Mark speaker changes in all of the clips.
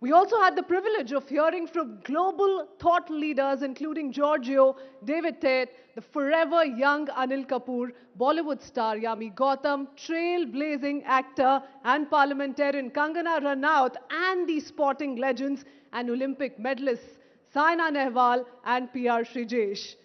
Speaker 1: We also had the privilege of hearing from global thought leaders, including Giorgio, David Tate, the forever young Anil Kapoor, Bollywood star Yami Gautam, trailblazing actor and parliamentarian Kangana Ranaut, and the sporting legends and Olympic medalists Saina Nehwal and PR Shrijesh.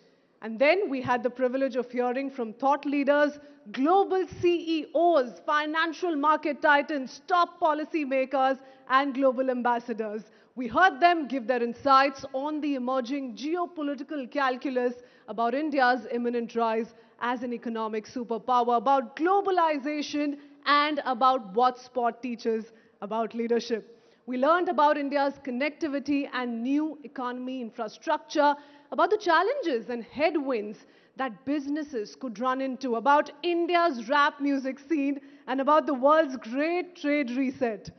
Speaker 1: And then we had the privilege of hearing from thought leaders, global CEOs, financial market titans, top policy makers, and global ambassadors. We heard them give their insights on the emerging geopolitical calculus about India's imminent rise as an economic superpower, about globalization, and about what sport teaches about leadership. We learned about India's connectivity and new economy infrastructure, about the challenges and headwinds that businesses could run into, about India's rap music scene, and about the world's great trade reset.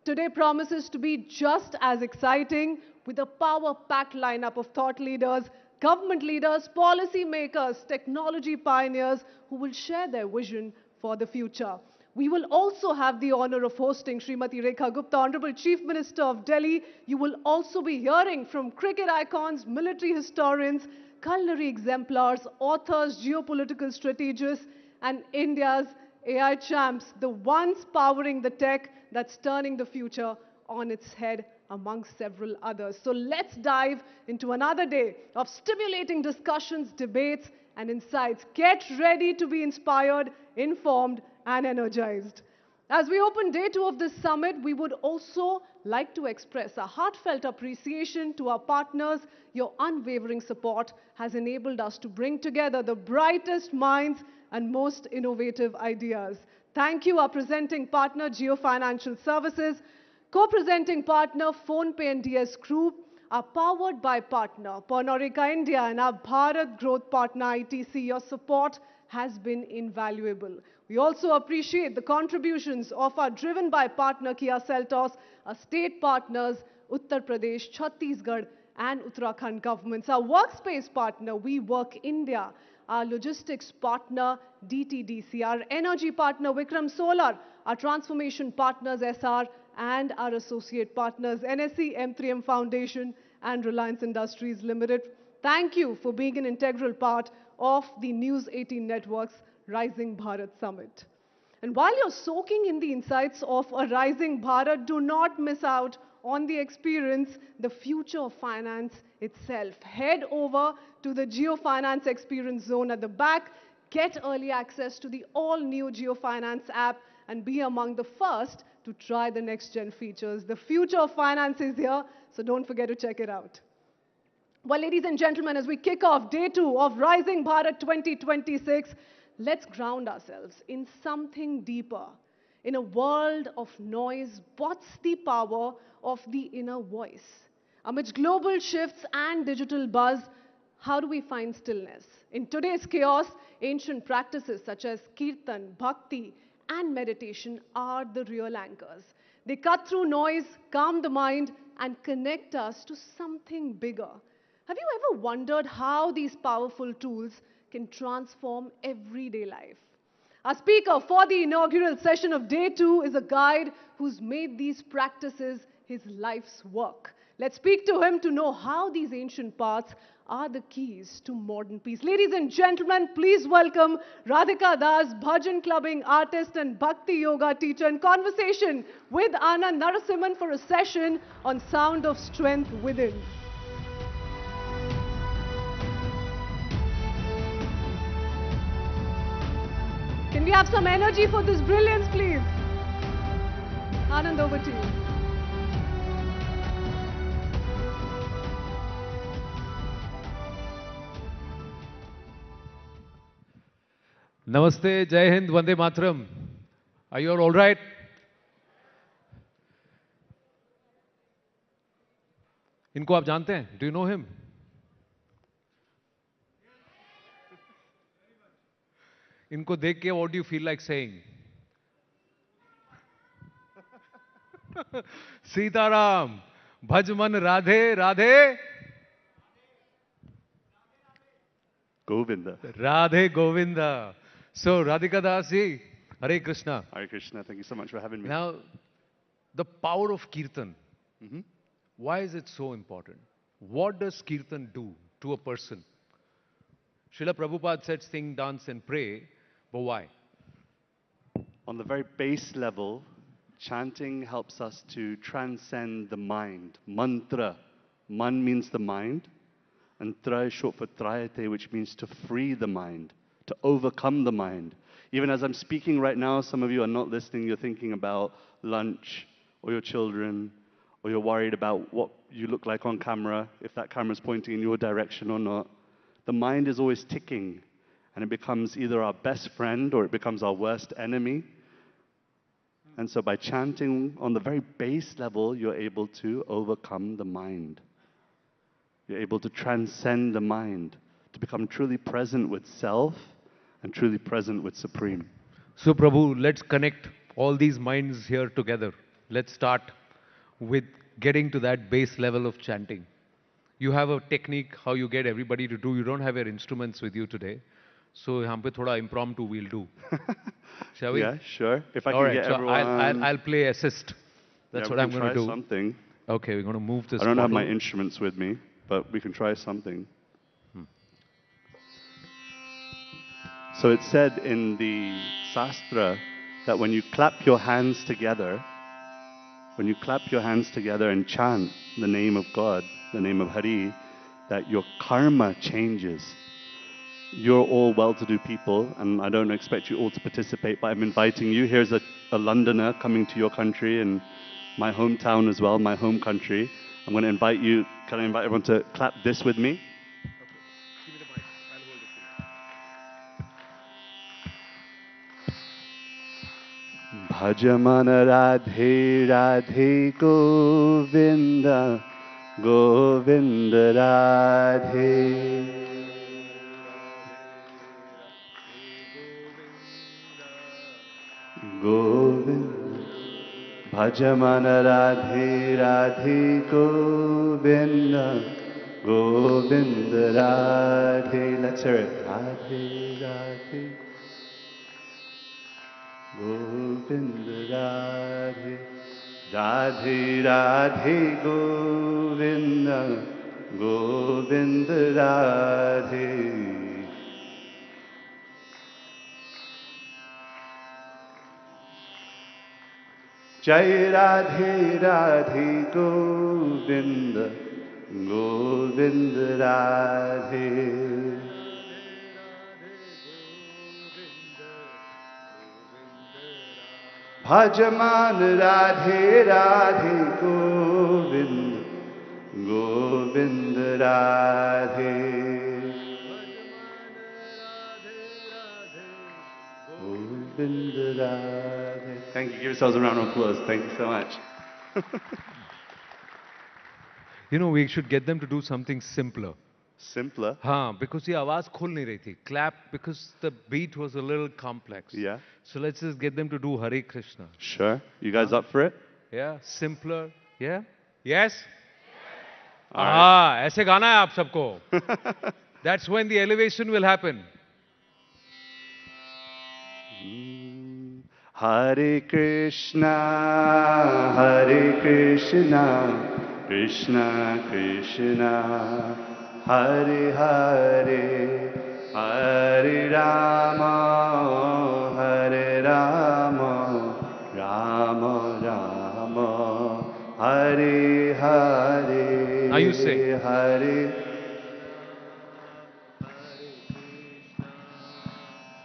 Speaker 1: Today promises to be just as exciting, with a power-packed lineup of thought leaders, government leaders, policy makers, technology pioneers who will share their vision for the future. We will also have the honor of hosting Srimati Rekha Gupta, Honorable Chief Minister of Delhi. You will also be hearing from cricket icons, military historians, culinary exemplars, authors, geopolitical strategists, and India's AI champs, the ones powering the tech that's turning the future on its head, amongst several others. So let's dive into another day of stimulating discussions, debates, and insights. Get ready to be inspired, informed, and energized. As we open day 2 of this summit, we would also like to express a heartfelt appreciation to our partners. Your unwavering support has enabled us to bring together the brightest minds and most innovative ideas. Thank you, our presenting partner, Geo Financial Services, co-presenting partner, PhonePe and DS Group, our powered by partner, Pernorica India, and our Bharat growth partner, ITC. Your support has been invaluable. We also appreciate the contributions of our driven by partner Kia Seltos, our state partners Uttar Pradesh, Chhattisgarh and Uttarakhand governments, our workspace partner WeWork India, our logistics partner DTDC, our energy partner Vikram Solar, our transformation partners SR, and our associate partners NSE, M3M Foundation and Reliance Industries Limited. Thank you for being an integral part of the News18 Network's Rising Bharat Summit. And while you're soaking in the insights of a rising Bharat, do not miss out on the experience, the future of finance itself. Head over to the GeoFinance Experience Zone at the back, get early access to the all-new GeoFinance app, and be among the first to try the next-gen features. The future of finance is here, so don't forget to check it out. Well, ladies and gentlemen, as we kick off day 2 of Rising Bharat 2026, let's ground ourselves in something deeper. In a world of noise, what's the power of the inner voice? Amidst global shifts and digital buzz, how do we find stillness? In today's chaos, ancient practices such as kirtan, bhakti, and meditation are the real anchors. They cut through noise, calm the mind, and connect us to something bigger. Have you ever wondered how these powerful tools can transform everyday life? Our speaker for the inaugural session of day 2 is a guide who's made these practices his life's work. Let's speak to him to know how these ancient paths are the keys to modern peace. Ladies and gentlemen, please welcome Radhika Das, bhajan clubbing artist and bhakti yoga teacher, in conversation with Anand Narasimhan for a session on Sound of Strength Within. Can we have some energy for this brilliance, please? Anand, over to you.
Speaker 2: Namaste, Jai Hind, Vande Mataram. Are you all right? इनको आप जानते हैं? Do you know him? इनको देख के what do you feel like saying? Sitaram, Bhajman Radhe, Radhe.
Speaker 3: Govinda.
Speaker 2: Radhe Govinda. So, Radhika Das ji, Hare Krishna.
Speaker 3: Hare Krishna, thank you so much for having me.
Speaker 2: Now, the power of Kirtan.
Speaker 3: Mhm.
Speaker 2: Why is it so important? What does Kirtan do to a person? Srila Prabhupada said sing, dance and pray, but why?
Speaker 3: On the very base level, chanting helps us to transcend the mind. Mantra. Man means the mind, and tra is short for trayate, which means to free the mind, to overcome the mind. Even as I'm speaking right now, some of you are not listening, you're thinking about lunch, or your children, or you're worried about what you look like on camera, if that camera's pointing in your direction or not. The mind is always ticking, and it becomes either our best friend or it becomes our worst enemy. And so by chanting on the very base level, you're able to overcome the mind. You're able to transcend the mind, to become truly present with self and truly present with Supreme.
Speaker 2: So, Prabhu, let's connect all these minds here together. Let's start with getting to that base level of chanting. You have a technique how you get everybody to do. You don't have your instruments with you today. So, यहाँ पे थोड़ा impromptu we'll do. Shall we?
Speaker 3: Yeah, sure. If I
Speaker 2: All
Speaker 3: can
Speaker 2: right,
Speaker 3: get
Speaker 2: so
Speaker 3: everyone...
Speaker 2: I'll play assist. That's
Speaker 3: yeah,
Speaker 2: what
Speaker 3: we
Speaker 2: I'm
Speaker 3: can
Speaker 2: going to
Speaker 3: try
Speaker 2: do.
Speaker 3: something.
Speaker 2: Okay, we're going to move this
Speaker 3: I don't have my
Speaker 2: bottle.
Speaker 3: instruments with me, but we can try something. So it's said in the Sastra that when you clap your hands together, and chant the name of God, the name of Hari, that your karma changes. You're all well-to-do people, and I don't expect you all to participate, but I'm inviting you. Here's a Londoner coming to your country and my hometown as well, my home country. I'm going to invite you, can I invite everyone to clap this with me? Bhajamana Radhe Radhe Govinda Govinda Radhe Govinda Bhajamana Radhe Radhe Govinda Govinda Radhe. Let's hear it. Radhe Radhe Govinda Radhe Radhe Radhe Govinda Govinda Radhe. Jai Radhe Radhe Govinda Govinda Radhe. Bhajaman Radhe Radhe Govinda Govinda Radhe. Govinda Radhe. Thank you. Give yourselves a round of applause. Thank you so much.
Speaker 2: You know, we should get them to do something simpler.
Speaker 3: Simpler.
Speaker 2: हाँ, because ये आवाज खोल नहीं रही थी. Clap because the beat was a little complex.
Speaker 3: Yeah.
Speaker 2: So let's just get them to do Hare Krishna.
Speaker 3: Sure. You guys up for it?
Speaker 2: Yeah, simpler. Yeah. Yes.
Speaker 3: All right.
Speaker 2: हाँ, ऐसे गाना है आप सबको. That's when the elevation will happen.
Speaker 3: Hare Krishna, Hare Krishna, Krishna Krishna, Hare Hare, Hare Rama, Hare Rama, Rama Rama, Hare Hare.
Speaker 2: Now you say.
Speaker 3: Hare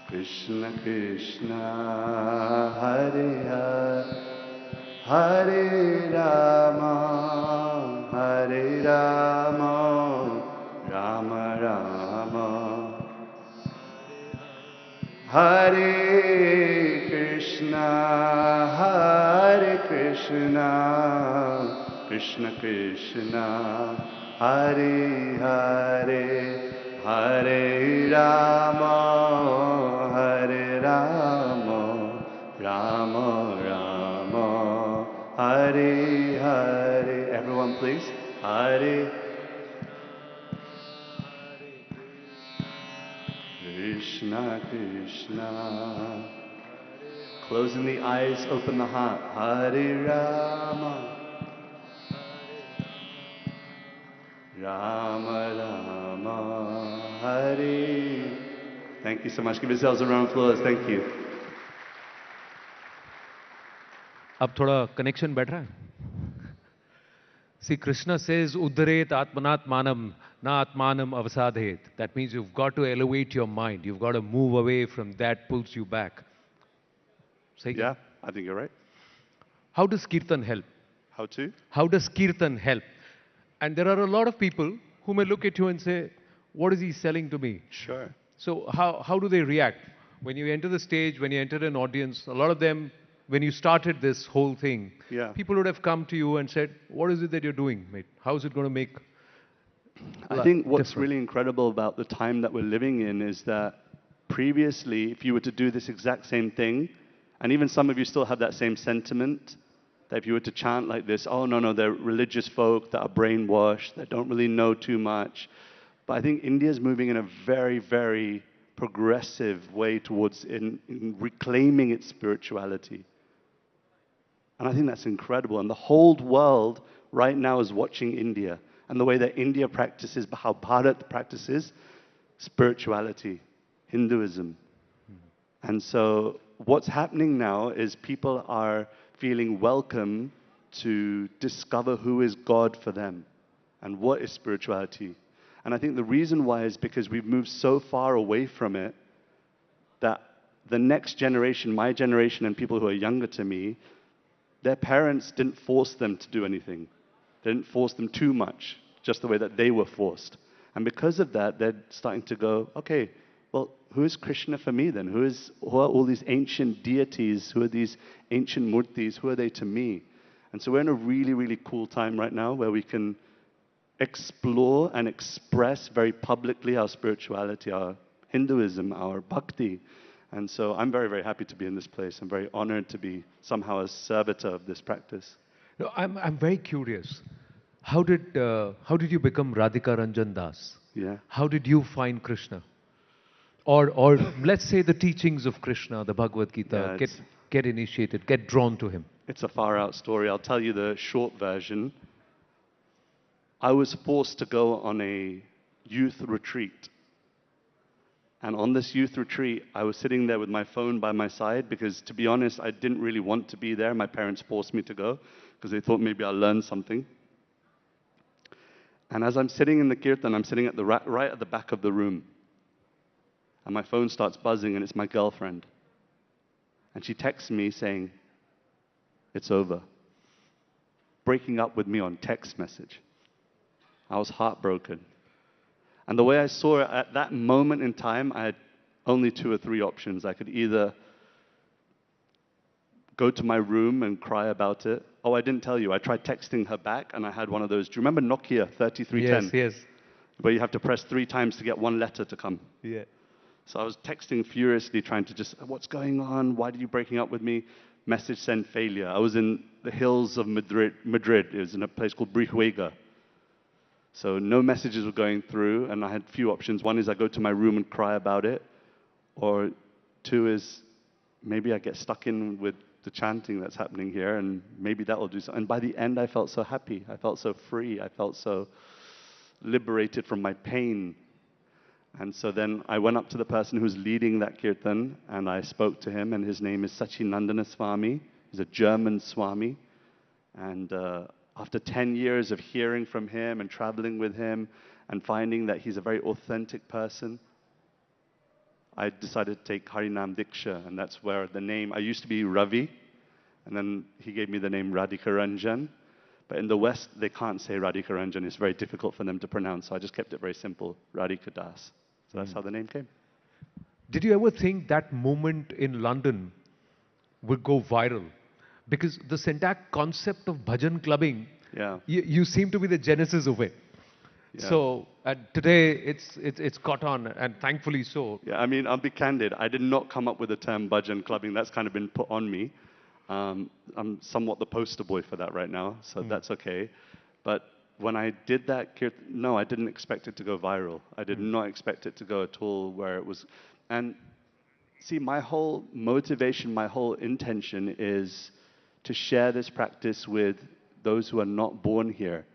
Speaker 3: Krishna Krishna, Hare Hare, Hare Rama, Hare Rama, Rama Rama, Hare Krishna, Hare Krishna, Krishna Krishna, Hare Hare, Hare Rama, Hare Rama, Rama Rama, Hare Hare. Everyone please. Hare Krishna Krishna. Closing the eyes, open the heart. Hare Rama, Rama Rama Hare. Thank you so much. Give yourselves a round of applause. Thank you.
Speaker 2: अब थोड़ा connection बैठ रहा है. See, Krishna says, Uddaret Atmanatmanam na Atmanam avasadhet. That means you've got to elevate your mind. You've got to move away from that pulls you back. Say
Speaker 3: Yeah, I think you're right.
Speaker 2: How does Kirtan help?
Speaker 3: How to?
Speaker 2: How does Kirtan help? And there are a lot of people who may look at you and say, what is he selling to me?
Speaker 3: Sure.
Speaker 2: So how do they react? When you enter the stage, when you enter an audience, a lot of them, when you started this whole thing,
Speaker 3: Yeah.
Speaker 2: people would have come to you and said, what is it that you're doing, mate? How is it going to make
Speaker 3: I think what's
Speaker 2: difference?
Speaker 3: really incredible about the time that we're living in is that previously, if you were to do this exact same thing, and even some of you still have that same sentiment, that if you were to chant like this, oh, no, they're religious folk that are brainwashed, that don't really know too much. But I think India is moving in a very, very progressive way towards in reclaiming its spirituality. And I think that's incredible. And the whole world right now is watching India and the way that India practices, how Bharat practices spirituality, Hinduism. And so what's happening now is people are feeling welcome to discover who is God for them and what is spirituality. And I think the reason why is because we've moved so far away from it that the next generation, my generation and people who are younger to me, their parents didn't force them to do anything. They didn't force them too much, just the way that they were forced. And because of that, they're starting to go, okay, well, who is Krishna for me then? Who are all these ancient deities? Who are these ancient murtis? Who are they to me? And so we're in a really, really cool time right now where we can explore and express very publicly our spirituality, our Hinduism, our bhakti. And so I'm very, very happy to be in this place. I'm very honored to be somehow a servitor of this practice.
Speaker 2: No, I'm very curious. How did you become Radhika Ranjan Das?
Speaker 3: Yeah.
Speaker 2: How did you find Krishna? Or let's say the teachings of Krishna, the Bhagavad Gita,
Speaker 3: Yeah,
Speaker 2: get initiated, get drawn to him.
Speaker 3: It's a far out story. I'll tell you the short version. I was forced to go on a youth retreat. And on this youth retreat, I was sitting there with my phone by my side because, to be honest, I didn't really want to be there. My parents forced me to go because they thought maybe I'll learn something. And as I'm sitting in the kirtan, I'm sitting at the right at the back of the room. And my phone starts buzzing, and it's my girlfriend. And she texts me saying, it's over. Breaking up with me on text message. I was heartbroken. And the way I saw it at that moment in time, I had only 2 or 3 options. I could either go to my room and cry about it. Oh, I didn't tell you. I tried texting her back, and I had one of those. Do you remember Nokia 3310?
Speaker 2: Yes.
Speaker 3: Where you have to press 3 times to get one letter to come.
Speaker 2: Yeah.
Speaker 3: So I was texting furiously, trying to just, what's going on? Why are you breaking up with me? Message send failure. I was in the hills of Madrid. It was in a place called Brihuega. So no messages were going through, and I had a few options. One is I go to my room and cry about it, or 2 is maybe I get stuck in with the chanting that's happening here, and maybe that will do something. And by the end, I felt so happy. I felt so free. I felt so liberated from my pain. And so then I went up to the person who's leading that kirtan, and I spoke to him, and his name is Sachinandana Swami. He's a German Swami. And after 10 years of hearing from him and traveling with him and finding that he's a very authentic person, I decided to take Harinam Diksha, and that's where the name, I used to be Ravi, and then he gave me the name Radhika Ranjan. But in the West, they can't say Radhika Ranjan. It's very difficult for them to pronounce, so I just kept it very simple, Radhika Das. So that's how the name came.
Speaker 2: Did you ever think that moment in London would go viral? Because the syntax concept of bhajan clubbing,
Speaker 3: Yeah.
Speaker 2: you seem to be the genesis of it.
Speaker 3: Yeah.
Speaker 2: So today it's caught on, and thankfully so.
Speaker 3: Yeah, I mean, I'll be candid. I did not come up with the term bhajan clubbing. That's kind of been put on me. I'm somewhat the poster boy for that right now, so that's okay. But when I did that, no, I didn't expect it to go viral. I did not expect it to go at all where it was. And see, my whole motivation, my whole intention is to share this practice with those who are not born here.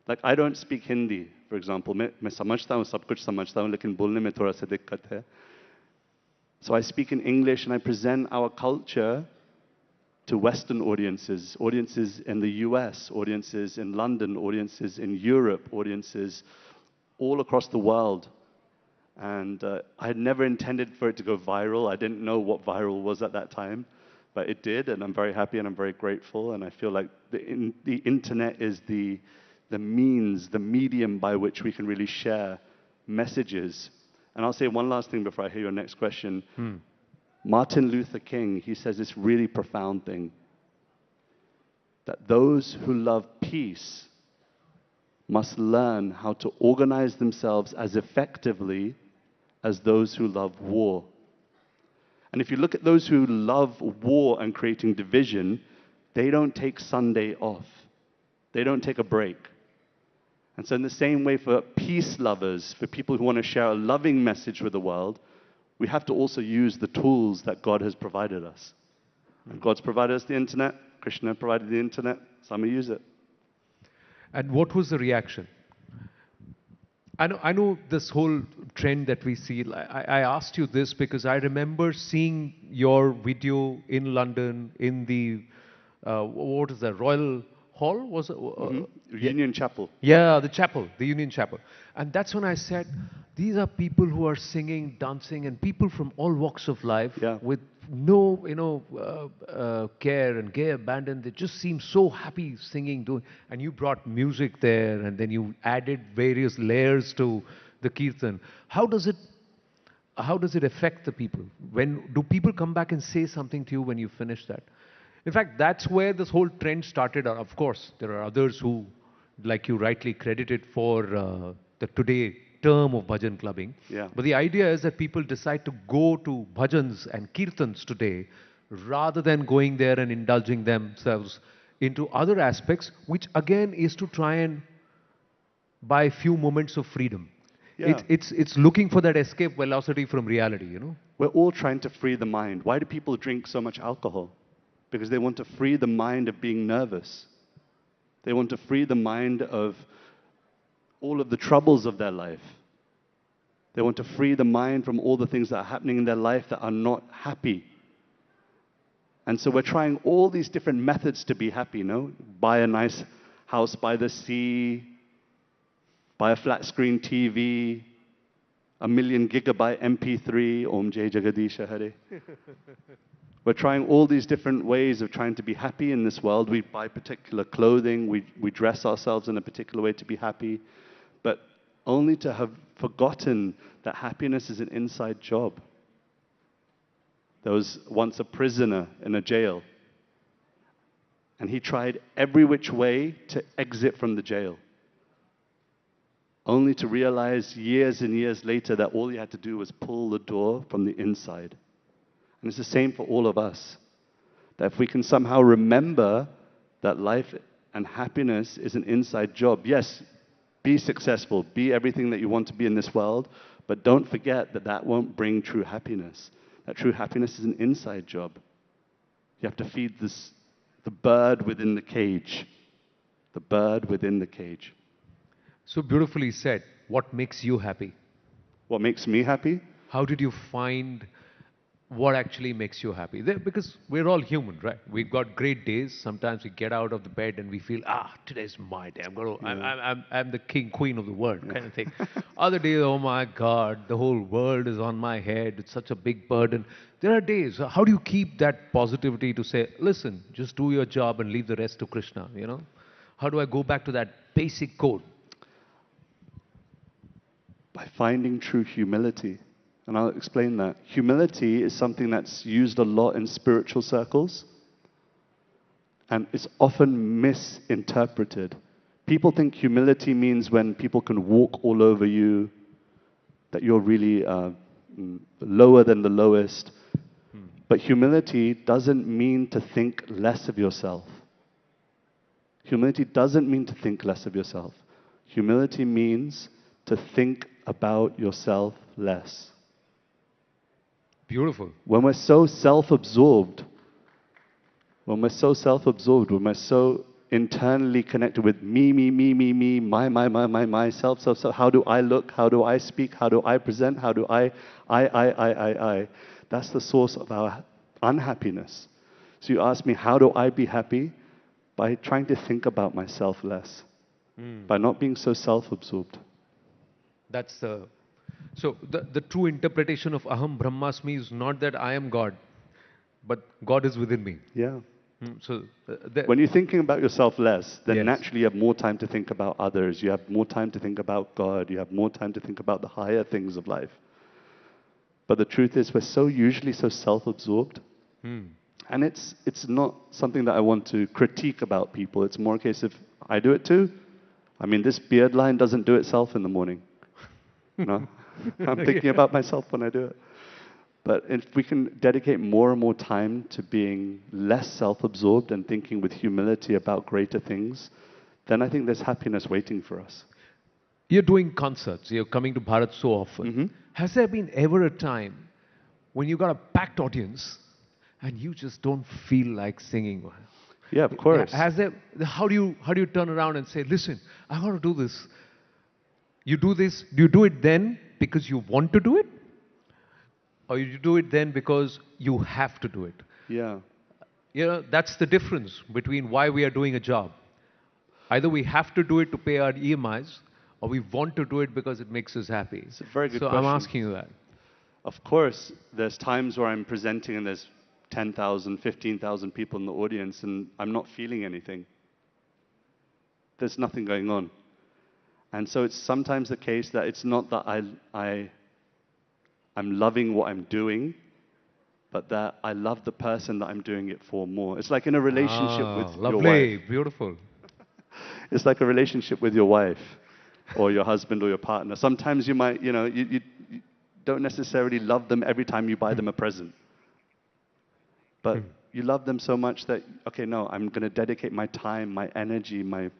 Speaker 3: Like, I don't speak Hindi. for example, मैं समझता हूँ सब कुछ समझता हूँ लेकिन बोलने में थोड़ा सा दिक्कत है. So I speak in English and I present our culture to Western audiences, audiences in the US, audiences in London, audiences in Europe, audiences all across the world. And I had never intended for it to go viral. I didn't know what viral was at that time, but it did, and I'm very happy and I'm very grateful. And I feel like the internet is the means, the medium by which we can really share messages. And I'll say one last thing before I hear your next question. Martin Luther King, he says this really profound thing, that those who love peace must learn how to organize themselves as effectively as those who love war. And if you look at those who love war and creating division, they don't take Sunday off. They don't take a break. And so in the same way for peace lovers, for people who want to share a loving message with the world, we have to also use the tools that God has provided us. And God's provided us the internet, Krishna provided the internet, so I'm going to use it.
Speaker 2: And what was the reaction? I know this whole trend that we see. I asked you this because I remember seeing your video in London in the, what is that, Royal Hall? Was it?
Speaker 3: Union Chapel.
Speaker 2: Yeah, the chapel, the Union Chapel. And that's when I said, these are people who are singing, dancing, and people from all walks of life with no, care and gay abandon. They just seem so happy singing, doing. And you brought music there, and then you added various layers to the kirtan. How does it affect the people? When do people come back and say something to you when you finish that? In fact, that's where this whole trend started. Of course, there are others who, like you rightly credited for the today term of bhajan clubbing.
Speaker 3: Yeah.
Speaker 2: But the idea is that people decide to go to bhajans and kirtans today rather than going there and indulging themselves into other aspects, which again is to try and buy a few moments of freedom.
Speaker 3: Yeah.
Speaker 2: It's looking for that escape velocity from reality,
Speaker 3: We're all trying to free the mind. Why do people drink so much alcohol? Because they want to free the mind of being nervous. They want to free the mind of all of the troubles of their life. They want to free the mind from all the things that are happening in their life that are not happy. And so we're trying all these different methods to be happy, Buy a nice house by the sea, buy a flat screen TV, 1 million gigabyte MP3, Om Jai Jagadisha Hare. We're trying all these different ways of trying to be happy in this world. We buy particular clothing, we dress ourselves in a particular way to be happy, but only to have forgotten that happiness is an inside job. There was once a prisoner in a jail, and he tried every which way to exit from the jail, only to realize years and years later that all he had to do was pull the door from the inside. And it's the same for all of us. That if we can somehow remember that life and happiness is an inside job. Yes, be successful, be everything that you want to be in this world, but don't forget that that won't bring true happiness. That true happiness is an inside job. You have to feed the bird within the cage. The bird within the cage.
Speaker 2: So beautifully said. What makes you happy?
Speaker 3: What makes me happy?
Speaker 2: How did you find what actually makes you happy? Because we're all human, right? We've got great days. Sometimes we get out of the bed and we feel, today's my day. I'm the king, queen of the world, kind of thing. Other days, oh my God, the whole world is on my head. It's such a big burden. There are days. How do you keep that positivity to say, listen, just do your job and leave the rest to Krishna, How do I go back to that basic code?
Speaker 3: By finding true humility. And I'll explain that. Humility is something that's used a lot in spiritual circles, and it's often misinterpreted. People think humility means when people can walk all over you, that you're really lower than the lowest. But humility doesn't mean to think less of yourself. Humility doesn't mean to think less of yourself. Humility means to think about yourself less.
Speaker 2: Beautiful.
Speaker 3: When we're so self-absorbed, when we're so internally connected with me, my, self, self, self. How do I look? How do I speak? How do I present? How do I? That's the source of our unhappiness. So you ask me, how do I be happy? By trying to think about myself less, by not being so self-absorbed.
Speaker 2: That's the... So the true interpretation of Aham Brahmasmi is not that I am God, but God is within me.
Speaker 3: Yeah.
Speaker 2: So
Speaker 3: when you're thinking about yourself less, then
Speaker 2: Yes.
Speaker 3: naturally you have more time to think about others. You have more time to think about God. You have more time to think about the higher things of life. But the truth is, we're usually so self-absorbed. And it's not something that I want to critique about people. It's more a case of, I do it too. I mean, this beard line doesn't do itself in the morning. No? I'm thinking about myself when I do it. But if we can dedicate more and more time to being less self-absorbed and thinking with humility about greater things, then I think there's happiness waiting for us.
Speaker 2: You're doing concerts. You're coming to Bharat so often. Has there been ever a time when you got a packed audience and you just don't feel like singing?
Speaker 3: Yeah, of course.
Speaker 2: How do you turn around and say, listen, I want to do this? You do this, do you do it then because you want to do it? Or you do it then because you have to do it?
Speaker 3: Yeah.
Speaker 2: You know, that's the difference between why we are doing a job. Either we have to do it to pay our EMIs, or we want to do it because it makes us happy.
Speaker 3: It's a very good
Speaker 2: question. So I'm asking you that.
Speaker 3: Of course, there's times where I'm presenting and there's 10,000, 15,000 people in the audience and I'm not feeling anything. There's nothing going on. And so it's sometimes the case that it's not that I'm loving what I'm doing, but that I love the person that I'm doing it for more. It's like in a relationship with your wife.
Speaker 2: Lovely, beautiful.
Speaker 3: It's like a relationship with your wife or your husband or your partner. Sometimes you might, you don't necessarily love them every time you buy them a present. But you love them so much that, okay, no, I'm going to dedicate my time, my energy, my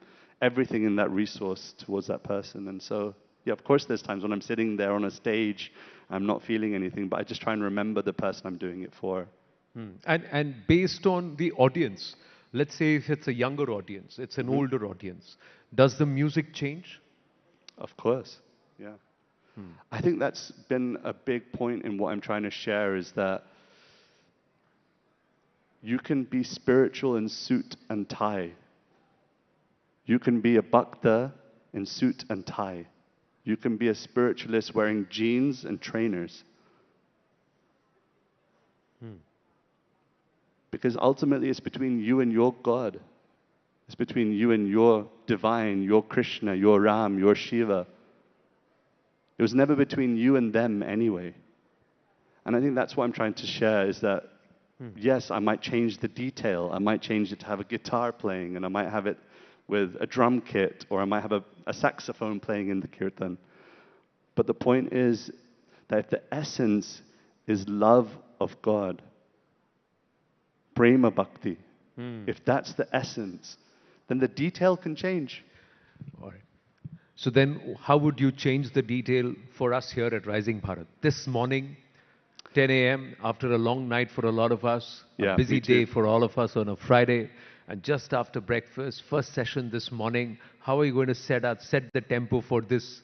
Speaker 3: everything in that resource towards that person. And so, yeah, of course there's times when I'm sitting there on a stage, I'm not feeling anything, but I just try and remember the person I'm doing it for.
Speaker 2: And based on the audience, let's say if it's a younger audience, it's an older audience, does the music change?
Speaker 3: Of course, yeah. I think that's been a big point in what I'm trying to share is that you can be spiritual in suit and tie. You can be a bhakta in suit and tie. You can be a spiritualist wearing jeans and trainers. Because ultimately it's between you and your God. It's between you and your divine, your Krishna, your Ram, your Shiva. It was never between you and them anyway. And I think that's what I'm trying to share is that, yes, I might change the detail. I might change it to have a guitar playing, and I might have it with a drum kit, or I might have a saxophone playing in the kirtan. But the point is that if the essence is love of God, prema bhakti, if that's the essence, then the detail can change.
Speaker 2: All right. So then how would you change the detail for us here at Rising Bharat? This morning, 10 a.m., after a long night for a lot of us,
Speaker 3: Yeah,
Speaker 2: a busy
Speaker 3: me too.
Speaker 2: day for all of us on a Friday, and just after breakfast, first session this morning, how are you going to set the tempo for this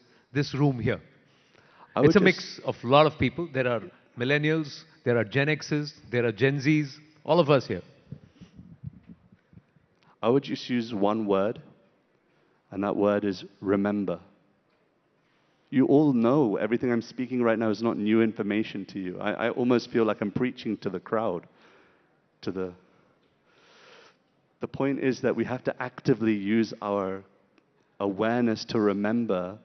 Speaker 2: room here? It's a mix of a lot of people. There are millennials, there are Gen Xs, there are Gen Zs, all of us here.
Speaker 3: I would just use one word, and that word is remember. You all know everything I'm speaking right now is not new information to you. I almost feel like I'm preaching to the crowd. The point is that we have to actively use our awareness to remember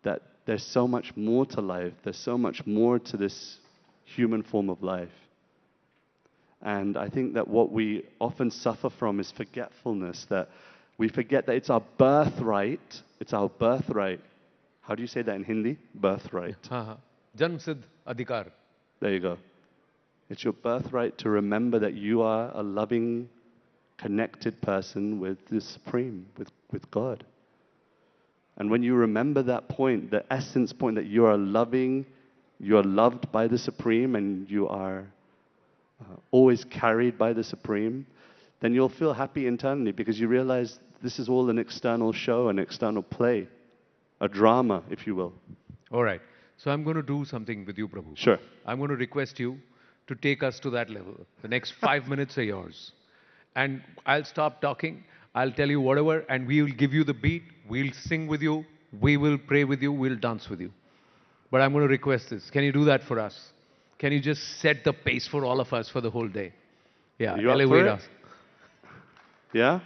Speaker 3: that there's so much more to life. There's so much more to this human form of life. And I think that what we often suffer from is forgetfulness, that we forget that it's our birthright. It's our birthright. How do you say that in Hindi? Birthright.
Speaker 2: Janm Siddh Adhikar.
Speaker 3: There you go. It's your birthright to remember that you are a loving, connected person with the Supreme, with God. And when you remember that point, the essence point that you are loving, you are loved by the Supreme, and you are always carried by the Supreme, then you'll feel happy internally because you realize this is all an external show, an external play, a drama, if you will.
Speaker 2: All right. So I'm going to do something with you, Prabhu.
Speaker 3: Sure.
Speaker 2: I'm going to request you to take us to that level. The next 5 minutes are yours. And I'll stop talking. I'll tell you whatever, and we will give you the beat. We'll sing with you. We will pray with you. We'll dance with you. But I'm going to request this. Can you do that for us? Can you just set the pace for all of us for the whole day? Yeah,
Speaker 3: Are you up
Speaker 2: elevate
Speaker 3: for it?
Speaker 2: us.
Speaker 3: Yeah?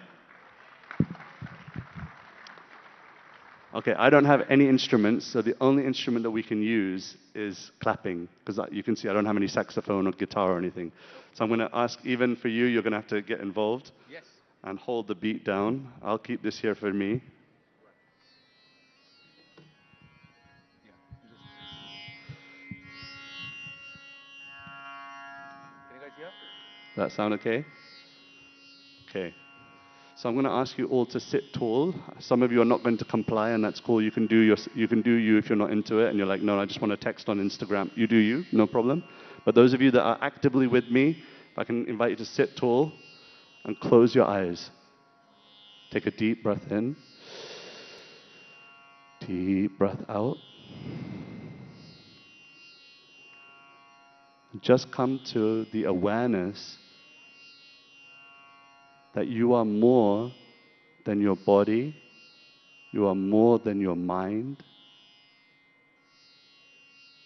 Speaker 3: Okay, I don't have any instruments, so the only instrument that we can use is clapping, because you can see I don't have any saxophone or guitar or anything. So I'm going to ask, even for you, you're going to have to get involved
Speaker 2: Yes.
Speaker 3: and hold the beat down. I'll keep this here for me.
Speaker 2: Can you guys hear?
Speaker 3: Does that sound okay? Okay. So I'm going to ask you all to sit tall. Some of you are not going to comply, and that's cool. You can do you if you're not into it, and you're like, no, I just want to text on Instagram. You do you, no problem. But those of you that are actively with me, if I can invite you to sit tall and close your eyes. Take a deep breath in. Deep breath out. Just come to the awareness that you are more than your body, you are more than your mind,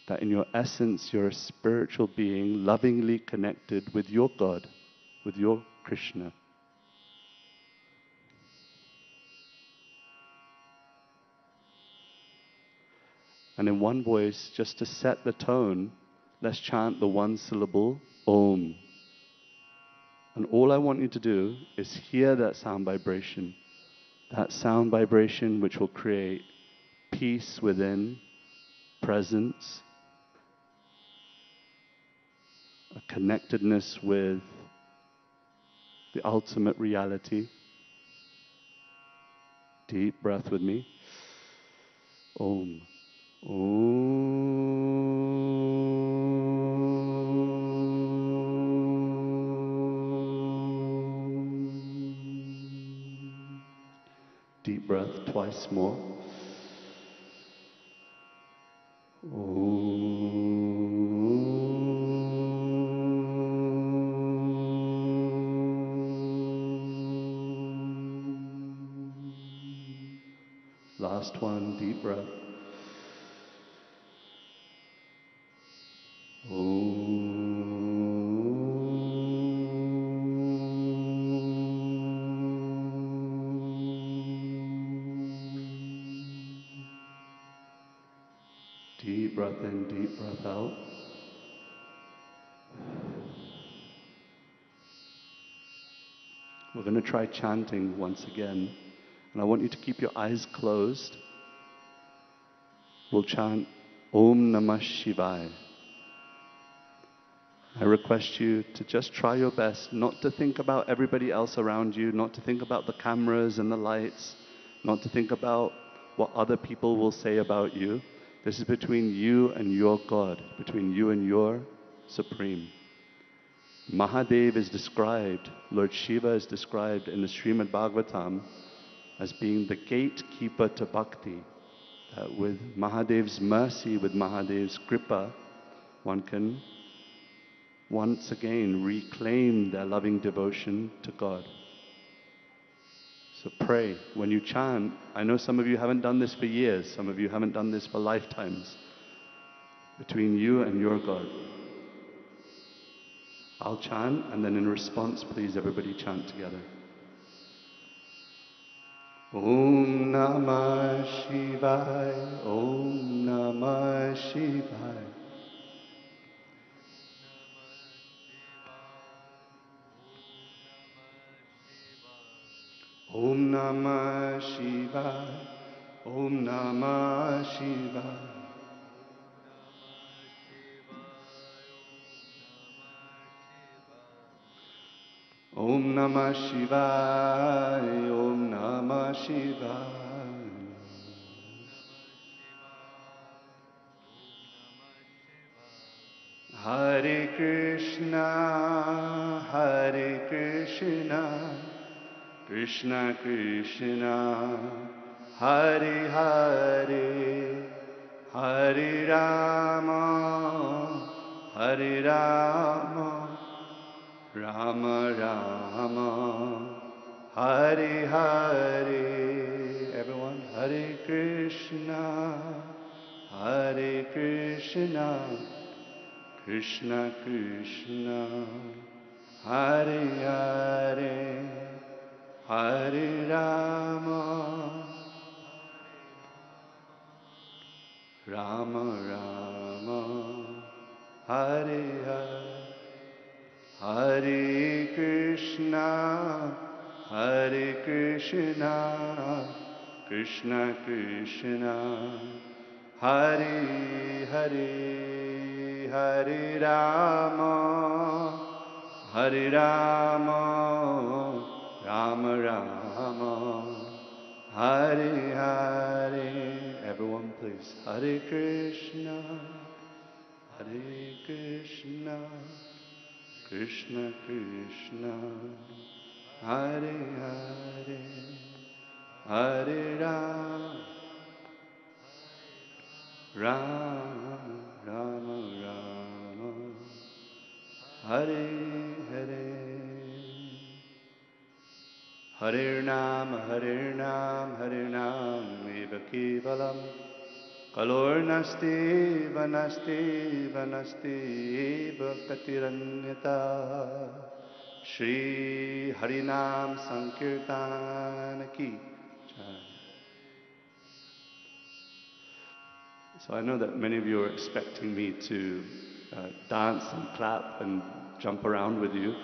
Speaker 3: that in your essence you're a spiritual being lovingly connected with your God, with your Krishna. And in one voice, just to set the tone, let's chant the one syllable, Om. And all I want you to do is hear that sound vibration which will create peace within, presence, a connectedness with the ultimate reality. Deep breath with me. Om. Om. Deep breath twice more. Last one, deep breath. Deep breath in, deep breath out. We're going to try chanting once again. And I want you to keep your eyes closed. We'll chant Om Namah Shivaya. I request you to just try your best not to think about everybody else around you, not to think about the cameras and the lights, not to think about what other people will say about you. This is between you and your God, between you and your Supreme. Mahadev is described, Lord Shiva is described in the Srimad Bhagavatam as being the gatekeeper to bhakti. That with Mahadev's mercy, with Mahadev's kripa, one can once again reclaim their loving devotion to God. So pray. When you chant, I know some of you haven't done this for years, some of you haven't done this for lifetimes. Between you and your God. I'll chant, and then in response, please everybody chant together. Om Namah Shivaya, Om Namah Shivaya. Om Namah Shivaya, Om Namah Shivaya. Om Namah Shivaya, Om Namah Shivaya. Hare Hare Krishna, Krishna Krishna, Hare Hare, Hare Rama, Rama Rama, Hare Hare. Everyone, Hare Krishna, Krishna Krishna, Hare Hare, Hare Rama, Rama Rama, Hare Hare. Hare Krishna, Krishna Krishna, Hare Hare, Hare Rama, Rama Rama, Hare Hare. Everyone please. Hare Krishna, Krishna Krishna, Hare Hare, Hare Rama, Rama Rama, Hare Hare. Hare Nam, Hare Nam, Eva Kevalam, Kalor Nasti, Vanasti, Eva Katiranyata, Shri Harinam Sankirtan Ki Jai. So I know that many of you are expecting me to dance and clap and jump around with you,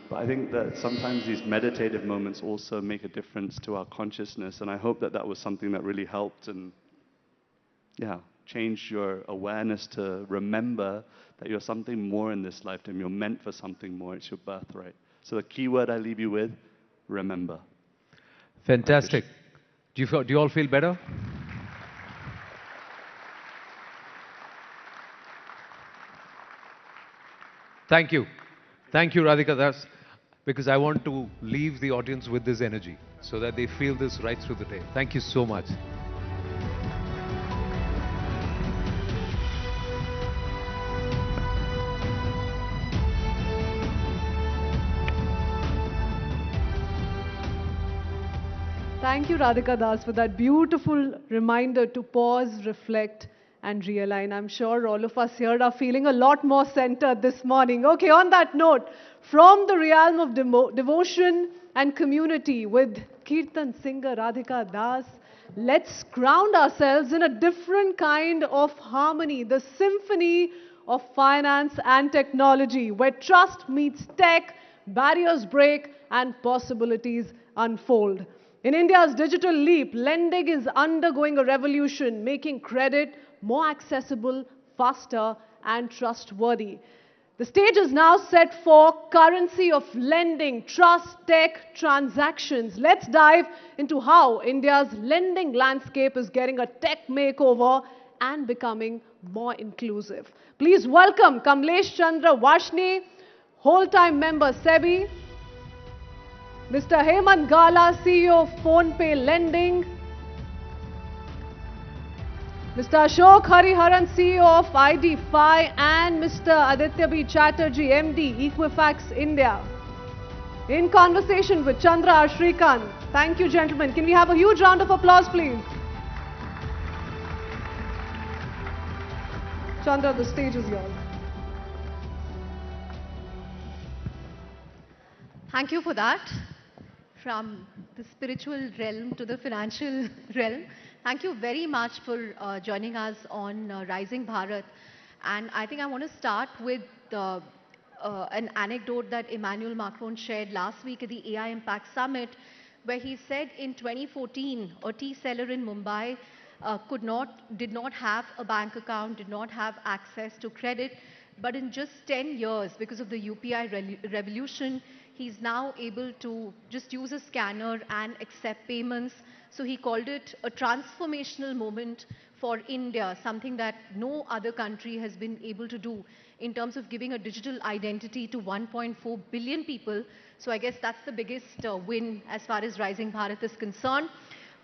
Speaker 3: but I think that sometimes these meditative moments also make a difference to our consciousness, and I hope that that was something that really helped and change your awareness to remember that you're something more in this lifetime. You're meant for something more. It's your birthright. So the key word I leave you with, remember.
Speaker 2: Fantastic. Do you all feel better? Thank you. Thank you, Radhika Das, because I want to leave the audience with this energy so that they feel this right through the day. Thank you so much.
Speaker 1: Thank you, Radhika Das, for that beautiful reminder to pause, reflect, and realign. I'm sure all of us here are feeling a lot more centered this morning. Okay, on that note, from the realm of devotion and community with Kirtan singer Radhika Das, let's ground ourselves in a different kind of harmony, the symphony of finance and technology, where trust meets tech, barriers break, and possibilities unfold. In India's digital leap, lending is undergoing a revolution, making credit more accessible, faster, and trustworthy. The stage is now set for currency of lending, trust, tech, transactions. Let's dive into how India's lending landscape is getting a tech makeover and becoming more inclusive. Please welcome Kamlesh Chandra Vashni, whole-time member SEBI, Mr. Hemant Gala, CEO of PhonePe Lending, Mr. Ashok Hariharan, CEO of ID5, and Mr. Aditya B. Chatterjee, MD, Equifax India. In conversation with Chandra R. Srikant. Thank you, gentlemen. Can we have a huge round of applause, please? Chandra, the stage is yours.
Speaker 4: Thank you for that. From the spiritual realm to the financial realm. Thank you very much for joining us on Rising Bharat. And I think I want to start with an anecdote that Emmanuel Macron shared last week at the AI Impact Summit, where he said in 2014, a tea seller in Mumbai did not have a bank account, did not have access to credit. But in just 10 years, because of the UPI revolution, he's now able to just use a scanner and accept payments. So he called it a transformational moment for India, something that no other country has been able to do in terms of giving a digital identity to 1.4 billion people. So I guess that's the biggest win as far as Rising Bharat is concerned.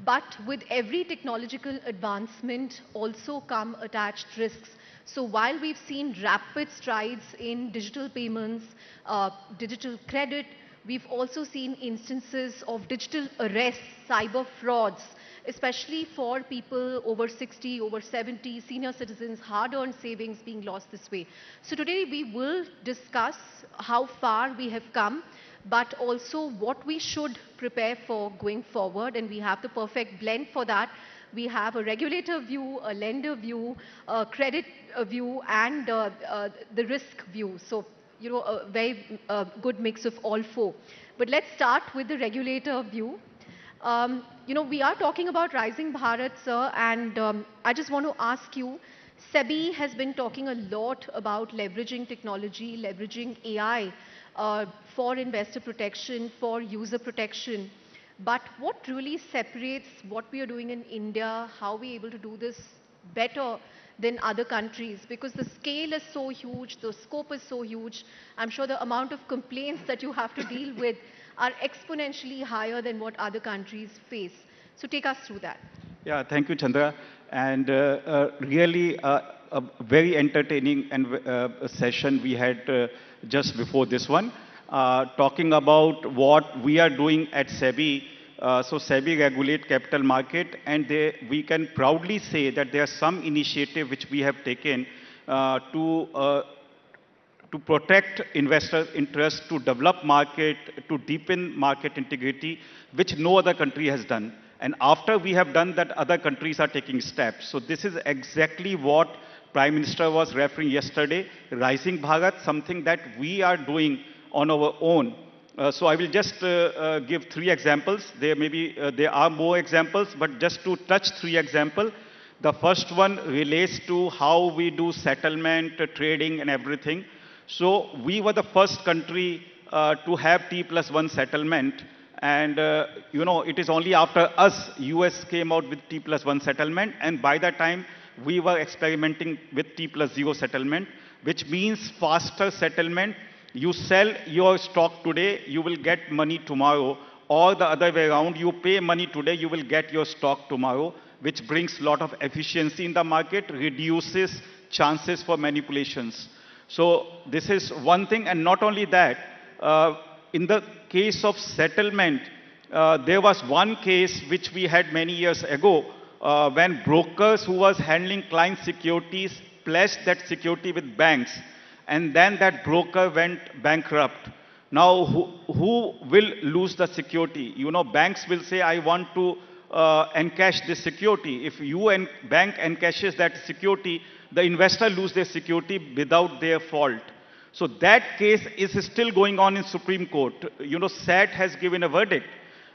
Speaker 4: But with every technological advancement also come attached risks. So while we've seen rapid strides in digital payments, digital credit, we've also seen instances of digital arrests, cyber frauds, especially for people over 60, over 70, senior citizens, hard-earned savings being lost this way. So today we will discuss how far we have come, but also what we should prepare for going forward, and we have the perfect blend for that. We have a regulator view, a lender view, a credit view, and the risk view. So, a very good mix of all four. But let's start with the regulator view. We are talking about Rising Bharat, sir, and I just want to ask you, SEBI has been talking a lot about leveraging technology, leveraging AI for investor protection, for user protection. But what really separates what we are doing in India, how we are able to do this better than other countries? Because the scale is so huge, the scope is so huge. I'm sure the amount of complaints that you have to deal with are exponentially higher than what other countries face. So take us through that.
Speaker 5: Yeah, thank you, Chandra. And really a very entertaining and session we had just before this one, talking about what we are doing at SEBI. So SEBI regulate capital market, and we can proudly say that there are some initiative which we have taken to protect investors' interest, to develop market, to deepen market integrity, which no other country has done. And after we have done that, other countries are taking steps. So this is exactly what Prime Minister was referring yesterday, Rising Bharat, something that we are doing on our own. So I will just give 3 examples. There are more examples, but just to touch 3 examples. The first one relates to how we do settlement, trading, and everything. So we were the first country to have T+1 settlement. And, it is only after us, US came out with T+1 settlement. And by that time, we were experimenting with T+0 settlement, which means faster settlement. You sell your stock today, you will get money tomorrow. Or the other way around, you pay money today, you will get your stock tomorrow, which brings a lot of efficiency in the market, reduces chances for manipulations. So this is one thing. And not only that, in the case of settlement, there was one case which we had many years ago when brokers who was handling client securities pledged that security with banks, and then that broker went bankrupt. Now, who will lose the security? Banks will say, I want to encash this security. If you and bank encashes that security, the investor lose their security without their fault. So that case is still going on in Supreme Court. SAT has given a verdict,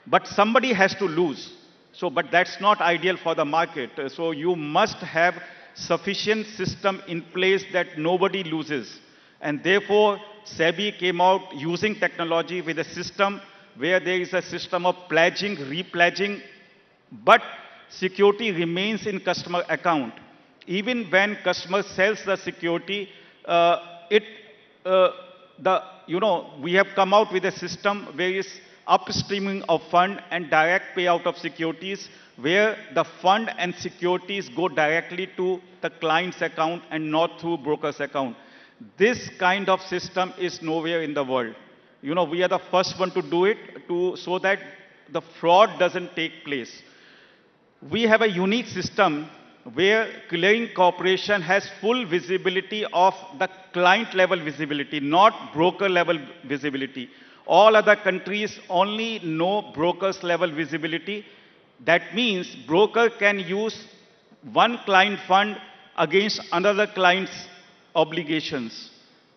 Speaker 5: but somebody has to lose. So, but that's not ideal for the market. So you must have sufficient system in place that nobody loses. And therefore, SEBI came out using technology with a system where there is a system of pledging, repledging, but security remains in customer account. Even when customer sells the security, we have come out with a system where is upstreaming of fund and direct payout of securities, where the fund and securities go directly to the client's account and not through broker's account. This kind of system is nowhere in the world. We are the first one to do it so that the fraud doesn't take place. We have a unique system where clearing corporation has full visibility of the client level visibility, not broker level visibility. All other countries only know brokers level visibility. That means broker can use one client fund against another client's obligations.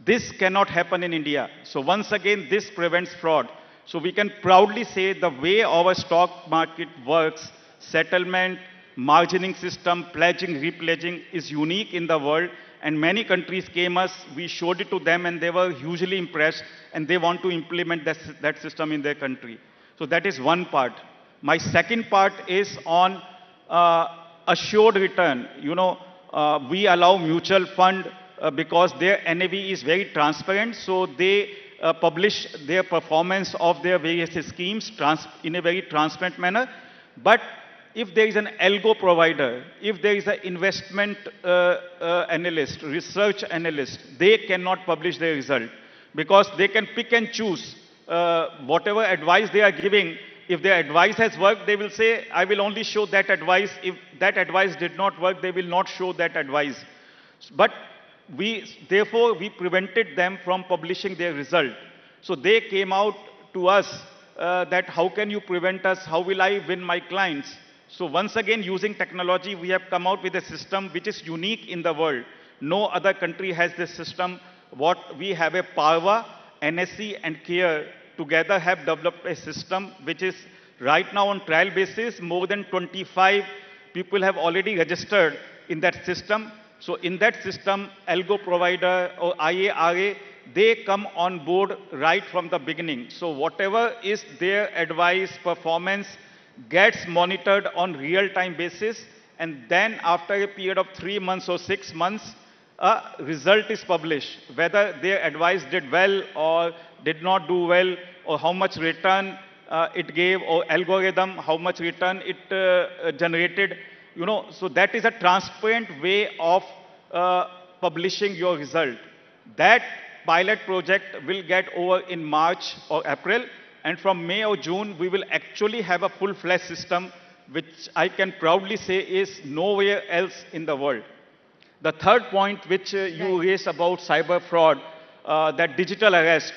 Speaker 5: This cannot happen in India. So once again, this prevents fraud. So we can proudly say the way our stock market works, settlement, margining system, pledging, repledging is unique in the world. And many countries came us, we showed it to them, and they were hugely impressed, and they want to implement that system in their country. So that is one part. My second part is on assured return. We allow mutual fund because their NAV is very transparent, so they publish their performance of their various schemes in a very transparent manner. But if there is an algo provider, if there is an investment analyst, research analyst, they cannot publish their result because they can pick and choose whatever advice they are giving. If their advice has worked, they will say, I will only show that advice. If that advice did not work, they will not show that advice. But therefore, we prevented them from publishing their result. So they came out to us that how can you prevent us? How will I win my clients? So once again, using technology, we have come out with a system which is unique in the world. No other country has this system. What we have a Parva, NSE and CARE together have developed a system which is right now on trial basis. More than 25 people have already registered in that system. So in that system, algo provider or IARA, they come on board right from the beginning. So whatever is their advice, performance gets monitored on real-time basis, and then after a period of 3 months or 6 months, a result is published, whether their advice did well or did not do well, or how much return it gave, or algorithm, how much return it generated. So that is a transparent way of publishing your result. That pilot project will get over in March or April, and from May or June, we will actually have a full-fledged system, which I can proudly say is nowhere else in the world. The third point which you raised about cyber fraud, that digital arrest,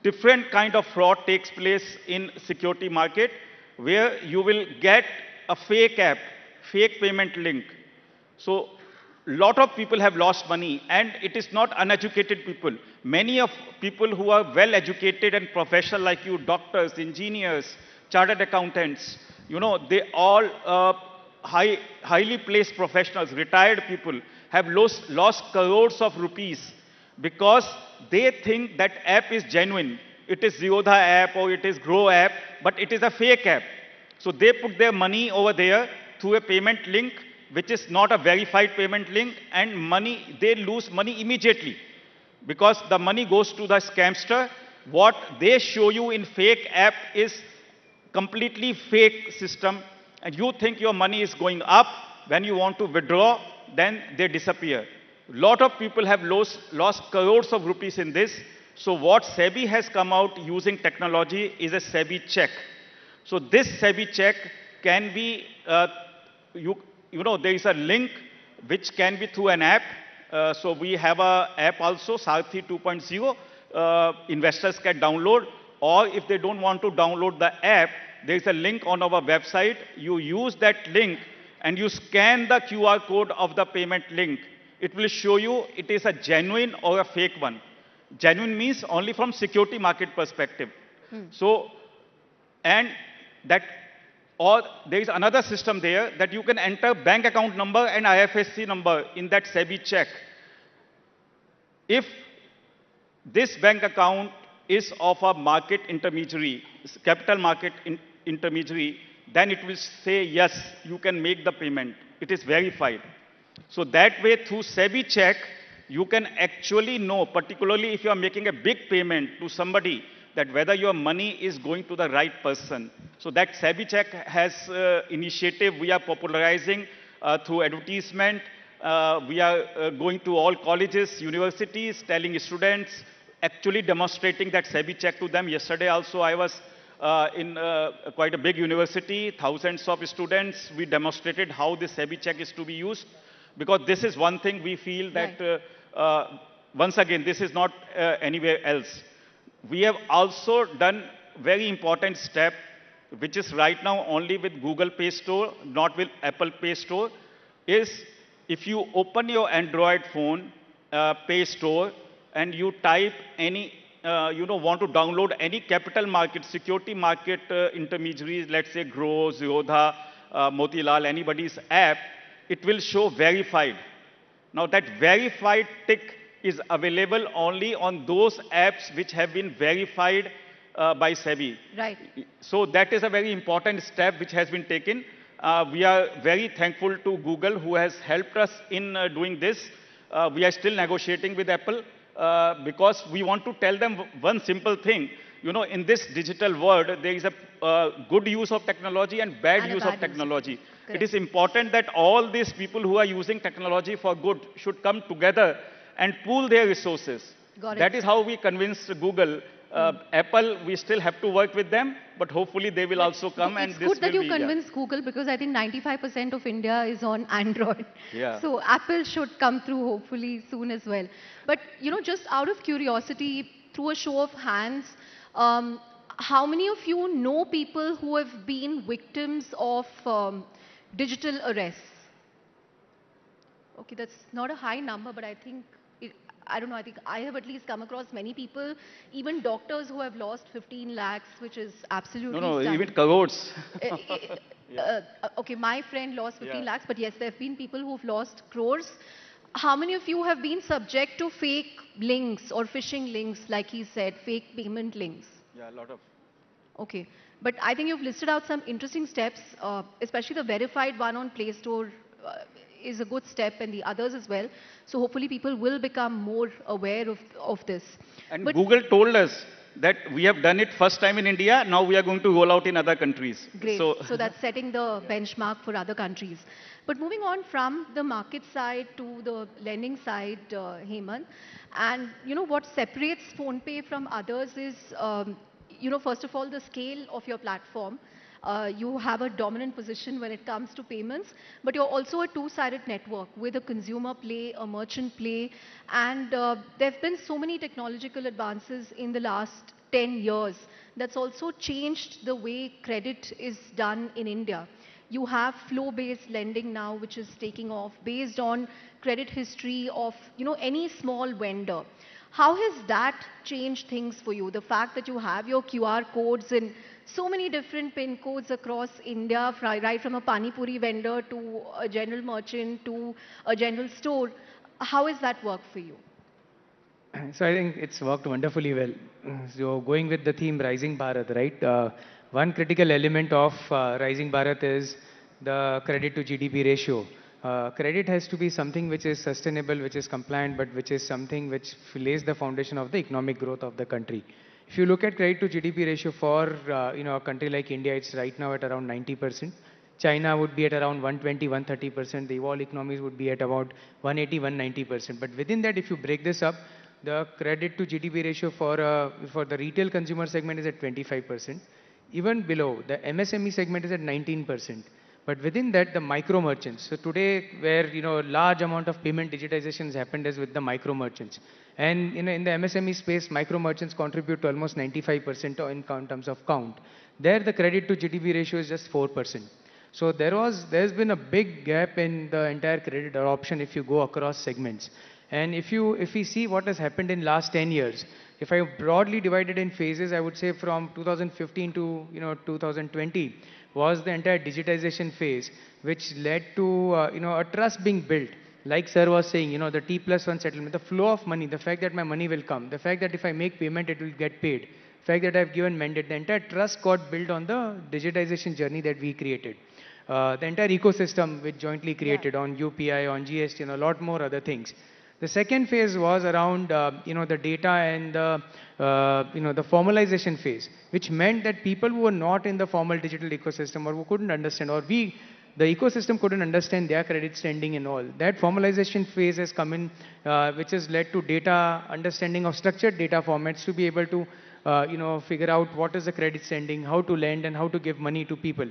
Speaker 5: different kind of fraud takes place in security market, where you will get a fake app, fake payment link. So lot of people have lost money, and it is not uneducated people. Many of people who are well educated and professional like you, doctors, engineers, chartered accountants, they all highly placed professionals, retired people, have lost crores of rupees because they think that app is genuine. It is Zerodha app or it is Grow app, but it is a fake app. So they put their money over there through a payment link, which is not a verified payment link, and they lose money immediately because the money goes to the scamster. What they show you in fake app is completely fake system, and you think your money is going up. When you want to withdraw, then they disappear. Lot of people have lost crores of rupees in this. So what SEBI has come out using technology is a SEBI check. So this SEBI check can be, there is a link which can be through an app. So we have an app also, Sarthi 2.0, investors can download. Or if they don't want to download the app, there is a link on our website. You use that link and you scan the QR code of the payment link. It will show you it is a genuine or a fake one. Genuine means only from security market perspective. So, and that, or there is another system there that you can enter bank account number and IFSC number in that SEBI check. If this bank account is of a market intermediary, capital market intermediary, then it will say, yes, you can make the payment. It is verified. So that way, through SEBI check, you can actually know, particularly if you are making a big payment to somebody, that whether your money is going to the right person. So that SEBI check has initiative we are popularizing through advertisement. We are going to all colleges, universities, telling students, actually demonstrating that SEBI check to them. Yesterday also I was in quite a big university, thousands of students. We demonstrated how this SEBI check is to be used. Because this is one thing we feel that, once again, this is not anywhere else. We have also done very important step, which is right now only with Google Play Store, not with Apple Play Store, is if you open your Android phone, Play Store, and you type any, want to download any capital market, security market intermediaries, let's say Grow, Zerodha, Motilal, anybody's app, it will show verified. Now that verified tick is available only on those apps which have been verified by SEBI.
Speaker 4: Right.
Speaker 5: So that is a very important step which has been taken. We are very thankful to Google who has helped us in doing this. We are still negotiating with Apple because we want to tell them one simple thing. You know, in this digital world, there is a good use of technology and bad
Speaker 4: And a
Speaker 5: use
Speaker 4: bad
Speaker 5: of
Speaker 4: use.
Speaker 5: technology. It
Speaker 4: Correct.
Speaker 5: is important that all these people who are using technology for good should come together and pool their resources.
Speaker 4: Got it.
Speaker 5: That is how we convinced Google. Apple, we still have to work with them, but hopefully they will also come and
Speaker 4: It's
Speaker 5: this
Speaker 4: good that
Speaker 5: will
Speaker 4: you
Speaker 5: be,
Speaker 4: convinced Google because I think 95% of India is on Android.
Speaker 5: Yeah.
Speaker 4: So Apple should come through hopefully soon as well. But just out of curiosity, through a show of hands, how many of you know people who have been victims of digital arrests? Okay, that's not a high number, but I think, I don't know, I think I have at least come across many people, even doctors who have lost 15 lakhs, which is absolutely
Speaker 5: no,
Speaker 4: stunning.
Speaker 5: even crores.
Speaker 4: Okay, my friend lost 15
Speaker 5: Yeah.
Speaker 4: lakhs, but yes, there have been people who've lost crores. How many of you have been subject to fake links or phishing links, like he said, fake payment links?
Speaker 5: Yeah, a lot of.
Speaker 4: Okay, but I think you've listed out some interesting steps, especially the verified one on Play Store is a good step, and the others as well. So hopefully people will become more aware of this.
Speaker 5: And
Speaker 4: But
Speaker 5: Google told us that we have done it first time in India, now we are going to roll out in other countries.
Speaker 4: great.
Speaker 5: So,
Speaker 4: So that's setting the benchmark for other countries. But moving on from the market side to the lending side, Hemant, and what separates PhonePe from others is, first of all, the scale of your platform. You have a dominant position when it comes to payments, but you're also a two-sided network with a consumer play, a merchant play, and there have been so many technological advances in the last 10 years that's also changed the way credit is done in India. You have flow-based lending now, which is taking off based on credit history of any small vendor. How has that changed things for you? The fact that you have your QR codes in so many different PIN codes across India, right from a Pani Puri vendor to a general merchant to a general store. How has that worked for you?
Speaker 6: So I think it's worked wonderfully well. So going with the theme Rising Bharat, right? One critical element of Rising Bharat is the credit to GDP ratio. Credit has to be something which is sustainable, which is compliant, but which is something which lays the foundation of the economic growth of the country. If you look at credit to GDP ratio for a country like India, it's right now at around 90%. China would be at around 120, 130%. The evolved economies would be at about 180, 190%. But within that, if you break this up, the credit to GDP ratio for the retail consumer segment is at 25%. Even below, the MSME segment is at 19%. But within that, the micro merchants. So today, where large amount of payment digitization has happened is with the micro merchants. And in the MSME space, micro merchants contribute to almost 95% in terms of count. There, the credit to GDP ratio is just 4%. So there's been a big gap in the entire credit adoption if you go across segments. And if we see what has happened in last 10 years, if I broadly divide it in phases, I would say from 2015 to 2020 was the entire digitization phase, which led to a trust being built. Like sir was saying, the T+1 settlement, the flow of money, the fact that my money will come, the fact that if I make payment, it will get paid, the fact that I've given mandate, the entire trust got built on the digitization journey that we created. The entire ecosystem which jointly created on UPI, on GST, and a lot more other things. The second phase was around the data and the formalization phase, which meant that people who were not in the formal digital ecosystem or who couldn't understand, or the ecosystem couldn't understand their credit standing and all. That formalization phase has come in, which has led to data understanding of structured data formats to be able to figure out what is the credit standing, how to lend, and how to give money to people.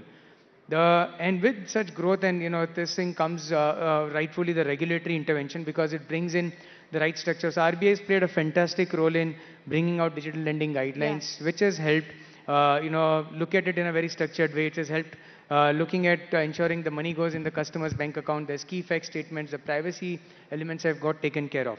Speaker 6: And with such growth and this thing comes rightfully the regulatory intervention because it brings in the right structures. RBI has played a fantastic role in bringing out digital lending guidelines, which has helped look at it in a very structured way. It has helped looking at ensuring the money goes in the customer's bank account. There's key fact statements. The privacy elements have got taken care of.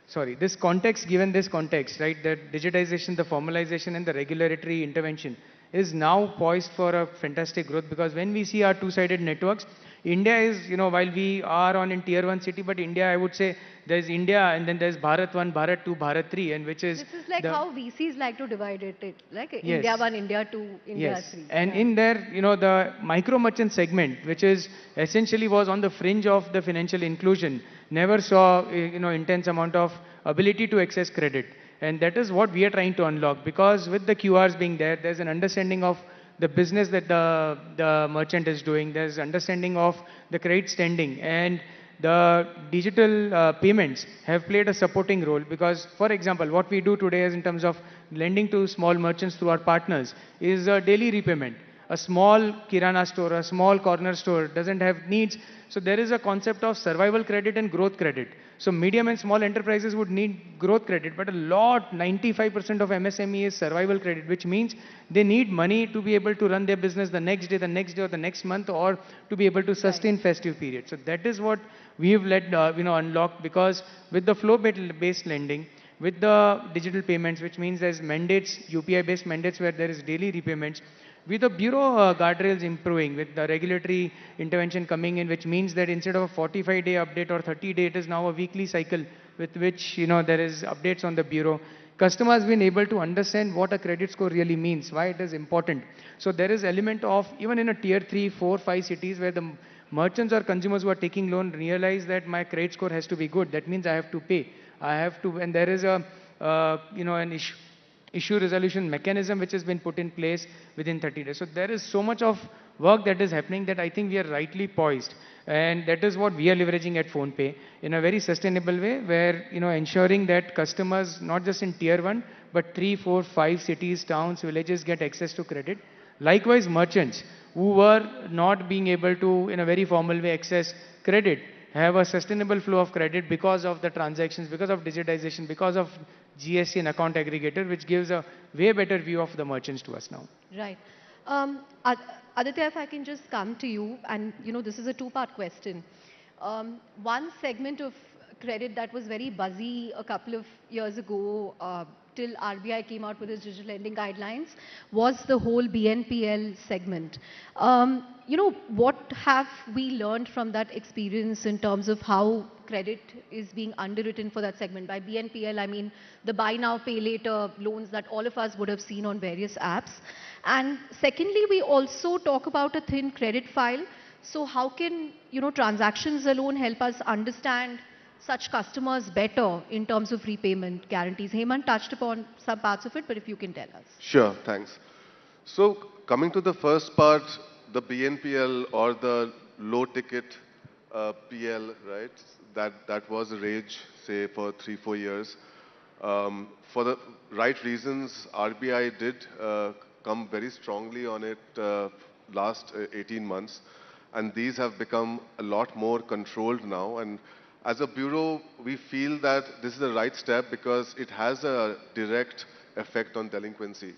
Speaker 6: Sorry, this context, given this context, right, the digitization, the formalization, and the regulatory intervention is now poised for a fantastic growth because when we see our two-sided networks, India is, while we are on in tier 1 city, but India, I would say, there's India and then there's Bharat 1, Bharat 2, Bharat 3, and which is
Speaker 4: This is like
Speaker 6: the,
Speaker 4: how VCs like to divide it, like
Speaker 6: yes.
Speaker 4: India 1, India 2, India
Speaker 6: Yes,
Speaker 4: 3.
Speaker 6: and
Speaker 4: Yeah.
Speaker 6: in there, the micro merchant segment, which is essentially was on the fringe of the financial inclusion, never saw, intense amount of ability to access credit. And that is what we are trying to unlock, because with the QRs being there, there's an understanding of the business that the merchant is doing. There's understanding of the credit standing, and the digital payments have played a supporting role, because, for example, what we do today is in terms of lending to small merchants through our partners is a daily repayment. A small kirana store, a small corner store doesn't have needs. So there is a concept of survival credit and growth credit. So medium and small enterprises would need growth credit, but a lot, 95% of MSME is survival credit, which means they need money to be able to run their business the next day, or the next month, or to be able to sustain festive period. So that is what we have led, unlocked, because with the flow-based lending, with the digital payments, which means there's mandates, UPI-based mandates where there is daily repayments, with the bureau guardrails improving, with the regulatory intervention coming in, which means that instead of a 45-day update or 30-day, it is now a weekly cycle with which, there is updates on the bureau. Customers have been able to understand what a credit score really means, why it is important. So there is element of, even in a tier 3, 4, 5 cities where the merchants or consumers who are taking loan realize that my credit score has to be good. That means I have to pay. I have to, and there is a, an issue resolution mechanism which has been put in place within 30 days. So there is so much of work that is happening that I think we are rightly poised. And that is what we are leveraging at PhonePe in a very sustainable way, where, ensuring that customers, not just in tier 1, but 3, 4, 5 cities, towns, villages get access to credit. Likewise, merchants who were not being able to, in a very formal way, access credit, have a sustainable flow of credit because of the transactions, because of digitization, because of GST and account aggregator, which gives a way better view of the merchants to us now.
Speaker 4: Right. Aditya, if I can just come to you, and this is a two-part question. One segment of credit that was very buzzy a couple of years ago, till RBI came out with its digital lending guidelines, was the whole BNPL segment. What have we learned from that experience in terms of how credit is being underwritten for that segment? By BNPL, I mean the buy now, pay later loans that all of us would have seen on various apps. And secondly, we also talk about a thin credit file. So how can, transactions alone help us understand such customers better in terms of repayment guarantees? Hemant touched upon some parts of it, but if you can tell us.
Speaker 7: Sure, thanks. So coming to the first part, the BNPL or the low ticket PL, right? That was a rage, say, for 3-4 years. For the right reasons, RBI did come very strongly on it last 18 months. And these have become a lot more controlled now. And as a bureau, we feel that this is the right step because it has a direct effect on delinquency.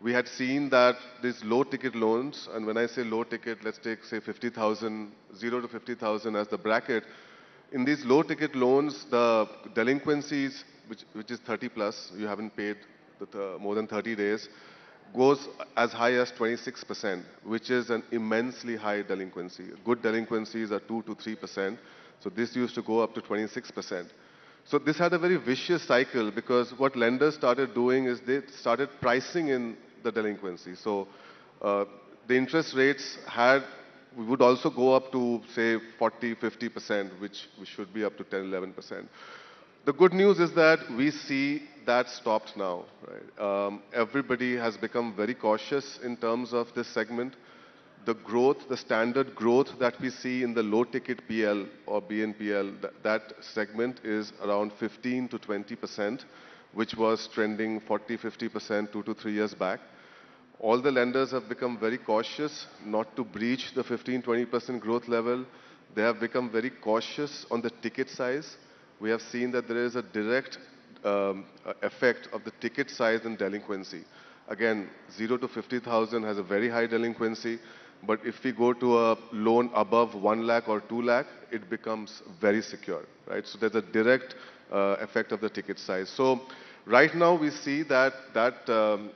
Speaker 7: We had seen that these low-ticket loans, and when I say low-ticket, let's take, say, 50,000, 0 to 50,000 as the bracket. In these low-ticket loans, the delinquencies, which is 30 plus, you haven't paid more than 30 days, goes as high as 26%, which is an immensely high delinquency. Good delinquencies are 2 to 3%. So this used to go up to 26%. So this had a very vicious cycle because what lenders started doing is they started pricing in the delinquency. So the interest rates would also go up to, say, 40, 50%, which should be up to 10, 11%. The good news is that we see that stopped now. Right? Everybody has become very cautious in terms of this segment. The growth, the standard growth that we see in the low-ticket PL or BNPL, that segment is around 15 to 20%, which was trending 40, 50% 2 to 3 years back. All the lenders have become very cautious not to breach the 15, 20% growth level. They have become very cautious on the ticket size. We have seen that there is a direct effect of the ticket size and delinquency. Again, 0 to 50,000 has a very high delinquency. But if we go to a loan above 1 lakh or 2 lakh, it becomes very secure, right? So there's a direct effect of the ticket size. So right now we see that the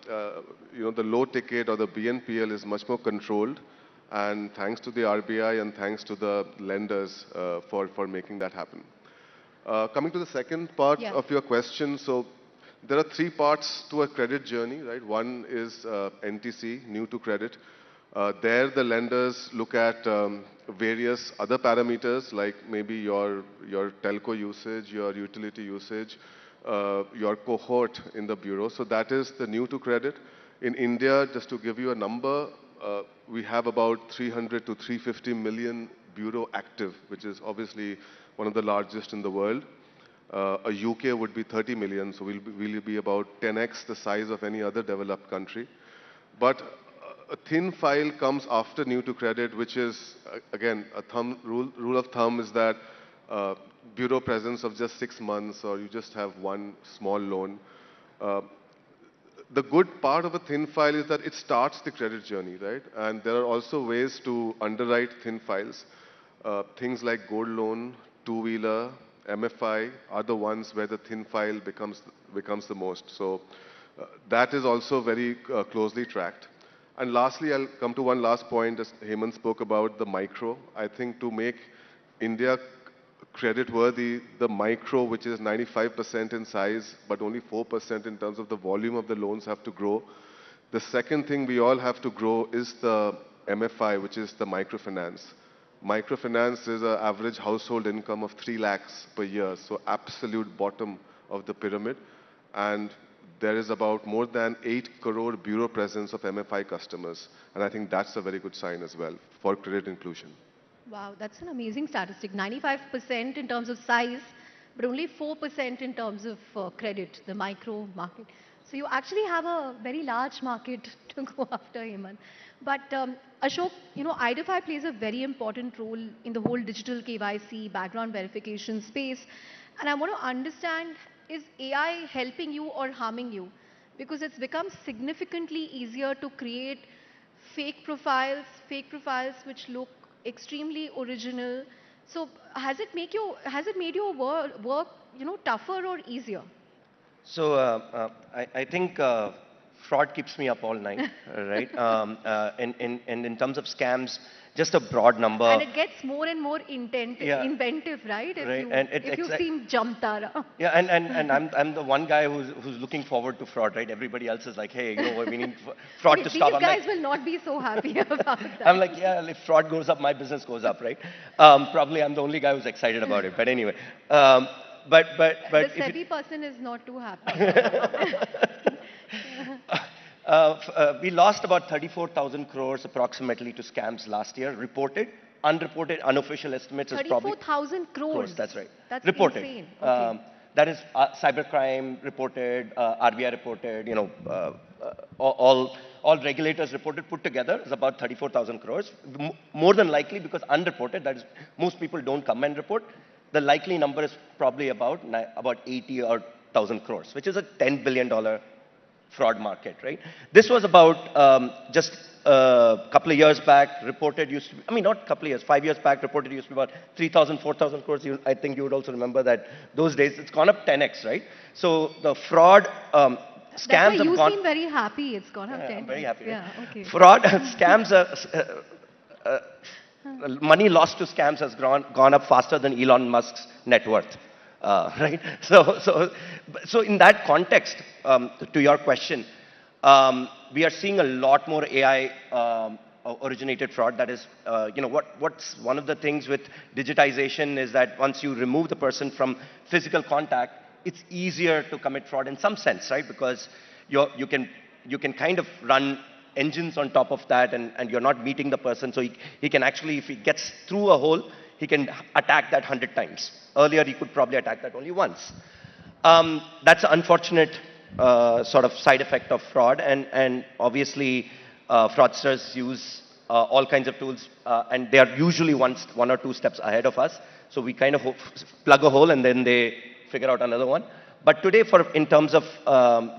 Speaker 7: low ticket or the BNPL is much more controlled, And thanks to the RBI and thanks to the lenders for making that happen. Coming to the second part
Speaker 4: Yeah.
Speaker 7: of your question, so there are three parts to a credit journey, right? One is NTC, new to credit. There, the lenders look at various other parameters like maybe your telco usage, your utility usage, your cohort in the bureau. So that is the new to credit. In India, just to give you a number, we have about 300 to 350 million bureau active, which is obviously one of the largest in the world. A UK would be 30 million, so we'll be about 10x the size of any other developed country. But a thin file comes after new to credit, which is, again, a rule of thumb is that bureau presence of just 6 months or you just have one small loan. The good part of a thin file is that it starts the credit journey, right? And there are also ways to underwrite thin files. Things like gold loan, two-wheeler, MFI are the ones where the thin file becomes the most. So that is also very closely tracked. And lastly, I'll come to one last point, as Hemant spoke about the micro. I think to make India credit-worthy, the micro, which is 95% in size, but only 4% in terms of the volume of the loans have to grow. The second thing we all have to grow is the MFI, which is the microfinance. Microfinance is an average household income of 3 lakhs per year, so absolute bottom of the pyramid. And there is about more than 8 crore bureau presence of MFI customers. And I think that's a very good sign as well for credit inclusion.
Speaker 4: Wow, that's an amazing statistic. 95% in terms of size, but only 4% in terms of credit, the micro market. So you actually have a very large market to go after, Hemant. But Ashok, Identify plays a very important role in the whole digital KYC, background verification space. And I want to understand, is AI helping you or harming you? Because it's become significantly easier to create fake profiles which look extremely original. So has it made your work tougher or easier?
Speaker 8: So I think fraud keeps me up all night, right? And in terms of scams, just a broad number.
Speaker 4: And it gets more and more
Speaker 8: Yeah.
Speaker 4: inventive, right?
Speaker 8: Right,
Speaker 4: If you've seen Jamtara.
Speaker 8: Yeah, and I'm the one guy who's looking forward to fraud, right? Everybody else is like, hey, we need fraud to stop.
Speaker 4: These guys will not be so happy about that.
Speaker 8: I'm like, yeah, if fraud goes up, my business goes up, right? Probably I'm the only guy who's excited about it. But anyway, but
Speaker 4: the SEBI person is not too happy.
Speaker 8: We lost about 34,000 crores approximately to scams last year, reported. Unreported, unofficial estimates is probably
Speaker 4: 34,000 crores.
Speaker 8: That's right.
Speaker 4: That's
Speaker 8: reported.
Speaker 4: insane. Okay.
Speaker 8: That is cybercrime reported, RBI reported, all regulators reported put together is about 34,000 crores. More than likely because unreported, that is, most people don't come and report. The likely number is probably about 80 or 1,000 crores, which is a $10 billion fraud market, right? This was about just a couple of years back, reported used to be, not a couple of years, 5 years back, reported used to be about 3,000, 4,000 crores. I think you would also remember that those days, it's gone up 10x, right? So the fraud scams
Speaker 4: That's why
Speaker 8: have gone...
Speaker 4: You seem very happy it's gone up 10x.
Speaker 8: I'm very happy.
Speaker 4: Yeah, okay.
Speaker 8: Fraud, scams, money lost to scams has gone up faster than Elon Musk's net worth. Right? So in that context, to your question, we are seeing a lot more AI originated fraud. That is, what's one of the things with digitization is that once you remove the person from physical contact, it's easier to commit fraud in some sense, right? Because you can kind of run engines on top of that, and you're not meeting the person. So he can actually, if he gets through a hole, he can attack that 100 times. Earlier, he could probably attack that only once. That's an unfortunate sort of side effect of fraud, and obviously, fraudsters use all kinds of tools, and they are usually one or two steps ahead of us. So we kind of plug a hole, and then they figure out another one. But today, in terms of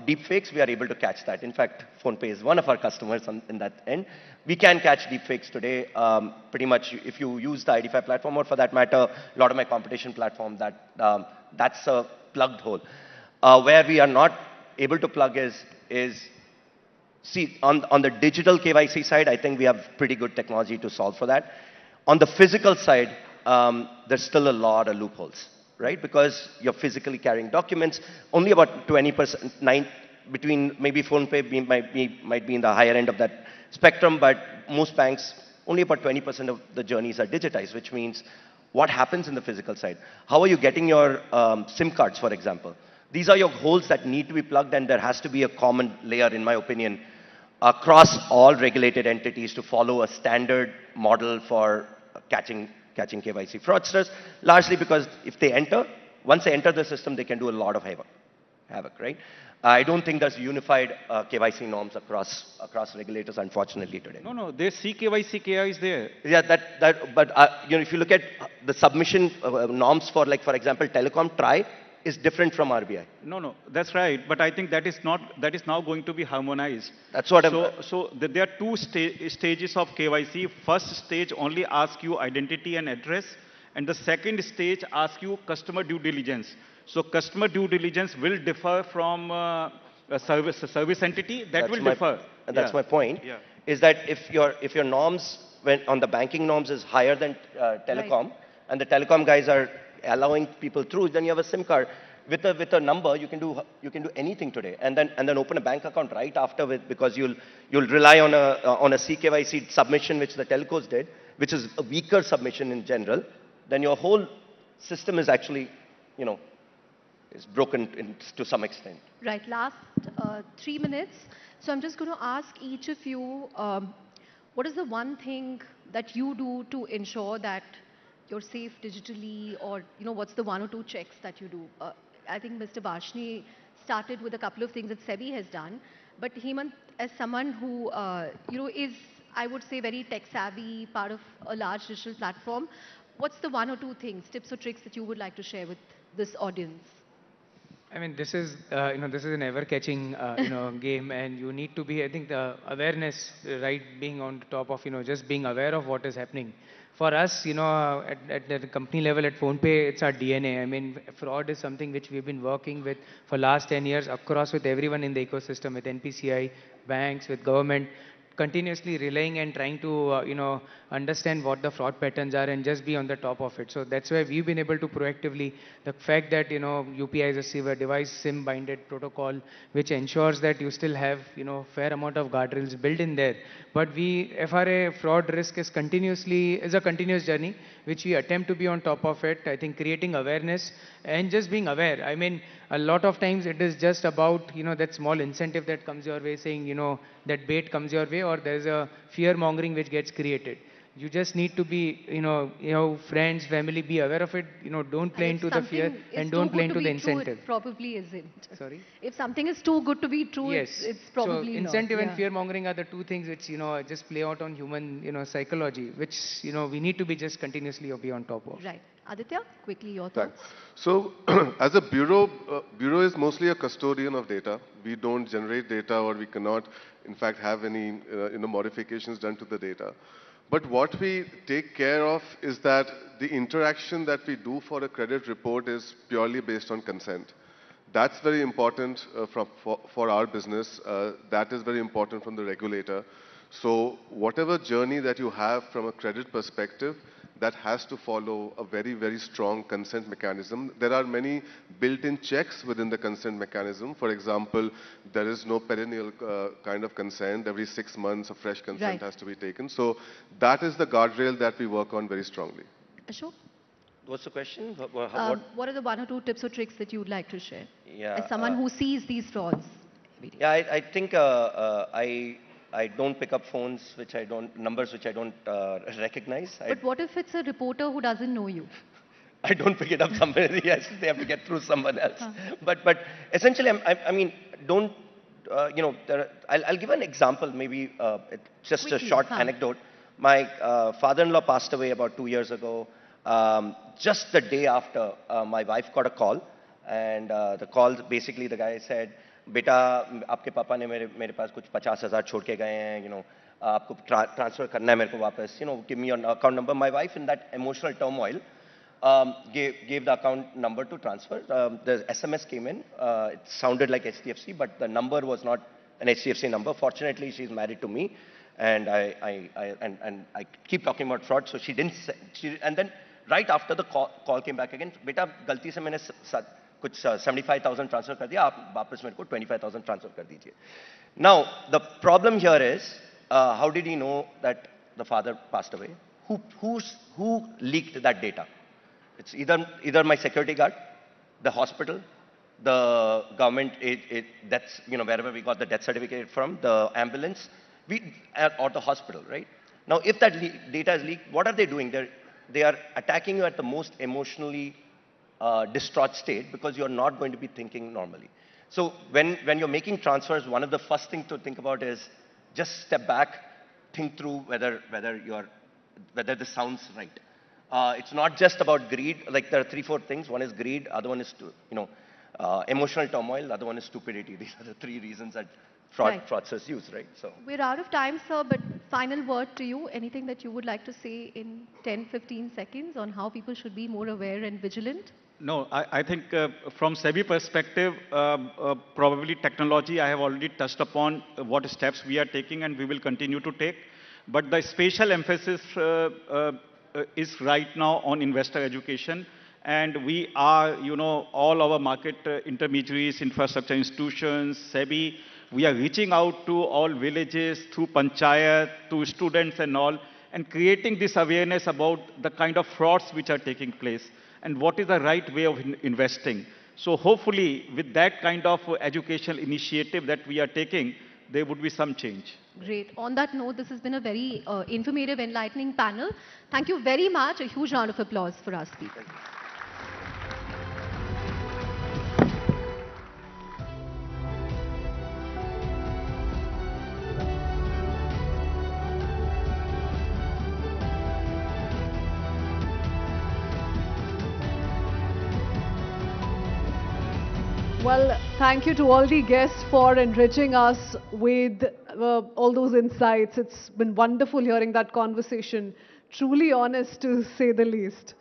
Speaker 8: deepfakes, we are able to catch that. In fact, PhonePe is one of our customers in that end. We can catch deepfakes today. Pretty much, if you use the Identify platform, or for that matter, a lot of my competition platform, that's a plugged hole. Where we are not able to plug is See, on the digital KYC side, I think we have pretty good technology to solve for that. On the physical side, there's still a lot of loopholes, right? Because you're physically carrying documents. Only about 20%, between maybe PhonePe might be in the higher end of that spectrum, but most banks, only about 20% of the journeys are digitized, which means what happens in the physical side? How are you getting your SIM cards, for example? These are your holes that need to be plugged, and there has to be a common layer, in my opinion, across all regulated entities to follow a standard model for catching KYC fraudsters, largely because if they enter, once they enter the system, they can do a lot of havoc, right? I don't think there's unified KYC norms across regulators, unfortunately, today.
Speaker 5: No, there's CKYC, KI is there.
Speaker 8: Yeah, but if you look at the submission norms for, like, for example, telecom, TRAI is different from RBI.
Speaker 5: No, that's right. But I think that is now going to be harmonized.
Speaker 8: That's what
Speaker 5: there are two stages of KYC. First stage only asks you identity and address, and the second stage asks you customer due diligence. So customer due diligence will differ from a service entity. That will differ.
Speaker 8: And that's my point. Yeah. Is that if your norms on the banking norms is higher than telecom, right, and the telecom guys are allowing people through, then you have a SIM card with a number. You can do anything today, and then open a bank account right after because you'll rely on a CKYC submission, which the telcos did, which is a weaker submission in general. Then your whole system is actually, is broken to some extent.
Speaker 4: Right. Last 3 minutes. So I'm just going to ask each of you, what is the one thing that you do to ensure that you're safe digitally, or what's the one or two checks that you do? I think Mr. Bashni started with a couple of things that SEBI has done, but Hemant, as someone who is, I would say, very tech savvy, part of a large digital platform, what's the one or two things, tips or tricks that you would like to share with this audience?
Speaker 6: I mean, this is an ever-catching, game, and you need to be, I think, the awareness, right, being on top of, just being aware of what is happening. For us, at the company level at PhonePe, it's our DNA. I mean, fraud is something which we've been working with for last 10 years across with everyone in the ecosystem, with NPCI, banks, with government, continuously relaying and trying to, understand what the fraud patterns are and just be on the top of it. So that's why we've been able to proactively, the fact that, UPI is a device SIM-binded protocol, which ensures that you still have, fair amount of guardrails built in there. But FRA fraud risk is a continuous journey, which we attempt to be on top of it. I think creating awareness and just being aware. I mean, a lot of times it is just about, that small incentive that comes your way, saying, that bait comes your way, or there's a fear mongering which gets created. You just need to be, friends, family, be aware of it. Don't play into the fear and don't play into the incentive.
Speaker 4: It probably isn't.
Speaker 6: Sorry?
Speaker 4: If something is too good to be true,
Speaker 6: yes,
Speaker 4: it's probably
Speaker 6: so incentive
Speaker 4: not.
Speaker 6: and fear mongering are the two things which, just play out on human, psychology, which, we need to be just continuously be on top of.
Speaker 4: Right. Aditya, quickly your thoughts.
Speaker 7: So, as a bureau is mostly a custodian of data. We don't generate data, or we cannot, in fact, have any modifications done to the data. But what we take care of is that the interaction that we do for a credit report is purely based on consent. That's very important for our business. That is very important from the regulator. So whatever journey that you have from a credit perspective, that has to follow a very, very strong consent mechanism. There are many built-in checks within the consent mechanism. For example, there is no perennial kind of consent. Every 6 months, a fresh consent has to be taken. So that is the guardrail that we work on very strongly.
Speaker 4: Ashok?
Speaker 8: What's the question?
Speaker 4: What are the one or two tips or tricks that you would like to share?
Speaker 8: Yeah,
Speaker 4: as someone who sees these frauds?
Speaker 8: Yeah, I think I don't pick up numbers which I don't recognize.
Speaker 4: But what if it's a reporter who doesn't know you?
Speaker 8: I don't pick it up somewhere. Yes, they have to get through someone else. But essentially, I mean, don't, I'll give an example, maybe it's just quickly, a short anecdote. My father-in-law passed away about 2 years ago. Just the day after, my wife got a call. And the call, basically, the guy said, बेटा आपके पापा ने मेरे पास कुछ 50,000 छोड़ के गए हैं, आपको ट्रांसफर करना है मेरे को वापस, give me your account number. My wife, in that emotional turmoil, gave the account number to transfer. The SMS came in. It sounded like HDFC, but the number was not an HDFC number. Fortunately, she's married to me, and I keep talking about fraud. So she didn't. And then right after the call came back again, बेटा गलती से मैंने कुछ 75,000 transfer कर दिया, आप वापस मेरे को 25,000 transfer कर दीजिए. Now the problem here is, how did he know that the father passed away? Who leaked that data? It's either my security guard, the hospital, the government, that's, you know, wherever we got the death certificate from, the ambulance, or the hospital, right? Now, if that data is leaked, what are they doing? They are attacking you at the most emotionally distraught state, because you're not going to be thinking normally. So when you're making transfers, one of the first things to think about is just step back, think through whether this sounds right. It's not just about greed. Like, there are 3-4 things. One is greed, other one is emotional turmoil, the other one is stupidity. These are the 3 reasons that fraudsters use, right? So
Speaker 4: We're out of time, sir, but final word to you. Anything that you would like to say in 10-15 seconds on how people should be more aware and vigilant?
Speaker 5: No, I think from SEBI perspective, probably technology, I have already touched upon what steps we are taking and we will continue to take. But the special emphasis is right now on investor education. And we are, all our market intermediaries, infrastructure institutions, SEBI, we are reaching out to all villages through panchayat, to students and all, and creating this awareness about the kind of frauds which are taking place and what is the right way of investing. So hopefully, with that kind of educational initiative that we are taking, there would be some change.
Speaker 4: Great. On that note, this has been a very informative, enlightening panel. Thank you very much. A huge round of applause for our speakers.
Speaker 1: Well, thank you to all the guests for enriching us with all those insights. It's been wonderful hearing that conversation. Truly honest, to say the least.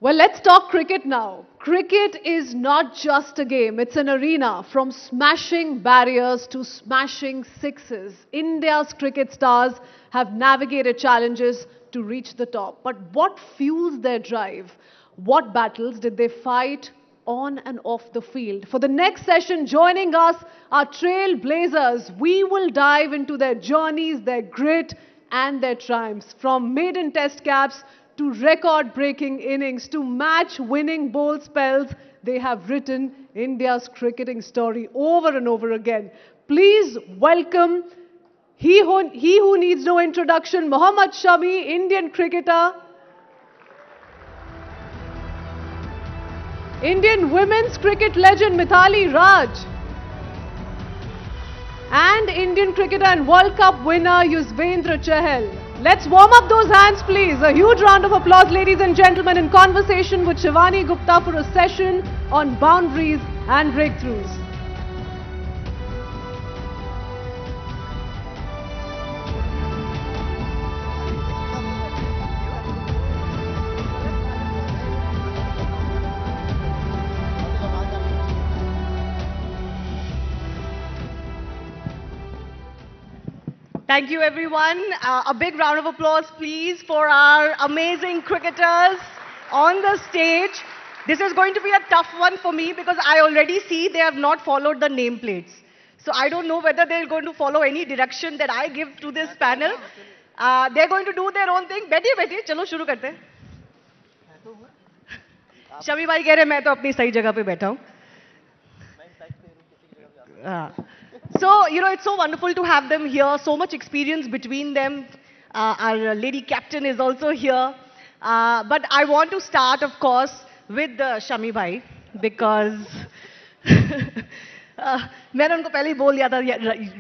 Speaker 1: Well, let's talk cricket now. Cricket is not just a game. It's an arena. From smashing barriers to smashing sixes, India's cricket stars have navigated challenges to reach the top. But what fuels their drive? What battles did they fight on and off the field? For the next session, joining us are trailblazers. We will dive into their journeys, their grit and their triumphs. From maiden test caps to record-breaking innings to match-winning bowl spells, they have written India's cricketing story over and over again. Please welcome he who needs no introduction, Mohammad Shami, Indian cricketer. Indian women's cricket legend Mithali Raj. And Indian cricketer and World Cup winner Yuzvendra Chahal. Let's warm up those hands, please. A huge round of applause, ladies and gentlemen, in conversation with Shivani Gupta for a session on boundaries and breakthroughs.
Speaker 9: Thank you, everyone. A big round of applause, please, for our amazing cricketers on the stage. This is going to be a tough one for me because I already see they have not followed the nameplates. So I don't know whether they're going to follow any direction that I give to this panel. They're going to do their own thing. बैठिए, चलो शुरू करते हैं. शमी भाई कह रहे मैं तो अपनी सही जगह पे बैठा हूँ. So, it's so wonderful to have them here, so much experience between them. Our lady captain is also here. But I want to start, of course, with Shami bhai, because मैंने उनको पहले ही बोल दिया था,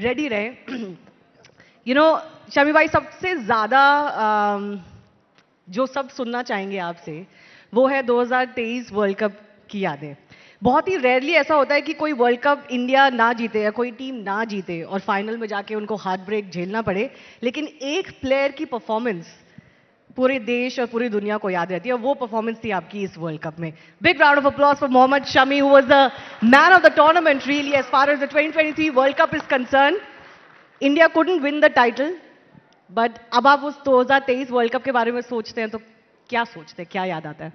Speaker 9: ready रहे. Shami bhai, सबसे ज़्यादा जो सब सुनना चाहेंगे आपसे, वो है 2023 वर्ल्ड कप की यादें. बहुत ही रेयरली ऐसा होता है कि कोई वर्ल्ड कप इंडिया ना जीते या कोई टीम ना जीते और फाइनल में जाके उनको हार्ट ब्रेक झेलना पड़े, लेकिन एक प्लेयर की परफॉर्मेंस पूरे देश और पूरी दुनिया को याद रहती है, वो परफॉर्मेंस थी आपकी इस वर्ल्ड कप में. Big round of applause for Mohammed Shami, who was the man of the tournament really as far as the 2023 world cup is concern. India couldn't win the title, but अब आप उस 2023 वर्ल्ड कप के बारे में सोचते हैं तो क्या सोचते हैं, क्या याद आता है?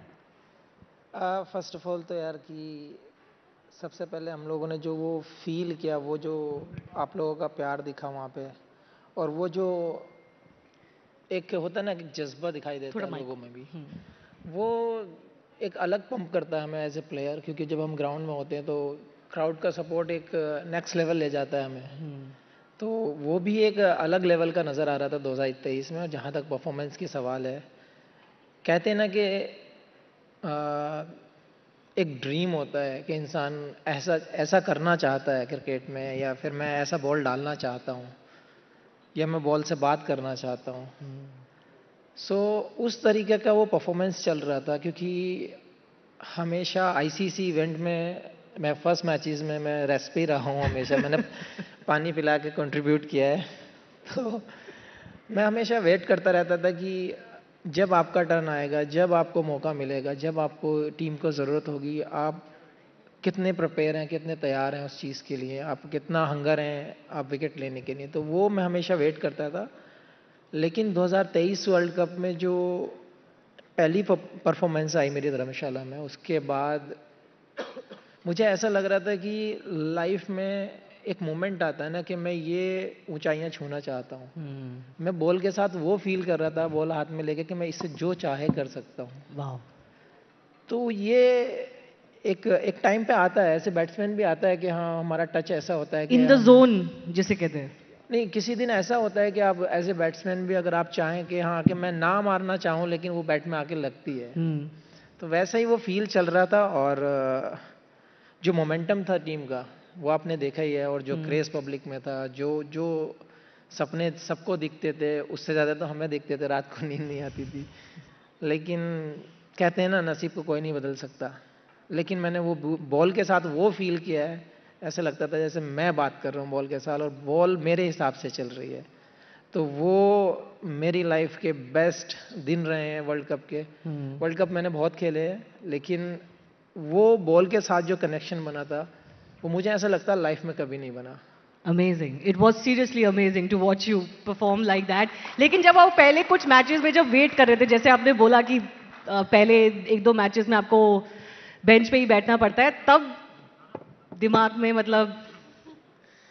Speaker 10: फर्स्ट ऑफ ऑल तो यार कि सबसे पहले हम लोगों ने जो वो फील किया, वो जो आप लोगों का प्यार दिखा वहाँ पे, और वो जो एक होता है ना कि जज्बा दिखाई देता है लोगों में भी, वो एक अलग पंप करता है हमें एज ए प्लेयर, क्योंकि जब हम ग्राउंड में होते हैं तो क्राउड का सपोर्ट एक नेक्स्ट लेवल ले जाता है हमें. तो वो भी एक अलग लेवल का नज़र आ रहा था 2023 में. और जहाँ तक परफॉर्मेंस की सवाल है, कहते हैं ना कि एक ड्रीम होता है कि इंसान ऐसा ऐसा करना चाहता है क्रिकेट में, या फिर मैं ऐसा बॉल डालना चाहता हूँ, या मैं बॉल से बात करना चाहता हूँ. सो उस तरीके का वो परफॉर्मेंस चल रहा था, क्योंकि हमेशा आईसीसी इवेंट में मैं फर्स्ट मैचेस में मैं रेस्ट पे रहा हूँ हमेशा. मैंने पानी पिला के कंट्रीब्यूट किया है. तो मैं हमेशा वेट करता रहता था कि जब आपका टर्न आएगा, जब आपको मौका मिलेगा, जब आपको टीम को ज़रूरत होगी, आप कितने प्रिपेयर हैं, कितने तैयार हैं उस चीज़ के लिए, आप कितना हंगर हैं आप विकेट लेने के लिए. तो वो मैं हमेशा वेट करता था. लेकिन 2023 वर्ल्ड कप में जो पहली परफॉर्मेंस आई मेरी धर्मशाला में, उसके बाद मुझे ऐसा लग रहा था कि लाइफ में एक मोमेंट आता है ना कि मैं ये ऊंचाइयां छूना चाहता हूँ. मैं बॉल के साथ वो फील कर रहा था, बॉल हाथ में लेके, कि मैं इससे जो चाहे कर सकता हूँ.
Speaker 9: वाह.
Speaker 10: तो ये एक टाइम पे आता है, ऐसे बैट्समैन भी आता है कि हाँ हमारा टच ऐसा होता है कि
Speaker 9: इन द जोन जिसे कहते हैं.
Speaker 10: नहीं, किसी दिन ऐसा होता है कि आप एज ए बैट्समैन भी अगर आप चाहें कि हाँ कि मैं ना मारना चाहूँ, लेकिन वो बैट में आके लगती है. तो वैसा ही वो फील चल रहा था. और जो मोमेंटम था टीम का वो आपने देखा ही है, और जो क्रेज पब्लिक में था, जो सपने सबको दिखते थे, उससे ज़्यादा तो हमें दिखते थे. रात को नींद नहीं आती थी. लेकिन कहते हैं ना, नसीब को कोई नहीं बदल सकता. लेकिन मैंने वो बॉल के साथ वो फील किया है, ऐसा लगता था जैसे मैं बात कर रहा हूँ बॉल के साथ, और बॉल मेरे हिसाब से चल रही है. तो वो मेरी लाइफ के बेस्ट दिन रहे हैं वर्ल्ड कप के. वर्ल्ड कप मैंने बहुत खेले हैं, लेकिन वो बॉल के साथ जो कनेक्शन बना था, वो मुझे ऐसा लगता है लाइफ में कभी नहीं बना.
Speaker 9: Amazing. It was seriously amazing to watch you perform like that. लेकिन जब आप पहले कुछ मैचेस में जब वेट कर रहे थे, जैसे आपने बोला कि पहले एक दो मैचेस में आपको बेंच पे ही बैठना पड़ता है, तब दिमाग में मतलब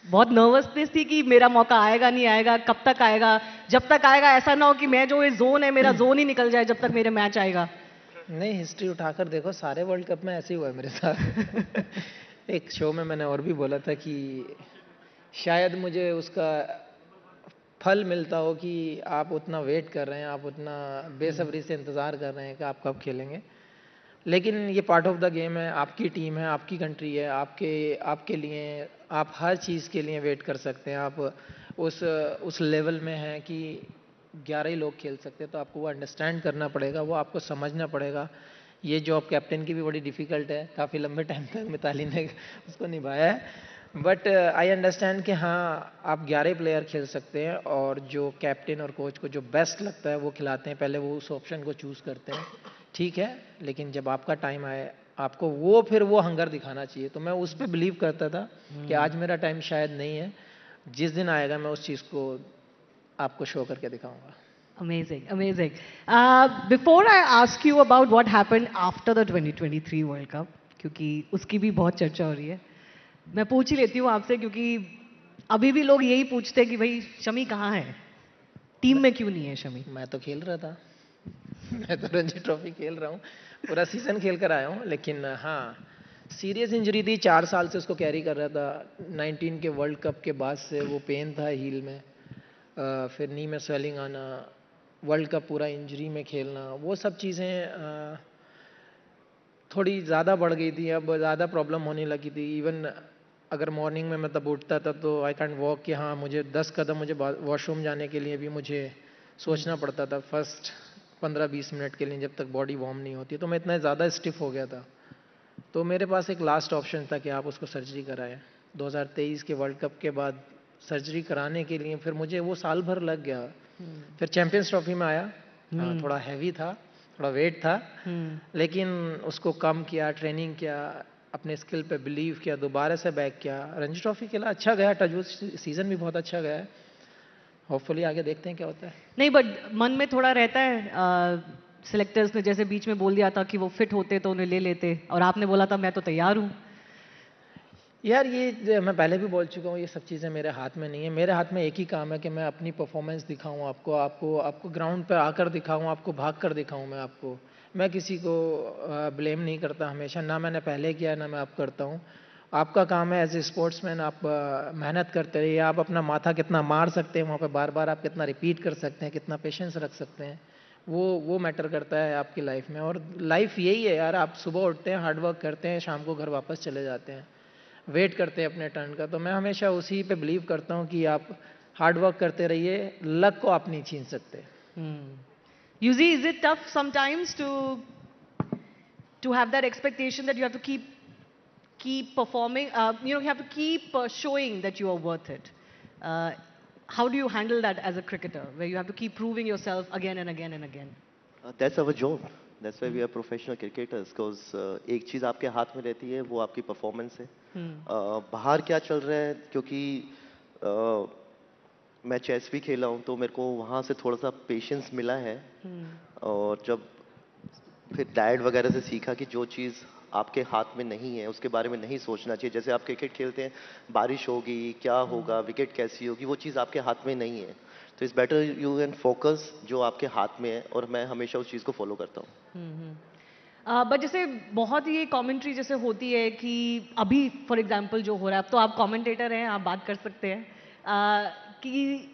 Speaker 9: बहुत नर्वसनेस थी कि मेरा मौका आएगा नहीं आएगा, कब तक आएगा, जब तक आएगा ऐसा ना हो कि मैं जो ये जोन है मेरा जोन ही निकल जाए जब तक मेरे मैच आएगा.
Speaker 10: नहीं, हिस्ट्री उठाकर देखो, सारे वर्ल्ड कप में ऐसे ही हुआ है मेरे साथ. एक शो में मैंने और भी बोला था कि शायद मुझे उसका फल मिलता हो कि आप उतना वेट कर रहे हैं, आप उतना बेसब्री से इंतज़ार कर रहे हैं कि आप कब खेलेंगे. लेकिन ये पार्ट ऑफ द गेम है. आपकी टीम है, आपकी कंट्री है, आपके लिए आप हर चीज़ के लिए वेट कर सकते हैं. आप उस लेवल में हैं कि 11 ही लोग खेल सकते हैं. तो आपको वो अंडरस्टैंड करना पड़ेगा, वो आपको समझना पड़ेगा. ये जॉब कैप्टन की भी बड़ी डिफ़िकल्ट है. काफ़ी लंबे टाइम तक मिताली ने उसको निभाया है. बट आई अंडरस्टैंड कि हाँ आप 11 प्लेयर खेल सकते हैं, और जो कैप्टन और कोच को जो बेस्ट लगता है वो खिलाते हैं. पहले वो उस ऑप्शन को चूज़ करते हैं, ठीक है. लेकिन जब आपका टाइम आए, आपको वो फिर वो हंगर दिखाना चाहिए. तो मैं उस पर बिलीव करता था कि आज मेरा टाइम शायद नहीं है, जिस दिन आएगा मैं उस चीज़ को आपको शो करके दिखाऊंगा.
Speaker 9: Amazing, amazing. Before I ask you about what happened after the 2023 World Cup, क्योंकि उसकी भी बहुत चर्चा हो रही है, मैं पूछ ही लेती हूँ आपसे, क्योंकि अभी भी लोग यही पूछते हैं कि भाई शमी कहाँ है, टीम में क्यों नहीं है शमी?
Speaker 10: मैं तो खेल रहा था. मैं तो रणजी ट्रॉफी खेल रहा हूँ, पूरा सीजन खेल कर आया हूँ. लेकिन हाँ, सीरियस इंजरी थी, 4 साल से उसको कैरी कर रहा था. 19 के वर्ल्ड कप के बाद से वो पेन था हील में, फिर नी में स्वेलिंग आना, वर्ल्ड कप पूरा इंजरी में खेलना, वो सब चीज़ें थोड़ी ज़्यादा बढ़ गई थी. अब ज़्यादा प्रॉब्लम होने लगी थी. इवन अगर मॉर्निंग में मैं तब उठता था तो आई कैंट वॉक, कि हाँ मुझे 10 कदम मुझे वॉशरूम जाने के लिए भी मुझे सोचना पड़ता था फर्स्ट 15-20 मिनट के लिए, जब तक बॉडी वार्म नहीं होती. तो मैं इतना ज़्यादा स्टिफ हो गया था. तो मेरे पास एक लास्ट ऑप्शन था कि आप उसको सर्जरी कराएं. 2023 के वर्ल्ड कप के बाद सर्जरी कराने के लिए फिर मुझे वो साल भर लग गया. फिर चैंपियंस ट्रॉफी में आया, थोड़ा हैवी था, थोड़ा वेट था, लेकिन उसको कम किया, ट्रेनिंग किया, अपने स्किल पे बिलीव किया, दोबारा से बैक किया, रणजी ट्रॉफी खेला, अच्छा गया, टचवुड सीजन भी बहुत अच्छा गया है। होपफुली आगे देखते हैं क्या होता है।
Speaker 9: नहीं, बट मन में थोड़ा रहता है, सिलेक्टर्स ने जैसे बीच में बोल दिया था कि वो फिट होते तो उन्हें ले लेते, और आपने बोला था मैं तो तैयार हूँ।
Speaker 10: यार ये मैं पहले भी बोल चुका हूँ, ये सब चीज़ें मेरे हाथ में नहीं है। मेरे हाथ में एक ही काम है कि मैं अपनी परफॉर्मेंस दिखाऊँ आपको, आपको ग्राउंड पे आकर दिखाऊँ, आपको भाग कर दिखाऊँ मैं आपको। मैं किसी को ब्लेम नहीं करता हमेशा, ना मैंने पहले किया ना मैं अब करता हूँ। आपका काम है एज ए स्पोर्ट्समैन, आप मेहनत करते रहिए। आप अपना माथा कितना मार सकते हैं वहाँ पे, बार बार आप कितना रिपीट कर सकते हैं, कितना पेशेंस रख सकते हैं, वो मैटर करता है आपकी लाइफ में। और लाइफ यही है यार, आप सुबह उठते हैं, हार्डवर्क करते हैं, शाम को घर वापस चले जाते हैं, वेट करते हैं अपने टर्न का। तो मैं हमेशा उसी पे बिलीव करता हूँ कि आप हार्ड वर्क करते रहिए, लक को आप नहीं छीन सकते।
Speaker 9: Yuzi, is it tough sometimes to have that expectation that you have to keep performing? You have to keep showing that you are worth it. How do you handle that as a cricketer, where you have to keep proving yourself again and again and again?
Speaker 8: That's our job. That's why we are professional cricketers. Because एक चीज़ आपके हाथ में रहती है, वो आपकी performance है। बाहर क्या चल रहा है, क्योंकि मैं चेस भी खेला हूँ, तो मेरे को वहाँ से थोड़ा सा पेशेंस मिला है। और जब फिर डैड वगैरह से सीखा कि जो चीज़ आपके हाथ में नहीं है उसके बारे में नहीं सोचना चाहिए। जैसे आप क्रिकेट खेलते हैं, बारिश होगी, क्या होगा, विकेट कैसी होगी, वो चीज़ आपके हाथ में नहीं है। तो it's better you can focus जो आपके हाथ में है, और मैं हमेशा उस चीज़ को फॉलो करता हूँ।
Speaker 9: बट जैसे बहुत ये कमेंट्री जैसे होती है कि अभी फॉर एग्जांपल जो हो रहा है, अब तो आप कमेंटेटर हैं, आप बात कर सकते हैं, कि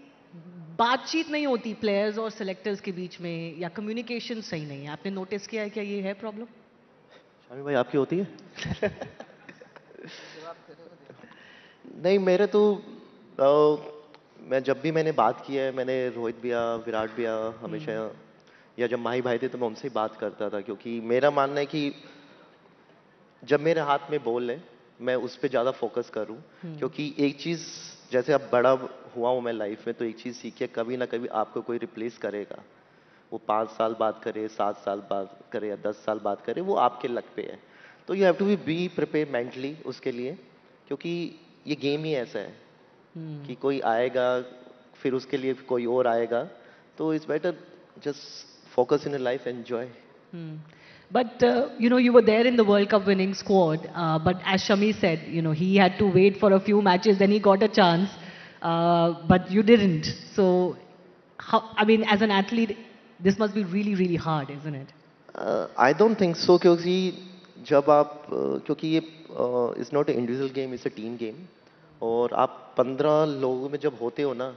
Speaker 9: बातचीत नहीं होती प्लेयर्स और सेलेक्टर्स के बीच में, या कम्युनिकेशन सही नहीं है। आपने नोटिस किया है क्या ये है प्रॉब्लम?
Speaker 8: शामी भाई, आपकी होती है? नहीं, मेरे तो मैं जब भी मैंने बात किया है, मैंने रोहित भैया, विराट भैया हमेशा, या जब माही भाई थे तो मैं उनसे ही बात करता था। क्योंकि मेरा मानना है कि जब मेरे हाथ में बॉल है, मैं उस पर ज़्यादा फोकस करूं। क्योंकि एक चीज़, जैसे अब बड़ा हुआ हूं मैं लाइफ में, तो एक चीज़ सीखिए, कभी ना कभी आपको कोई रिप्लेस करेगा। वो 5 साल बाद करे, 7 साल बाद करे, या 10 साल बाद करे, वो आपके लक पे है। तो you have to be prepare mentally उसके लिए। क्योंकि ये गेम ही ऐसा है कि कोई आएगा, फिर उसके लिए कोई और आएगा। तो it's better just focus in your life, enjoy.
Speaker 9: But you were there in the World Cup winning squad. But as Shami said, he had to wait for a few matches, then he got a chance. But you didn't. So, as an athlete, this must be really, really hard, isn't it?
Speaker 8: I don't think so, क्योंकि जब आप क्योंकि ये it's not a individual game, it's a team game. और आप 15 लोगों में जब होते हो ना,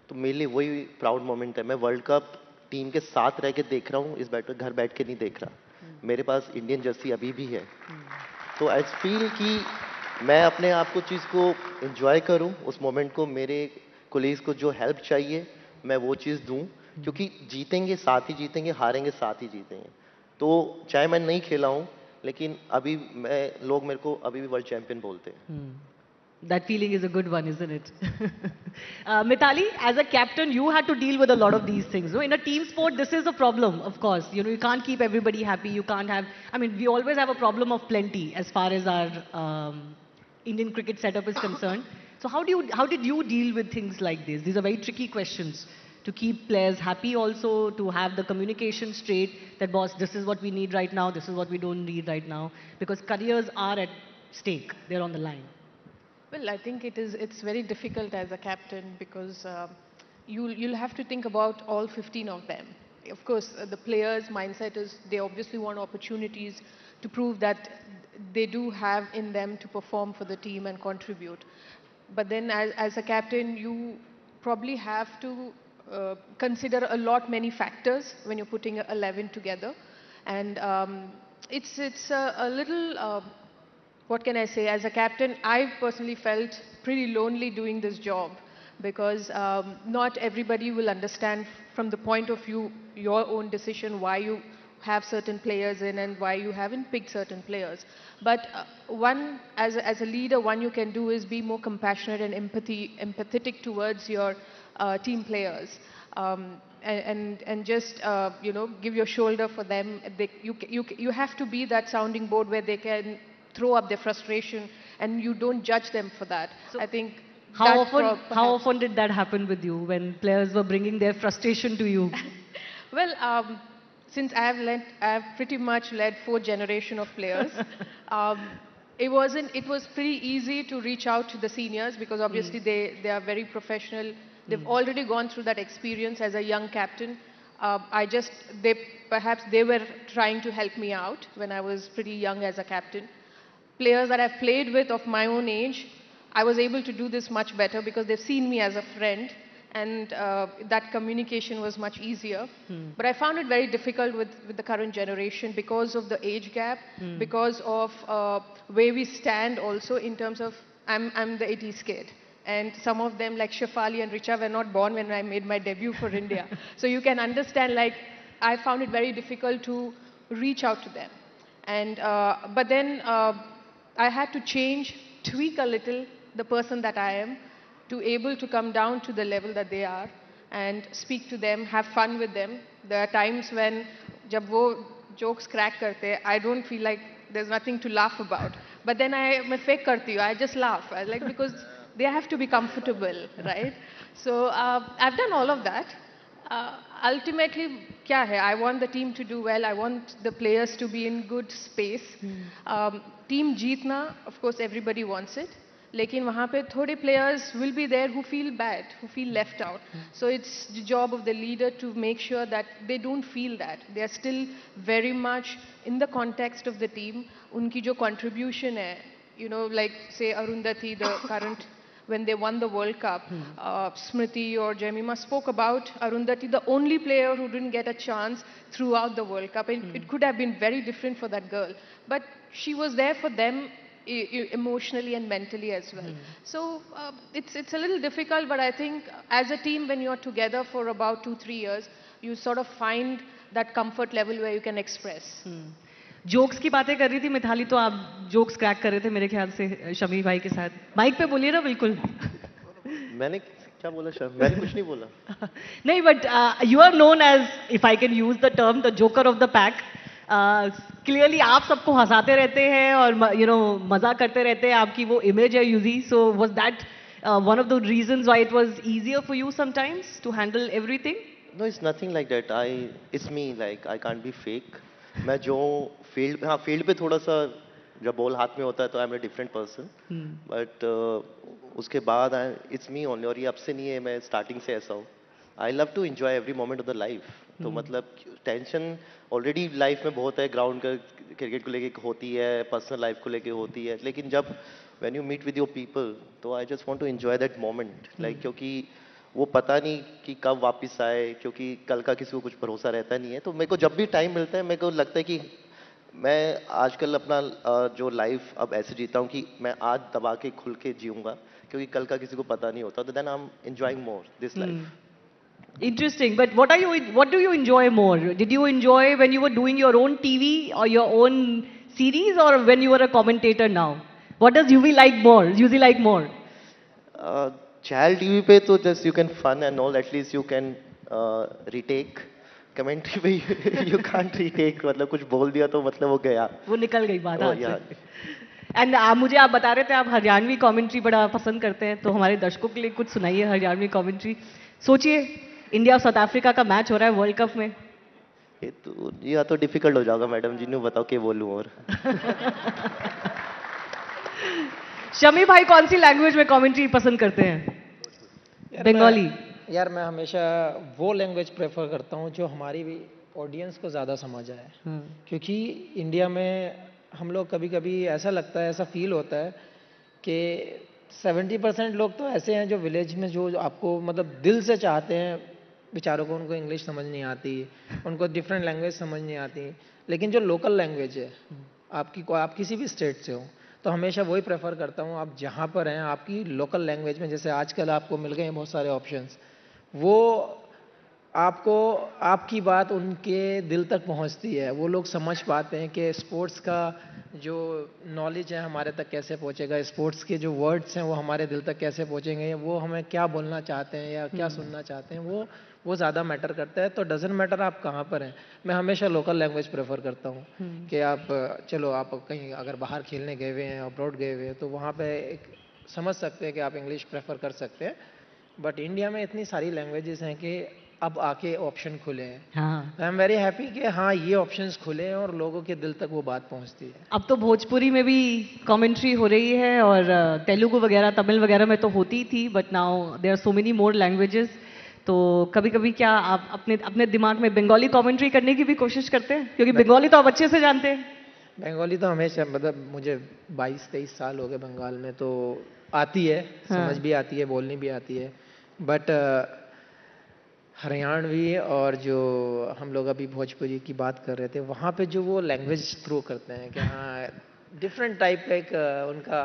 Speaker 8: तो मेरे लिए वही प्राउड मोमेंट है। मैं वर्ल्ड कप टीम के साथ रह के देख रहा हूँ, इस घर बैठ के नहीं देख रहा। मेरे पास इंडियन जर्सी अभी भी है। तो आई फील कि मैं अपने आप को चीज़ को एंजॉय करूँ, उस मोमेंट को। मेरे कोलीग्स को जो हेल्प चाहिए मैं वो चीज़ दूँ। क्योंकि जीतेंगे साथ ही जीतेंगे, हारेंगे साथ ही जीतेंगे। तो चाहे मैं नहीं खेला हूँ, लेकिन अभी लोग मेरे को अभी भी वर्ल्ड चैंपियन बोलते हैं।
Speaker 9: That feeling is a good one, isn't it? Mithali, as a captain, you had to deal with a lot of these things. In a team sport, this is a problem, of course. You can't keep everybody happy. You can't have... we always have a problem of plenty as far as our Indian cricket setup is concerned. So how did you deal with things like this? These are very tricky questions. To keep players happy also, to have the communication straight, that boss, this is what we need right now, this is what we don't need right now. Because careers are at stake. They're on the line.
Speaker 11: Well, I think it's very difficult as a captain, because you'll have to think about all 15 of them. Of course, the players' mindset is they obviously want opportunities to prove that they do have in them to perform for the team and contribute. But then as a captain, you probably have to consider many factors when you're putting 11 together. And it's a little... what can I say? As a captain, I personally felt pretty lonely doing this job, because not everybody will understand from the point of view your own decision why you have certain players in and why you haven't picked certain players. But as a leader, one you can do is be more compassionate and empathetic towards your team players. and just give your shoulder for them. You have to be that sounding board where they can throw up their frustration, and you don't judge them for that. I think
Speaker 9: How
Speaker 11: that
Speaker 9: how often did that happen with you when players were bringing their frustration to you?
Speaker 11: Well, since I have pretty much led 4th generation of players. It was pretty easy to reach out to the seniors because obviously they are very professional. They've already gone through that experience as a young captain. Perhaps they were trying to help me out when I was pretty young as a captain. Players that I've played with of my own age, I was able to do this much better because they've seen me as a friend, and that communication was much easier. But I found it very difficult with the current generation because of the age gap, because of where we stand also in terms of, I'm the 80s kid. And some of them like Shefali and Richa were not born when I made my debut for India. So you can understand, like, I found it very difficult to reach out to them. And, but then I had to tweak a little the person that I am, to able to come down to the level that they are and speak to them, have fun with them. There are times when jab wo jokes crack karte, I don't feel like there's nothing to laugh about. But then मैं fake करती हूँ, I just laugh, because they have to be comfortable, right? So I've done all of that. Ultimately, क्या है? I want the team to do well. I want the players to be in good space. Team जीतना, of course, everybody wants it. लेकिन वहाँ पे थोड़े players will be there who feel bad, who feel left out. So it's the job of the leader to make sure that they don't feel that. They are still very much in the context of the team. उनकी जो contribution है, like say Arundhati, the current, when they won the World Cup, Smriti or Jemima spoke about Arundhati, the only player who didn't get a chance throughout the World Cup. It could have been very different for that girl, but she was there for them emotionally and mentally as well. So it's a little difficult, but I think as a team, when you're together for about 2-3 years, you sort of find that comfort level where you can express.
Speaker 9: Jokes की बातें कर रही थी मिथाली, तो आप jokes crack कर रहे थे मेरे ख्याल से शमी भाई के साथ. माइक पे बोलिए ना बिल्कुल.
Speaker 8: मैंने क्या बोला शमी? मैंने कुछ नहीं बोला.
Speaker 9: नहीं, but you are known as, if I can use the term, the joker of the pack. Clearly आप सबको हंसाते रहते हैं और मजा करते रहते हैं. आपकी वो image है UG. So was that one of the reasons why it was easier for you sometimes to handle everything?
Speaker 8: No, it's nothing like that. It's me. Like I can't be fake. मैं जो field पे थोड़ा सा जब ball हाथ में होता है तो I am a different person, but उसके बाद इट्स मी ओनली. और ये अब से नहीं है, मैं स्टार्टिंग से ऐसा हूँ. I love to enjoy every moment of the life. तो मतलब टेंशन ऑलरेडी लाइफ में बहुत है, ग्राउंड का क्रिकेट को लेके होती है, पर्सनल लाइफ को लेके होती है, लेकिन जब when you meet with your people तो I just want to enjoy that moment. Like क्योंकि वो पता नहीं कि कब वापस आए, क्योंकि कल का किसी को कुछ भरोसा रहता नहीं है. तो मेरे को जब भी टाइम मिलता है, मेरे को लगता है कि मैं आजकल अपना जो लाइफ अब ऐसे जीता हूँ कि मैं आज दबा के खुल के जीऊँगा, क्योंकि कल का किसी को पता नहीं होता. तो then I am enjoying more this life.
Speaker 9: Interesting. But what do you enjoy more? Did you enjoy when you were doing your own TV or your own series, or when you were a commentator now? What does UV like more? UV like more?
Speaker 8: Child TV पे तो just you can fun and all, at least you can retake. Commentary पे you can't retake. मतलब कुछ बोल दिया तो मतलब वो गया,
Speaker 9: वो निकल गई बात हाथ से. एंड मुझे आप बता रहे थे आप हरियाणवी कमेंट्री बड़ा पसंद करते हैं, तो हमारे दर्शकों के लिए कुछ सुनाइए हरियाणवी कमेंट्री. सोचिए इंडिया और साउथ अफ्रीका का मैच हो रहा है वर्ल्ड कप में.
Speaker 8: ये तो डिफिकल्ट हो जाएगा मैडम जी, ने बताओ क्या बोलूं. और
Speaker 9: शमी भाई कौन सी लैंग्वेज में कमेंट्री पसंद करते हैं? बंगाली.
Speaker 10: यार मैं हमेशा वो लैंग्वेज प्रेफर करता हूँ जो हमारी भी ऑडियंस को ज़्यादा समझ आए. क्योंकि इंडिया में हम लोग कभी कभी ऐसा लगता है, ऐसा फील होता है कि 70% लोग तो ऐसे हैं जो विलेज में जो आपको मतलब दिल से चाहते हैं, बेचारों को उनको इंग्लिश समझ नहीं आती, उनको डिफरेंट लैंग्वेज समझ नहीं आती. लेकिन जो लोकल लैंग्वेज है आप किसी भी स्टेट से हो, तो हमेशा वही प्रेफर करता हूँ. आप जहाँ पर हैं आपकी लोकल लैंग्वेज में, जैसे आजकल आपको मिल गए हैं बहुत सारे ऑप्शंस, वो आपको आपकी बात उनके दिल तक पहुंचती है. वो लोग समझ पाते हैं कि स्पोर्ट्स का जो नॉलेज है हमारे तक कैसे पहुंचेगा, स्पोर्ट्स के जो वर्ड्स हैं वो हमारे दिल तक कैसे पहुंचेंगे, वो हमें क्या बोलना चाहते हैं या क्या सुनना चाहते हैं, वो ज़्यादा मैटर करता है। तो डजेंट मैटर आप कहाँ पर हैं, मैं हमेशा लोकल लैंग्वेज प्रेफर करता हूँ कि आप चलो आप कहीं अगर बाहर खेलने गए हुए हैं, अब्रॉड गए हुए हैं, तो वहाँ पे एक समझ सकते हैं कि आप इंग्लिश प्रेफर कर सकते हैं। बट इंडिया में इतनी सारी लैंग्वेजेस हैं कि अब आके ऑप्शन खुले हैं।
Speaker 1: हाँ।
Speaker 10: आई एम वेरी हैप्पी कि हाँ ये ऑप्शंस खुले हैं और लोगों के दिल तक वो बात पहुंचती है।
Speaker 9: अब तो भोजपुरी में भी कमेंट्री हो रही है और तेलुगु वगैरह, तमिल वगैरह में तो होती ही थी, but now there are so many more languages. तो कभी कभी क्या आप अपने अपने दिमाग में बंगाली कमेंट्री करने की भी कोशिश करते हैं, क्योंकि बंगाली तो आप अच्छे से जानते हैं।
Speaker 10: बंगाली तो हमेशा, मतलब मुझे 22-23 साल हो गए बंगाल में, तो आती है, समझ भी आती है, बोलनी भी आती है। बट हरियाणवी और जो हम लोग अभी भोजपुरी की बात कर रहे थे, वहाँ पे जो वो लैंग्वेज थ्रो करते हैं कि हाँ डिफरेंट टाइप का एक उनका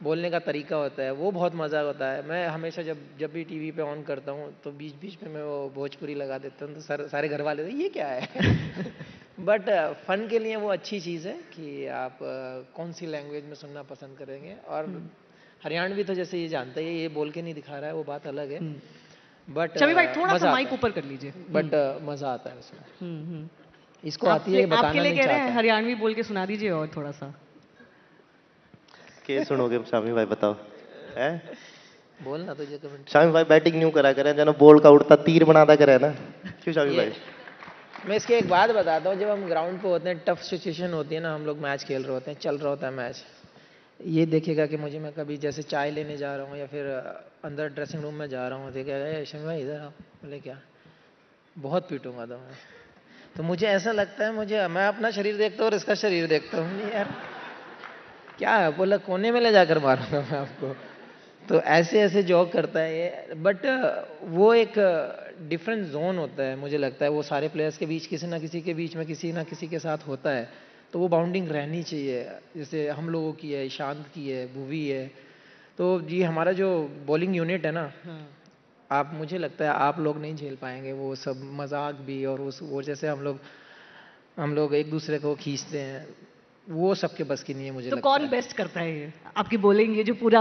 Speaker 10: बोलने का तरीका होता है, वो बहुत मज़ा होता है। मैं हमेशा जब भी टीवी पे ऑन करता हूँ तो बीच बीच में मैं वो भोजपुरी लगा देता हूँ, तो सारे घर वाले ये क्या है बट फन के लिए वो अच्छी चीज़ है कि आप कौन सी लैंग्वेज में सुनना पसंद करेंगे। और हरियाणवी तो जैसे ये जानते हैं, ये बोल के नहीं दिखा रहा है, वो बात अलग है। बट
Speaker 9: शमी भाई थोड़ा सा माइक ऊपर कर लीजिए।
Speaker 10: बट मज़ा आता है उसमें। इसको आती है, बताना
Speaker 9: आपके लिए
Speaker 10: नहीं
Speaker 9: कह रहे हैं
Speaker 10: चाहता।
Speaker 9: हरियाणवी बोल के सुना दीजिए और थोड़ा सा।
Speaker 12: के सुनोगे शामी भाई, बताओ हैं?
Speaker 10: बोलना तुझे कमेंट।
Speaker 12: शामी भाई बैटिंग न्यू करा करें, जनो बॉल का उड़ता तीर बनाता करे ना, क्यों शामी भाई?
Speaker 10: मैं इसकी एक बात बताता हूँ, जब हम ग्राउंड पे होते हैं, टफ सिचुएशन होती है ना, हम लोग मैच खेल रहे होते हैं, चल रहा होता है मैच, ये देखेगा कि मुझे, मैं कभी जैसे चाय लेने जा रहा हूँ या फिर अंदर ड्रेसिंग रूम में जा रहा हूँ, देखेगा शमी भाई इधर आओ, बोले क्या, बहुत पीटूंगा तो मैं। तो मुझे ऐसा लगता है, मैं अपना शरीर देखता हूँ और इसका शरीर देखता हूँ, नहीं यार क्या है, बोला कोने में ले जाकर मारूंगा मैं आपको। तो ऐसे ऐसे जॉक करता है ये। बट वो एक डिफरेंट जोन होता है, मुझे लगता है वो सारे प्लेयर्स के बीच किसी ना किसी के बीच में किसी ना किसी के साथ होता है, तो वो बाउंडिंग रहनी चाहिए। जैसे हम लोगों की है, ईशांत की है, भुवी है, तो जी हमारा जो बॉलिंग यूनिट है ना, आप, मुझे लगता है आप लोग नहीं झेल पाएंगे वो सब मजाक भी, और वो जैसे हम लोग एक दूसरे को खींचते हैं, वो सबके बस की नहीं है मुझे
Speaker 9: तो
Speaker 10: लगता
Speaker 9: कौन बेस्ट करता है ये आपकी बॉलिंग? ये जो पूरा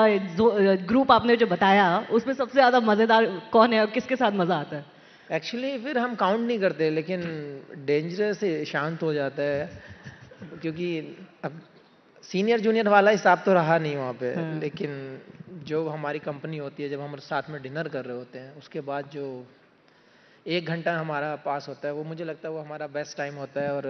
Speaker 9: ग्रुप आपने जो बताया, उसमें सबसे ज्यादा मजेदार कौन है और किसके साथ मजा आता है?
Speaker 10: एक्चुअली फिर हम काउंट नहीं करते, लेकिन डेंजरस से शांत हो जाता है, क्योंकि अब सीनियर जूनियर वाला हिसाब तो रहा नहीं वहाँ पे। लेकिन जो हमारी कंपनी होती है, जब हम साथ में डिनर कर रहे होते हैं, उसके बाद जो 1 घंटा हमारा पास होता है, वो मुझे लगता है वो हमारा बेस्ट टाइम होता है। और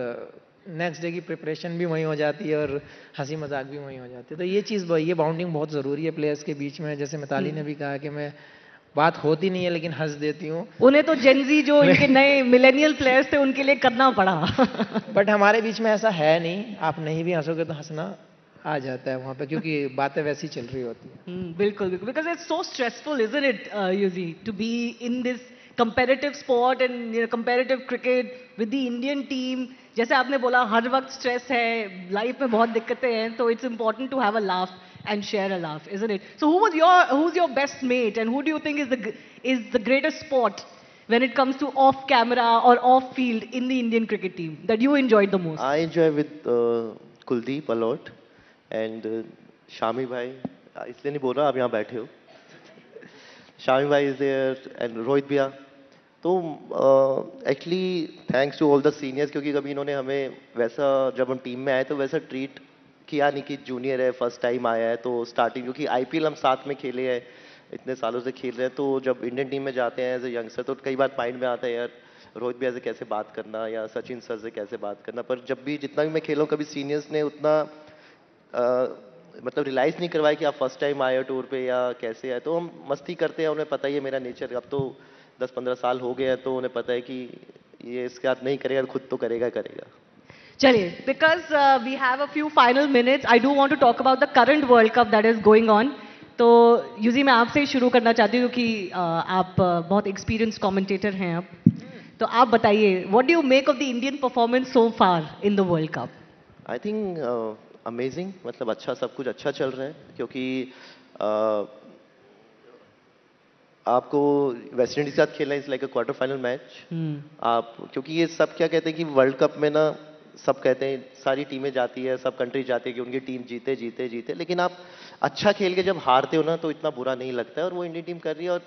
Speaker 10: नेक्स्ट डे की प्रिपरेशन भी वहीं हो जाती है और हंसी मजाक भी वहीं हो जाती है। तो ये चीज़, ये बाउंडिंग बहुत ज़रूरी है प्लेयर्स के बीच में। जैसे मिताली ने भी कहा कि मैं, बात होती नहीं है लेकिन हंस देती हूँ।
Speaker 9: उन्हें तो जेनजी जो इनके नए मिलेनियल प्लेयर्स थे, उनके लिए करना पड़ा
Speaker 10: बट हमारे बीच में ऐसा है नहीं, आप नहीं भी हंसोगे तो हंसना आ जाता है वहाँ पे, क्योंकि बातें वैसी चल रही होती है।
Speaker 9: बिल्कुल बिल्कुल, because it's so stressful isn't it Yuzi to be in this competitive sport and competitive cricket with the Indian team. जैसे आपने बोला हर वक्त स्ट्रेस है, लाइफ में बहुत दिक्कतें हैं, तो it's important to have a laugh and share a laugh, isn't it? So who's your best mate and who do you think is the greatest sport when it comes to off camera or off field in the Indian cricket team that you enjoyed the most?
Speaker 12: I enjoy with Kuldeep a lot and Shami bhai, इसलिए नहीं बोल रहा, आप यहाँ बैठे हो। Shami bhai is there and Rohit bhaiya। तो actually thanks to all the seniors, क्योंकि कभी इन्होंने हमें वैसा, जब हम टीम में आए तो वैसा ट्रीट किया नहीं कि जूनियर है, फर्स्ट टाइम आया है। तो स्टार्टिंग, क्योंकि आईपीएल हम साथ में खेले हैं, इतने सालों से खेल रहे हैं, तो जब इंडियन टीम में जाते हैं एज ए यंगस्टर, तो कई बार माइंड में आता है यार रोहित भैया से कैसे बात करना या सचिन सर से कैसे बात करना। पर जब भी, जितना भी मैं खेला हूँ, कभी सीनियर्स ने उतना मतलब रियलाइज़ नहीं करवाया कि आप फर्स्ट टाइम आए हो टूर पे या कैसे आए। तो हम मस्ती करते हैं, उन्हें पता ही है मेरा नेचर, अब तो 10-15 साल हो गए हैं, तो उन्हें पता है कि ये इसके साथ नहीं करेगा, खुद तो करेगा।
Speaker 9: चलिए, because we have a few final minutes, I do want to talk about the current world cup that is going on. तो यूजी मैं आपसे ही शुरू करना चाहती हूँ क्योंकि आप बहुत एक्सपीरियंस कमेंटेटर हैं अब, तो आप बताइए what do you make of the Indian performance so far in the world cup?
Speaker 12: I think amazing, मतलब अच्छा, सब कुछ अच्छा चल रहा है, क्योंकि आपको वेस्ट इंडीज के साथ खेलना is like a quarter final match. आप, क्योंकि ये सब क्या कहते हैं कि वर्ल्ड कप में ना, सब कहते हैं सारी टीमें जाती है, सब कंट्री जाती है कि उनकी टीम जीते जीते जीते, लेकिन आप अच्छा खेल के जब हारते हो ना, तो इतना बुरा नहीं लगता है। और वो इंडियन टीम कर रही है, और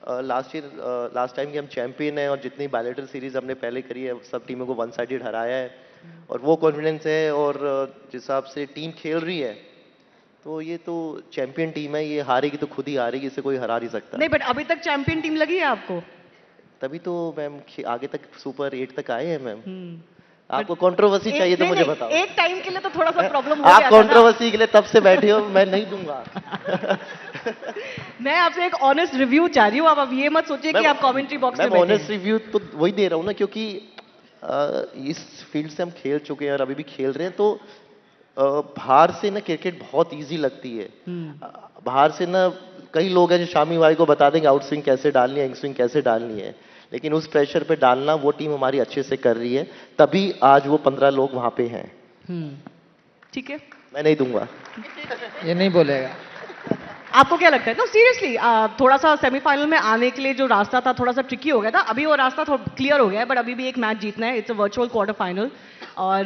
Speaker 12: लास्ट टाइम के हम चैंपियन हैं और जितनी बायलैटरल सीरीज हमने पहले करी है सब टीमों को वन साइडेड हराया है और वो कॉन्फिडेंस है और जिस हिसाब से टीम खेल रही है तो ये तो चैंपियन टीम है, ये हारेगी तो खुद ही हारेगी, इसे कोई हरा नहीं सकता।
Speaker 9: नहीं, बट अभी तक चैंपियन टीम लगी है आपको?
Speaker 12: तभी तो मैम आगे तक सुपर 8 तक आए हैं मैम। आपको कंट्रोवर्सी चाहिए तो मुझे बताओ।
Speaker 9: एक टाइम के लिए तो थोड़ा सा प्रॉब्लम हो गया
Speaker 12: आप कंट्रोवर्सी के लिए तब से बैठे हो, मैं नहीं दूंगा।
Speaker 9: मैं आपसे एक ऑनेस्ट रिव्यू चाह रही हूँ, अब ये मत सोचिए कि आप कमेंट्री बॉक्स में बैठे हैं।
Speaker 12: ऑनेस्ट रिव्यू तो वही दे रहा हूँ ना, क्योंकि इस फील्ड से हम खेल चुके हैं और अभी भी खेल रहे हैं, तो बाहर से ना क्रिकेट बहुत इजी लगती है। बाहर से ना कई लोग हैं जो शामी भाई को बता देंगे आउट स्विंग कैसे डालनी है, इन स्विंग कैसे डालनी है, लेकिन उस प्रेशर पे डालना वो टीम हमारी अच्छे से कर रही है, तभी आज वो 15 लोग वहां पे हैं।
Speaker 9: ठीक है,
Speaker 12: मैं नहीं दूंगा।
Speaker 10: ये नहीं बोलेगा।
Speaker 9: आपको क्या लगता है? नो सीरियसली, थोड़ा सा सेमीफाइनल में आने के लिए जो रास्ता था थोड़ा सा ट्रिकी हो गया था, अभी वो रास्ता थोड़ा क्लियर हो गया है, बट अभी भी एक मैच जीतना है। It's a virtual quarter final और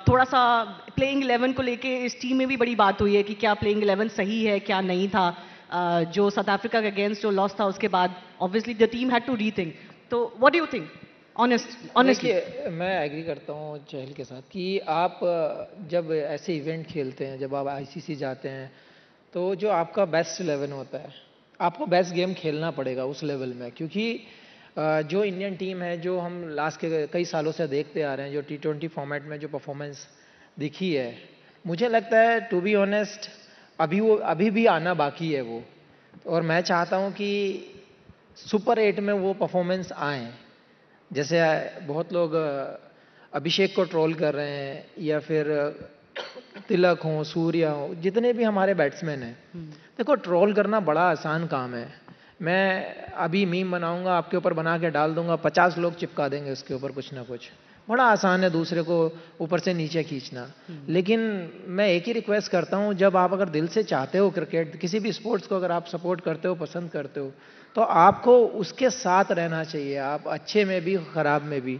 Speaker 9: थोड़ा सा प्लेइंग 11 को लेके इस टीम में भी बड़ी बात हुई है कि क्या प्लेइंग 11 सही है क्या नहीं था। जो साउथ अफ्रीका के अगेंस्ट जो लॉस था उसके बाद obviously the team had to rethink. तो what do you think honestly?
Speaker 10: मैं एग्री करता हूँ चहल के साथ कि आप जब ऐसे इवेंट खेलते हैं, जब आप आईसीसी जाते हैं, तो जो आपका बेस्ट 11 होता है, आपको बेस्ट गेम खेलना पड़ेगा उस लेवल में, क्योंकि जो इंडियन टीम है, जो हम लास्ट के कई सालों से देखते आ रहे हैं, जो T20 फॉर्मेट में जो परफॉर्मेंस दिखी है, मुझे लगता है टू बी ऑनेस्ट अभी भी आना बाकी है वो। और मैं चाहता हूँ कि सुपर 8 में वो परफॉर्मेंस आए। जैसे बहुत लोग अभिषेक को ट्रोल कर रहे हैं, या फिर तिलक हो, सूर्या हो, जितने भी हमारे बैट्समैन हैं, देखो ट्रोल करना बड़ा आसान काम है। मैं अभी मीम बनाऊंगा, आपके ऊपर बना के डाल दूंगा, 50 लोग चिपका देंगे उसके ऊपर कुछ ना कुछ। बड़ा आसान है दूसरे को ऊपर से नीचे खींचना। लेकिन मैं एक ही रिक्वेस्ट करता हूं, जब आप अगर दिल से चाहते हो क्रिकेट, किसी भी स्पोर्ट्स को अगर आप सपोर्ट करते हो, पसंद करते हो, तो आपको उसके साथ रहना चाहिए, आप अच्छे में भी खराब में भी।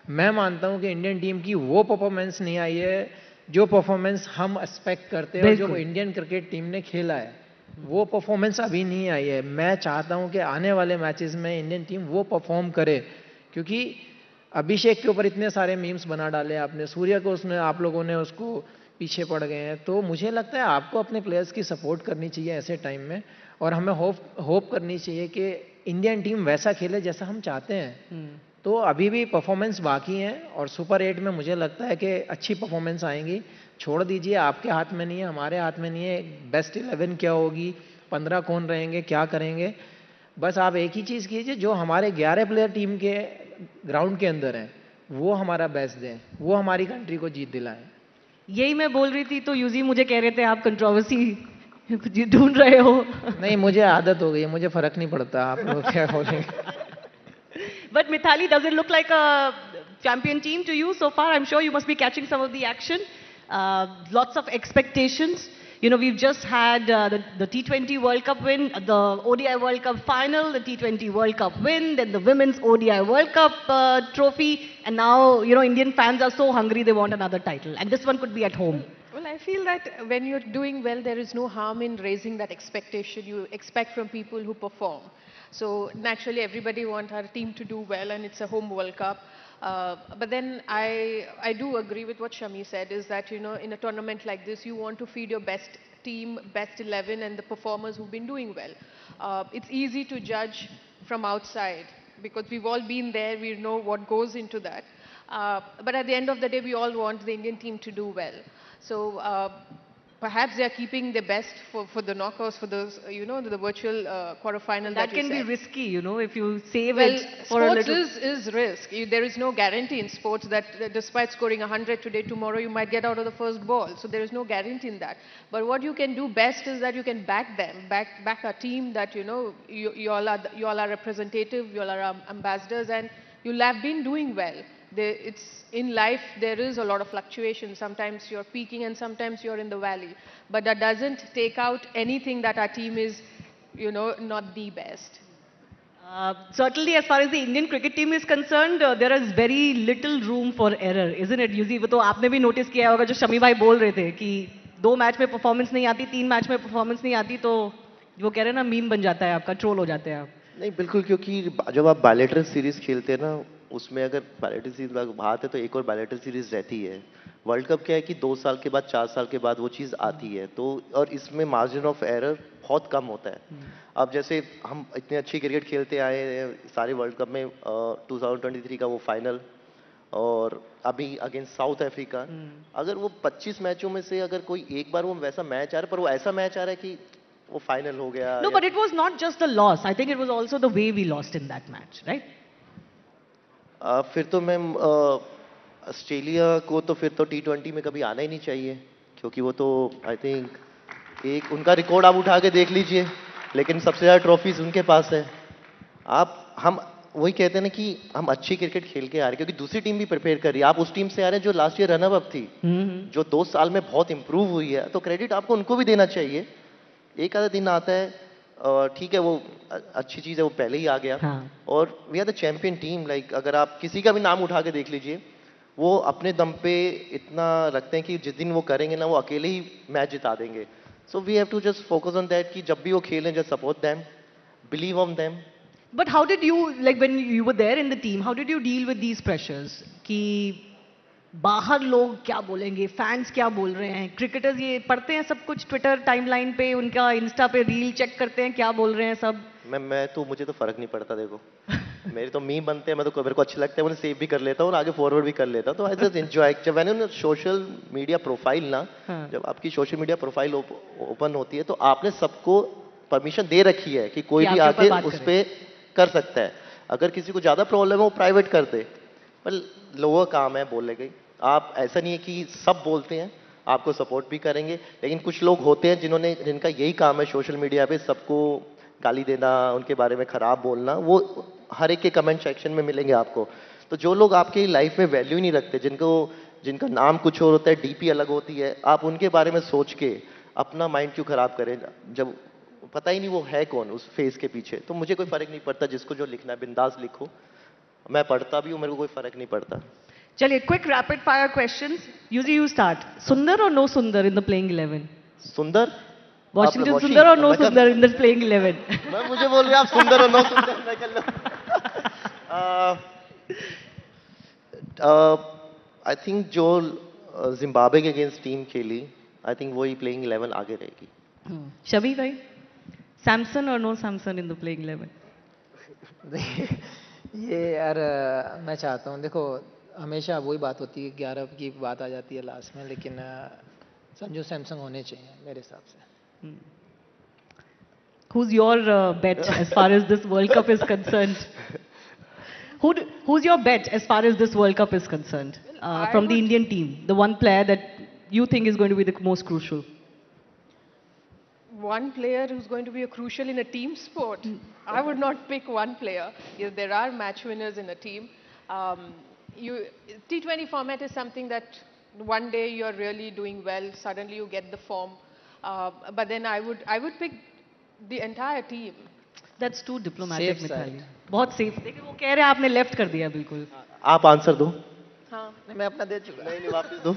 Speaker 10: मैं मानता हूं कि इंडियन टीम की वो परफॉर्मेंस नहीं आई है जो परफॉर्मेंस हम एक्सपेक्ट करते हैं, जो इंडियन क्रिकेट टीम ने खेला है वो परफॉर्मेंस अभी नहीं आई है। मैं चाहता हूं कि आने वाले मैचेस में इंडियन टीम वो परफॉर्म करे, क्योंकि अभिषेक के ऊपर इतने सारे मीम्स बना डाले आपने, सूर्या को उसने आप लोगों ने उसको पीछे पड़ गए हैं। तो मुझे लगता है आपको अपने प्लेयर्स की सपोर्ट करनी चाहिए ऐसे टाइम में, और हमें होप करनी चाहिए कि इंडियन टीम वैसा खेले जैसा हम चाहते हैं। तो अभी भी परफॉर्मेंस बाकी है और सुपर 8 में मुझे लगता है कि अच्छी परफॉर्मेंस आएंगी। छोड़ दीजिए, आपके हाथ में नहीं है, हमारे हाथ में नहीं है बेस्ट 11 क्या होगी, 15 कौन रहेंगे, क्या करेंगे। बस आप एक ही चीज़ कीजिए, जो हमारे 11 प्लेयर टीम के ग्राउंड के अंदर हैं वो हमारा बेस्ट दें, वो हमारी कंट्री को जीत दिलाएं।
Speaker 9: यही मैं बोल रही थी, तो यूजी मुझे कह रहे थे आप कंट्रोवर्सी ढूंढ रहे हो।
Speaker 10: नहीं, मुझे आदत हो गई है, मुझे फर्क नहीं पड़ता आप लोग क्या बोलेंगे।
Speaker 9: But Mithali, does it look like a champion team to you so far? I'm sure you must be catching some of the action. Lots of expectations. You know, we've just had the T20 World Cup win, the ODI World Cup final, the T20 World Cup win, then the Women's ODI World Cup trophy, and now, you know, Indian fans are so hungry they want another title. And this one could be at home.
Speaker 11: Well, I feel that when you're doing well, there is no harm in raising that expectation you expect from people who perform. So naturally, everybody wants our team to do well, and it's a home World Cup. But then I do agree with what Shami said, is that, you know, in a tournament like this, you want to feed your best team, best 11, and the performers who've been doing well. It's easy to judge from outside because we've all been there, we know what goes into that. But at the end of the day, we all want the Indian team to do well. So perhaps they are keeping their best for the knockouts, for those, you know, the virtual quarterfinal.
Speaker 9: That can be risky, you know, if you save
Speaker 11: well,
Speaker 9: it for a little.
Speaker 11: sports is risk. There is no guarantee in sports that despite scoring 100 today, tomorrow you might get out of the first ball. So there is no guarantee in that. But what you can do best is that you can back them, back a team that, you know, you all are representative, you all are ambassadors, and you'll have been doing well. In life, there is a lot of fluctuation. Sometimes you're peaking and sometimes you're in the valley. But that doesn't take out anything that our team is, you know, not the best.
Speaker 9: Certainly, as far as the Indian cricket team is concerned, there is very little room for error, isn't it? Yuzi, वो तो आपने भी notice किया होगा जो शमी भाई बोल रहे थे कि 2 मैच में performance नहीं आती, 3 मैच में performance नहीं आती, तो वो कह रहे हैं ना, meme बन जाता है आपका, troll हो जाते हैं आप.
Speaker 12: नहीं बिल्कुल, क्योंकि जब आप बायलैटरल सीरीज खेलते हैं ना, उसमें अगर बायलैटरल सीरीज बात है तो एक और बायलैटरल सीरीज रहती है। वर्ल्ड कप क्या है कि 2 साल के बाद 4 साल के बाद वो चीज़ आती है, तो और इसमें मार्जिन ऑफ एरर बहुत कम होता है। अब जैसे हम इतने अच्छी क्रिकेट खेलते आए हैं सारे वर्ल्ड कप में, 2023 का वो फाइनल और अभी अगेंस्ट साउथ अफ्रीका, अगर वो 25 मैचों में से अगर कोई एक बार वो वैसा मैच आ रहा है, पर वो ऐसा मैच आ रहा है कि वो फाइनल हो गया।
Speaker 9: No, but it was not just the loss. I think it was also the way we lost in that match, right?
Speaker 12: फिर तो मैम ऑस्ट्रेलिया को तो फिर तो T20 में कभी आना ही नहीं चाहिए, क्योंकि वो तो आई थिंक एक उनका रिकॉर्ड आप उठा के देख लीजिए, लेकिन सबसे ज़्यादा ट्रॉफीज उनके पास है। हम वही कहते हैं ना कि हम अच्छी क्रिकेट खेल के आ रहे हैं, क्योंकि दूसरी टीम भी प्रिपेयर कर रही है। आप उस टीम से आ रहे हैं जो लास्ट ईयर रनर अप थी, जो 2 साल में बहुत इंप्रूव हुई है, तो क्रेडिट आपको उनको भी देना चाहिए। एक आधा दिन आता है, ठीक है, वो अच्छी चीज़ है, वो पहले ही आ गया। और we are the champion team. Like अगर आप किसी का भी नाम उठा के देख लीजिए, वो अपने दम पे इतना रखते हैं कि जिस दिन वो करेंगे ना, वो अकेले ही मैच जिता देंगे। So we have to just focus on that कि जब भी वो खेलें, just support them, believe on them.
Speaker 9: But how did you, like when you were there in the team, how did you deal with these pressures? कि बाहर लोग क्या बोलेंगे, फैंस क्या बोल रहे हैं, क्रिकेटर्स ये पढ़ते हैं सब कुछ ट्विटर टाइमलाइन पे, उनका इंस्टा पे रील चेक करते हैं क्या बोल रहे हैं सब?
Speaker 12: मैं तो मुझे तो फर्क नहीं पड़ता, देखो मेरे तो मीम बनते हैं, मैं तो मेरे को अच्छे लगते हैं, उन्हें सेव भी कर लेता हूँ और आगे फॉरवर्ड भी कर लेता हूँ, तो आई जस्ट एंजॉय। जब मैंने सोशल मीडिया प्रोफाइल ना, जब आपकी सोशल मीडिया प्रोफाइल ओपन होती है, तो आपने सबको परमिशन दे रखी है कि कोई भी आके उस पर कर सकता है। अगर किसी को ज्यादा प्रॉब्लम है वो प्राइवेट कर दे, पर लोगों का काम है बोलने का। आप ऐसा नहीं है कि सब बोलते हैं, आपको सपोर्ट भी करेंगे, लेकिन कुछ लोग होते हैं जिनका यही काम है सोशल मीडिया पे सबको गाली देना, उनके बारे में खराब बोलना। वो हर एक के कमेंट सेक्शन में मिलेंगे आपको। तो जो लोग आपकी लाइफ में वैल्यू नहीं रखते, जिनका नाम कुछ और होता है, डीपी अलग होती है, आप उनके बारे में सोच के अपना माइंड क्यों खराब करें, जब पता ही नहीं वो है कौन उस फेस के पीछे। तो मुझे कोई फर्क नहीं पड़ता, जिसको जो लिखना है बिंदास लिखो, मैं पढ़ता भी हूँ, मेरे को कोई फर्क नहीं पड़ता।
Speaker 9: चलिए quick rapid fire questions. Yuzi you start. Sundar और नो सुंदर इन द प्लेइंग 11?
Speaker 12: सुंदर
Speaker 9: वॉशिंगटन सुंदर और नो सुंदर इन द प्लेइंग 11?
Speaker 12: मैं मुझे बोल रहे आप सुंदर और नो सुंदर, मैं कर लो। आई थिंक जो जिम्बाब्वे के अगेंस्ट टीम खेली, आई थिंक वही प्लेइंग 11 आगे रहेगी।
Speaker 9: शबी भाई, सैमसन और no Samson in the playing 11?
Speaker 10: ये यार मैं चाहता हूँ, देखो हमेशा वही बात होती है, 11 की बात आ जाती है लास्ट में, लेकिन संजू सैमसंग होने चाहिए मेरे हिसाब से।
Speaker 9: Who's your bet as far as this World Cup is concerned? Who's your bet as far as this World Cup is concerned? From the Indian team, the one player that you think is going to be the most crucial?
Speaker 11: One player who's going to be crucial in a team sport. I would not pick one player. There are match winners in a team. T20 format is something that one day you're really doing well, suddenly you get the form. But then I would pick the entire team.
Speaker 9: That's too diplomatic, Mithali. बहुत safe. देखिए वो कह रहे हैं आपने left कर दिया बिल्कुल.
Speaker 12: आप आंसर दो.
Speaker 11: हाँ.
Speaker 10: मैं अपना दे चुका.
Speaker 12: नहीं वापस दो.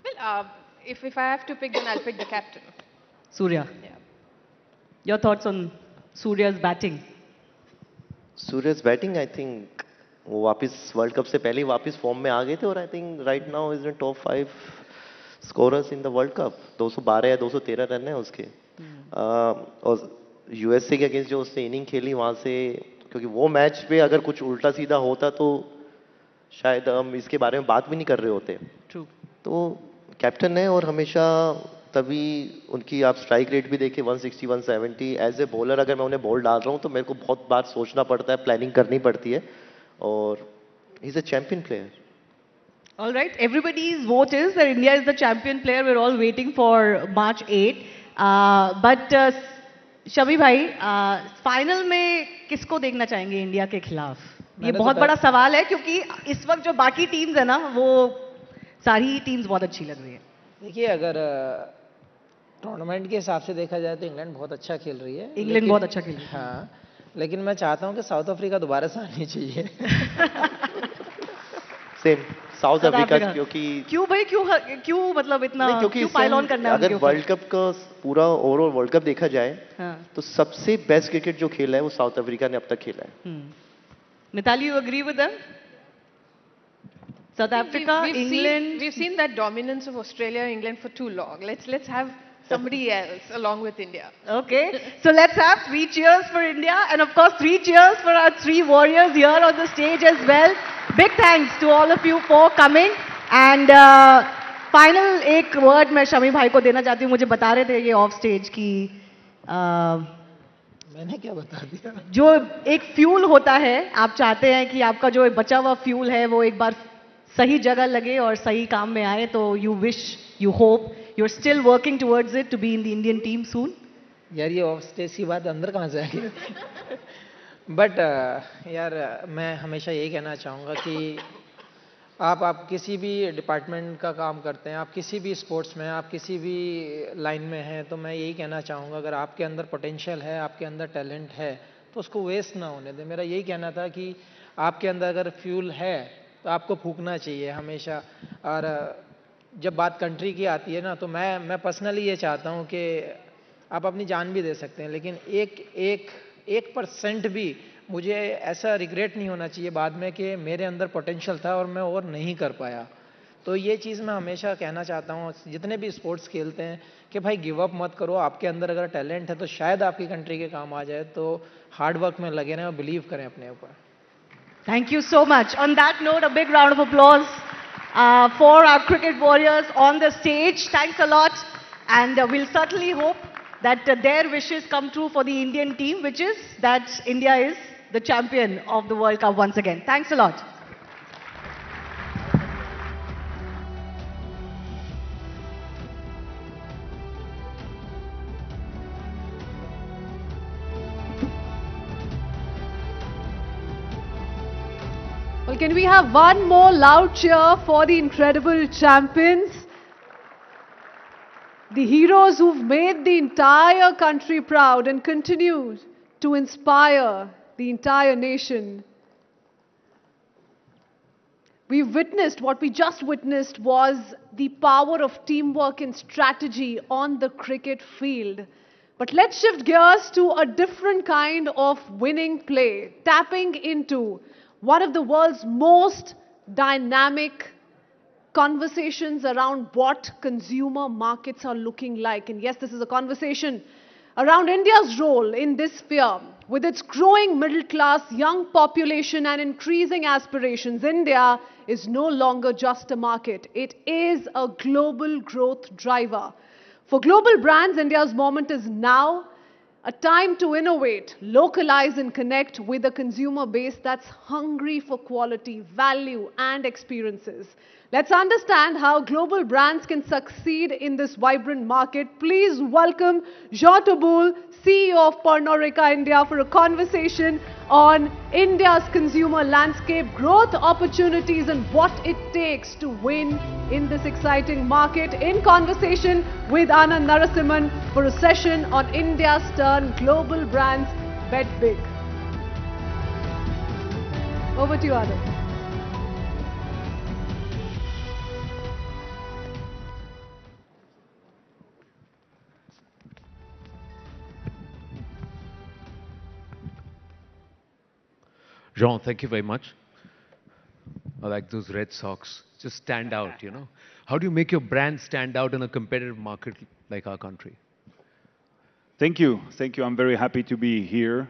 Speaker 11: Well, if I have to pick, then I'll pick the captain.
Speaker 9: Surya. Yeah. Your thoughts on Surya's batting?
Speaker 12: Surya's batting, I think वो वापस वर्ल्ड कप से पहले ही वापस फॉर्म में आ गए थे, और I think right now is in top 5 scorers in the world cup. 212 या 213 रन है उसके। और यूएसए के अगेंस्ट जो उसने इनिंग खेली वहां से, क्योंकि वो मैच पे अगर कुछ उल्टा सीधा होता तो शायद हम इसके बारे में बात भी नहीं कर रहे होते।
Speaker 9: True.
Speaker 12: तो कैप्टन है, और हमेशा तभी उनकी आप स्ट्राइक रेट भी देखिए 160 170। एज ए बॉलर अगर मैं उन्हें बॉल डाल रहा हूँ तो मेरे को बहुत बार सोचना पड़ता है, प्लानिंग करनी पड़ती है, और he is a champion player.
Speaker 9: All right, everybody's vote is that India is the champion player. We're all waiting for March 8. But शबी भाई, फाइनल में किसको देखना चाहेंगे इंडिया के खिलाफ? ये बहुत बड़ा सवाल है, क्योंकि इस वक्त जो बाकी टीम्स है ना, वो सारी टीम्स बहुत अच्छी लग रही है।
Speaker 10: देखिए अगर टूर्नामेंट के हिसाब से देखा जाए तो इंग्लैंड बहुत अच्छा खेल रही है।
Speaker 9: इंग्लैंड बहुत अच्छा खेल रही है।
Speaker 10: हाँ, लेकिन मैं चाहता हूँ कि साउथ अफ्रीका दोबारा से आनी चाहिए।
Speaker 12: South Africa
Speaker 9: Africa.
Speaker 12: क्योंकि
Speaker 9: क्यों भाई, क्यों मतलब इतना
Speaker 12: नहीं, क्योंकि
Speaker 9: क्यों
Speaker 12: इससे
Speaker 9: पाइल ऑन करना है
Speaker 12: अगर
Speaker 9: उनके ऊपर?
Speaker 12: वर्ल्ड कप का पूरा ओवरऑल वर्ल्ड कप देखा जाए
Speaker 9: हाँ।
Speaker 12: तो सबसे बेस्ट क्रिकेट जो खेला है वो साउथ अफ्रीका ने अब तक खेला है।
Speaker 9: Mitali, you agree with them? South Africa, England.
Speaker 11: We've seen that dominance of Australia, England for too long. Let's have somebody else along with India.
Speaker 9: Okay, so let's have 3 cheers for India, and of course 3 cheers for our 3 warriors here on the stage as well. Big thanks to all of you for coming. And final एक word मैं शमी भाई को देना चाहती हूँ. मुझे बता रहे थे ये off stage कि
Speaker 10: मैंने क्या बता दिया?
Speaker 9: जो एक फ्यूल होता है, आप चाहते हैं कि आपका जो बचा हुआ फ्यूल है वो एक बार सही जगह लगे और सही काम में आए, तो you wish, you hope, you are still working towards it to be in the Indian team soon.
Speaker 10: यार ये ऑफ स्टेज की बात अंदर कहाँ से आ गई? बट यार मैं हमेशा यही कहना चाहूँगा कि आप किसी भी डिपार्टमेंट का काम करते हैं, आप किसी भी स्पोर्ट्स में, आप किसी भी लाइन में हैं, तो मैं यही कहना चाहूँगा अगर आपके अंदर पोटेंशियल है, आपके अंदर टैलेंट है, तो उसको वेस्ट ना होने दें. मेरा यही कहना था कि आपके अंदर अगर फ्यूल है तो आपको फूकना चाहिए हमेशा. और जब बात कंट्री की आती है ना, तो मैं पर्सनली ये चाहता हूँ कि आप अपनी जान भी दे सकते हैं, लेकिन एक परसेंट भी मुझे ऐसा रिग्रेट नहीं होना चाहिए बाद में कि मेरे अंदर पोटेंशियल था और मैं और नहीं कर पाया. तो ये चीज़ मैं हमेशा कहना चाहता हूँ जितने भी स्पोर्ट्स खेलते हैं कि भाई गिव अप मत करो. आपके अंदर अगर टैलेंट है तो शायद आपकी कंट्री के काम आ जाए. तो हार्ड वर्क में लगे रहें और बिलीव करें अपने ऊपर.
Speaker 9: Thank you so much. On that note, a big round of applause for our cricket warriors on the stage. Thanks a lot. And we'll certainly hope that their wishes come true for the Indian team, which is that India is the champion of the World Cup once again. Thanks a lot.
Speaker 1: Well, can we have one more loud cheer for the incredible champions? The heroes who've made the entire country proud and continue to inspire the entire nation. What we just witnessed was the power of teamwork and strategy on the cricket field. But let's shift gears to a different kind of winning play, tapping into one of the world's most dynamic conversations around what consumer markets are looking like. And yes, this is a conversation around India's role in this sphere. With its growing middle class, young population and increasing aspirations, India is no longer just a market. It is a global growth driver. For global brands, India's moment is now. A time to innovate, localize and connect with a consumer base that's hungry for quality, value and experiences. Let's understand how global brands can succeed in this vibrant market. Please welcome Jean Taboul, CEO of Pernod Ricard India, for a conversation on India's consumer landscape, growth opportunities and what it takes to win in this exciting market. In conversation with Anand Narasimhan for a session on India's turn, global brands bet big. Over to you, Anand.
Speaker 2: Jean, thank you very much. I like those red socks. Just stand out, you know. How do you make your brand stand out in a competitive market like our country?
Speaker 5: Thank you. Thank you. I'm very happy to be here.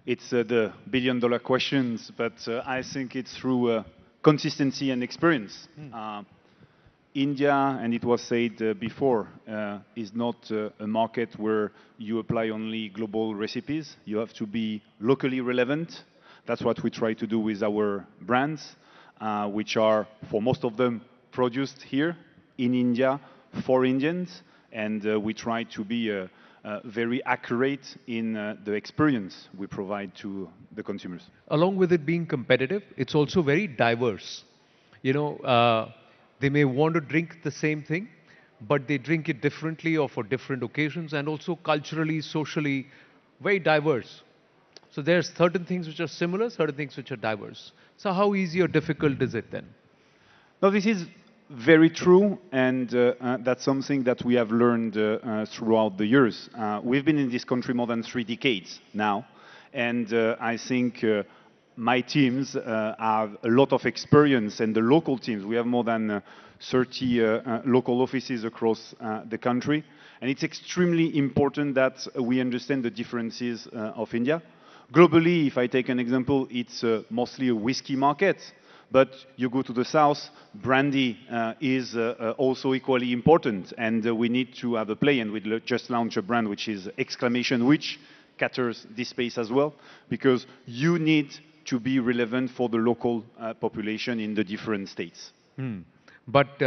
Speaker 5: It's the billion-dollar questions, but I think it's through consistency and experience. India, and it was said before, is not a market where you apply only global recipes. You have to be locally relevant. That's what we try to do with our brands, which are, for most of them, produced here in India for Indians. And we try to be very accurate in the experience we provide to the consumers.
Speaker 2: Along with it being competitive, it's also very diverse. You know, they may want to drink the same thing, but they drink it differently or for different occasions, and also culturally, socially, very diverse. So there's certain things which are similar, certain things which are diverse. So how easy or difficult is it then?
Speaker 5: No, this is very true, and that's something that we have learned throughout the years. We've been in this country more than 3 decades now, and I think my teams have a lot of experience, and the local teams, we have more than 30 local offices across the country, and it's extremely important that we understand the differences of India. Globally, if I take an example, it's mostly a whiskey market. But you go to the south, brandy is also equally important, and we need to have a play. And we just launched a brand which is exclamation, which caters this space as well, because you need to be relevant for the local population in the different states.
Speaker 2: But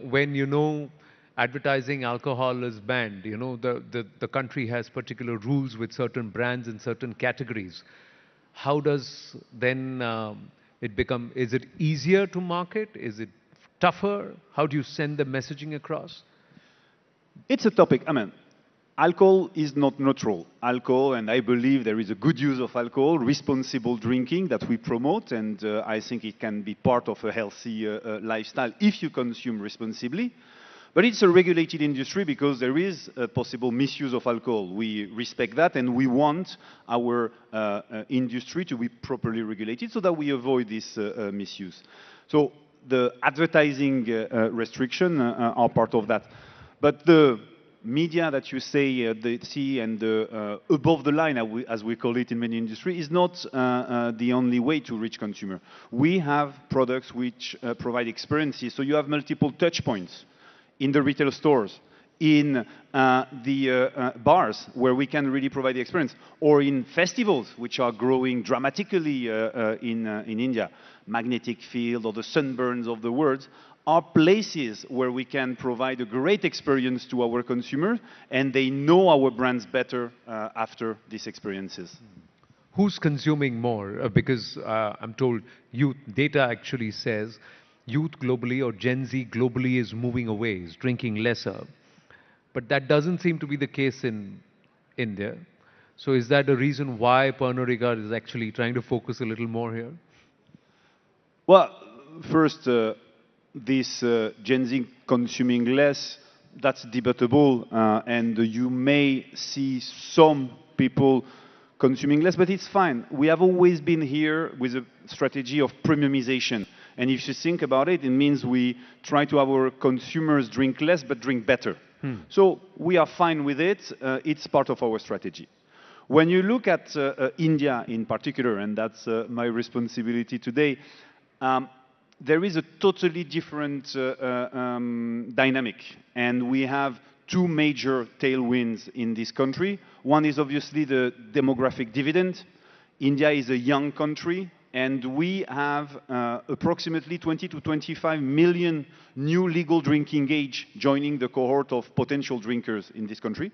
Speaker 2: when you know advertising alcohol is banned, you know the country has particular rules with certain brands in certain categories. How does then it become, is it easier to market? Is it tougher? How do you send the messaging across?
Speaker 5: It's a topic. I mean, alcohol is not neutral. Alcohol, and I believe there is a good use of alcohol, responsible drinking that we promote, and I think it can be part of a healthy lifestyle if you consume responsibly. But it's a regulated industry because there is a possible misuse of alcohol. We respect that, and we want our industry to be properly regulated so that we avoid this misuse. So the advertising restriction are part of that. But the media that you say, the see and the above the line, as we call it in many industries, is not the only way to reach consumer. We have products which provide experiences, so you have multiple touch points in the retail stores, in the bars where we can really provide the experience, or in festivals which are growing dramatically in India. Magnetic Field or the Sunburns of the world are places where we can provide a great experience to our consumers, and they know our brands better after these experiences.
Speaker 2: Who's consuming more? Because I'm told youth data actually says youth globally or Gen Z globally is moving away, is drinking lesser. But that doesn't seem to be the case in India. So is that the reason why Pernod Ricard is actually trying to focus a little more here?
Speaker 5: Well, first, this Gen Z consuming less, that's debatable, and you may see some people consuming less, but it's fine. We have always been here with a strategy of premiumization. And if you think about it, it means we try to have our consumers drink less, but drink better. So we are fine with it. It's part of our strategy. When you look at India in particular, and that's my responsibility today, there is a totally different dynamic. And we have 2 major tailwinds in this country. One is obviously the demographic dividend. India is a young country, and we have approximately 20 to 25 million new legal drinking age joining the cohort of potential drinkers in this country.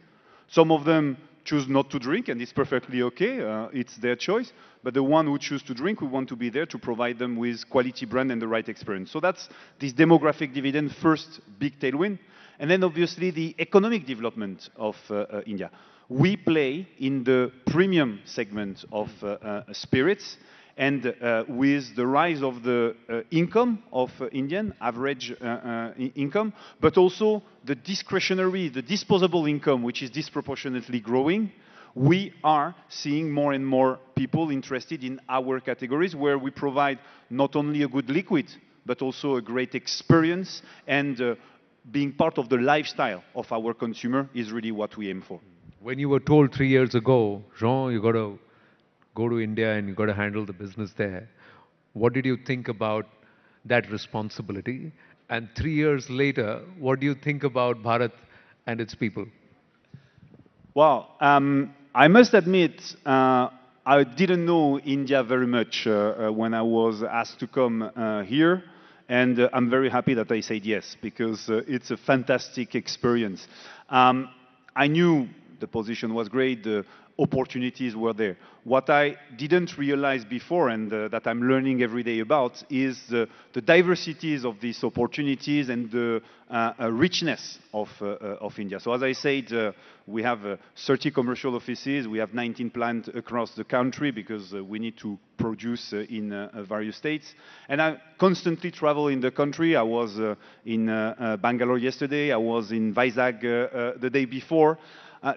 Speaker 5: Some of them choose not to drink, and it's perfectly okay. It's their choice. But the one who choose to drink, we want to be there to provide them with quality brand and the right experience. So that's this demographic dividend, first big tailwind. And then obviously the economic development of India. We play in the premium segment of spirits, and with the rise of the income of Indian, average income, but also the discretionary, the disposable income, which is disproportionately growing, we are seeing more and more people interested in our categories, where we provide not only a good liquid, but also a great experience, and being part of the lifestyle of our consumer is really what we aim for.
Speaker 2: When you were told 3 years ago, Jean, you got to go to India and you got to handle the business there, what did you think about that responsibility? And 3 years later, what do you think about Bharat and its people?
Speaker 5: Well, I must admit, I didn't know India very much when I was asked to come here. And I'm very happy that I said yes, because it's a fantastic experience. I knew the position was great, the opportunities were there. What I didn't realize before, and that I'm learning every day about, is the diversities of these opportunities and the richness of India. So as I said, we have 30 commercial offices, we have 19 plants across the country because we need to produce in various states. And I constantly travel in the country. I was in Bangalore yesterday, I was in Vizag the day before,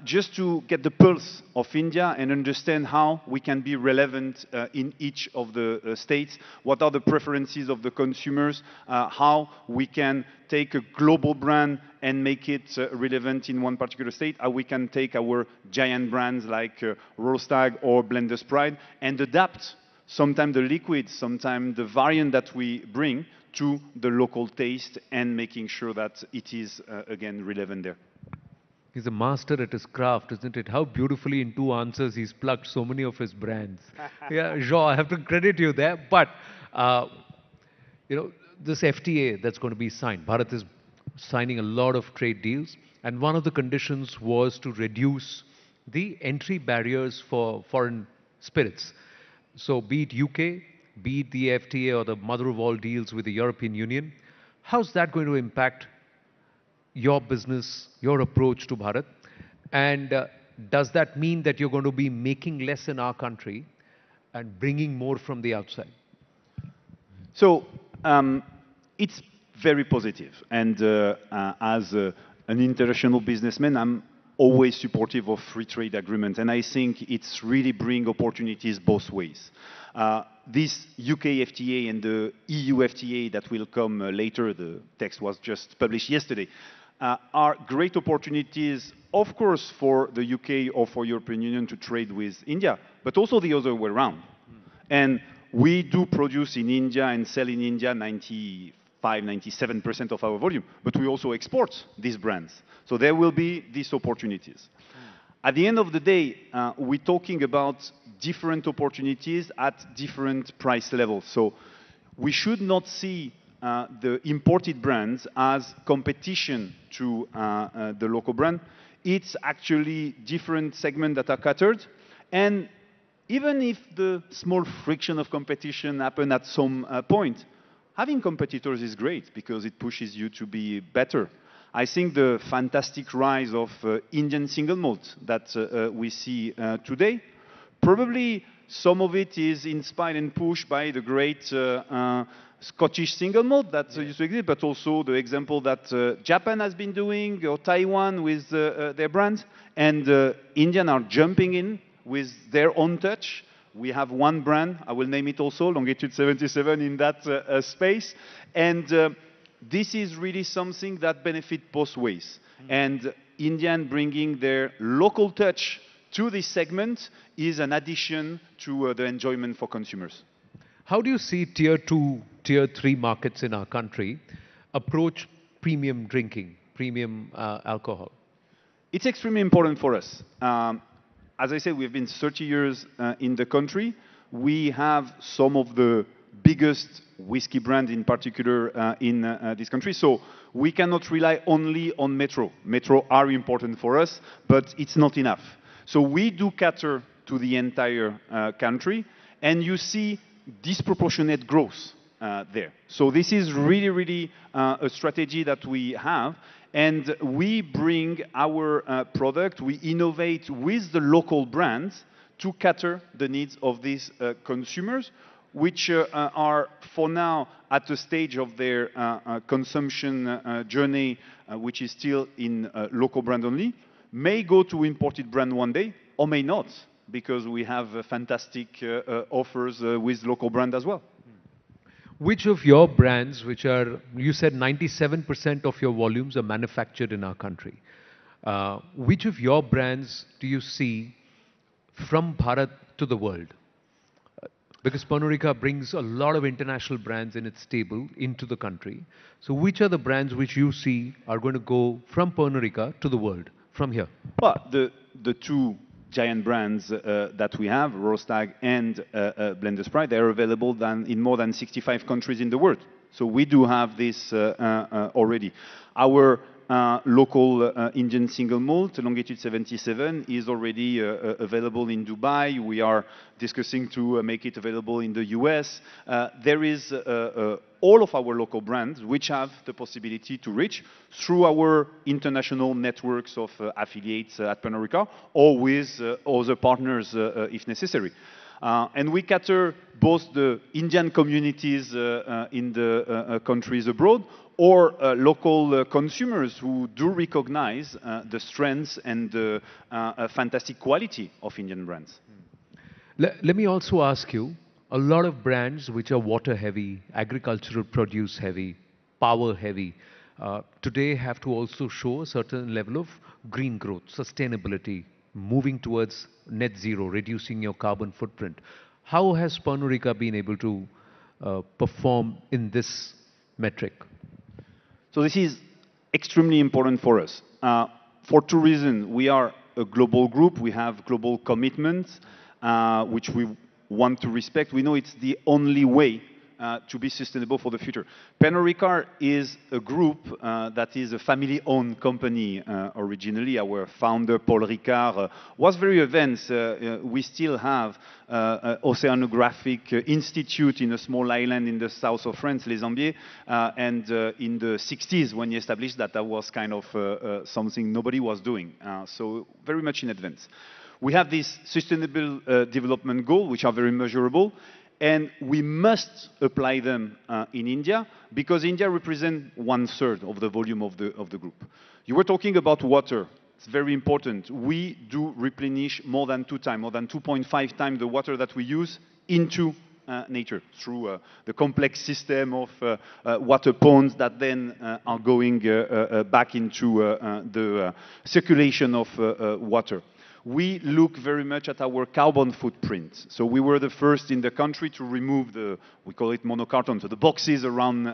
Speaker 5: just to get the pulse of India and understand how we can be relevant in each of the states, what are the preferences of the consumers, how we can take a global brand and make it relevant in one particular state, how we can take our giant brands like Rostag or Blender's Pride and adapt sometimes the liquid, sometimes the variant that we bring to the local taste and making sure that it is, again, relevant there.
Speaker 2: He's a master at his craft, isn't it? How beautifully in 2 answers he's plugged so many of his brands. Yeah, Jean, I have to credit you there. But, you know, this FTA that's going to be signed, Bharat is signing a lot of trade deals. And one of the conditions was to reduce the entry barriers for foreign spirits. So be it UK, be it the FTA or the mother of all deals with the European Union, how's that going to impact your business, your approach to Bharat? And does that mean that you're going to be making less in our country and bringing more from the outside?
Speaker 5: So it's very positive. And as an international businessman, I'm always supportive of free trade agreements. And I think it's really bring opportunities both ways. This UK FTA and the EU FTA that will come later, the text was just published yesterday, are great opportunities, of course, for the UK or for European Union to trade with India, but also the other way around. And we do produce in India and sell in India 97% of our volume, but we also export these brands. So there will be these opportunities. At the end of the day, we're talking about different opportunities at different price levels. So we should not see the imported brands as competition to the local brand. It's actually different segments that are catered. And even if the small friction of competition happen at some point, having competitors is great because it pushes you to be better. I think the fantastic rise of Indian single malt that we see today, probably some of it is inspired and pushed by the great Scottish single malt that used to exist, but also the example that Japan has been doing, or Taiwan with their brands, and Indians are jumping in with their own touch. We have one brand, I will name it also, Longitude 77 in that space, and this is really something that benefits both ways. And Indian bringing their local touch to this segment is an addition to the enjoyment for consumers.
Speaker 2: How do you see tier 2, tier 3 markets in our country approach premium drinking, premium alcohol?
Speaker 5: It's extremely important for us. As I said, we've been 30 years in the country. We have some of the biggest whiskey brands in particular in this country. So we cannot rely only on Metro. Metro are important for us, but it's not enough. So we do cater to the entire country, and you see disproportionate growth there. So this is really, really a strategy that we have. And we bring our product, we innovate with the local brands to cater the needs of these consumers, which are for now at a stage of their consumption journey, which is still in local brand only, may go to imported brand one day, or may not, because we have fantastic offers with local brand as well.
Speaker 2: Which of your brands, which are, you said 97% of your volumes are manufactured in our country. Which of your brands do you see from Bharat to the world? Because Pernod Ricard brings a lot of international brands in its stable into the country. So which are the brands which you see are going to go from Pernod Ricard to the world from here?
Speaker 5: Well, the two giant brands that we have, Rostag and Blender's Pride, they're available in more than 65 countries in the world. So we do have this already. Our local Indian single malt, Longitude 77, is already available in Dubai. We are discussing to make it available in the US. There is all of our local brands which have the possibility to reach through our international networks of affiliates at Pernod Ricard or with other partners if necessary. And we cater both the Indian communities in the countries abroad or local consumers who do recognize the strengths and the fantastic quality of Indian brands.
Speaker 2: Let me also ask you, a lot of brands which are water heavy, agricultural produce heavy, power heavy, today have to also show a certain level of green growth, sustainability, moving towards net zero, reducing your carbon footprint. How has Pernod Ricard been able to perform in this metric?
Speaker 5: So this is extremely important for us. For two reasons. We are a global group. We have global commitments, which we want to respect. We know it's the only way to be sustainable for the future. Pernod Ricard is a group that is a family-owned company originally. Our founder, Paul Ricard, was very advanced. We still have an oceanographic institute in a small island in the south of France, Les Ambiers, and in the 60s when he established that was kind of something nobody was doing. So very much in advance. We have these sustainable development goals, which are very measurable, and we must apply them in India because India represents 1/3 of the volume of the group. You were talking about water. It's very important. We do replenish more than 2.5 times the water that we use into nature through the complex system of water ponds that then are going back into the circulation of water. We look very much at our carbon footprint. So we were the first in the country to remove we call it monocarton, so the boxes around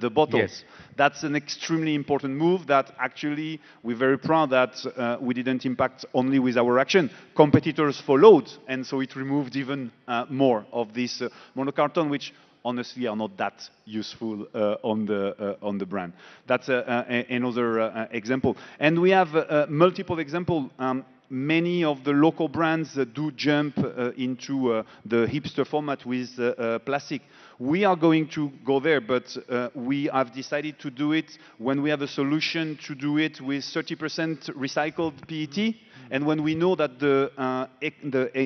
Speaker 5: the bottles.
Speaker 2: Yes.
Speaker 5: That's an extremely important move that actually we're very proud that we didn't impact only with our action. Competitors followed, and so it removed even more of this monocarton, which honestly are not that useful on the brand. That's another example. And we have multiple examples. Many of the local brands do jump into the hipster format with plastic. We are going to go there, but we have decided to do it when we have a solution to do it with 30% recycled PET, and when we know that the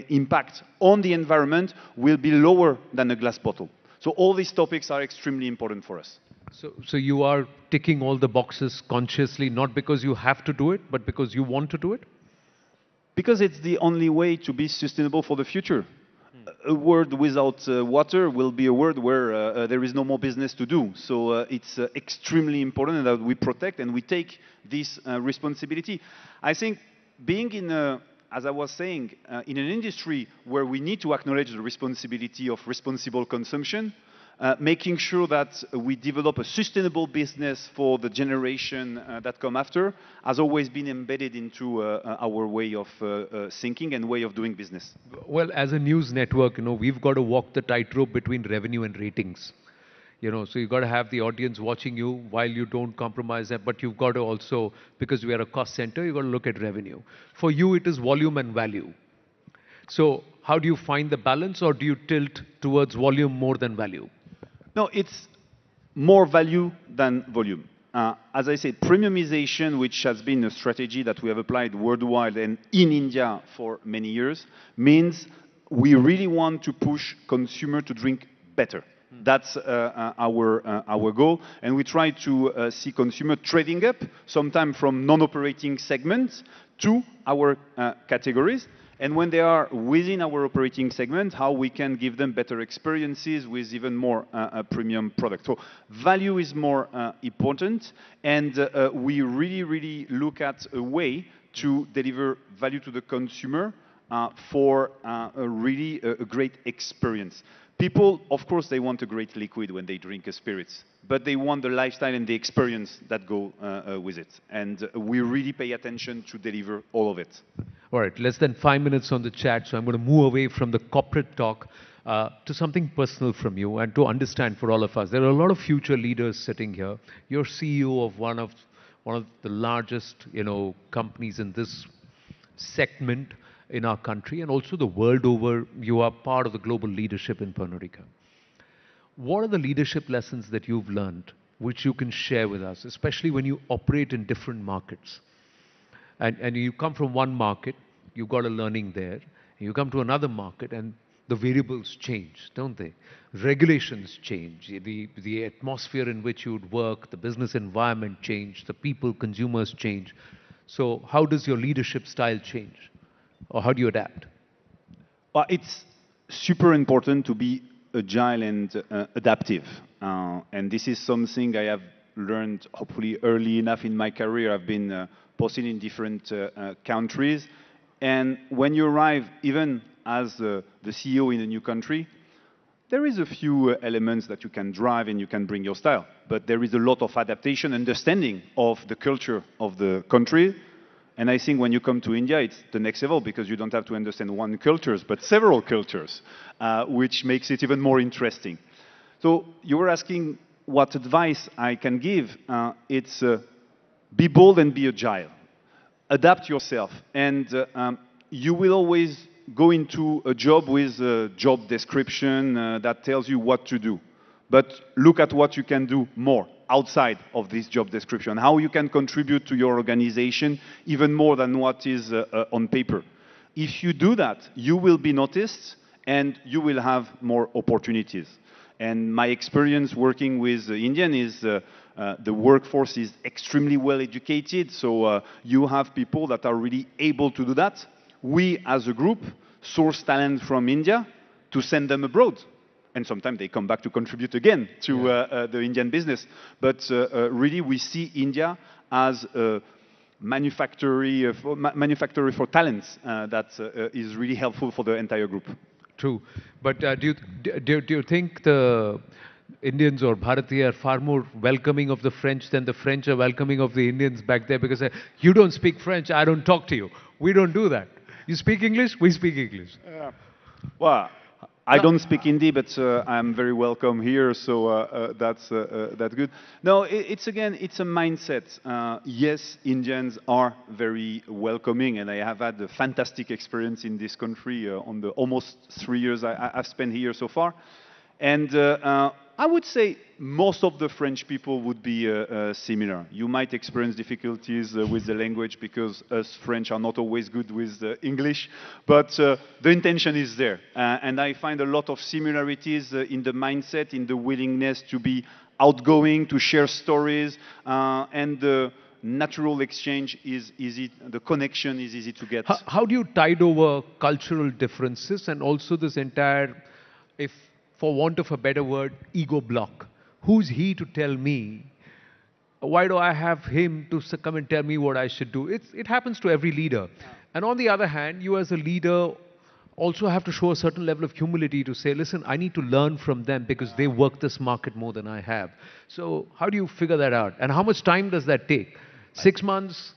Speaker 5: impact on the environment will be lower than a glass bottle. So all these topics are extremely important for us.
Speaker 2: So you are ticking all the boxes consciously, not because you have to do it, but because you want to do it?
Speaker 5: Because it's the only way to be sustainable for the future. A world without water will be a world where there is no more business to do. So it's extremely important that we protect and we take this responsibility. I think being in as I was saying, in an industry where we need to acknowledge the responsibility of responsible consumption, making sure that we develop a sustainable business for the generation that come after has always been embedded into our way of thinking and way of doing business.
Speaker 2: Well, as a news network, we've got to walk the tightrope between revenue and ratings. So you've got to have the audience watching you while you don't compromise that, but you've got to also, because we are a cost center, you've got to look at revenue. For you, it is volume and value. So how do you find the balance, or do you tilt towards volume more than value?
Speaker 5: No, it's more value than volume. As I said, premiumization, which has been a strategy that we have applied worldwide and in India for many years, means we really want to push consumer to drink better. That's our goal, and we try to see consumer trading up, sometimes from non-operating segments to our categories. And when they are within our operating segment, how we can give them better experiences with even more premium products. So value is more important, and we really look at a way to deliver value to the consumer for really a great experience. People, of course, they want a great liquid when they drink a spirits, but they want the lifestyle and the experience that go with it. And we really pay attention to deliver all of it.
Speaker 2: All right, less than 5 minutes on the chat, so I'm going to move away from the corporate talk to something personal from you and to understand for all of us. There are a lot of future leaders sitting here. You're CEO of one one of the largest, companies in this segment in our country and also the world over. You are part of the global leadership in Pernod Ricard. What are the leadership lessons that you've learned which you can share with us, especially when you operate in different markets? And you come from one market, you've got a learning there. You come to another market and the variables change, don't they? Regulations change, the atmosphere in which you would work, the business environment change, the people, consumers change. So how does your leadership style change? Or how do you adapt?
Speaker 5: Well, it's super important to be agile and adaptive. And this is something I have learned hopefully early enough in my career. I've been posted in different countries. And when you arrive, even as the CEO in a new country, there is a few elements that you can drive and you can bring your style. But there is a lot of adaptation, understanding of the culture of the country. And I think when you come to India, it's the next level because you don't have to understand one culture, but several cultures, which makes it even more interesting. So you were asking what advice I can give. It's be bold and be agile. Adapt yourself. And you will always go into a job with a job description that tells you what to do. But look at what you can do more outside of this job description, how you can contribute to your organization even more than what is on paper. If you do that, you will be noticed and you will have more opportunities. And my experience working with Indian is the workforce is extremely well educated, so you have people that are really able to do that. We, as a group, source talent from India to send them abroad. And sometimes they come back to contribute again to the Indian business. But really, we see India as a manufacturer for talents that is really helpful for the entire group.
Speaker 2: True. But do you think the Indians or Bharatiya are far more welcoming of the French than the French are welcoming of the Indians back there? Because you don't speak French, I don't talk to you. We don't do that. You speak English, we speak English.
Speaker 5: Well, I don't speak Hindi, but I'm very welcome here, so that's good. No, it's a mindset. Yes, Indians are very welcoming, and I have had a fantastic experience in this country on the almost 3 years I've spent here so far. And I would say most of the French people would be similar. You might experience difficulties with the language because us French are not always good with English, but the intention is there. And I find a lot of similarities in the mindset, in the willingness to be outgoing, to share stories, and the natural exchange is easy, the connection is easy to get.
Speaker 2: How do you tide over cultural differences and also this entire, if for want of a better word, ego block? Who's he to tell me? Why do I have him to come and tell me what I should do? It happens to every leader. And on the other hand, you as a leader also have to show a certain level of humility to say, listen, I need to learn from them because they work this market more than I have. So how do you figure that out? And how much time does that take? 6 months,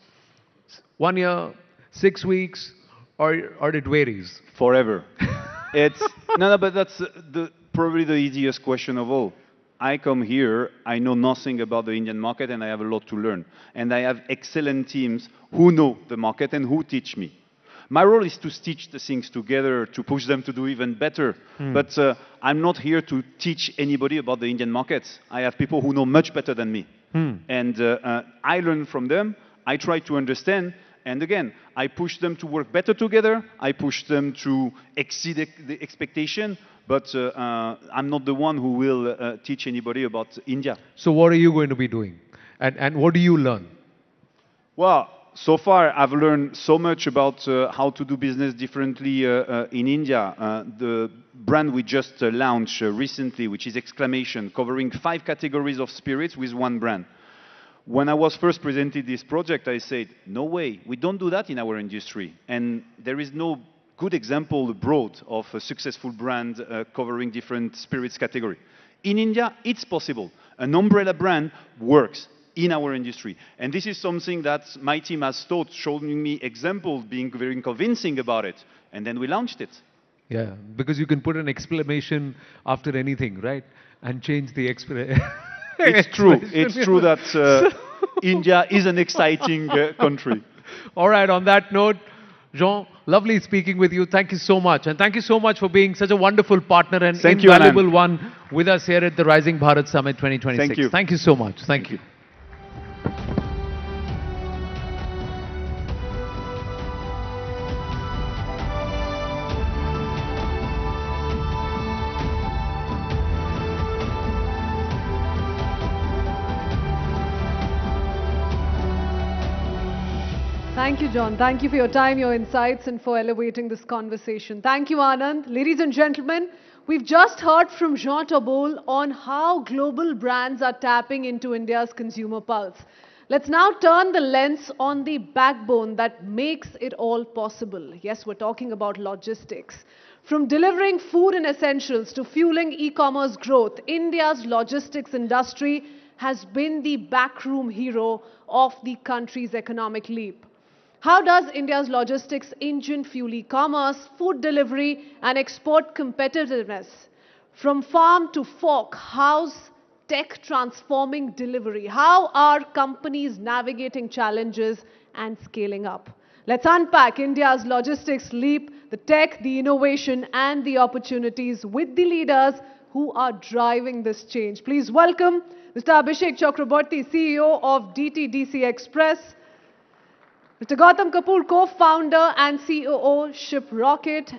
Speaker 2: 1 year, 6 weeks, or it varies?
Speaker 5: Forever. It's no, but that's probably the easiest question of all. I come here, I know nothing about the Indian market, and I have a lot to learn. And I have excellent teams who know the market and who teach me. My role is to stitch the things together, to push them to do even better. But I'm not here to teach anybody about the Indian markets. I have people who know much better than me. And I learn from them, I try to understand, and again, I push them to work better together, I push them to exceed the expectation, but I'm not the one who will teach anybody about India.
Speaker 2: So what are you going to be doing? And what do you learn?
Speaker 5: Well, so far I've learned so much about how to do business differently in India. The brand we just launched recently, which is Exclamation, covering 5 categories of spirits with one brand. When I was first presented this project, I said, no way, we don't do that in our industry. And there is no good example abroad of a successful brand covering different spirits category. In India, it's possible. An umbrella brand works in our industry. And this is something that my team has taught, showing me examples, being very convincing about it. And then we launched it.
Speaker 2: Yeah, because you can put an exclamation after anything, right? And change the
Speaker 5: It's true. It's true that
Speaker 13: India is an exciting country.
Speaker 2: All right, on that note, Jean, lovely speaking with you. Thank you so much. And thank you so much for being such a wonderful partner and
Speaker 13: Thank you,
Speaker 2: invaluable
Speaker 13: Anand.
Speaker 2: one with us here at the Rising Bharat Summit 2026.
Speaker 13: Thank you.
Speaker 2: Thank you so much. Thank you.
Speaker 1: Thank you, John. Thank you for your time, your insights, and for elevating this conversation. Thank you, Anand. Ladies and gentlemen, we've just heard from Jean Tabol on how global brands are tapping into India's consumer pulse. Let's now turn the lens on the backbone that makes it all possible. Yes, we're talking about logistics. From delivering food and essentials to fueling e-commerce growth, India's logistics industry has been the backroom hero of the country's economic leap. How does India's logistics engine fuel e-commerce, food delivery and export competitiveness? From farm to fork, how's tech transforming delivery? How are companies navigating challenges and scaling up? Let's unpack India's logistics leap, the tech, the innovation and the opportunities with the leaders who are driving this change. Please welcome Mr. Abhishek Chakraborty, CEO of DTDC Express, Mr. Gautam Kapoor, co-founder and COO, Ship Rocket,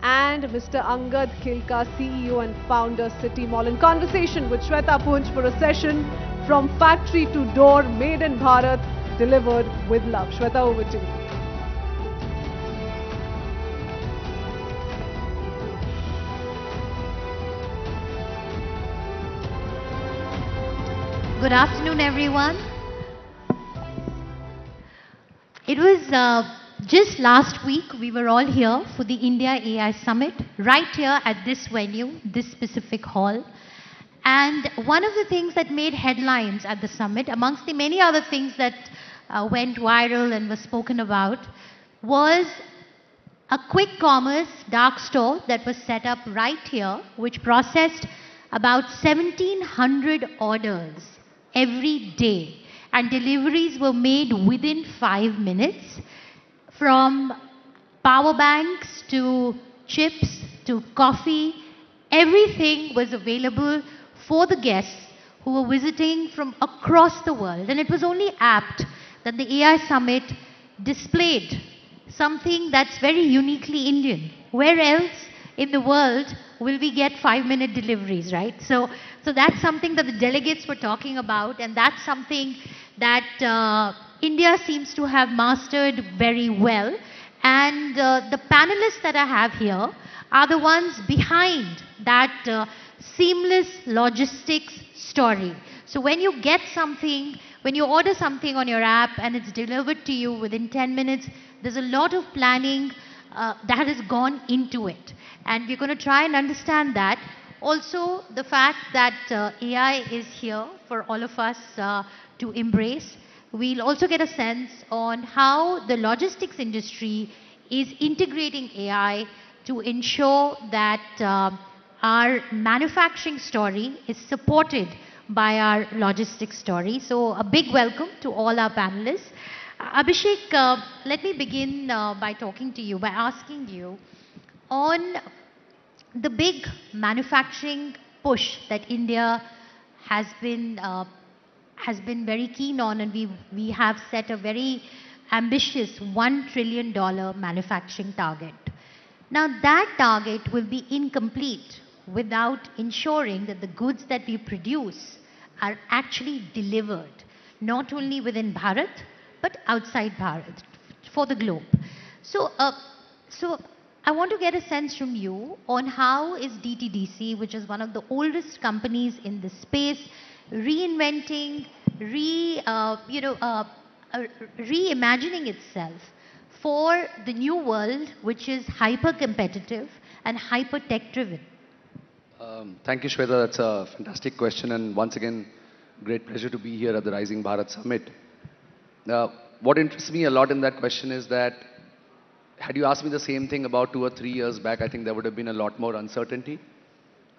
Speaker 1: and Mr. Angad Khilka, CEO and founder, City Mall, in conversation with Shweta Punj for a session from factory to door, made in Bharat, delivered with love. Shweta, over to you.
Speaker 14: Good afternoon, everyone. It was just last week we were all here for the India AI Summit, right here at this venue, this specific hall. And one of the things that made headlines at the summit, amongst the many other things that went viral and was spoken about, was a quick commerce dark store that was set up right here, which processed about 1,700 orders every day. And deliveries were made within 5 minutes, from power banks to chips to coffee. Everything was available for the guests who were visiting from across the world. And it was only apt that the AI Summit displayed something that's very uniquely Indian. Where else in the world will we get 5-minute deliveries, right? So that's something that the delegates were talking about, and that's something that India seems to have mastered very well. And the panelists that I have here are the ones behind that seamless logistics story. So when you get something, when you order something on your app and it's delivered to you within 10 minutes, there's a lot of planning that has gone into it. And we're going to try and understand that. Also, the fact that AI is here for all of us to embrace. We'll also get a sense on how the logistics industry is integrating AI to ensure that our manufacturing story is supported by our logistics story. So a big welcome to all our panelists. Abhishek, let me begin by talking to you, by asking you on the big manufacturing push that India has been very keen on, and we have set a very ambitious $1 trillion manufacturing target. Now that target will be incomplete without ensuring that the goods that we produce are actually delivered, not only within Bharat, but outside Bharat, for the globe. So I want to get a sense from you on how is DTDC, which is one of the oldest companies in this space, reinventing, reimagining itself for the new world, which is hyper-competitive and hyper-tech driven.
Speaker 15: Thank you, Shweta. That's a fantastic question. And once again, great pleasure to be here at the Rising Bharat Summit. What interests me a lot in that question is that had you asked me the same thing about 2 or 3 years back, I think there would have been a lot more uncertainty.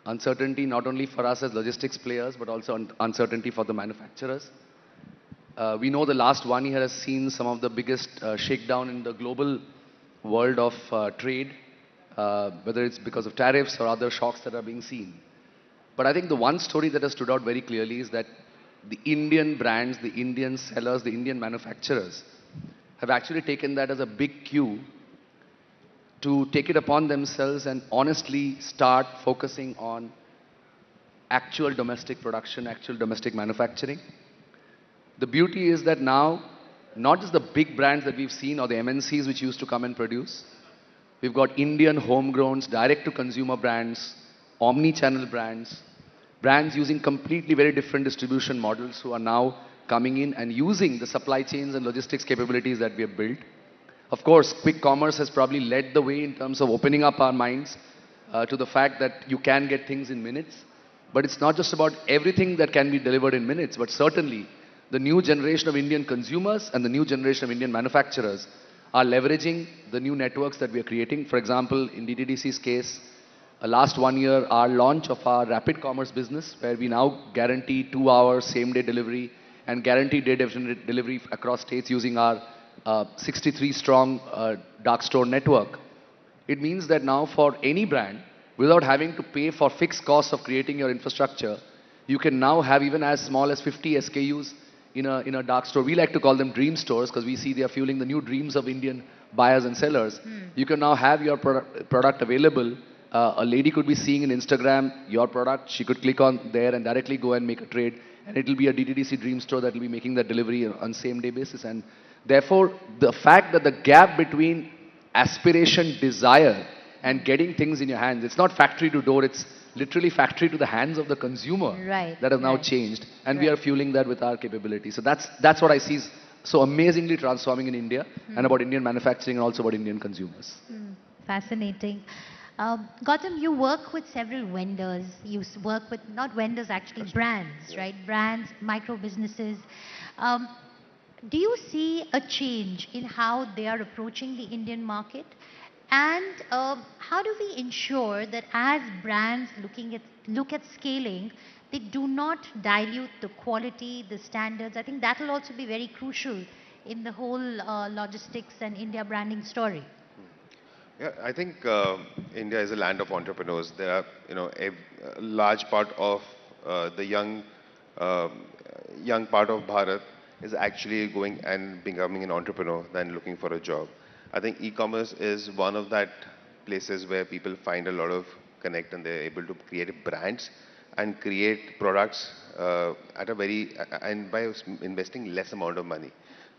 Speaker 15: Uncertainty not only for us as logistics players, but also uncertainty for the manufacturers. We know the last 1 year has seen some of the biggest shakedown in the global world of trade, whether it's because of tariffs or other shocks that are being seen. But I think the one story that has stood out very clearly is that the Indian brands, the Indian sellers, the Indian manufacturers have actually taken that as a big cue to take it upon themselves and honestly start focusing on actual domestic production, actual domestic manufacturing. The beauty is that now, not just the big brands that we've seen or the MNCs which used to come and produce, we've got Indian homegrowns, direct-to-consumer brands, omni-channel brands, brands using completely very different distribution models who are now coming in and using the supply chains and logistics capabilities that we have built. Of course, quick commerce has probably led the way in terms of opening up our minds to the fact that you can get things in minutes. But it's not just about everything that can be delivered in minutes, but certainly the new generation of Indian consumers and the new generation of Indian manufacturers are leveraging the new networks that we are creating. For example, in DTDC's case, last 1 year, our launch of our rapid commerce business, where we now guarantee 2 hours same-day delivery and guarantee day-definite delivery across states using our 63-strong dark store network. It means that now for any brand, without having to pay for fixed costs of creating your infrastructure, you can now have even as small as 50 SKUs in a dark store. We like to call them dream stores because we see they are fueling the new dreams of Indian buyers and sellers. You can now have your product available. A lady could be seeing in Instagram your product. She could click on there and directly go and make a trade. And it will be a DTDC dream store that will be making that delivery on same-day basis. And therefore, the fact that the gap between aspiration, desire, and getting things in your hands, it's not factory to door, it's literally factory to the hands of the consumer that has now changed. And we are fueling that with our capability. So that's what I see is so amazingly transforming in India and about Indian manufacturing and also about Indian consumers.
Speaker 14: Fascinating. Gautam, you work with several vendors. You work with, not vendors actually, brands, right? Brands, micro businesses. Do you see a change in how they are approaching the Indian market? And how do we ensure that as brands look at scaling, they do not dilute the quality, the standards? I think that will also be very crucial in the whole logistics and India branding story.
Speaker 16: Yeah, I think India is a land of entrepreneurs. There are, a large part of the young part of Bharat is actually going and becoming an entrepreneur than looking for a job. I think e-commerce is one of that places where people find a lot of connect and they're able to create brands and create products at a and by investing less amount of money.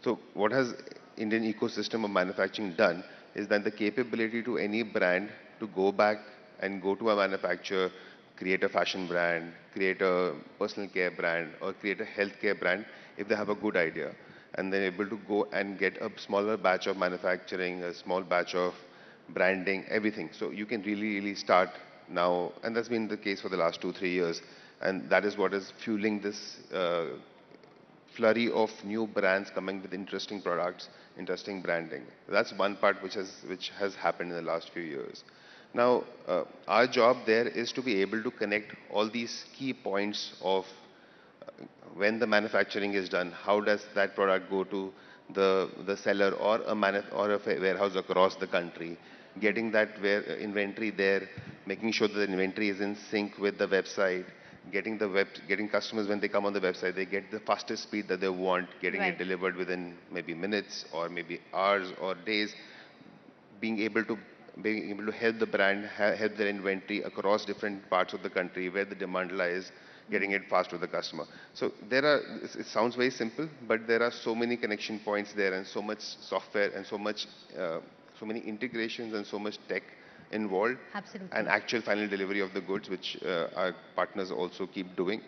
Speaker 16: So what has Indian ecosystem of manufacturing done is that the capability to any brand to go back and go to a manufacturer, create a fashion brand, create a personal care brand, or create a healthcare brand if they have a good idea. And they're able to go and get a smaller batch of manufacturing, a small batch of branding, everything. So you can really start now, and that's been the case for the last 2-3 years. And that is what is fueling this flurry of new brands coming with interesting products, interesting branding. That's one part which has happened in the last few years. Now, our job there is to be able to connect all these key points of when the manufacturing is done, how does that product go to the seller or a warehouse across the country, getting that inventory there, making sure that the inventory is in sync with the website, getting customers when they come on the website, they get the fastest speed that they want, getting it delivered within maybe minutes or maybe hours or days, being able to help the brand help their inventory across different parts of the country where the demand lies, getting it fast to the customer. So it sounds very simple, but there are so many connection points there and so much software and so many integrations and so much tech involved.
Speaker 14: Absolutely.
Speaker 16: And actual final delivery of the goods, which our partners also keep doing.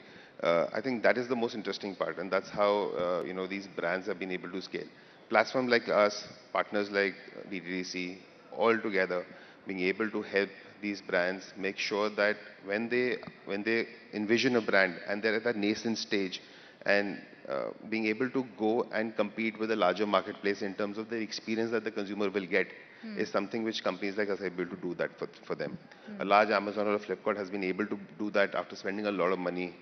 Speaker 16: I think that is the most interesting part, and that's how these brands have been able to scale. Platforms like us, partners like DTDC, all together, being able to help these brands make sure that when they envision a brand and they're at that nascent stage and being able to go and compete with a larger marketplace in terms of the experience that the consumer will get is something which companies like us are able to do that for them. A large Amazon or a Flipkart has been able to do that after spending a lot of money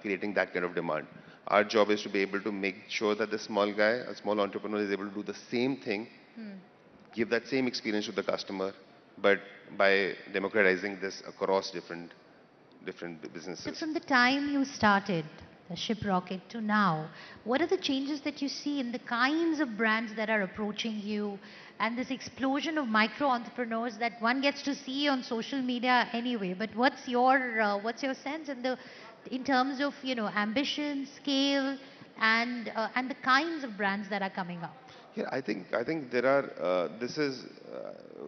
Speaker 16: creating that kind of demand. Our job is to be able to make sure that the small guy, a small entrepreneur, is able to do the same thing, give that same experience to the customer, but by democratizing this across different
Speaker 14: So
Speaker 16: businesses.
Speaker 14: from the time you started the ship rocket to now, what are the changes that you see in the kinds of brands that are approaching you and this explosion of micro entrepreneurs that one gets to see on social media anyway? But what's your sense in terms of ambition, scale, and the kinds of brands that are coming up?
Speaker 16: Yeah, I think there are.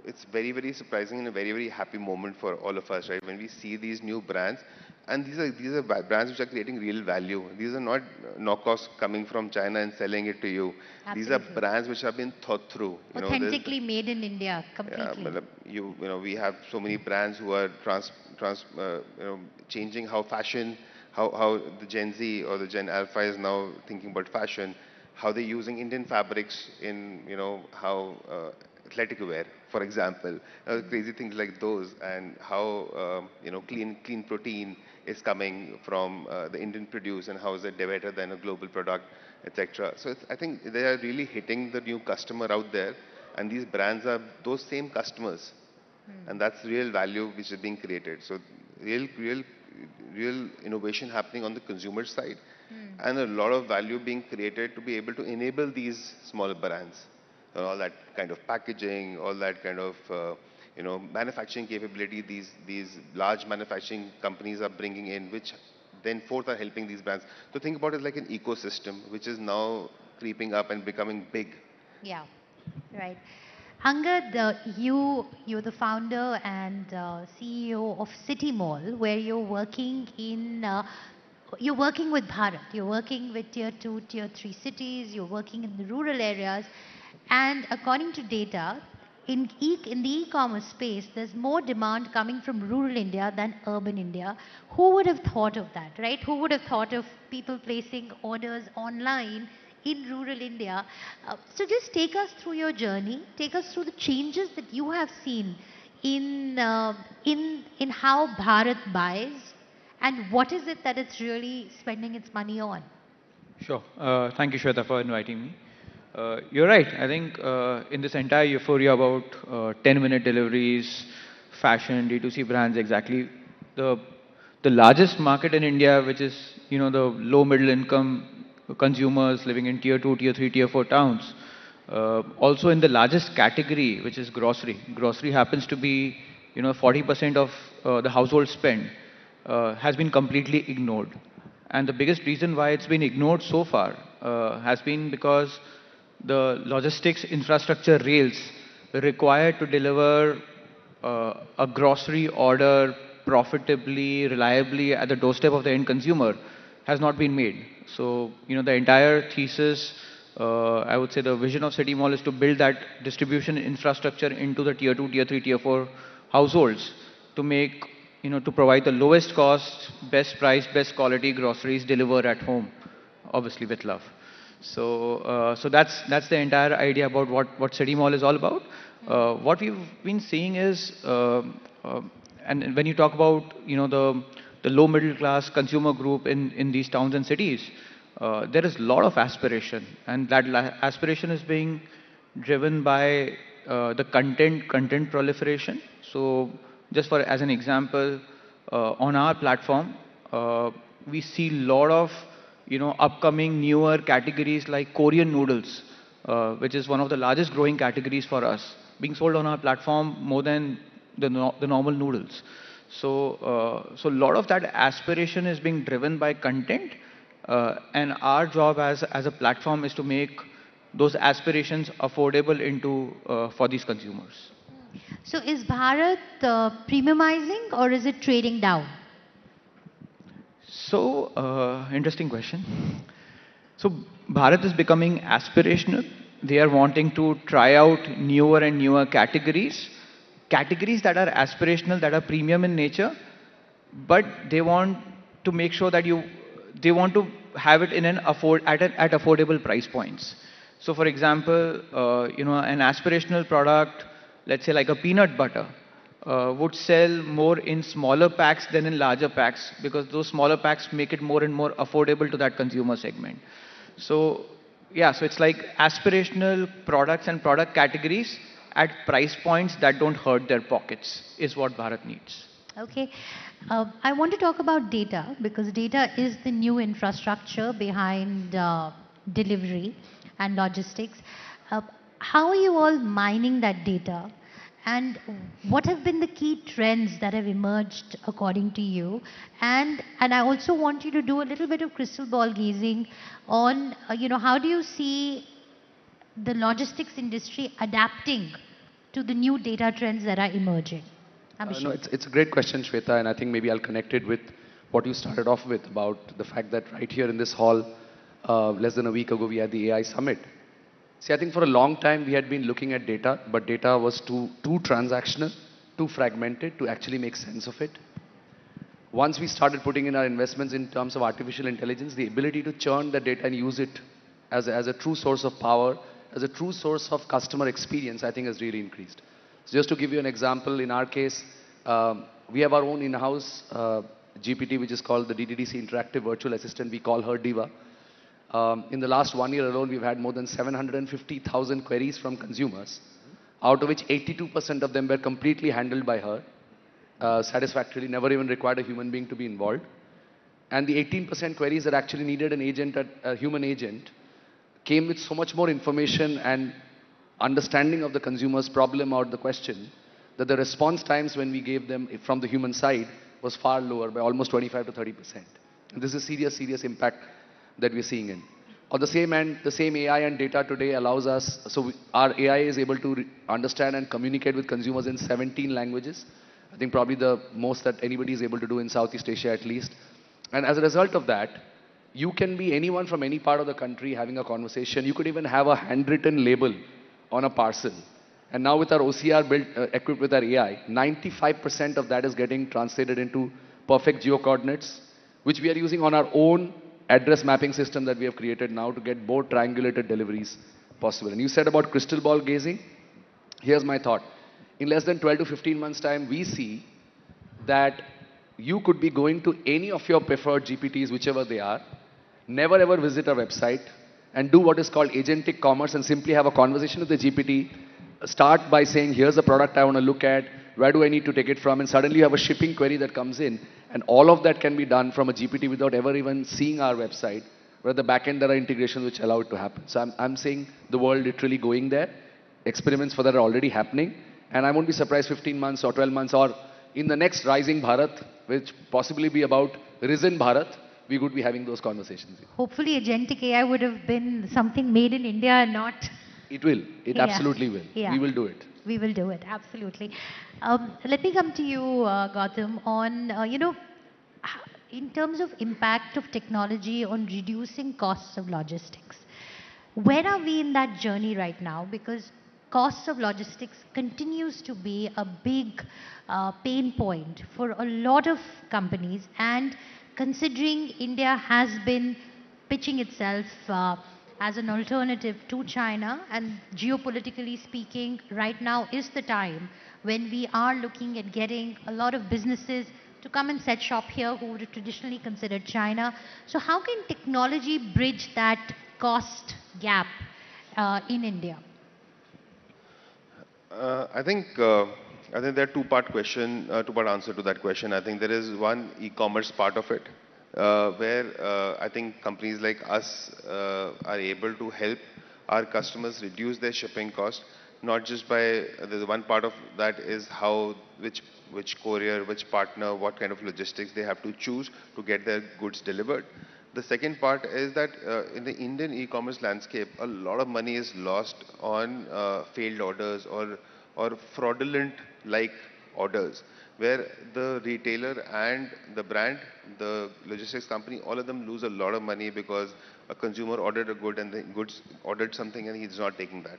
Speaker 16: It's very surprising and a very happy moment for all of us, right? When we see these new brands, and these are brands which are creating real value. These are not knockoffs coming from China and selling it to you. These are
Speaker 14: Absolutely.
Speaker 16: brands which have been thought through.
Speaker 14: Authentically made in India,
Speaker 16: Yeah,
Speaker 14: completely.
Speaker 16: we have so many brands who are changing how fashion, how the Gen Z or the Gen Alpha is now thinking about fashion, how they're using Indian fabrics in, how athletic wear, for example, crazy things like those, and how, clean protein is coming from the Indian produce, and how is it better than a global product, etc. So I think they are really hitting the new customer out there, and these brands are those same customers, and that's real value which is being created. So real innovation happening on the consumer side, and a lot of value being created to be able to enable these small brands. All that kind of packaging, all that kind of manufacturing capability these large manufacturing companies are bringing in, which then forth are helping these brands. So think about it like an ecosystem which is now creeping up and becoming big.
Speaker 14: Yeah, right. Angad, you're the founder and CEO of City Mall, where you're working with Bharat. You're working with tier 2, tier 3 cities. You're working in the rural areas. And according to data, in the e-commerce space, there's more demand coming from rural India than urban India. Who would have thought of that, right? Who would have thought of people placing orders online in rural India? So just take us through your journey. Take us through the changes that you have seen in how Bharat buys, and what is it that it's really spending its money on?
Speaker 6: Sure. Thank you, Shweta, for inviting me. You're right. I think in this entire euphoria about 10-minute deliveries, fashion, D2C brands, exactly the largest market in India, which is the low middle income consumers living in tier 2, tier 3, tier 4 towns. Also in the largest category, which is grocery. Grocery happens to be 40% of the household spend, has been completely ignored. And the biggest reason why it's been ignored so far has been because the logistics infrastructure rails required to deliver a grocery order profitably, reliably at the doorstep of the end consumer has not been made. So, the entire thesis, I would say the vision of City Mall is to build that distribution infrastructure into the tier 2, tier 3, tier 4 households to make, to provide the lowest cost, best price, best quality groceries delivered at home, obviously with love. So that's the entire idea about what City Mall is all about. What we've been seeing is, and when you talk about the low middle class consumer group in these towns and cities, there is a lot of aspiration, and that aspiration is being driven by the content proliferation. So just for as an example, on our platform, we see a lot of upcoming newer categories like Korean noodles, which is one of the largest growing categories for us, being sold on our platform more than the normal noodles. So a lot of that aspiration is being driven by content, and our job as a platform is to make those aspirations affordable for these consumers.
Speaker 14: So is Bharat premiumizing, or is it trading down?
Speaker 6: So, interesting question. So, Bharat is becoming aspirational. They are wanting to try out newer and newer categories that are aspirational, that are premium in nature, but they want to make sure that they want to have it in at affordable price points. So, for example, an aspirational product, let's say like a peanut butter, would sell more in smaller packs than in larger packs, because those smaller packs make it more and more affordable to that consumer segment. So yeah, so it's like aspirational products and product categories at price points that don't hurt their pockets is what Bharat needs.
Speaker 14: Okay. I want to talk about data, because data is the new infrastructure behind delivery and logistics. How are you all mining that data? And what have been the key trends that have emerged according to you? And I also want you to do a little bit of crystal ball gazing on, how do you see the logistics industry adapting to the new data trends that are emerging?
Speaker 15: No, it's a great question, Shweta, and I think maybe I'll connect it with what you started off with about the fact that right here in this hall, less than a week ago, we had the AI Summit. See, I think for a long time we had been looking at data, but data was too transactional, too fragmented to actually make sense of it. Once we started putting in our investments in terms of artificial intelligence, the ability to churn the data and use it as a true source of power, as a true source of customer experience, I think has really increased. So just to give you an example, in our case, we have our own in-house GPT, which is called the DDDC Interactive Virtual Assistant. We call her Diva. In the last 1 year alone, we've had more than 750,000 queries from consumers, out of which 82% of them were completely handled by her, satisfactorily, never even required a human being to be involved. And the 18% queries that actually needed a human agent, came with so much more information and understanding of the consumer's problem or the question, that the response times when we gave them from the human side was far lower by almost 25 to 30%. And this is serious impact that we're seeing in. On the same end, the same AI and data today allows us, our AI is able to understand and communicate with consumers in 17 languages. I think probably the most that anybody is able to do in Southeast Asia at least. And as a result of that, you can be anyone from any part of the country having a conversation. You could even have a handwritten label on a parcel. And now with our OCR built, equipped with our AI, 95% of that is getting translated into perfect geo-coordinates, which we are using on our own address mapping system that we have created now to get more triangulated deliveries possible. And you said about crystal ball gazing. Here's my thought. In less than 12 to 15 months' time, we see that you could be going to any of your preferred GPTs, whichever they are, never ever visit our website, and do what is called agentic commerce and simply have a conversation with the GPT, start by saying, here's the product I want to look at, where do I need to take it from, and suddenly you have a shipping query that comes in, and all of that can be done from a GPT without ever even seeing our website, where at the back end there are integrations which allow it to happen. So I'm seeing the world literally going there. Experiments for that are already happening, and I won't be surprised 15 months or 12 months or in the next Rising Bharat, which possibly be about Risen Bharat, we would be having those conversations.
Speaker 14: Hopefully agentic AI would have been something made in India and not...
Speaker 15: It will. It absolutely will.
Speaker 14: Yeah.
Speaker 15: We will do it.
Speaker 14: We will do it, absolutely. Let me come to you, Gautam, on, in terms of impact of technology on reducing costs of logistics. Where are we in that journey right now? Because costs of logistics continues to be a big pain point for a lot of companies, and considering India has been pitching itself as an alternative to China, and geopolitically speaking, right now is the time when we are looking at getting a lot of businesses to come and set shop here who would have traditionally considered China. So how can technology bridge that cost gap in India?
Speaker 16: I think there are two-part answer to that question. I think there is one e-commerce part of it, where I think companies like us are able to help our customers reduce their shipping cost. Not just by the one part of that is how which courier, which partner, what kind of logistics they have to choose to get their goods delivered. The second part is that in the Indian e-commerce landscape, a lot of money is lost on failed orders or fraudulent-like orders, where the retailer and the brand, the logistics company, all of them lose a lot of money because a consumer ordered a good and the goods ordered something and he's not taking that.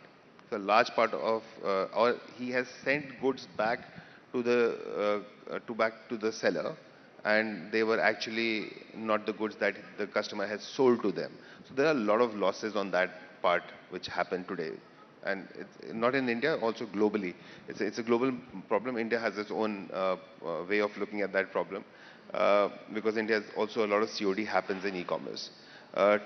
Speaker 16: So a large part of, or he has sent goods back to the seller, and they were actually not the goods that the customer has sold to them. So there are a lot of losses on that part which happen today. and it's not in India, also globally. It's a global problem. India has its own way of looking at that problem because India has also a lot of COD happens in e-commerce.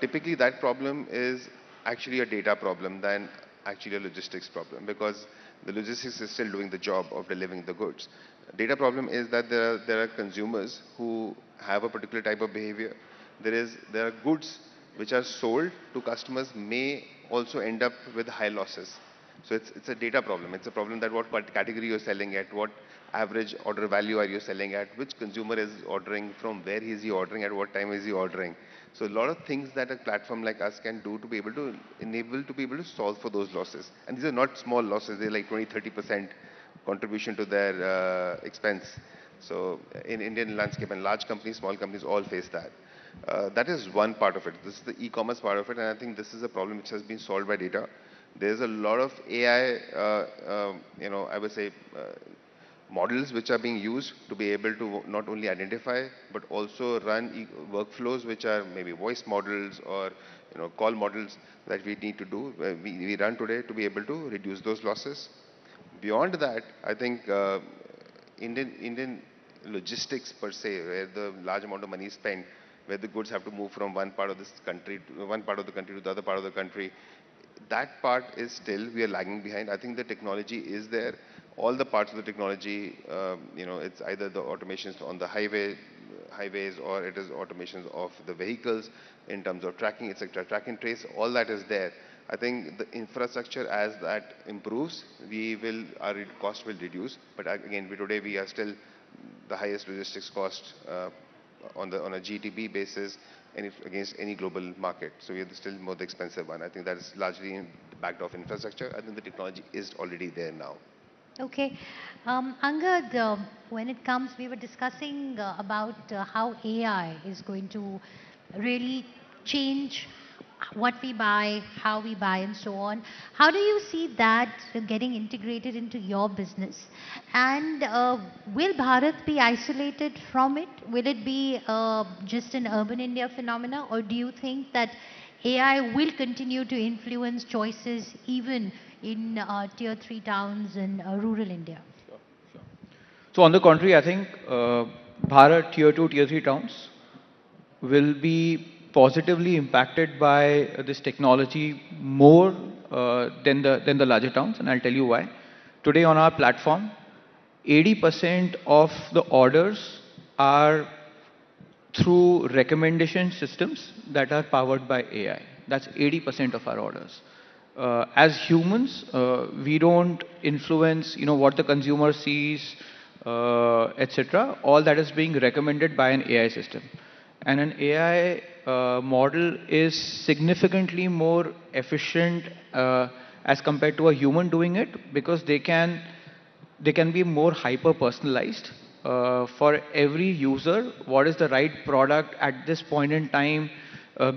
Speaker 16: Typically, that problem is actually a data problem than actually a logistics problem because the logistics is still doing the job of delivering the goods. Data problem is that there are consumers who have a particular type of behavior. There are goods which are sold to customers may also end up with high losses. So it's a data problem. It's a problem that what category you're selling at, what average order value are you selling at, which consumer is ordering from, where is he ordering, at what time is he ordering. So a lot of things that a platform like us can do to be able to enable to be able to solve for those losses. And these are not small losses. They're like 20-30% contribution to their expense. So in Indian landscape, and large companies, small companies all face that. That is one part of it. This is the e-commerce part of it, and I think this is a problem which has been solved by data. There's a lot of AI, I would say, models which are being used to be able to not only identify but also run workflows which are maybe voice models or call models that we need to do. We run today to be able to reduce those losses. Beyond that, I think Indian logistics per se, where the large amount of money is spent, where the goods have to move from one part of this country, one part of the country to the other part of the country, that part is still, we are lagging behind. I think the technology is there. All the parts of the technology, it's either the automations on the highways, or it is automations of the vehicles in terms of tracking, etc. Track and trace, all that is there. I think the infrastructure, as that improves, our cost will reduce. But again, today we are still the highest logistics cost on a GTB basis against any global market. So we are still more the expensive one. I think that is largely backed off infrastructure. I think the technology is already there now.
Speaker 14: Okay. Angad, when it comes, we were discussing about how AI is going to really change what we buy, how we buy, and so on. How do you see that getting integrated into your business? And will Bharat be isolated from it? Will it be just an urban India phenomena? Or do you think that AI will continue to influence choices even in tier 3 towns in rural India?
Speaker 17: So on the contrary, I think Bharat tier 2, tier 3 towns will be positively impacted by this technology more than the larger towns, and I'll tell you why. Today on our platform, 80% of the orders are through recommendation systems that are powered by AI. That's 80% of our orders. As humans, we don't influence, what the consumer sees, etc. All that is being recommended by an AI system. And an AI model is significantly more efficient as compared to a human doing it, because they can be more hyper personalized for every user. What is the right product at this point in time,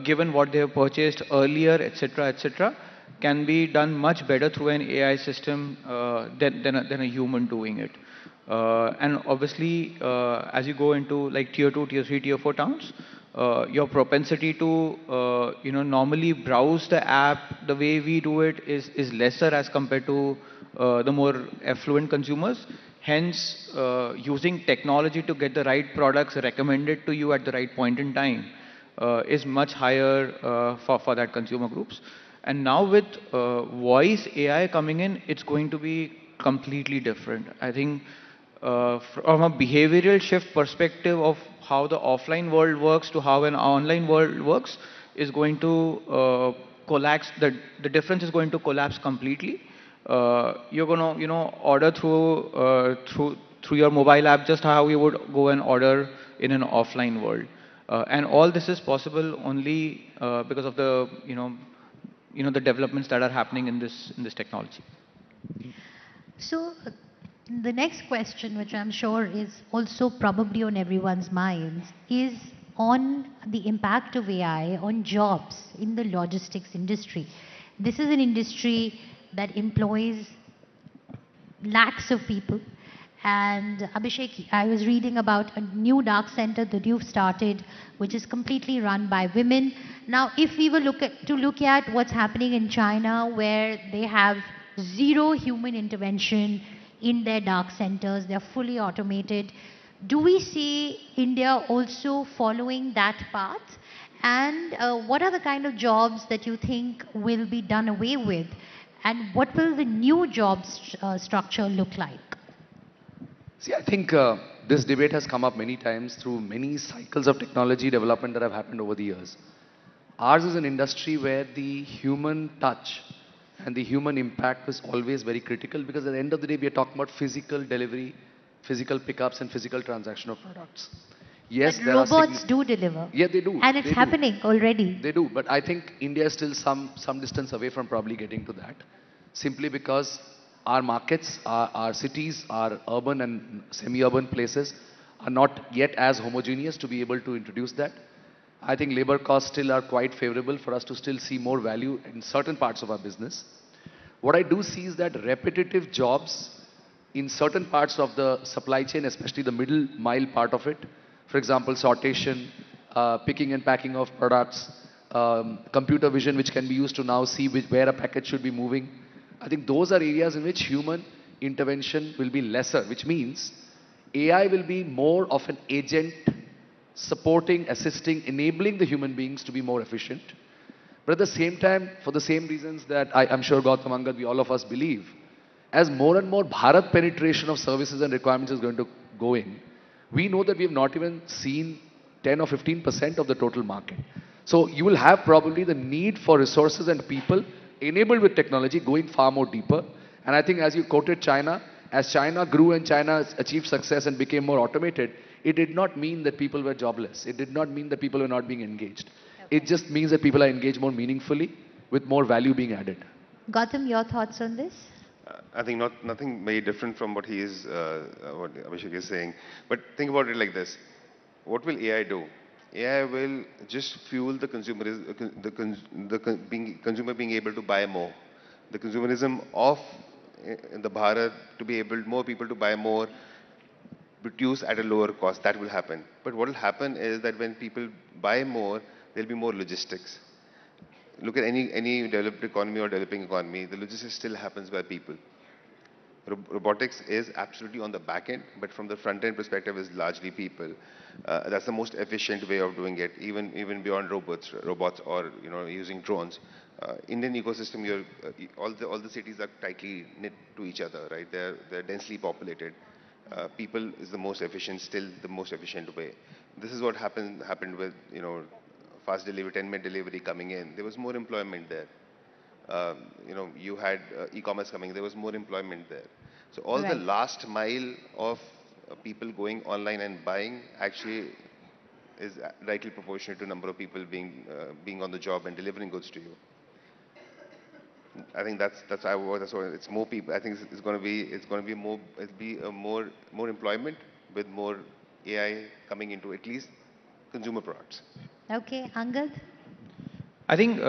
Speaker 17: given what they have purchased earlier, etc., etc., can be done much better through an AI system than a human doing it. And obviously, as you go into like tier 2, tier 3, tier 4 towns, your propensity to normally browse the app the way we do it is lesser as compared to the more affluent consumers. Hence, using technology to get the right products recommended to you at the right point in time is much higher for that consumer groups. And now with voice AI coming in, it's going to be completely different. I think from a behavioral shift perspective of how the offline world works to how an online world works is going to collapse. The difference is going to collapse completely. You're going to order through your mobile app just how you would go and order in an offline world. And all this is possible only because of the the developments that are happening in this technology.
Speaker 14: So the next question, which I'm sure is also probably on everyone's minds, is on the impact of AI on jobs in the logistics industry. This is an industry that employs lakhs of people, And Abhishek, I was reading about a new dark center that you've started, which is completely run by women. Now, if we were to look at what's happening in China, where they have zero human intervention in their dark centers, they're fully automated. Do we see India also following that path? And what are the kind of jobs that you think will be done away with? And what will the new jobs structure look like?
Speaker 15: See, I think this debate has come up many times through many cycles of technology development that have happened over the years. Ours is an industry where the human touch and the human impact was always very critical, because at the end of the day, we are talking about physical delivery, physical pickups, and physical transaction of products. Yes,
Speaker 14: But
Speaker 15: there
Speaker 14: robots do deliver.
Speaker 15: Yeah, they do.
Speaker 14: And it's
Speaker 15: They do.
Speaker 14: happening already.
Speaker 15: They do, but I think India is still some distance away from probably getting to that, simply because our markets, our cities, our urban and semi-urban places are not yet as homogeneous to be able to introduce that. I think labor costs still are quite favorable for us to still see more value in certain parts of our business. What I do see is that repetitive jobs in certain parts of the supply chain, especially the middle mile part of it, for example, sortation, picking and packing of products, computer vision, which can be used to now see where a package should be moving. I think those are areas in which human intervention will be lesser, which means AI will be more of an agent supporting, assisting, enabling the human beings to be more efficient. But at the same time, for the same reasons that I'm sure Gautam Angad, we all of us believe, as more and more Bharat penetration of services and requirements is going to go in, we know that we have not even seen 10 or 15% of the total market. So you will have probably the need for resources and people enabled with technology going far more deeper. And I think as you quoted China, as China grew and China achieved success and became more automated, it did not mean that people were jobless. It did not mean that people were not being engaged. It just means that people are engaged more meaningfully with more value being added.
Speaker 14: Gautam, your thoughts on this?
Speaker 16: I think nothing very different from what what Abhishek is saying. But think about it like this. What will AI do? AI will just fuel the consumer being able to buy more. The consumerism of the Bharat to be able, more people to buy more, produce at a lower cost, that will happen. But what will happen is that when people buy more, there'll be more logistics. Look at any developed economy or developing economy, the logistics still happens by people. Robotics is absolutely on the back end, but from the front end perspective is largely people. That's the most efficient way of doing it, even beyond robots or using drones. Indian ecosystem, all the cities are tightly knit to each other, right? They're densely populated. People is the most efficient, still the most efficient way. This is what happened with fast delivery, 10-minute delivery coming in. There was more employment there. You had e-commerce coming. There was more employment there. So all the last mile of people going online and buying actually is directly proportionate to number of people being on the job and delivering goods to you. I think that's why it's more people. I think it's going to be more employment with more AI coming into at least consumer products.
Speaker 14: Okay, Angad?
Speaker 17: I think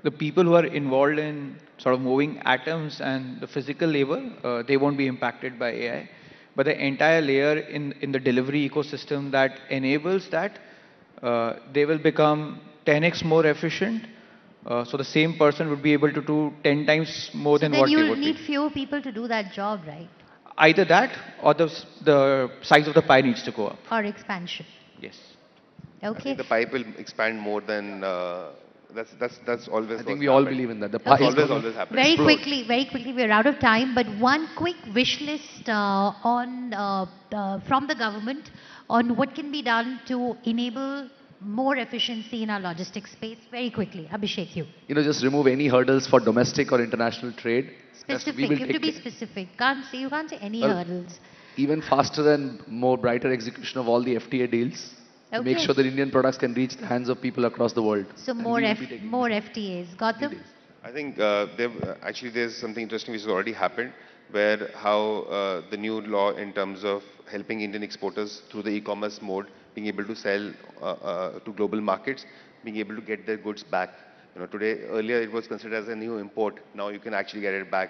Speaker 17: the people who are involved in sort of moving atoms and the physical labor, they won't be impacted by AI. But the entire layer in the delivery ecosystem that enables that, they will become 10x more efficient. So the same person would be able to do 10 times more than what they would be.
Speaker 14: Then you'll need fewer people to do that job, right?
Speaker 17: Either that or the size of the pie needs to go up.
Speaker 14: Or expansion.
Speaker 17: Yes.
Speaker 14: Okay.
Speaker 16: I think the pipe will expand more than that's always.
Speaker 15: I think we all believe in that. The pie is
Speaker 16: always happens.
Speaker 14: Very quickly, we're out of time. But one quick wish list from the government on what can be done to enable more efficiency in our logistics space. Very quickly, Abhishek, you.
Speaker 15: Just remove any hurdles for domestic or international trade.
Speaker 14: Specific. You have to be specific. You can't say any hurdles.
Speaker 15: Even faster and more brighter execution of all the FTA deals.
Speaker 14: Okay.
Speaker 15: Make sure that Indian products can reach the hands of people across the world.
Speaker 14: So more FTAs. Gautam?
Speaker 16: I think there's something interesting which has already happened, where how the new law in terms of helping Indian exporters through the e-commerce mode, being able to sell to global markets, being able to get their goods back. Earlier it was considered as a new import. Now you can actually get it back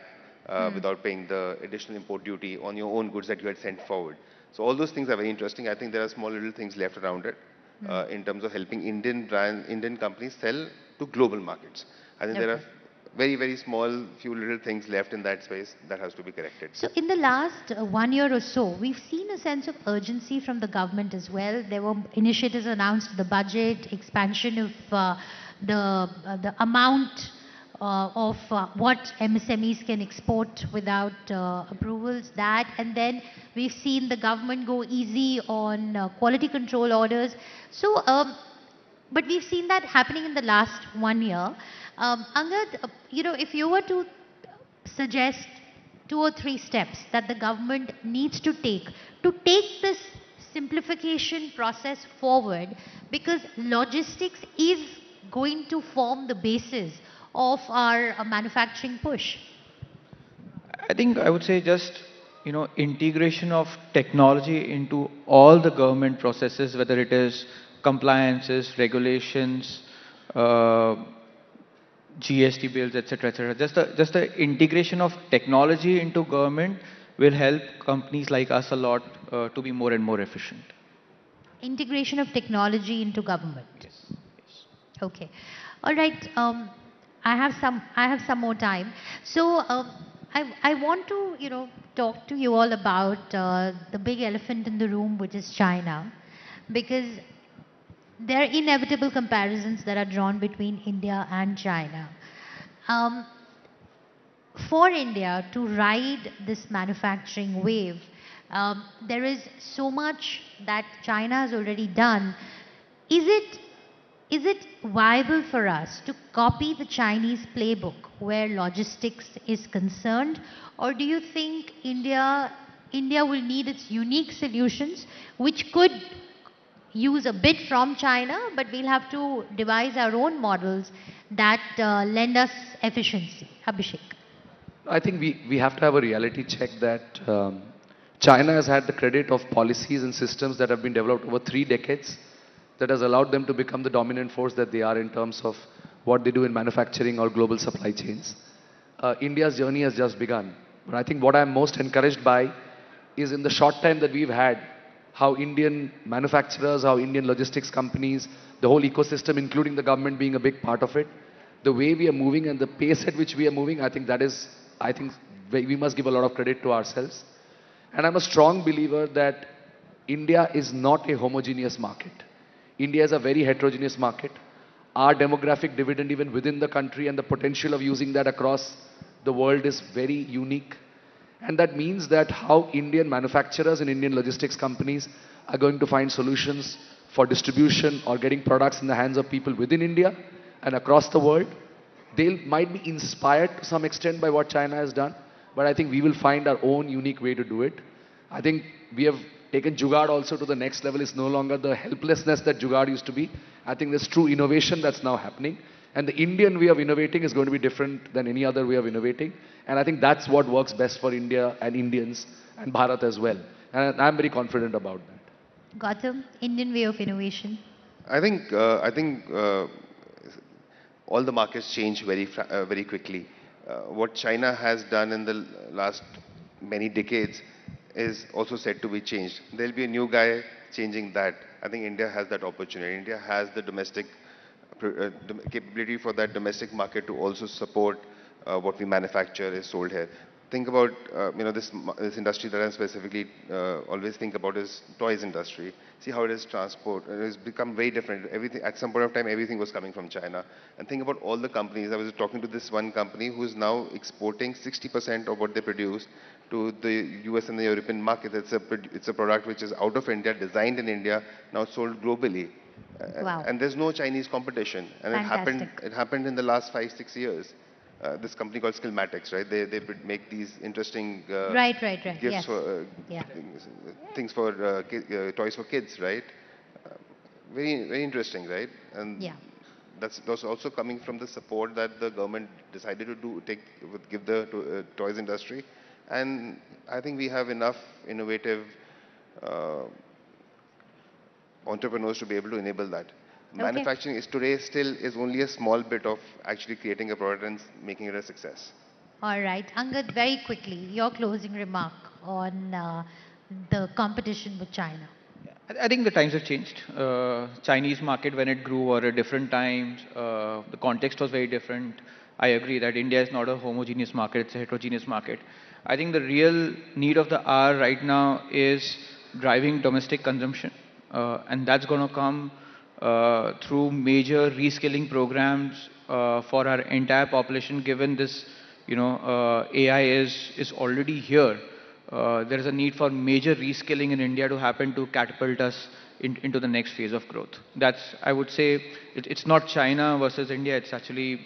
Speaker 16: without paying the additional import duty on your own goods that you had sent forward. So all those things are very interesting. I think there are small little things left around it in terms of helping Indian companies sell to global markets. I think there are very, very small, few little things left in that space that has to be corrected.
Speaker 14: So in the last 1 year or so, we've seen a sense of urgency from the government as well. There were initiatives announced in the budget, expansion of the amount of what MSMEs can export without approvals, that, and then we've seen the government go easy on quality control orders. So, but we've seen that happening in the last 1 year. Angad, if you were to suggest 2 or 3 steps that the government needs to take this simplification process forward, because logistics is going to form the basis of our manufacturing push.
Speaker 17: I think I would say just, integration of technology into all the government processes, whether it is compliances, regulations, GST bills, etc., etc. Just the integration of technology into government will help companies like us a lot to be more and more efficient.
Speaker 14: Integration of technology into government.
Speaker 17: Yes.
Speaker 14: Okay. All right. I have some more time. So I want to talk to you all about the big elephant in the room, which is China, because there are inevitable comparisons that are drawn between India and China. For India to ride this manufacturing wave, there is so much that China has already done. Is it viable for us to copy the Chinese playbook where logistics is concerned, or do you think India will need its unique solutions, which could use a bit from China, but we'll have to devise our own models that lend us efficiency? Abhishek.
Speaker 15: I think we have to have a reality check that China has had the credit of policies and systems that have been developed over 3 decades that has allowed them to become the dominant force that they are in terms of what they do in manufacturing or global supply chains. India's journey has just begun. But I think what I'm most encouraged by is in the short time that we've had, how Indian manufacturers, how Indian logistics companies, the whole ecosystem, including the government being a big part of it, the way we are moving and the pace at which we are moving, I think we must give a lot of credit to ourselves. And I'm a strong believer that India is not a homogeneous market. India is a very heterogeneous market. Our demographic dividend even within the country and the potential of using that across the world is very unique. And that means that how Indian manufacturers and Indian logistics companies are going to find solutions for distribution or getting products in the hands of people within India and across the world. They might be inspired to some extent by what China has done, but I think we will find our own unique way to do it. I think we have taken Jugaad also to the next level. It's no longer the helplessness that Jugaad used to be. I think there's true innovation that's now happening. And the Indian way of innovating is going to be different than any other way of innovating. And I think that's what works best for India and Indians and Bharat as well. And I'm very confident about that.
Speaker 14: Gautam, Indian way of innovation.
Speaker 16: I think all the markets change very quickly. What China has done in the last many decades is also said to be changed. There'll be a new guy changing that. I think India has that opportunity. India has the domestic capability for that domestic market to also support what we manufacture is sold here. Think about this industry that I specifically always think about is toys industry. See how it is transport. It has become very different. Everything at some point of time, everything was coming from China. And think about all the companies. I was talking to this one company who is now exporting 60% of what they produce to the US and the European market. It's a product which is out of India, designed in India, now sold globally.
Speaker 14: Wow.
Speaker 16: And there's no Chinese competition. And it happened in the last 5-6 years. This company called Skillmatics, right? They make these interesting
Speaker 14: Right.
Speaker 16: gifts
Speaker 14: Yes.
Speaker 16: for things for toys for kids, right? Very interesting, right? And that's also coming from the support that the government decided to give the toys industry. And I think we have enough innovative entrepreneurs to be able to enable that. Manufacturing is today still only a small bit of actually creating a product and making it a success.
Speaker 14: All right, Angad, very quickly, your closing remark on the competition with China.
Speaker 17: I think the times have changed. Chinese market when it grew were at different times. The context was very different. I agree that India is not a homogeneous market, it's a heterogeneous market. I think the real need of the hour right now is driving domestic consumption. And that's going to come through major reskilling programs for our entire population, given this, AI is already here. There is a need for major reskilling in India to happen to catapult us into the next phase of growth. That's, I would say, it's not China versus India, it's actually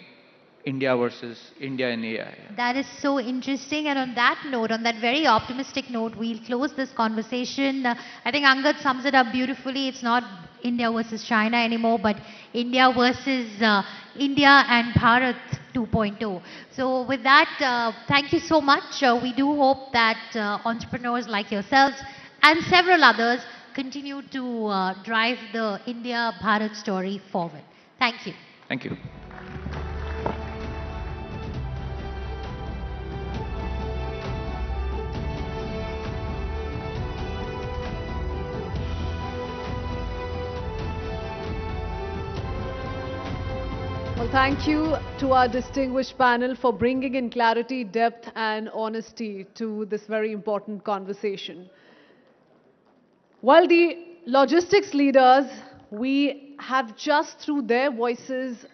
Speaker 17: India versus India in AI.
Speaker 14: That is so interesting. And on that note, on that very optimistic note, we'll close this conversation. I think Angad sums it up beautifully. It's not India versus China anymore, but India versus India and Bharat 2.0. So with that, thank you so much. We do hope that entrepreneurs like yourselves and several others continue to drive the India-Bharat story forward. Thank you.
Speaker 17: Thank you.
Speaker 1: Well, thank you to our distinguished panel for bringing in clarity, depth and honesty to this very important conversation. While the logistics leaders, we have just through their voices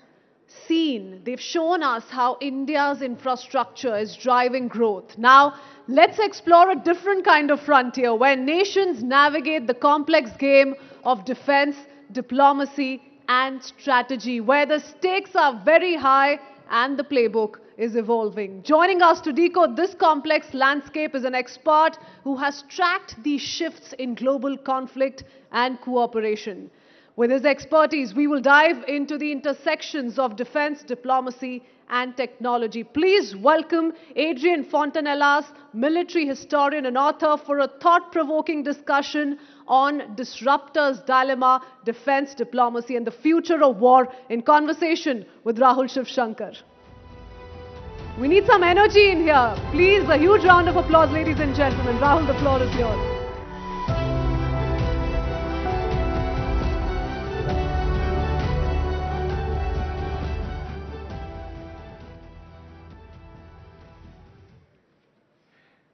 Speaker 1: seen, they've shown us how India's infrastructure is driving growth. Now, let's explore a different kind of frontier where nations navigate the complex game of defense, diplomacy and strategy, where the stakes are very high and the playbook is evolving. Joining us to decode this complex landscape is an expert who has tracked these shifts in global conflict and cooperation. With his expertise, we will dive into the intersections of defense, diplomacy and technology. Please welcome Adrian Fontanellas, military historian and author, for a thought-provoking discussion on Disruptor's Dilemma, Defense, Diplomacy and the Future of War, in conversation with Rahul Shivshankar. We need some energy in here. Please, a huge round of applause, ladies and gentlemen. Rahul, the floor is yours.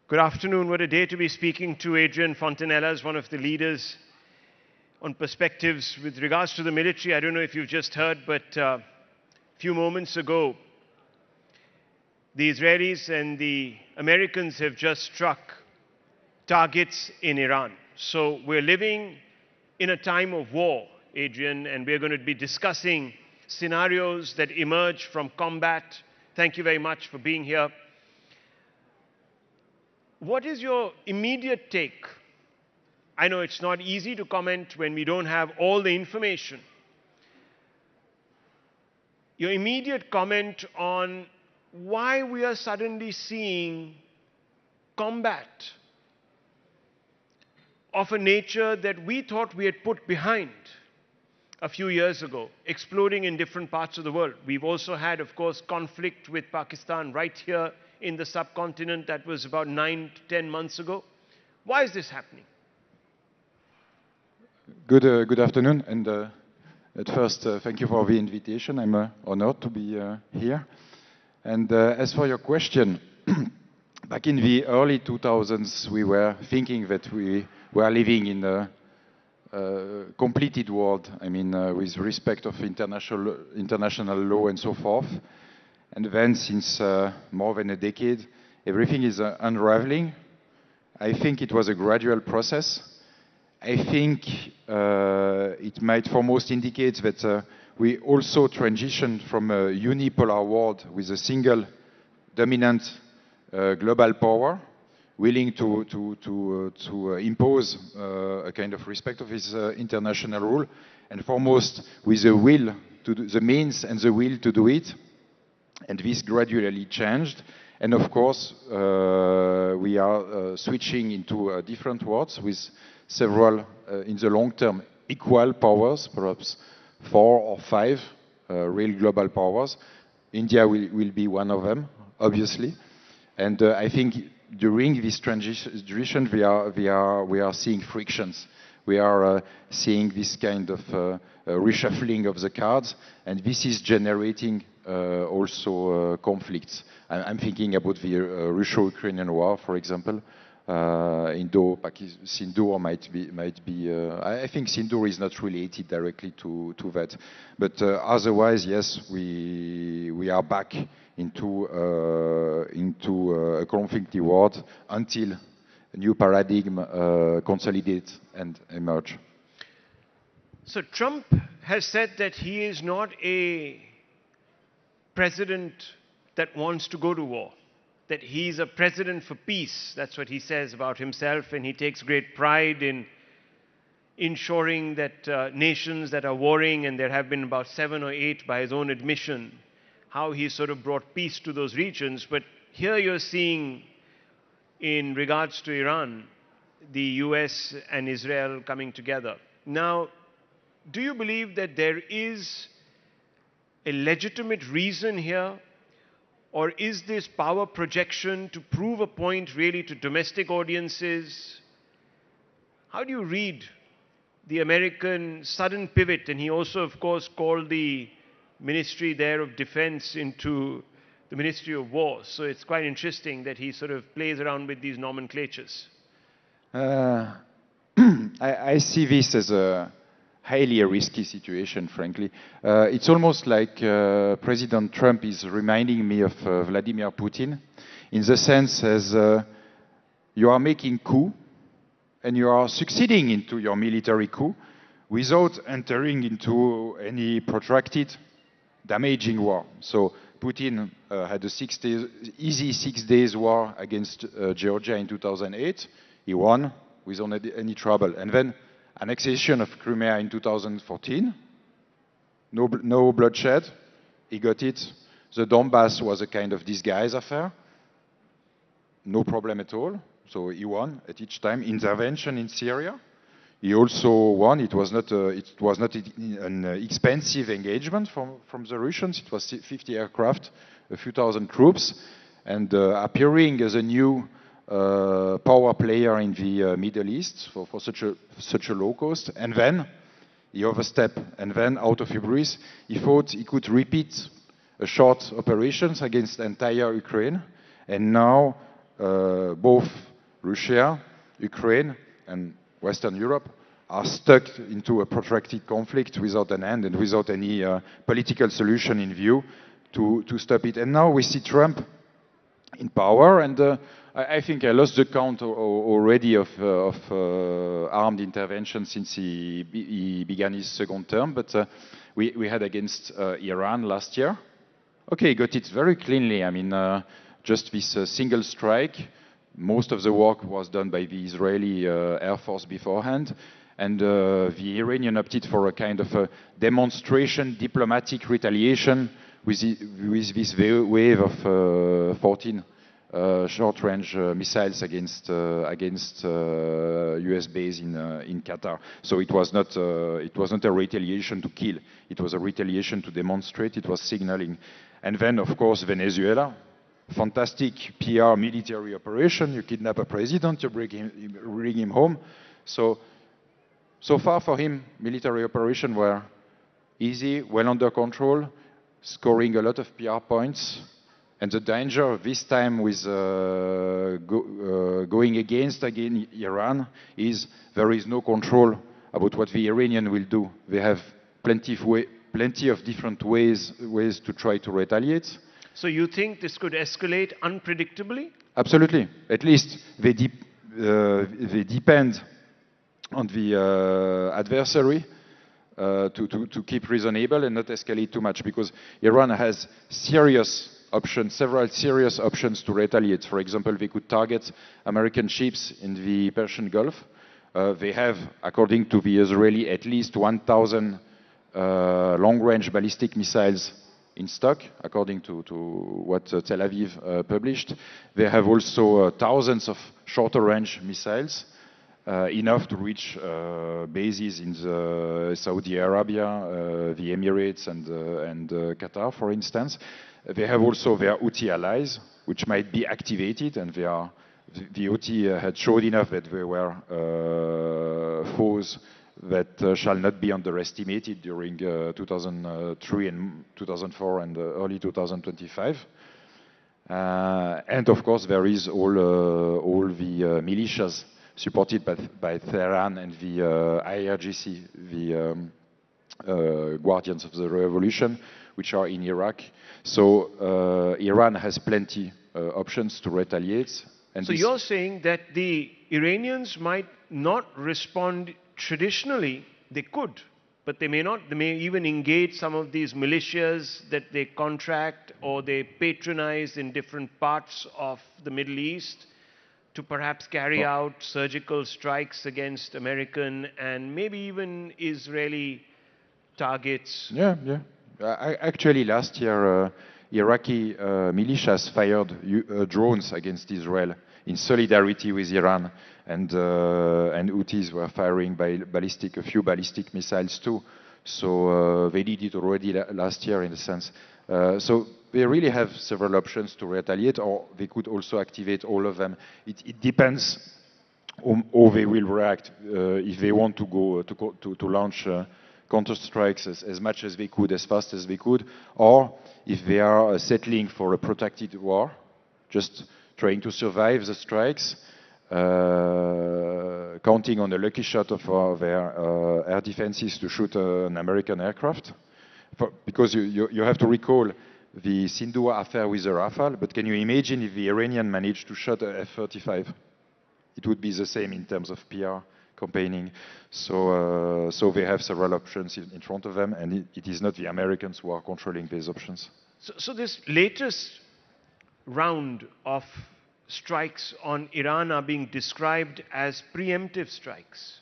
Speaker 18: Good afternoon. What a day to be speaking to Adrian Fontanellas, one of the leaders on perspectives with regards to the military. I don't know if you've just heard, but a few moments ago, the Israelis and the Americans have just struck targets in Iran. So we're living in a time of war, Adrian, and we're going to be discussing scenarios that emerge from combat. Thank you very much for being here. What is your immediate take? I know it's not easy to comment when we don't have all the information. Your immediate comment on why we are suddenly seeing combat of a nature that we thought we had put behind a few years ago, exploding in different parts of the world. We've also had, of course, conflict with Pakistan right here in the subcontinent. That was about 9 to 10 months ago. Why is this happening?
Speaker 19: Good afternoon, and at first, thank you for the invitation. I'm honored to be here. And as for your question, back in the early 2000s, we were thinking that we were living in a completed world, I mean, with respect of international law and so forth. And then, since more than a decade, everything is unraveling. I think it was a gradual process. I think it might foremost indicate that we also transitioned from a unipolar world with a single dominant global power, willing to impose a kind of respect of its international rule, and foremost with the will to do, the means and the will to do it. And this gradually changed. And of course, we are switching into different worlds with several, in the long term, equal powers, perhaps 4 or 5 real global powers. India will be one of them, obviously. And I think during this transition, we are seeing frictions. We are seeing this kind of reshuffling of the cards, and this is generating also conflicts. I'm thinking about the Russo-Ukrainian war, for example. Sindoor might be. I think Sindoor is not related directly to that, but otherwise, yes, we are back into a conflicted world until a new paradigm consolidate and emerge.
Speaker 18: So Trump has said that he is not a president that wants to go to war, that he's a president for peace. That's what he says about himself, and he takes great pride in ensuring that nations that are warring, and there have been about 7 or 8 by his own admission, how he sort of brought peace to those regions. But here you're seeing, in regards to Iran, the US and Israel coming together. Now, do you believe that there is a legitimate reason here, or is this power projection to prove a point really to domestic audiences? How do you read the American sudden pivot? And he also, of course, called the Ministry there of Defense into the Ministry of War. So it's quite interesting that he sort of plays around with these nomenclatures.
Speaker 19: I see this as a highly risky situation, frankly. It's almost like President Trump is reminding me of Vladimir Putin, in the sense as you are making coup, and you are succeeding into your military coup without entering into any protracted, damaging war. So Putin had a easy 6 days war against Georgia in 2008. He won without any trouble. And then annexation of Crimea in 2014, no bloodshed, he got it. The Donbass was a kind of disguise affair, no problem at all. So he won at each time. Intervention in Syria, he also won. It was not an expensive engagement from the Russians. It was 50 aircraft, a few thousand troops, and appearing as a new power player in the Middle East for such a low cost. And then he overstepped, and then out of hubris, he thought he could repeat a short operations against entire Ukraine, and now both Russia, Ukraine, and Western Europe are stuck into a protracted conflict without an end and without any political solution in view to stop it. And now we see Trump in power, and I think I lost the count already of armed intervention since he began his second term, but we had against Iran last year. Okay, he got it very cleanly. I mean, just this single strike. Most of the work was done by the Israeli Air Force beforehand, and the Iranian opted for a kind of a demonstration, diplomatic retaliation with this wave of 14 short-range missiles against US base in Qatar. So it was not a retaliation to kill. It was a retaliation to demonstrate. It was signaling. And then, of course, Venezuela. Fantastic PR military operation. You kidnap a president, you bring him home. So far for him, military operations were easy, well under control, scoring a lot of PR points. And the danger this time with going against again Iran is there is no control about what the Iranian will do. They have plenty of different ways to try to retaliate.
Speaker 18: So you think this could escalate unpredictably?
Speaker 19: Absolutely. At least they depend on the adversary to keep reasonable and not escalate too much, because Iran has several serious options to retaliate. For example, they could target American ships in the Persian Gulf. They have, according to the Israeli, at least 1,000 long-range ballistic missiles in stock, according to what Tel Aviv published. They have also thousands of shorter-range missiles. enough to reach bases in Saudi Arabia, the Emirates, and Qatar, for instance. They have also their Houthi allies, which might be activated, and the Houthi had showed enough that they were foes that shall not be underestimated during 2003 and 2004 and early 2025. And of course, there is all the militias supported by Tehran and the IRGC, the Guardians of the Revolution, which are in Iraq. So Iran has plenty options to retaliate. And
Speaker 18: so you're saying that the Iranians might not respond traditionally. They could, but they may not. They may even engage some of these militias that they contract or they patronize in different parts of the Middle East to perhaps carry out surgical strikes against American and maybe even Israeli targets.
Speaker 19: Yeah. Actually, last year, Iraqi militias fired drones against Israel in solidarity with Iran, and Houthis were firing a few ballistic missiles too. So they did it already last year, in a sense. So they really have several options to retaliate, or they could also activate all of them. It depends on how they will react. If they want to go to launch counter-strikes as much as they could, as fast as they could, or if they are settling for a protracted war, just trying to survive the strikes, counting on a lucky shot of their air defenses to shoot an American aircraft. Because you have to recall the Sindhua affair with the Rafale, but can you imagine if the Iranian managed to shoot a F-35? It would be the same in terms of PR campaigning. So they have several options in front of them, and it is not the Americans who are controlling these options.
Speaker 18: So this latest round of strikes on Iran are being described as preemptive strikes.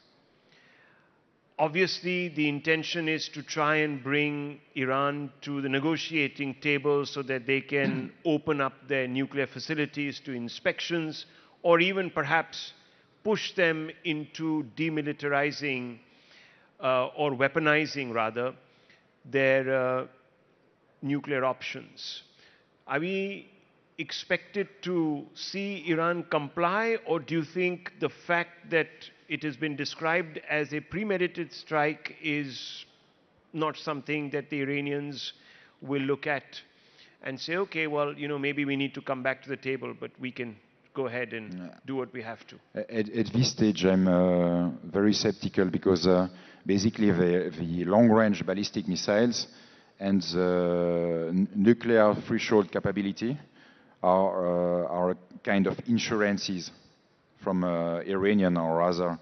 Speaker 18: Obviously, the intention is to try and bring Iran to the negotiating table so that they can open up their nuclear facilities to inspections, or even perhaps push them into demilitarizing or weaponizing, rather, their nuclear options. Are we expected to see Iran comply, or do you think the fact that it has been described as a premeditated strike is not something that the Iranians will look at and say, okay, well, maybe we need to come back to the table, but we can go ahead and do what we have to?
Speaker 19: At this stage, I'm very skeptical, because basically the long-range ballistic missiles and the nuclear threshold capability are kind of insurances from Iranian, or rather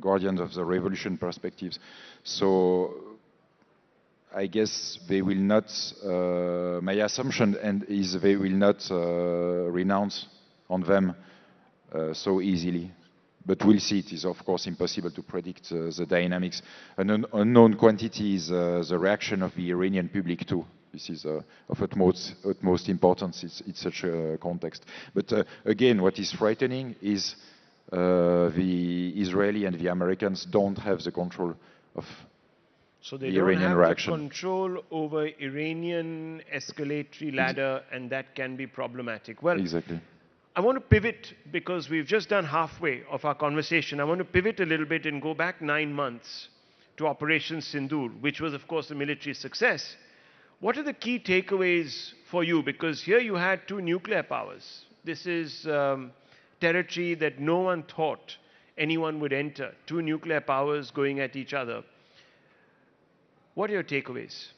Speaker 19: Guardians of the Revolution perspectives. So I guess they will not, my assumption is they will not renounce on them so easily. But we'll see. It is, of course, impossible to predict the dynamics. An unknown quantity is the reaction of the Iranian public too. This is of utmost importance in such a context. But again, what is frightening is the Israeli and the Americans don't have the control of the Iranian reaction.
Speaker 18: So they don't have the control over Iranian escalatory ladder, and that can be problematic. Well,
Speaker 19: exactly.
Speaker 18: I want to pivot, because we've just done halfway of our conversation. I want to pivot a little bit and go back 9 months to Operation Sindoor, which was, of course, a military success. What are the key takeaways for you? Because here you had two nuclear powers. This is territory that no one thought anyone would enter. Two nuclear powers going at each other. What are your takeaways?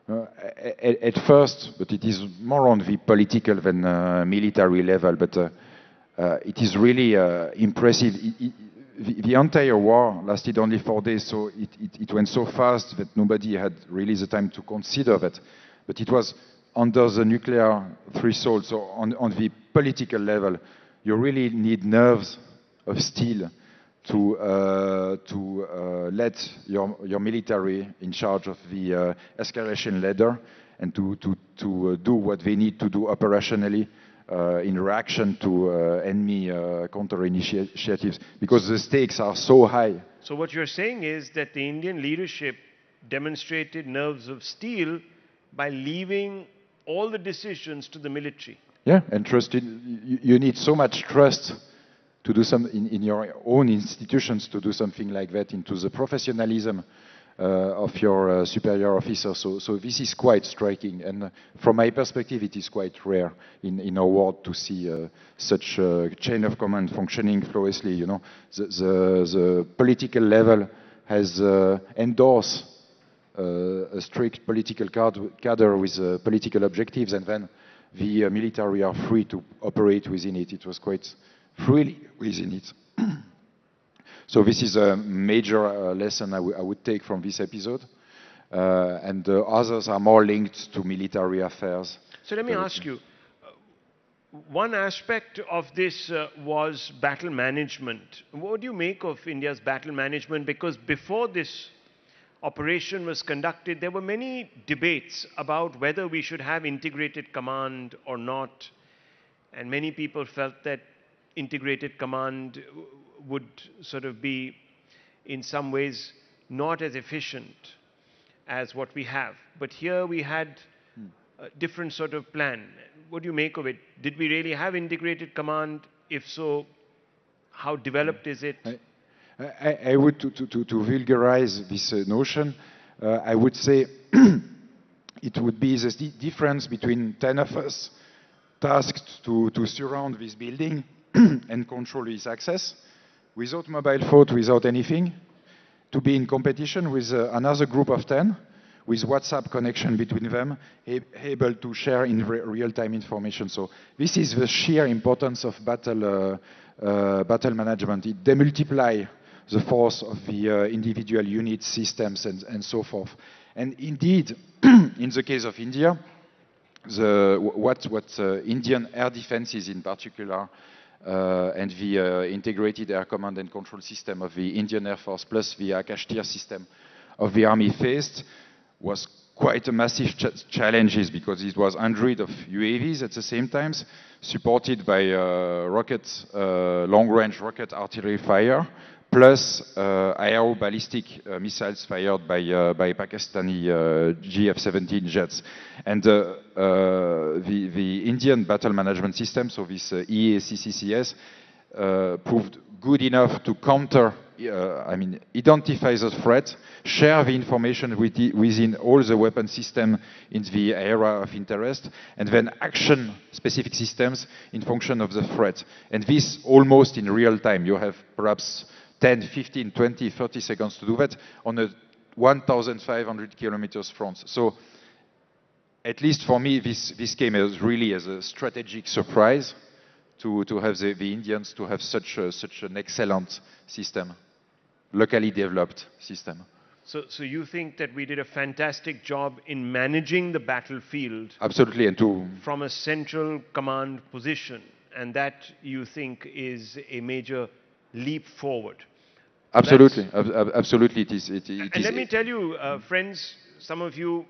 Speaker 19: At first, but it is more on the political than military level, but it is really impressive. The entire war lasted only 4 days, so it went so fast that nobody had really the time to consider that. But it was under the nuclear threshold, so on the political level, you really need nerves of steel to let your military in charge of the escalation ladder, and to do what they need to do operationally in reaction to enemy counter initiatives, because the stakes are so high.
Speaker 18: So what you're saying is that the Indian leadership demonstrated nerves of steel by leaving all the decisions to the military.
Speaker 19: Yeah, and you need so much trust to do some in your own institutions to do something like that, into the professionalism of your superior officer. So this is quite striking, and from my perspective, it is quite rare in our world to see such a chain of command functioning flawlessly. You know, the political level has endorsed a strict political cadre with political objectives, and then the military are free to operate within it. It was quite freely within it. So this is a major lesson I would take from this episode. And the others are more linked to military affairs.
Speaker 18: So let me ask you, one aspect of this was battle management. What do you make of India's battle management? Because before this operation was conducted, there were many debates about whether we should have integrated command or not. And many people felt that integrated command would sort of be, in some ways, not as efficient as what we have. But here we had a different sort of plan. What do you make of it? Did we really have integrated command? If so, how developed is it?
Speaker 19: I would, to vulgarize this notion, I would say it would be the difference between 10 of us tasked to surround this building and control its access, without mobile phone, without anything, to be in competition with another group of 10, with WhatsApp connection between them, able to share in real-time information. So this is the sheer importance of battle management. It demultiplies the force of the individual units, systems, and so forth. And indeed, in the case of India, what Indian air defenses in particular, and the integrated air command and control system of the Indian Air Force plus the Akash Tir system of the army faced was quite a massive challenges, because it was hundreds of UAVs at the same time, supported by long-range rocket artillery fire, plus aero-ballistic missiles fired by Pakistani GF-17 jets. And the Indian battle management system, so this EACCCS, proved good enough to counter, identify the threat, share the information within all the weapon systems in the area of interest, and then action specific systems in function of the threat. And this almost in real time. You have perhaps 10, 15, 20, 30 seconds to do that on a 1,500 kilometers front. So at least for me, this came as really as a strategic surprise to have the Indians to have such an excellent system, locally developed system.
Speaker 18: So you think that we did a fantastic job in managing the battlefield?
Speaker 19: Absolutely, and
Speaker 18: from a central command position, and that you think is a major leap forward.
Speaker 19: Absolutely, absolutely it is.
Speaker 18: And let me tell you, friends, some of you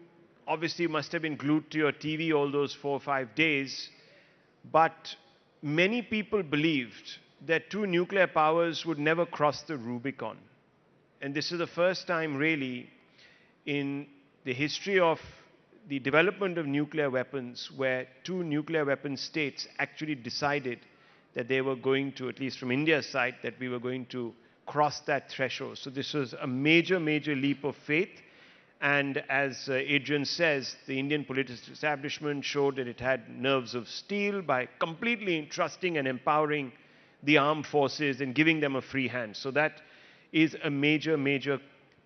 Speaker 18: obviously must have been glued to your TV all those 4 or 5 days, but many people believed that two nuclear powers would never cross the Rubicon. And this is the first time really in the history of the development of nuclear weapons where two nuclear weapon states actually decided that they were going to, at least from India's side, that we were going to cross that threshold. So this was a major, major leap of faith. And as Adrian says, the Indian political establishment showed that it had nerves of steel by completely entrusting and empowering the armed forces and giving them a free hand. So that is a major, major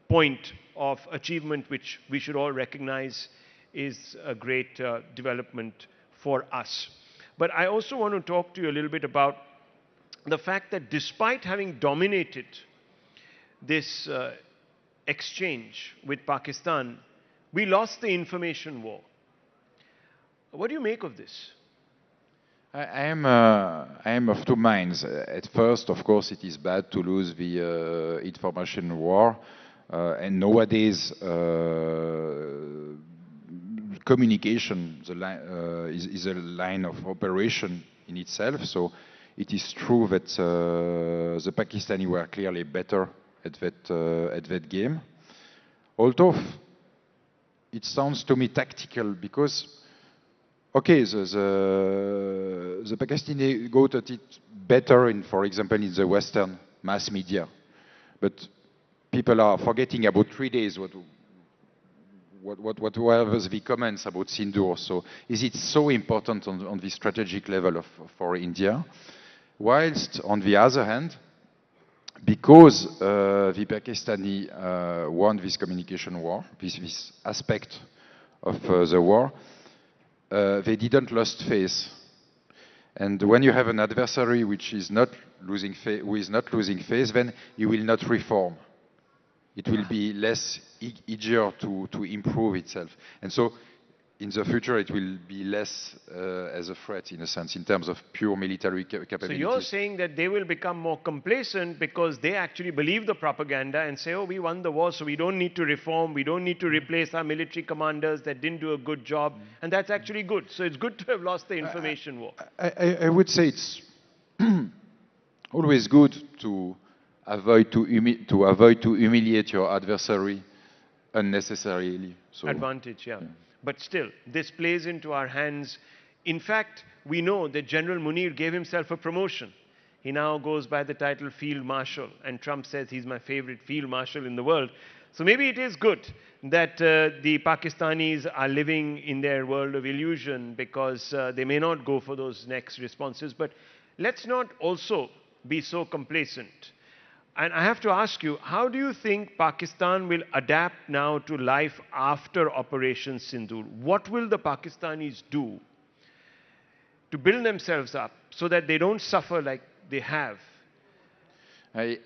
Speaker 18: point of achievement which we should all recognize is a great development for us. But I also want to talk to you a little bit about the fact that despite having dominated this exchange with Pakistan, we lost the information war. What do you make of this?
Speaker 19: I am of two minds. At first, of course, it is bad to lose the information war, and nowadays communication is a line of operation in itself. So it is true that the Pakistani were clearly better at that game. Although it sounds to me tactical because, okay, the Pakistani got at it better in, for example, in the Western mass media, but people are forgetting about 3 days what were the comments about Sindoor. So is it so important on the strategic level for India? Whilst on the other hand, because the Pakistani won this communication war, this aspect of the war, they didn't lose face. And when you have an adversary which is not losing who is not losing face, then you will not reform. It will be less easier to improve itself. And so in the future, it will be less as a threat, in a sense, in terms of pure military capabilities.
Speaker 18: So you're saying that they will become more complacent because they actually believe the propaganda and say, oh, we won the war, so we don't need to reform, we don't need to replace our military commanders that didn't do a good job, and that's actually good. So it's good to have lost the information war.
Speaker 19: I would say it's always good to avoid to humiliate your adversary unnecessarily. So,
Speaker 18: advantage, yeah. But still, this plays into our hands. In fact, we know that General Munir gave himself a promotion. He now goes by the title Field Marshal, and Trump says he's my favorite Field Marshal in the world. So maybe it is good that the Pakistanis are living in their world of illusion because they may not go for those next responses. But let's not also be so complacent. And I have to ask you, how do you think Pakistan will adapt now to life after Operation Sindoor? What will the Pakistanis do to build themselves up so that they don't suffer like they have?
Speaker 19: I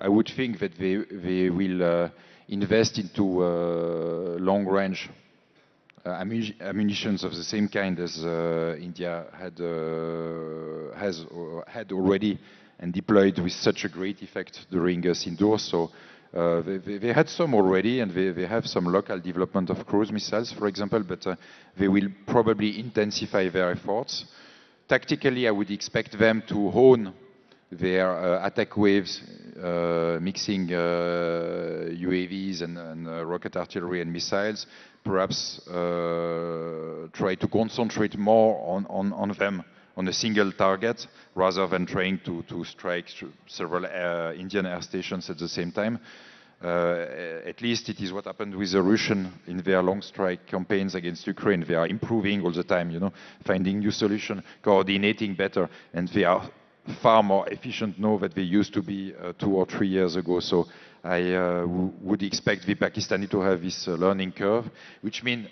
Speaker 19: would think that they will invest into long-range ammunitions of the same kind as India had already and deployed with such a great effect during Sindoor. So they had some already, and they have some local development of cruise missiles, for example, but they will probably intensify their efforts. Tactically, I would expect them to hone their attack waves, mixing UAVs and rocket artillery and missiles, perhaps try to concentrate more on them, on a single target, rather than trying to strike several Indian air stations at the same time. At least it is what happened with the Russians in their long strike campaigns against Ukraine. They are improving all the time, finding new solutions, coordinating better, and they are far more efficient now than they used to be 2 or 3 years ago. So I would expect the Pakistani to have this learning curve, which means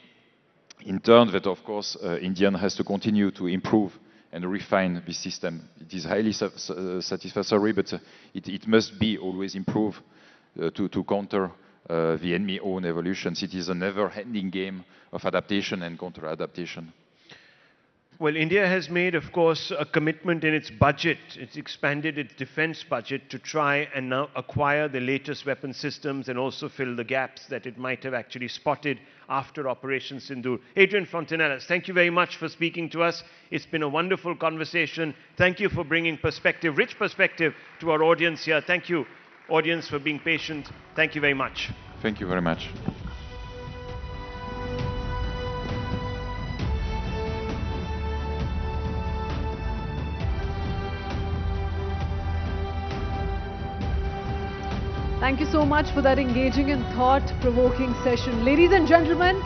Speaker 19: in turn that, of course, India has to continue to improve and refine this system. It is highly satisfactory, but it must be always improved to counter the enemy own evolutions. It is a never-ending game of adaptation and counter-adaptation.
Speaker 18: Well, India has made, of course, a commitment in its budget. It's expanded its defense budget to try and now acquire the latest weapon systems and also fill the gaps that it might have actually spotted after Operation Sindoor. Adrian Fontanellas, thank you very much for speaking to us. It's been a wonderful conversation. Thank you for bringing perspective, rich perspective, to our audience here. Thank you, audience, for being patient. Thank you very much.
Speaker 19: Thank you very much.
Speaker 1: Thank you so much for that engaging and thought-provoking session. Ladies and gentlemen,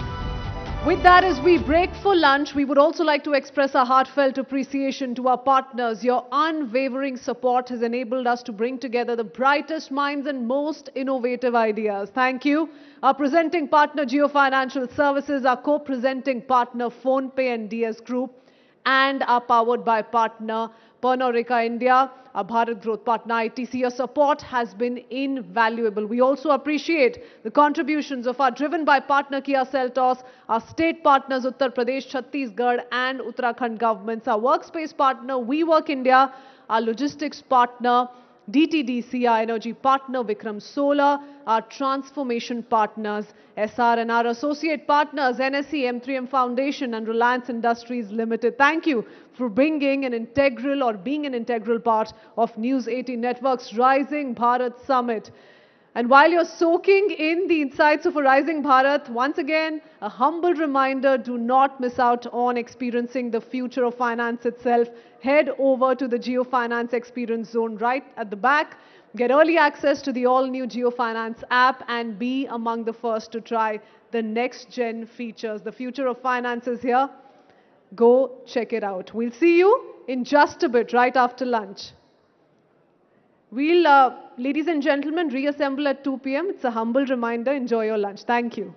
Speaker 1: with that, as we break for lunch, we would also like to express our heartfelt appreciation to our partners. Your unwavering support has enabled us to bring together the brightest minds and most innovative ideas. Thank you. Our presenting partner, Jio Financial Services, our co-presenting partner, PhonePe and DS Group, and our powered by partner, Pernod India, our Bharat growth partner, ITC. Your support has been invaluable. We also appreciate the contributions of our driven by partner Kia Seltos, our state partners Uttar Pradesh, Chhattisgarh and Uttarakhand governments, our workspace partner WeWork India, our logistics partner DTDC, our energy partner, Vikram Solar, our transformation partners, SR, and our associate partners, NSE, M3M Foundation, and Reliance Industries Limited. Thank you for being an integral part of News 18 Network's Rising Bharat Summit. And while you're soaking in the insights of a Rising Bharat, once again, a humble reminder, do not miss out on experiencing the future of finance itself. Head over to the GeoFinance Experience Zone right at the back. Get early access to the all-new GeoFinance app and be among the first to try the next-gen features. The future of finance is here. Go check it out. We'll see you in just a bit, right after lunch. We'll, ladies and gentlemen, reassemble at 2 p.m. It's a humble reminder. Enjoy your lunch. Thank you.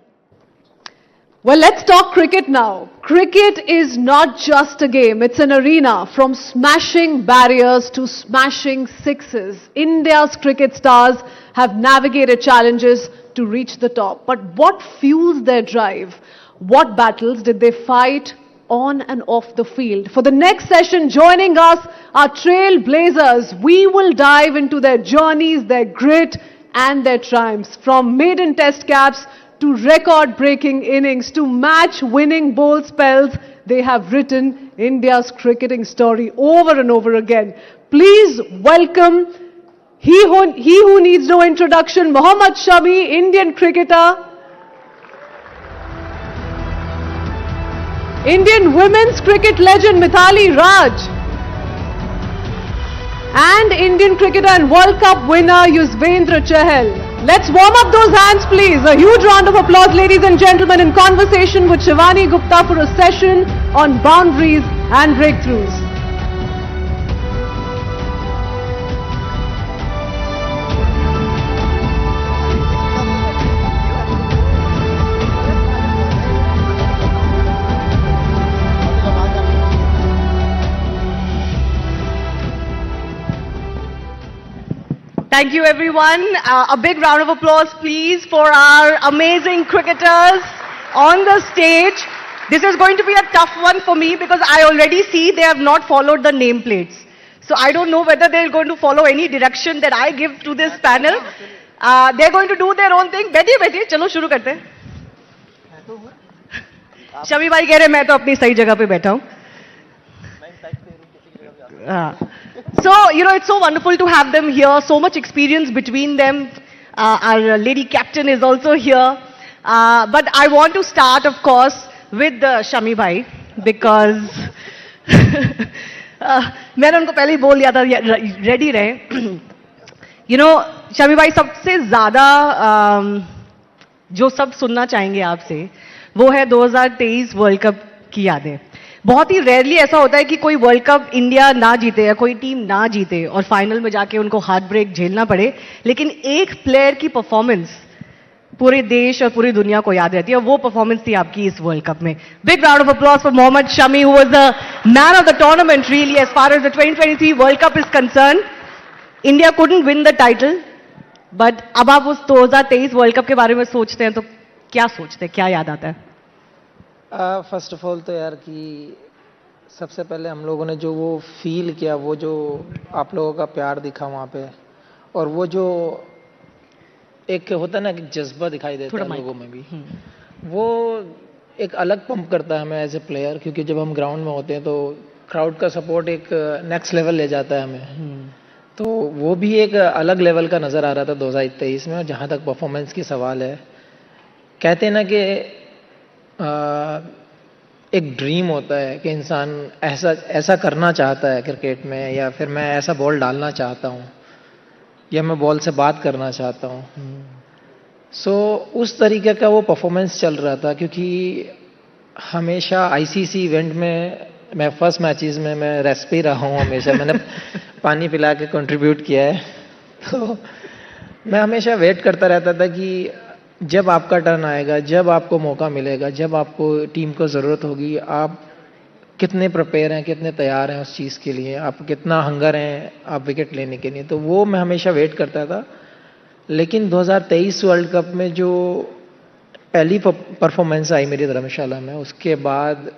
Speaker 1: Well, let's talk cricket now. Cricket is not just a game. It's an arena. From smashing barriers to smashing sixes, India's cricket stars have navigated challenges to reach the top. But what fuels their drive? What battles did they fight on and off the field? For the next session, joining us are trailblazers. We will dive into their journeys, their grit, and their triumphs. From maiden test caps to record-breaking innings to match-winning bowl spells, they have written India's cricketing story over and over again. Please welcome he who needs no introduction, Mohammad Shami, Indian cricketer, Indian women's cricket legend Mithali Raj, and Indian cricketer and World Cup winner Yuzvendra Chahal. Let's warm up those hands, please. A huge round of applause, ladies and gentlemen, in conversation with Shivani Gupta for a session on boundaries and breakthroughs.
Speaker 9: Thank you, everyone. A big round of applause, please, for our amazing cricketers on the stage. This is going to be a tough one for me because I already see they have not followed the nameplates. So I don't know whether they're going to follow any direction that I give to this panel. They're going to do their own thing. बैठिए, चलो शुरू करते हैं. शमी भाई कह रहे मैं तो अपनी सही जगह पे बैठा हूँ. So, you know, it's so wonderful to have them here, so much experience between them. Our lady captain is also here. But I want to start, of course, with Shami Bhai, because मैंने उनको पहले ही बोल दिया था, ready रहे. You know, Shami Bhai, सबसे ज़्यादा जो सब सुनना चाहेंगे आपसे, वो है 2023 वर्ल्ड कप की यादें. बहुत ही रेयरली ऐसा होता है कि कोई वर्ल्ड कप इंडिया ना जीते या कोई टीम ना जीते और फाइनल में जाके उनको हार्ट ब्रेक झेलना पड़े, लेकिन एक प्लेयर की परफॉर्मेंस पूरे देश और पूरी दुनिया को याद रहती है. वो परफॉर्मेंस थी आपकी इस वर्ल्ड कप में. Big round of applause for Mohammed Shami, who was the man of the tournament really as far as the 2023 world cup is concern. India couldn't win the title, but अब आप उस 2023 वर्ल्ड कप के बारे में सोचते हैं तो क्या सोचते हैं, क्या याद आता है?
Speaker 10: फर्स्ट ऑफ ऑल तो यार कि सबसे पहले हम लोगों ने जो वो फील किया, वो जो आप लोगों का प्यार दिखा वहाँ पे, और वो जो एक होता है ना कि जज्बा दिखाई देता है लोगों में भी, वो एक अलग पंप करता है हमें एज ए प्लेयर. क्योंकि जब हम ग्राउंड में होते हैं तो क्राउड का सपोर्ट एक नेक्स्ट लेवल ले जाता है हमें. तो वो भी एक अलग लेवल का नज़र आ रहा था 2023 में. और जहाँ तक परफॉर्मेंस की सवाल है, कहते हैं ना कि एक ड्रीम होता है कि इंसान ऐसा करना चाहता है क्रिकेट में, या फिर मैं ऐसा बॉल डालना चाहता हूँ, या मैं बॉल से बात करना चाहता हूँ. सो उस तरीके का वो परफॉर्मेंस चल रहा था. क्योंकि हमेशा आईसीसी इवेंट में मैं फर्स्ट मैचेस में मैं रेस्ट रहा हूँ. हमेशा मैंने पानी पिला के कंट्रीब्यूट किया है. तो मैं हमेशा वेट करता रहता था कि जब आपका टर्न आएगा, जब आपको मौका मिलेगा, जब आपको टीम को ज़रूरत होगी, आप कितने प्रिपेयर हैं, कितने तैयार हैं उस चीज़ के लिए, आप कितना हंगर हैं आप विकेट लेने के लिए. तो वो मैं हमेशा वेट करता था. लेकिन 2023 वर्ल्ड कप में जो पहली परफॉर्मेंस आई मेरी धर्मशाला में, उसके बाद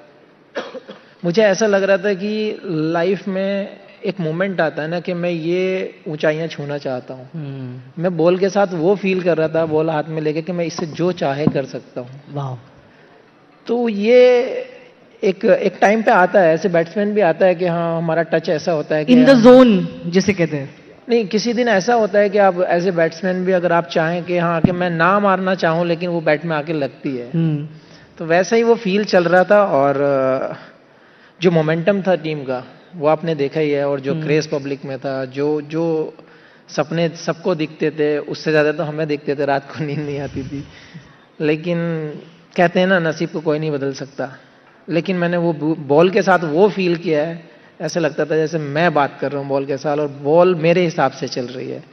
Speaker 10: मुझे ऐसा लग रहा था कि लाइफ में एक मोमेंट आता है ना कि मैं ये ऊंचाइयां छूना चाहता हूँ। मैं बॉल के साथ वो फील कर रहा था, बॉल हाथ में लेके, कि मैं इससे जो चाहे कर सकता हूँ।
Speaker 1: वाह।
Speaker 10: तो ये एक टाइम पे आता है, ऐसे बैट्समैन भी आता है कि हाँ हमारा टच ऐसा होता है कि
Speaker 1: इन द जोन जिसे कहते हैं।
Speaker 10: नहीं, किसी दिन ऐसा होता है कि आप एज ए बैट्समैन भी अगर आप चाहें कि हाँ कि मैं ना मारना चाहूँ लेकिन वो बैट में आके लगती है। तो वैसा ही वो फील चल रहा था। और जो मोमेंटम था टीम का वो आपने देखा ही है, और जो क्रेज पब्लिक में था, जो जो सपने सबको दिखते थे उससे ज़्यादा तो हमें दिखते थे, रात को नींद नहीं आती थी। लेकिन कहते हैं ना नसीब को कोई नहीं बदल सकता, लेकिन मैंने वो बॉल के साथ वो फील किया है, ऐसा लगता था जैसे मैं बात कर रहा हूँ बॉल के साथ और बॉल मेरे हिसाब से चल रही है।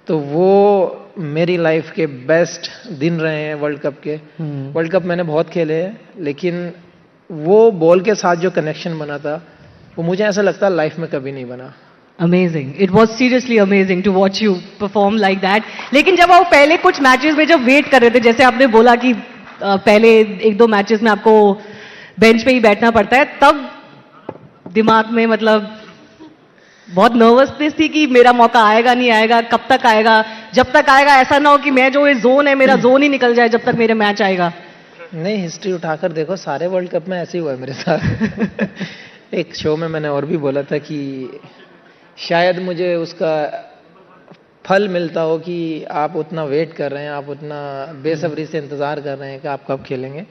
Speaker 10: तो वो मेरी लाइफ के बेस्ट दिन रहे हैं वर्ल्ड कप के। वर्ल्ड कप मैंने बहुत खेले हैं, लेकिन वो बॉल के साथ जो कनेक्शन बना था वो मुझे ऐसा लगता है लाइफ में कभी नहीं बना।
Speaker 9: Amazing. It was seriously amazing to watch you perform like that. लेकिन जब आप पहले कुछ मैचेस में जब वेट कर रहे थे, जैसे आपने बोला कि पहले एक दो मैचेस में आपको बेंच पे ही बैठना पड़ता है, तब दिमाग में मतलब बहुत नर्वसनेस थी कि मेरा मौका आएगा नहीं आएगा, कब तक आएगा, जब तक आएगा ऐसा ना हो कि मैं जो ये जोन है मेरा जोन ही निकल जाए जब तक मेरे मैच आएगा।
Speaker 10: नहीं, हिस्ट्री उठाकर देखो, सारे वर्ल्ड कप में ऐसे ही हुआ है मेरे साथ। एक शो में मैंने और भी बोला था कि शायद मुझे उसका फल मिलता हो कि आप उतना वेट कर रहे हैं, आप उतना बेसब्री से इंतजार कर रहे हैं कि आप कब खेलेंगे।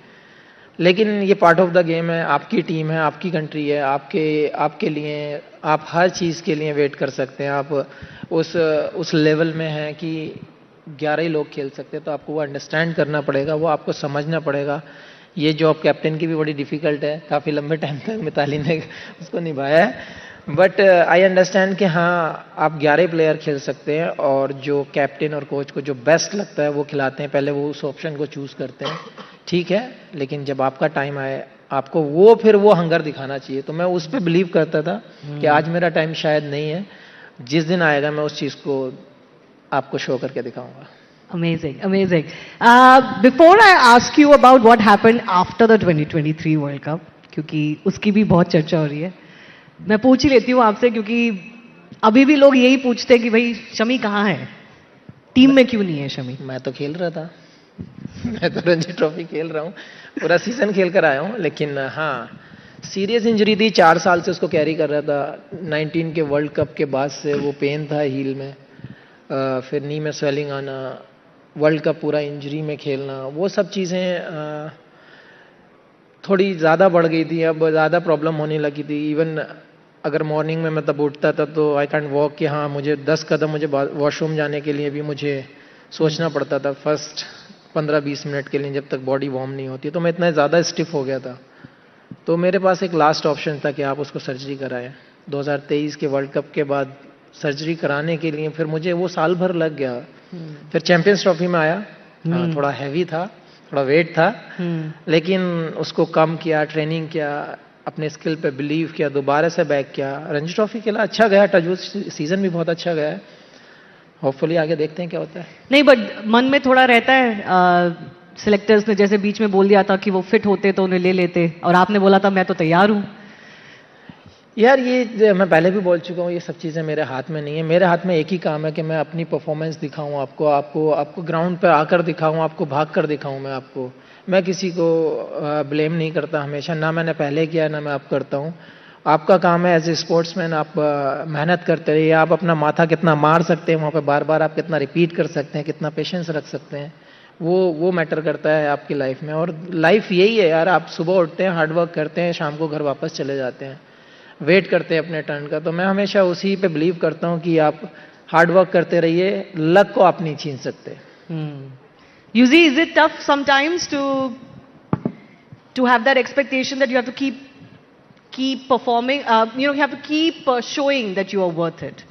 Speaker 10: लेकिन ये पार्ट ऑफ द गेम है, आपकी टीम है, आपकी कंट्री है, आपके लिए आप हर चीज़ के लिए वेट कर सकते हैं। आप उस लेवल में हैं कि 11 ही लोग खेल सकते हैं, तो आपको वो अंडरस्टैंड करना पड़ेगा, वो आपको समझना पड़ेगा। ये जॉब कैप्टन की भी बड़ी डिफिकल्ट है, काफ़ी लंबे टाइम तक मिताली ने उसको निभाया है। बट आई अंडरस्टैंड कि हाँ आप 11 प्लेयर खेल सकते हैं और जो कैप्टन और कोच को जो बेस्ट लगता है वो खिलाते हैं, पहले वो उस ऑप्शन को चूज़ करते हैं, ठीक है। लेकिन जब आपका टाइम आए आपको वो फिर वो हंगर दिखाना चाहिए। तो मैं उस पर बिलीव करता था कि आज मेरा टाइम शायद नहीं है, जिस दिन आएगा मैं उस चीज़ को आपको शो करके दिखाऊंगा।
Speaker 9: Amazing, amazing. Before I ask you about what happened after the 2023 World Cup, क्योंकि उसकी भी बहुत चर्चा हो रही है, मैं पूछ ही लेती हूँ आपसे, क्योंकि अभी भी लोग यही पूछते हैं कि भाई शमी कहाँ है, टीम में क्यों नहीं है शमी?
Speaker 10: मैं तो खेल रहा था। मैं तो रणजी ट्रॉफी खेल रहा हूँ, पूरा सीजन खेल कर आया हूँ। लेकिन हाँ, सीरियस इंजरी थी, 4 साल से उसको कैरी कर रहा था। 19 के वर्ल्ड कप के बाद से वो पेन था हील में, फिर नी में स्वेलिंग आना, वर्ल्ड कप पूरा इंजरी में खेलना, वो सब चीज़ें थोड़ी ज़्यादा बढ़ गई थी। अब ज़्यादा प्रॉब्लम होने लगी थी। इवन अगर मॉर्निंग में मैं तब उठता था तो आई कैंट वॉक, कि हाँ मुझे 10 कदम मुझे वॉशरूम जाने के लिए भी मुझे सोचना पड़ता था फर्स्ट 15-20 मिनट के लिए, जब तक बॉडी वार्म नहीं होती। तो मैं इतना ज़्यादा स्टिफ हो गया था, तो मेरे पास एक लास्ट ऑप्शन था कि आप उसको सर्जरी कराएं। 2023 के वर्ल्ड कप के बाद सर्जरी कराने के लिए फिर मुझे वो साल भर लग गया। फिर चैंपियंस ट्रॉफी में आया, थोड़ा हैवी था, थोड़ा वेट था, लेकिन उसको कम किया, ट्रेनिंग किया, अपने स्किल पे बिलीव किया, दोबारा से बैक किया। रणजी ट्रॉफी खेला, अच्छा गया, टचवुड सीजन भी बहुत अच्छा गया है। होपफुली आगे देखते हैं क्या होता है।
Speaker 9: नहीं, बट मन में थोड़ा रहता है, सिलेक्टर्स ने जैसे बीच में बोल दिया था कि वो फिट होते तो उन्हें ले लेते, और आपने बोला था मैं तो तैयार हूँ।
Speaker 10: यार ये मैं पहले भी बोल चुका हूँ, ये सब चीज़ें मेरे हाथ में नहीं है। मेरे हाथ में एक ही काम है कि मैं अपनी परफॉर्मेंस दिखाऊं आपको ग्राउंड पे आकर दिखाऊं, आपको भाग कर दिखाऊं। मैं किसी को ब्लेम नहीं करता हमेशा, ना मैंने पहले किया ना मैं अब करता हूँ। आपका काम है एज ए स्पोर्ट्समैन, आप मेहनत करते रहिए। आप अपना माथा कितना मार सकते हैं वहाँ पे, बार बार आप कितना रिपीट कर सकते हैं, कितना पेशेंस रख सकते हैं, वो मैटर करता है आपकी लाइफ में। और लाइफ यही है यार, आप सुबह उठते हैं, हार्डवर्क करते हैं, शाम को घर वापस चले जाते हैं, वेट करते हैं अपने टर्न का। तो मैं हमेशा उसी पे बिलीव करता हूँ कि आप हार्डवर्क करते रहिए, लक को आप नहीं छीन सकते।
Speaker 9: Yuzi, is it tough sometimes to have that expectation that you have to keep performing? You have to keep showing that you are worth it.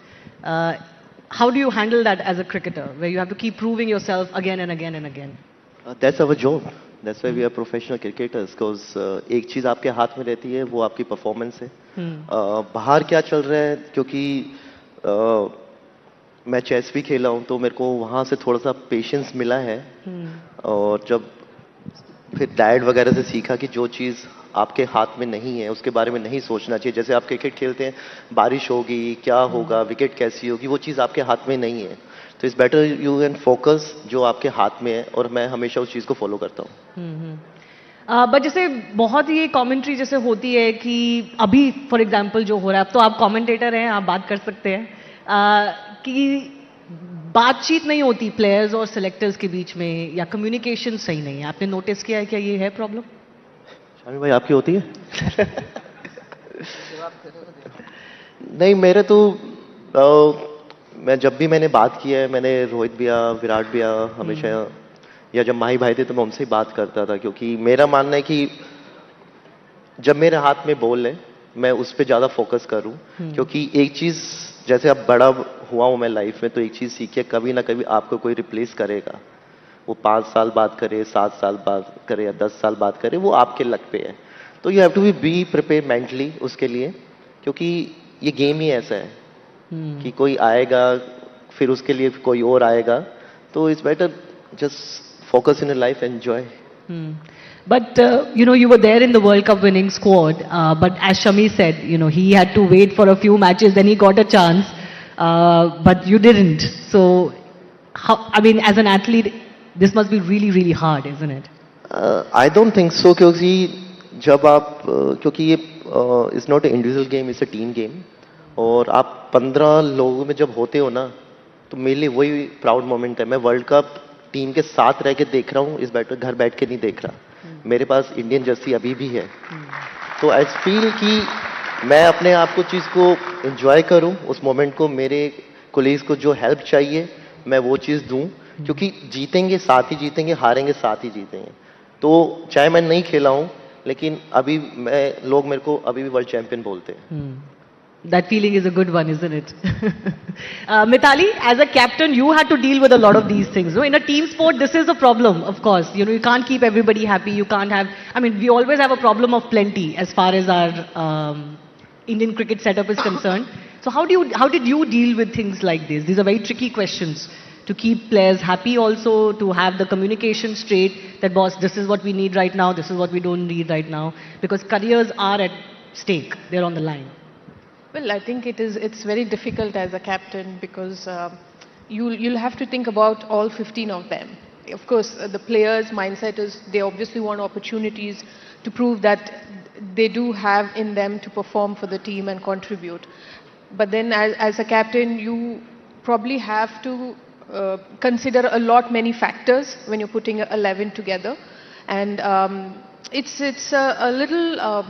Speaker 9: How do you handle that as a cricketer, where you have to keep proving yourself again and again and again?
Speaker 12: That's our job. That's why we are professional cricketers. Because एक चीज आपके हाथ में रहती है, वो आपकी performance है। बाहर क्या चल रहा है, क्योंकि मैं चेस भी खेला हूँ, तो मेरे को वहाँ से थोड़ा सा पेशेंस मिला है। और जब फिर डैड वगैरह से सीखा कि जो चीज़ आपके हाथ में नहीं है उसके बारे में नहीं सोचना चाहिए। जैसे आप क्रिकेट खेलते हैं, बारिश होगी, क्या होगा, विकेट कैसी होगी, वो चीज़ आपके हाथ में नहीं है। तो it's better you can focus जो आपके हाथ में है, और मैं हमेशा उस चीज़ को फॉलो करता हूँ।
Speaker 9: बट जैसे बहुत ये कमेंट्री जैसे होती है कि अभी फॉर एग्जांपल जो हो रहा है, अब तो आप कमेंटेटर हैं, आप बात कर सकते हैं, कि बातचीत नहीं होती प्लेयर्स और सेलेक्टर्स के बीच में, या कम्युनिकेशन सही नहीं है। आपने नोटिस किया है क्या ये है प्रॉब्लम?
Speaker 12: शामी भाई आपकी होती है? नहीं, मेरे तो मैं जब भी मैंने बात किया है, मैंने रोहित भैया, विराट भैया हमेशा, या जब माही भाई थे तो मैं उनसे ही बात करता था, क्योंकि मेरा मानना है कि जब मेरे हाथ में बॉल है मैं उस पर ज़्यादा फोकस करूं। क्योंकि एक चीज़, जैसे अब बड़ा हुआ हूं मैं लाइफ में, तो एक चीज़ सीखिए, कभी ना कभी आपको कोई रिप्लेस करेगा। वो 5 साल बाद करे, 7 साल बाद करे, या 10 साल बाद करे, वो आपके लक पे है। तो you have to be prepare mentally उसके लिए, क्योंकि ये गेम ही ऐसा है कि कोई आएगा, फिर उसके लिए कोई और आएगा। तो it's better just focus in your life, enjoy.
Speaker 9: But you were there in the World Cup winning squad. But as Shami said, he had to wait for a few matches, then he got a chance. But you didn't. So, as an athlete, this must be really, really hard, isn't it?
Speaker 12: I don't think so, क्योंकि जब आप क्योंकि ये it's not an individual game, it's a team game. और आप 15 लोगों में जब होते हो ना, तो मेरे लिए वही प्राउड मोमेंट है। मैं वर्ल्ड कप टीम के साथ रह के देख रहा हूँ, इस बैटर घर बैठ के नहीं देख रहा। मेरे पास इंडियन जर्सी अभी भी है। तो आई फील कि मैं अपने आप को चीज़ को एंजॉय करूँ, उस मोमेंट को, मेरे कोलीग्स को जो हेल्प चाहिए मैं वो चीज़ दूँ, क्योंकि जीतेंगे साथ ही जीतेंगे, हारेंगे साथ ही जीतेंगे। तो चाहे मैं नहीं खेला हूँ, लेकिन अभी लोग मेरे को अभी भी वर्ल्ड चैंपियन बोलते हैं।
Speaker 9: That feeling is a good one, isn't it? Mithali, as a captain, you had to deal with a lot of these things. No? In a team sport, this is a problem, of course. You can't keep everybody happy. You can't have, we always have a problem of plenty as far as our Indian cricket setup is concerned. So how did you deal with things like this? These are very tricky questions. To keep players happy also, to have the communication straight, that boss, this is what we need right now, this is what we don't need right now. Because careers are at stake. They're on the line.
Speaker 11: Well, I think it's very difficult as a captain because you'll have to think about all 15 of them. Of course, the players' mindset is they obviously want opportunities to prove that they do have in them to perform for the team and contribute. But then as a captain, you probably have to consider many factors when you're putting 11 together. And it's a little...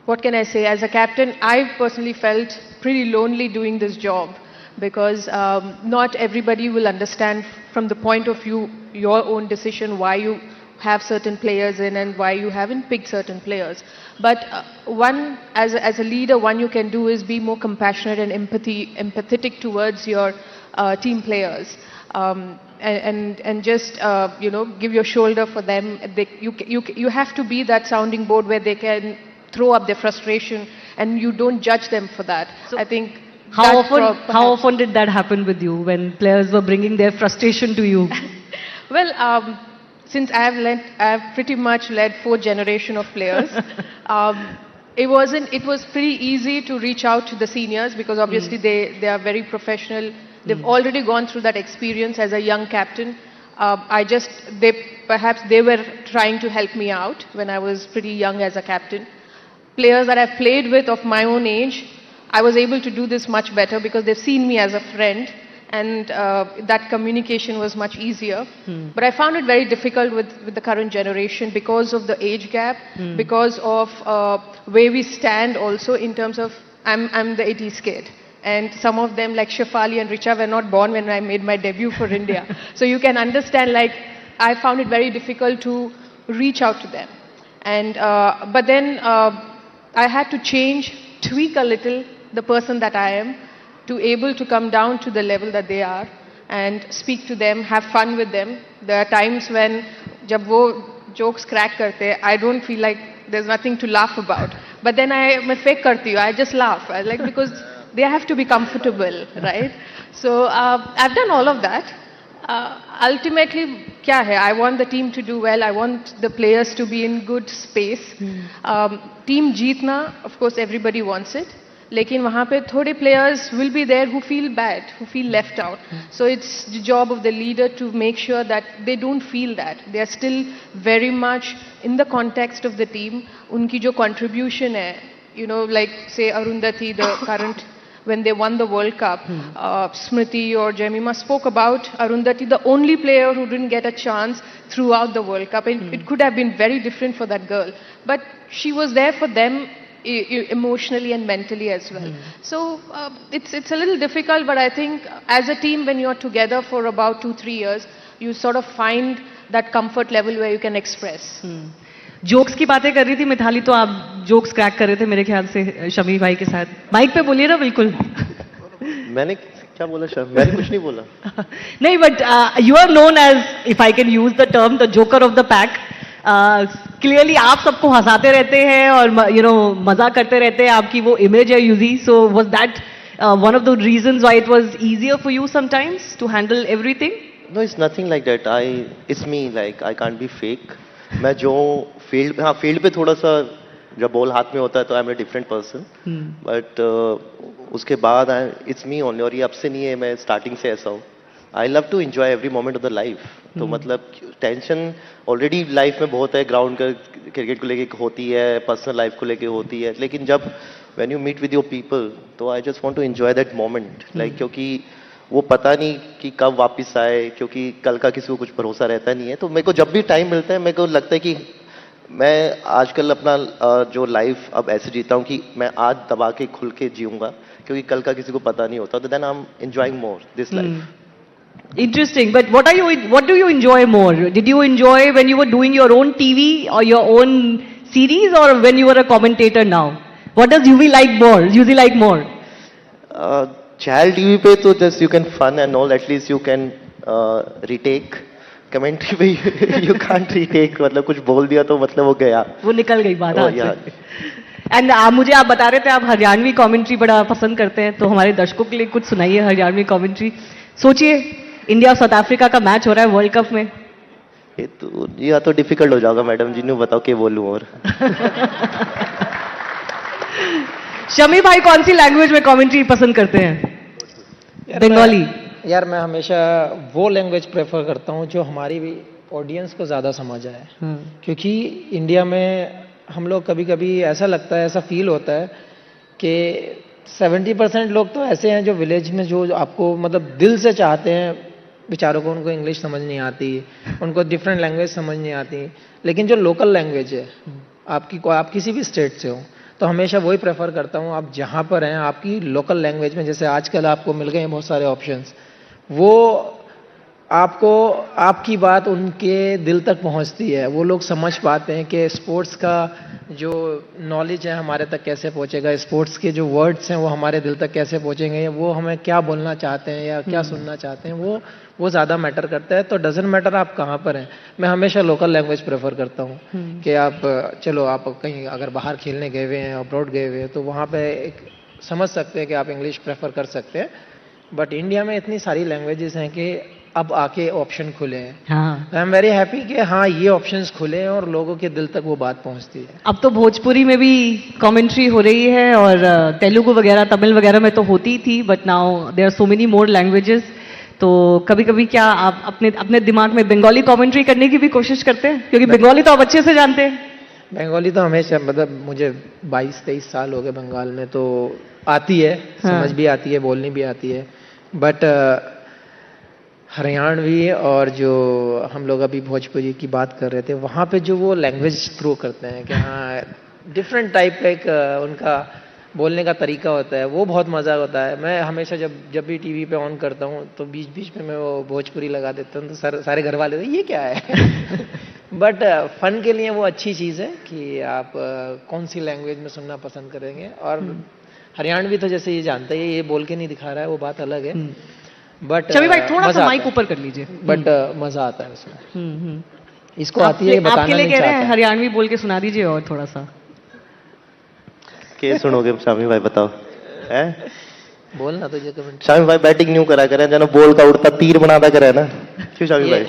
Speaker 11: what can I say? As a captain, I personally felt pretty lonely doing this job because not everybody will understand from the point of view your own decision why you have certain players in and why you haven't picked certain players. But as a leader, one you can do is be more compassionate and empathetic towards your team players. And just give your shoulder for them. You have to be that sounding board where they can throw up their frustration and you don't judge them for that. So I think
Speaker 9: how often did that happen with you when players were bringing their frustration to you?
Speaker 11: Well, since I have pretty much led 4 generation of players, it was pretty easy to reach out to the seniors because obviously they are very professional. They've already gone through that experience as a young captain. Perhaps they were trying to help me out when I was pretty young as a captain. Players that I've played with of my own age, I was able to do this much better because they've seen me as a friend and that communication was much easier. But I found it very difficult with the current generation because of the age gap, because of where we stand also in terms of, I'm the 80s kid. And some of them like Shefali and Richa were not born when I made my debut for India. So you can understand, I found it very difficult to reach out to them. And but then I had to tweak a little the person that I am to able to come down to the level that they are and speak to them, have fun with them. There are times when jab wo jokes crack karte, I don't feel like there's nothing to laugh about. But then I fake karti hu, I just laugh. Because they have to be comfortable, right? So I've done all of that. ultimately क्या है, I want the team to do well, I want the players to be in good space. Team जीतना, of course everybody wants it, लेकिन वहाँ पे थोड़े players will be there who feel bad, who feel left out. So it's the job of the leader to make sure that they don't feel that. They are still very much in the context of the team. उनकी जो contribution है, you know, like say Arundhati, the current, when they won the World Cup, Smriti or Jemima spoke about Arundhati, the only player who didn't get a chance throughout the World Cup. And it could have been very different for that girl. But she was there for them emotionally and mentally as well. So it's a little difficult, but I think as a team, when you're together for about 2-3 years, you sort of find that comfort level where you can express.
Speaker 9: Jokes की बातें कर रही थी मिताली, तो आप jokes crack कर रहे थे मेरे ख्याल से शमी भाई के साथ. माइक पे बोलिए ना बिल्कुल.
Speaker 12: मैंने क्या बोला सर? मैंने कुछ नहीं बोला.
Speaker 9: नहीं, but you are known as, if I can use the term, the joker of the pack. Clearly आप सबको हंसाते रहते हैं और यू नो मजाक करते रहते हैं, आपकी वो इमेज है Yuzi. So was that one of the reasons why it was easier for you sometimes to handle everything?
Speaker 12: No, it's nothing like that. It's me. Like I can't be fake. मैं जो field पे थोड़ा सा जब ball हाथ में होता है तो I am a different person, but उसके बाद इट्स मी ओनली. और ये अब से नहीं है, मैं स्टार्टिंग से ऐसा हूँ. I love to enjoy every moment of the life. तो मतलब टेंशन ऑलरेडी लाइफ में बहुत है, ग्राउंड का क्रिकेट को लेके होती है, पर्सनल लाइफ को लेके होती है, लेकिन जब when you meet with your people तो I just want to enjoy that moment. Like क्योंकि वो पता नहीं कि कब वापस आए, क्योंकि कल का किसी को कुछ भरोसा रहता नहीं है. तो मेरे को जब भी टाइम मिलता है, मेरे को लगता है कि मैं आजकल अपना जो लाइफ अब ऐसे जीता हूँ कि मैं आज दबा के खुल के जीऊंगा, क्योंकि कल का किसी को पता नहीं होता. तो then I am enjoying more this life.
Speaker 9: Interesting. But what do you enjoy more? Did you enjoy when you were doing your own TV or your own series, or when you were a commentator now? What does Yuvi like more?
Speaker 12: Child TV पे तो just you can fun and all, at least you can retake. Commentary पे you can't retake, मतलब कुछ बोल दिया तो मतलब वो गया,
Speaker 9: वो निकल गई बात. एंड मुझे आप बता रहे थे आप हरियाणवी कमेंट्री बड़ा पसंद करते हैं, तो हमारे दर्शकों के लिए कुछ सुनाइए हरियाणवी कमेंट्री. सोचिए इंडिया साउथ अफ्रीका का मैच हो रहा है वर्ल्ड कप में.
Speaker 12: ये तो डिफिकल्ट हो जाएगा मैडम जी, ने बताओ क्या बोलूं. और
Speaker 9: शमी भाई कौन सी लैंग्वेज में कमेंट्री पसंद करते हैं? बंगाली.
Speaker 10: यार मैं हमेशा वो लैंग्वेज प्रेफर करता हूँ जो हमारी भी ऑडियंस को ज़्यादा समझ आए. क्योंकि इंडिया में हम लोग कभी कभी ऐसा लगता है, ऐसा फील होता है कि 70% लोग तो ऐसे हैं जो विलेज में जो आपको मतलब दिल से चाहते हैं, बेचारों को उनको इंग्लिश समझ नहीं आती, उनको डिफरेंट लैंग्वेज समझ नहीं आती. लेकिन जो लोकल लैंग्वेज है आप किसी भी स्टेट से हो, तो हमेशा वही प्रेफर करता हूँ. आप जहाँ पर हैं आपकी लोकल लैंग्वेज में, जैसे आजकल आपको मिल गए हैं बहुत सारे ऑप्शंस, वो आपको आपकी बात उनके दिल तक पहुंचती है. वो लोग समझ पाते हैं कि स्पोर्ट्स का जो नॉलेज है हमारे तक कैसे पहुंचेगा, स्पोर्ट्स के जो वर्ड्स हैं वो हमारे दिल तक कैसे पहुंचेंगे, वो हमें क्या बोलना चाहते हैं या क्या सुनना चाहते हैं, वो ज़्यादा मैटर करता है. तो डजंट मैटर आप कहाँ पर हैं, मैं हमेशा लोकल लैंग्वेज प्रेफर करता हूँ. कि आप चलो आप कहीं अगर बाहर खेलने गए हुए हैं, अब्रॉड गए हुए हैं, तो वहाँ पर एक समझ सकते हैं कि आप इंग्लिश प्रेफर कर सकते हैं. बट इंडिया में इतनी सारी लैंग्वेजेस हैं कि अब आके ऑप्शन खुले हैं. आई एम वेरी हैप्पी कि हाँ ये ऑप्शंस खुले हैं और लोगों के दिल तक वो बात पहुंचती है.
Speaker 9: अब तो भोजपुरी में भी कमेंट्री हो रही है और तेलुगु वगैरह तमिल वगैरह में तो होती थी, but now there are so many more languages. तो कभी कभी क्या आप अपने दिमाग में बंगाली कमेंट्री करने की भी कोशिश करते हैं? क्योंकि बंगाली तो आप अच्छे से जानते हैं.
Speaker 10: बंगाली तो हमेशा, मतलब मुझे 22-23 साल हो गए बंगाल में, तो आती है, समझ भी आती है, बोलनी भी आती है. बट हरियाणवी और जो हम लोग अभी भोजपुरी की बात कर रहे थे, वहाँ पे जो वो लैंग्वेज थ्रो करते हैं कि हाँ डिफरेंट टाइप का एक उनका बोलने का तरीका होता है, वो बहुत मज़ा होता है. मैं हमेशा जब भी टीवी पे ऑन करता हूँ तो बीच बीच में मैं वो भोजपुरी लगा देता हूँ, तो सारे घर वाले ये क्या है. बट फन के लिए वो अच्छी चीज़ है कि आप कौन सी लैंग्वेज में सुनना पसंद करेंगे. और हरियाणवी तो जैसे ये जानते हैं, ये बोल के नहीं दिखा रहा है, वो बात अलग है. बट
Speaker 9: चलो भाई थोड़ा सा माइक ऊपर कर लीजिए.
Speaker 10: बट मजा आता है उसमें. इसको आती है, बताना
Speaker 9: आपके लिए
Speaker 10: नहीं
Speaker 9: कह रहे हैं,
Speaker 10: चाहता.
Speaker 9: हरियाणवी बोल के सुना दीजिए और थोड़ा सा.
Speaker 12: क्या सुनोगे शामी भाई, बताओ.
Speaker 10: बोलना तुझे कमेंट.
Speaker 12: शामी भाई बैटिंग न्यू करा करें, जना बॉल का उड़ता तीर बनाता करे ना. फिर शामी भाई।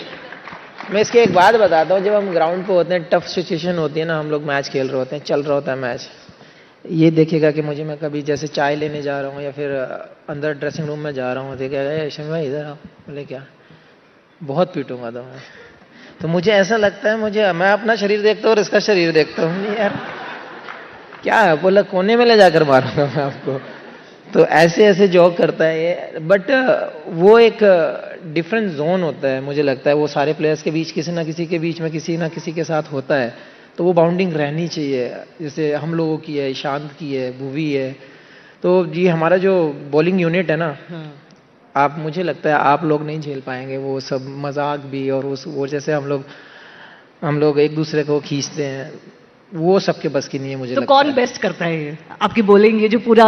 Speaker 10: मैं इसकी एक बात बताता हूँ, जब हम ग्राउंड पे होते हैं, टफ सिचुएशन होती है ना, हम लोग मैच खेल रहे होते हैं, चल रहा होता है मैच, ये देखेगा कि मुझे, मैं कभी जैसे चाय लेने जा रहा हूँ या फिर अंदर ड्रेसिंग रूम में जा रहा हूँ, देखेगा शमी भाई इधर आओ, बोले क्या, बहुत पीटूंगा तो मैं। तो मुझे ऐसा लगता है, मैं अपना शरीर देखता हूँ और इसका शरीर देखता हूँ, यार क्या है, बोला कोने में ले जाकर मारूंगा मैं आपको। तो ऐसे ऐसे जॉक करता है ये, बट वो एक डिफरेंट जोन होता है, मुझे लगता है वो सारे प्लेयर्स के बीच, किसी ना किसी के बीच में किसी ना किसी के साथ होता है, तो वो बाउंडिंग रहनी चाहिए। जैसे हम लोगों की है, ईशांत की है, भुवी है, तो जी हमारा जो बॉलिंग यूनिट है ना, आप, मुझे लगता है आप लोग नहीं झेल पाएंगे वो सब मजाक भी, और वो जैसे हम लोग एक दूसरे को खींचते हैं, वो सबके बस की नहीं है मुझे
Speaker 9: तो
Speaker 12: लगता
Speaker 9: कौन बेस्ट करता है ये आपकी बॉलिंग? ये जो पूरा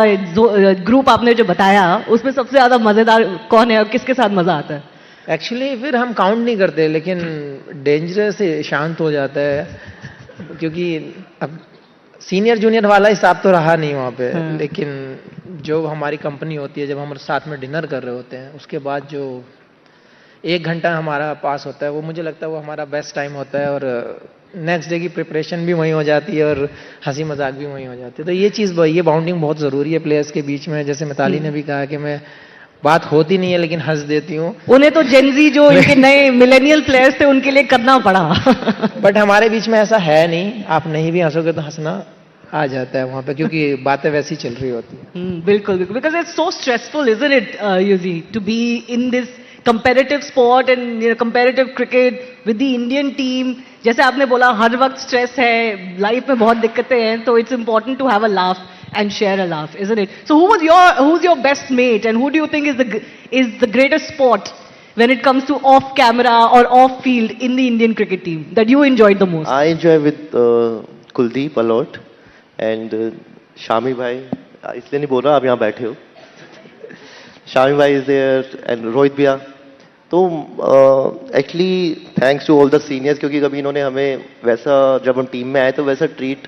Speaker 9: ग्रुप आपने जो बताया, उसमें सबसे ज्यादा मजेदार कौन है और किसके साथ मजा आता है?
Speaker 10: एक्चुअली फिर हम काउंट नहीं करते, लेकिन डेंजरस से शांत हो जाता है, क्योंकि अब सीनियर जूनियर वाला हिसाब तो रहा नहीं वहाँ पे। लेकिन जो हमारी कंपनी होती है, जब हम साथ में डिनर कर रहे होते हैं, उसके बाद जो 1 घंटा हमारा पास होता है, वो मुझे लगता है वो हमारा बेस्ट टाइम होता है, और नेक्स्ट डे की प्रिपरेशन भी वहीं हो जाती है और हंसी मजाक भी वहीं हो जाती है। तो ये चीज़, ये बाउंडिंग बहुत ज़रूरी है प्लेयर्स के बीच में। जैसे मिताली ने भी कहा कि मैं, बात होती नहीं है लेकिन हंस देती हूँ।
Speaker 9: उन्हें तो जेनजी जो इनके नए मिलेनियल प्लेयर्स थे, उनके लिए करना पड़ा।
Speaker 10: बट हमारे बीच में ऐसा है नहीं, आप नहीं भी हंसोगे तो हंसना आ जाता है वहाँ पे, क्योंकि बातें वैसी चल रही होती है।
Speaker 9: बिल्कुल बिल्कुल, because it's so stressful isn't it Yuzi to be in this competitive sport and competitive cricket with the Indian team. जैसे आपने बोला, हर वक्त स्ट्रेस है, लाइफ में बहुत दिक्कतें हैं, तो it's important to have a laugh and share a laugh, isn't it? So who's your best mate, and who do you think is the greatest sport when it comes to off camera or off field in the Indian cricket team that you enjoyed the most?
Speaker 12: I enjoy with Kuldeep a lot and Shami bhai, इसलिए नहीं बोल रहा, आप यहाँ बैठे हो। Shami bhai is there and Rohit bhaiya। तो actually thanks to all the seniors, क्योंकि कभी इन्होंने हमें वैसा, जब हम टीम में आए तो वैसा ट्रीट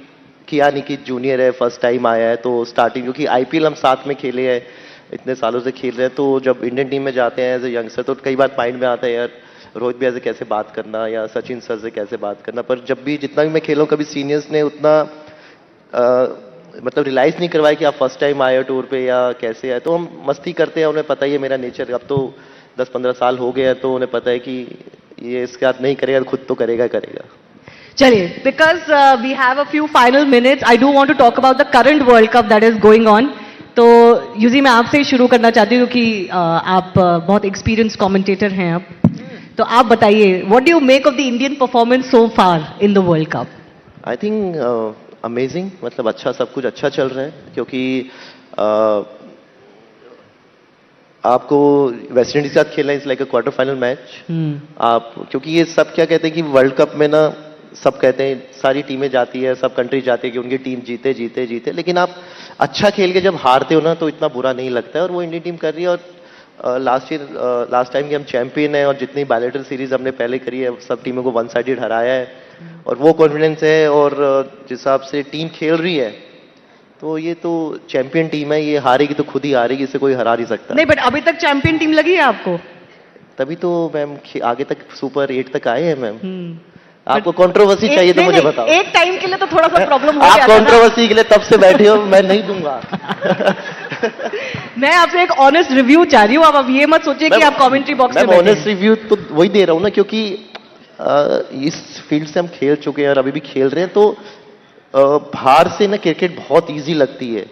Speaker 12: किया नहीं कि जूनियर है, फर्स्ट टाइम आया है। तो स्टार्टिंग, क्योंकि आईपीएल हम साथ में खेले हैं, इतने सालों से खेल रहे हैं, तो जब इंडियन टीम में जाते हैं एज ए यंगस्टर, तो कई बार माइंड में आता है यार रोहित भैया से कैसे बात करना या सचिन सर से कैसे बात करना। पर जब भी, जितना भी मैं खेला हूँ, कभी सीनियर्स ने उतना मतलब रियलाइज़ नहीं करवाया कि आप फर्स्ट टाइम आए हो टूर पे या कैसे आए। तो हम मस्ती करते हैं, उन्हें पता ही है मेरा नेचर, अब तो 10-15 साल हो गए हैं, तो उन्हें पता है कि ये इसके साथ नहीं करेगा, खुद तो करेगा।
Speaker 9: चलिए, because we have a few final minutes, I do want to talk about the current world cup that is going on. तो यूजी मैं आपसे ही शुरू करना चाहती हूँ, क्योंकि आप बहुत एक्सपीरियंस कमेंटेटर हैं अब, तो आप बताइए, what do you make of the Indian performance so far in the world cup?
Speaker 12: I think amazing, मतलब अच्छा, सब कुछ अच्छा चल रहा है, क्योंकि आपको वेस्ट इंडीज के साथ खेलना is like a quarter final match. आप, क्योंकि ये सब क्या कहते हैं कि वर्ल्ड कप में ना, सब कहते हैं सारी टीमें जाती है, सब कंट्री जाती है कि उनकी टीम जीते जीते जीते, लेकिन आप अच्छा खेल के जब हारते हो ना, तो इतना बुरा नहीं लगता है। और वो इंडियन टीम कर रही है, और लास्ट टाइम के हम चैंपियन हैं, और जितनी बायलैटरल सीरीज हमने पहले करी है, सब टीमों को वन साइडेड हराया है, और वो कॉन्फिडेंस है, और जिस हिसाब से टीम खेल रही है, तो ये तो चैंपियन टीम है, ये हारेगी तो खुद ही हारेगी, इसे कोई हरा नहीं सकता।
Speaker 9: नहीं, बट अभी तक चैंपियन टीम लगी है आपको?
Speaker 12: तभी तो मैम आगे तक सुपर 8 तक आए हैं मैम। आपको कंट्रोवर्सी चाहिए तो मुझे बताओ।
Speaker 9: एक टाइम के लिए तो थोड़ा सा प्रॉब्लम हो
Speaker 12: आप
Speaker 9: गया था।
Speaker 12: कंट्रोवर्सी के लिए तब से बैठे हो, मैं नहीं दूंगा।
Speaker 9: मैं आपसे एक ऑनेस्ट रिव्यू चाह रही हूँ, अब ये मत सोचिए कि आप कमेंट्री बॉक्स में बैठे।
Speaker 12: ऑनेस्ट रिव्यू तो वही दे रहा हूँ ना, क्योंकि इस फील्ड से हम खेल चुके हैं और अभी भी खेल रहे हैं, तो बाहर से ना क्रिकेट बहुत इजी लगती है।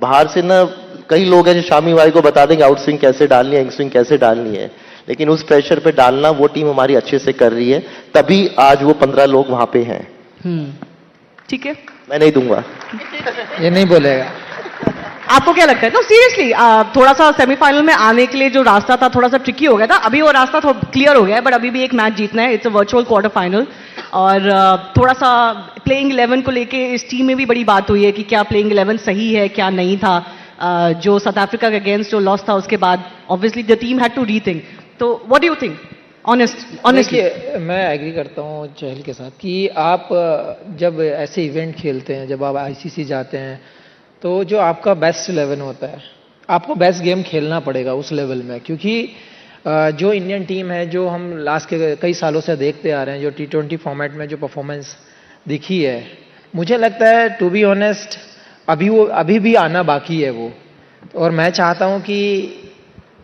Speaker 12: बाहर से ना कई लोग हैं जो शामी भाई को बता देंगे आउट स्विंग कैसे डालनी है, इन स्विंग कैसे डालनी है, लेकिन उस प्रेशर पे डालना वो टीम हमारी अच्छे से कर रही है, तभी आज वो 15 लोग वहां पे हैं।
Speaker 9: ठीक है,
Speaker 12: मैं नहीं दूंगा।
Speaker 10: ये नहीं बोलेगा।
Speaker 9: आपको क्या लगता है? तो सीरियसली थोड़ा सा सेमीफाइनल में आने के लिए जो रास्ता था थोड़ा सा ट्रिकी हो गया था, अभी वो रास्ता थोड़ा क्लियर हो गया है, बट अभी भी एक मैच जीतना है, it's a virtual quarter final. और थोड़ा सा प्लेइंग 11 को लेके इस टीम में भी बड़ी बात हुई है कि क्या प्लेइंग 11 सही है, क्या नहीं था। जो साउथ अफ्रीका के अगेंस्ट जो लॉस था उसके बाद obviously the team had to rethink. तो what do you think honestly?
Speaker 10: मैं एग्री करता हूँ चहल के साथ कि आप जब ऐसे इवेंट खेलते हैं, जब आप आईसीसी जाते हैं, तो जो आपका बेस्ट 11 होता है, आपको बेस्ट गेम खेलना पड़ेगा उस लेवल में, क्योंकि जो इंडियन टीम है, जो हम लास्ट के कई सालों से देखते आ रहे हैं, जो T20 फॉर्मेट में जो परफॉर्मेंस दिखी है, मुझे लगता है टू बी ऑनेस्ट अभी भी आना बाकी है वो। और मैं चाहता हूं कि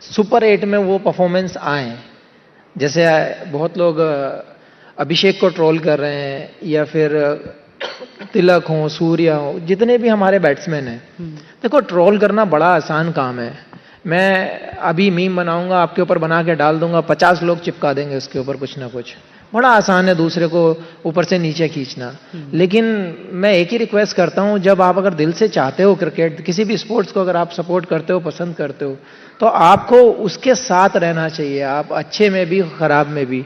Speaker 10: सुपर 8 में वो परफॉर्मेंस आए। जैसे बहुत लोग अभिषेक को ट्रोल कर रहे हैं, या फिर तिलक हो, सूर्या हो, जितने भी हमारे बैट्समैन हैं। देखो, ट्रोल करना बड़ा आसान काम है। मैं अभी मीम बनाऊंगा, आपके ऊपर बना के डाल दूंगा, 50 लोग चिपका देंगे उसके ऊपर कुछ ना कुछ। बड़ा आसान है दूसरे को ऊपर से नीचे खींचना। लेकिन मैं एक ही रिक्वेस्ट करता हूं, जब आप अगर दिल से चाहते हो क्रिकेट, किसी भी स्पोर्ट्स को अगर आप सपोर्ट करते हो, पसंद करते हो, तो आपको उसके साथ रहना चाहिए, आप अच्छे में भी खराब में भी।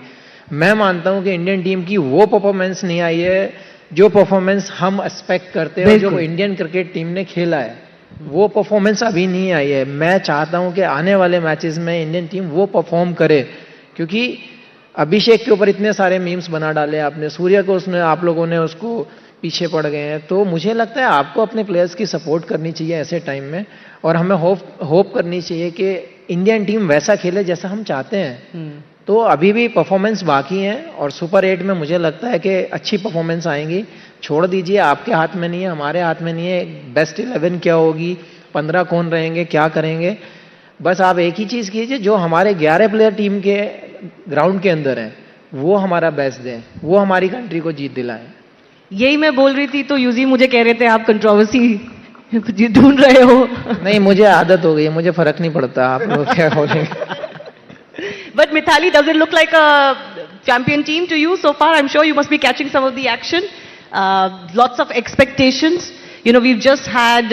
Speaker 10: मैं मानता हूं कि इंडियन टीम की वो परफॉर्मेंस नहीं आई है जो परफॉर्मेंस हम एक्सपेक्ट करते हैं, जो इंडियन क्रिकेट टीम ने खेला है, वो परफॉर्मेंस अभी नहीं आई है। मैं चाहता हूं कि आने वाले मैचेस में इंडियन टीम वो परफॉर्म करे, क्योंकि अभिषेक के ऊपर इतने सारे मीम्स बना डाले आपने, सूर्य को उसने, आप लोगों ने उसको पीछे पड़ गए हैं। तो मुझे लगता है आपको अपने प्लेयर्स की सपोर्ट करनी चाहिए ऐसे टाइम में, और हमें होप करनी चाहिए कि इंडियन टीम वैसा खेले जैसा हम चाहते हैं। तो अभी भी परफॉर्मेंस बाकी है, और सुपर 8 में मुझे लगता है कि अच्छी परफॉर्मेंस आएंगी। छोड़ दीजिए, आपके हाथ में नहीं है, हमारे हाथ में नहीं है बेस्ट 11 क्या होगी, 15 कौन रहेंगे, क्या करेंगे। बस आप एक ही चीज कीजिए, जो हमारे 11 प्लेयर टीम के ग्राउंड के अंदर हैं, वो हमारा बेस्ट दें, वो हमारी कंट्री को जीत दिलाएं।
Speaker 9: यही मैं बोल रही थी, तो यूजी मुझे कह रहे थे आप कंट्रोवर्सी ढूंढ रहे हो।
Speaker 10: नहीं, मुझे आदत हो गई है, मुझे फर्क नहीं पड़ता आप लोग क्या बोलेंगे।
Speaker 9: But Mithali, does it look like a champion team to you so far? I'm sure you must be catching some of the action. Lots of expectations. You know, we've just had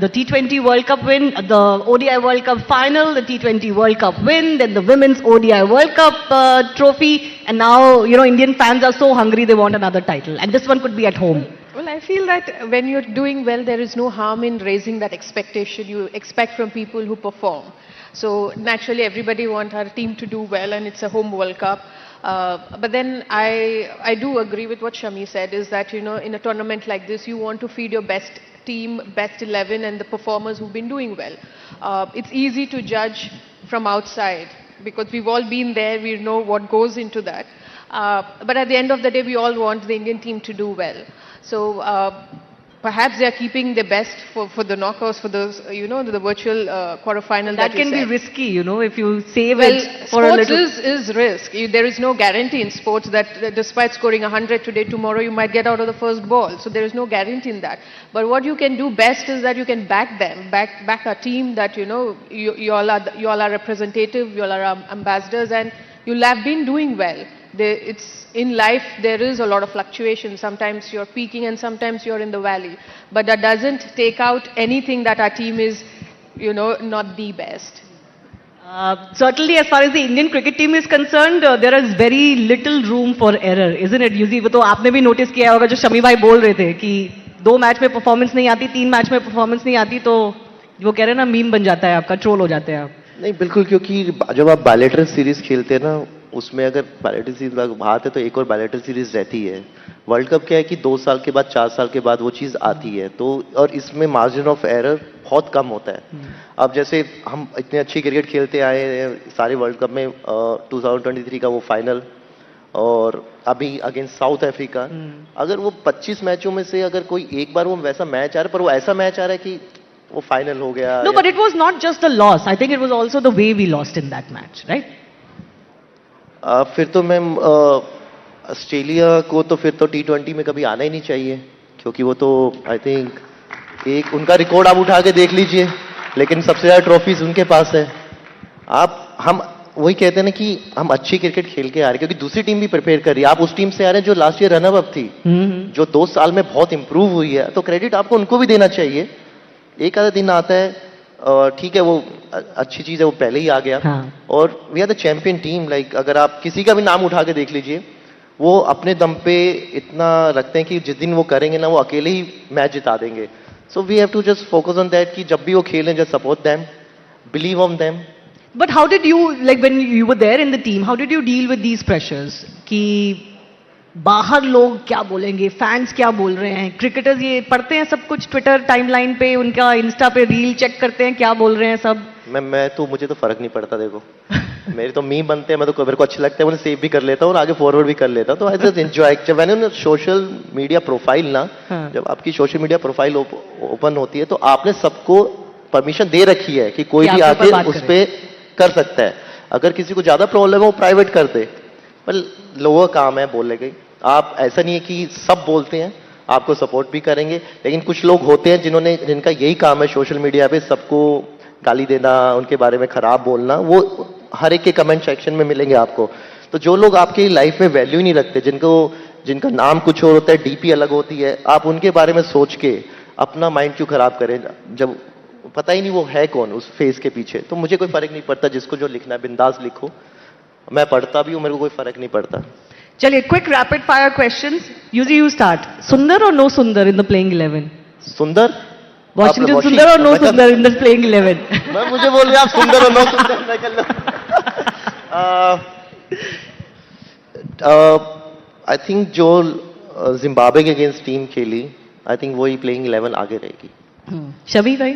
Speaker 9: the T20 World Cup win, the ODI World Cup final, the T20 World Cup win, then the Women's ODI World Cup trophy, and now, you know, Indian fans are so hungry they want another title. And this one could be at home.
Speaker 11: Well, I feel that when you're doing well, there is no harm in raising that expectation you expect from people who perform. So naturally, everybody wants our team to do well, and it's a home World Cup. But then I do agree with what Shami said, is that, you know, in a tournament like this, you want to feed your best team, best 11, and the performers who've been doing well. It's easy to judge from outside because we've all been there, we know what goes into that. But at the end of the day, we all want the Indian team to do well. So perhaps they are keeping their best for the knockouts, for those, you know, the virtual quarterfinal.
Speaker 9: That can be risky, you know, if you save
Speaker 11: well,
Speaker 9: it for a little.
Speaker 11: Sports is risk. There is no guarantee in sports that despite scoring 100 today, tomorrow you might get out of the first ball. So there is no guarantee in that. But what you can do best is that you can back them, back a team that, you know, you all are representative, you all are ambassadors, and you'll have been doing well. It's in life, there is a lot of fluctuation. Sometimes you're peaking and sometimes you're in the valley. But that doesn't take out anything that our team is, you know, not the best.
Speaker 9: Certainly, as far as the Indian cricket team is concerned, there is very little room for error, isn't it? Usually, वो तो आपने भी notice किया होगा, जो शमी भाई बोल रहे थे कि 2 मैच में performance नहीं आती, 3 मैच में performance नहीं आती, तो वो कह रहे हैं ना, मीम बन जाता है आपका, ट्रोल हो जाते हैं आप।
Speaker 12: नहीं, बिल्कुल, क्योंकि जब आप बायलैटरल सीरीज खेलते हैं ना, उसमें अगर बायलैटरल सीरीज बात है तो एक और बायलैटरल सीरीज रहती है। वर्ल्ड कप क्या है कि 2 साल के बाद, 4 साल के बाद वो चीज़ आती है, तो और इसमें मार्जिन ऑफ एरर बहुत कम होता है। अब जैसे हम इतने अच्छी क्रिकेट खेलते आए हैं सारे वर्ल्ड कप में, 2023 का वो फाइनल और अभी अगेंस्ट साउथ अफ्रीका, अगर वो 25 मैचों में से अगर कोई एक बार वो वैसा मैच आ रहा है, पर वो ऐसा मैच आ रहा है कि वो फाइनल हो गया।
Speaker 9: No, but it was not just the loss. I think it was also the way we lost in that match, right?
Speaker 12: फिर तो मैम ऑस्ट्रेलिया को तो फिर तो T20 में कभी आना ही नहीं चाहिए, क्योंकि वो तो आई थिंक एक उनका रिकॉर्ड आप उठा के देख लीजिए, लेकिन सबसे ज़्यादा ट्रॉफीज उनके पास है। हम वही कहते हैं ना कि हम अच्छी क्रिकेट खेल के आ रहे हैं, क्योंकि दूसरी टीम भी प्रिपेयर कर रही है। आप उस टीम से आ रहे हैं जो लास्ट ईयर रनर अप थी, जो 2 साल में बहुत इंप्रूव हुई है, तो क्रेडिट आपको उनको भी देना चाहिए। एक आधा दिन आता है, ठीक है, वो अच्छी चीज है, वो पहले ही आ गया। और we are the champion team. Like अगर आप किसी का भी नाम उठा के देख लीजिए, वो अपने दम पे इतना रखते हैं कि जिस दिन वो करेंगे ना, वो अकेले ही मैच जिता देंगे। So we have to just focus on that कि जब भी वो खेलें, just support them, believe on them.
Speaker 9: But how did you, like when you were there in the team, how did you deal with these pressures? कि बाहर लोग क्या बोलेंगे, फैंस क्या बोल रहे हैं, क्रिकेटर्स ये पढ़ते हैं सब कुछ ट्विटर टाइमलाइन पे, उनका इंस्टा पे रील चेक करते हैं क्या बोल रहे हैं सब।
Speaker 12: मैं तो मुझे तो फर्क नहीं पड़ता, देखो मेरे तो मीम बनते हैं, मैं तो मेरे को अच्छे लगते हैं, उन्हें सेव भी कर लेता हूँ और आगे फॉरवर्ड भी कर लेता हूँ, तो आई जस्ट एंजॉय। जब मैंने सोशल मीडिया प्रोफाइल ना, जब आपकी सोशल मीडिया प्रोफाइल ओपन होती है तो आपने सबको परमिशन दे रखी है कि कोई भी आके उस पर कर सकता है। अगर किसी को ज्यादा प्रॉब्लम है वो प्राइवेट कर दे, पर लोगों का काम है बोलने के। आप ऐसा नहीं है कि सब बोलते हैं, आपको सपोर्ट भी करेंगे, लेकिन कुछ लोग होते हैं जिनका यही काम है सोशल मीडिया पे सबको गाली देना, उनके बारे में खराब बोलना। वो हर एक के कमेंट सेक्शन में मिलेंगे आपको। तो जो लोग आपकी लाइफ में वैल्यू नहीं रखते, जिनका नाम कुछ और होता है, डीपी अलग होती है, आप उनके बारे में सोच के अपना माइंड क्यों खराब करें, जब पता ही नहीं वो है कौन उस फेस के पीछे। तो मुझे कोई फर्क नहीं पड़ता, जिसको जो लिखना है बिंदास लिखो, मैं पढ़ता भी हूँ, मेरे को कोई फर्क नहीं पड़ता।
Speaker 9: चलिए, quick rapid fire questions. Yuzi, you start. Sundar और नो सुंदर इन द प्लेइंग 11?
Speaker 12: सुंदर
Speaker 9: वॉशिंगटन सुंदर और नो सुंदर इन द प्लेइंग 11?
Speaker 12: मैं मुझे बोल रहे आप सुंदर और नो सुंदर, मैं कर लो। आई थिंक जो जिम्बाब्वे के अगेंस्ट टीम खेली, आई थिंक वही प्लेइंग 11 आगे रहेगी।
Speaker 9: शबी भाई,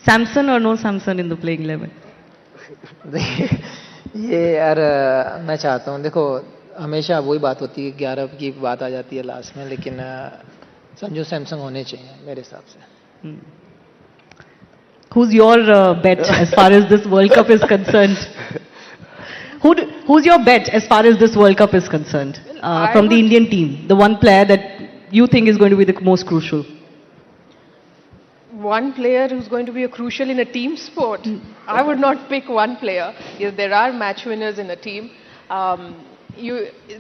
Speaker 9: सैमसन और no Samson in the playing 11?
Speaker 10: ये यार मैं चाहता हूँ, देखो हमेशा वही बात होती है, 11 की बात आ जाती है लास्ट में, लेकिन संजू सैमसंग होने चाहिए मेरे हिसाब से।
Speaker 9: Who's your bet as far as this World Cup is concerned? Who's your bet as far as this World Cup is concerned? From the Indian team, the one player that you think is going to be the most crucial?
Speaker 11: One player who's going to be crucial in a team sport. I would not pick one player. Yes, there are match winners in a team.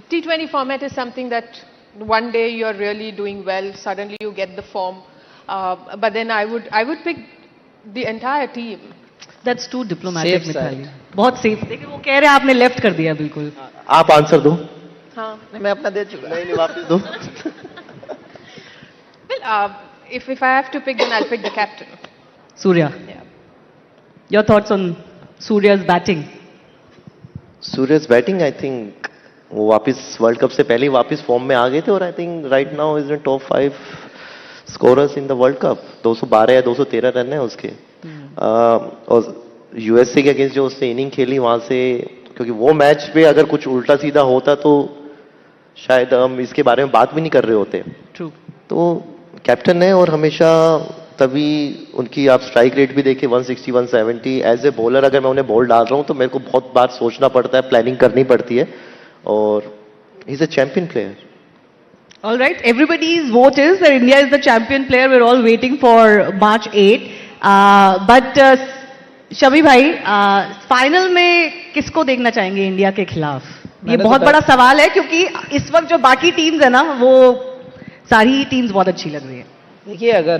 Speaker 11: T20 format is something that one day you're really doing well, suddenly you get the form. But then I would pick the entire team.
Speaker 9: That's too diplomatic, Mitali. बहुत safe। लेकिन वो कह रहे हैं आपने left कर दिया बिल्कुल।
Speaker 12: आप आंसर दो।
Speaker 11: हाँ।
Speaker 10: मैं अपना दे चुका।
Speaker 12: नहीं, वापस दो।
Speaker 11: Well, if I have to pick, then I'll pick the captain.
Speaker 9: Surya. Yeah. Your thoughts on Surya's batting?
Speaker 12: Surya's batting, I think वो वापस वर्ल्ड कप से पहले ही वापस फॉर्म में आ गए थे, और I think right now is in top 5 scorers in the world cup. 212 या 213 रन है उसके। और यूएसए के अगेंस्ट जो उसने इनिंग खेली वहां से, क्योंकि वो मैच पे अगर कुछ उल्टा सीधा होता तो शायद हम इसके बारे में बात भी नहीं कर रहे होते।
Speaker 9: True.
Speaker 12: तो कैप्टन है, और हमेशा तभी उनकी आप स्ट्राइक रेट भी देखिए 160 170। एज ए बॉलर अगर मैं उन्हें बॉल डाल रहा हूं तो मेरे को बहुत बार सोचना पड़ता है, प्लानिंग करनी पड़ती है, और he is a champion player.
Speaker 9: All right, everybody's vote is that India is the champion player. We're all waiting for March 8. But शबी भाई, फाइनल में किसको देखना चाहेंगे इंडिया के खिलाफ? ये बहुत बड़ा सवाल है, क्योंकि इस वक्त जो बाकी टीम्स है ना, वो सारी टीम्स बहुत अच्छी लग रही है।
Speaker 10: देखिए, अगर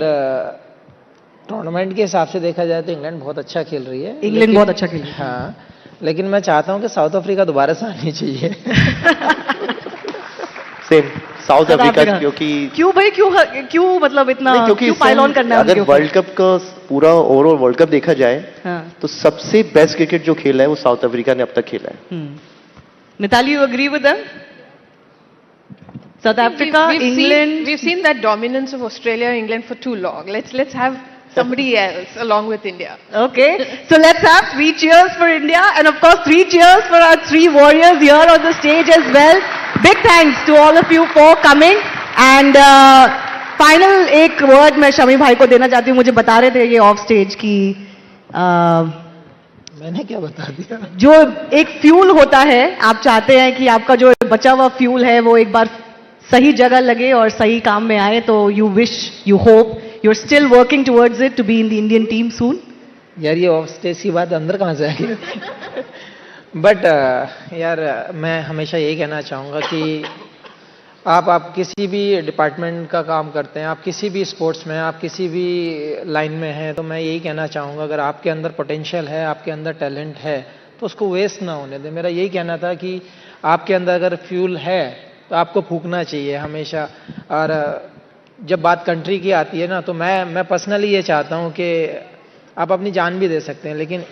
Speaker 10: टूर्नामेंट के हिसाब से देखा जाए तो इंग्लैंड बहुत अच्छा खेल रही है।
Speaker 9: इंग्लैंड बहुत अच्छा खेल रही है।
Speaker 10: हाँ, लेकिन मैं चाहता हूं कि साउथ अफ्रीका दोबारा से आनी चाहिए।
Speaker 12: सेम साउथ अफ्रीका, क्योंकि
Speaker 9: क्यों भाई, क्यों मतलब इतना क्यों पाइल ऑन करना है?
Speaker 12: अगर वर्ल्ड कप का पूरा ओवरऑल वर्ल्ड कप देखा जाए, तो सबसे बेस्ट क्रिकेट जो खेला है वो साउथ अफ्रीका ने अब तक खेला है।
Speaker 9: Mithali, you agree with them? South Africa, England.
Speaker 11: We've seen that dominance of Australia, England for too long. Let's have somebody else along with India.
Speaker 9: Okay, so let's have 3 cheers for India, and of course 3 cheers for our 3 warriors here on the stage as well. Big thanks to all of you for coming. And final एक word मैं शमी भाई को देना चाहती हूँ। मुझे बता रहे थे ये ऑफ स्टेज की,
Speaker 10: मैंने क्या बता दिया?
Speaker 9: जो एक फ्यूल होता है, आप चाहते हैं कि आपका जो बचा हुआ फ्यूल है वो एक बार सही जगह लगे और सही काम में आए, तो you wish, you hope, you are still working towards it to be in the Indian team soon.
Speaker 10: यार, ये ऑफ स्टेज की बात अंदर कहाँ से आई? बट यार, मैं हमेशा यही कहना चाहूँगा कि आप किसी भी डिपार्टमेंट का काम करते हैं, आप किसी भी स्पोर्ट्स में, आप किसी भी लाइन में हैं, तो मैं यही कहना चाहूँगा, अगर आपके अंदर पोटेंशियल है, आपके अंदर टैलेंट है, तो उसको वेस्ट ना होने दें। मेरा यही कहना था कि आपके अंदर अगर फ्यूल है तो आपको फूकना चाहिए हमेशा। और जब बात कंट्री की आती है ना, तो मैं पर्सनली ये चाहता हूँ कि आप अपनी जान भी दे सकते हैं, लेकिन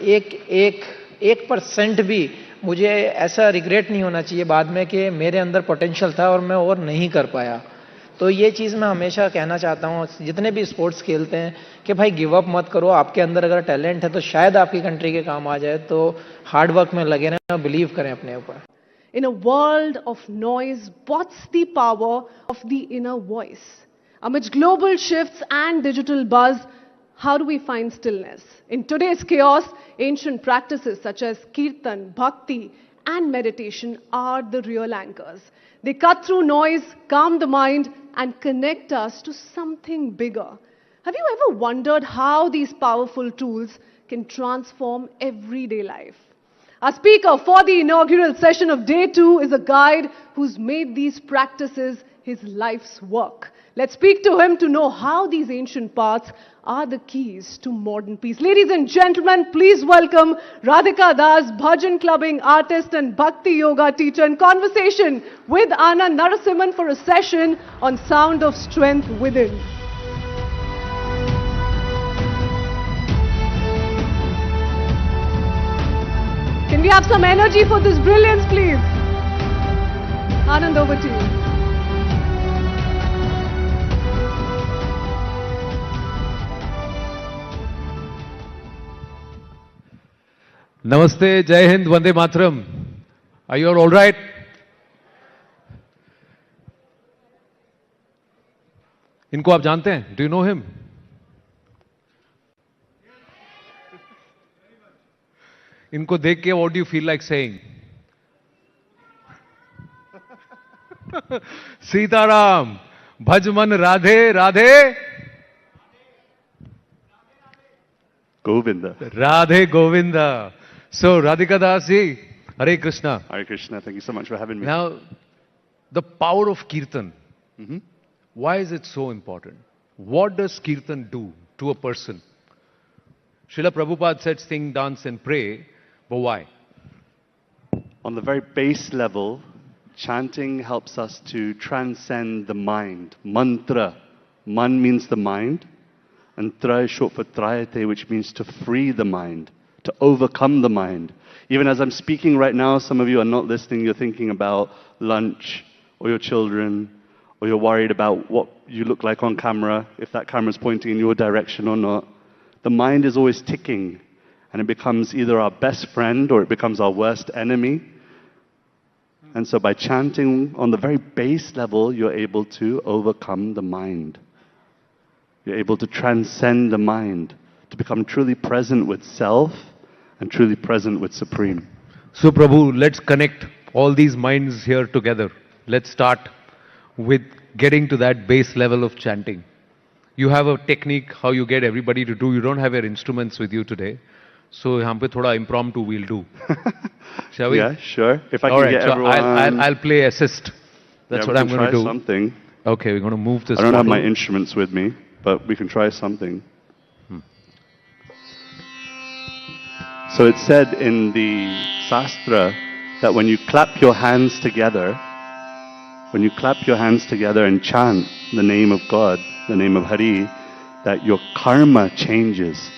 Speaker 10: 1% भी मुझे ऐसा रिग्रेट नहीं होना चाहिए बाद में कि मेरे अंदर पोटेंशियल था और मैं और नहीं कर पाया। तो ये चीज़ मैं हमेशा कहना चाहता हूँ जितने भी स्पोर्ट्स खेलते हैं कि भाई गिव अप मत करो, आपके अंदर अगर टैलेंट है तो शायद आपकी कंट्री के काम आ जाए, तो हार्ड वर्क में लगे रहें और बिलीव करें अपने ऊपर।
Speaker 1: In a world of noise, what's the power of the inner voice? Amidst global shifts and digital buzz, how do we find stillness? In today's chaos, ancient practices such as kirtan, bhakti, and meditation are the real anchors. They cut through noise, calm the mind, and connect us to something bigger. Have you ever wondered how these powerful tools can transform everyday life? Our speaker for the inaugural session of Day 2 is a guide who's made these practices his life's work. Let's speak to him to know how these ancient paths are the keys to modern peace. Ladies and gentlemen, please welcome Radhika Das, bhajan clubbing artist and bhakti yoga teacher, in conversation with Anand Narasimhan for a session on sound of strength within. Can we have some energy for this brilliance, please? Anand, over to you.
Speaker 2: Namaste, Jai Hind, Vande Mataram. Are you all right? इनको आप जानते हैं? Do you know him? इनको देख के what do you feel like saying? Sitaram, भज मन Radhe Radhe
Speaker 3: Govinda.
Speaker 2: Radhe Govinda. So, Radhika Das ji, Hare Krishna.
Speaker 3: Hare Krishna, thank you so much for having me.
Speaker 2: Now, the power of Kirtan. Why is it so important? What does Kirtan do to a person? Srila Prabhupada said sing, dance and pray, but why?
Speaker 3: On the very base level, chanting helps us to transcend the mind. Mantra. Man means the mind. And tra is short for trayate, which means to free the mind, to overcome the mind. Even as I'm speaking right now, some of you are not listening, you're thinking about lunch, or your children, or you're worried about what you look like on camera, if that camera's pointing in your direction or not. The mind is always ticking, and it becomes either our best friend or it becomes our worst enemy. And so by chanting on the very base level, you're able to overcome the mind. You're able to transcend the mind, to become truly present with self and truly present with Supreme.
Speaker 2: So, Prabhu, let's connect all these minds here together. Let's start with getting to that base level of chanting. You have a technique how you get everybody to do. You don't have your instruments with you today. So, यहाँ पे थोड़ा impromptu we'll do. Shall we?
Speaker 3: Yeah, sure. If I
Speaker 2: All
Speaker 3: can
Speaker 2: right,
Speaker 3: get
Speaker 2: so
Speaker 3: everyone...
Speaker 2: I'll play assist. That's what I'm going to do.
Speaker 3: Something.
Speaker 2: Okay, we're going to move this
Speaker 3: I don't have my
Speaker 2: bottle.
Speaker 3: instruments with me, but we can try something. So it's said in the Shastra that when you clap your hands together, and chant the name of God, the name of Hari, that your karma changes.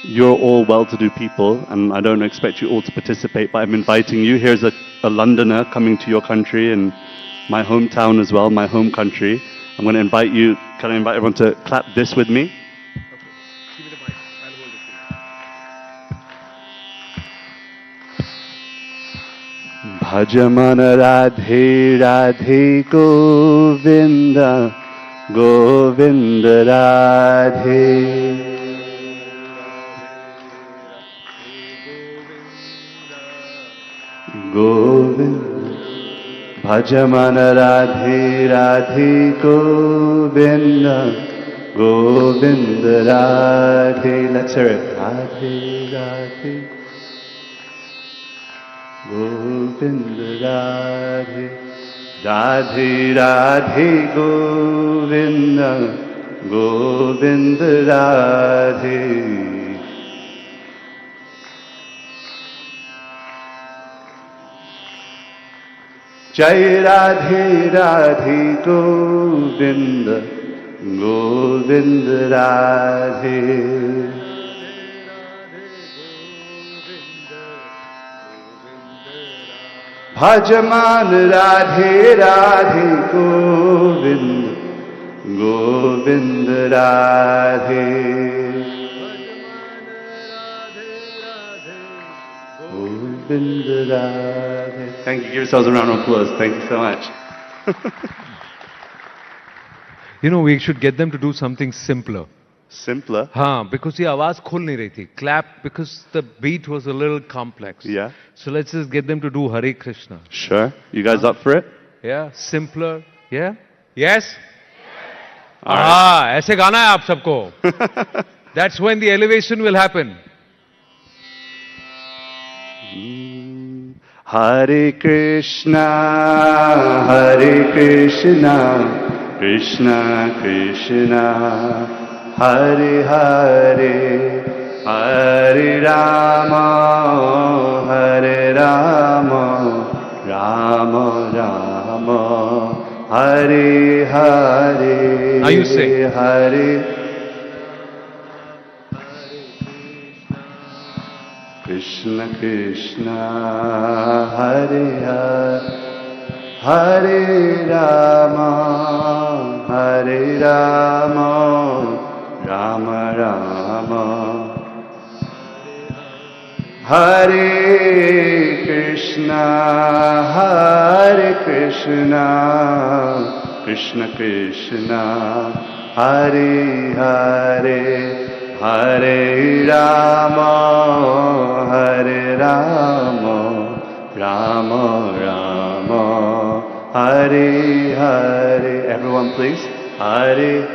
Speaker 3: You're all well-to-do people, and I don't expect you all to participate, but I'm inviting you. Here's a Londoner coming to your country, and my hometown as well, my home country. I'm going to invite you, can I invite everyone to clap this with me? Bhajamana Radhe Radhe Govinda Govinda Radhe Govinda Bhajamana Radhe Radhe Govinda Govinda Radhe. Let's hear it. Radhe Radhe Govinda Radhe Radhe Radhe Govinda Govinda Radhe. Jai Radhe Radhe Govinda Govinda Radhe. Bhajaman Radhe Radhe Govinda Govind Radhe. Govind Radhe. Thank you. Give yourselves a round of applause. Thank you so much.
Speaker 2: You know, we should get them to do something simpler.
Speaker 3: Simpler?
Speaker 2: हाँ, because ये आवाज खोल नहीं रही थी. Clap because the beat was a little complex.
Speaker 3: Yeah.
Speaker 2: So let's just get them to do Hare Krishna.
Speaker 3: Sure. You guys up for it?
Speaker 2: Yeah, simpler. Yeah? Yes?
Speaker 3: All right.
Speaker 2: ऐसे गाना है आप सबको. That's when the elevation will happen.
Speaker 3: Hare Krishna, Krishna Krishna, Hare Hare, Hare Rama, Rama Rama, Hare Hare.
Speaker 2: Now you say.
Speaker 3: Hare Krishna Krishna, Hare Hare, Hare Rama, Rama Rama, Hare Krishna, Krishna Krishna, Hare Hare, Hare Rama, Rama Rama, Hare Hare. Everyone please. Hare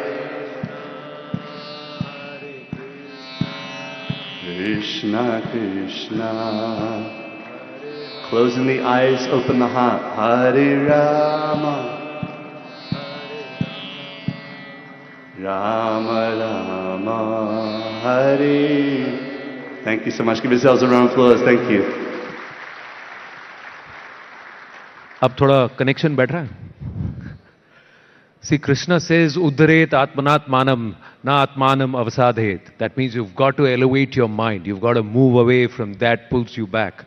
Speaker 3: Krishna Krishna. Closing the eyes, open the heart. Hare Rama, Rama Rama, Hare. Thank you so much. Give yourselves a round of applause. Thank you.
Speaker 2: अब थोड़ा connection बैठ रहा है. See, Krishna says, Uddaret Atmanat Manam, Na Atmanam Avasadhet. That means you've got to elevate your mind. You've got to move away from that pulls you back.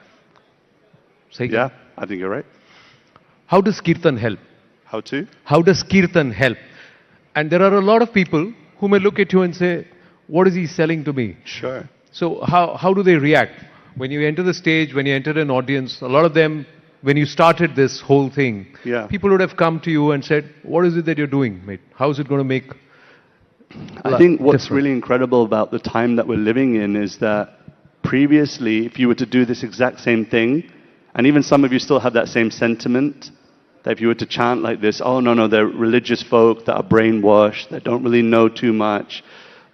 Speaker 2: Say,
Speaker 3: Yeah, I think you're right.
Speaker 2: how does Kirtan help?
Speaker 3: How to?
Speaker 2: How does Kirtan help? And there are a lot of people who may look at you and say, what is he selling to me?
Speaker 3: Sure.
Speaker 2: So how do they react? When you enter the stage, when you enter an audience, a lot of them, when you started this whole thing,
Speaker 3: Yeah.
Speaker 2: people would have come to you and said, what is it that you're doing, mate? How is it going to make
Speaker 3: I think what's really incredible about the time that we're living in is that previously, if you were to do this exact same thing, and even some of you still have that same sentiment, that if you were to chant like this, oh, no, they're religious folk that are brainwashed, that don't really know too much.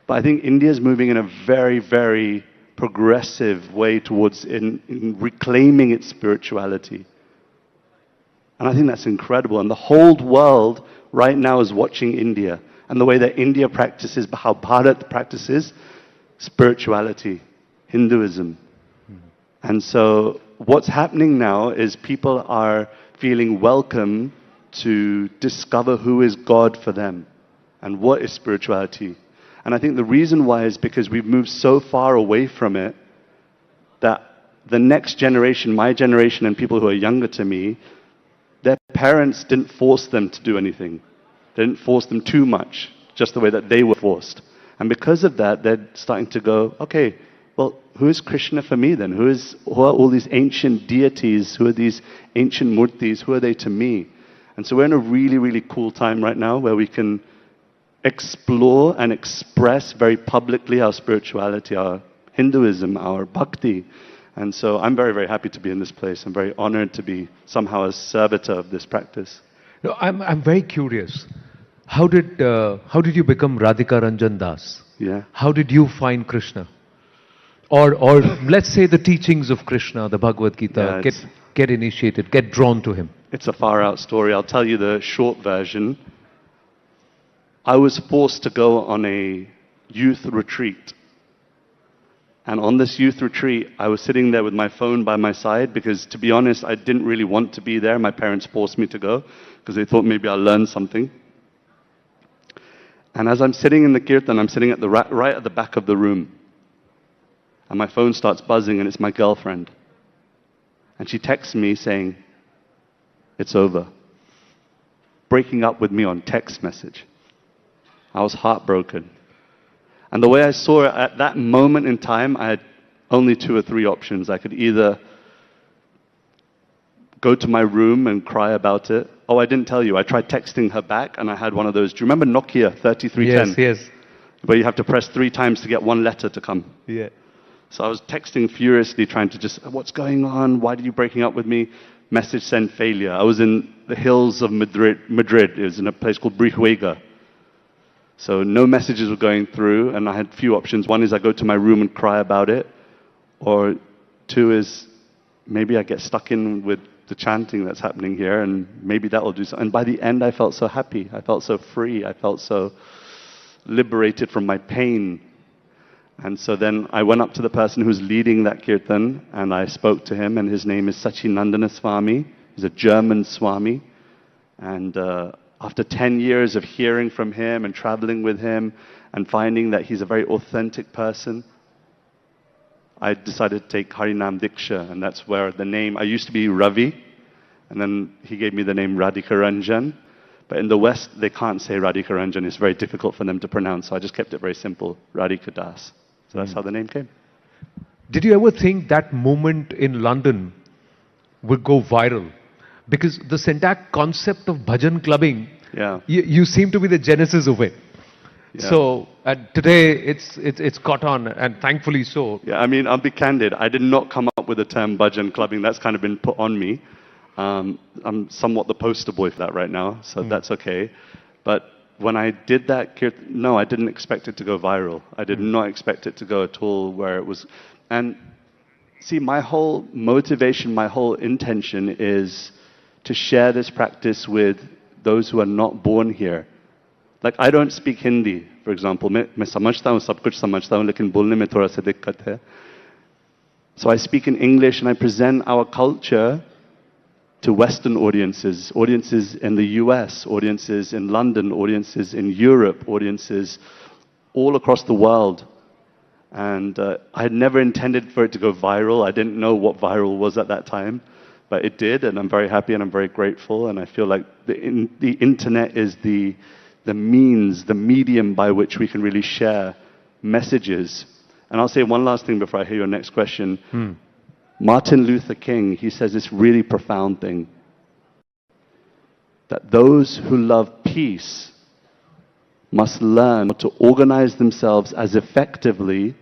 Speaker 3: But I think India is moving in a very, very progressive way towards in reclaiming its spirituality. And I think that's incredible. And the whole world right now is watching India and the way that India practices, how Bharat practices spirituality, Hinduism. And so what's happening now is people are feeling welcome to discover who is God for them and what is spirituality. And I think the reason why is because we've moved so far away from it that the next generation, my generation and people who are younger to me, their parents didn't force them to do anything. They didn't force them too much, just the way that they were forced. And because of that, they're starting to go, okay, well, who is Krishna for me then? Who are all these ancient deities? Who are these ancient murtis? Who are they to me? And so we're in a really, really cool time right now where we can explore and express very publicly our spirituality, our Hinduism, our bhakti. And so I'm very, very happy to be in this place. I'm very honored to be somehow a servitor of this practice.
Speaker 2: No, I'm very curious. How did you become Radhika Ranjan Das?
Speaker 3: Yeah.
Speaker 2: How did you find Krishna? Or let's say the teachings of Krishna, the Bhagavad Gita, get initiated, get drawn to him.
Speaker 3: It's a far out story. I'll tell you the short version. I was forced to go on a youth retreat. And on this youth retreat, I was sitting there with my phone by my side because, to be honest, I didn't really want to be there. My parents forced me to go because they thought maybe I'll learn something. And as I'm sitting in the kirtan, I'm sitting at the right at the back of the room. And my phone starts buzzing, and it's my girlfriend. And she texts me saying, it's over. Breaking up with me on text message. I was heartbroken. And the way I saw it at that moment in time, I had only 2 or 3 options. I could either go to my room and cry about it. Oh, I didn't tell you. I tried texting her back, and I had one of those. Do you remember Nokia 3310?
Speaker 2: Yes.
Speaker 3: Where you have to press 3 times to get one letter to come.
Speaker 2: Yeah.
Speaker 3: So I was texting furiously, trying to just, what's going on? Why are you breaking up with me? Message send failure. I was in the hills of Madrid. It was in a place called Brihuega. So no messages were going through, and I had a few options. One is I go to my room and cry about it, or 2 is maybe I get stuck in with the chanting that's happening here, and maybe that will do something. And by the end, I felt so happy. I felt so free. I felt so liberated from my pain. And so then I went up to the person who's leading that kirtan, and I spoke to him, and his name is Sachinandana Swami. He's a German Swami. And after 10 years of hearing from him and traveling with him and finding that he's a very authentic person, I decided to take Harinam Diksha, and that's where the name, I used to be Ravi, and then he gave me the name Radhika Ranjan. But in the West, they can't say Radhika Ranjan. It's very difficult for them to pronounce, so I just kept it very simple, Radhika Das. So that's how the name came.
Speaker 2: Did you ever think that moment in London would go viral? Because the entire concept of bhajan clubbing, you seem to be the genesis of it.
Speaker 3: Yeah.
Speaker 2: So today it's caught on, and thankfully so.
Speaker 3: Yeah, I mean, I'll be candid. I did not come up with the term bhajan clubbing. That's kind of been put on me. I'm somewhat the poster boy for that right now, so that's okay. But when I did that, no, I didn't expect it to go viral. I did not expect it to go at all where it was. And see, my whole motivation, my whole intention is to share this practice with those who are not born here. Like, I don't speak Hindi, for example. मैं समझता हूँ, सब कुछ समझता हूँ, लेकिन बोलने में थोड़ा सा दिक्कत है. So I speak in English, and I present our culture to Western audiences, audiences in the US, audiences in London, audiences in Europe, audiences all across the world. And I had never intended for it to go viral. I didn't know what viral was at that time, but it did, and I'm very happy and I'm very grateful. And I feel like the internet is the means, the medium by which we can really share messages. And I'll say one last thing before I hear your next question. Martin Luther King, he says this really profound thing, that those who love peace must learn to organize themselves as effectively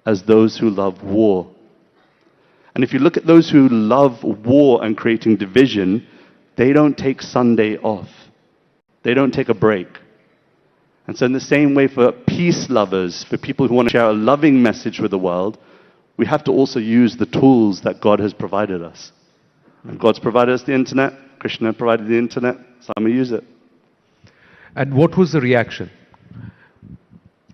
Speaker 3: as those who love war. And if you look at those who love war and creating division, they don't take Sunday off. They don't take a break. And so in the same way, for peace lovers, for people who want to share a loving message with the world, we have to also use the tools that God has provided us. And God's provided us the internet, Krishna provided the internet, so I'm going to use it.
Speaker 2: And what was the reaction?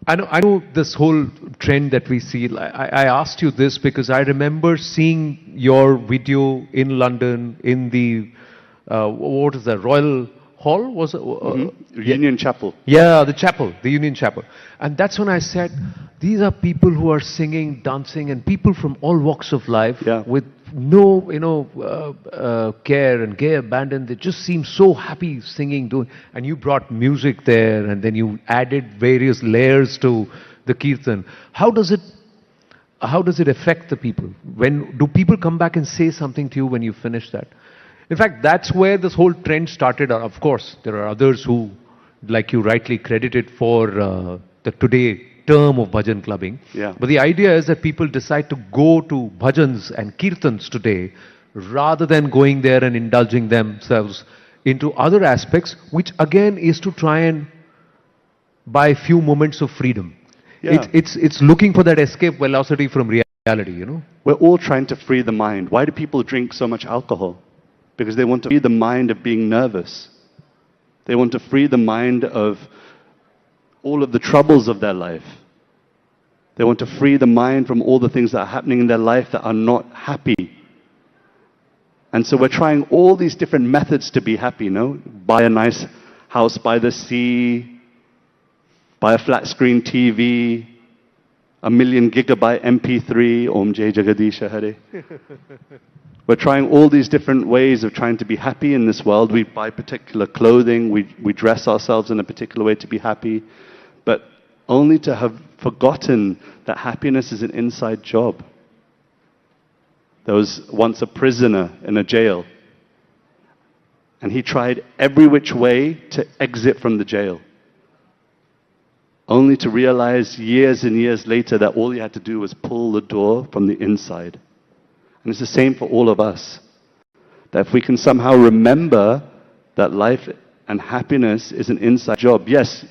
Speaker 2: I know this whole trend that we see. I asked you this because I remember seeing your video in London in the, what is that, Royal Hall? Was it?
Speaker 3: Union Chapel.
Speaker 2: Yeah, the chapel, the Union Chapel. And that's when I said, these are people who are singing, dancing, and people from all walks of life with no, care and gay abandon. They just seem so happy singing, doing. And you brought music there, and then you added various layers to the kirtan. How does it affect the people? When do people come back and say something to you when you finish that? In fact, that's where this whole trend started. Of course, there are others who, like you rightly credited for the today term of bhajan clubbing.
Speaker 3: Yeah.
Speaker 2: But the idea is that people decide to go to bhajans and kirtans today rather than going there and indulging themselves into other aspects, which again is to try and buy a few moments of freedom.
Speaker 3: Yeah.
Speaker 2: It's looking for that escape velocity from reality, you know.
Speaker 3: We're all trying to free the mind. Why do people drink so much alcohol? Because they want to free the mind of being nervous. They want to free the mind of all of the troubles of their life. They want to free the mind from all the things that are happening in their life that are not happy. And so we're trying all these different methods to be happy, Buy a nice house by the sea, buy a flat screen TV, 1 million gigabyte MP3, Om Jai Jagadisha Hare. We're trying all these different ways of trying to be happy in this world. We buy particular clothing, we dress ourselves in a particular way to be happy, but only to have forgotten that happiness is an inside job. There was once a prisoner in a jail, and he tried every which way to exit from the jail, only to realize years and years later that all he had to do was pull the door from the inside. And it's the same for all of us. That if we can somehow remember that life and happiness is an inside job. Yes,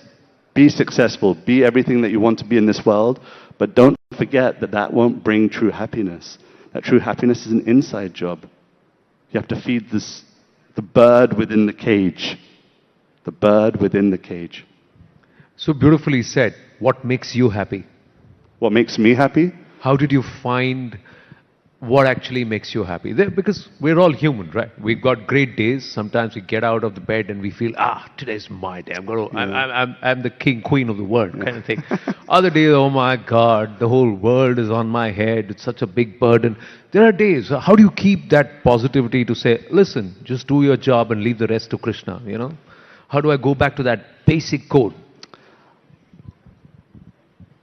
Speaker 3: be successful, be everything that you want to be in this world, but don't forget that that won't bring true happiness. That true happiness is an inside job. You have to feed the bird within the cage. The bird within the cage.
Speaker 2: So beautifully said. What makes you happy?
Speaker 3: What makes me happy?
Speaker 2: How did you find what actually makes you happy? Because we're all human, right? We've got great days. Sometimes we get out of the bed and we feel, today's my day. I'm the king, queen of the world kind of thing. Other days, oh my God, the whole world is on my head. It's such a big burden. There are days. How do you keep that positivity to say, listen, just do your job and leave the rest to Krishna, you know? How do I go back to that basic code?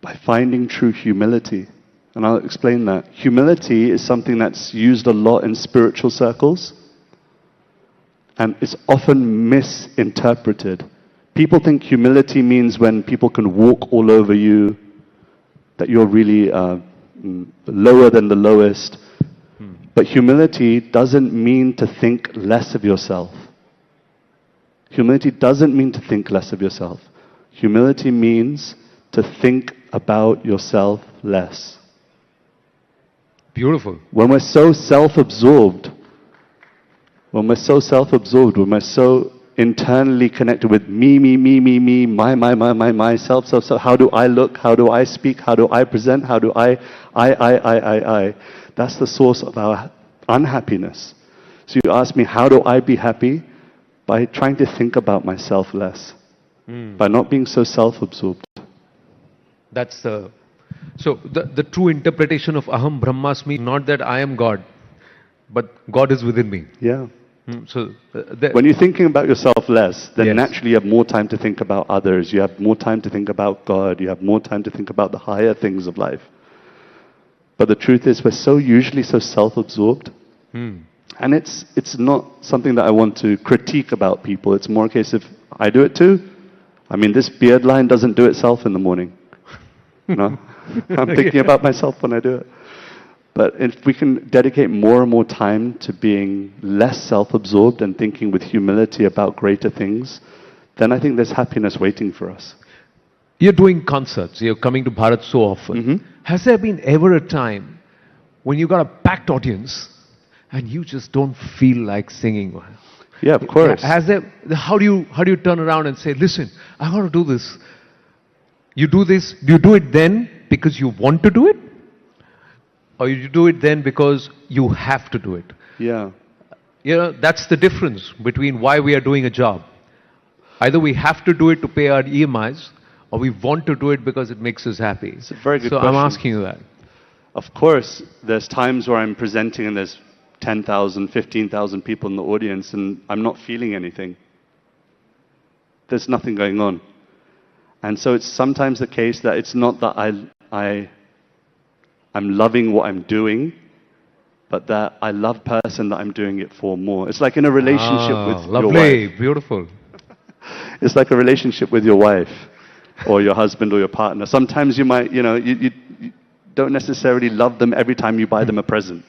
Speaker 3: By finding true humility. And I'll explain that. Humility is something that's used a lot in spiritual circles, and it's often misinterpreted. People think humility means when people can walk all over you, that you're really lower than the lowest. But humility doesn't mean to think less of yourself. Humility doesn't mean to think less of yourself. Humility means to think about yourself less.
Speaker 2: Beautiful.
Speaker 3: When we're so self-absorbed, when we're so internally connected with me, my, self, how do I look, how do I speak, how do I present, how do I, that's the source of our unhappiness. So you ask me, how do I be happy? By trying to think about myself less, by not being so self-absorbed.
Speaker 2: That's the... So the true interpretation of Aham Brahmasmi, not that I am God, but God is within me.
Speaker 3: Yeah.
Speaker 2: So
Speaker 3: when you're thinking about yourself less, then naturally you have more time to think about others. You have more time to think about God. You have more time to think about the higher things of life. But the truth is, we're usually so self-absorbed. And it's not something that I want to critique about people. It's more a case of, I do it too. I mean, this beard line doesn't do itself in the morning. No? I'm thinking about myself when I do it. But if we can dedicate more and more time to being less self-absorbed and thinking with humility about greater things, then I think there's happiness waiting for us.
Speaker 2: You're doing concerts. You're coming to Bharat so often. Has there been ever a time when you got a packed audience and you just don't feel like singing?
Speaker 3: Yeah, of course.
Speaker 2: How do you turn around and say, listen, I got to do this. You do this. Do you do it then because you want to do it? Or you do it then because you have to do it?
Speaker 3: Yeah.
Speaker 2: You know, that's the difference between why we are doing a job. Either we have to do it to pay our EMIs, or we want to do it because it makes us happy.
Speaker 3: It's a very good
Speaker 2: question. So I'm asking you that.
Speaker 3: Of course, there's times where I'm presenting and there's 10,000, 15,000 people in the audience and I'm not feeling anything. There's nothing going on. And so it's sometimes the case that it's not that I'm loving what I'm doing, but that I love the person that I'm doing it for more. It's like in a relationship with your wife.
Speaker 2: Lovely, beautiful.
Speaker 3: It's like a relationship with your wife or your husband or your partner. Sometimes you might, you don't necessarily love them every time you buy them a present.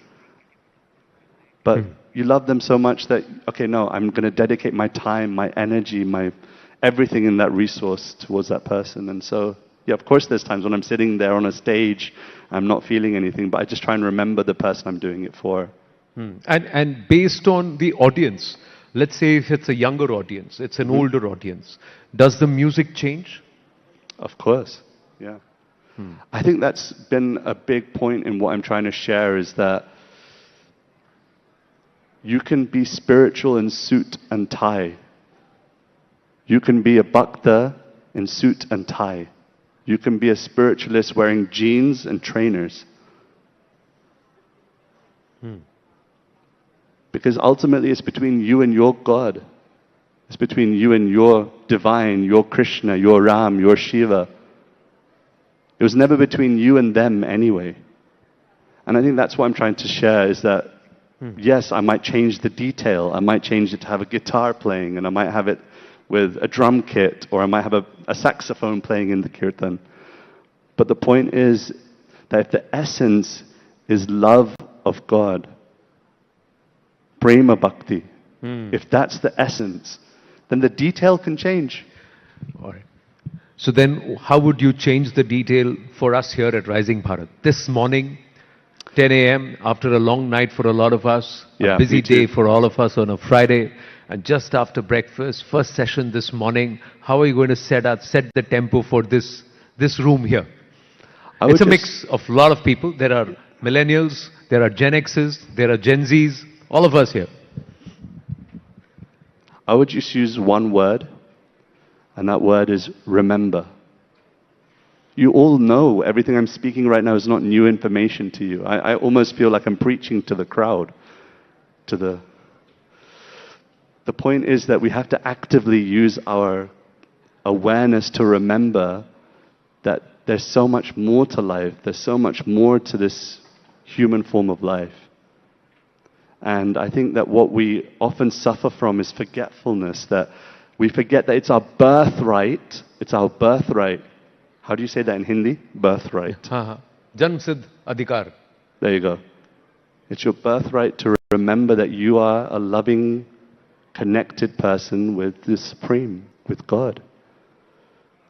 Speaker 3: But you love them so much that, okay, no, I'm going to dedicate my time, my energy, my everything in that resource towards that person. And so, yeah, of course there's times when I'm sitting there on a stage, I'm not feeling anything, but I just try and remember the person I'm doing it for.
Speaker 2: And based on the audience, let's say if it's a younger audience, it's an older audience, does the music change?
Speaker 3: Of course, yeah. I think that's been a big point in what I'm trying to share is that you can be spiritual in suit and tie. You can be a bhakta in suit and tie. You can be a spiritualist wearing jeans and trainers. Because ultimately it's between you and your God. It's between you and your divine, your Krishna, your Ram, your Shiva. It was never between you and them anyway. And I think that's what I'm trying to share is that, yes, I might change the detail. I might change it to have a guitar playing, and I might have it with a drum kit, or I might have a saxophone playing in the kirtan. But the point is that if the essence is love of God, prema bhakti, if that's the essence, then the detail can change.
Speaker 2: All right. So then, how would you change the detail for us here at Rising Bharat? This morning, 10 a.m., after a long night for a lot of us,
Speaker 3: Yeah,
Speaker 2: a busy
Speaker 3: me too.
Speaker 2: day for all of us on a Friday, and just after breakfast, first session this morning, how are you going to set the tempo for this room here? It's a mix of a lot of people. There are millennials, there are Gen Xs, there are Gen Zs, all of us here.
Speaker 3: I would just use one word, and that word is remember. You all know everything I'm speaking right now is not new information to you. I almost feel like I'm preaching to the crowd. The point is that we have to actively use our awareness to remember that there's so much more to life. There's so much more to this human form of life. And I think that what we often suffer from is forgetfulness, that we forget that it's our birthright. It's our birthright. How do you say that in Hindi? Birthright.
Speaker 2: Janm Siddh Adhikar.
Speaker 3: There you go. It's your birthright to remember that you are a loving, connected person with the Supreme, with God.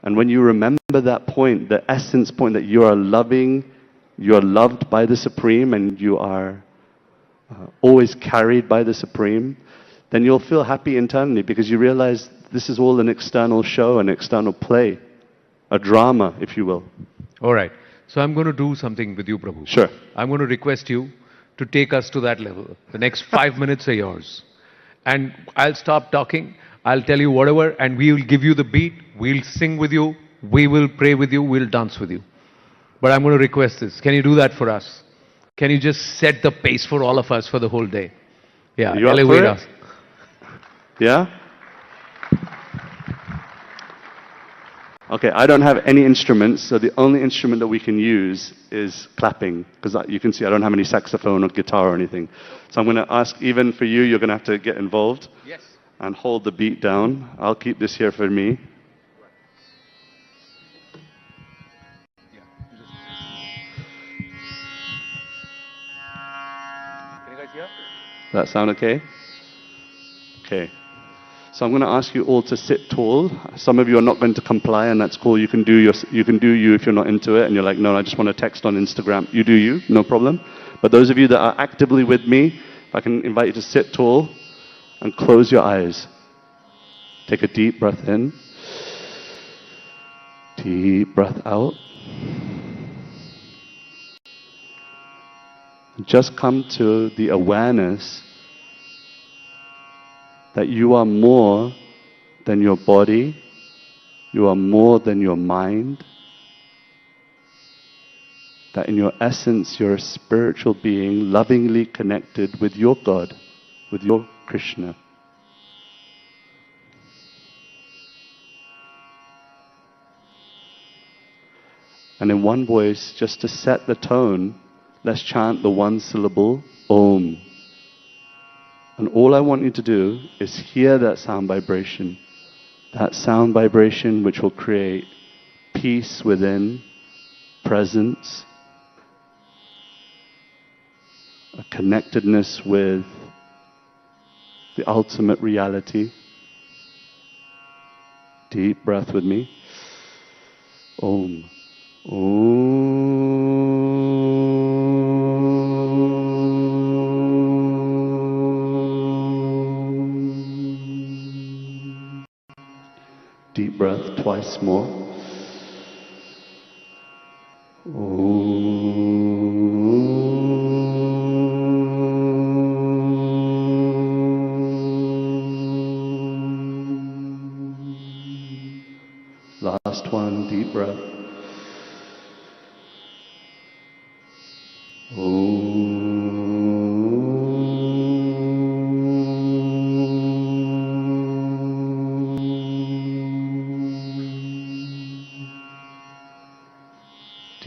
Speaker 3: And when you remember that point, the essence point that you are loving, you are loved by the Supreme, and you are always carried by the Supreme, then you'll feel happy internally because you realize this is all an external show, an external play, a drama, if you will.
Speaker 2: All right. So I'm going to do something with you, Prabhu.
Speaker 3: Sure.
Speaker 2: I'm going to request you to take us to that level. The next 5 minutes are yours. And I'll stop talking. I'll tell you whatever, and we will give you the beat. We'll sing with you. We will pray with you. We'll dance with you. But I'm going to request this. Can you do that for us? Can you just set the pace for all of us for the whole day? Yeah,
Speaker 3: You up for
Speaker 2: elevate
Speaker 3: it?
Speaker 2: us.
Speaker 3: Yeah? Okay, I don't have any instruments, so the only instrument that we can use is clapping, because you can see I don't have any saxophone or guitar or anything. So I'm going to ask, even for you, you're going to have to get involved and hold the beat down. I'll keep this here for me. Does that sound okay? Okay. So I'm going to ask you all to sit tall. Some of you are not going to comply, and that's cool. You can do you if you're not into it, and you're like, no, I just want to text on Instagram. You do you, no problem. But those of you that are actively with me, if I can invite you to sit tall and close your eyes. Take a deep breath in. Deep breath out. Just come to the awareness that you are more than your body, you are more than your mind, that in your essence you're a spiritual being lovingly connected with your God, with your Krishna. And in one voice, just to set the tone, let's chant the one syllable, Om. And all I want you to do is hear that sound vibration which will create peace within, presence, a connectedness with the ultimate reality. Deep breath with me. Om. Deep breath twice more. Last one, deep breath.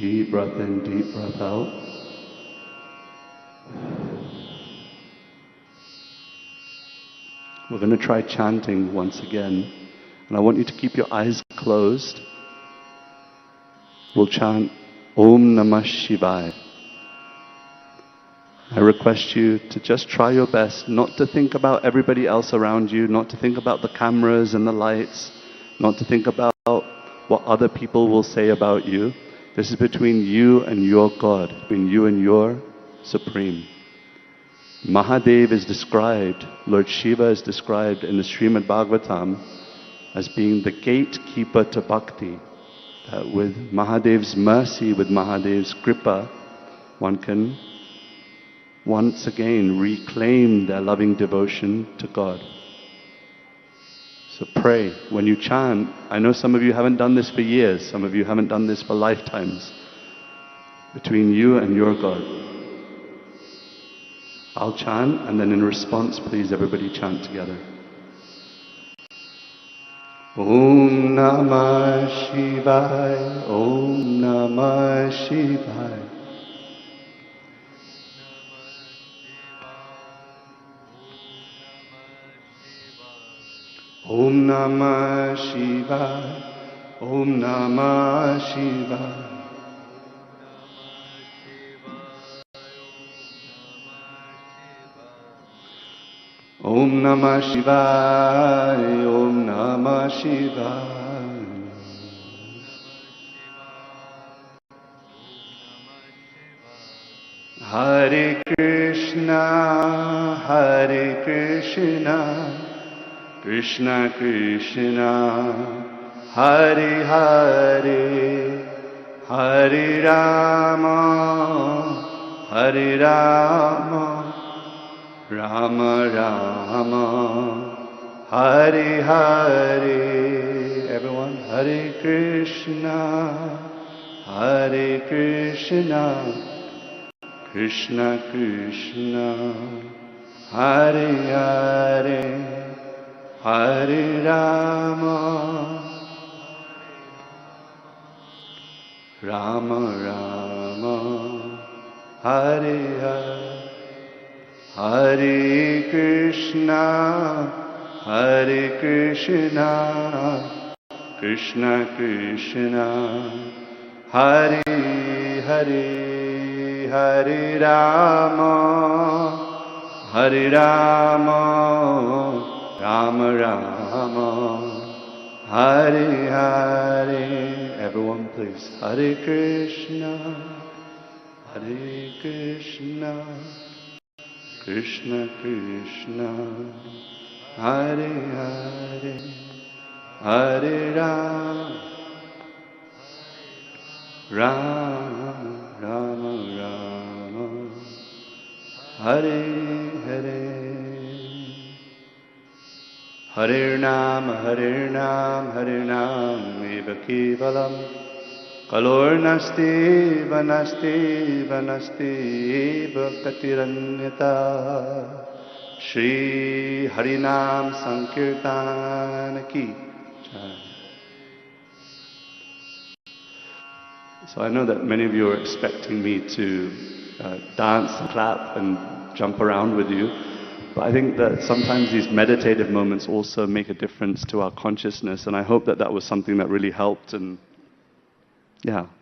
Speaker 3: Deep breath in, deep breath out. We're going to try chanting once again. And I want you to keep your eyes closed. We'll chant Om Namah Shivaya. I request you to just try your best not to think about everybody else around you, not to think about the cameras and the lights, not to think about what other people will say about you. This is between you and your God, between you and your Supreme. Mahadev is described, Lord Shiva is described in the Srimad Bhagavatam as being the gatekeeper to bhakti. That with Mahadev's mercy, with Mahadev's kripa, one can once again reclaim their loving devotion to God. So pray. When you chant, I know some of you haven't done this for years, some of you haven't done this for lifetimes. Between you and your God. I'll chant, and then in response, please everybody chant together. Om Namah Shivaya, Om Namah Shivaya. Om Namah Shivaya, Om Namah Shivaya. Om Namah Shivaya, Om Namah Shivaya. Hare Krishna, Hare Krishna. Krishna Krishna, Hare Hare, Hare Rama, Hare Rama, Rama Rama, Hare Hare. Everyone, Hare Krishna, Hare Krishna, Krishna Krishna, Hare Hare. Hare Rama, Rama Rama, Hare Hare, Hare Krishna, Hare Krishna, Krishna Krishna, Hare Hare, Hare Rama, Hare Rama. Rama Rama, Hare Hare. Everyone please. Hare Krishna, Hare Krishna, Krishna Krishna, Hare Hare, Hare Rama, Rama Rama, Hare Hare. Hare Nam, Hare Nam, Hare Nam, Eva Kevalam, Kalor Nasti, Vanasti, Vanasti, Eva Katiranyata, Shri Harinam Sankirtan Ki Jai. So I know that many of you are expecting me to dance, clap, and jump around with you. But I think that sometimes these meditative moments also make a difference to our consciousness, and I hope that that was something that really helped and,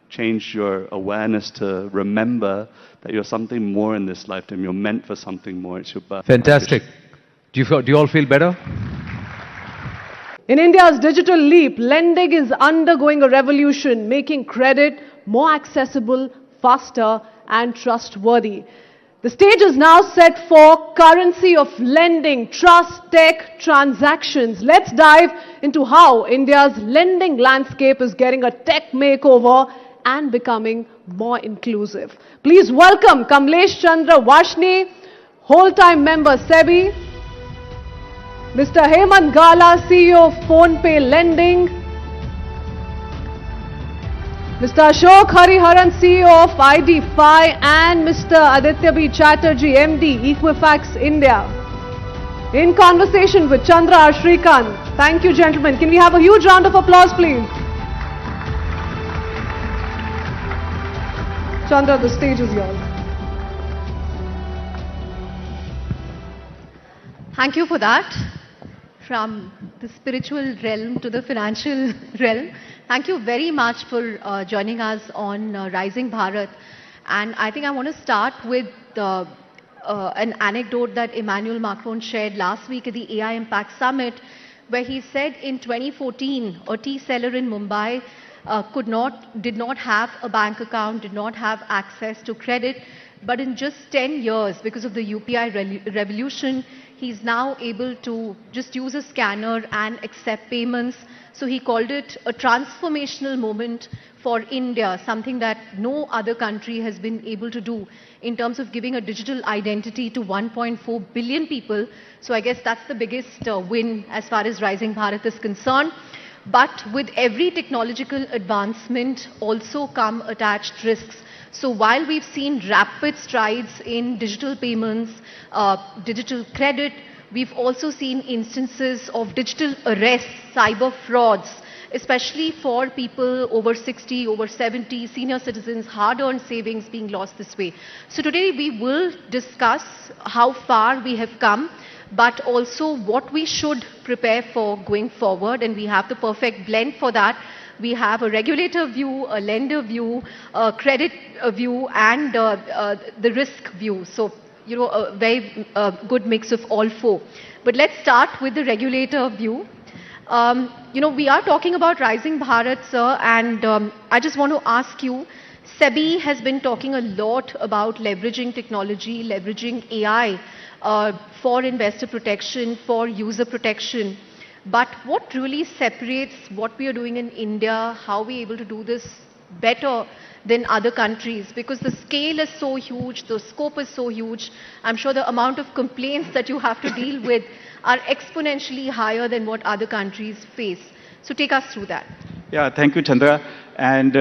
Speaker 3: changed your awareness to remember that you're something more in this lifetime. You're meant for something more. It's your birth.
Speaker 2: Fantastic. Do you all feel better?
Speaker 1: In India's digital leap, lending is undergoing a revolution, making credit more accessible, faster, and trustworthy. The stage is now set for currency of lending, trust, tech, transactions. Let's dive into how India's lending landscape is getting a tech makeover and becoming more inclusive. Please welcome Kamlesh Chandra Vashni, whole-time member SEBI, Mr. Hemant Gala, CEO of PhonePe Lending, Mr. Ashok Hariharan, CEO of ID5, and Mr. Aditya B. Chatterjee, MD, Equifax India. In conversation with Chandra R. Srikant. Thank you, gentlemen. Can we have a huge round of applause, please? Chandra, the stage is yours.
Speaker 4: Thank you for that. From the spiritual realm to the financial realm, thank you very much for joining us on Rising Bharat. And I think I want to start with an anecdote that Emmanuel Macron shared last week at the AI Impact Summit, where he said in 2014, a tea seller in Mumbai did not have a bank account, did not have access to credit, but in just 10 years, because of the UPI revolution, he's now able to just use a scanner and accept payments. So he called it a transformational moment for India, something that no other country has been able to do in terms of giving a digital identity to 1.4 billion people. So I guess that's the biggest win as far as Rising Bharat is concerned. But with every technological advancement also come attached risks. So while we've seen rapid strides in digital payments, digital credit, we've also seen instances of digital arrests, cyber frauds, especially for people over 60, over 70, senior citizens, hard-earned savings being lost this way. So today we will discuss how far we have come, but also what we should prepare for going forward, and we have the perfect blend for that. We have a regulator view, a lender view, a credit view, and the risk view. So, you know, a very good mix of all four. But let's start with the regulator view. You know, we are talking about Rising Bharat, sir, and I just want to ask you, SEBI has been talking a lot about leveraging technology, leveraging AI for investor protection, for user protection. But what really separates what we are doing in India, how we are able to do this better than other countries? Because the scale is so huge, the scope is so huge. I'm sure the amount of complaints that you have to deal with are exponentially higher than what other countries face. So take us through that.
Speaker 5: Yeah, thank you, Chandra. And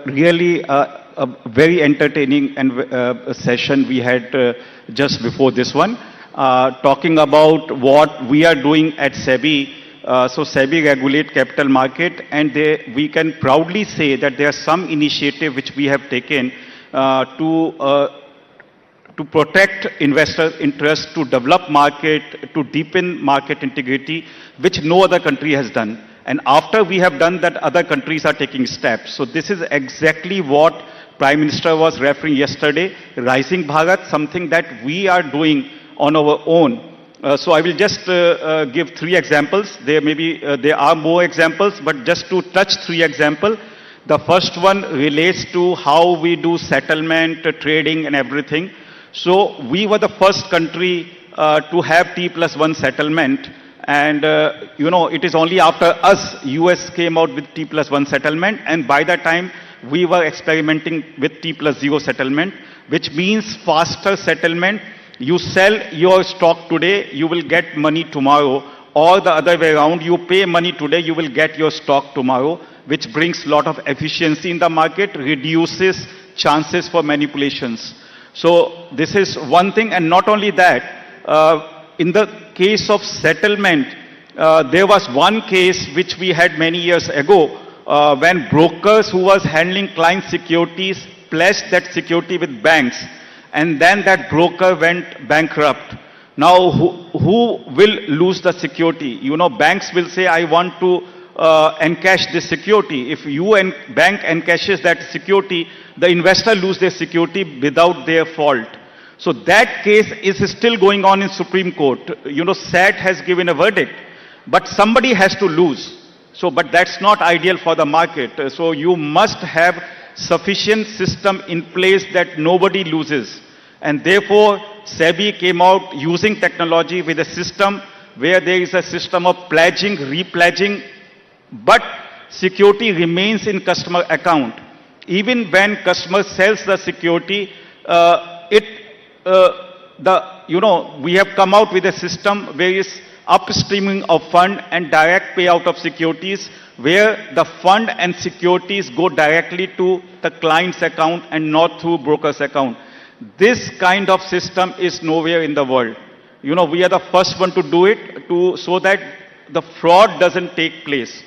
Speaker 5: really a very entertaining and session we had just before this one, talking about what we are doing at SEBI. So SEBI regulate capital market, and we can proudly say that there are some initiative which we have taken to protect investor interest, to develop market, to deepen market integrity, which no other country has done. And after we have done that, other countries are taking steps. So this is exactly what Prime Minister was referring yesterday, Rising Bharat, something that we are doing on our own. So I will just give three examples. There are more examples, but just to touch three examples. The first one relates to how we do settlement, trading and everything. So we were the first country to have T+1 settlement. And, you know, it is only after us, US came out with T+1 settlement. And by that time, we were experimenting with T+0 settlement, which means faster settlement. You sell your stock today, you will get money tomorrow. Or the other way around, you pay money today, you will get your stock tomorrow, which brings a lot of efficiency in the market, reduces chances for manipulations. So this is one thing. And not only that, in the case of settlement, there was one case which we had many years ago when brokers who was handling client securities pledged that security with banks, and then that broker went bankrupt. Now, who will lose the security? You know, banks will say, I want to encash this security. If you and bank encashes that security, the investor lose their security without their fault. So that case is still going on in Supreme Court. You know, SAT has given a verdict, but somebody has to lose. So, but that's not ideal for the market. So you must have sufficient system in place that nobody loses. And therefore, SEBI came out using technology with a system where there is a system of pledging, repledging, but security remains in customer account. Even when customer sells the security, we have come out with a system where is upstreaming of fund and direct payout of securities, where the fund and securities go directly to the client's account and not through broker's account. This kind of system is nowhere in the world. You know, we are the first one to do it so that the fraud doesn't take place.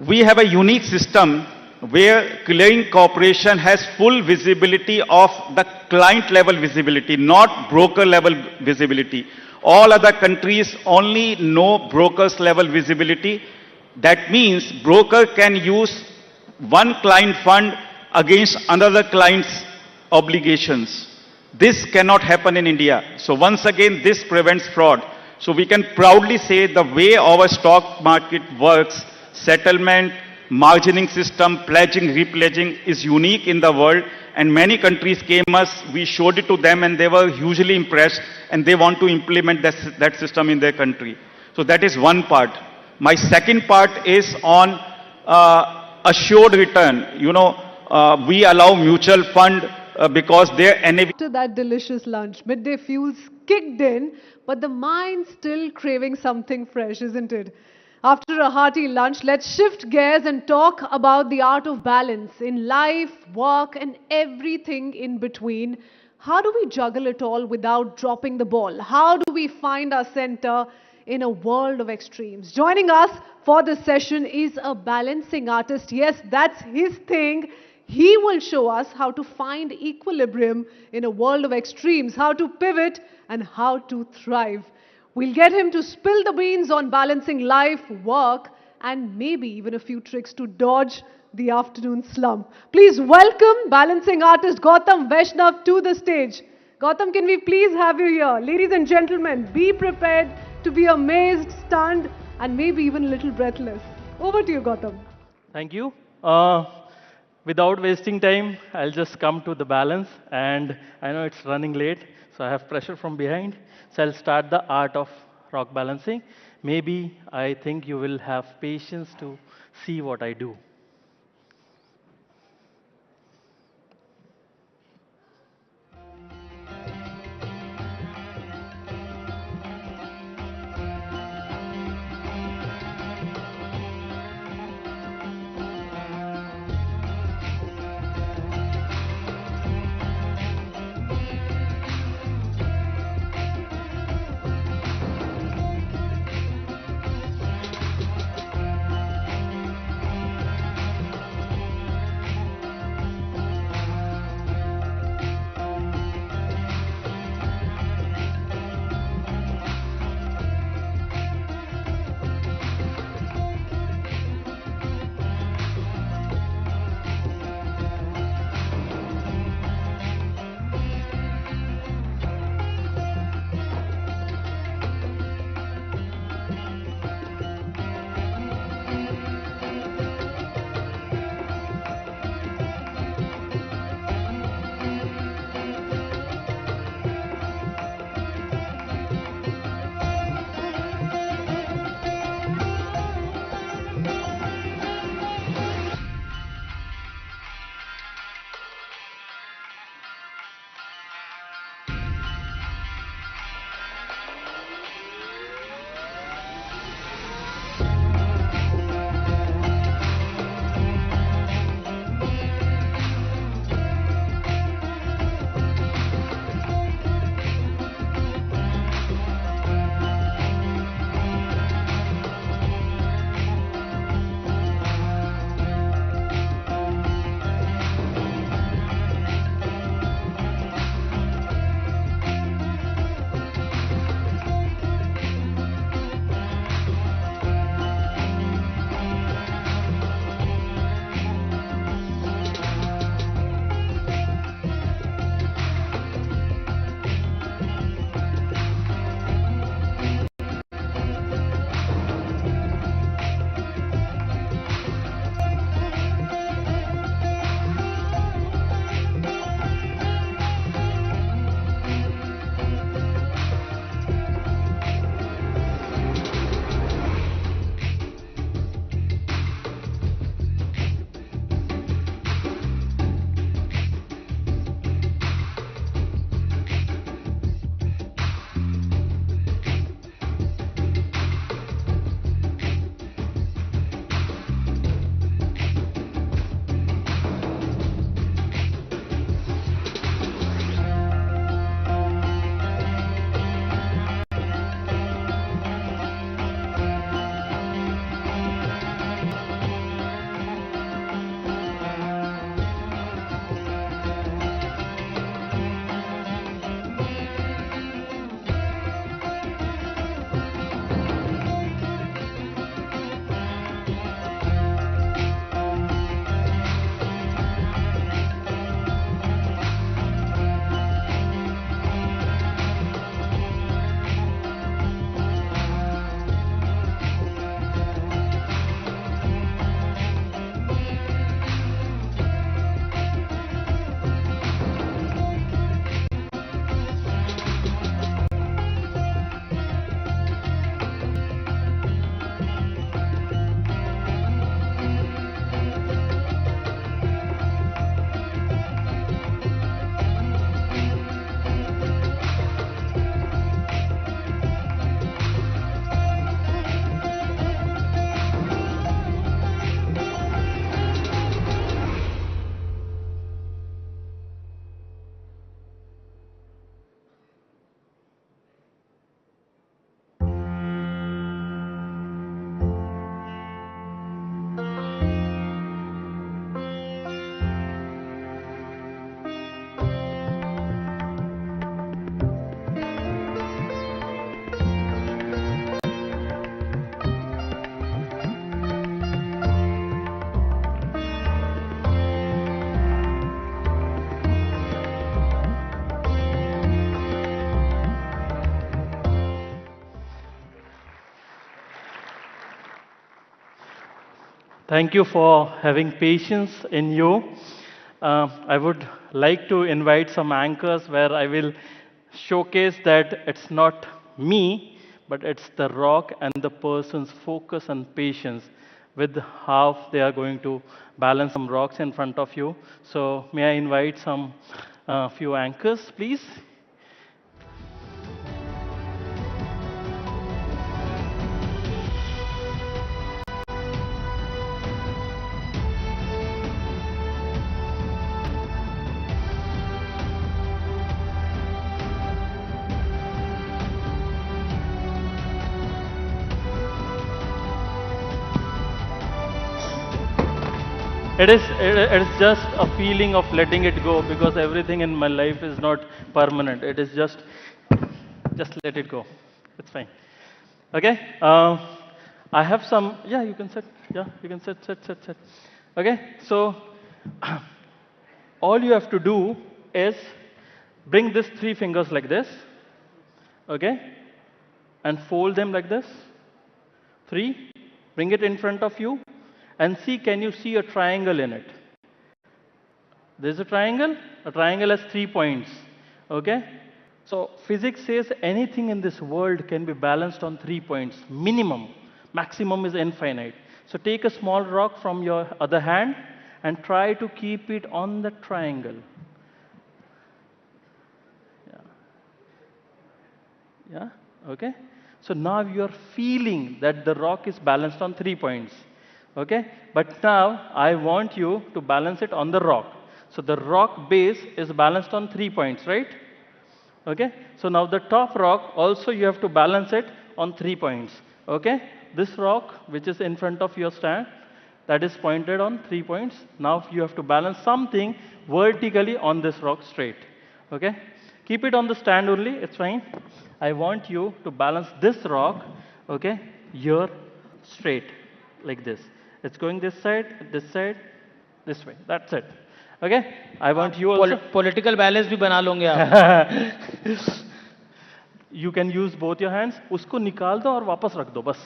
Speaker 5: We have a unique system where clearing corporation has full visibility of the client level visibility, not broker level visibility. All other countries only know brokers level visibility. That means broker can use one client fund against another client's obligations. This cannot happen in India. So once again, this prevents fraud. So we can proudly say the way our stock market works, settlement, margining system, pledging, repledging is unique in the world, and many countries came us, we showed it to them and they were hugely impressed and they want to implement that system in their country. So that is one part. My second part is on assured return. You know, we allow mutual fund because their NAV...
Speaker 1: After that delicious lunch, midday fuels kicked in, but the mind still craving something fresh, isn't it? After a hearty lunch, let's shift gears and talk about the art of balance in life, work, and everything in between. How do we juggle it all without dropping the ball? How do we find our center in a world of extremes? Joining us for this session is a balancing artist. Yes, that's his thing. He will show us how to find equilibrium in a world of extremes, how to pivot and how to thrive. We'll get him to spill the beans on balancing life, work, and maybe even a few tricks to dodge the afternoon slump. Please welcome balancing artist Gautam Vaishnav to the stage. Gautam, can we please have you here? Ladies and gentlemen, be prepared to be amazed, stunned, and maybe even a little breathless. Over to you, Gautam.
Speaker 20: Thank you. Without wasting time, I'll just come to the balance, and I know it's running late, so I have pressure from behind. So I'll start the art of rock balancing. Maybe I think you will have patience to see what I do. Thank you for having patience in you. I would like to invite some anchors where I will showcase that it's not me, but it's the rock and the person's focus and patience with how they are going to balance some rocks in front of you. So may I invite some few anchors, please? It is just a feeling of letting it go because everything in my life is not permanent. It is just let it go. It's fine. Okay. I have some. Yeah, you can sit. Yeah, you can sit. Okay. So all you have to do is bring these three fingers like this. Okay. And fold them like this. Three. Bring it in front of you. And see, can you see a triangle in it? There's a triangle. A triangle has 3 points. Okay? So physics says anything in this world can be balanced on 3 points. Minimum. Maximum is infinite. So take a small rock from your other hand and try to keep it on the triangle. Yeah? Okay? So now you are feeling that the rock is balanced on 3 points. Okay? But now I want you to balance it on the rock. So the rock base is balanced on 3 points, right? Okay? So now the top rock also you have to balance it on 3 points. Okay? This rock which is in front of your stand, that is pointed on 3 points. Now you have to balance something vertically on this rock straight. Okay? Keep it on the stand only, it's fine. I want you to balance this rock, okay, here straight, like this. It's going this side, this way. That's it. Okay? I want you also.
Speaker 10: Political balance भी बना लोगे आप.
Speaker 20: You can use both your hands. उसको निकाल दो और वापस रख दो बस.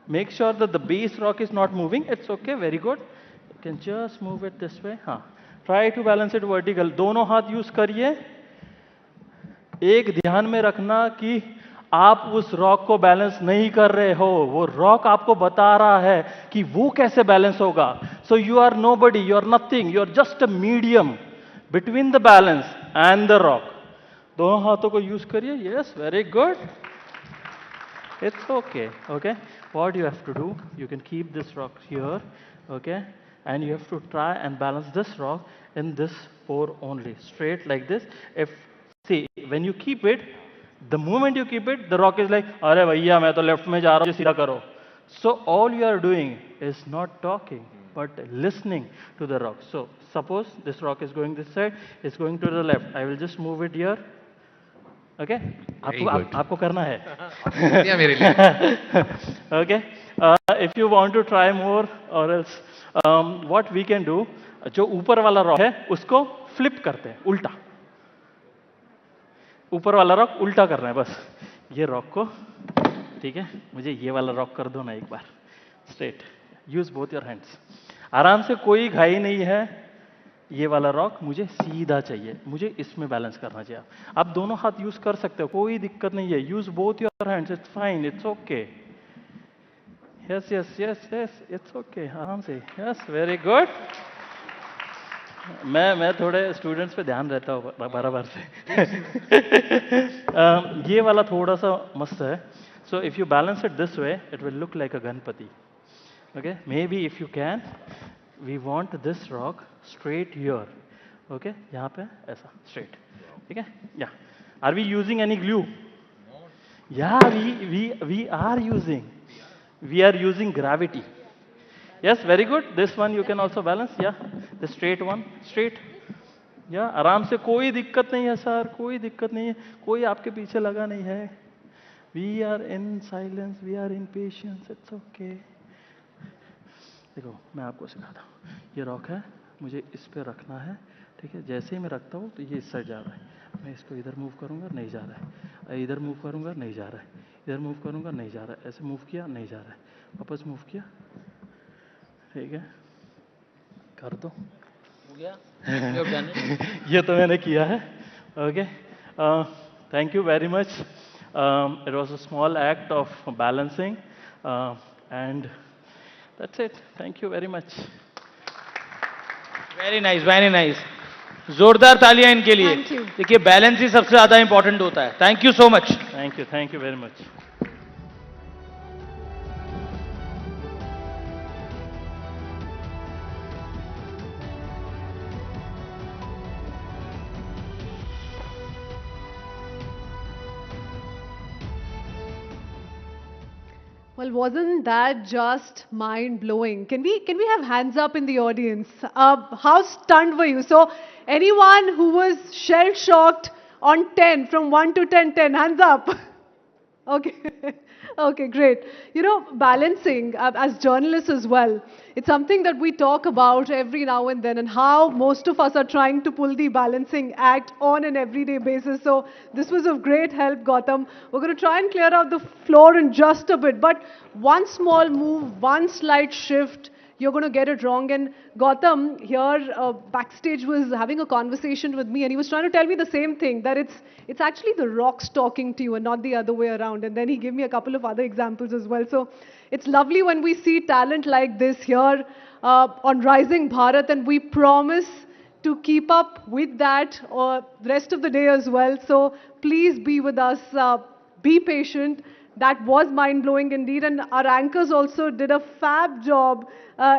Speaker 20: Make sure that the base rock is not moving. It's okay, very good. You can just move it this way. हाँ. Try to balance it vertical. दोनों हाथ यूज करिए. एक ध्यान में रखना कि आप उस रॉक को बैलेंस नहीं कर रहे हो. वो रॉक आपको बता रहा है कि वो कैसे बैलेंस होगा. So you are nobody, you are nothing, you are just a medium between the balance and the rock. दोनों हाथों को यूज करिए. Yes, very good. It's okay. Okay. What you have to do, you can keep this rock here. Okay. And you have to try and balance this rock in this pore only, straight like this. If see, when you keep it, the moment you keep it, the rock is like, "Arey bhaiya, मैं तो left में जा रहा हूँ, सीधा करो." So all you are doing is not talking, but listening to the rock. So suppose this rock is going this side, it's going to the left. I will just move it here. Okay? आपको करना है. मेरे लिए. Okay? If you want to try more, or else what we can do, जो ऊपर वाला rock है उसको फ्लिप करते हैं, उल्टा. ऊपर वाला रॉक उल्टा करना है बस. ये रॉक को, ठीक है, मुझे ये वाला रॉक कर दो ना एक बार. Straight. Use both your hands. आराम से, कोई घाई नहीं है. ये वाला रॉक मुझे सीधा चाहिए, मुझे इसमें बैलेंस करना चाहिए. आप दोनों हाथ यूज कर सकते हो, कोई दिक्कत नहीं है. Use both your hands, it's fine, it's okay. Yes yes yes yes, it's okay. आराम से. Yes, very good. मैं थोड़े स्टूडेंट्स पे ध्यान रहता हूँ बराबर से. ये वाला थोड़ा सा मस्त है. So if you balance it this way, it will look like a Ganpati. Okay, maybe if you can, we want this rock straight here. Okay, यहाँ पे ऐसा straight. ठीक है? Yeah. Are we using any glue? No. Yeah, we are using. We are using gravity. Yes, very good. This one you can also balance. Yeah, the straight one, straight. Yeah, आराम से, कोई दिक्कत नहीं है sir, कोई दिक्कत नहीं है, कोई आपके पीछे लगा नहीं है. We are in silence, we are in patience. It's okay. देखो, मैं आपको सिखाता हूँ. ये रॉक है, मुझे इस पे रखना है. ठीक है? जैसे ही मैं रखता हूँ तो ये इस साइड जा रहा है. मैं इसको इधर मूव करूँगा, नहीं जा रहा है. इधर मूव करूँगा, नहीं जा रहा है. इधर मूव करूँगा, नहीं जा रहा है, ऐसे मूव किया, नहीं जा रहा है, वापस मूव किया, ठीक है, कर दो,
Speaker 10: हो गया? You have done it.
Speaker 20: ये तो मैंने किया है, okay. Thank you very much. It was a small act of balancing, and that's it. Thank you very much.
Speaker 10: Very nice, very nice. जोरदार तालियां इनके लिए।
Speaker 1: Thank you.
Speaker 10: देखिए बैलेंस ही सबसे ज्यादा इंपॉर्टेंट होता है। Thank you so much.
Speaker 20: Thank you very much.
Speaker 1: Well, wasn't that just mind-blowing? Can we have hands up in the audience? How stunned were you? So anyone who was shell-shocked on 10, from 1 to 10, 10, hands up. Okay. Okay, great. You know, balancing, as journalists as well, it's something that we talk about every now and then, and how most of us are trying to pull the balancing act on an everyday basis. So this was of great help, Gautam. We're going to try and clear out the floor in just a bit, but one small move, one slight shift, you're going to get it wrong. And Gautam here backstage was having a conversation with me, and he was trying to tell me the same thing, that it's actually the rocks talking to you and not the other way around. And then he gave me a couple of other examples as well. So it's lovely when we see talent like this here on Rising Bharat, and we promise to keep up with that the rest of the day as well. So please be with us. Be patient. That was mind-blowing indeed. And our anchors also did a fab job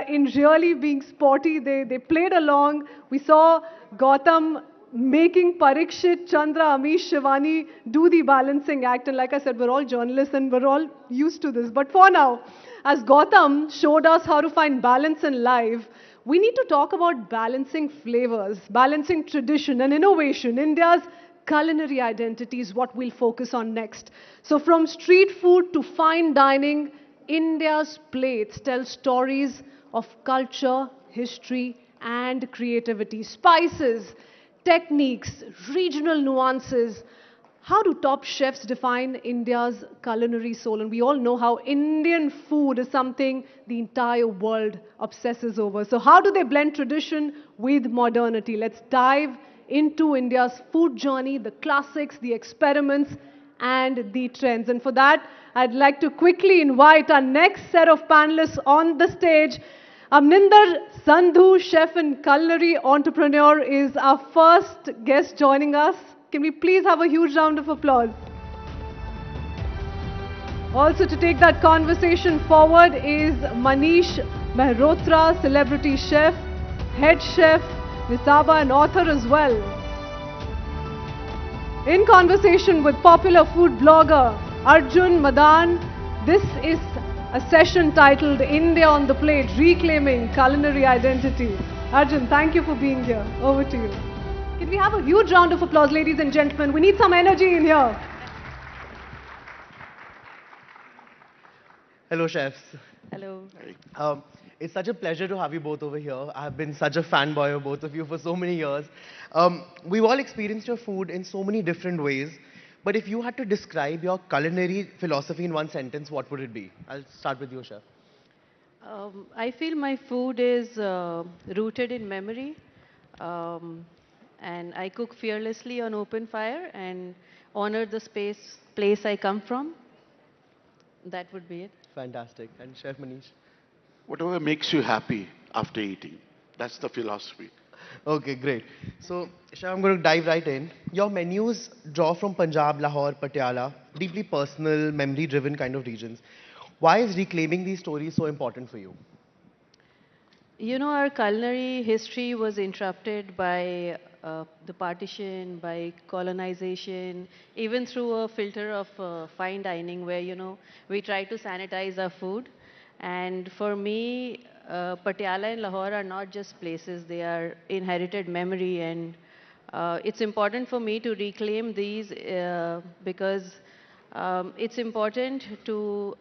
Speaker 1: in really being sporty. They played along. We saw Gautam making Parikshit, Chandra, Amish, Shivani do the balancing act. And like I said, we're all journalists and we're all used to this. But for now, as Gautam showed us how to find balance in life, we need to talk about balancing flavors, balancing tradition and innovation. India's culinary identity is what we'll focus on next. So from street food to fine dining, India's plates tell stories of culture, history, and creativity. Spices, techniques, regional nuances. How do top chefs define India's culinary soul? And we all know how Indian food is something the entire world obsesses over. So how do they blend tradition with modernity? Let's dive into India's food journey, the classics, the experiments, and the trends. And for that, I'd like to quickly invite our next set of panelists on the stage. Amninder Sandhu, chef and culinary entrepreneur, is our first guest joining us. Can we please have a huge round of applause? Also to take that conversation forward is Manish Mehrotra, celebrity chef, head chef, Nisaba, and author as well. In conversation with popular food blogger Arjun Madan, this is a session titled India on the Plate, Reclaiming Culinary Identity. Arjun, thank you for being here. Over to you. Can we have a huge round of applause, ladies and gentlemen? We need some energy in here.
Speaker 21: Hello, chefs.
Speaker 22: Hello.
Speaker 21: It's such a pleasure to have you both over here. I've been such a fanboy of both of you for so many years. We've all experienced your food in so many different ways. But if you had to describe your culinary philosophy in one sentence, what would it be? I'll start with you, chef.
Speaker 22: I feel my food is rooted in memory. And I cook fearlessly on open fire and honor the place I come from. That would be it.
Speaker 21: Fantastic. And Chef Manish?
Speaker 23: Whatever makes you happy after eating. That's the philosophy.
Speaker 21: Okay, great. So, Chef, I'm going to dive right in. Your menus draw from Punjab, Lahore, Patiala, deeply personal, memory-driven kind of regions. Why is reclaiming these stories so important for you?
Speaker 22: You know, our culinary history was interrupted by the partition, by colonization, even through a filter of fine dining where, you know, we try to sanitize our food. And for me, Patiala and Lahore are not just places, they are inherited memory. And it's important for me to reclaim these because it's important to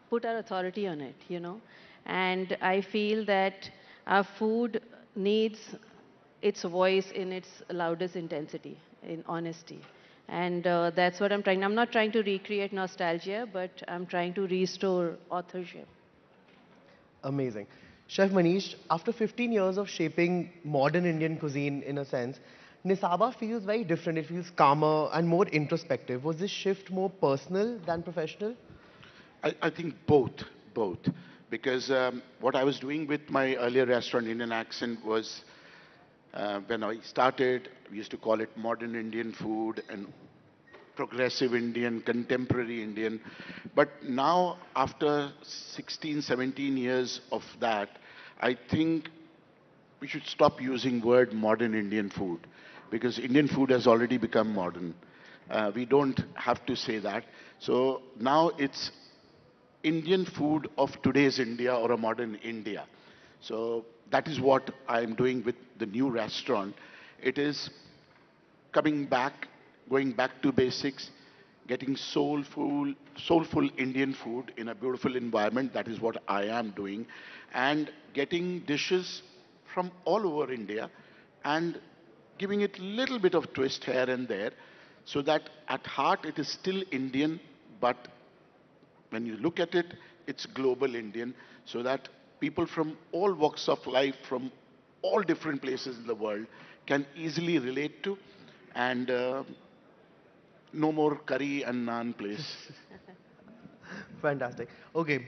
Speaker 22: put our authority on it, you know. And I feel that our food needs its voice in its loudest intensity, in honesty. And that's what I'm trying. I'm not trying to recreate nostalgia, but I'm trying to restore authorship.
Speaker 21: Amazing. Chef Manish, after 15 years of shaping modern Indian cuisine in a sense, Nisaba feels very different. It feels calmer and more introspective. Was this shift more personal than professional?
Speaker 23: I think both. Because what I was doing with my earlier restaurant, Indian Accent, was when I started, we used to call it modern Indian food and progressive Indian, contemporary Indian. But now, after 16, 17 years of that, I think we should stop using word modern Indian food because Indian food has already become modern. We don't have to say that. So now it's Indian food of today's India or a modern India. So that is what I'm doing with the new restaurant. It is coming back, going back to basics, getting soulful Indian food in a beautiful environment. That is what I am doing. And getting dishes from all over India and giving it a little bit of twist here and there so that at heart it is still Indian, but when you look at it, it's global Indian, so that people from all walks of life, from all different places in the world, can easily relate to, and no more curry and naan place.
Speaker 21: Fantastic. Okay,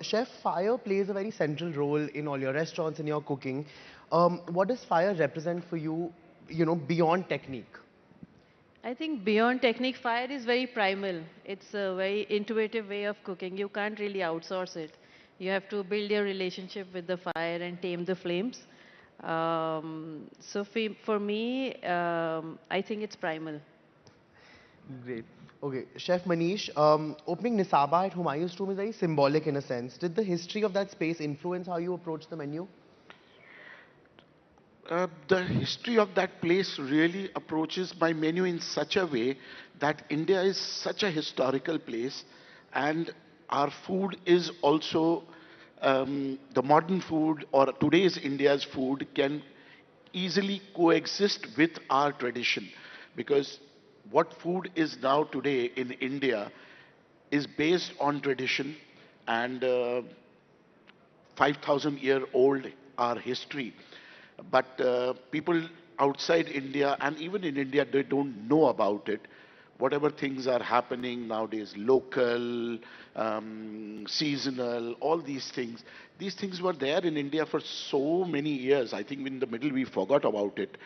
Speaker 21: Chef, fire plays a very central role in all your restaurants, in your cooking. What does fire represent for you, beyond technique?
Speaker 22: I think beyond technique, fire is very primal. It's a very intuitive way of cooking. You can't really outsource it. You have to build your relationship with the fire and tame the flames. So for me, I think it's primal.
Speaker 21: Great. Okay, Chef Manish, opening Nisaba at Humayun's Tomb is very symbolic in a sense. Did the history of that space influence how you approach the menu?
Speaker 23: The history of that place really approaches my menu in such a way that India is such a historical place, and our food is also the modern food, or today's India's food can easily coexist with our tradition, because what food is now today in India is based on tradition and 5,000-year-old our history. But people outside India and even in India, they don't know about it. Whatever things are happening nowadays, local, seasonal, all these things were there in India for so many years. I think in the middle we forgot about it.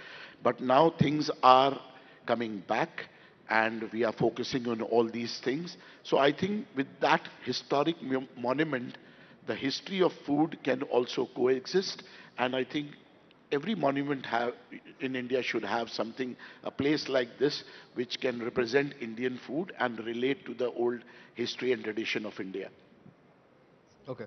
Speaker 23: But now things are coming back and we are focusing on all these things. So I think with that historic monument, the history of food can also coexist. And I think every monument in India should have something, a place like this, which can represent Indian food and relate to the old history and tradition of India.
Speaker 21: Okay.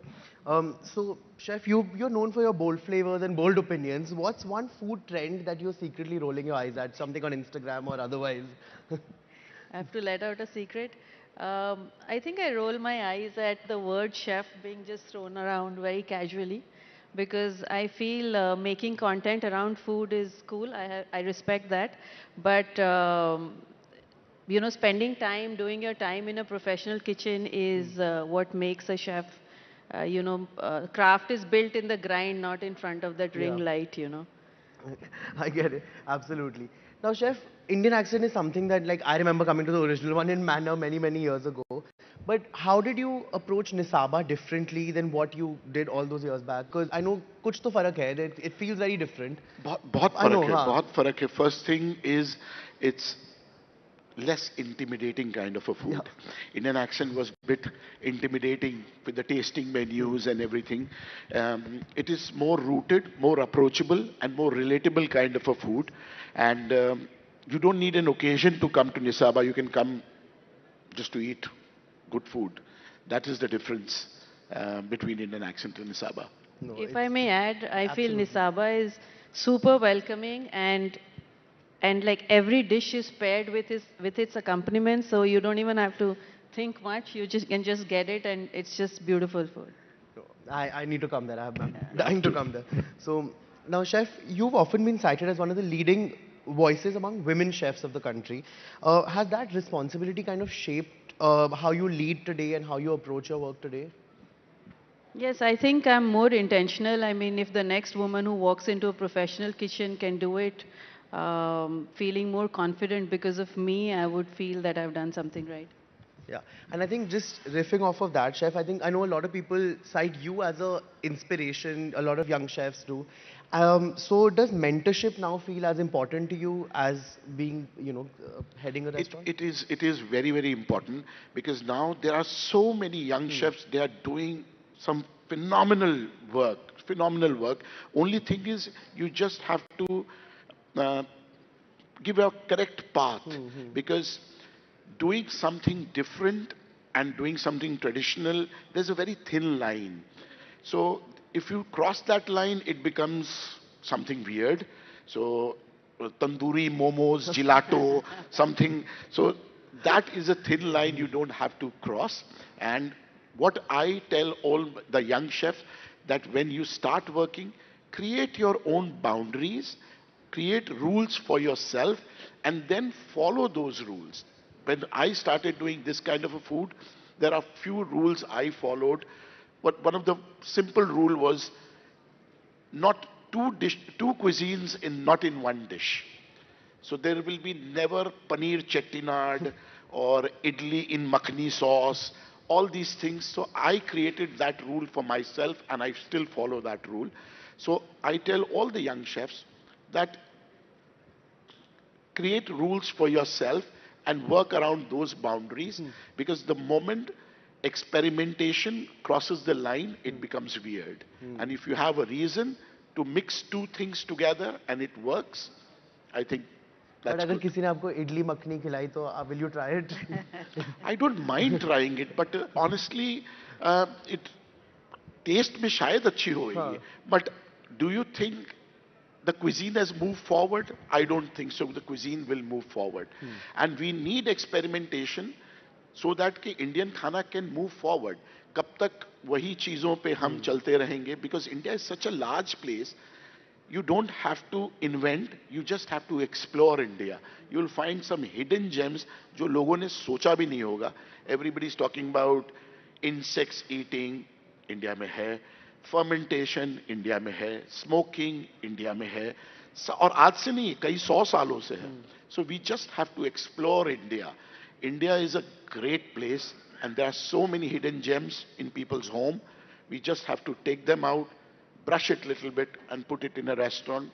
Speaker 21: So, Chef, you're known for your bold flavors and bold opinions. What's one food trend that you're secretly rolling your eyes at? Something on Instagram or otherwise?
Speaker 22: I have to let out a secret. I think I roll my eyes at the word chef being just thrown around very casually, because I feel making content around food is cool. I respect that. But, spending time, doing your time in a professional kitchen is what makes a chef. Craft is built in the grind, not in front of that ring light.
Speaker 21: I get it. Absolutely. Now, Chef, Indian accent is something that, like, I remember coming to the original one in Manor many, many years ago. But how did you approach Nisaba differently than what you did all those years back? Because I know kuch to farak hai. It feels very different.
Speaker 23: बहुत फर्क है, बहुत फर्क है. First thing is, it's less intimidating kind of a food. Indian accent was a bit intimidating with the tasting menus and everything. It is more rooted, more approachable and more relatable kind of a food. And you don't need an occasion to come to Nisaba. You can come just to eat good food. That is the difference between Indian accent and Nisaba.
Speaker 22: No, if I may add, I feel Nisaba is super welcoming, and like every dish is paired with its accompaniment, so you don't even have to think much. You can just get it, and it's just beautiful food.
Speaker 21: I need to come there. I'm dying to come there. So now, Chef, you've often been cited as one of the leading voices among women chefs of the country. Has that responsibility kind of shaped how you lead today and how you approach your work today?
Speaker 22: Yes, I think I'm more intentional. I mean, if the next woman who walks into a professional kitchen can do it, feeling more confident because of me, I would feel that I've done something right.
Speaker 21: Yeah, and I think just riffing off of that, chef, I think I know a lot of people cite you as a inspiration. A lot of young chefs do. So does mentorship now feel as important to you as being, heading a restaurant?
Speaker 23: It is very, very important because now there are so many young chefs, they are doing some phenomenal work. Only thing is you just have to uh, give a correct path because doing something different and doing something traditional, there's a very thin line. So if you cross that line, it becomes something weird. So tandoori, momos, gelato, something. So that is a thin line you don't have to cross. And what I tell all the young chefs, that when you start working, create your own boundaries, create rules for yourself, and then follow those rules. When I started doing this kind of a food, there are few rules I followed. But one of the simple rule was not two cuisines not in one dish. So there will be never paneer chettinad or idli in makhni sauce, all these things. So I created that rule for myself and I still follow that rule. So I tell all the young chefs that create rules for yourself and work around those boundaries because the moment experimentation crosses the line, it becomes weird. And if you have a reason to mix two things together and it works, I think
Speaker 21: But
Speaker 23: that's
Speaker 21: अगर
Speaker 23: good.
Speaker 21: किसी ने आपको इडली मखनी खिलाई तो will you try it?
Speaker 23: I don't mind trying it, but honestly, it taste में शायद अच्छी होगी. But do you think the cuisine has moved forward? I don't think so. The cuisine will move forward. And we need experimentation so that कि Indian खाना can move forward. कब तक वही चीजों पे हम चलते रहेंगे? Because India is such a large place. You don't have to invent, you just have to explore India. You'll find some hidden gems जो लोगों ने सोचा भी नहीं होगा. Everybody's talking about insects eating, India में है. Fermentation, India में है. Smoking, India में है. और आज से नहीं, कई 100 सालों से है. So we just have to explore India. India is a great place and there are so many hidden gems in people's home. We just have to take them out, brush it a little bit and put it in a restaurant.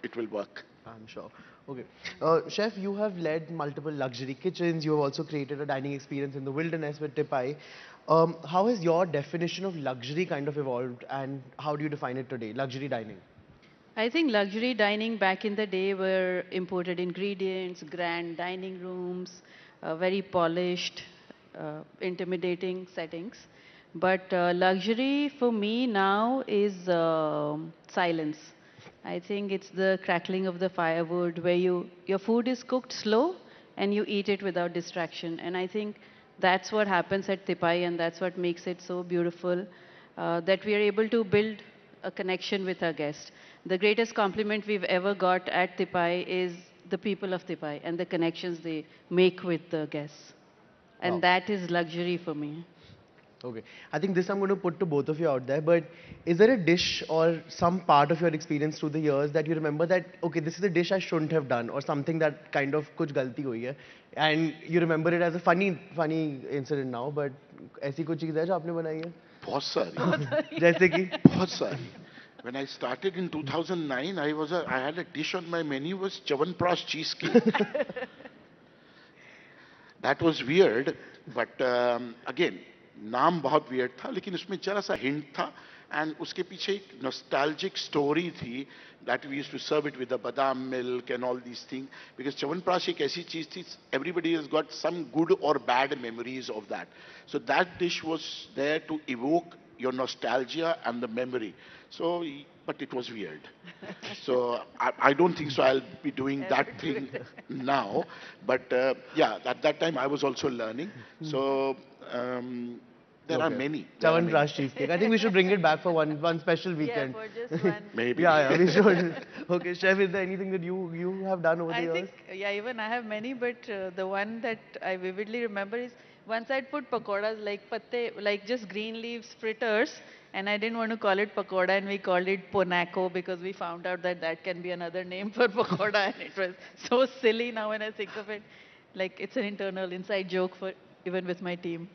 Speaker 23: It will work.
Speaker 21: I'm sure. Okay. Chef, you have led multiple luxury kitchens. You have also created a dining experience in the wilderness with Tipai. How has your definition of luxury kind of evolved and how do you define it today, luxury dining?
Speaker 22: I think luxury dining back in the day were imported ingredients, grand dining rooms, very polished, intimidating settings. But luxury for me now is silence. I think it's the crackling of the firewood where your food is cooked slow and you eat it without distraction. And I think that's what happens at Tipai and that's what makes it so beautiful, that we are able to build a connection with our guests. The greatest compliment we've ever got at Tipai is the people of Tipai and the connections they make with the guests. And that is luxury for me.
Speaker 21: Okay. I think this I'm going to put to both of you out there, but is there a dish or some part of your experience through the years that you remember that, okay, this is a dish I shouldn't have done or something that kind of kuch galti hui hai, and you remember it as a funny incident now, but ऐसी कोई चीज़ है जो आपने बनाई है?
Speaker 23: बहुत सारी.
Speaker 21: जैसे कि?
Speaker 23: बहुत सारी. When I started in 2009, I had a dish on my menu was Chyawanprash cheesecake. That was weird, but again, नाम बहुत weird था, लेकिन उसमें जरा सा hint था, and उसके पीछे एक nostalgic story थी that we used to serve it with the badam milk and all these things, because Chyawanprash एक ऐसी चीज थी, everybody has got some good or bad memories of that. So that dish was there to evoke your nostalgia and the memory. So, but it was weird. So I don't think so I'll be doing that thing now. But yeah, at that time I was also learning. So There are many. There are
Speaker 21: Chyawanprash
Speaker 23: many.
Speaker 21: cheesecake. I think we should bring it back for one special weekend.
Speaker 22: for just one.
Speaker 23: Maybe.
Speaker 21: Yeah, we should. Okay, chef, is there anything that you have done over the
Speaker 22: I
Speaker 21: years?
Speaker 22: think, yeah, even I have many, but the one that I vividly remember is once I'd put pakoras like patte, like just green leaves fritters, and I didn't want to call it pakoda, and we called it ponako because we found out that that can be another name for pakoda, and it was so silly now when I think of it. Like it's an internal inside joke for even with my team.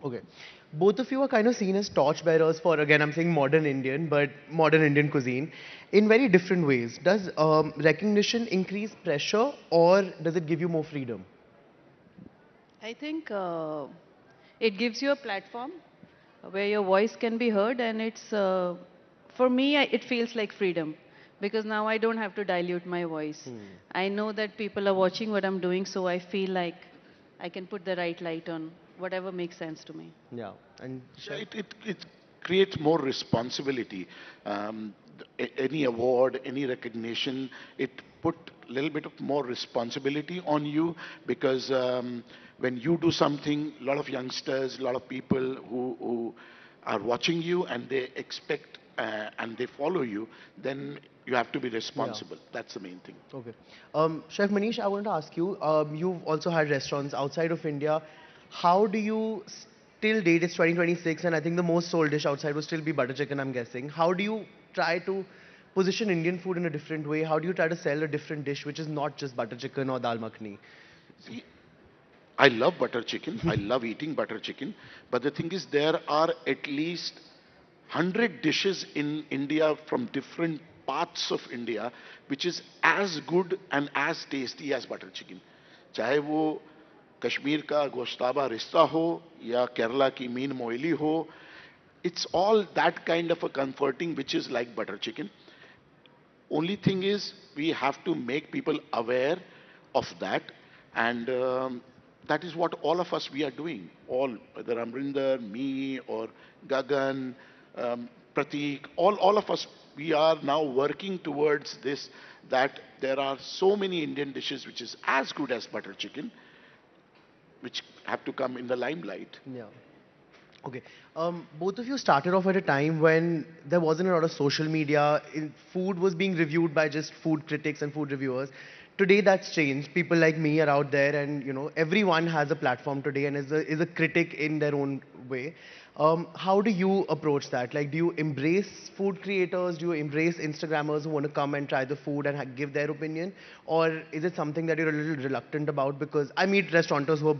Speaker 21: Okay. Both of you are kind of seen as torchbearers for, again, I'm saying modern Indian, but modern Indian cuisine in very different ways. Does recognition increase pressure or does it give you more freedom?
Speaker 22: I think it gives you a platform where your voice can be heard, and it's for me it feels like freedom because now I don't have to dilute my voice. I know that people are watching what I'm doing, so I feel like I can put the right light on whatever makes sense to me.
Speaker 21: Yeah. And
Speaker 23: It creates more responsibility. Any award, any recognition, it put a little bit of more responsibility on you because when you do something, a lot of youngsters, a lot of people who are watching you and they expect and they follow you, then you have to be responsible. That's the main thing.
Speaker 21: Okay. Chef Manish, I wanted to ask you, you've also had restaurants outside of India. How do you till date, it's 2026, and I think the most sold dish outside will still be butter chicken, I'm guessing. How do you try to position Indian food in a different way? How do you try to sell a different dish which is not just butter chicken or dal makhani?
Speaker 23: See, I love butter chicken. I love eating butter chicken. But the thing is, there are at least 100 dishes in India from different parts of India which is as good and as tasty as butter chicken. चाहे वो कश्मीर का गोश्ताबा रिश्ता हो या केरला की mean Moily हो, it's all that kind of a comforting which is like butter chicken. Only thing is we have to make people aware of that, and that is what all of us we are doing. All, whether Amrinder, me or Gagan, Pratik, all of us, we are now working towards this, that there are so many Indian dishes which is as good as butter chicken, which have to come in the limelight.
Speaker 21: Yeah. Okay. Both of you started off at a time when there wasn't a lot of social media. Food was being reviewed by just food critics and food reviewers. Today that's changed. People like me are out there, and everyone has a platform today and is a critic in their own way. How do you approach that? Like, do you embrace food creators? Do you embrace Instagrammers who want to come and try the food and give their opinion? Or is it something that you're a little reluctant about? Because I meet restaurateurs who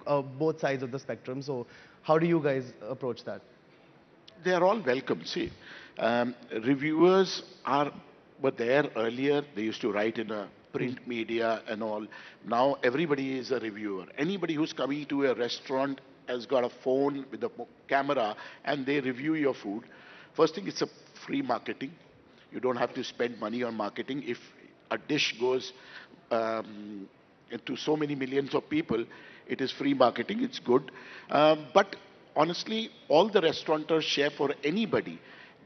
Speaker 21: are, both sides of the spectrum. So how do you guys approach that?
Speaker 23: They are all welcome. See, reviewers were there earlier. They used to write in a print media and all. Now everybody is a reviewer. Anybody who's coming to a restaurant has got a phone with a camera and they review your food. First thing, it's a free marketing. You don't have to spend money on marketing. If a dish goes into so many millions of people, it is free marketing. It's good. But honestly, all the restaurateurs, chef or anybody,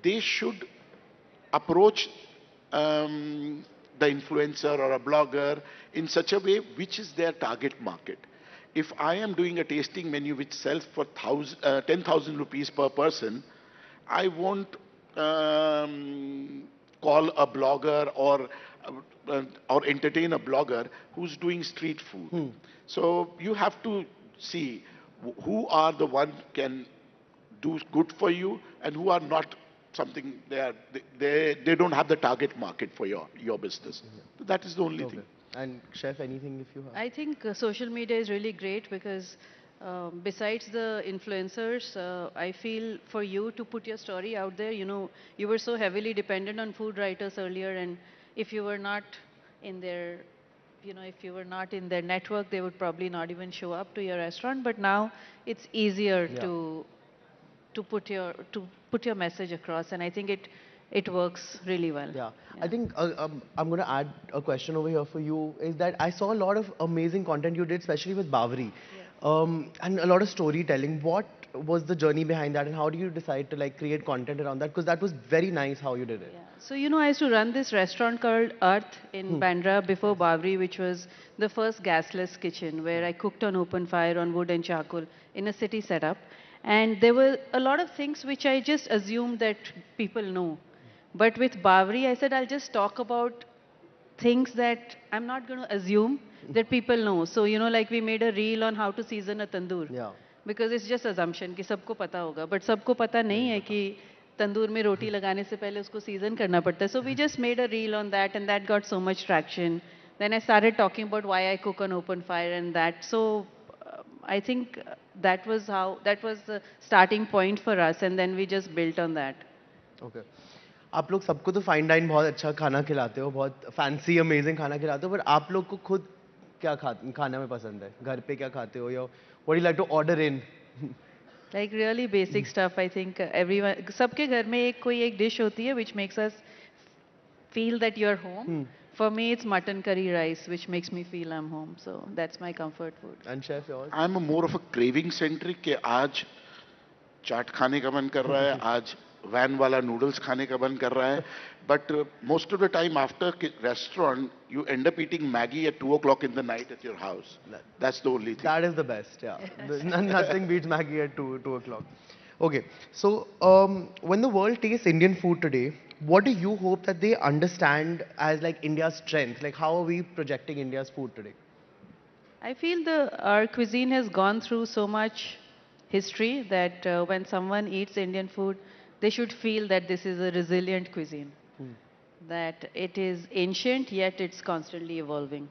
Speaker 23: they should approach the influencer or a blogger in such a way which is their target market. If I am doing a tasting menu which sells for 10,000 rupees per person, I won't call a blogger or entertain a blogger who's doing street food. So you have to see who are the one can do good for you and who are not something they don't have the target market for your business. So that is the only thing.
Speaker 21: And chef, anything if you have?
Speaker 22: I think social media is really great because besides the influencers, I feel for you to put your story out there, you were so heavily dependent on food writers earlier, and if you were not in their, if you were not in their network, they would probably not even show up to your restaurant. But now it's easier to put your message across, and I think it works really well.
Speaker 21: Yeah. I think I'm going to add a question over here for you, is that I saw a lot of amazing content you did, especially with Bawri, and a lot of storytelling. What was the journey behind that, and how do you decide to create content around that? Because that was very nice how you did it.
Speaker 22: Yeah. So, I used to run this restaurant called Earth in Bandra before Bawri, which was the first gasless kitchen where I cooked on open fire on wood and charcoal in a city setup. And there were a lot of things which I just assumed that people know. But with Bawri, I said I'll just talk about things that I'm not going to assume that people know. So, you know, like we made a reel on how to season a tandoor.
Speaker 21: Yeah.
Speaker 22: Because it's just assumption कि सबको पता होगा. But सबको पता नहीं है कि तंदूर में रोटी लगाने से पहले उसको season करना पड़ता है. So we just made a reel on that and that got so much traction. Then I started talking about why I cook on open fire and that. So I think that was the starting point for us and then we just built on that.
Speaker 21: Okay. आप लोग सबको तो fine dine बहुत अच्छा खाना खिलाते हो, बहुत फैंसी अमेजिंग खाना खिलाते हो, पर आप लोग को खुद क्या खाना में पसंद है? घर पे क्या खाते हो या what do you like to order in?
Speaker 22: Like really basic stuff. I think everyone, सबके घर में एक कोई एक dish होती है which makes us feel that you're home. For me, it's mutton curry rice, which makes me feel I'm home. So that's my comfort food.
Speaker 21: And chef, yours?
Speaker 23: I'm more of a craving centric कि आज चाट खाने का मन कर रहा है, आज van वाला नूडल्स खाने का मन कर रहा है. But most of the time after restaurant, you end up eating Maggie at 2 o'clock in the night at your house. That's the only thing.
Speaker 21: That is the best, yeah. Nothing beats Maggie at 2 o'clock. Okay, so when the world tastes Indian food today, what do you hope that they understand as like India's strength? Like how are we projecting India's food today?
Speaker 22: I feel our cuisine has gone through so much history that when someone eats Indian food, they should feel that this is a resilient cuisine. That it is ancient, yet it's constantly evolving.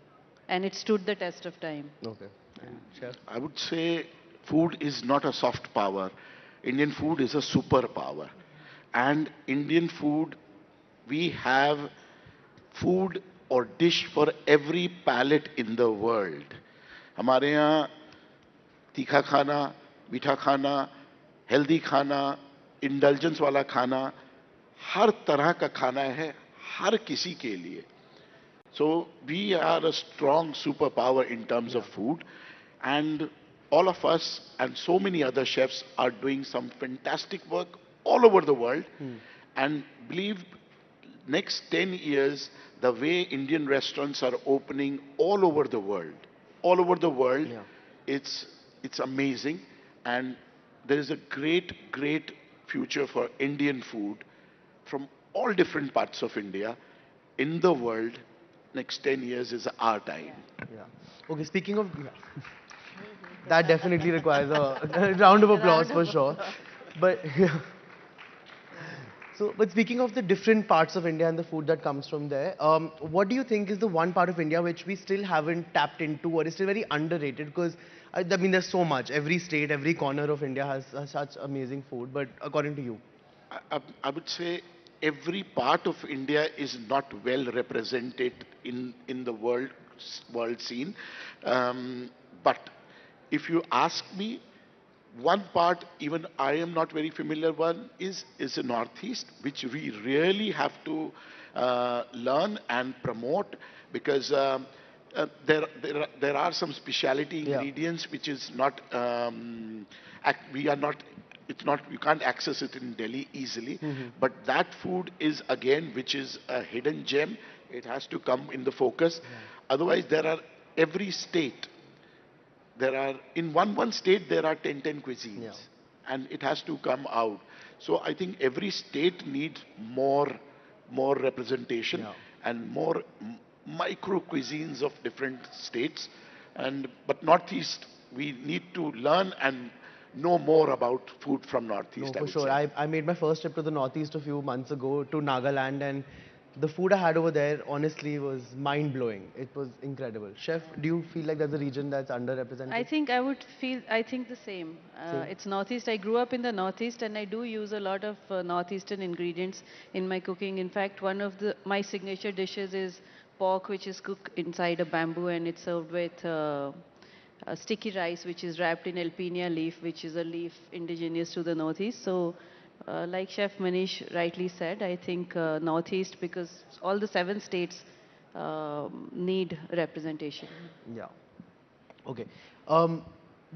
Speaker 22: And it stood the test of time.
Speaker 21: Okay. Chef?
Speaker 23: I would say food is not a soft power. Indian food is a superpower. And Indian food, we have food or dish for every palate in the world. हमारे यहाँ तीखा खाना, मीठा खाना, healthy खाना, indulgence वाला खाना, हर तरह का खाना है, हर किसी के लिए. So we are a strong superpower in terms of food, and all of us and so many other chefs are doing some fantastic work all over the world. And believe next 10 years, the way Indian restaurants are opening all over the world, it's amazing, and there is a great future for Indian food from all different parts of India in the world. Next 10 years is our time.
Speaker 21: Yeah. Okay, speaking of... that definitely requires a round of applause for sure. But but speaking of the different parts of India and the food that comes from there, what do you think is the one part of India which we still haven't tapped into or is still very underrated? Because I mean, there's so much. Every state, every corner of India has such amazing food. But according to you?
Speaker 23: I would say every part of India is not well represented in the world scene. But if you ask me, one part even I am not very familiar one is the Northeast, which we really have to learn and promote, because there are some specialty ingredients which is not you can't access it in Delhi easily. But that food is again which is a hidden gem. It has to come in the focus. Otherwise, there are every state. In one state there are 10 cuisines, and it has to come out. So I think every state needs more representation and more micro cuisines of different states. But Northeast, we need to learn and know more about food from Northeast.
Speaker 21: No, for sure. I made my first trip to the Northeast a few months ago to Nagaland, and the food I had over there honestly was mind-blowing. It was incredible. Chef, do you feel like there's a region that's underrepresented?
Speaker 22: I think the same. It's Northeast. I grew up in the Northeast and I do use a lot of Northeastern ingredients in my cooking. In fact, one of my signature dishes is pork, which is cooked inside a bamboo and it's served with sticky rice, which is wrapped in Alpinia leaf, which is a leaf indigenous to the Northeast. So like Chef Manish rightly said, I think Northeast, because all the 7 states need representation.
Speaker 21: Yeah. Okay.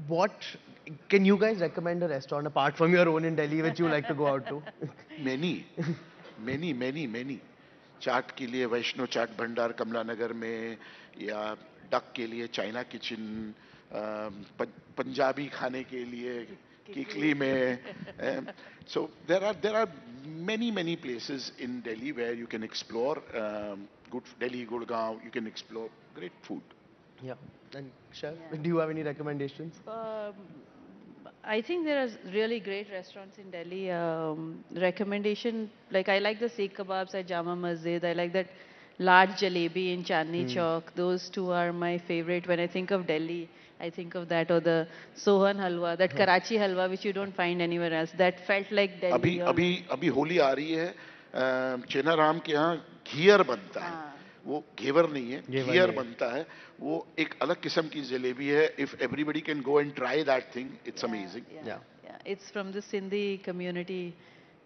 Speaker 21: What can you guys recommend a restaurant apart from your own in Delhi which you like to go out to?
Speaker 23: Many. चाट के लिए वैष्णो चाट भंडार कमला नगर में, या duck के लिए China kitchen, Punjabi खाने के लिए Kikli mein. So there are many places in Delhi where you can explore good Delhi, Gurgaon. You can explore great food.
Speaker 21: Yeah. And Chef, do you have any recommendations?
Speaker 22: I think there are really great restaurants in Delhi. Recommendation, like I like the Sikh kebabs at Jama Masjid. I like that large jalebi in Chandni Chowk. Those two are my favorite. When I think of Delhi, I think of that, or the Sohan halwa, that Karachi halwa, which you don't find anywhere else. That felt like Delhi.
Speaker 23: अभी होली आ रही है चेनाराम के यहाँ घियर बनता है वो घेवर नहीं है घियर बनता है वो एक अलग किस्म की जलेबी है if everybody can go and try that thing it's amazing
Speaker 22: Yeah. It's from the Sindhi community.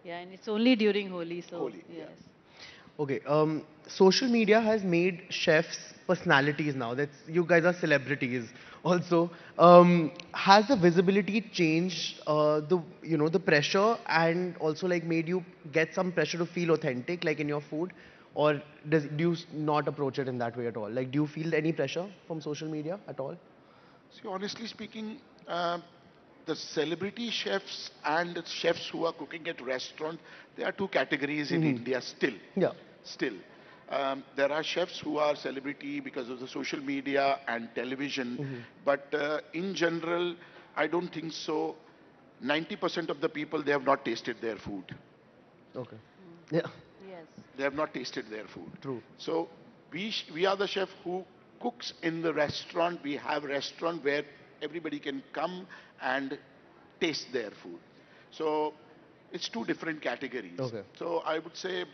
Speaker 22: Yeah, and it's only during Holi. So,
Speaker 23: Holi,
Speaker 22: yes.
Speaker 21: Okay, social media has made chefs personalities now. That's you guys are celebrities also. Has the visibility changed the pressure and also like made you get some pressure to feel authentic like in your food, or do you not approach it in that way at all? Like, do you feel any pressure from social media at all?
Speaker 23: See, honestly speaking, the celebrity chefs and the chefs who are cooking at restaurant, there are two categories in India still.
Speaker 21: Yeah.
Speaker 23: Still. There are chefs who are celebrity because of the social media and television. But in general, I don't think so. 90% of the people, they have not tasted their food.
Speaker 21: Okay. Yeah.
Speaker 22: Yes.
Speaker 23: They have not tasted their food.
Speaker 21: True.
Speaker 23: So we are the chef who cooks in the restaurant. We have restaurant where everybody can come and taste their food. So it's two different categories.
Speaker 21: Okay.
Speaker 23: So I would say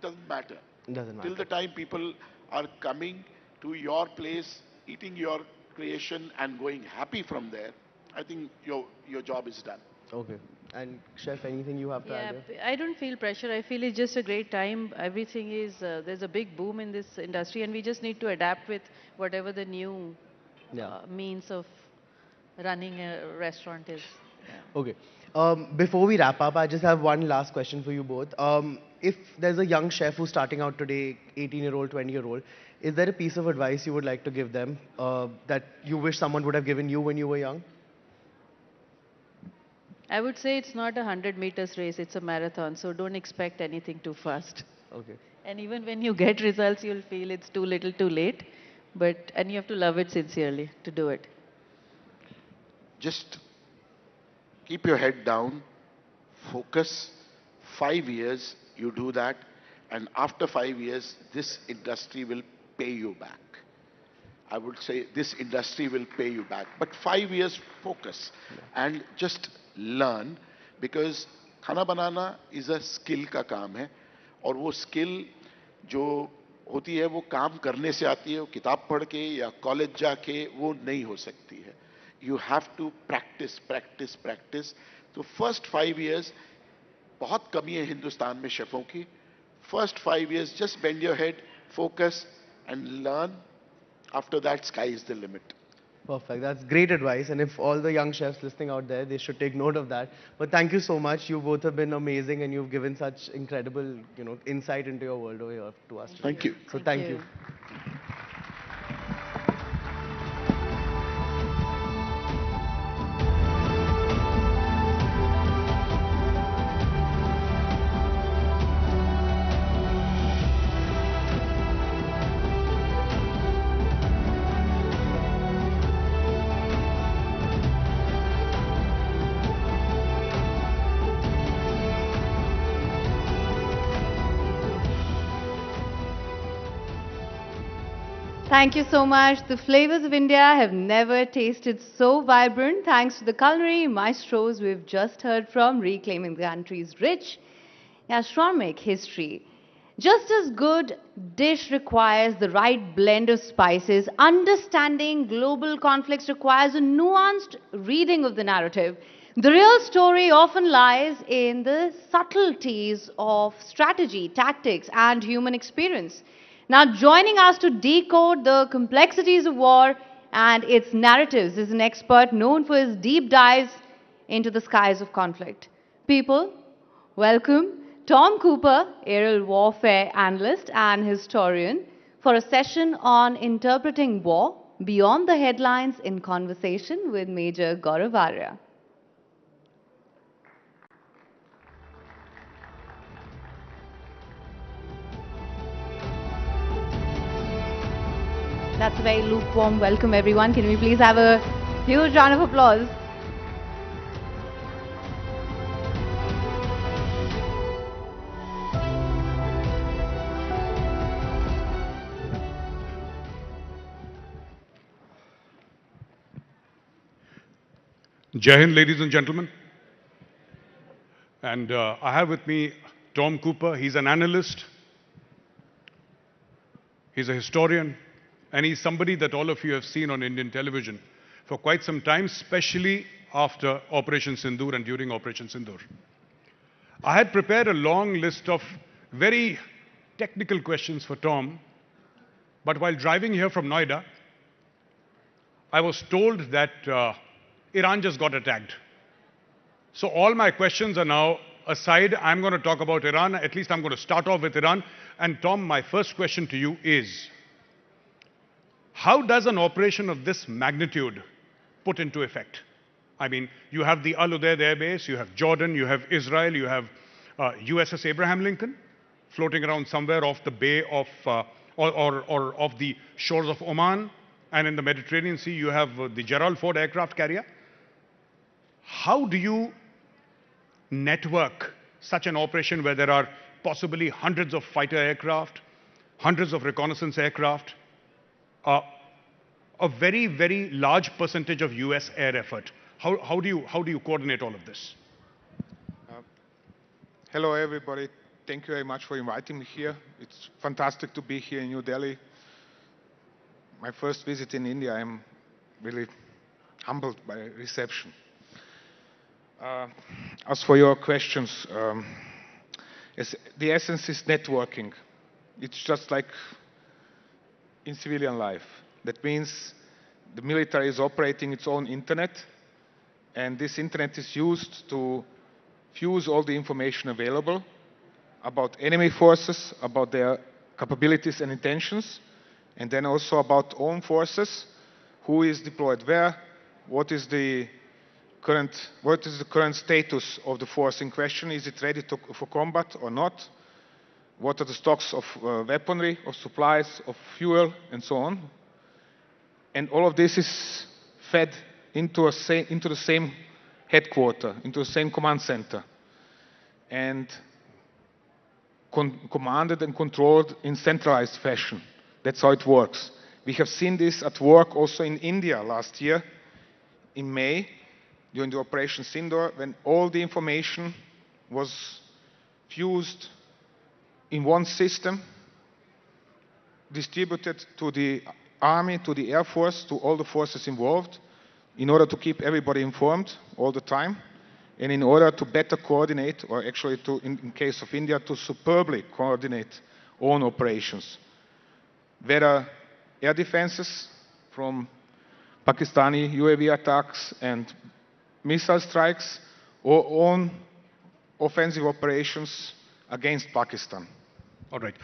Speaker 23: doesn't matter.
Speaker 21: Doesn't matter.
Speaker 23: Till the time people are coming to your place, eating your creation and going happy from there, I think your job is done.
Speaker 21: Okay. And Chef, anything you have to add?
Speaker 22: I don't feel pressure. I feel it's just a great time. Everything is, there's a big boom in this industry and we just need to adapt with whatever the new means of running a restaurant is.
Speaker 21: Okay. Before we wrap up, I just have one last question for you both. If there's a young chef who's starting out today, 18-year-old, 20-year-old, is there a piece of advice you would like to give them that you wish someone would have given you when you were young?
Speaker 22: I would say it's not a 100 meters race, it's a marathon. So don't expect anything too fast.
Speaker 21: Okay.
Speaker 22: And even when you get results, you'll feel it's too little too late. And you have to love it sincerely to do it.
Speaker 23: Just keep your head down, focus. 5 years, you do that, and after 5 years, this industry will pay you back. I would say this industry will pay you back. But 5 years, focus and just learn, because खाना बनाना is a skill का काम है, और वो skill जो होती है वो काम करने से आती है, वो किताब पढ़ के या कॉलेज जाके वो नहीं हो सकती है. You have to practice, practice, practice. तो first 5 years बहुत कमी है हिंदुस्तान में शेफों की. First 5 years just bend your head, focus and learn. After that, sky is the limit.
Speaker 21: Perfect. That's great advice. And if all the young chefs listening out there, they should take note of that. But thank you so much. You both have been amazing and you've given such incredible, insight into your world over here to us today.
Speaker 23: Thank you.
Speaker 21: So thank you.
Speaker 7: Thank you so much. The flavors of India have never tasted so vibrant thanks to the culinary maestros we've just heard from, reclaiming the country's rich gastronomic history. Just as good dish requires the right blend of spices, understanding global conflicts requires a nuanced reading of the narrative. The real story often lies in the subtleties of strategy, tactics, and human experience. Now, joining us to decode the complexities of war and its narratives is an expert known for his deep dives into the skies of conflict. People, welcome Tom Cooper, aerial warfare analyst and historian, for a session on interpreting war beyond the headlines in conversation with Major Gaurav Arya. That's a very lukewarm welcome, everyone. Can we please have a huge round of applause?
Speaker 6: Jai Hind, ladies and gentlemen. And I have with me Tom Cooper. He's an analyst. He's a historian. And he's somebody that all of you have seen on Indian television for quite some time, especially after Operation Sindoor and during Operation Sindoor. I had prepared a long list of very technical questions for Tom. But while driving here from Noida, I was told that Iran just got attacked. So all my questions are now aside. I'm going to talk about Iran. At least I'm going to start off with Iran. And Tom, my first question to you is, how does an operation of this magnitude put into effect? I mean, you have the Al Udeid Air Base, you have Jordan, you have Israel, you have USS Abraham Lincoln floating around somewhere off the bay of, or off the shores of Oman. And in the Mediterranean Sea, you have the Gerald Ford aircraft carrier. How do you network such an operation where there are possibly hundreds of fighter aircraft, hundreds of reconnaissance aircraft, a very, very large percentage of US air effort? How do you coordinate all of this?
Speaker 8: Hello, everybody. Thank you very much for inviting me here. It's fantastic to be here in New Delhi. My first visit in India, I'm really humbled by the reception. As for your questions, the essence is networking. It's just like in civilian life. That means the military is operating its own internet, and this internet is used to fuse all the information available about enemy forces, about their capabilities and intentions, and then also about own forces, who is deployed where, what is the current status of the force in question, is it ready for combat or not, what are the stocks of weaponry, of supplies, of fuel, and so on. And all of this is fed into the same headquarter, into the same command center, and commanded and controlled in centralized fashion. That's how it works. We have seen this at work also in India last year, in May, during the Operation Sindoor, when all the information was fused in one system, distributed to the Army, to the Air Force, to all the forces involved, in order to keep everybody informed all the time, and in order to better coordinate, or actually to, in case of India, to superbly coordinate own operations. Whether air defenses from Pakistani UAV attacks and missile strikes, or own offensive operations against Pakistan.
Speaker 6: All right.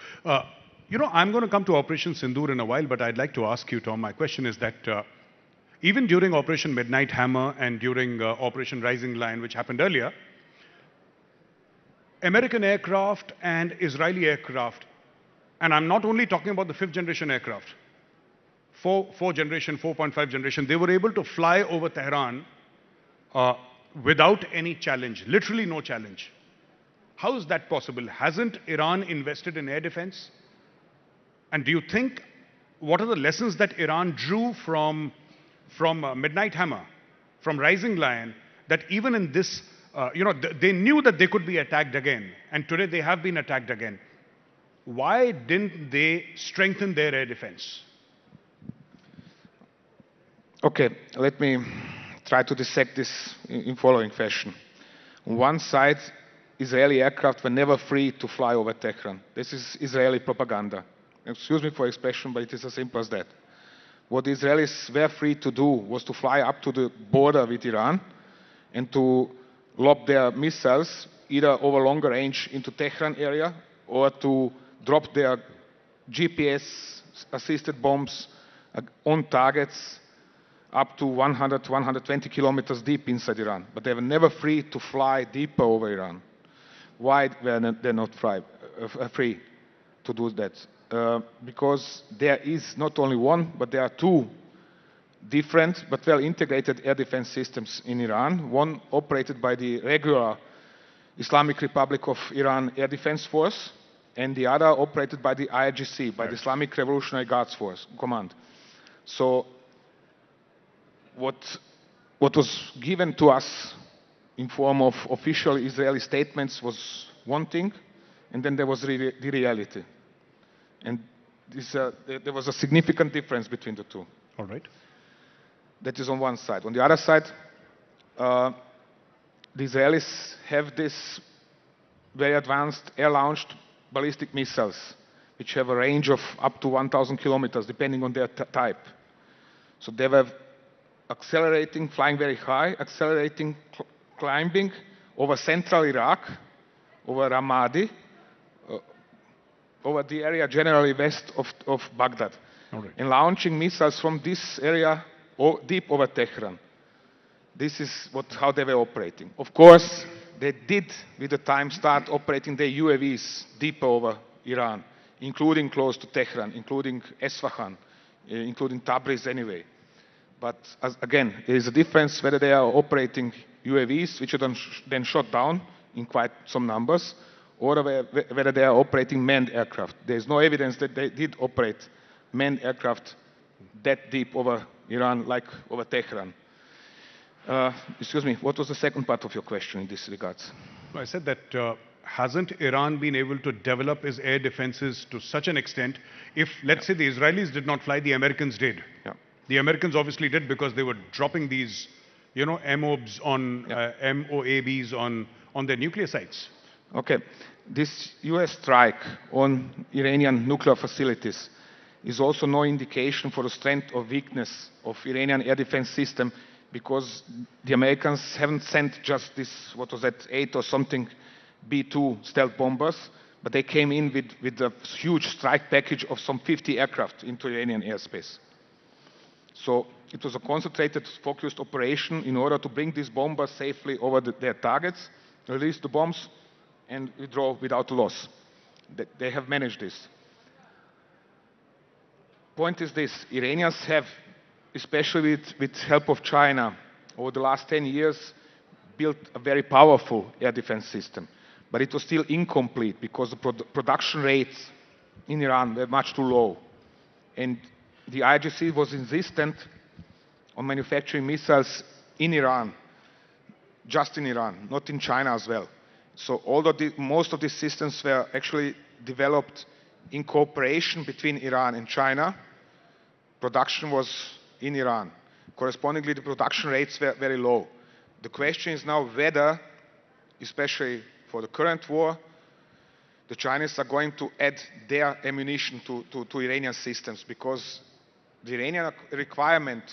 Speaker 6: You know, I'm going to come to Operation Sindoor in a while, but I'd like to ask you, Tom, my question is that even during Operation Midnight Hammer and during Operation Rising Lion, which happened earlier, American aircraft and Israeli aircraft, and I'm not only talking about the 5th generation aircraft, 4 generation, 4.5 generation, they were able to fly over Tehran without any challenge, literally no challenge. How is that possible? Hasn't Iran invested in air defense? And do you think, what are the lessons that Iran drew from Midnight Hammer, from Rising Lion, that even in this, they knew that they could be attacked again, and today they have been attacked again. Why didn't they strengthen their air defense?
Speaker 8: Okay, let me try to dissect this in following fashion. On one side, Israeli aircraft were never free to fly over Tehran. This is Israeli propaganda. Excuse me for expression, but it is as simple as that. What the Israelis were free to do was to fly up to the border with Iran and to lob their missiles either over longer range into Tehran area or to drop their GPS-assisted bombs on targets up to 100 to 120 kilometers deep inside Iran. But they were never free to fly deeper over Iran. Why were they not free to do that? because there is not only one, but there are two different but well integrated air defense systems in Iran. One operated by the regular Islamic Republic of Iran Air Defense Force, and the other operated by the IRGC, by the Islamic Revolutionary Guards Force Command. So what was given to us in form of official Israeli statements was one thing, and then there was the reality. And there was a significant difference between the two.
Speaker 6: All right.
Speaker 8: That is on one side. On the other side, the Israelis have this very advanced air-launched ballistic missiles, which have a range of up to 1,000 kilometers, depending on their type. So they were accelerating, flying very high, accelerating, climbing over central Iraq, over Ramadi, over the area generally west of Baghdad, and launching missiles from this area deep over Tehran. This is how they were operating. Of course, they did, with the time, start operating their UAVs deep over Iran, including close to Tehran, including Esfahan, including Tabriz anyway. But again, there is a difference whether they are operating UAVs, which are then shot down in quite some numbers, or whether they are operating manned aircraft. There is no evidence that they did operate manned aircraft that deep over Iran, like over Tehran. Excuse me, what was the second part of your question in this regards?
Speaker 6: I said that hasn't Iran been able to develop its air defenses to such an extent? If, let's say, the Israelis did not fly, the Americans did.
Speaker 8: Yeah.
Speaker 6: The Americans obviously did because they were dropping these, MOABs on, MOABs on their nuclear sites.
Speaker 8: Okay. This US strike on Iranian nuclear facilities is also no indication for the strength or weakness of Iranian air defense system, because the Americans haven't sent just this, 8 or something B-2 stealth bombers, but they came in with a huge strike package of some 50 aircraft into Iranian airspace. So it was a concentrated, focused operation in order to bring these bombers safely over their targets, release the bombs, and withdraw without loss. They have managed this. Point is this: Iranians have, especially with help of China, over the last 10 years, built a very powerful air defense system. But it was still incomplete because the production rates in Iran were much too low. And the IRGC was insistent on manufacturing missiles in Iran, just in Iran, not in China as well. So although most of these systems were actually developed in cooperation between Iran and China, production was in Iran. Correspondingly, the production rates were very low. The question is now whether, especially for the current war, the Chinese are going to add their ammunition to Iranian systems, because the Iranian requirement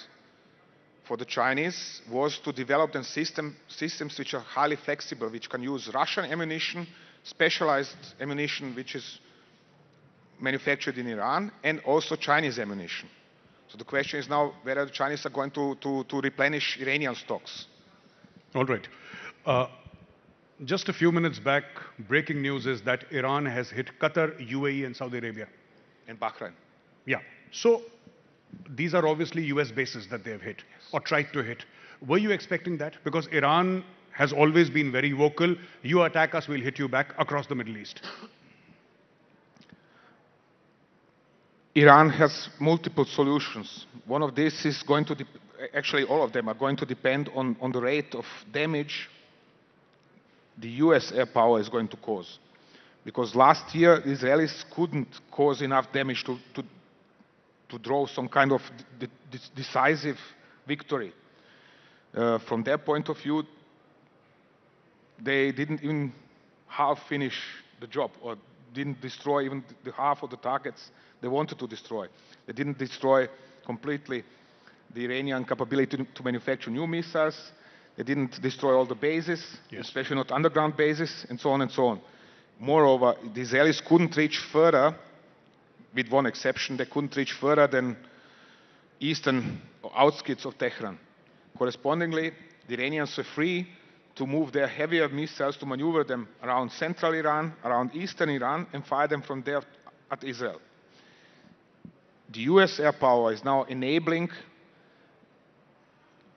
Speaker 8: for the Chinese was to develop then systems which are highly flexible, which can use Russian ammunition, specialized ammunition which is manufactured in Iran, and also Chinese ammunition. So the question is now whether the Chinese are going to replenish Iranian stocks.
Speaker 6: All right. Just a few minutes back, breaking news is that Iran has hit Qatar, UAE, and Saudi Arabia.
Speaker 8: And Bahrain.
Speaker 6: Yeah. So these are obviously US bases that they have hit, or tried to hit. Were you expecting that? Because Iran has always been very vocal. You attack us, we'll hit you back across the Middle East.
Speaker 8: Iran has multiple solutions. One of these is going to, actually all of them are going to depend on the rate of damage the US air power is going to cause. Because last year, the Israelis couldn't cause enough damage to draw some kind of decisive victory. From their point of view, they didn't even half finish the job, or didn't destroy even the half of the targets they wanted to destroy. They didn't destroy completely the Iranian capability to manufacture new missiles. They didn't destroy all the bases, especially not underground bases, and so on and so on. Moreover, the Israelis couldn't reach further, with one exception, they couldn't reach further than eastern outskirts of Tehran. Correspondingly, the Iranians were free to move their heavier missiles, to maneuver them around central Iran, around eastern Iran, and fire them from there at Israel. the US air power is now enabling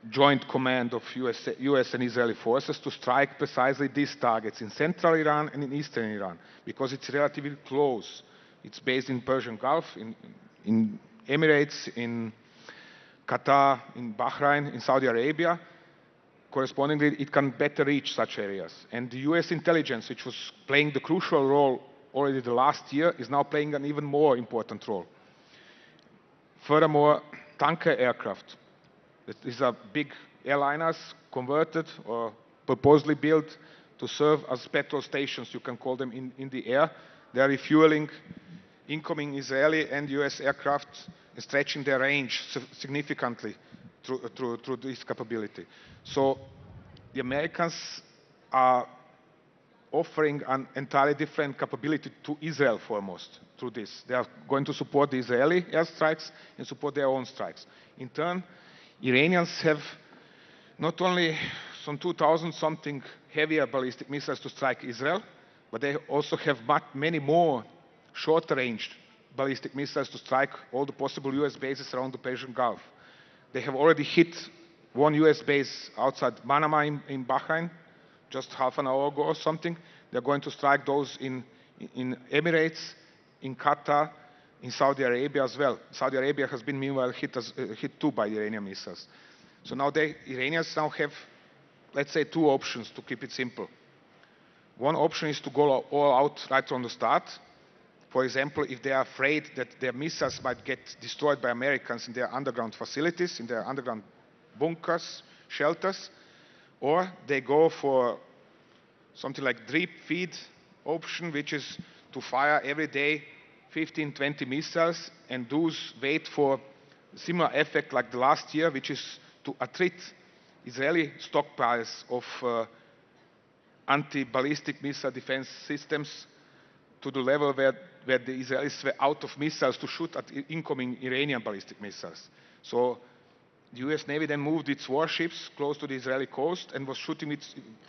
Speaker 8: joint command of US and Israeli forces to strike precisely these targets in central Iran and in eastern Iran, because it's relatively close. It's based in Persian Gulf, in Emirates, in Qatar, in Bahrain, in Saudi Arabia. Correspondingly, it can better reach such areas. And the US intelligence, which was playing the crucial role already the last year, is now playing an even more important role. Furthermore, tanker aircraft. These are big airliners converted or purposely built to serve as petrol stations, you can call them, in the air. They are refueling incoming Israeli and US aircraft and stretching their range significantly through this capability. So the Americans are offering an entirely different capability to Israel foremost through this. They are going to support the Israeli airstrikes and support their own strikes. In turn, Iranians have not only some 2,000-something heavier ballistic missiles to strike Israel, but they also have many more short-range ballistic missiles to strike all the possible US bases around the Persian Gulf. They have already hit one US base outside Manama in Bahrain just half an hour ago or something. They're going to strike those in Emirates, in Qatar, in Saudi Arabia as well. Saudi Arabia has been meanwhile hit too by Iranian missiles. So now Iranians now have, let's say, two options to keep it simple. One option is to go all out right from the start. For example, if they are afraid that their missiles might get destroyed by Americans in their underground facilities, in their underground bunkers, shelters, or they go for something like drip feed option, which is to fire every day 15, 20 missiles, and those wait for similar effect like the last year, which is to attrit Israeli stockpiles of anti-ballistic missile defense systems to the level where the Israelis were out of missiles to shoot at incoming Iranian ballistic missiles. So the US Navy then moved its warships close to the Israeli coast and was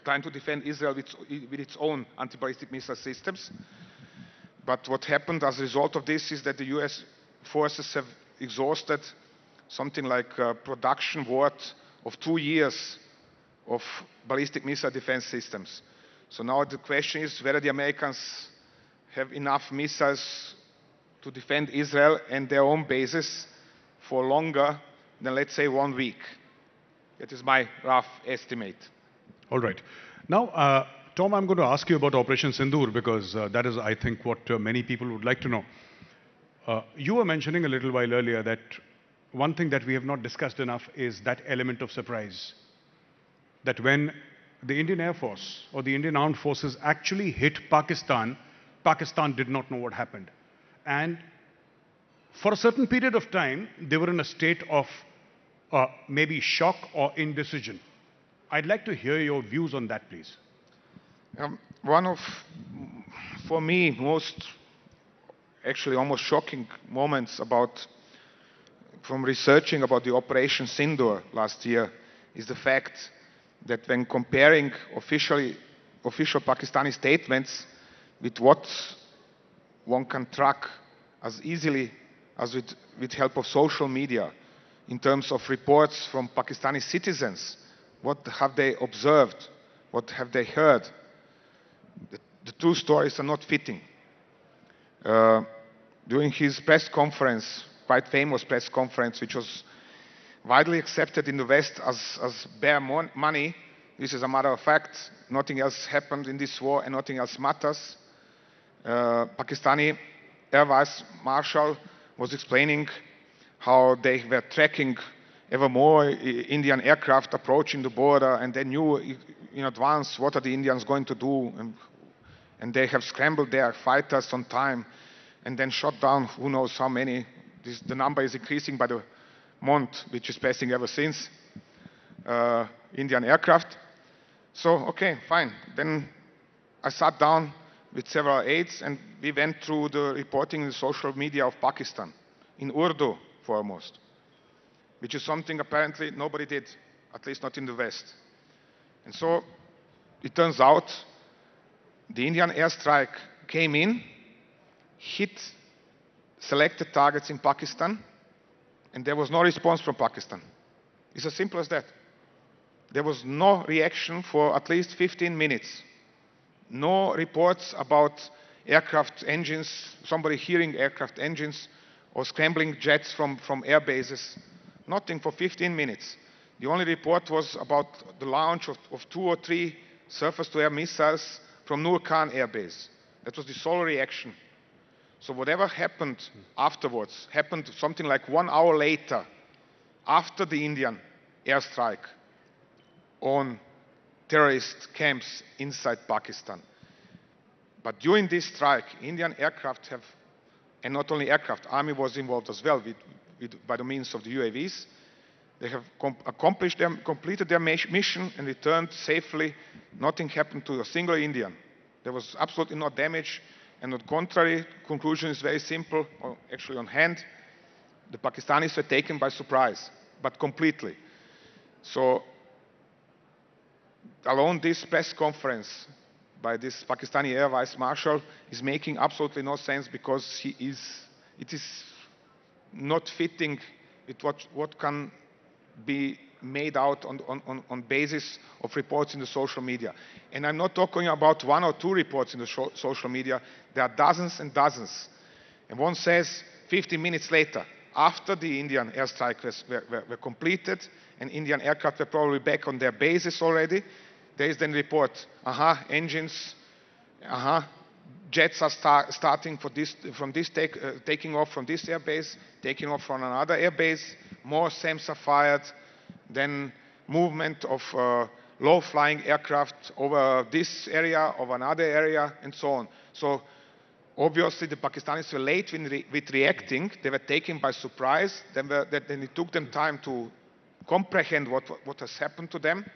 Speaker 8: trying to defend Israel with its own anti-ballistic missile systems. But what happened as a result of this is that the US forces have exhausted something like a production worth of 2 years of ballistic missile defense systems. So now the question is whether the Americans have enough missiles to defend Israel and their own bases for longer than, let's say, 1 week. That is my rough estimate.
Speaker 6: All right. Now, Tom, I'm going to ask you about Operation Sindoor because that is, I think, what many people would like to know. You were mentioning a little while earlier that one thing that we have not discussed enough is that element of surprise. That when the Indian Air Force or the Indian Armed Forces actually hit Pakistan, Pakistan did not know what happened. And for a certain period of time, they were in a state of maybe shock or indecision. I'd like to hear your views on that, please.
Speaker 8: One of, for me, actually almost shocking moments from researching about the Operation Sindoor last year is the fact that when comparing official Pakistani statements with what one can track as easily as with help of social media in terms of reports from Pakistani citizens, what have they observed, what have they heard, the two stories are not fitting. During his press conference, quite famous press conference, which was widely accepted in the West as bare money, this is a matter of fact, nothing else happened in this war and nothing else matters. Pakistani Air Vice Marshal was explaining how they were tracking ever more Indian aircraft approaching the border, and they knew in advance what are the Indians going to do, and they have scrambled their fighters on time and then shot down who knows how many. The number is increasing by the month, which is passing ever since, Indian aircraft. So, okay, fine. Then I sat down with several aides and we went through the reporting in the social media of Pakistan, in Urdu foremost, which is something apparently nobody did, at least not in the West. And so it turns out the Indian airstrike came in, hit selected targets in Pakistan, and there was no response from Pakistan. It's as simple as that. There was no reaction for at least 15 minutes. No reports about aircraft engines, somebody hearing aircraft engines, or scrambling jets from air bases. Nothing for 15 minutes. The only report was about the launch of 2 or 3 surface-to-air missiles from Nur Khan Air Base. That was the sole reaction. So whatever happened afterwards happened something like 1 hour later, after the Indian airstrike on terrorist camps inside Pakistan. But during this strike, Indian aircraft have, and not only aircraft, army was involved as well by the means of the UAVs. They have completed their mission and returned safely. Nothing happened to a single Indian. There was absolutely no damage. And on the contrary, conclusion is very simple, or actually on hand. The Pakistanis were taken by surprise, but completely. So alone this press conference by this Pakistani Air Vice Marshal is making absolutely no sense, because it is not fitting with what can be made out on basis of reports in the social media. And I'm not talking about 1 or 2 reports in the social media. There are dozens and dozens. And one says 15 minutes later, after the Indian airstrikes were completed and Indian aircraft were probably back on their bases already, there is then report, engines, jets are starting taking off from this airbase, taking off from another airbase, more SAMs are fired, then movement of low-flying aircraft over this area, over another area, and so on. So obviously the Pakistanis were late with reacting. They were taken by surprise. Then it took them time to comprehend what has happened to them,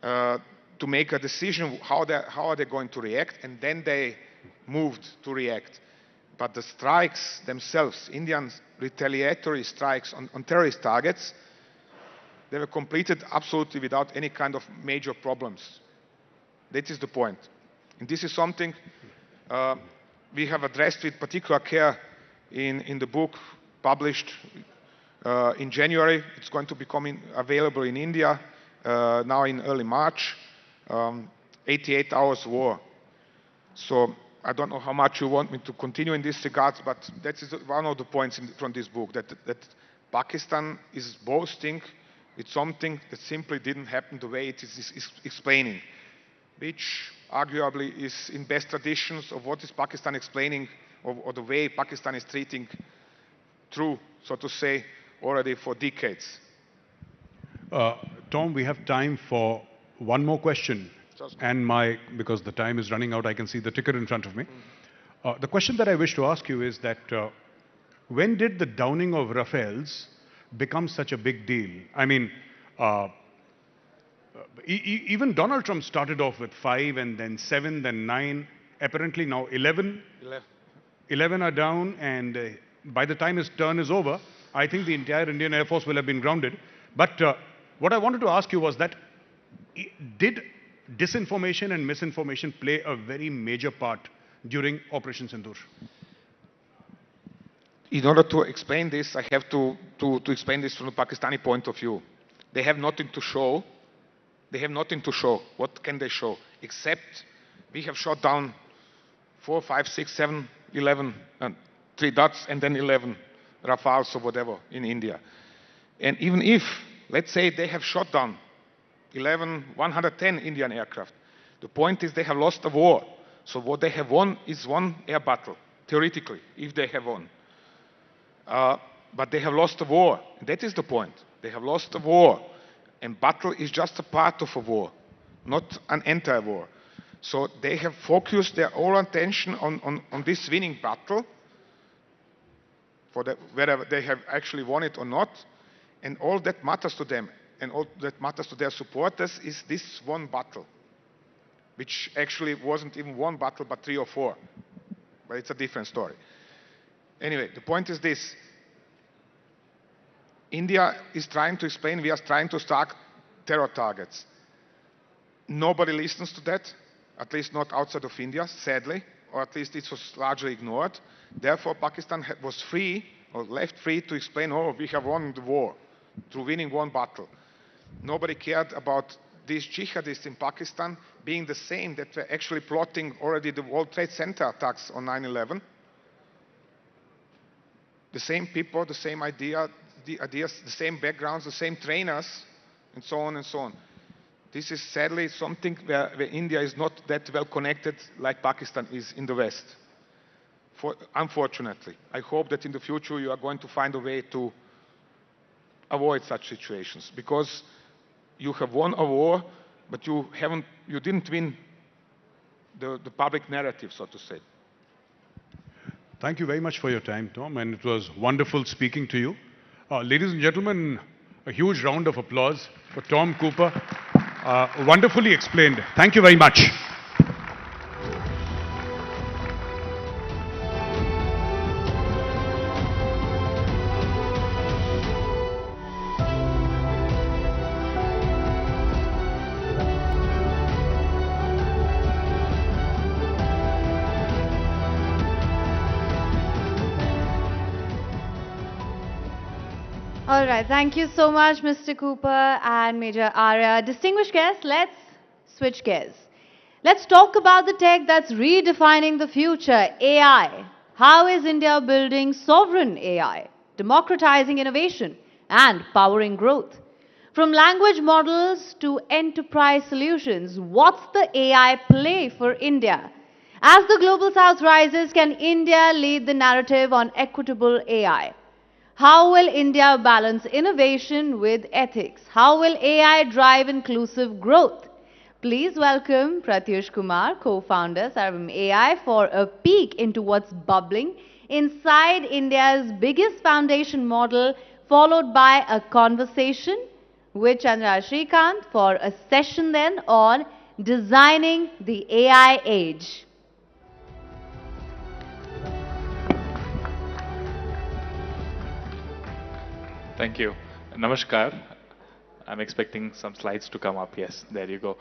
Speaker 8: to make a decision how are they going to react, and then they moved to react. But the strikes themselves, Indian retaliatory strikes on terrorist targets, they were completed absolutely without any kind of major problems. That is the point. And this is something we have addressed with particular care in the book published in January. It's going to become available in India now in early March, 88 Hours War. So I don't know how much you want me to continue in this regard, but that is one of the points from this book, that Pakistan is boasting with something that simply didn't happen the way it is explaining, which arguably is in best traditions of what is Pakistan explaining, or the way Pakistan is treating true, so to say, already for decades.
Speaker 6: Tom, we have time for one more question. And because the time is running out, I can see the ticker in front of me. The question that I wish to ask you is that when did the downing of Rafales become such a big deal? I mean, even Donald Trump started off with 5 and then 7, then 9. Apparently now 11. 11 are down, and by the time his turn is over, I think the entire Indian Air Force will have been grounded. But what I wanted to ask you was that, did disinformation and misinformation play a very major part during Operation Sindoor?
Speaker 8: In order to explain this, I have to explain this from the Pakistani point of view. They have nothing to show. They have nothing to show. What can they show? Except we have shot down 4, 5, 6, 7, 11, 3 dots, and then 11 Rafales or whatever in India. And even if, let's say, they have shot down 110 Indian aircraft, the point is they have lost the war. So what they have won is one air battle, theoretically, if they have won. But they have lost the war. That is the point. They have lost the war. And battle is just a part of a war, not an entire war. So they have focused their whole attention on this winning battle, whether they have actually won it or not. And all that matters to them, and all that matters to their supporters, is this one battle, which actually wasn't even one battle, but 3 or 4. But it's a different story. Anyway, the point is this. India is trying to explain we are trying to strike terror targets. Nobody listens to that, at least not outside of India, sadly, or at least it was largely ignored. Therefore, Pakistan was free, or left free, to explain, oh, we have won the war through winning one battle. Nobody cared about these jihadists in Pakistan being the same that were actually plotting already the World Trade Center attacks on 9/11. The same people, the same ideas, the same backgrounds, the same trainers, and so on and so on. This is sadly something where India is not that well connected like Pakistan is in the West. Unfortunately. I hope that in the future you are going to find a way to avoid such situations, because you have won a war, but you didn't win the public narrative, so to say.
Speaker 6: Thank you very much for your time, Tom, and it was wonderful speaking to you. Ladies and gentlemen, a huge round of applause for Tom Cooper. Wonderfully explained. Thank you very much.
Speaker 7: All right, thank you so much, Mr. Cooper and Major Arya. Distinguished guests, let's switch gears. Let's talk about the tech that's redefining the future, AI. How is India building sovereign AI, democratizing innovation, and powering growth? From language models to enterprise solutions, what's the AI play for India? As the global south rises, can India lead the narrative on equitable AI? How will India balance innovation with ethics? How will AI drive inclusive growth? Please welcome Pratyush Kumar, co-founder Sarvam AI, for a peek into what's bubbling inside India's biggest foundation model, followed by a conversation with Chandra Srikanth for a session then on designing the AI age.
Speaker 13: Thank you. Namaskar. I'm expecting some slides to come up. Yes, there you go.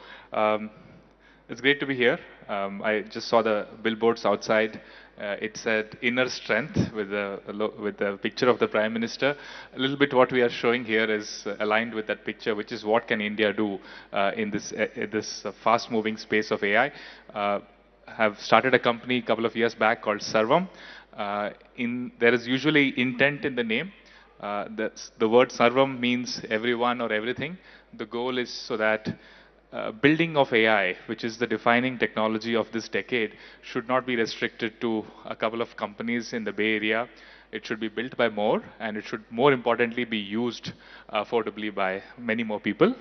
Speaker 13: It's great to be here. I just saw the billboards outside. It said inner strength with the picture of the Prime Minister. A little bit what we are showing here is aligned with that picture, which is what can India do in this fast-moving space of AI. Have started a company a couple of years back called Sarvam. There is usually intent in the name. The word Sarvam means everyone or everything. The goal is so that building of AI, which is the defining technology of this decade, should not be restricted to a couple of companies in the Bay Area. It should be built by more, and it should, more importantly, be used affordably by many more people.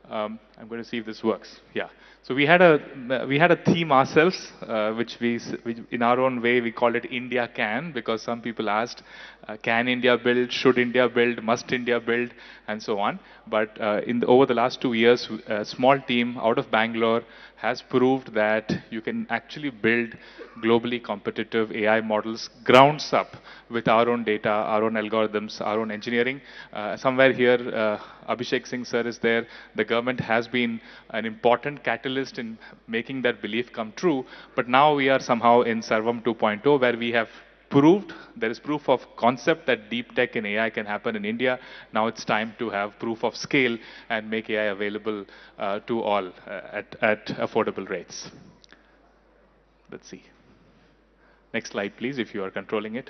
Speaker 13: I'm going to see if this works. Yeah. So we had a theme ourselves, which in our own way we called it India Can, because some people asked, can India build, should India build, must India build, and so on. But over the last 2 years, a small team out of Bangalore has proved that you can actually build globally competitive AI models grounds up with our own data, our own algorithms, our own engineering. Somewhere here, Abhishek Singh sir is there. The government has been an important catalyst in making that belief come true. But now we are somehow in Sarvam 2.0, where we have proved, there is proof of concept that deep tech and AI can happen in India. Now it's time to have proof of scale and make AI available to all at affordable rates. Let's see. Next slide, please, if you are controlling it.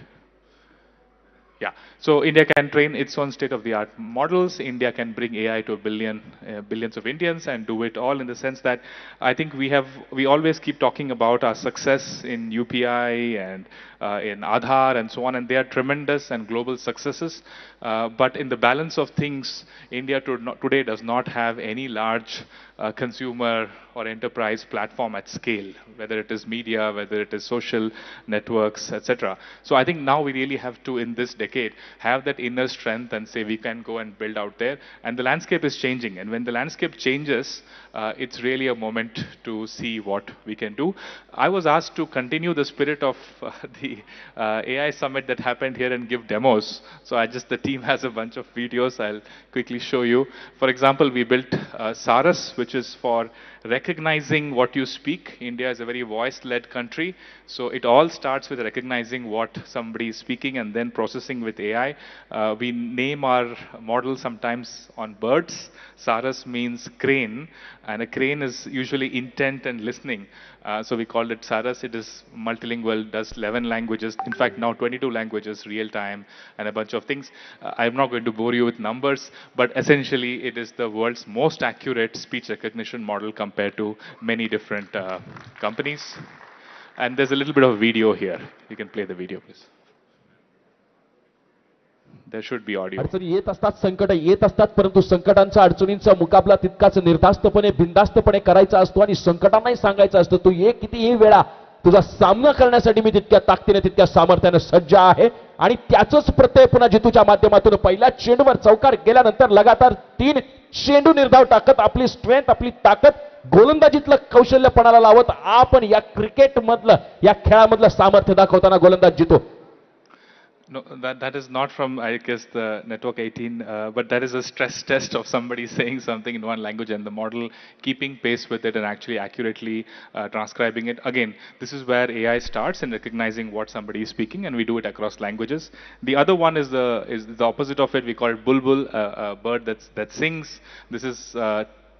Speaker 13: Yeah, so India can train its own state-of-the-art models. India can bring AI to billions of Indians and do it all in the sense that I think we always keep talking about our success in UPI and in Aadhaar and so on, and they are tremendous and global successes. But in the balance of things, India today does not have any large consumer or enterprise platform at scale, whether it is media, whether it is social networks, etc. So I think now we really have to, in this decade, have that inner strength and say we can go and build out there. And the landscape is changing. And when the landscape changes, it's really a moment to see what we can do. I was asked to continue the spirit of the AI summit that happened here and give demos. So the team has a bunch of videos I'll quickly show you. For example, we built Saras, which which is for recognizing what you speak. India is a very voice-led country, so it all starts with recognizing what somebody is speaking and then processing with AI. We name our model sometimes on birds. Saras means crane, and a crane is usually intent and listening. So we called it Saras. It is multilingual, does 11 languages, in fact now 22 languages, real time, and a bunch of things. I'm not going to bore you with numbers, but essentially it is the world's most accurate speech recognition model compared to many different companies. And there's a little bit of video here. You can play the video, please. There should be audio.
Speaker 14: अडचणी येत असतात, संकट येत असतात, परंतु संकटांचा अडचणींचा मुकाबला तितकाच निर्धास्तपणे बिनधास्तपणे करायचा असतो आणि संकटांनाही सांगायचं असतं तू कितीही वेळा तुझा सामना करण्यासाठी मी तितक्या ताकदीने तितक्या सामर्थ्याने सज्ज आहे. आणि त्याचंच प्रत्यय पुन्हा जितूच्या माध्यमातून पहिल्या चेंडूवर चौकार गेल्यानंतर लगातार 3 चेंडू निर्धाव टाकत आपली स्ट्रेंथ, आपली ताकद, गोलंदाजीतलं कौशल्यपणाला लावत आपण या क्रिकेट मधलं, या खेळामधलं सामर्थ्य दाखवताना गोलंदाज जितो.
Speaker 13: No, that is not from, I guess, the Network 18, but that is a stress test of somebody saying something in one language and the model keeping pace with it and actually accurately transcribing it. Again, this is where AI starts in recognizing what somebody is speaking, and we do it across languages. The other one is the opposite of it. We call it bulbul, a bird that sings. This is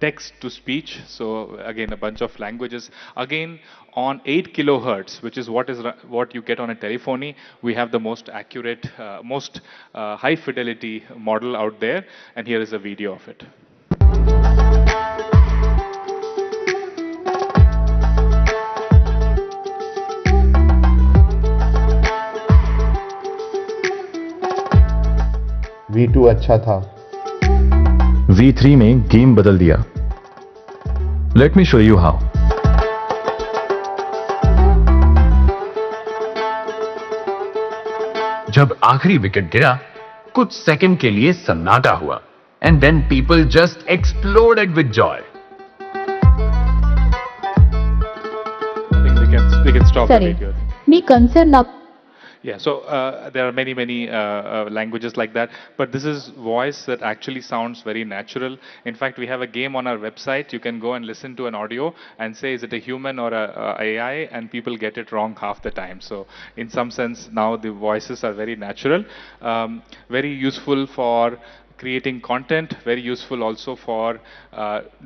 Speaker 13: text to speech. So again, a bunch of languages. Again, on 8 kilohertz, which is what you get on a telephony, we have the most accurate, most high fidelity model out there. And here is a video of it.
Speaker 15: V2 अच्छा था.
Speaker 16: V3 में game बदल दिया. Let me show you how. जब आखिरी wicket गिरा, कुछ second के लिए सन्नाटा हुआ. And then people just exploded with joy.
Speaker 13: I think we can stop the video.
Speaker 24: Me concern ना.
Speaker 13: Yeah, so there are many languages like that, but this is voice that actually sounds very natural. In fact, we have a game on our website. You can go and listen to an audio and say, is it a human or a AI? And people get it wrong half the time. So in some sense, now the voices are very natural, very useful for creating content, very useful also for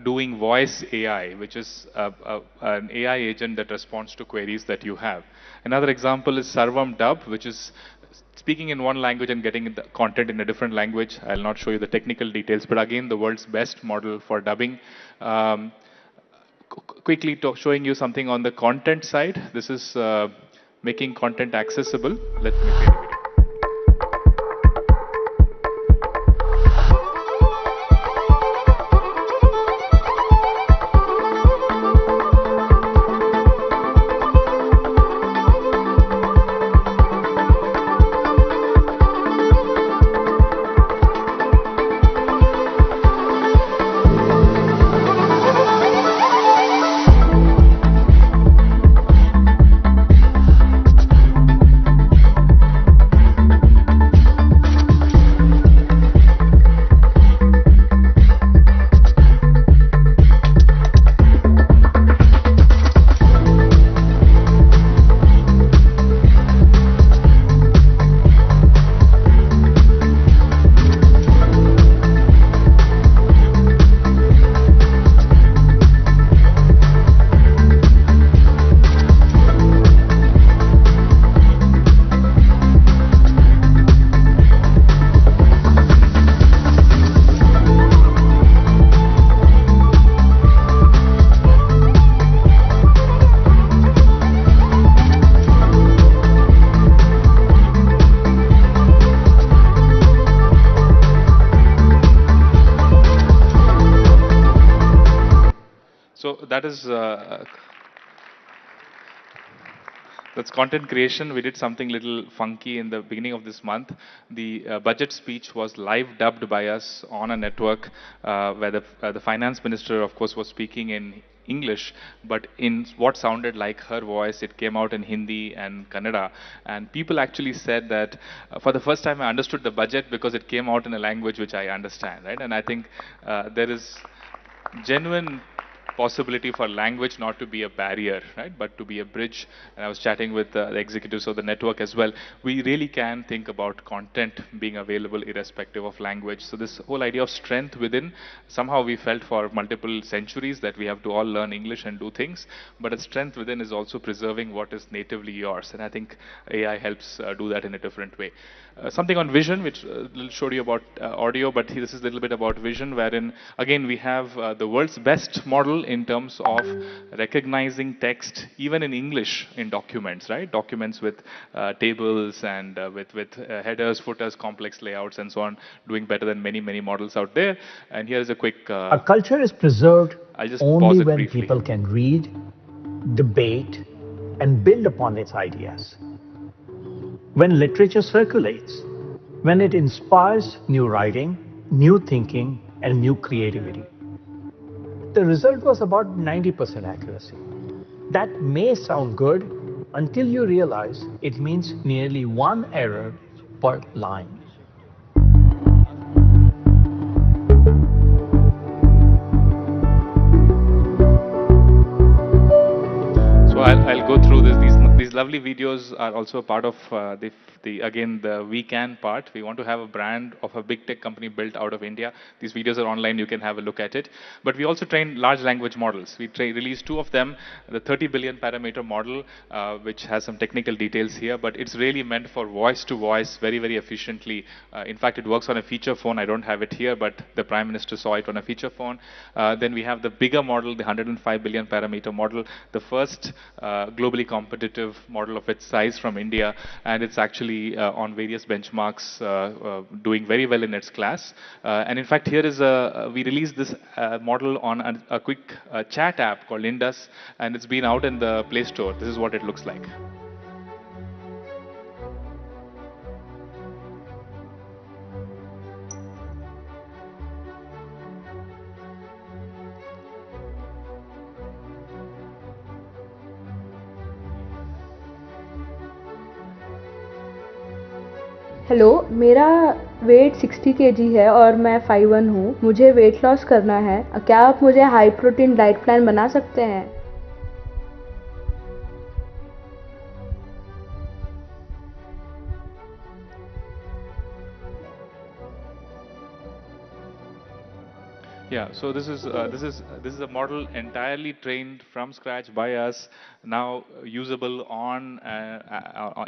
Speaker 13: doing voice AI, which is an AI agent that responds to queries that you have. Another example is Sarvam Dub, which is speaking in one language and getting the content in a different language. I'll not show you the technical details, but again, the world's best model for dubbing. Quickly showing you something on the content side. This is making content accessible. Let me play the video. That is that's content creation. We did something little funky in the beginning of this month. The budget speech was live dubbed by us on a network where the finance minister, of course, was speaking in English, but in what sounded like her voice, it came out in Hindi and Kannada. And people actually said that for the first time I understood the budget because it came out in a language which I understand, right? And I think there is genuine possibility for language not to be a barrier, right, but to be a bridge. And I was chatting with the executives of the network as well. We really can think about content being available irrespective of language. So this whole idea of strength within, somehow we felt for multiple centuries that we have to all learn English and do things, but a strength within is also preserving what is natively yours. And I think AI helps do that in a different way. Something on vision, which showed you about audio, but this is a little bit about vision, wherein again we have the world's best model in terms of recognizing text, even in English, in documents, right? Documents with tables and with headers, footers, complex layouts, and so on, doing better than many models out there. And here is a quick.
Speaker 15: A culture is preserved
Speaker 13: I'll just
Speaker 15: only
Speaker 13: pause it
Speaker 15: when
Speaker 13: briefly.
Speaker 15: people can read, debate, and build upon its ideas. When literature circulates, when it inspires new writing, new thinking, and new creativity. The result was about 90% accuracy. That may sound good until you realize it means nearly one error per line.
Speaker 13: So I'll go through this. These lovely videos are also a part of the We Can part. We want to have a brand of a big tech company built out of India. These videos are online. You can have a look at it. But we also train large language models. We released 2 of them. The 30 billion parameter model, which has some technical details here, but it's really meant for voice to voice very efficiently. In fact, it works on a feature phone. I don't have it here, but the Prime Minister saw it on a feature phone. Then we have the bigger model, the 105 billion parameter model, the first globally competitive model of its size from India, and it's actually on various benchmarks doing very well in its class. And in fact, here is we released this model on a quick chat app called Indus, and it's been out in the Play Store. This is what it looks like.
Speaker 17: Hello, मेरा wait 60 kg है और मैं 5'1" हूँ। मुझे weight loss करना है। क्या आप मुझे हाई प्रोटीन डाइट प्लान बना सकते हैं?
Speaker 13: Yeah, so this is a model entirely trained from scratch by us, now usable on.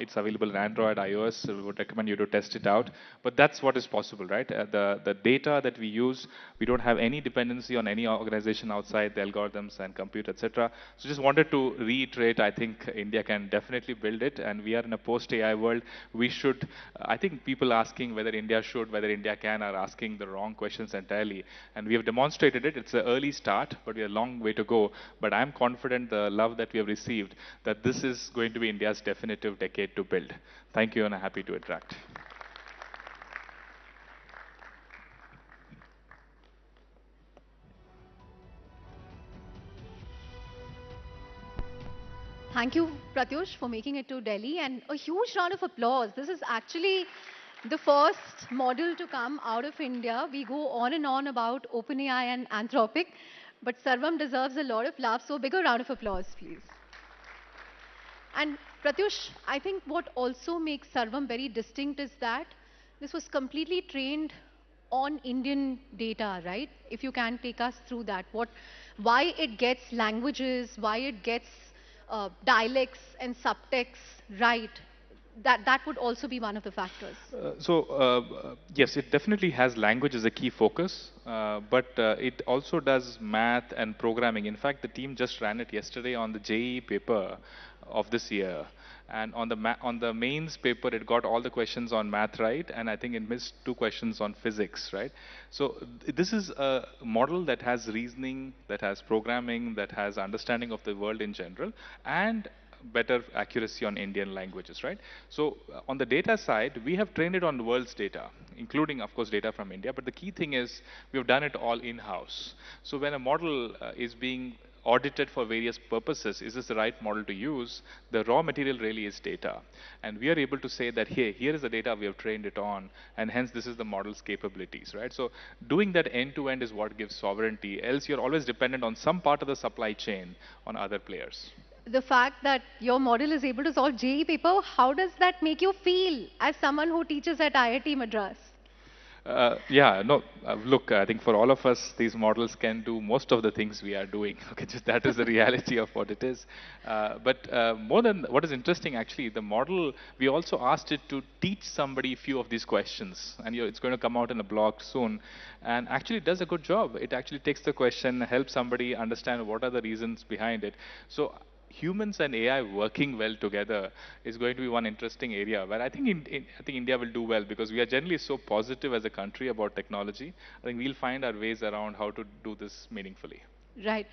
Speaker 13: It's available in Android, iOS. So we would recommend you to test it out. But that's what is possible, right? The data that we use, we don't have any dependency on any organization outside the algorithms and compute, etc. So just wanted to reiterate. I think India can definitely build it, and we are in a post-AI world. We should. I think people asking whether India should, whether India can, are asking the wrong questions entirely, and we have demonstrated it. It's an early start, but we have a long way to go. But I'm confident the love that we have received, that this is going to be India's definitive decade to build. Thank you, and I'm happy to interact.
Speaker 4: Thank you, Pratyush, for making it to Delhi, and a huge round of applause. This is actually the first model to come out of India. We go on and on about OpenAI and Anthropic, but Sarvam deserves a lot of love, so a bigger round of applause, please. And Pratyush, I think what also makes Sarvam very distinct is that this was completely trained on Indian data, right? If you can take us through that, why it gets languages, why it gets dialects and subtexts right. That would also be one of the factors.
Speaker 13: Yes, it definitely has language as a key focus, but it also does math and programming. In fact, the team just ran it yesterday on the JEE paper of this year. And on the mains paper, it got all the questions on math right, and I think it missed 2 questions on physics, right? So this is a model that has reasoning, that has programming, that has understanding of the world in general, and better accuracy on Indian languages, right? So on the data side, we have trained it on the world's data, including, of course, data from India. But the key thing is we've done it all in-house. So when a model is being audited for various purposes. Is this the right model to use? The raw material really is data. And we are able to say that, hey, here is the data we have trained it on, and hence this is the model's capabilities, right? So doing that end-to-end is what gives sovereignty. Else you're always dependent on some part of the supply chain on other players.
Speaker 4: The fact that your model is able to solve JEE paper, how does that make you feel as someone who teaches at IIT Madras?
Speaker 13: Yeah, no, look, I think for all of us, these models can do most of the things we are doing. Okay, just that is the reality of what it is. But more than what is interesting, actually, the model, we also asked it to teach somebody a few of these questions. And it's going to come out in a blog soon. And actually, it does a good job. It actually takes the question, helps somebody understand what are the reasons behind it. So humans and AI working well together is going to be one interesting area where I think I think India will do well, because we are generally so positive as a country about technology. I think we'll find our ways around how to do this meaningfully.
Speaker 4: Right.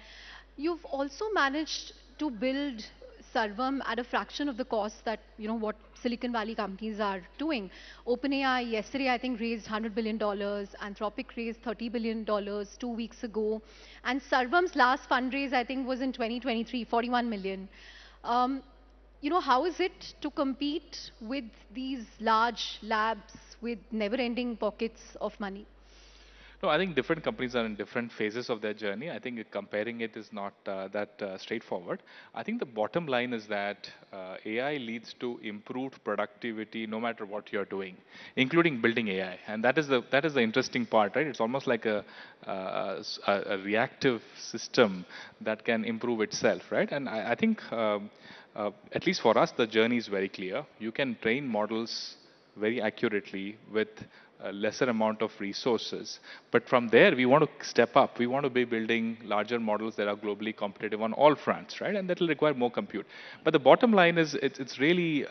Speaker 4: You've also managed to build Sarvam at a fraction of the cost that, what Silicon Valley companies are doing. OpenAI yesterday, I think, raised $100 billion. Anthropic raised $30 billion 2 weeks ago. And Sarvam's last fundraise, I think, was in 2023, 41 million. How is it to compete with these large labs with never-ending pockets of money?
Speaker 13: No, I think different companies are in different phases of their journey. I think comparing it is not that straightforward. I think the bottom line is that AI leads to improved productivity no matter what you're doing, including building AI. And that is the interesting part, right? It's almost like a reactive system that can improve itself, right? And I think, at least for us, the journey is very clear. You can train models very accurately with a lesser amount of resources. But from there, we want to step up. We want to be building larger models that are globally competitive on all fronts, right? And that will require more compute. But the bottom line is it's really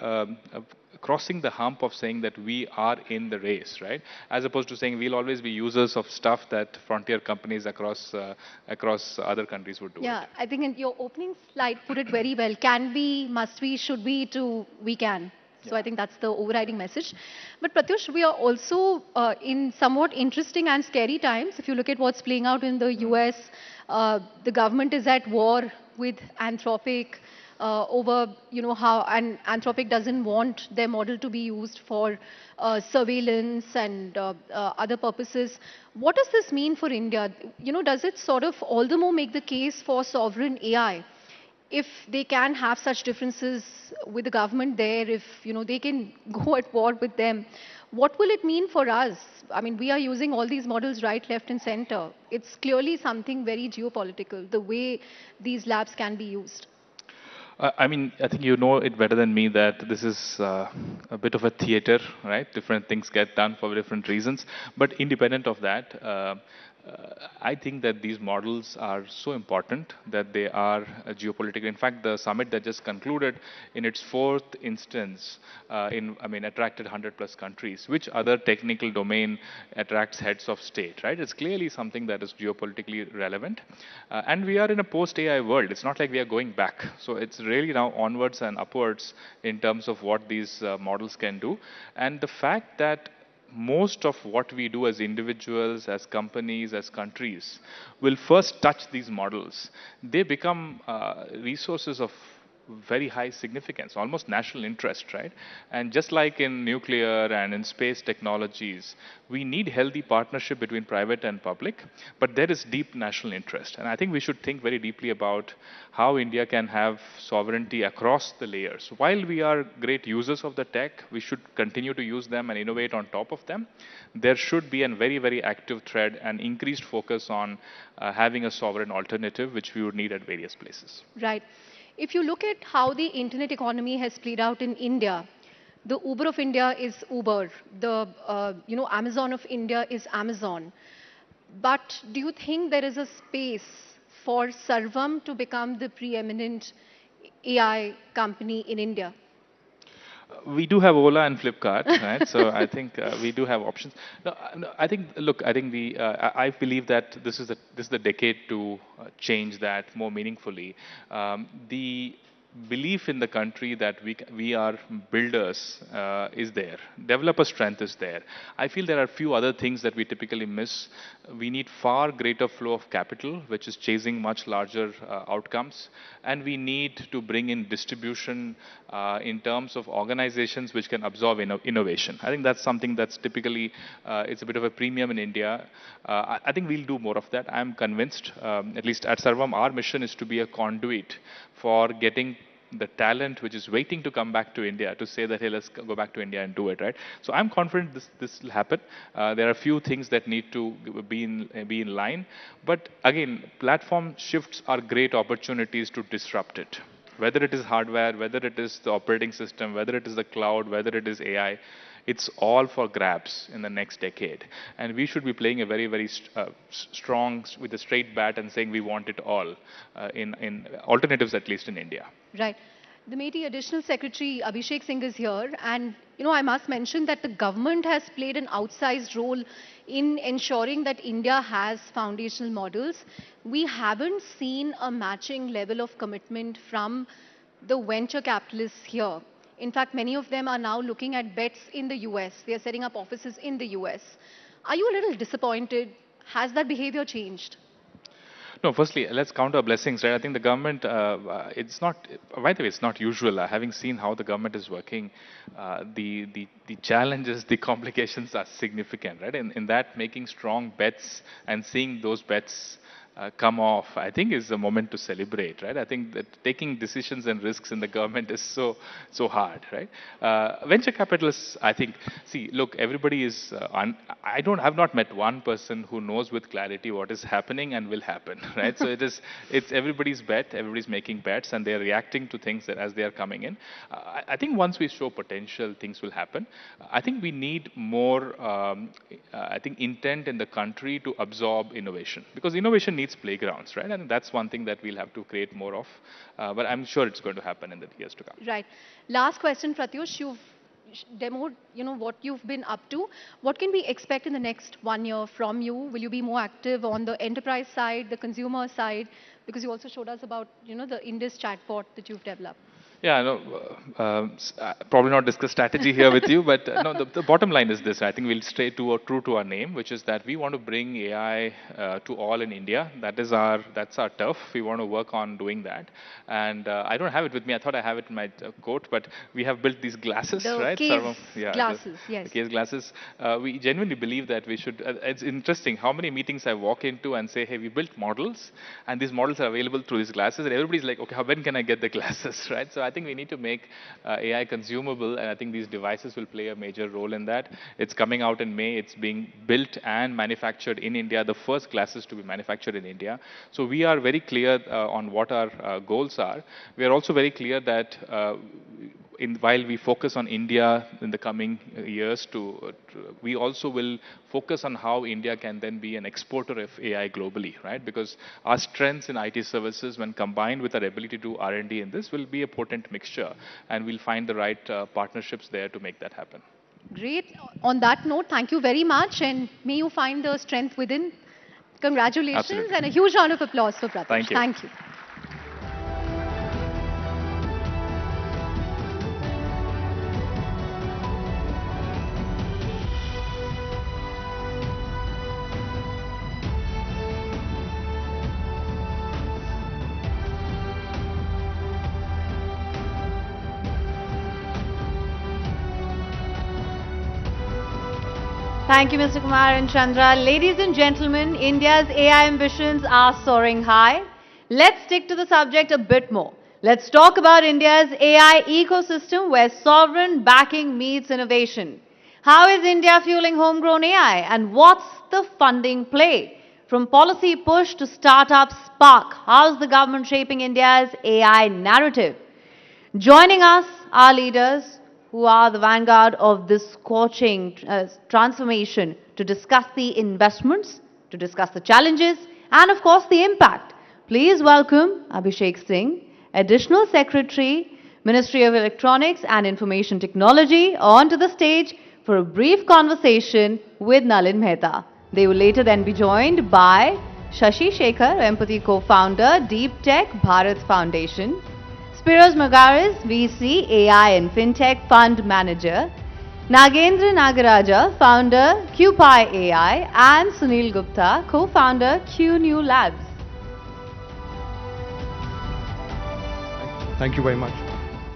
Speaker 13: crossing the hump of saying that we are in the race, right? As opposed to saying we'll always be users of stuff that frontier companies across other countries would do.
Speaker 4: Yeah, I think in your opening slide put it very well. Can we, must we, should we, to we can. So I think that's the overriding message. But Pratyush, we are also in somewhat interesting and scary times. If you look at what's playing out in the US, the government is at war with Anthropic over, how, and Anthropic doesn't want their model to be used for surveillance and other purposes. What does this mean for India? Does it sort of all the more make the case for sovereign AI? If they can have such differences with the government there, if they can go at war with them, what will it mean for us? I mean, we are using all these models right, left, and center. It's clearly something very geopolitical, the way these labs can be used.
Speaker 13: I mean, I think you know it better than me that this is a bit of a theater, right? Different things get done for different reasons. But independent of that, I think that these models are so important that they are geopolitical. In fact, the summit that just concluded in its fourth instance, attracted 100+ countries. Which other technical domain attracts heads of state, right? It's clearly something that is geopolitically relevant. And we are in a post-AI world. It's not like we are going back. So it's really now onwards and upwards in terms of what these models can do. And the fact that most of what we do as individuals, as companies, as countries will first touch these models. They become resources of very high significance, almost national interest, right? And just like in nuclear and in space technologies, we need healthy partnership between private and public, but there is deep national interest. And I think we should think very deeply about how India can have sovereignty across the layers. While we are great users of the tech, we should continue to use them and innovate on top of them. There should be a very, very active thread and increased focus on having a sovereign alternative, which we would need at various places.
Speaker 4: Right. If you look at how the internet economy has played out in India, the Uber of India is Uber, the Amazon of India is Amazon. But do you think there is a space for Sarvam to become the preeminent AI company in India?
Speaker 13: We do have Ola and Flipkart, right? So I think we do have options. No, I think, look, I think I believe that this is the decade to change that more meaningfully. The belief in the country that we are builders is there. Developer strength is there. I feel there are a few other things that we typically miss. We need far greater flow of capital, which is chasing much larger outcomes. And we need to bring in distribution in terms of organizations which can absorb innovation. I think that's something that's typically, it's a bit of a premium in India. I think we'll do more of that. I'm convinced, at least at Sarvam, our mission is to be a conduit for getting the talent which is waiting to come back to India to say that, hey, let's go back to India and do it, right? So I'm confident this will happen. There are a few things that need to be in line. But again, platform shifts are great opportunities to disrupt it. Whether it is hardware, whether it is the operating system, whether it is the cloud, whether it is AI, it's all for grabs in the next decade. And we should be playing a very, very strong, with a straight bat and saying we want it all in alternatives, at least in India.
Speaker 4: Right. The MeitY Additional Secretary Abhishek Singh is here, and I must mention that the government has played an outsized role in ensuring that India has foundational models. We haven't seen a matching level of commitment from the venture capitalists here. In fact, many of them are now looking at bets in the US. They are setting up offices in the US. Are you a little disappointed? Has that behavior changed?
Speaker 13: No, firstly, let's count our blessings, right? I think the government, it's not, by the way, it's not usual. Having seen how the government is working, the challenges, the complications are significant, right? In that, making strong bets and seeing those bets come off, I think is a moment to celebrate, right? I think that taking decisions and risks in the government is so hard, right? Venture capitalists, I think, see, look, everybody is, I have not met one person who knows with clarity what is happening and will happen, right? So it's everybody's bet, everybody's making bets, and they're reacting to things that as they are coming in. I think once we show potential, things will happen. I think we need more, I think, intent in the country to absorb innovation, because innovation needs playgrounds, right? And that's one thing that we'll have to create more of. But I'm sure it's going to happen in the years to come.
Speaker 4: Right. Last question, Pratyush. You've demoed, what you've been up to. What can we expect in the next 1 year from you? Will you be more active on the enterprise side, the consumer side? Because you also showed us about, the Indus chatbot that you've developed.
Speaker 13: Yeah, no, probably not discuss strategy here with you, but no, the bottom line is this. I think we'll stay true to our name, which is that we want to bring AI to all in India. that's our turf. We want to work on doing that. And I don't have it with me. I thought I have it in my coat, but we have built these glasses, right?
Speaker 4: Glasses, yes.
Speaker 13: The case glasses. We genuinely believe that we should. It's interesting how many meetings I walk into and say, hey, we built models, and these models are available through these glasses, and everybody's like, okay, when can I get the glasses, right? So I think we need to make AI consumable, and I think these devices will play a major role in that. It's coming out in May. It's being built and manufactured in India, the first glasses to be manufactured in India. So we are very clear on what our goals are. We are also very clear that while we focus on India in the coming years, we also will focus on how India can then be an exporter of AI globally, right? Because our strengths in IT services, when combined with our ability to do R&D in this, will be a potent mixture, and we'll find the right partnerships there to make that happen.
Speaker 4: Great. On that note, thank you very much, and may you find the strength within. Congratulations.
Speaker 13: Absolutely.
Speaker 4: And a huge round of applause for Pratyush.
Speaker 13: Thank you.
Speaker 4: Thank you.
Speaker 7: Thank you, Mr. Kumar and Chandra. Ladies and gentlemen, India's AI ambitions are soaring high. Let's stick to the subject a bit more. Let's talk about India's AI ecosystem where sovereign backing meets innovation. How is India fueling homegrown AI, and what's the funding play? From policy push to startup spark, how's the government shaping India's AI narrative? Joining us are leaders who are the vanguard of this scorching transformation to discuss the investments, to discuss the challenges, and of course the impact. Please welcome Abhishek Singh, Additional Secretary, Ministry of Electronics and Information Technology, onto the stage for a brief conversation with Nalin Mehta. They will later then be joined by Shashi Shekhar, Empathy co-founder, Deep Tech Bharat Foundation, Spiros Magaris, VC, AI and FinTech Fund Manager, Nagendra Nagaraja, founder QPi AI, and Sunil Gupta, co-founder QNew Labs.
Speaker 12: Thank you very much.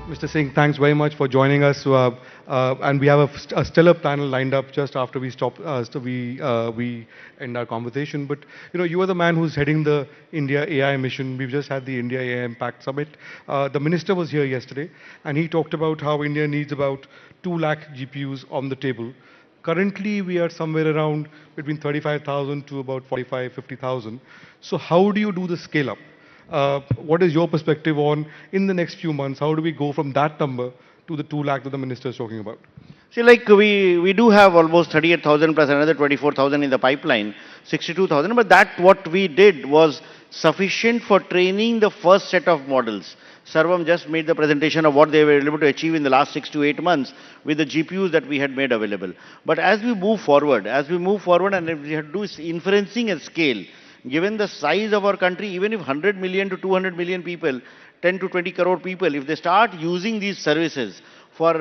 Speaker 12: Mr. Singh, thanks very much for joining us. And we have a stellar panel lined up just after we stop, we end our conversation. But you are the man who's heading the India AI mission. We've just had the India AI Impact Summit. The minister was here yesterday, and he talked about how India needs about 2 lakh GPUs on the table. Currently, we are somewhere around between 35,000 to about 45, 50,000. So how do you do the scale up? What is your perspective on, in the next few months, how do we go from that number to the 2 lakh that the minister is talking about?
Speaker 18: See, like we do have almost 38,000 plus another 24,000 in the pipeline, 62,000, but that what we did was sufficient for training the first set of models. Sarvam just made the presentation of what they were able to achieve in the last 6 to 8 months with the GPUs that we had made available. But as we move forward and if we had to do inferencing at scale, given the size of our country, even if 100 million to 200 million people, 10 to 20 crore people, if they start using these services for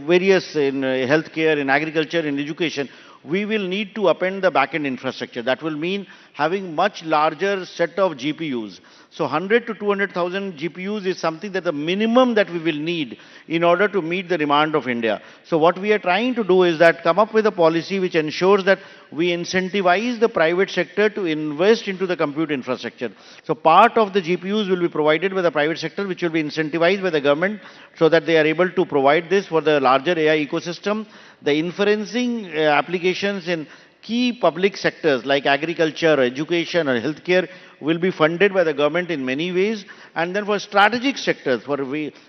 Speaker 18: various in healthcare, in agriculture, in education, we will need to append the back-end infrastructure. That will mean having much larger set of GPUs. So 100 to 200,000 GPUs is something that the minimum that we will need in order to meet the demand of India. So what we are trying to do is that come up with a policy which ensures that we incentivize the private sector to invest into the compute infrastructure. So part of the GPUs will be provided by the private sector, which will be incentivized by the government so that they are able to provide this for the larger AI ecosystem. The inferencing applications in key public sectors like agriculture, or education or healthcare will be funded by the government in many ways. And then for strategic sectors, for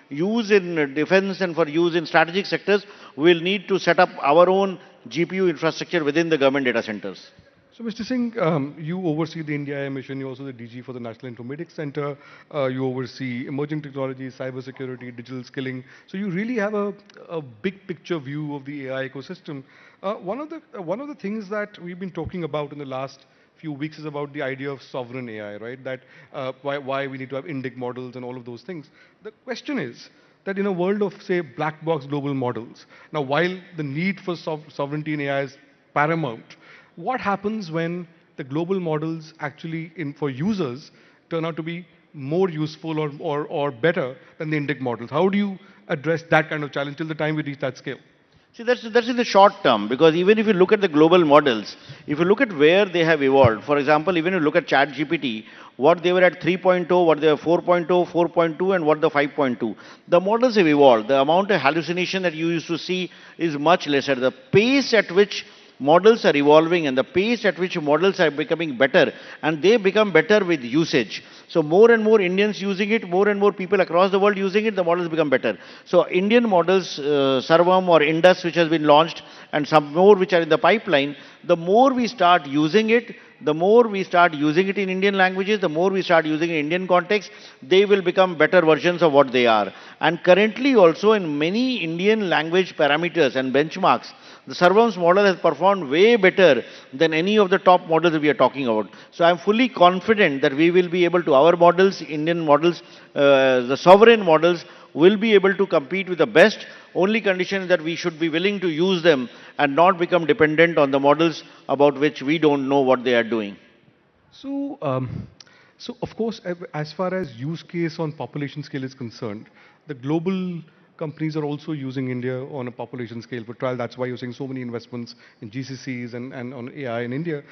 Speaker 18: use in defense and for use in strategic sectors, we will need to set up our own GPU infrastructure within the government data centers.
Speaker 12: So, Mr. Singh, you oversee the India AI mission. You're also the DG for the National Informatics Center. You oversee emerging technologies, cybersecurity, digital skilling. So you really have a big picture view of the AI ecosystem. One of the things that we've been talking about in the last few weeks is about the idea of sovereign AI, right? That why we need to have indic models and all of those things. The question is that in a world of, say, black box global models, now while the need for sovereignty in AI is paramount, what happens when the global models actually, for users, turn out to be more useful or better than the indic models? How do you address that kind of challenge till the time we reach that scale?
Speaker 18: See, that's in the short term, because even if you look at the global models, if you look at where they have evolved, for example, even if you look at ChatGPT, what they were at 3.0, what they are 4.0, 4.2, and what the 5.2. The models have evolved. The amount of hallucination that you used to see is much lesser. The pace at which models are evolving and the pace at which models are becoming better, and they become better with usage. So more and more Indians using it, more and more people across the world using it, the models become better. So Indian models, Sarvam or Indus, which has been launched, and some more which are in the pipeline, the more we start using it, the more we start using it in Indian languages, the more we start using it in Indian context, they will become better versions of what they are. And currently also in many Indian language parameters and benchmarks, the Sarvam's model has performed way better than any of the top models that we are talking about. So I'm fully confident that we will be able to, our models, Indian models, the sovereign models will be able to compete with the best. Only condition is that we should be willing to use them and not become dependent on the models about which we don't know what they are doing.
Speaker 12: So, so of course, as far as use case on population scale is concerned, the global companies are also using India on a population scale for trial. That's why you're seeing so many investments in GCCs and on AI in India.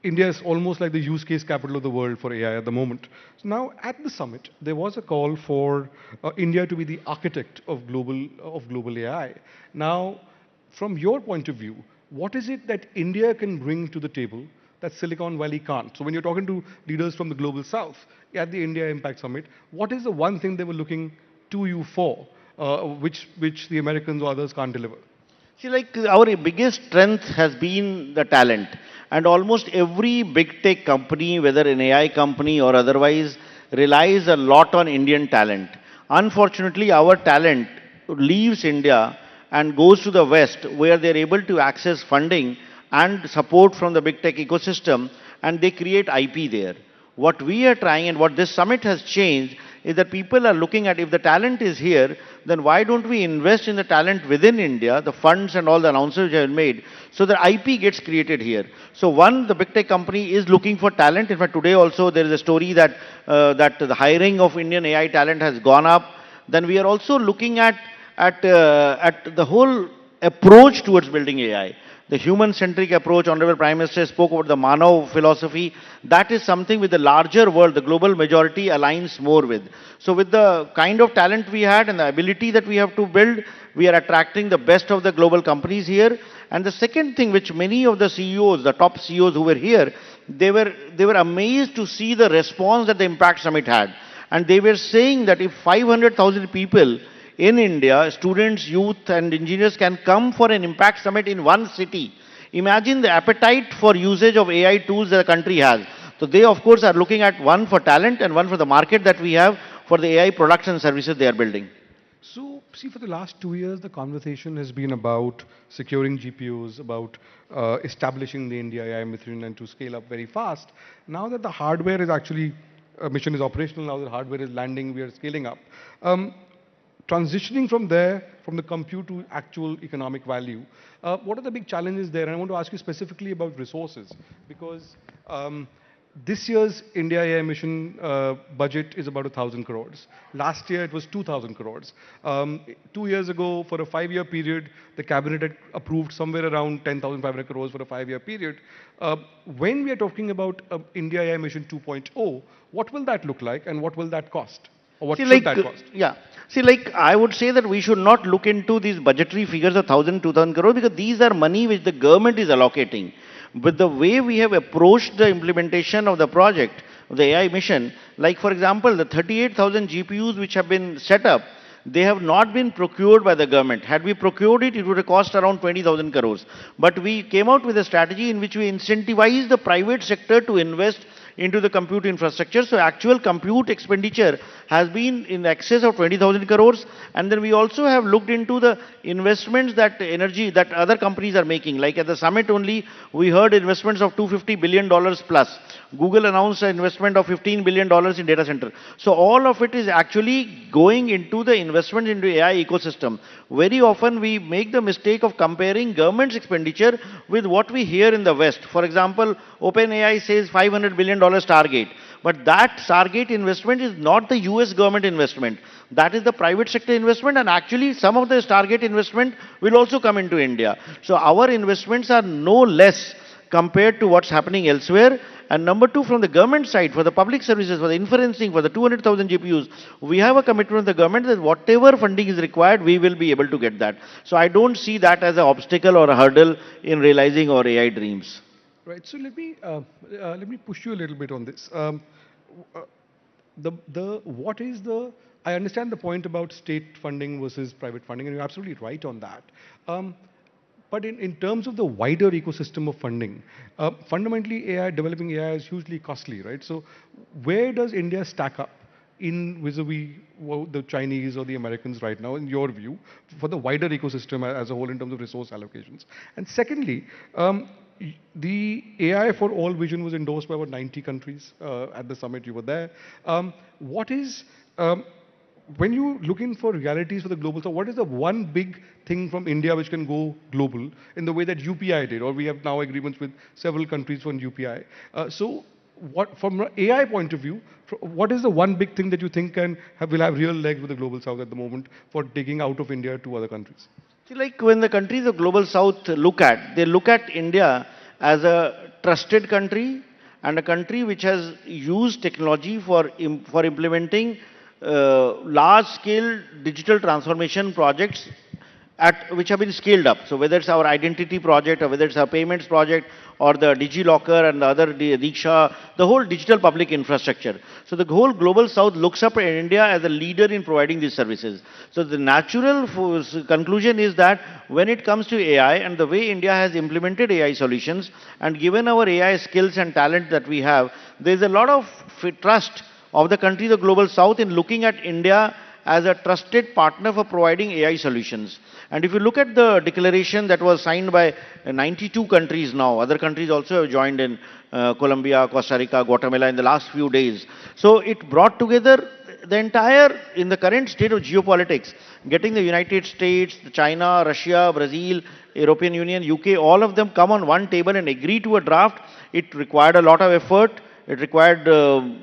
Speaker 12: India is almost like the use case capital of the world for AI at the moment. So now at the summit, there was a call for India to be the architect of global AI. Now, from your point of view, what is it that India can bring to the table that Silicon Valley can't? So when you're talking to leaders from the global south at the India Impact Summit, what is the one thing they were looking to you for, which the Americans or others can't deliver?
Speaker 18: See, like our biggest strength has been the talent. And almost every big tech company, whether an AI company or otherwise, relies a lot on Indian talent. Unfortunately, our talent leaves India and goes to the West, where they're able to access funding and support from the big tech ecosystem, and they create IP there. What we are trying and what this summit has changed is that people are looking at, if the talent is here, then why don't we invest in the talent within India, the funds and all the announcements which have been made, so that IP gets created here. So one, the big tech company is looking for talent. In fact, today also there is a story that, that the hiring of Indian AI talent has gone up. Then we are also looking at the whole approach towards building AI. The human-centric approach, Honorable Prime Minister spoke about the Manav philosophy. That is something with the larger world, the global majority aligns more with. So with the kind of talent we had and the ability that we have to build, we are attracting the best of the global companies here. And the second thing which many of the CEOs, the top CEOs who were here, they were amazed to see the response that the Impact Summit had. And they were saying that if 500,000 people in India, students, youth and engineers can come for an Impact Summit in one city, imagine the appetite for usage of AI tools that the country has. So they of course are looking at one for talent and one for the market that we have for the AI products and services they are building.
Speaker 12: So, see, for the last 2 years, the conversation has been about securing GPUs, about establishing the India AI mission and to scale up very fast. Now that the hardware is actually, mission is operational, now the hardware is landing, we are scaling up. Transitioning from there, from the compute to actual economic value, what are the big challenges there? And I want to ask you specifically about resources, because this year's India AI mission budget is about 1,000 crores. Last year it was 2,000 crores. 2 years ago, for a 5-year period, the cabinet had approved somewhere around 10,500 crores for a 5-year period. When we are talking about India AI mission 2.0, what will that look like and what will that cost? Or what should that cost?
Speaker 18: Yeah. See, like, I would say that we should not look into these budgetary figures of 1,000, 2,000 crore, because these are money which the government is allocating. But the way we have approached the implementation of the project, of the AI mission, like for example, the 38,000 GPUs which have been set up, they have not been procured by the government. Had we procured it, it would have cost around 20,000 crores. But we came out with a strategy in which we incentivized the private sector to invest into the compute infrastructure. So actual compute expenditure has been in excess of 20,000 crores. And then we also have looked into the investments that that other companies are making. Like at the summit only, we heard investments of $250 billion plus. Google announced an investment of $15 billion in data center. So all of it is actually going into the investment into AI ecosystem. Very often we make the mistake of comparing government's expenditure with what we hear in the West. For example, OpenAI says $500 billion Stargate. But that Stargate investment is not the US government investment. That is the private sector investment, and actually some of the Stargate investment will also come into India. So our investments are no less compared to what's happening elsewhere. And number two, from the government side, for the public services, for the inferencing, for the 200,000 GPUs, we have a commitment of the government that whatever funding is required, we will be able to get that. So I don't see that as an obstacle or a hurdle in realizing our AI dreams.
Speaker 12: Right. So let me push you a little bit on this. I understand the point about state funding versus private funding, and you're absolutely right on that. But in terms of the wider ecosystem of funding, fundamentally developing AI is hugely costly, right? So where does India stack up in vis-a-vis the Chinese or the Americans right now, in your view, for the wider ecosystem as a whole in terms of resource allocations? And secondly, the AI for all vision was endorsed by about 90 countries at the summit. You were there. When you looking for realities for the global south, what is the one big thing from India which can go global in the way that UPI did, or we have now agreements with several countries for UPI? So from an AI point of view, what is the one big thing that you think will have real legs with the global south at the moment for taking out of India to other countries?
Speaker 18: See, like when the countries of global south they look at India as a trusted country and a country which has used technology for implementing large-scale digital transformation projects which have been scaled up. So whether it's our identity project or whether it's our payments project or the DigiLocker and the other Diksha, the whole digital public infrastructure. So the whole global south looks up at India as a leader in providing these services. So the natural conclusion is that when it comes to AI and the way India has implemented AI solutions and given our AI skills and talent that we have, there's a lot of trust of the countries of global south in looking at India as a trusted partner for providing AI solutions. And if you look at the declaration that was signed by 92 countries now, other countries also have joined in Colombia, Costa Rica, Guatemala in the last few days. So it brought together the entire, in the current state of geopolitics, getting the United States, China, Russia, Brazil, European Union, UK, all of them come on one table and agree to a draft, it required a lot of effort. It required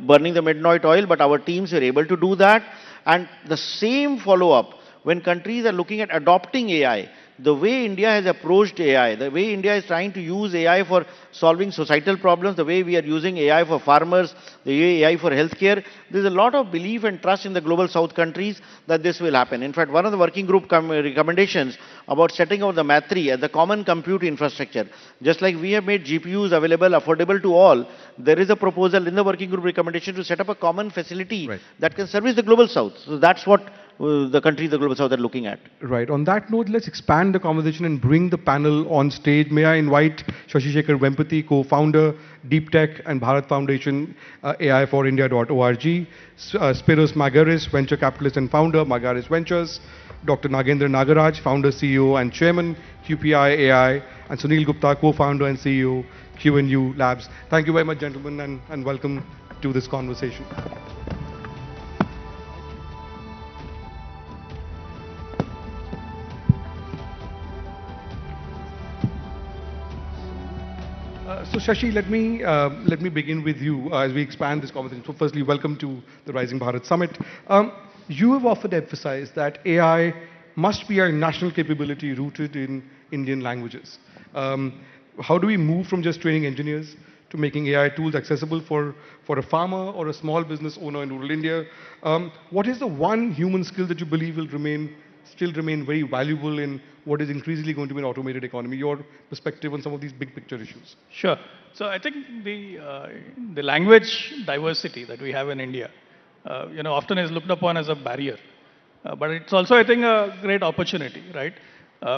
Speaker 18: burning the midnight oil, but our teams were able to do that. And the same follow-up, when countries are looking at adopting AI, the way India has approached AI, the way India is trying to use AI for solving societal problems, the way we are using AI for farmers, the way AI for healthcare, there's a lot of belief and trust in the global south countries that this will happen. In fact, one of the working group recommendations about setting out the MATRI as the common compute infrastructure, just like we have made GPUs available, affordable to all, there is a proposal in the working group recommendation to set up a common facility that can service the global south. So that's what the countries, the global south, are looking at.
Speaker 12: Right. On that note, let's expand the conversation and bring the panel on stage. May I invite Shashi Shekhar Vempati, co-founder, Deep Tech and Bharat Foundation, AI4India.org, Spiros Magaris, venture capitalist and founder, Magaris Ventures, Dr. Nagendra Nagaraj, founder, CEO and chairman, QPI AI, and Sunil Gupta, co-founder and CEO, Q&U Labs. Thank you very much, gentlemen, and welcome to this conversation. So Shashi, let me begin with you as we expand this conversation. So firstly, welcome to the Rising Bharat Summit. You have often emphasized that AI must be a national capability rooted in Indian languages. How do we move from just training engineers to making AI tools accessible for a farmer or a small business owner in rural India? What is the one human skill that you believe will still remain very valuable in what is increasingly going to be an automated economy? Your perspective on some of these big picture issues.
Speaker 9: Sure. So I think the language diversity that we have in India, often is looked upon as a barrier. But it's also, I think, a great opportunity, right?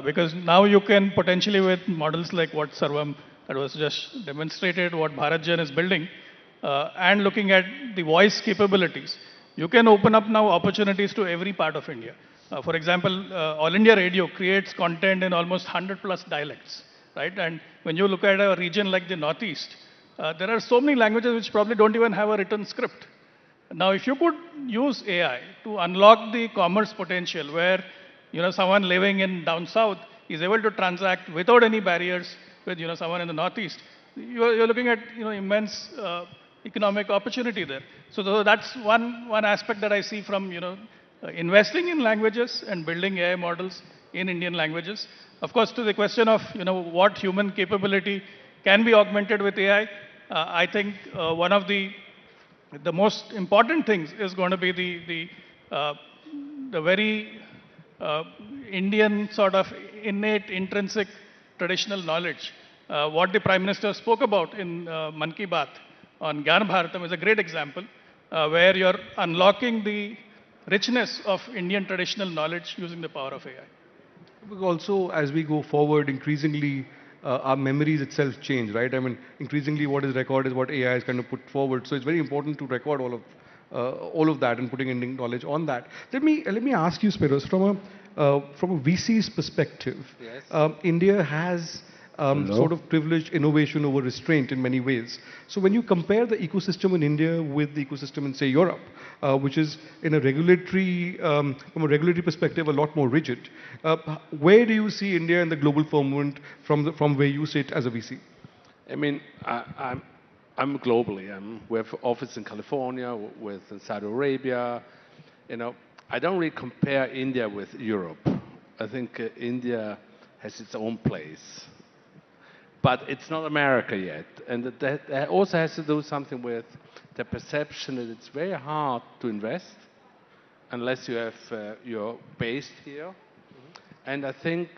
Speaker 9: Because now you can potentially, with models like what Sarvam that was just demonstrated, what BharatJan is building, and looking at the voice capabilities, you can open up now opportunities to every part of India. For example, All India Radio creates content in almost 100+ dialects, right? And when you look at a region like the Northeast, there are so many languages which probably don't even have a written script. Now, if you could use AI to unlock the commerce potential where, someone living in down south is able to transact without any barriers with, someone in the Northeast, you're looking at, immense economic opportunity there. So that's one aspect that I see from, investing in languages and building AI models in Indian languages. Of course, to the question of, what human capability can be augmented with AI, I think one of the most important things is going to be the very Indian sort of innate, intrinsic, traditional knowledge. What the Prime Minister spoke about in Man Ki Baat on Gyan Bharatam is a great example, where you're unlocking the richness of Indian traditional knowledge using the power of AI.
Speaker 12: Also, as we go forward, increasingly our memories itself change, right? I mean, increasingly what is recorded is what AI is going to put forward. So it's very important to record all of that and putting Indian knowledge on that. Let me ask you, Spiros, from a VC's perspective, India has sort of privileged innovation over restraint in many ways. So when you compare the ecosystem in India with the ecosystem in, say, Europe, which is in a regulatory, from a regulatory perspective, a lot more rigid, where do you see India in the global firmament from where you sit as a VC?
Speaker 11: I mean, I'm globally. We have office in California, with in Saudi Arabia. I don't really compare India with Europe. I think India has its own place. But it's not America yet. And that also has to do something with the perception that it's very hard to invest unless you have you're based here. And I think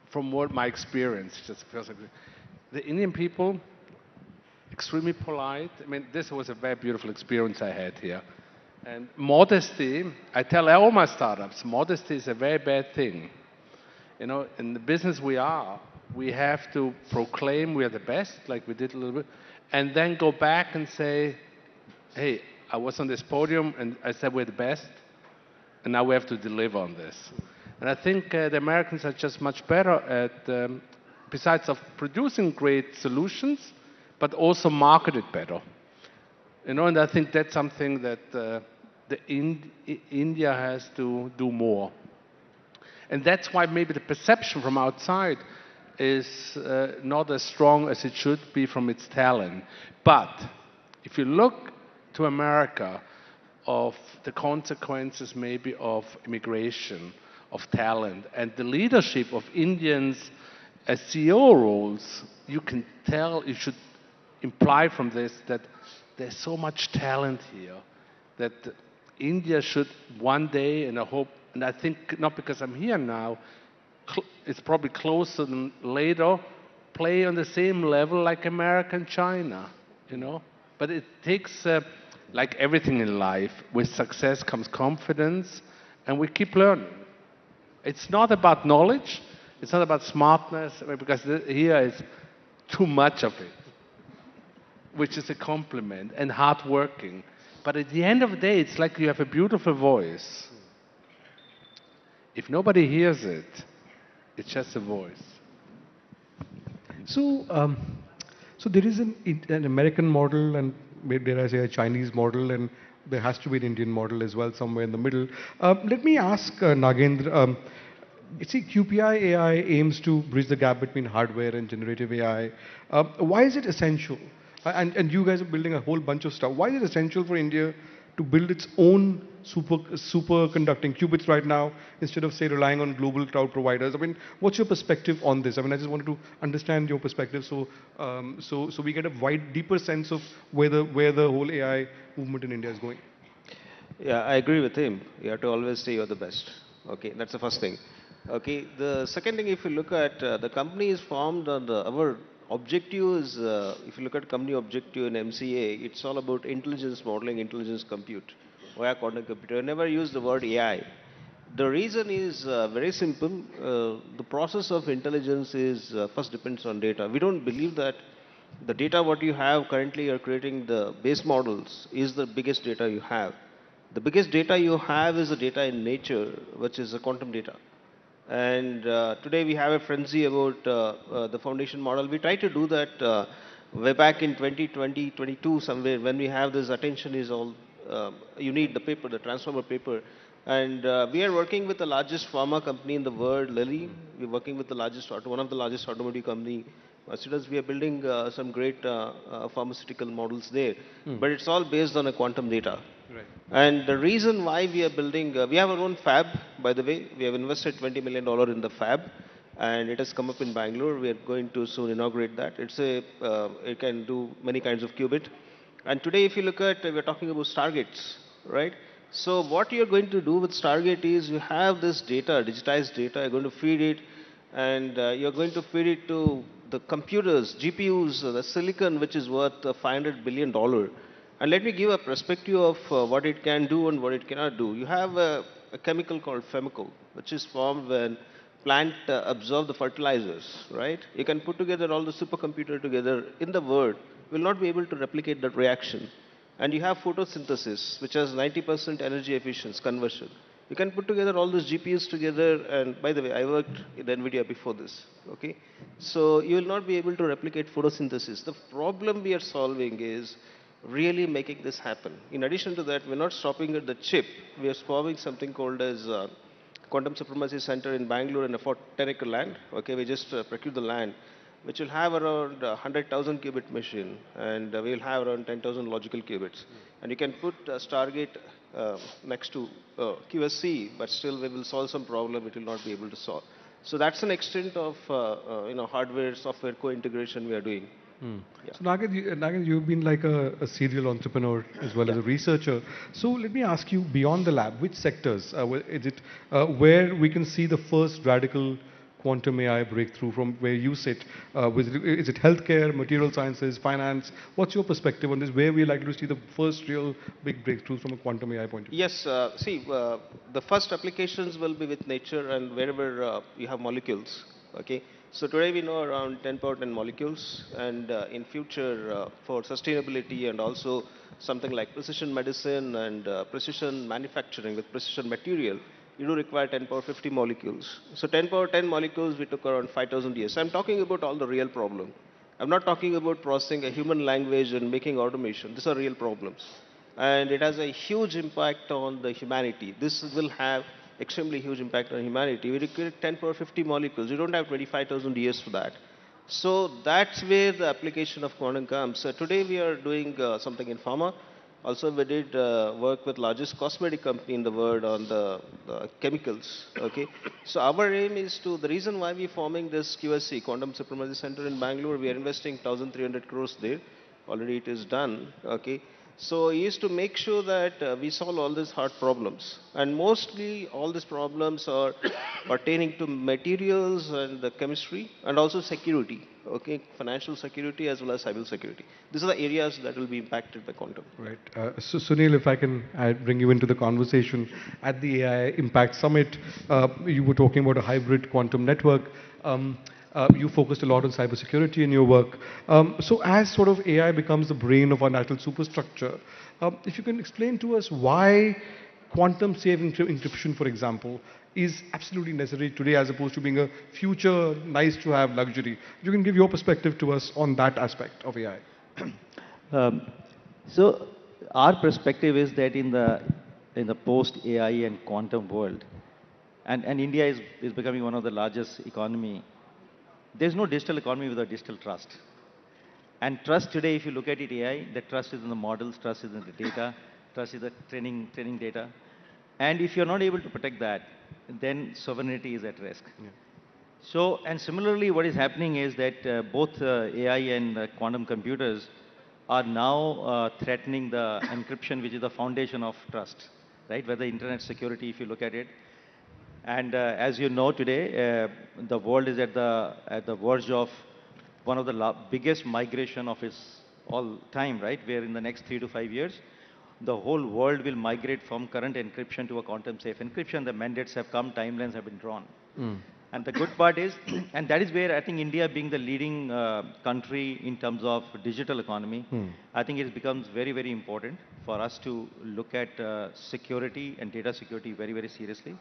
Speaker 11: from what my experience, just because the Indian people, extremely polite. I mean, this was a very beautiful experience I had here. And modesty, I tell all my startups, modesty is a very bad thing. In the business we have to proclaim we are the best, like we did a little bit, and then go back and say, hey, I was on this podium and I said we're the best, and now we have to deliver on this. And I think the Americans are just much better at, besides of producing great solutions, but also market it better. And I think that's something that India has to do more. And that's why maybe the perception from outside is not as strong as it should be from its talent. But if you look to America, of the consequences maybe of immigration, of talent, and the leadership of Indians as CEO roles, you can tell, you should imply from this that there's so much talent here that India should one day, and I hope, and I think not because I'm here now, it's probably closer than later, play on the same level like America and China, you know. But it takes, like everything in life, with success comes confidence, and we keep learning. It's not about knowledge, it's not about smartness, because here is too much of it, which is a compliment, and hardworking. But at the end of the day, it's like you have a beautiful voice. If nobody hears it, it's just a voice.
Speaker 12: So, so there is an American model, and dare I say a Chinese model, and there has to be an Indian model as well, somewhere in the middle. Let me ask Nagendra. You see, QPI AI aims to bridge the gap between hardware and generative AI. Why is it essential? And you guys are building a whole bunch of stuff. Why is it essential for India to build its own superconducting qubits right now, instead of, say, relying on global cloud providers? I mean, what's your perspective on this? I mean, I just wanted to understand your perspective, so so we get a deeper sense of where the whole AI movement in India is going.
Speaker 2: Yeah, I agree with him. You have to always say you're the best. Okay, that's the first thing. Okay, the second thing, if you look at the company is formed on our objective is, if you look at company objective in MCA, it's all about intelligence modeling, intelligence compute, via quantum computer. I never use the word AI. The reason is very simple. The process of intelligence is first depends on data. We don't believe that the data what you have currently, you're creating the base models, is the biggest data you have. The biggest data you have is the data in nature, which is the quantum data. And today we have a frenzy about the foundation model. We try to do that way back in 2020, 22 somewhere, when we have this attention is all, you need the paper, the transformer paper. And we are working with the largest pharma company in the world, Lilly. We're working with the largest, one of the largest automotive company. Mercedes. We are building some great pharmaceutical models there. But it's all based on a quantum data.
Speaker 12: Right.
Speaker 2: And the reason why we are building, we have our own fab, by the way. We have invested $20 million in the fab, and it has come up in Bangalore. We are going to soon inaugurate that. It's a, it can do many kinds of qubit. And today, if you look at, we're talking about Stargates, right? So what you're going to do with Stargate is you have this data, digitized data, you're going to feed it, and you're going to feed it to the computers, GPUs, the silicon, which is worth $500 billion. And let me give a perspective of what it can do and what it cannot do. You have a chemical called chemical, which is formed when plant absorb the fertilizers, right? You can put together all the supercomputer together in the world, will not be able to replicate that reaction. And you have photosynthesis, which has 90% energy efficiency conversion. You can put together all those GPUs together, and by the way, I worked in NVIDIA before this, okay? So you will not be able to replicate photosynthesis. The problem we are solving is really making this happen. In addition to that, we're not stopping at the chip. We are forming something called as Quantum Supremacy Center in Bangalore in a 10-acre land. Okay, we just procured the land, which will have around 100,000 qubit machine, and we'll have around 10,000 logical qubits. And you can put Stargate next to QSC, but still we will solve some problem it will not be able to solve. So that's an extent of hardware, software co-integration we are doing.
Speaker 12: Yeah. So Nagin, you've been like a serial entrepreneur as well as a researcher. So let me ask you, beyond the lab, which sectors is it where we can see the first radical quantum AI breakthrough from where you sit? Is it healthcare, material sciences, finance? What's your perspective on this? Where we likely to see the first real big breakthroughs from a quantum AI point of view?
Speaker 2: Yes, see, the first applications will be with nature and wherever you have molecules. Okay, so today we know around 10 power 10 molecules, and in future for sustainability and also something like precision medicine and precision manufacturing with precision material, you do require 10 power 50 molecules. So 10 power 10 molecules we took around 5,000 years. So I'm talking about all the real problem. I'm not talking about processing a human language and making automation. These are real problems. and it has a huge impact on the humanity. This will have extremely huge impact on humanity. We require 10 power 50 molecules. You don't have 25,000 years for that. So that's where the application of quantum comes. So today we are doing something in pharma. Also, we did work with largest cosmetic company in the world on the chemicals. Okay, so our aim is to, the reason why we are forming this QSC Quantum Supremacy Center in Bangalore, we are investing 1,300 crores there. Already it is done. Okay, so is to make sure that we solve all these hard problems, and mostly all these problems are pertaining to materials and the chemistry and also security. Okay, financial security as well as cyber security. These are the areas that will be impacted by quantum.
Speaker 12: Right. So Sunil, if I can bring you into the conversation, at the AI Impact Summit, you were talking about a hybrid quantum network. You focused a lot on cybersecurity in your work. So as sort of AI becomes the brain of our national superstructure, if you can explain to us why quantum safe encryption, for example, is absolutely necessary today as opposed to being a future nice to have luxury. You can give your perspective to us on that aspect of AI.
Speaker 3: So our perspective is that in the post AI and quantum world, and India is becoming one of the largest economy. There's no digital economy without digital trust. And trust today, if you look at it, AI, the trust is in the models, trust is in the data, trust is the training data. And if you're not able to protect that, then sovereignty is at risk. Yeah. So, and similarly, what is happening is that both AI and quantum computers are now threatening the encryption, which is the foundation of trust, right? Whether internet security, if you look at it. And as you know today, the world is at the verge of one of the biggest migration of its all time, right? Where in the next 3 to 5 years, the whole world will migrate from current encryption to a quantum safe encryption. The mandates have come, timelines have been drawn. And the good part is, and that is where I think India being the leading country in terms of digital economy, I think it becomes very, very important for us to look at security and data security very, very seriously.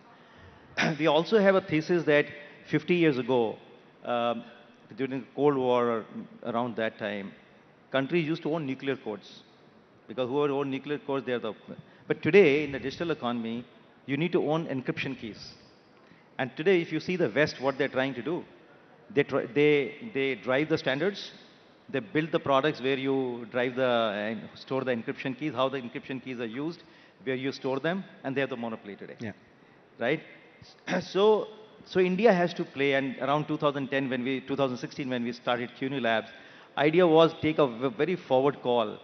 Speaker 3: We also have a thesis that 50 years ago, during the Cold War or around that time, countries used to own nuclear codes. Because whoever owned nuclear codes, they are the... But today, in the digital economy, you need to own encryption keys. And today, if you see the West, what they're trying to do, they drive the standards, they build the products where you drive the store the encryption keys, how the encryption keys are used, where you store them, and they have the monopoly today. Yeah. Right? So India has to play, and around 2016 when we started CUNY Labs, idea was take a very forward call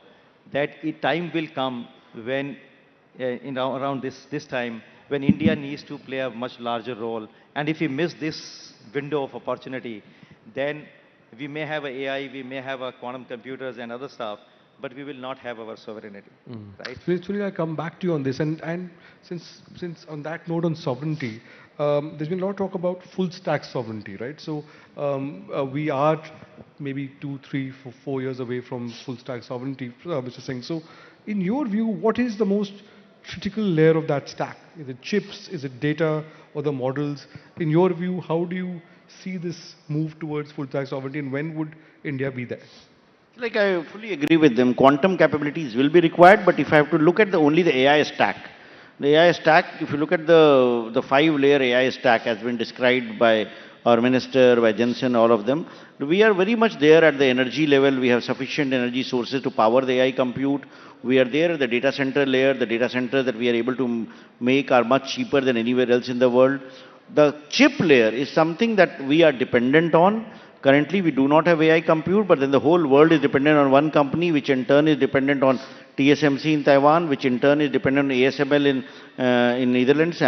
Speaker 3: that a time will come when, around this time, when India needs to play a much larger role. And if we miss this window of opportunity, then we may have a AI, we may have a quantum computers and other stuff, but we will not have our sovereignty, right?
Speaker 12: So Sunil, I come back to you on this, and since on that note on sovereignty, there's been a lot of talk about full stack sovereignty, right? So we are maybe 2, 3, 4 years away from full stack sovereignty, Mr. Singh. So in your view, what is the most critical layer of that stack? Is it chips, is it data, or the models? In your view, how do you see this move towards full stack sovereignty, and when would India be there?
Speaker 18: Like, I fully agree with them. Quantum capabilities will be required, but if I have to look at only the AI stack, the AI stack, if you look at the 5-layer AI stack as been described by our minister, by Jensen, all of them, we are very much there at the energy level. We have sufficient energy sources to power the AI compute. We are there at the data center layer. The data centers that we are able to make are much cheaper than anywhere else in the world. The chip layer is something that we are dependent on. Currently, we do not have AI compute, but then the whole world is dependent on one company, which in turn is dependent on TSMC in Taiwan, which in turn is dependent on ASML in Netherlands.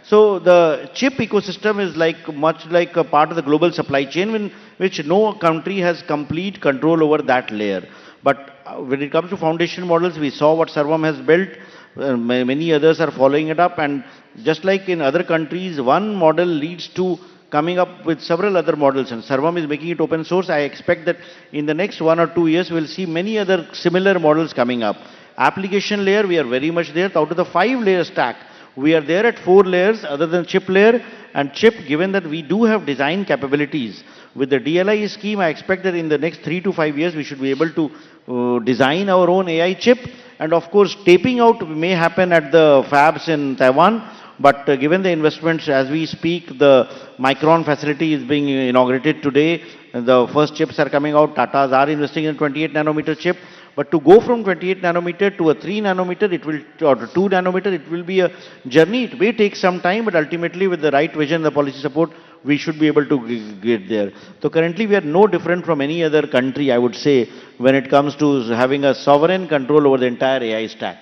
Speaker 18: So the chip ecosystem is much like a part of the global supply chain, in which no country has complete control over that layer. But when it comes to foundation models, we saw what Sarvam has built. Many others are following it up, and just like in other countries, one model leads to coming up with several other models, and Sarvam is making it open source. I expect that in the next 1 or 2 years, we'll see many other similar models coming up. Application layer, we are very much there. Out of the 5-layer stack, we are there at 4 layers other than chip layer. And chip, given that we do have design capabilities, with the DLI scheme, I expect that in the next 3 to 5 years, we should be able to design our own AI chip. And of course, taping out may happen at the fabs in Taiwan, but given the investments as we speak, the Micron facility is being inaugurated today. The first chips are coming out. Tatas are investing in a 28 nanometer chip. But to go from 28 nanometer to a 3 nanometer, it will, or 2 nanometer, it will be a journey. It may take some time, but ultimately with the right vision, the policy support, we should be able to get there. So currently we are no different from any other country, I would say, when it comes to having a sovereign control over the entire AI stack.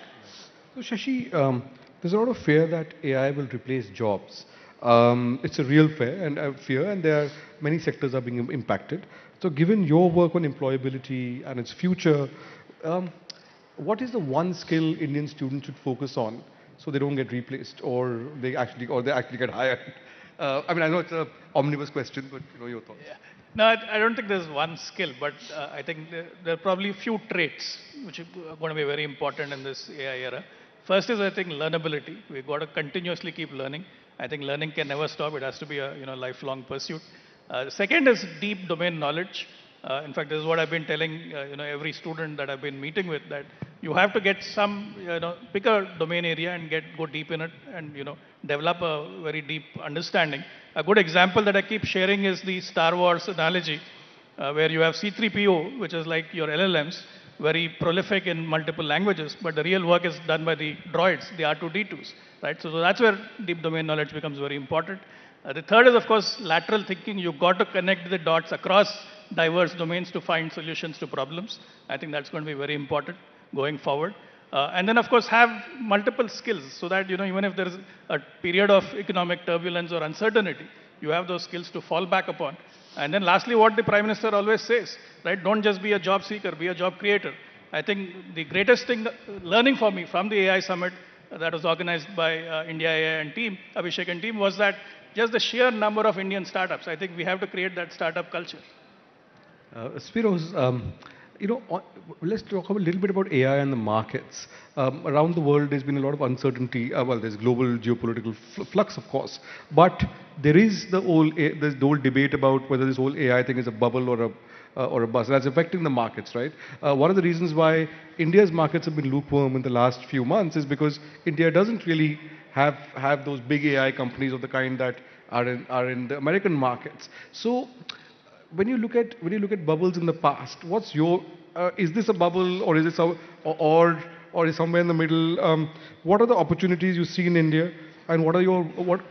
Speaker 12: So Shashi, there's a lot of fear that AI will replace jobs. It's a real fear, and there are many sectors are being impacted. So given your work on employability and its future, what is the one skill Indian students should focus on so they don't get replaced or they actually get hired? I mean, I know it's an omnibus question, but your thoughts.
Speaker 9: Yeah. No, I don't think there's one skill, but I think there are probably a few traits which are going to be very important in this AI era. First is, I think, learnability. We've got to continuously keep learning. I think learning can never stop. It has to be a lifelong pursuit. Second is deep domain knowledge. In fact, this is what I've been telling every student that I've been meeting with, that you have to get some, pick a domain area and go deep in it and develop a very deep understanding. A good example that I keep sharing is the Star Wars analogy, where you have C3PO, which is like your LLMs, very prolific in multiple languages, but the real work is done by the droids, the R2D2s, right? So that's where deep domain knowledge becomes very important. The third is, of course, lateral thinking. You've got to connect the dots across diverse domains to find solutions to problems. I think that's going to be very important going forward. And then, of course, have multiple skills so that, even if there is a period of economic turbulence or uncertainty, you have those skills to fall back upon. And then lastly, what the Prime Minister always says, right? Don't just be a job seeker, be a job creator. I think the greatest thing, learning for me from the AI Summit that was organized by India AI and team, Abhishek and team, was that just the sheer number of Indian startups. I think we have to create that startup culture.
Speaker 12: Spiros, let's talk a little bit about AI and the markets. Around the world, there's been a lot of uncertainty. Well, there's global geopolitical flux, of course, but there is the whole debate about whether this whole AI thing is a bubble or a bust. That's affecting the markets, right? One of the reasons why India's markets have been lukewarm in the last few months is because India doesn't really have those big AI companies of the kind that are in the American markets. So when you look at bubbles in the past, what's your is this a bubble or is it or is somewhere in the middle? What are the opportunities you see in India, and what are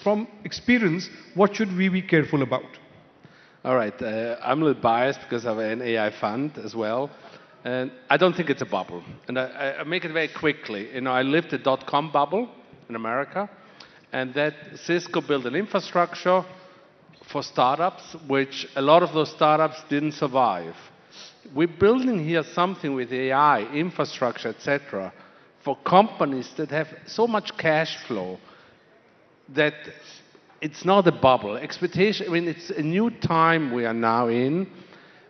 Speaker 12: from experience, what should we be careful about?
Speaker 11: All right, I'm a little biased because I have an AI fund as well, and I don't think it's a bubble. And I make it very quickly. I lived the dot-com bubble in America, and that Cisco built an infrastructure for startups, which a lot of those startups didn't survive. We're building here something with AI, infrastructure, etc., for companies that have so much cash flow that it's not a bubble. Expectation, I mean, it's a new time we are now in,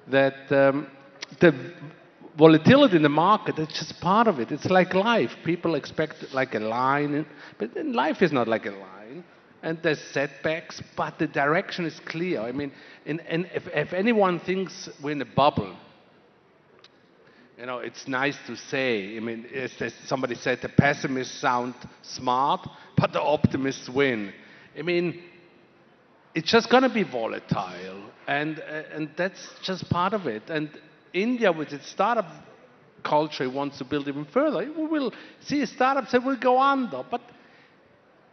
Speaker 11: that the volatility in the market is just part of it. It's like life. People expect like a line, but life is not like a line. And there's setbacks, but the direction is clear. I mean, and if anyone thinks we're in a bubble, it's nice to say. I mean, as somebody said, the pessimists sound smart, but the optimists win. I mean, it's just going to be volatile, and that's just part of it. And India, with its startup culture, wants to build even further. We will see startups that will go under, but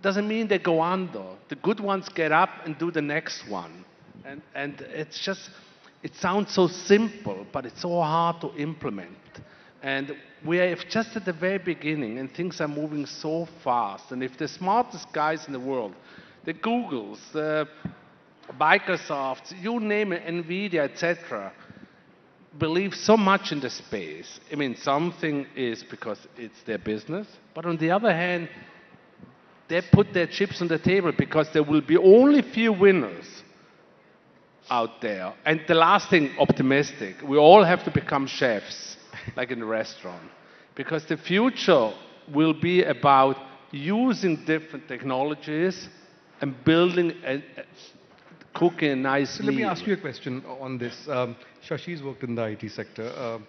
Speaker 11: doesn't mean they go under. The good ones get up and do the next one. And it's just, it sounds so simple, but it's so hard to implement. And we are just at the very beginning, and things are moving so fast. And if the smartest guys in the world, the Googles, the Microsofts, you name it, NVIDIA, etc., believe so much in the space. I mean, something is because it's their business, but on the other hand, they put their chips on the table because there will be only few winners out there. And the last thing, optimistic. We all have to become chefs, like in a restaurant. Because the future will be about using different technologies and building cooking a nice meal.
Speaker 12: Let me ask you a question on this. Shashi's worked in the IT sector.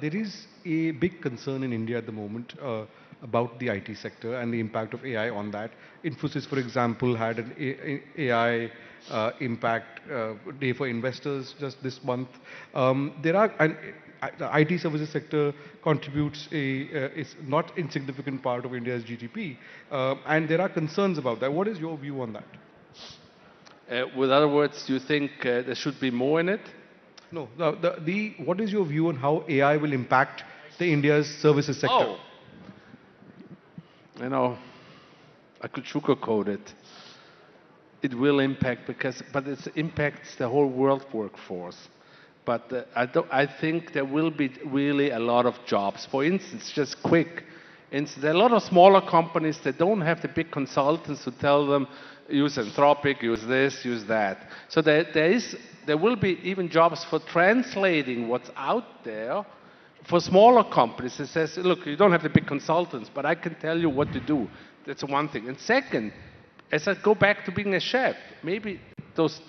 Speaker 12: There is a big concern in India at the moment about the IT sector and the impact of AI on that. Infosys, for example, had an AI impact day for investors just this month. The IT services sector contributes is not insignificant part of India's GDP, and there are concerns about that. What is your view on that?
Speaker 11: With other words, do you think there should be more in it?
Speaker 12: No. What is your view on how AI will impact the India's services sector?
Speaker 11: Oh. You know, I could sugarcoat it. It will impact but it impacts the whole world workforce. But I think there will be really a lot of jobs. For instance, just quick, there are a lot of smaller companies that don't have the big consultants who tell them, use Anthropic, use this, use that. So there will be even jobs for translating what's out there for smaller companies. It says, look, you don't have the big consultants, but I can tell you what to do. That's one thing. And second, as I go back to being a chef, maybe those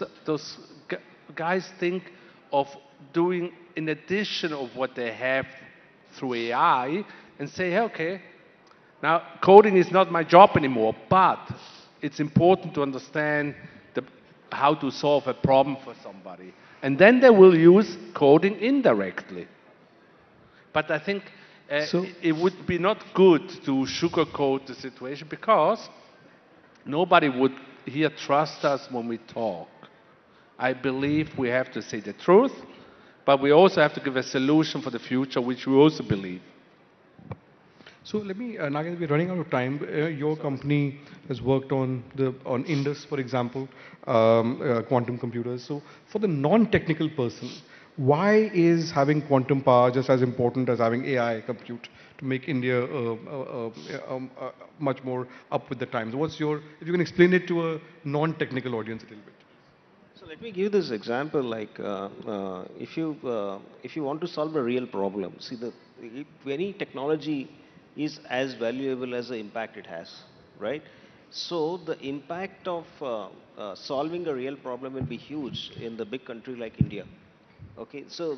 Speaker 11: guys think of doing in addition of what they have through AI and say, hey, okay, now coding is not my job anymore, but it's important to understand how to solve a problem for somebody. And then they will use coding indirectly. But I think it would be not good to sugarcoat the situation because nobody would here trust us when we talk. I believe we have to say the truth, but we also have to give a solution for the future, which we also believe.
Speaker 12: So let me, Nagen, we're running out of time. Your company has worked on Indus, for example, quantum computers. So for the non-technical person, why is having quantum power just as important as having AI compute to make India much more up with the times? If you can explain it to a non-technical audience a little bit.
Speaker 2: So let me give this example. Like if you want to solve a real problem, see any technology is as valuable as the impact it has, right? So the impact of solving a real problem will be huge in the big country like India. Okay, so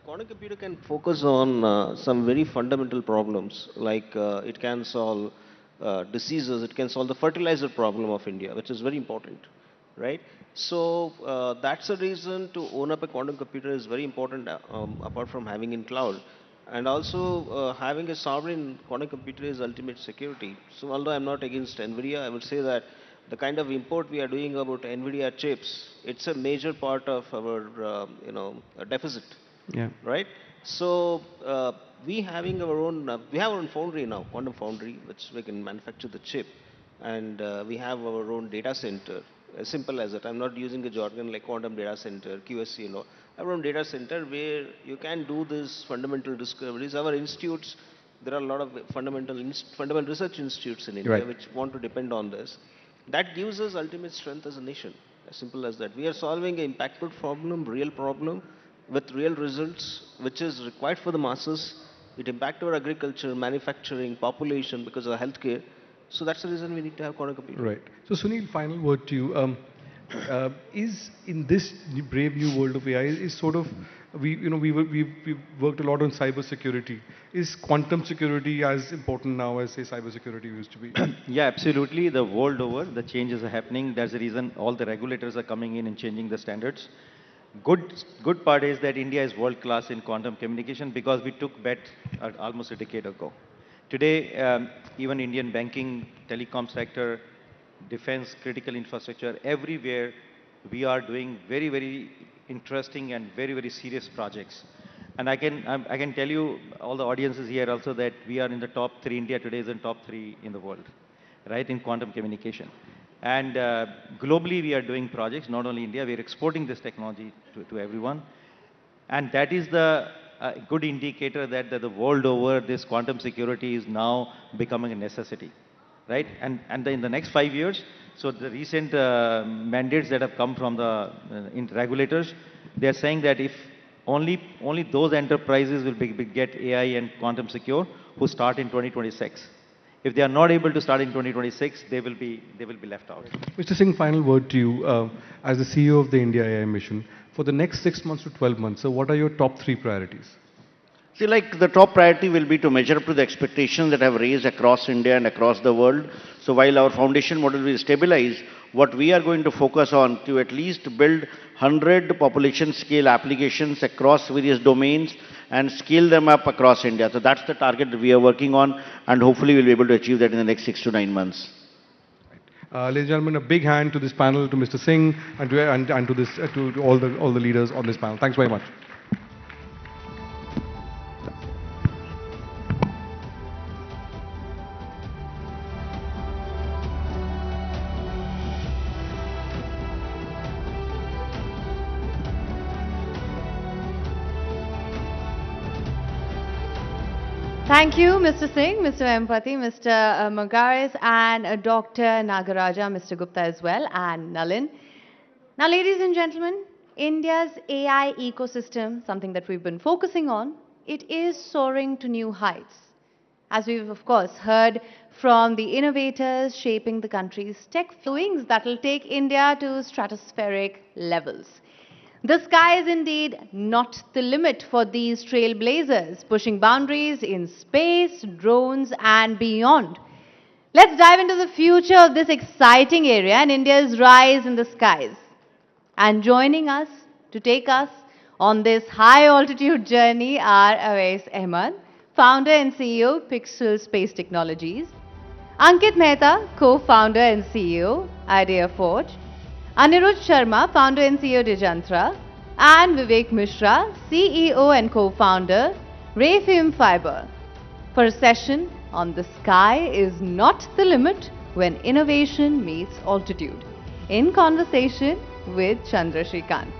Speaker 2: quantum computer can focus on some very fundamental problems, like it can solve diseases, it can solve the fertilizer problem of India, which is very important, right? So that's the reason to own up a quantum computer is very important, apart from having in cloud. And also having a sovereign quantum computer is ultimate security. So although I'm not against NVIDIA, I would say that the kind of import we are doing about NVIDIA chips, it's a major part of our deficit, right? So we have our own foundry now, quantum foundry, which we can manufacture the chip, and we have our own data center. As simple as that. I'm not using a jargon like quantum data center, QSC, and all. Our own data center where you can do these fundamental discoveries. Our institutes, there are a lot of fundamental research institutes in India which want to depend on this. That gives us ultimate strength as a nation. As simple as that. We are solving an impactful problem, real problem, with real results, which is required for the masses. It impacts our agriculture, manufacturing, population because of healthcare. So that's the reason we need to have quantum computing.
Speaker 12: Right. So Sunil, final word to you. Is in this brave new world of AI, is sort of we've worked a lot on cyber security. Is quantum security as important now as say cyber security used to be?
Speaker 3: Yeah, absolutely. The world over, the changes are happening. That's the reason all the regulators are coming in and changing the standards. Good part is that India is world class in quantum communication because we took bet almost a decade ago. Today, even Indian banking, telecom sector, defense, critical infrastructure, everywhere we are doing very, very interesting and very, very serious projects. And I can tell you, all the audiences here also, that we are in the top 3. India today is in top 3 in the world, right, in quantum communication. And globally, we are doing projects, not only India, we are exporting this technology to everyone. And that is the good indicator that the world over, this quantum security is now becoming a necessity, right? And in the next 5 years, so the recent mandates that have come from the regulators, they are saying that if only those enterprises will get AI and quantum secure who start in 2026. If they are not able to start in 2026, they will be left out.
Speaker 12: Mr. Singh, final word to you as the CEO of the India AI mission. For the next 6 months to 12 months, so what are your top 3 priorities?
Speaker 18: See, like the top priority will be to measure up to the expectations that have raised across India and across the world. So while our foundation model will stabilize, what we are going to focus on to at least build 100 population scale applications across various domains and scale them up across India. So that's the target that we are working on, and hopefully we'll be able to achieve that in the next 6 to 9 months.
Speaker 12: Ladies and gentlemen, a big hand to this panel, to Mr. Singh, and to this to all the leaders on this panel. Thanks very much.
Speaker 7: Thank you, Mr. Singh, Mr. Empathy, Mr. Magaris, and Dr. Nagaraja, Mr. Gupta as well, and Nalin. Now, ladies and gentlemen, India's AI ecosystem, something that we've been focusing on, it is soaring to new heights. As we've, of course, heard from the innovators shaping the country's tech wings that will take India to stratospheric levels. The sky is indeed not the limit for these trailblazers, pushing boundaries in space, drones, and beyond. Let's dive into the future of this exciting area and India's rise in the skies. And joining us to take us on this high-altitude journey are Awais Ahmed, founder and CEO, Pixel Space Technologies; Ankit Mehta, co-founder and CEO, Idea Forge; Anirudh Sharma, founder and CEO, Dijantra; and Vivek Mishra, CEO and co-founder, Rayfilm Fiber, for a session on The Sky is Not the Limit When Innovation Meets Altitude, in conversation with Chandra Shrikant.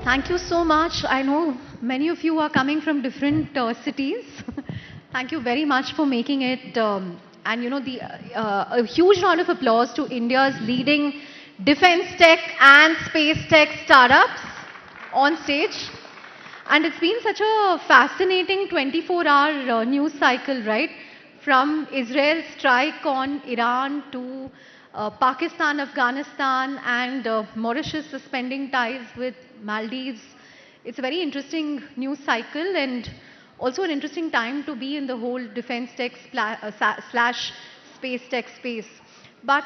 Speaker 4: Thank you so much. I know many of you are coming from different cities. Thank you very much for making it. And you know, a huge round of applause to India's leading defense tech and space tech startups on stage. And it's been such a fascinating 24-hour news cycle, right? From Israel's strike on Iran to Pakistan, Afghanistan, and Mauritius suspending ties with Maldives. It's a very interesting news cycle and also an interesting time to be in the whole defense tech slash space tech space. But,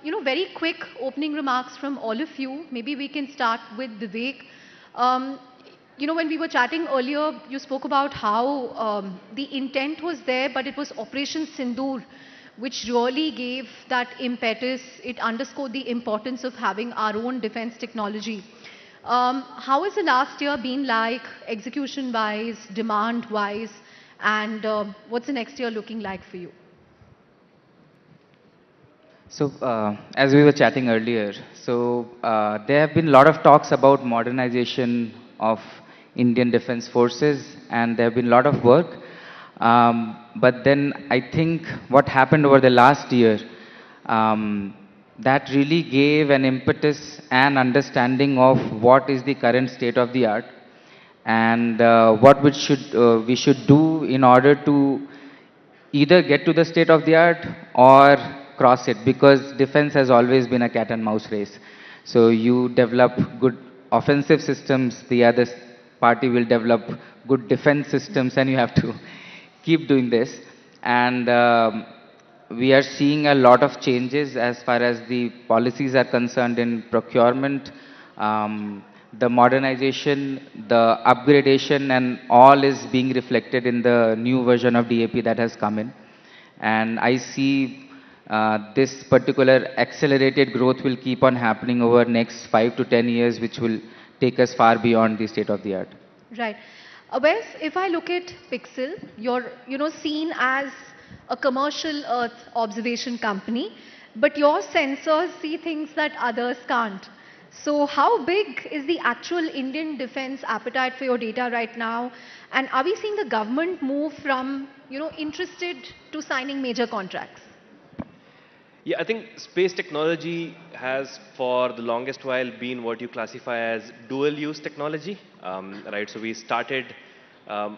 Speaker 4: you know, very quick opening remarks from all of you. Maybe we can start with Vivek. You know, when we were chatting earlier, you spoke about how the intent was there, but it was Operation Sindoor, which really gave that impetus. It underscored the importance of having our own defense technology. How has the last year been like, execution-wise, demand-wise, and what's the next year looking like for you?
Speaker 5: So, as we were chatting earlier, there have been a lot of talks about modernization of Indian Defence Forces, and there have been a lot of work. But then I think what happened over the last year, that really gave an impetus and understanding of what is the current state of the art and what we should do in order to either get to the state of the art or cross it, because defense has always been a cat and mouse race. So you develop good offensive systems, the other party will develop good defense systems, and you have to keep doing this. And we are seeing a lot of changes as far as the policies are concerned in procurement, the modernization, the upgradation, and all is being reflected in the new version of DAP that has come in. And I see this particular accelerated growth will keep on happening over next 5 to 10 years, which will take us far beyond the state of the art.
Speaker 4: Right. Wes, if I look at Pixel, you're seen as a commercial Earth observation company, but your sensors see things that others can't. So how big is the actual Indian defense appetite for your data right now? And are we seeing the government move from, interested to signing major contracts?
Speaker 10: Yeah, I think space technology has for the longest while been what you classify as dual-use technology, right? So we started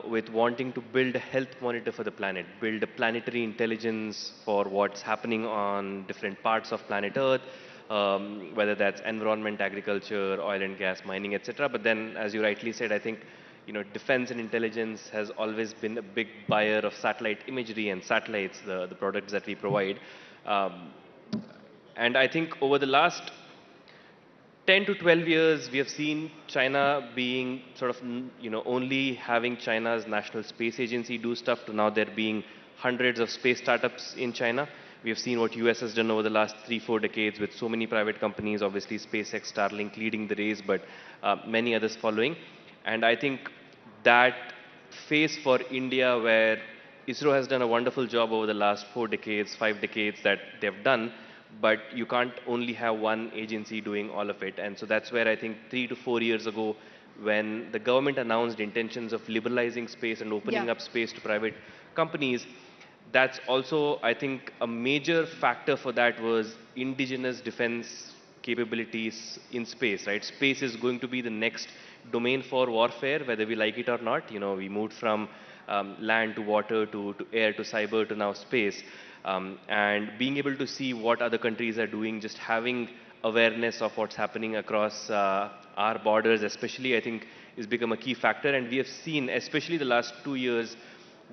Speaker 10: with wanting to build a health monitor for the planet, build a planetary intelligence for what's happening on different parts of planet Earth, whether that's environment, agriculture, oil and gas, mining, etc. But then, as you rightly said, I think defense and intelligence has always been a big buyer of satellite imagery and satellites, the products that we provide. Um, and I think over the last 10 to 12 years, we have seen China being sort of, only having China's National Space Agency do stuff to now there being hundreds of space startups in China. We have seen what US has done over the last 3-4 decades with so many private companies, obviously SpaceX, Starlink leading the race, but many others following. And I think that phase for India where ISRO has done a wonderful job over the last 4 decades, 5 decades that they've done, but you can't only have one agency doing all of it. And so that's where I think 3 to 4 years ago, when the government announced intentions of liberalizing space and opening up space to private companies, that's also, I think, a major factor for that was indigenous defense capabilities in space, right? Space is going to be the next domain for warfare, whether we like it or not. We moved from land to water to air to cyber to now space. And being able to see what other countries are doing, just having awareness of what's happening across our borders especially, I think, has become a key factor. And we have seen, especially the last 2 years,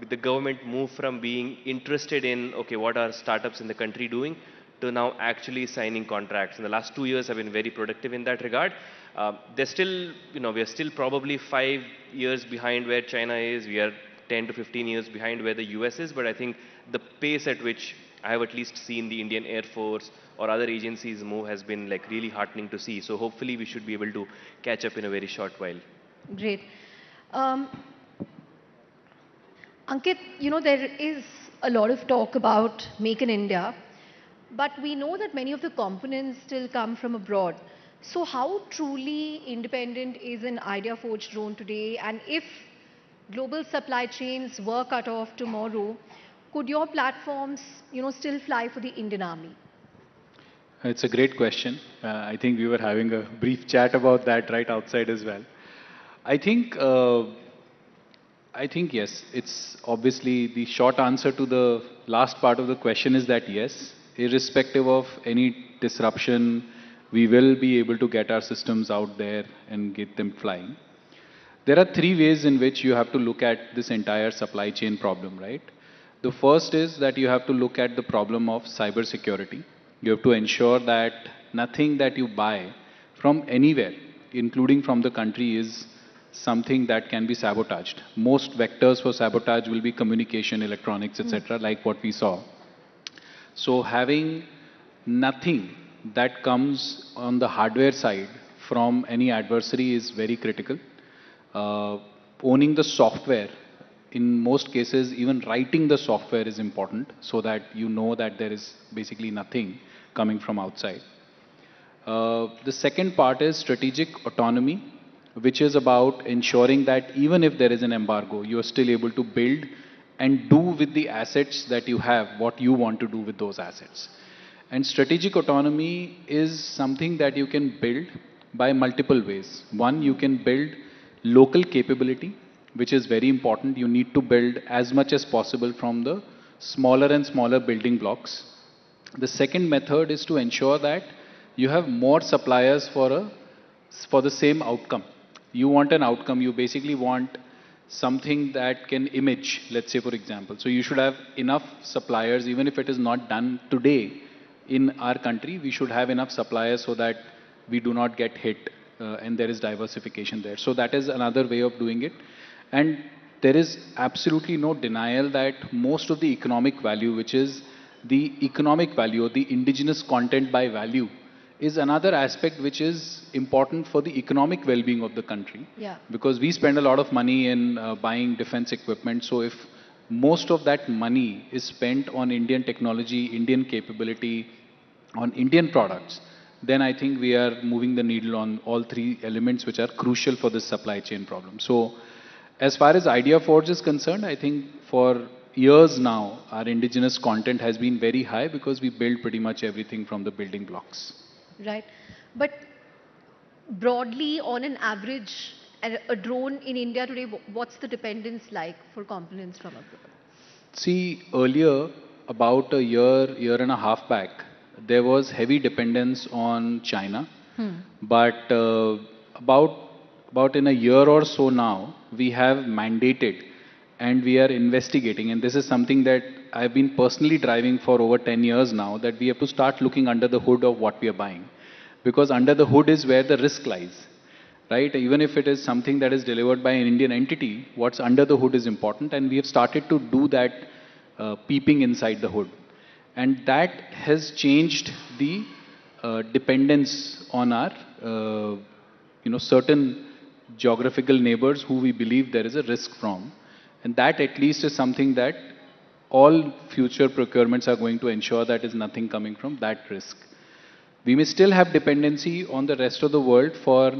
Speaker 10: with the government move from being interested in, okay, what are startups in the country doing, to now actually signing contracts. And the last 2 years have been very productive in that regard. There's still, we are still probably 5 years behind where China is. We are 10 to 15 years behind where the US is, but I think the pace at which I have at least seen the Indian Air Force or other agencies move has been like really heartening to see. So hopefully we should be able to catch up in a very short while.
Speaker 4: Great. Ankit, there is a lot of talk about Make in India, but we know that many of the components still come from abroad. So how truly independent is an Idea Forge drone today? And if global supply chains were cut off tomorrow, could your platforms, still fly for the Indian Army?
Speaker 1: It's a great question. I think we were having a brief chat about that right outside as well. I think yes. It's obviously the short answer to the last part of the question is that yes, irrespective of any disruption, we will be able to get our systems out there and get them flying. There are 3 ways in which you have to look at this entire supply chain problem, right? The first is that you have to look at the problem of cybersecurity. You have to ensure that nothing that you buy from anywhere, including from the country, is something that can be sabotaged. Most vectors for sabotage will be communication, electronics, etc., like what we saw. So having nothing that comes on the hardware side from any adversary is very critical. Owning the software, in most cases, even writing the software is important so that you know that there is basically nothing coming from outside. The second part is strategic autonomy, which is about ensuring that even if there is an embargo, you are still able to build and do with the assets that you have what you want to do with those assets. And strategic autonomy is something that you can build by multiple ways. One, you can build local capability, which is very important. You need to build as much as possible from the smaller and smaller building blocks. The second method is to ensure that you have more suppliers for the same outcome. You want an outcome, you basically want something that can image, let's say for example. So you should have enough suppliers, even if it is not done today in our country, we should have enough suppliers so that we do not get hit and there is diversification there. So that is another way of doing it. And there is absolutely no denial that most of the economic value, which is the economic value or the indigenous content by value, is another aspect which is important for the economic well-being of the country.
Speaker 4: Yeah.
Speaker 1: Because we spend a lot of money in buying defense equipment. So if most of that money is spent on Indian technology, Indian capability, on Indian products, then I think we are moving the needle on all 3 elements which are crucial for this supply chain problem. So as far as Idea Forge is concerned, I think for years now, our indigenous content has been very high because we build pretty much everything from the building blocks.
Speaker 4: Right. But broadly, on an average, a drone in India today, what's the dependence like for components from abroad?
Speaker 1: See, earlier, about a year and a half back, there was heavy dependence on China.
Speaker 4: Hmm.
Speaker 1: But about in a year or so now, we have mandated and we are investigating. And this is something that I've been personally driving for over 10 years now, that we have to start looking under the hood of what we are buying. Because under the hood is where the risk lies, right? Even if it is something that is delivered by an Indian entity, what's under the hood is important. And we have started to do that peeping inside the hood. And that has changed the dependence on our, certain geographical neighbors who we believe there is a risk from. And that at least is something that all future procurements are going to ensure that is nothing coming from that risk. We may still have dependency on the rest of the world for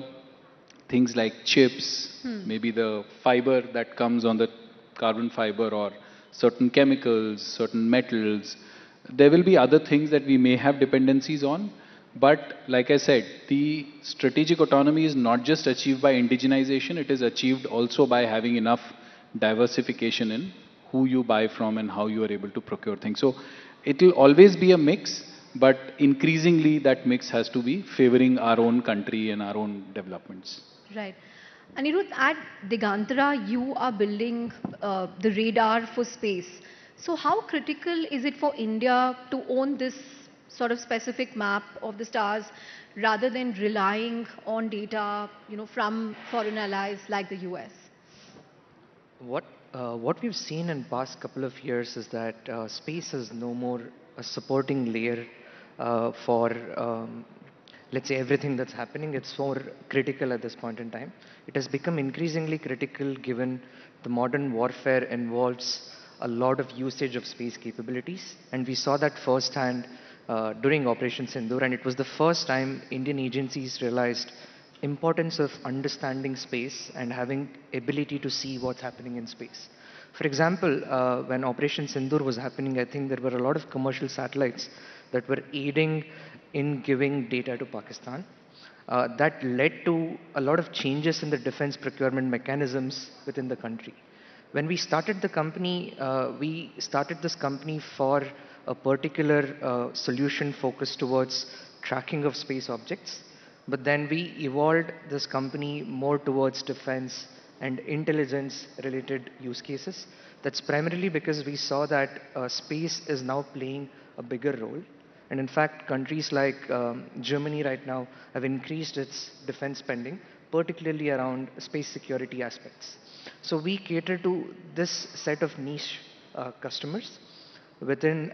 Speaker 1: things like chips, maybe the fiber that comes on the carbon fiber, or certain chemicals, certain metals. There will be other things that we may have dependencies on. But like I said, the strategic autonomy is not just achieved by indigenization, it is achieved also by having enough diversification in who you buy from and how you are able to procure things. So it will always be a mix, but increasingly that mix has to be favoring our own country and our own developments.
Speaker 4: Right. Anirudh, at Digantara, you are building the radar for space. So how critical is it for India to own this sort of specific map of the stars rather than relying on data, from foreign allies like the US?
Speaker 19: What we've seen in past couple of years is that space is no more a supporting layer for let's say everything that's happening. It's more critical at this point in time. It has become increasingly critical given the modern warfare involves a lot of usage of space capabilities, and we saw that firsthand during Operation Sindoor, and it was the first time Indian agencies realized importance of understanding space and having ability to see what's happening in space. For example, when Operation Sindoor was happening, I think there were a lot of commercial satellites that were aiding in giving data to Pakistan. That led to a lot of changes in the defense procurement mechanisms within the country. When we started the company, we started this company for a particular solution focused towards tracking of space objects. But then we evolved this company more towards defense and intelligence related use cases. That's primarily because we saw that space is now playing a bigger role. And in fact, countries like Germany right now have increased its defense spending, particularly around space security aspects. So we cater to this set of niche customers within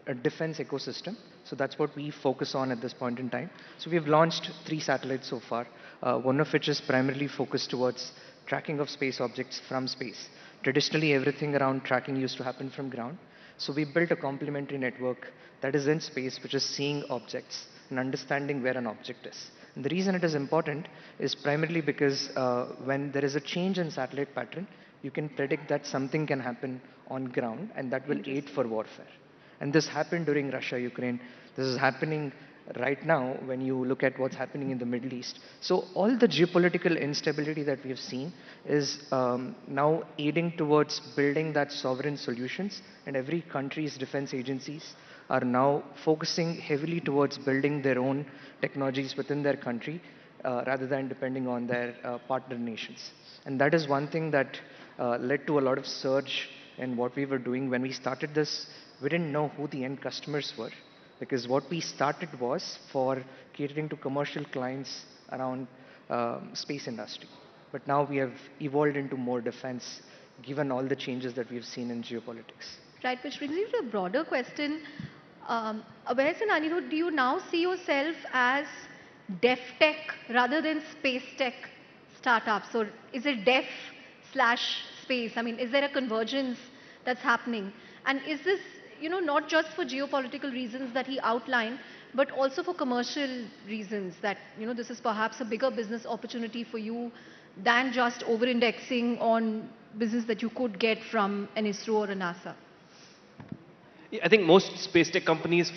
Speaker 19: a defense ecosystem. So that's what we focus on at this point in time. So we've launched 3 satellites so far, one of which is primarily focused towards tracking of space objects from space. Traditionally, everything around tracking used to happen from ground. So we built a complementary network that is in space, which is seeing objects and understanding where an object is. And the reason it is important is primarily because when there is a change in satellite pattern, you can predict that something can happen on ground, and that will aid for warfare. And this happened during Russia-Ukraine. This is happening right now when you look at what's happening in the Middle East. So all the geopolitical instability that we have seen is now aiding towards building that sovereign solutions, and every country's defense agencies are now focusing heavily towards building their own technologies within their country rather than depending on their partner nations. And that is one thing that led to a lot of surge in what we were doing. When we started this, we didn't know who the end customers were, because what we started was for catering to commercial clients around space industry. But now we have evolved into more defense, given all the changes that we've seen in geopolitics.
Speaker 4: Right, which brings me to a broader question. Abhay and Anirudh, do you now see yourself as dev tech rather than space tech startups? Or is it dev slash space? I mean, is there a convergence that's happening? And is this, not just for geopolitical reasons that he outlined, but also for commercial reasons that, this is perhaps a bigger business opportunity for you than just over-indexing on business that you could get from an ISRO or a NASA?
Speaker 10: I think most space tech companies,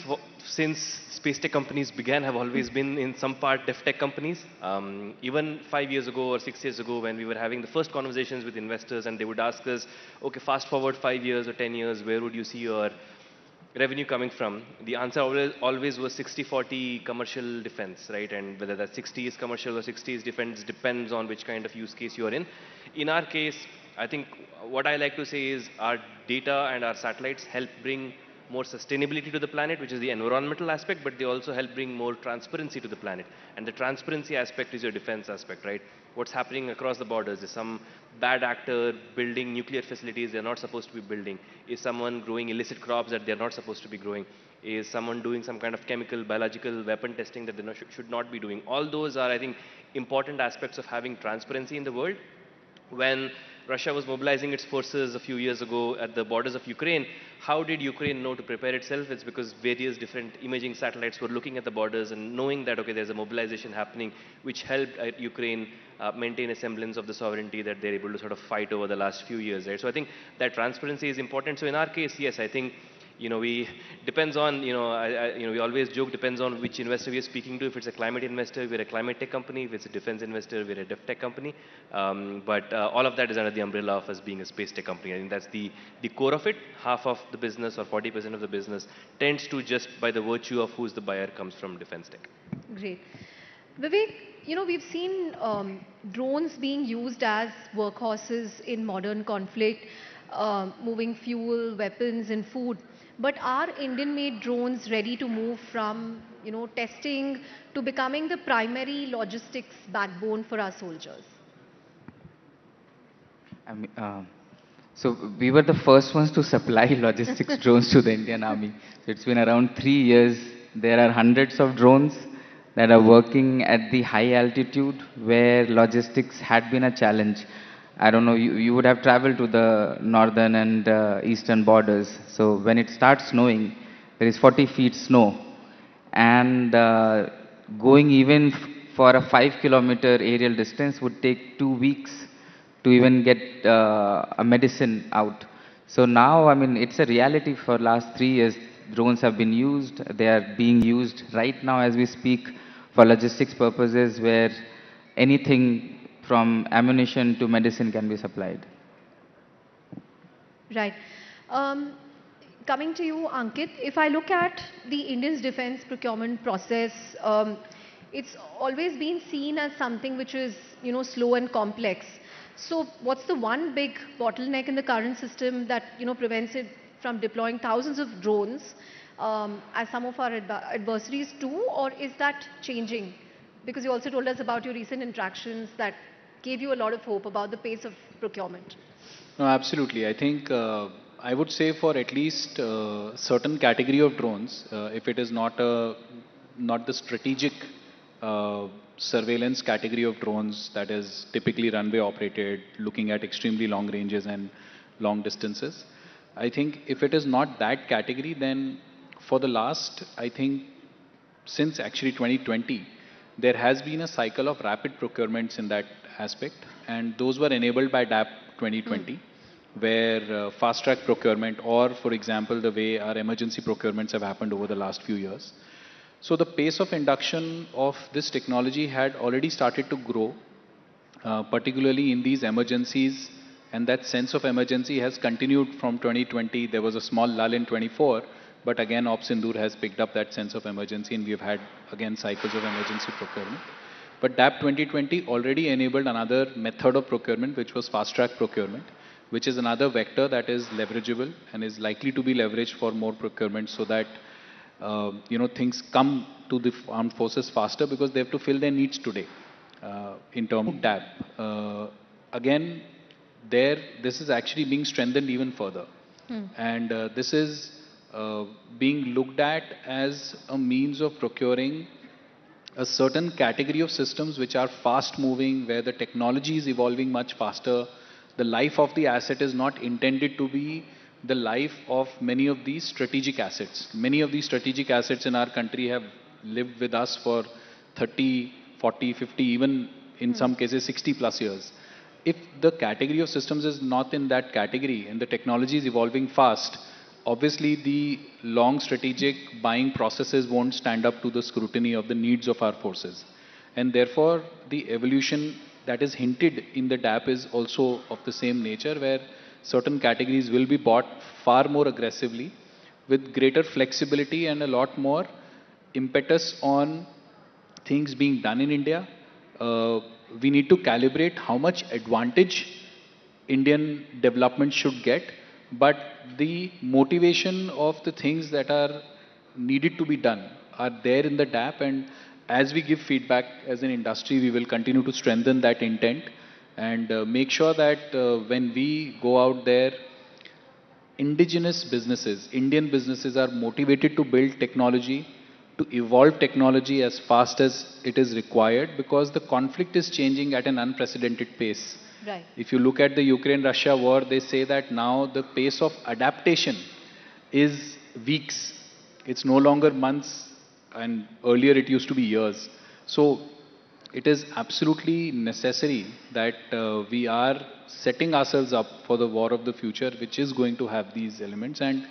Speaker 10: since space tech companies began, have always been in some part dev tech companies. Even 5 years ago or 6 years ago, when we were having the first conversations with investors, and they would ask us, okay, fast forward 5 years or 10 years, where would you see your revenue coming from? The answer always was 60-40 commercial defense, right? And whether that 60 is commercial or 60 is defense depends on which kind of use case you are in. In our case, I think what I like to say is our data and our satellites help bring more sustainability to the planet, which is the environmental aspect, but they also help bring more transparency to the planet. And the transparency aspect is your defense aspect, right? What's happening across the borders? Is some bad actor building nuclear facilities they're not supposed to be building? Is someone growing illicit crops that they're not supposed to be growing? Is someone doing some kind of chemical, biological weapon testing that they should not be doing? All those are, I think, important aspects of having transparency in the world. When Russia was mobilizing its forces a few years ago at the borders of Ukraine, how did Ukraine know to prepare itself? It's because various different imaging satellites were looking at the borders and knowing that, okay, there's a mobilization happening, which helped Ukraine maintain a semblance of the sovereignty that they're able to sort of fight over the last few years, right? So I think that transparency is important. So in our case, yes, I think, we depends on, we always joke, depends on which investor we are speaking to. If it's a climate investor, we're a climate tech company. If it's a defense investor, we're a def tech company. But all of that is under the umbrella of us being a space tech company. I think that's the core of it. Half of the business or 40% of the business tends to, just by the virtue of who's the buyer, comes from defense tech.
Speaker 4: Great. Vivek, we've seen drones being used as workhorses in modern conflict, moving fuel, weapons, and food. But are Indian-made drones ready to move from, testing to becoming the primary logistics backbone for our soldiers?
Speaker 5: So we were the first ones to supply logistics drones to the Indian Army. So it's been around 3 years. There are hundreds of drones that are working at the high altitude where logistics had been a challenge. I don't know, you would have traveled to the northern and eastern borders. So when it starts snowing, there is 40 feet snow. And going even for a 5-kilometer aerial distance would take 2 weeks to even get a medicine out. So now, it's a reality for last 3 years. Drones have been used. They are being used right now as we speak for logistics purposes where anything from ammunition to medicine can be supplied.
Speaker 4: Right. Coming to you, Ankit, if I look at the India's defense procurement process, it's always been seen as something which is, slow and complex. So what's the one big bottleneck in the current system that, prevents it from deploying thousands of drones, as some of our adversaries do, or is that changing? Because you also told us about your recent interactions that gave you a lot of hope about the pace of procurement.
Speaker 1: No, absolutely. I think I would say for at least certain category of drones, if it is not the strategic surveillance category of drones that is typically runway operated, looking at extremely long ranges and long distances. I think if it is not that category, then for the last, I think, since actually 2020, there has been a cycle of rapid procurements in that aspect, and those were enabled by DAP 2020, where fast-track procurement, or for example, the way our emergency procurements have happened over the last few years. So the pace of induction of this technology had already started to grow, particularly in these emergencies, and that sense of emergency has continued from 2020. There was a small lull in 24, but again, Ops Sindoor has picked up that sense of emergency, and we've had, again, cycles of emergency procurement. But DAP 2020 already enabled another method of procurement, which was fast-track procurement, which is another vector that is leverageable and is likely to be leveraged for more procurement so that, things come to the armed forces faster because they have to fill their needs today in terms of DAP. Again, this is actually being strengthened even further. And this is being looked at as a means of procuring a certain category of systems which are fast moving, where the technology is evolving much faster. The life of the asset is not intended to be the life of many of these strategic assets. Many of these strategic assets in our country have lived with us for 30, 40, 50, even in some cases 60 plus years. If the category of systems is not in that category and the technology is evolving fast, obviously the long strategic buying processes won't stand up to the scrutiny of the needs of our forces. And therefore, the evolution that is hinted in the DAP is also of the same nature, where certain categories will be bought far more aggressively with greater flexibility and a lot more impetus on things being done in India. We need to calibrate how much advantage Indian development should get, but the motivation of the things that are needed to be done are there in the DAP, and as we give feedback as an industry, we will continue to strengthen that intent and make sure that when we go out there, indigenous businesses, Indian businesses are motivated to build technology, to evolve technology as fast as it is required, because the conflict is changing at an unprecedented pace.
Speaker 4: Right.
Speaker 1: If you look at the Ukraine-Russia war, they say that now the pace of adaptation is weeks. It's no longer months, and earlier it used to be years. So it is absolutely necessary that we are setting ourselves up for the war of the future, which is going to have these elements. And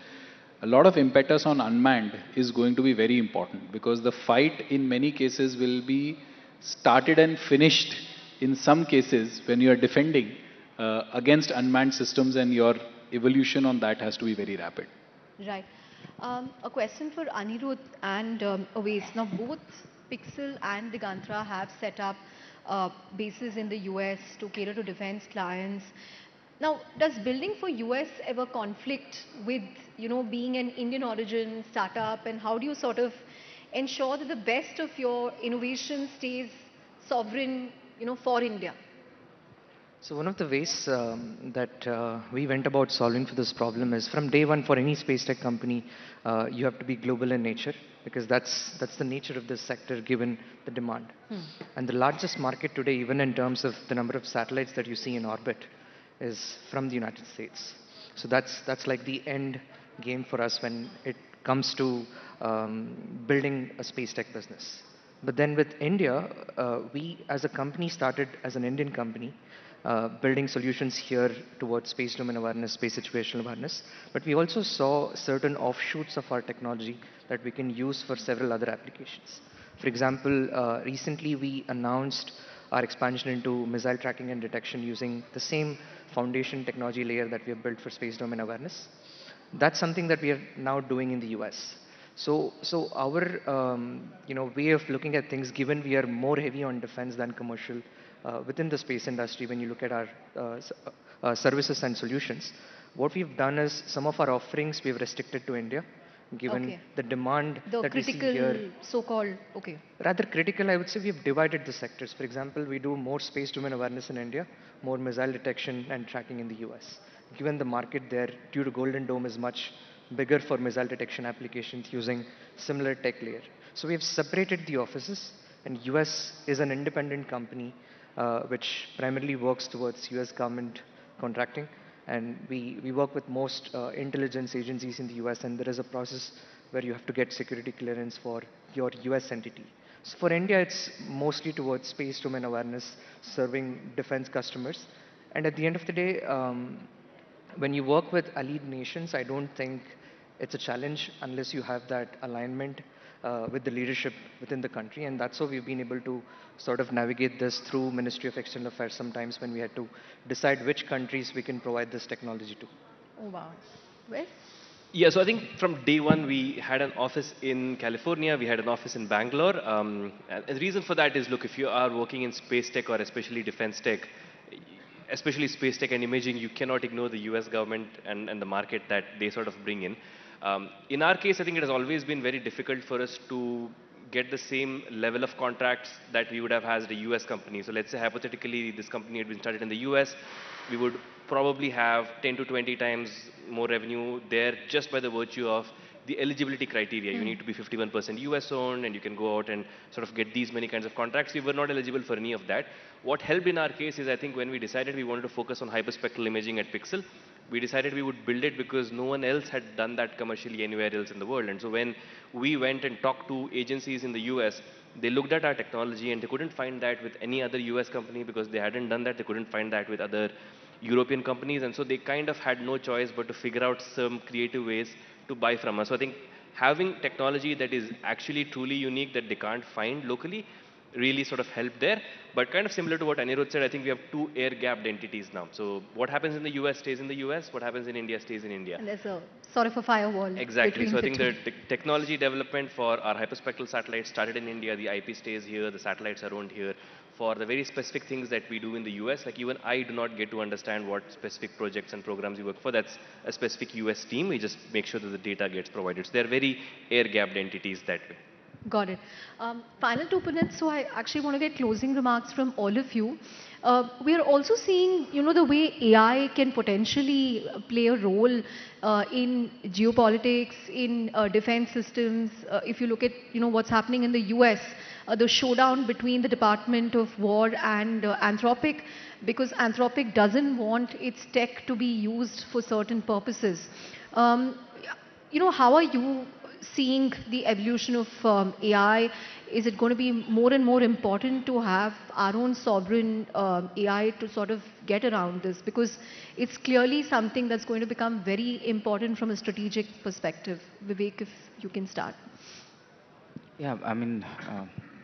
Speaker 1: a lot of impetus on unmanned is going to be very important, because the fight in many cases will be started and finished in some cases when you are defending against unmanned systems, and your evolution on that has to be very rapid.
Speaker 4: Right. A question for Anirudh and Awais. Now, both Pixel and Digantra have set up bases in the US to cater to defense clients. Now, does building for US ever conflict with, being an Indian origin startup, and how do you sort of ensure that the best of your innovation stays sovereign, for India?
Speaker 19: So one of the ways that we went about solving for this problem is, from day one, for any space tech company, you have to be global in nature, because that's the nature of this sector given the demand. And the largest market today, even in terms of the number of satellites that you see in orbit, is from the United States. So that's like the end game for us when it comes to building a space tech business. But then with India, we as a company started as an Indian company, building solutions here towards space domain awareness, space situational awareness. But we also saw certain offshoots of our technology that we can use for several other applications. For example, recently we announced our expansion into missile tracking and detection using the same foundation technology layer that we have built for space domain awareness. That's something that we are now doing in the US. So our way of looking at things, given we are more heavy on defense than commercial, within the space industry, when you look at our services and solutions, what we've done is some of our offerings we've restricted to India, given the demand that we see here.
Speaker 4: So-called, okay.
Speaker 19: Rather critical, I would say we've divided the sectors. For example, we do more space domain awareness in India, more missile detection and tracking in the US. Given the market there, due to Golden Dome, is much bigger for missile detection applications using similar tech layer. So we've separated the offices, and US is an independent company which primarily works towards US government contracting. And we work with most intelligence agencies in the US, and there is a process where you have to get security clearance for your US entity. So for India, it's mostly towards space domain awareness, serving defense customers. And at the end of the day, when you work with allied nations, I don't think it's a challenge unless you have that alignment with the leadership within the country. And that's how we've been able to sort of navigate this through Ministry of External Affairs sometimes, when we had to decide which countries we can provide this technology to.
Speaker 4: Oh, wow. Wes?
Speaker 10: Yeah, so I think from day one, we had an office in California, we had an office in Bangalore. And the reason for that is, look, if you are working in space tech or especially defense tech, especially space tech and imaging, you cannot ignore the US government and the market that they sort of bring in. In our case, I think it has always been very difficult for us to get the same level of contracts that we would have as a US company. So let's say hypothetically this company had been started in the US, we would probably have 10 to 20 times more revenue there just by the virtue of the eligibility criteria. You need to be 51% US owned, and you can go out and sort of get these many kinds of contracts. We were not eligible for any of that. What helped in our case is, I think when we decided we wanted to focus on hyperspectral imaging at Pixel, we decided we would build it because no one else had done that commercially anywhere else in the world. And so when we went and talked to agencies in the US, they looked at our technology and they couldn't find that with any other US company, because they hadn't done that. They couldn't find that with other European companies. And so they kind of had no choice but to figure out some creative ways to buy from us. So I think having technology that is actually truly unique that they can't find locally really sort of help there. But kind of similar to what Anirudh said, I think we have two air-gapped entities now. So what happens in the US stays in the US, what happens in India stays in India.
Speaker 4: And there's a sort of a firewall
Speaker 10: Exactly.
Speaker 4: between
Speaker 10: So I
Speaker 4: the
Speaker 10: think
Speaker 4: two.
Speaker 10: the technology development for our hyperspectral satellites started in India. The IP stays here. The satellites are owned here. For the very specific things that we do in the US, like even I do not get to understand what specific projects and programs we work for. That's a specific US team. We just make sure that the data gets provided. So they're very air-gapped entities that way.
Speaker 4: Got it. Final 2 minutes, so I actually want to get closing remarks from all of you. We are also seeing, the way AI can potentially play a role in geopolitics, in defense systems. If you look at, what's happening in the US, the showdown between the Department of War and Anthropic, because Anthropic doesn't want its tech to be used for certain purposes. How are you seeing the evolution of AI? Is it going to be more and more important to have our own sovereign AI to sort of get around this? Because it's clearly something that's going to become very important from a strategic perspective. Vivek, if you can start.
Speaker 5: Yeah, I mean,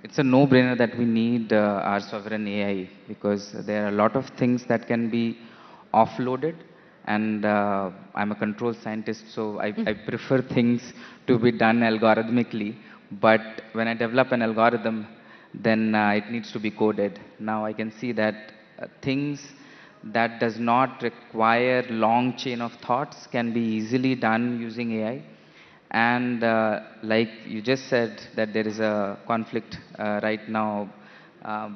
Speaker 5: it's a no-brainer that we need our sovereign AI, because there are a lot of things that can be offloaded, and I'm a control scientist, so I prefer things to be done algorithmically. But when I develop an algorithm, then it needs to be coded. Now I can see that things that does not require long chain of thoughts can be easily done using AI. And like you just said, that there is a conflict right now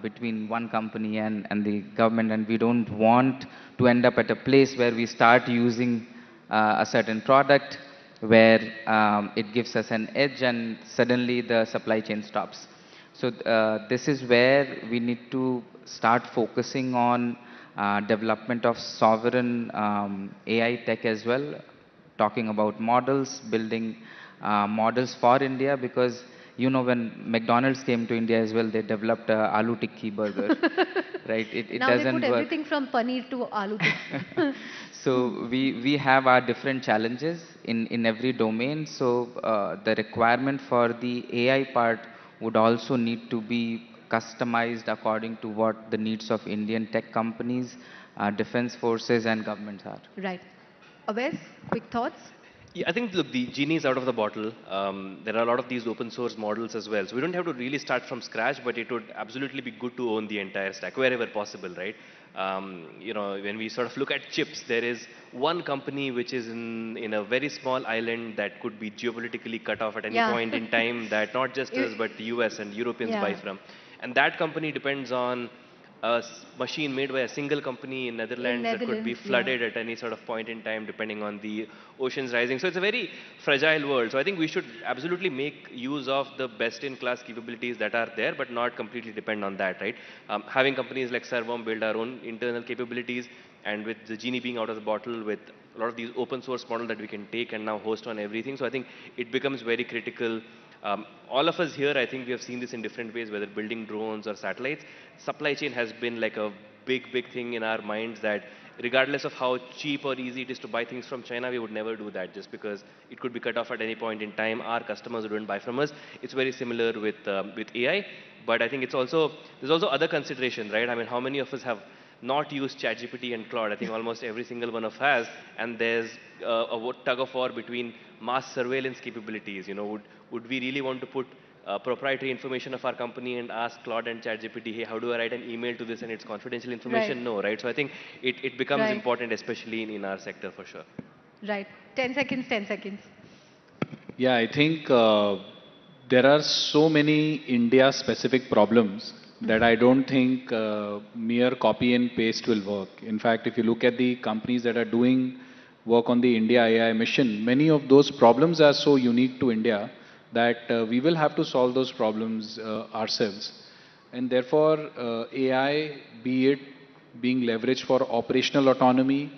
Speaker 5: between one company and the government, and we don't want to end up at a place where we start using a certain product where it gives us an edge and suddenly the supply chain stops. So this is where we need to start focusing on development of sovereign AI tech as well, talking about models, building models for India, because when McDonald's came to India as well, they developed a aloo tikki burger, right? It
Speaker 4: Now they
Speaker 5: doesn't
Speaker 4: put
Speaker 5: work.
Speaker 4: everything from paneer to aloo tikki.
Speaker 5: So we have our different challenges in every domain. So the requirement for the AI part would also need to be customized according to what the needs of Indian tech companies, defense forces and governments are.
Speaker 4: Right. Awais, quick thoughts?
Speaker 10: Yeah, I think, look, the genie is out of the bottle. There are a lot of these open source models as well. So we don't have to really start from scratch, but it would absolutely be good to own the entire stack wherever possible, right? When we sort of look at chips, there is one company which is in a very small island that could be geopolitically cut off at any point in time, that not just us, but the US and Europeans buy from. And that company depends on a machine made by a single company in Netherlands that could be flooded at any sort of point in time depending on the oceans rising. So it's a very fragile world. So I think we should absolutely make use of the best-in-class capabilities that are there, but not completely depend on that, right? Having companies like Servom build our own internal capabilities, and with the genie being out of the bottle, with a lot of these open source models that we can take and now host on everything. So I think it becomes very critical. All of us here, I think we have seen this in different ways, whether building drones or satellites. Supply chain has been like a big thing in our minds, that regardless of how cheap or easy it is to buy things from China, we would never do that just because it could be cut off at any point in time. Our customers wouldn't buy from us. It's very similar with AI, but I think there's also other consideration, right? I mean, how many of us have not used ChatGPT and Claude? I think almost every single one of us has, and there's a tug of war between mass surveillance capabilities. Would we really want to put proprietary information of our company and ask Claude and ChatGPT, hey, how do I write an email to this and it's confidential information? No, right? So I think it becomes important, especially in our sector for sure.
Speaker 4: Right. 10 seconds, 10 seconds.
Speaker 1: Yeah, I think there are so many India-specific problems that I don't think mere copy and paste will work. In fact, if you look at the companies that are doing work on the India AI mission, many of those problems are so unique to India that we will have to solve those problems ourselves. And therefore, AI, be it being leveraged for operational autonomy,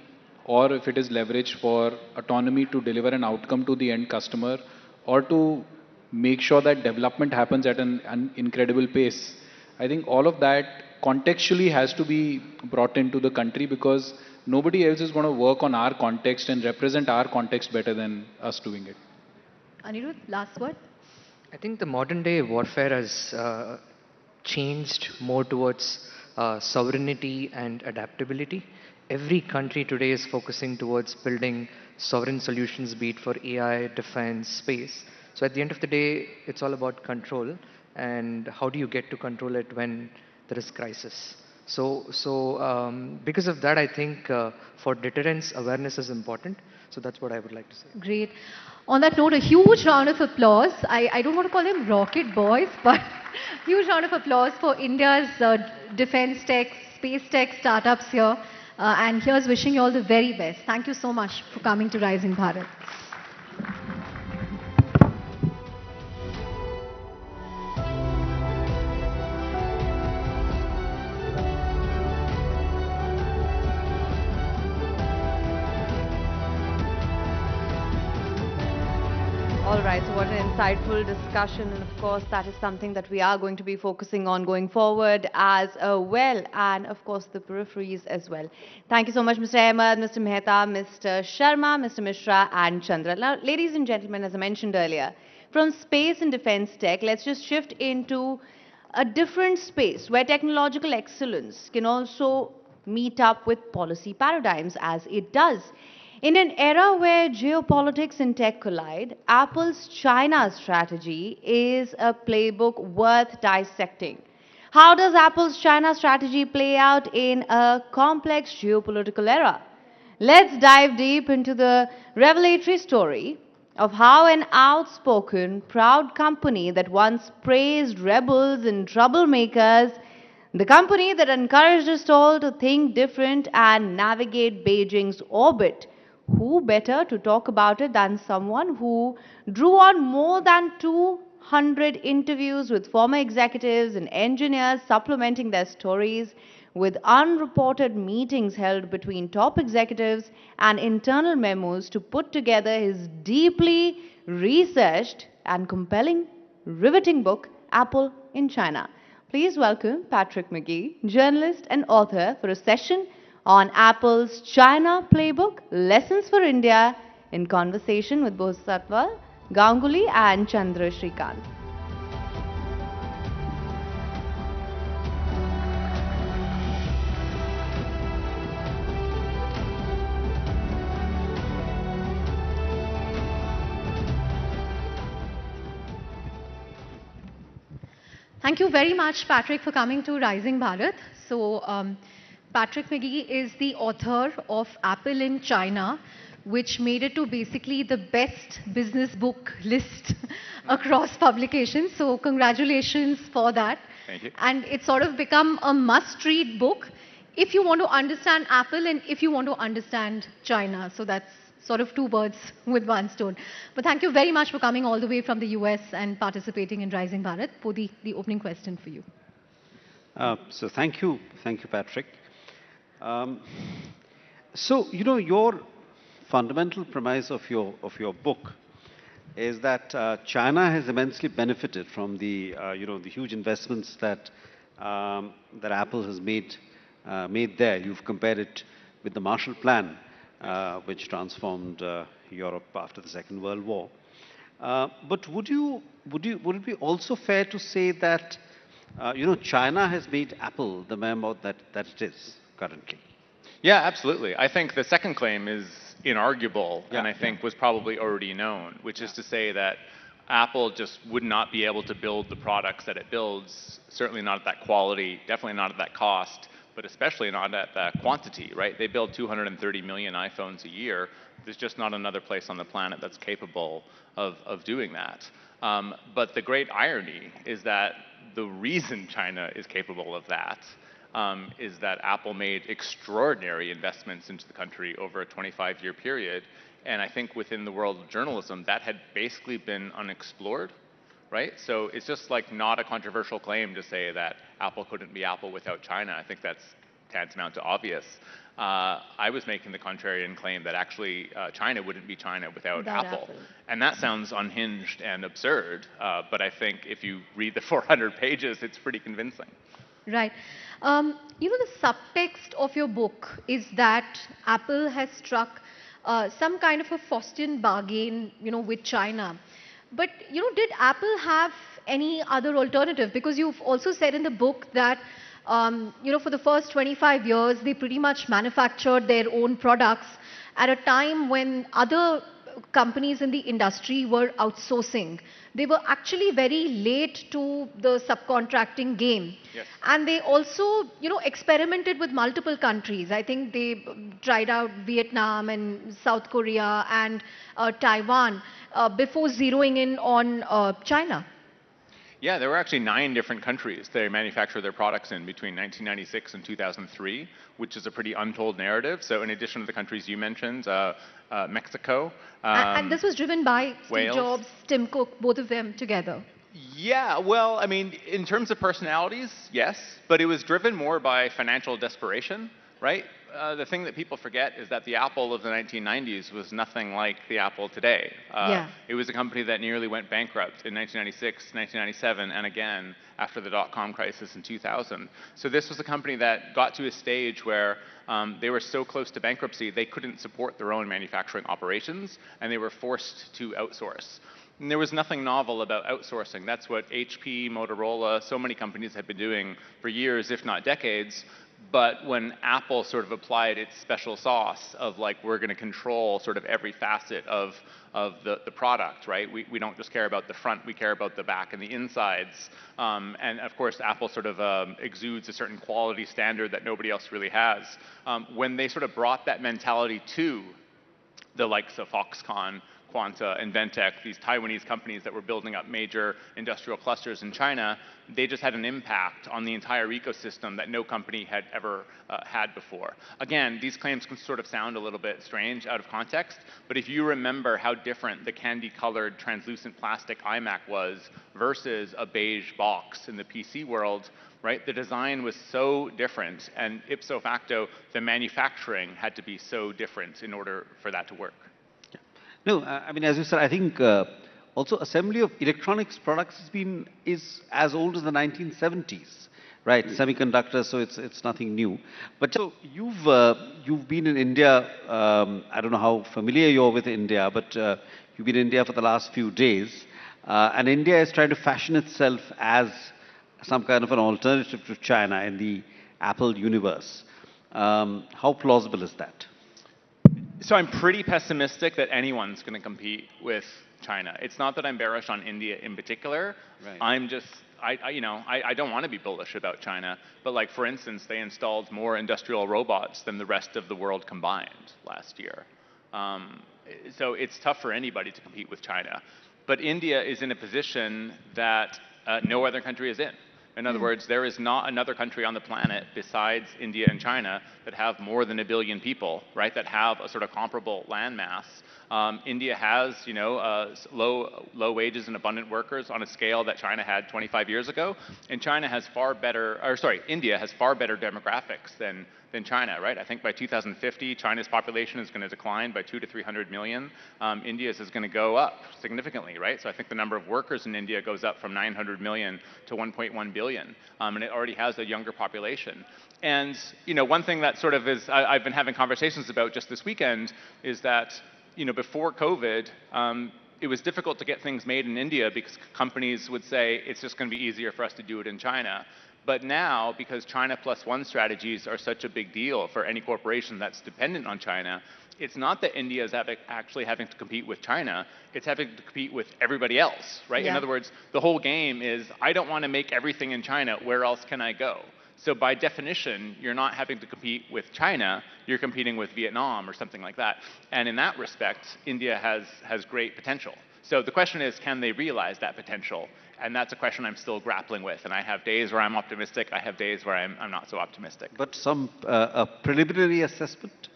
Speaker 1: or if it is leveraged for autonomy to deliver an outcome to the end customer, or to make sure that development happens at an incredible pace, I think all of that contextually has to be brought into the country, because nobody else is going to work on our context and represent our context better than us doing it.
Speaker 4: Anirudh, last word?
Speaker 19: I think the modern day warfare has changed more towards sovereignty and adaptability. Every country today is focusing towards building sovereign solutions, be it for AI, defense, space. So at the end of the day, it's all about control, and how do you get to control it when there is crisis. Because of that, I think for deterrence, awareness is important. So that's what I would like to say.
Speaker 4: Great. On that note, a huge round of applause. I don't want to call them rocket boys, but huge round of applause for India's defense tech, space tech startups here. And here's wishing you all the very best. Thank you so much for coming to Rising Bharat.
Speaker 7: All right, so what an insightful discussion, and of course that is something that we are going to be focusing on going forward as well, and of course the peripheries as well. Thank you so much, Mr. Ahmed, Mr. Mehta, Mr. Sharma, Mr. Mishra and Chandra. Now, ladies and gentlemen, as I mentioned earlier, from space and defense tech, let's just shift into a different space where technological excellence can also meet up with policy paradigms as it does. In an era where geopolitics and tech collide, Apple's China strategy is a playbook worth dissecting. How does Apple's China strategy play out in a complex geopolitical era? Let's dive deep into the revelatory story of how an outspoken, proud company that once praised rebels and troublemakers, the company that encouraged us all to think different and navigate Beijing's orbit. Who better to talk about it than someone who drew on more than 200 interviews with former executives and engineers supplementing their stories with unreported meetings held between top executives and internal memos to put together his deeply researched and compelling, riveting book, Apple in China. Please welcome Patrick McGee, journalist and author, for a session on Apple's China Playbook, Lessons for India, in conversation with Bodhisattva Ganguly and Chandra Shrikant.
Speaker 4: Thank you very much, Patrick, for coming to Rising Bharat. So, Patrick McGee is the author of Apple in China, which made it to basically the best business book list across publications. So congratulations for that.
Speaker 20: Thank you.
Speaker 4: And it's sort of become a must-read book if you want to understand Apple and if you want to understand China. So that's sort of two birds with one stone. But thank you very much for coming all the way from the US and participating in Rising Bharat. Podi, the opening question for you.
Speaker 20: So thank you, Patrick. So your fundamental premise of your book is that China has immensely benefited from the the huge investments that that Apple has made there. You've compared it with the Marshall Plan, which transformed Europe after the Second World War. But would it be also fair to say that China has made Apple the mammoth that it is currently?
Speaker 22: Yeah, absolutely. I think the second claim is inarguable, and I think was probably already known, which is to say that Apple just would not be able to build the products that it builds, certainly not at that quality, definitely not at that cost, but especially not at that quantity, right? They build 230 million iPhones a year. There's just not another place on the planet that's capable of doing that. But the great irony is that the reason China is capable of that is that Apple made extraordinary investments into the country over a 25-year period. And I think within the world of journalism, that had basically been unexplored, right? So it's just like not a controversial claim to say that Apple couldn't be Apple without China. I think that's tantamount to obvious. I was making the contrarian claim that actually China wouldn't be China without Apple. And that sounds unhinged and absurd, but I think if you read the 400 pages, it's pretty convincing.
Speaker 4: Right. The subtext of your book is that Apple has struck some kind of a Faustian bargain, with China. But, did Apple have any other alternative? Because you've also said in the book that, for the first 25 years, they pretty much manufactured their own products at a time when other companies in the industry were outsourcing. They were actually very late to the subcontracting game.
Speaker 22: Yes.
Speaker 4: And they also, experimented with multiple countries. I think they tried out Vietnam and South Korea and Taiwan before zeroing in on China.
Speaker 22: Yeah, there were actually 9 different countries they manufactured their products in between 1996 and 2003, which is a pretty untold narrative. So in addition to the countries you mentioned, Mexico.
Speaker 4: And this was driven by Steve
Speaker 22: Wales.
Speaker 4: Jobs, Tim Cook, both of them together.
Speaker 22: Yeah, well, I mean, in terms of personalities, yes, but it was driven more by financial desperation, right? The thing that people forget is that the Apple of the 1990s was nothing like the Apple today. It was a company that nearly went bankrupt in 1996, 1997, and again after the dot-com crisis in 2000. So this was a company that got to a stage where they were so close to bankruptcy they couldn't support their own manufacturing operations, and they were forced to outsource. And there was nothing novel about outsourcing. That's what HP, Motorola, so many companies had been doing for years, if not decades. But when Apple sort of applied its special sauce of like, we're going to control sort of every facet of the product, right? We don't just care about the front, we care about the back and the insides. And of course, Apple sort of exudes a certain quality standard that nobody else really has. When they sort of brought that mentality to the likes of Foxconn, Quanta, and Inventec, these Taiwanese companies that were building up major industrial clusters in China, they just had an impact on the entire ecosystem that no company had ever had before. Again, these claims can sort of sound a little bit strange out of context, but if you remember how different the candy-colored translucent plastic iMac was versus a beige box in the PC world, right? The design was so different, and ipso facto, the manufacturing had to be so different in order for that to work.
Speaker 20: No, I mean, as you said, I think also assembly of electronics products is as old as the 1970s, right? Semiconductors, so it's nothing new. But so you've been in India. I don't know how familiar you are with India, but you've been in India for the last few days, and India is trying to fashion itself as some kind of an alternative to China in the Apple universe. How plausible is that?
Speaker 22: So I'm pretty pessimistic that anyone's going to compete with China. It's not that I'm bearish on India in particular.
Speaker 20: Right.
Speaker 22: I'm just, I don't want to be bullish about China. But like, for instance, they installed more industrial robots than the rest of the world combined last year. So it's tough for anybody to compete with China. But India is in a position that no other country is in. In other words, there is not another country on the planet besides India and China that have more than 1 billion people, right, that have a sort of comparable landmass. India has, low wages and abundant workers on a scale that China had 25 years ago, and India has far better demographics than China, right? I think by 2050, China's population is going to decline by 200 to 300 million. India's is going to go up significantly, right? So I think the number of workers in India goes up from 900 million to 1.1 billion, and it already has a younger population. And one thing that sort of is I've been having conversations about just this weekend is that before COVID, it was difficult to get things made in India because companies would say it's just going to be easier for us to do it in China. But now, because China plus one strategies are such a big deal for any corporation that's dependent on China, it's not that India is actually having to compete with China, it's having to compete with everybody else, right?
Speaker 4: Yeah.
Speaker 22: In other words, the whole game is, I don't want to make everything in China, where else can I go? So by definition, you're not having to compete with China, you're competing with Vietnam or something like that. And in that respect, India has great potential. So the question is, can they realize that potential? And that's a question I'm still grappling with. And I have days where I'm optimistic, I have days where I'm not so optimistic.
Speaker 20: But some a preliminary assessment?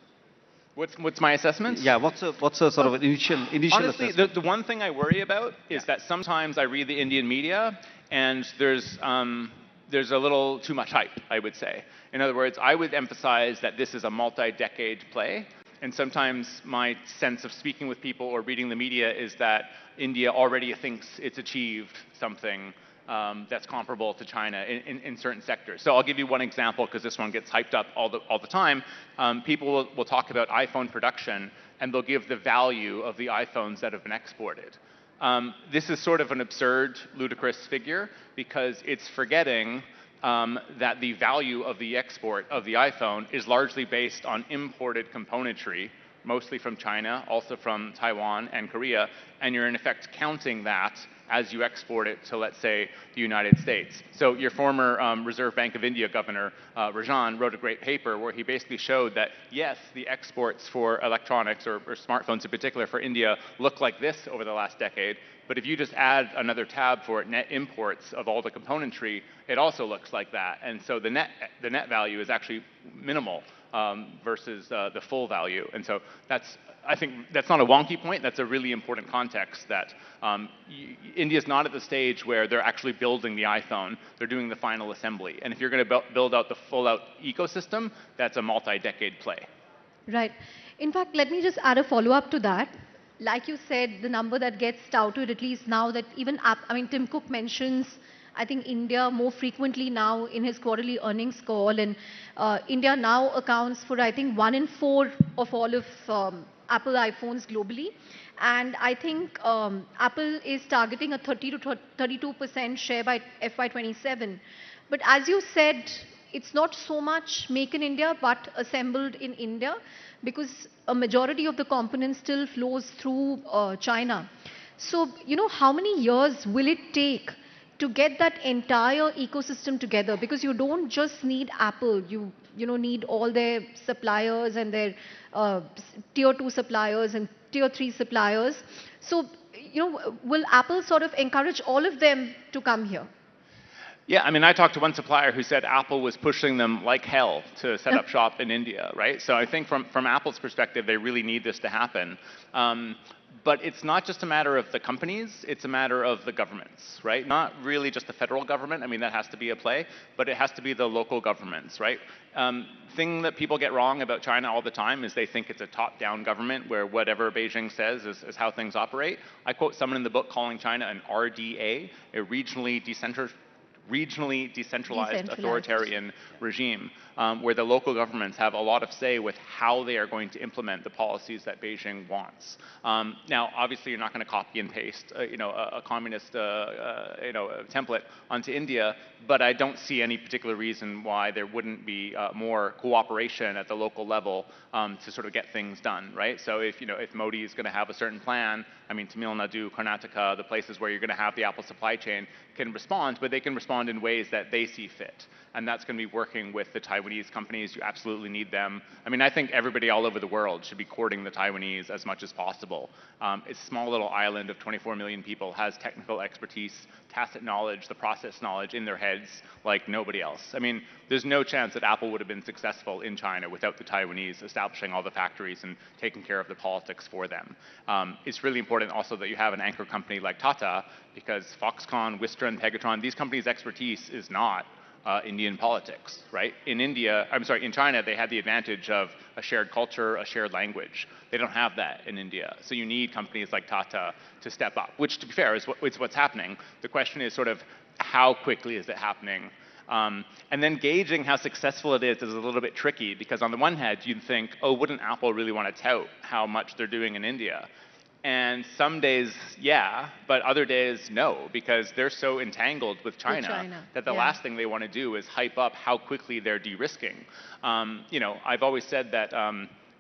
Speaker 22: What's my assessment?
Speaker 20: Yeah, what's a sort of an initial
Speaker 22: Honestly,
Speaker 20: assessment?
Speaker 22: the one thing I worry about is that sometimes I read the Indian media and there's a little too much hype, I would say. In other words, I would emphasize that this is a multi-decade play. And sometimes my sense of speaking with people or reading the media is that India already thinks it's achieved something that's comparable to China in certain sectors. So I'll give you one example because this one gets hyped up all the time. People will talk about iPhone production and they'll give the value of the iPhones that have been exported. This is sort of an absurd, ludicrous figure because it's forgetting that the value of the export of the iPhone is largely based on imported componentry, mostly from China, also from Taiwan and Korea, and you're in effect counting that as you export it to, let's say, the United States. So your former Reserve Bank of India governor, Rajan, wrote a great paper where he basically showed that, yes, the exports for electronics or smartphones in particular for India look like this over the last decade, but if you just add another tab for net imports of all the componentry, it also looks like that. And so the net value is actually minimal versus the full value. And so I think that's not a wonky point, that's a really important context that India's not at the stage where they're actually building the iPhone, they're doing the final assembly. And if you're going to build out the full out ecosystem, that's a multi-decade play.
Speaker 4: Right. In fact, let me just add a follow-up to that. Like you said, the number that gets touted, at least now that even, Tim Cook mentions, I think, India more frequently now in his quarterly earnings call, and India now accounts for, I think, 1 in 4 of all of Apple iPhones globally. And I think Apple is targeting a 30 to 32% share by FY27. But as you said, it's not so much make in India, but assembled in India, because a majority of the components still flows through China. So, how many years will it take to get that entire ecosystem together? Because you don't just need Apple, you need all their suppliers and their tier 2 suppliers and tier 3 suppliers. So, will Apple sort of encourage all of them to come here?
Speaker 22: Yeah, I talked to one supplier who said Apple was pushing them like hell to set up shop in India, right? So I think from Apple's perspective, they really need this to happen. But it's not just a matter of the companies, it's a matter of the governments, right? Not really just the federal government, that has to be a play, but it has to be the local governments, right? Thing that people get wrong about China all the time is they think it's a top-down government where whatever Beijing says is how things operate. I quote someone in the book calling China an RDA, a regionally decentralized authoritarian regime, where the local governments have a lot of say with how they are going to implement the policies that Beijing wants. Now, obviously, you're not going to copy and paste, a communist, template onto India, but I don't see any particular reason why there wouldn't be more cooperation at the local level to sort of get things done, right? So if Modi is going to have a certain plan, Tamil Nadu, Karnataka, the places where you're going to have the Apple supply chain can respond, but they can respond in ways that they see fit. And that's going to be working with the Taiwanese companies. You absolutely need them. I think everybody all over the world should be courting the Taiwanese as much as possible. It's a small little island of 24 million people, has technical expertise, tacit knowledge, the process knowledge in their heads like nobody else. There's no chance that Apple would have been successful in China without the Taiwanese establishing all the factories and taking care of the politics for them. It's really important also that you have an anchor company like Tata, because Foxconn, Wistron, Pegatron, these companies' expertise is not Indian politics, right? In China, they had the advantage of a shared culture, a shared language. They don't have that in India. So you need companies like Tata to step up, which, to be fair, is what's happening. The question is sort of how quickly is it happening? And then gauging how successful it is a little bit tricky, because on the one hand, you'd think, oh, wouldn't Apple really want to tout how much they're doing in India? And some days, yeah, but other days, no, because they're so entangled with China that the last thing they want to do is hype up how quickly they're de-risking. I've always said that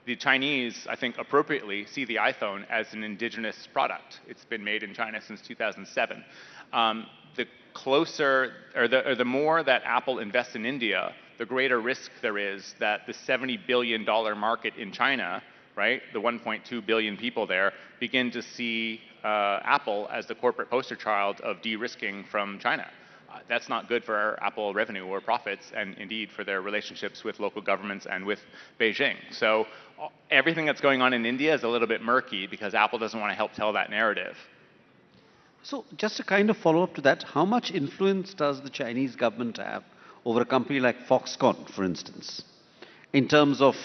Speaker 22: the Chinese, I think appropriately, see the iPhone as an indigenous product. It's been made in China since 2007. The closer, or the more that Apple invests in India, the greater risk there is that the $70 billion market in China, right, the 1.2 billion people there, begin to see Apple as the corporate poster child of de-risking from China. That's not good for Apple revenue or profits, and indeed for their relationships with local governments and with Beijing. So everything that's going on in India is a little bit murky because Apple doesn't want to help tell that narrative.
Speaker 20: So just to kind of follow up to that, how much influence does the Chinese government have over a company like Foxconn, for instance, in terms of,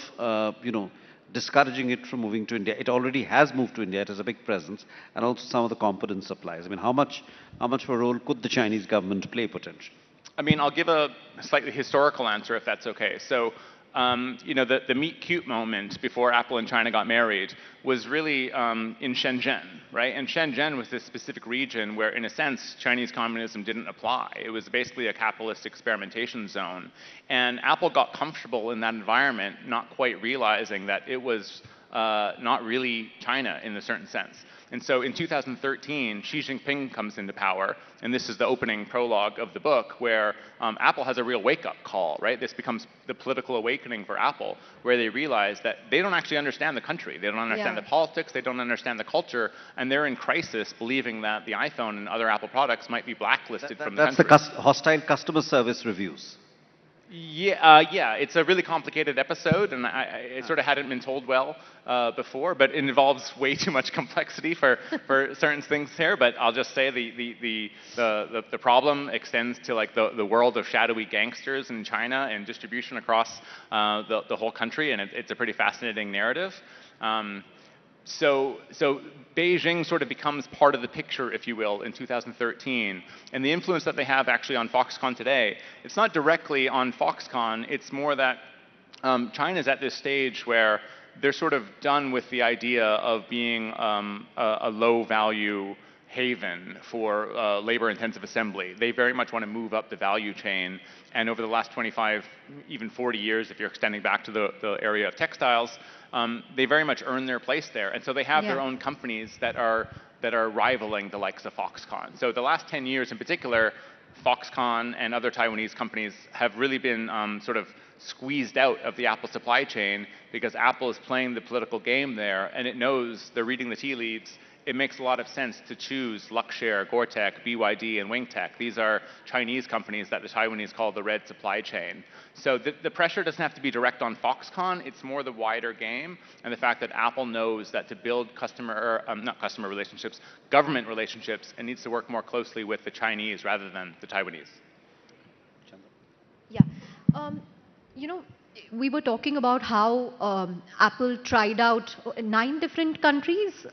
Speaker 20: discouraging it from moving to India? It already has moved to India. It has a big presence, and also some of the component supplies. How much of a role could the Chinese government play potentially?
Speaker 22: I'll give a slightly historical answer if that's okay. So the meet cute moment before Apple and China got married was really in Shenzhen, right? And Shenzhen was this specific region where, in a sense, Chinese communism didn't apply. It was basically a capitalist experimentation zone. And Apple got comfortable in that environment, not quite realizing that it was not really China in a certain sense. And so in 2013, Xi Jinping comes into power, and this is the opening prologue of the book, where Apple has a real wake-up call, right? This becomes the political awakening for Apple, where they realize that they don't actually understand the country. They don't understand the politics. They don't understand the culture, and they're in crisis, believing that the iPhone and other Apple products might be blacklisted from the country.
Speaker 20: That's the hostile customer service reviews.
Speaker 22: Yeah, it's a really complicated episode, and it sort of hadn't been told well before, but it involves way too much complexity for certain things here. But I'll just say the problem extends to like the world of shadowy gangsters in China and distribution across the whole country, and it's a pretty fascinating narrative. So Beijing sort of becomes part of the picture, if you will, in 2013. And the influence that they have actually on Foxconn today, it's not directly on Foxconn, it's more that China's at this stage where they're sort of done with the idea of being a low-value haven for labor-intensive assembly. They very much want to move up the value chain. And over the last 25, even 40 years, if you're extending back to the area of textiles, they very much earn their place there. And so they have their own companies that are rivaling the likes of Foxconn. So the last 10 years in particular, Foxconn and other Taiwanese companies have really been sort of squeezed out of the Apple supply chain because Apple is playing the political game there, and it knows they're reading the tea leaves. It makes a lot of sense to choose Luxshare, Gore-Tex, BYD, and WingTech. These are Chinese companies that the Taiwanese call the red supply chain. So the pressure doesn't have to be direct on Foxconn. It's more the wider game and the fact that Apple knows that to build government relationships, it needs to work more closely with the Chinese rather than the Taiwanese.
Speaker 4: We were talking about how Apple tried out 9 different countries,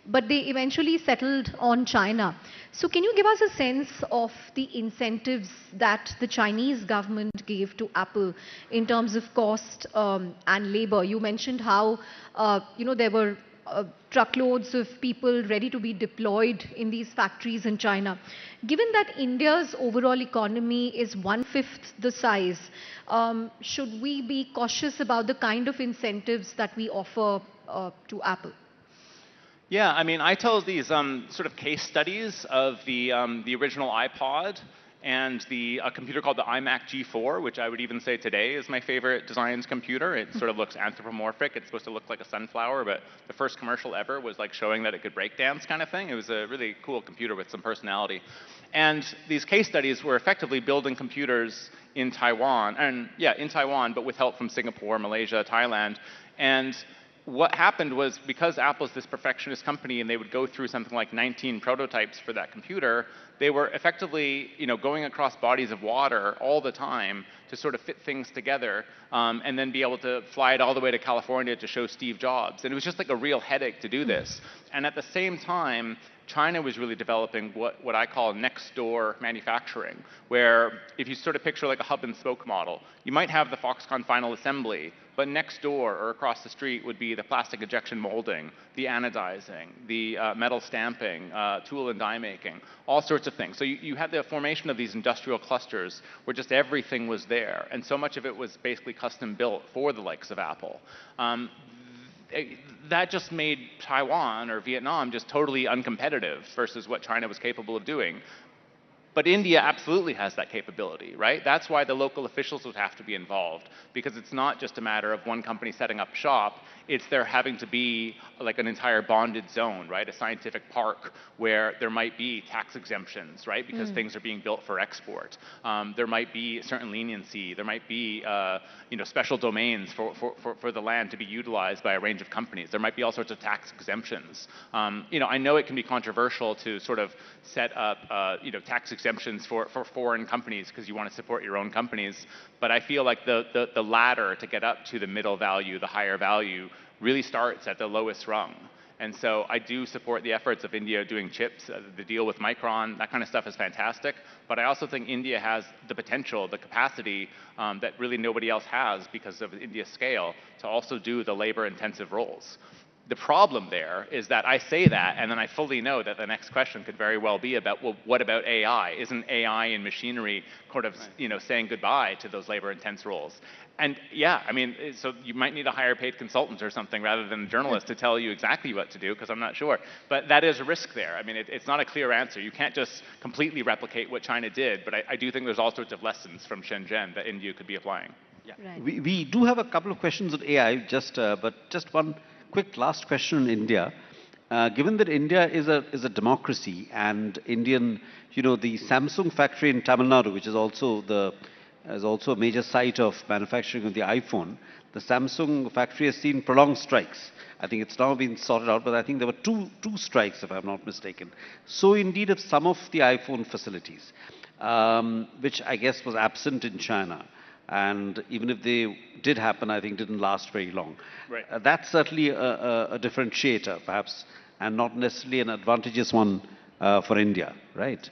Speaker 4: but they eventually settled on China. So can you give us a sense of the incentives that the Chinese government gave to Apple in terms of cost and labor? You mentioned how there were truckloads of people ready to be deployed in these factories in China. Given that India's overall economy is 1/5 the size, should we be cautious about the kind of incentives that we offer to Apple?
Speaker 22: Yeah, I mean, I tell these sort of case studies of the original iPod and a computer called the iMac G4, which I would even say today is my favorite designs computer. It sort of looks anthropomorphic. It's supposed to look like a sunflower, but the first commercial ever was like showing that it could break dance kind of thing. It was a really cool computer with some personality. And these case studies were effectively building computers in Taiwan, but with help from Singapore, Malaysia, Thailand. And what happened was, because Apple's this perfectionist company and they would go through something like 19 prototypes for that computer, they were effectively going across bodies of water all the time to sort of fit things together and then be able to fly it all the way to California to show Steve Jobs. And it was just like a real headache to do this. And at the same time, China was really developing what I call next door manufacturing, where if you sort of picture like a hub and spoke model, you might have the Foxconn final assembly, but next door or across the street would be the plastic injection molding, the anodizing, the metal stamping, tool and die making, all sorts of things. So you had the formation of these industrial clusters where just everything was there, and so much of it was basically custom built for the likes of Apple. That just made Taiwan or Vietnam just totally uncompetitive versus what China was capable of doing. But India absolutely has that capability, right? That's why the local officials would have to be involved, because it's not just a matter of one company setting up shop. It's there having to be like an entire bonded zone, right? A scientific park where there might be tax exemptions, right? Because things are being built for export. There might be certain leniency. There might be special domains for the land to be utilized by a range of companies. There might be all sorts of tax exemptions. I know it can be controversial to sort of set up tax exemptions for foreign companies because you want to support your own companies, but I feel like the ladder to get up to the middle value, the higher value, really starts at the lowest rung. And so I do support the efforts of India doing chips, the deal with Micron, that kind of stuff is fantastic. But I also think India has the potential, the capacity that really nobody else has because of India's scale to also do the labor-intensive roles. The problem there is that I say that, and then I fully know that the next question could very well be about, well, what about AI? Isn't AI and machinery sort of, saying goodbye to those labor-intense roles? And yeah, I mean, so you might need a higher paid consultant or something rather than a journalist to tell you exactly what to do, because I'm not sure. But that is a risk there. I mean, it's not a clear answer. You can't just completely replicate what China did, but I do think there's all sorts of lessons from Shenzhen that India could be applying.
Speaker 20: Yeah. Right. We do have a couple of questions on AI, but just one quick last question on India. Given that India is a democracy and Indian, the Samsung factory in Tamil Nadu, which is also a major site of manufacturing of the iPhone, the Samsung factory has seen prolonged strikes. I think it's now been sorted out, but I think there were two strikes, if I'm not mistaken. So indeed of some of the iPhone facilities, which I guess was absent in China. And even if they did happen, I think didn't last very long.
Speaker 22: Right.
Speaker 20: That's certainly a differentiator, perhaps, and not necessarily an advantageous one for India, right?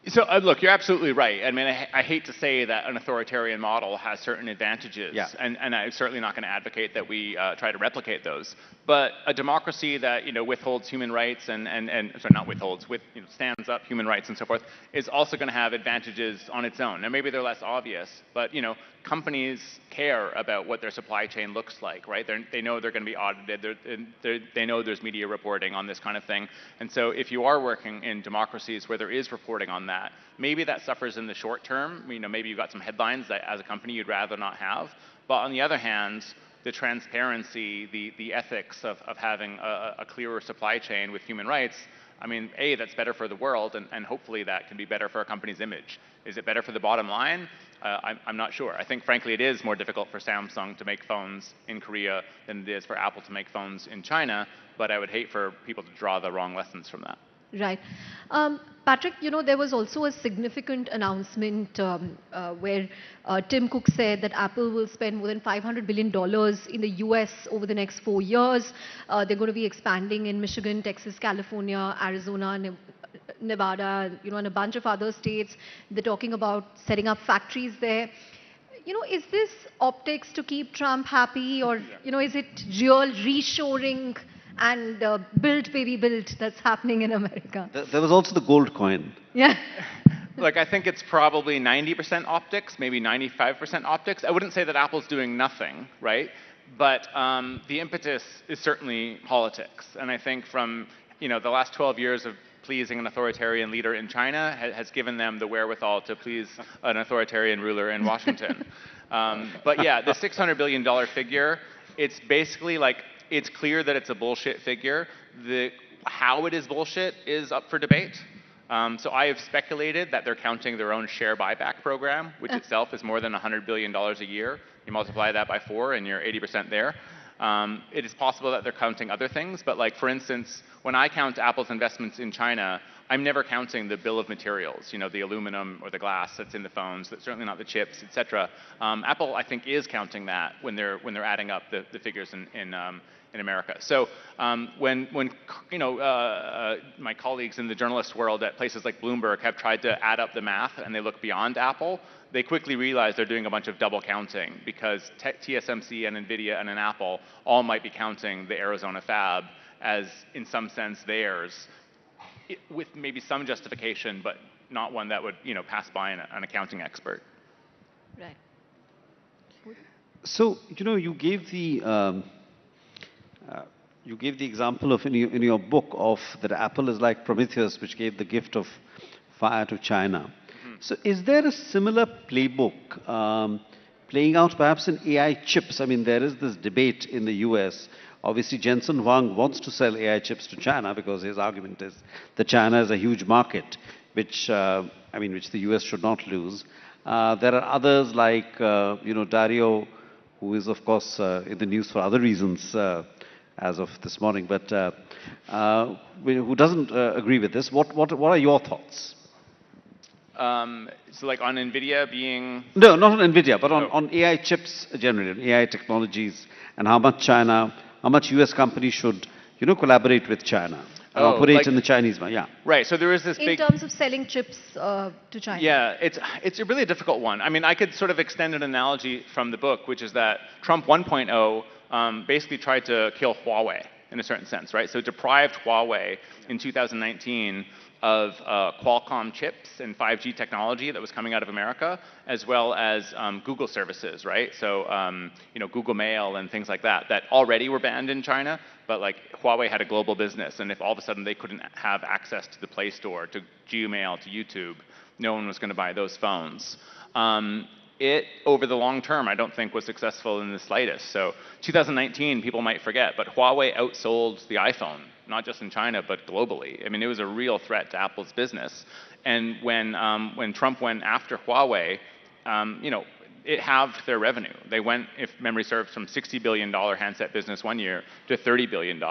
Speaker 22: So look, you're absolutely right. I mean, I hate to say that an authoritarian model has certain advantages, and I'm certainly not going to advocate that we try to replicate those. But a democracy that withholds human rights and sorry, not withholds, stands up human rights and so forth, is also going to have advantages on its own. Now maybe they're less obvious, but companies care about what their supply chain looks like, right? They know they're going to be audited. They know there's media reporting on this kind of thing. And so if you are working in democracies where there is reporting on that, maybe that suffers in the short term. Maybe you've got some headlines that as a company you'd rather not have. But on the other hand, the transparency, the ethics of having a clearer supply chain with human rights, I mean, A, that's better for the world, and hopefully that can be better for a company's image. Is it better for the bottom line? I'm not sure. I think, frankly, it is more difficult for Samsung to make phones in Korea than it is for Apple to make phones in China, but I would hate for people to draw the wrong lessons from that.
Speaker 4: Right. Patrick, there was also a significant announcement where Tim Cook said that Apple will spend more than $500 billion in the US over the next 4 years. They're going to be expanding in Michigan, Texas, California, Arizona, Nevada, and a bunch of other states. They're talking about setting up factories there. Is this optics to keep Trump happy, or, is it real reshoring and build, baby, build that's happening in America?
Speaker 20: There was also the gold coin.
Speaker 4: Yeah.
Speaker 22: Look, I think it's probably 90% optics, maybe 95% optics. I wouldn't say that Apple's doing nothing, right? But the impetus is certainly politics. And I think from the last 12 years of pleasing an authoritarian leader in China has given them the wherewithal to please an authoritarian ruler in Washington. But yeah, the $600 billion figure, it's basically like, it's clear that it's a bullshit figure. How it is bullshit is up for debate. So I have speculated that they're counting their own share buyback program, which itself is more than $100 billion a year. You multiply that by 4 and you're 80% there. It is possible that they're counting other things, but like, for instance, when I count Apple's investments in China, I'm never counting the bill of materials, the aluminum or the glass that's in the phones, that's certainly not the chips, etc. Apple, I think, is counting that when they're adding up the figures in America. So when my colleagues in the journalist world at places like Bloomberg have tried to add up the math and they look beyond Apple, they quickly realize they're doing a bunch of double counting, because TSMC and NVIDIA and an Apple all might be counting the Arizona fab as, in some sense, theirs, with maybe some justification, but not one that would pass by an accounting expert.
Speaker 4: Right.
Speaker 20: So you gave the example of in your book of that Apple is like Prometheus, which gave the gift of fire to China. So is there a similar playbook playing out perhaps in AI chips? I mean, there is this debate in the US. Obviously, Jensen Huang wants to sell AI chips to China because his argument is that China is a huge market, which which the US should not lose. There are others like Dario, who is of course in the news for other reasons as of this morning, but who doesn't agree with this. What are your thoughts?
Speaker 22: So like on NVIDIA being...
Speaker 20: No, not on NVIDIA, but on AI chips generally, on AI technologies, and how much US companies should collaborate with China and
Speaker 10: Oh,
Speaker 20: operate
Speaker 10: like-
Speaker 20: in the Chinese market. Yeah.
Speaker 10: Right. So there was this
Speaker 4: In
Speaker 10: big.
Speaker 4: terms of selling chips to China.
Speaker 10: Yeah, it's a really difficult one. I mean, I could sort of extend an analogy from the book, which is that Trump 1.0 basically tried to kill Huawei in a certain sense, right? So deprived Huawei in 2019 of Qualcomm chips and 5G technology that was coming out of America, as well as Google services, right? So Google Mail and things like that already were banned in China, but like Huawei had a global business, and if all of a sudden they couldn't have access to the Play Store, to Gmail, to YouTube, no one was going to buy those phones. It, over the long term, I don't think was successful in the slightest. So 2019, people might forget, but Huawei outsold the iPhone, not just in China, but globally. I mean, it was a real threat to Apple's business. And when Trump went after Huawei, it halved their revenue. They went, if memory serves, from $60 billion handset business one year to $30 billion.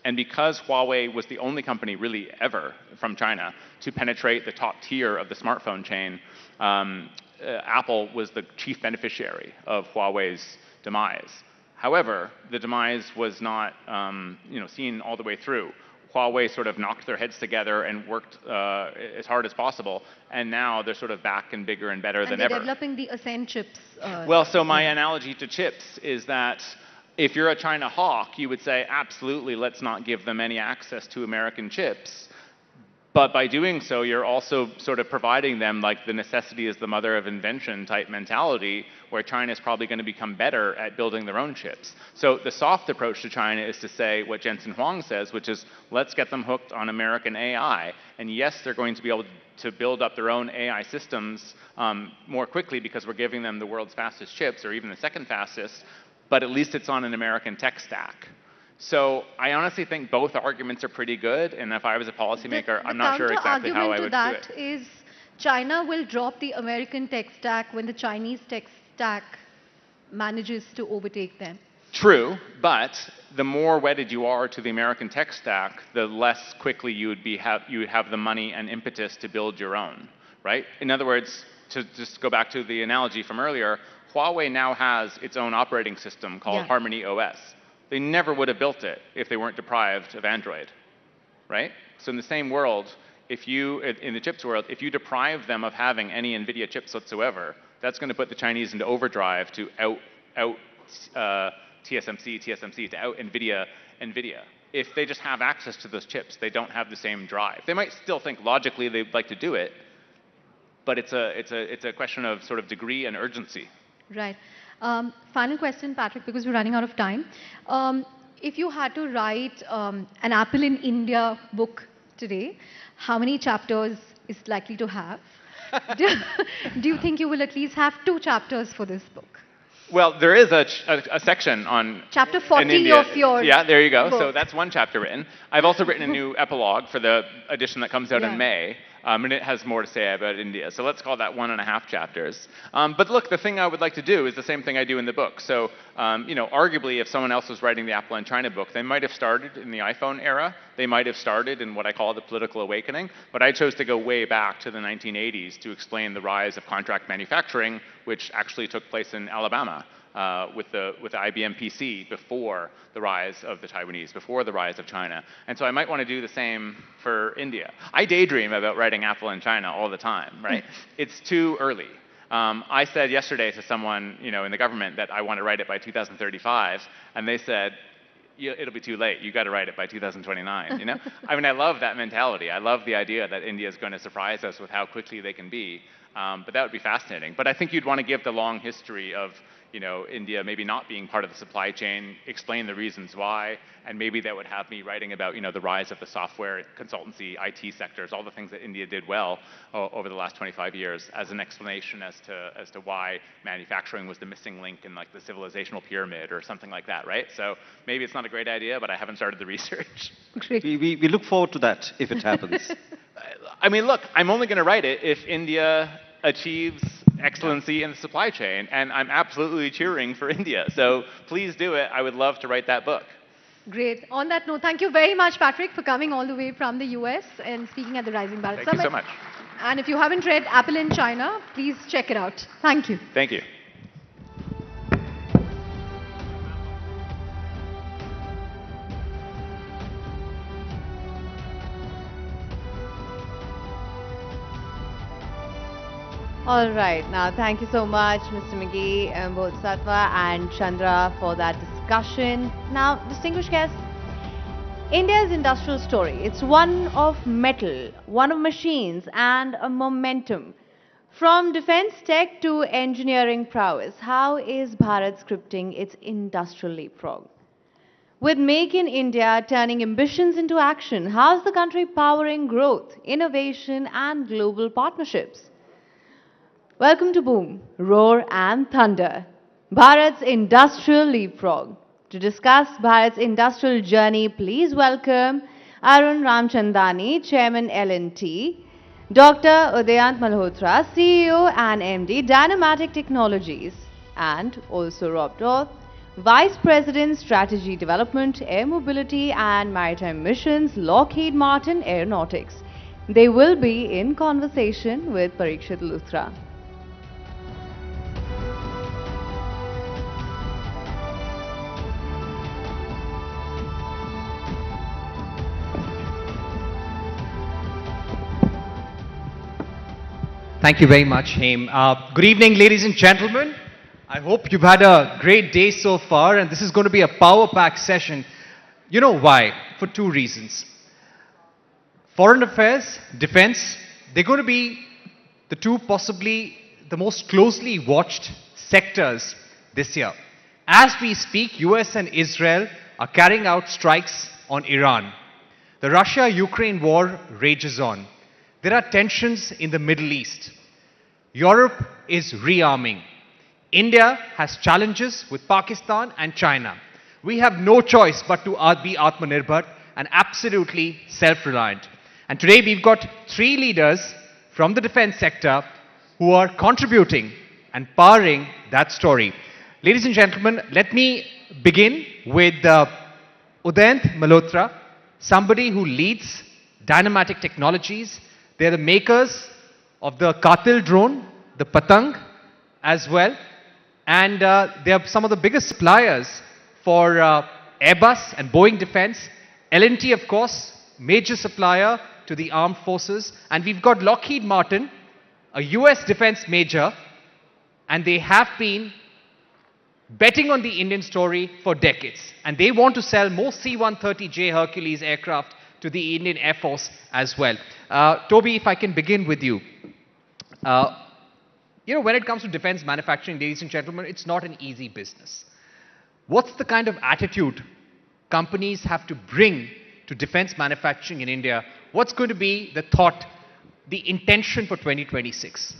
Speaker 10: And because Huawei was the only company really ever from China to penetrate the top tier of the smartphone chain, Apple was the chief beneficiary of Huawei's demise. However, the demise was not seen all the way through. Huawei sort of knocked their heads together and worked as hard as possible, and now they're sort of back and bigger and better than
Speaker 4: they're
Speaker 10: ever.
Speaker 4: developing the Ascend chips.
Speaker 10: Well, so my analogy to chips is that if you're a China hawk, you would say, absolutely, let's not give them any access to American chips. But by doing so, you're also sort of providing them like the necessity is the mother of invention type mentality, where China is probably going to become better at building their own chips. So the soft approach to China is to say what Jensen Huang says, which is let's get them hooked on American AI. And yes, they're going to be able to build up their own AI systems more quickly because we're giving them the world's fastest chips, or even the second fastest, but at least it's on an American tech stack. So I honestly think both arguments are pretty good, and if I was a policymaker, I'm not sure exactly how I would do it.
Speaker 4: The counter-argument to that is China will drop the American tech stack when the Chinese tech stack manages to overtake them.
Speaker 10: True, but the more wedded you are to the American tech stack, the less quickly you would have the money and impetus to build your own, right? In other words, to just go back to the analogy from earlier, Huawei now has its own operating system called Harmony OS. They never would have built it if they weren't deprived of Android, right? So in the same world, in the chips world, if you deprive them of having any NVIDIA chips whatsoever, that's going to put the Chinese into overdrive to out TSMC to out NVIDIA. If they just have access to those chips, they don't have the same drive. They might still think logically they'd like to do it, but it's a question of sort of degree and urgency.
Speaker 4: Right. Final question, Patrick, because we're running out of time. If you had to write an Apple in India book today, how many chapters is likely to have? Do you think you will at least have 2 chapters for this book?
Speaker 10: Well, there is a section on
Speaker 4: Chapter 40
Speaker 10: India.
Speaker 4: of your
Speaker 10: Yeah, there you go.
Speaker 4: book.
Speaker 10: So that's one chapter written. I've also written a new epilogue for the edition that comes out
Speaker 4: Yeah.
Speaker 10: in May, and it has more to say about India. So let's call that 1.5 chapters. But look, the thing I would like to do is the same thing I do in the book. So, arguably, if someone else was writing the Apple and China book, they might have started in the iPhone era. They might have started in what I call the political awakening. But I chose to go way back to the 1980s to explain the rise of contract manufacturing, which actually took place in Alabama. With the IBM PC before the rise of the Taiwanese, before the rise of China. And so I might want to do the same for India. I daydream about writing Apple in China all the time, right? It's too early. I said yesterday to someone in the government that I want to write it by 2035, and they said, it'll be too late. You got to write it by 2029, I mean, I love that mentality. I love the idea that India is going to surprise us with how quickly they can be. But that would be fascinating. But I think you'd want to give the long history of India maybe not being part of the supply chain, explain the reasons why, and maybe that would have me writing about the rise of the software, consultancy, IT sectors, all the things that India did well over the last 25 years as an explanation as to why manufacturing was the missing link in like the civilizational pyramid or something like that, right? So maybe it's not a great idea, but I haven't started the research.
Speaker 20: We look forward to that if it happens.
Speaker 10: I mean, look, I'm only going to write it if India achieves excellency in the supply chain, and I'm absolutely cheering for India. So please do it. I would love to write that book.
Speaker 4: Great. On that note, thank you very much, Patrick, for coming all the way from the US and speaking at the Rising Bharat Summit.
Speaker 10: Thank you so much.
Speaker 4: And if you haven't read Apple in China, please check it out. Thank you.
Speaker 10: Thank you.
Speaker 7: All right. Now, thank you so much, Mr. McGee, Bodhisattva, and Chandra for that discussion. Now, distinguished guests, India's industrial story. It's one of metal, one of machines, and a momentum. From defense tech to engineering prowess, how is Bharat scripting its industrial leapfrog? With Make in India turning ambitions into action, how's the country powering growth, innovation, and global partnerships? Welcome to Boom, Roar, and Thunder, Bharat's industrial leapfrog. To discuss Bharat's industrial journey, please welcome Arun Ramchandani, Chairman L&T, Dr. Udayant Malhotra, CEO and MD, Dynamatic Technologies, and also Rob Dorth, Vice President, Strategy Development, Air Mobility and Maritime Missions, Lockheed Martin Aeronautics. They will be in conversation with Parikshit Luthra.
Speaker 8: Thank you very much, Haim. Good evening, ladies and gentlemen. I hope you've had a great day so far, and this is going to be a power-packed session. You know why? For two reasons. Foreign affairs, defense, they're going to be the two possibly the most closely watched sectors this year. As we speak, US and Israel are carrying out strikes on Iran. The Russia-Ukraine war rages on. There are tensions in the Middle East. Europe is rearming. India has challenges with Pakistan and China. We have no choice but to be Atmanirbhar and absolutely self-reliant. And today we've got three leaders from the defense sector who are contributing and powering that story. Ladies and gentlemen, let me begin with Udayant Malhotra, somebody who leads Dynamatic Technologies. They're the makers of the Katil drone, the Patang as well. And they are some of the biggest suppliers for Airbus and Boeing Defense. L&T, of course, major supplier to the armed forces. And we've got Lockheed Martin, a US defense major, and they have been betting on the Indian story for decades. And they want to sell more C-130J Hercules aircraft to the Indian Air Force as well. Toby, if I can begin with you. When it comes to defense manufacturing, ladies and gentlemen, it's not an easy business. What's the kind of attitude companies have to bring to defense manufacturing in India? What's going to be the thought, the intention for 2026?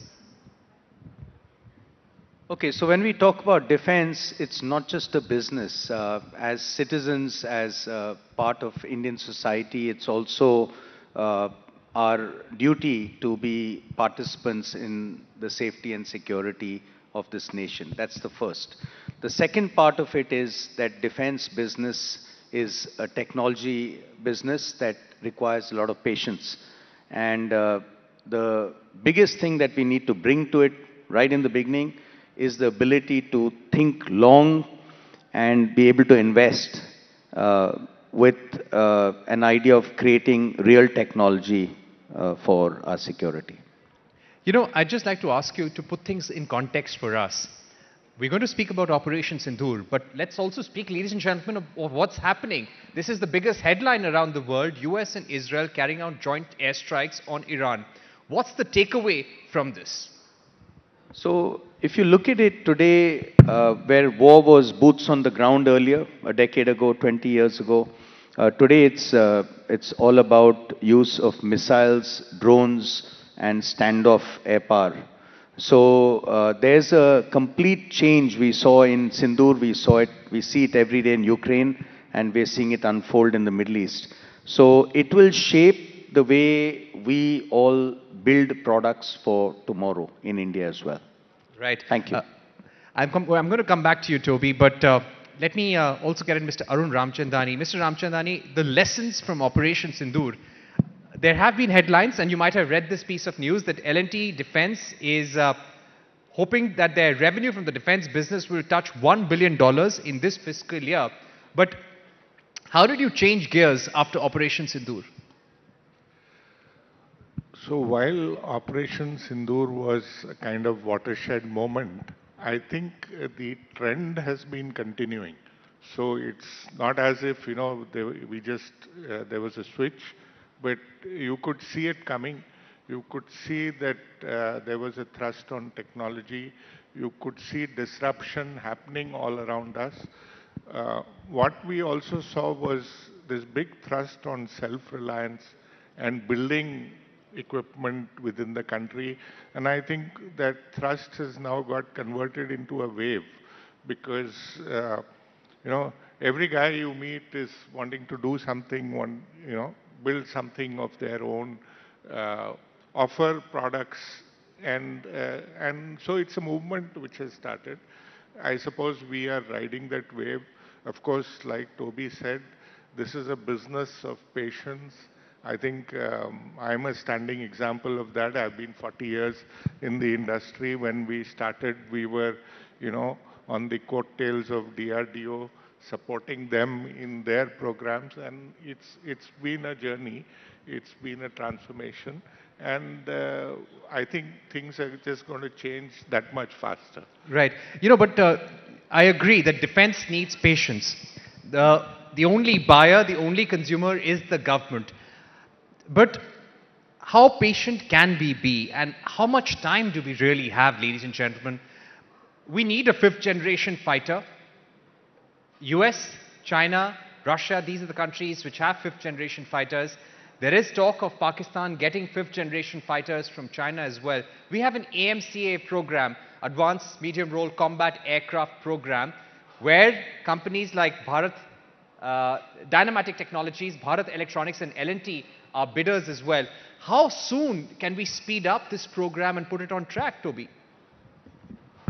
Speaker 21: Okay, so when we talk about defense, it's not just a business. As citizens, as part of Indian society, it's also our duty to be participants in the safety and security of this nation. That's the first. The second part of it is that defense business is a technology business that requires a lot of patience. And the biggest thing that we need to bring to it right in the beginning is the ability to think long and be able to invest with an idea of creating real technology for our security.
Speaker 8: I'd just like to ask you to put things in context for us. We're going to speak about Operation Sindoor, but let's also speak, ladies and gentlemen, of what's happening. This is the biggest headline around the world, US and Israel carrying out joint airstrikes on Iran. What's the takeaway from this?
Speaker 21: So, if you look at it today, where war was boots on the ground earlier, a decade ago, 20 years ago, today it's all about use of missiles, drones, and standoff air power. So there's a complete change we saw in Sindoor, we see it every day in Ukraine, and we're seeing it unfold in the Middle East. So it will shape the way we all build products for tomorrow in India as well.
Speaker 8: Right.
Speaker 21: Thank you.
Speaker 8: I'm going to come back to you, Toby, but let me also get in Mr. Arun Ramchandani. Mr. Ramchandani, the lessons from Operation Sindoor. There have been headlines, and you might have read this piece of news, that L&T Defense is hoping that their revenue from the defense business will touch $1 billion in this fiscal year. But how did you change gears after Operation Sindoor?
Speaker 6: So while Operation Sindoor was a kind of watershed moment, I think the trend has been continuing. So it's not as if, we just, there was a switch, but you could see it coming. You could see that there was a thrust on technology. You could see disruption happening all around us. What we also saw was this big thrust on self-reliance and building equipment within the country. And I think that thrust has now got converted into a wave because, every guy you meet is wanting to do something, build something of their own, offer products. And so it's a movement which has started. I suppose we are riding that wave. Of course, like Toby said, this is a business of patience. I think I'm a standing example of that. I've been 40 years in the industry. When we started, we were, on the coattails of DRDO, supporting them in their programs. And it's been a journey. It's been a transformation. And I think things are just going to change that much faster.
Speaker 8: Right. But I agree that defense needs patience. The only buyer, the only consumer is the government. But how patient can we be, and how much time do we really have, ladies and gentlemen? We need a fifth generation fighter. US, China, Russia, these are the countries which have fifth generation fighters. There is talk of Pakistan getting fifth generation fighters from China as well. We have an AMCA program, Advanced Medium Role Combat Aircraft Program, where companies like Bharat, Dynamatic Technologies, Bharat Electronics and L&T are bidders as well. How soon can we speed up this program and put it on track, Toby?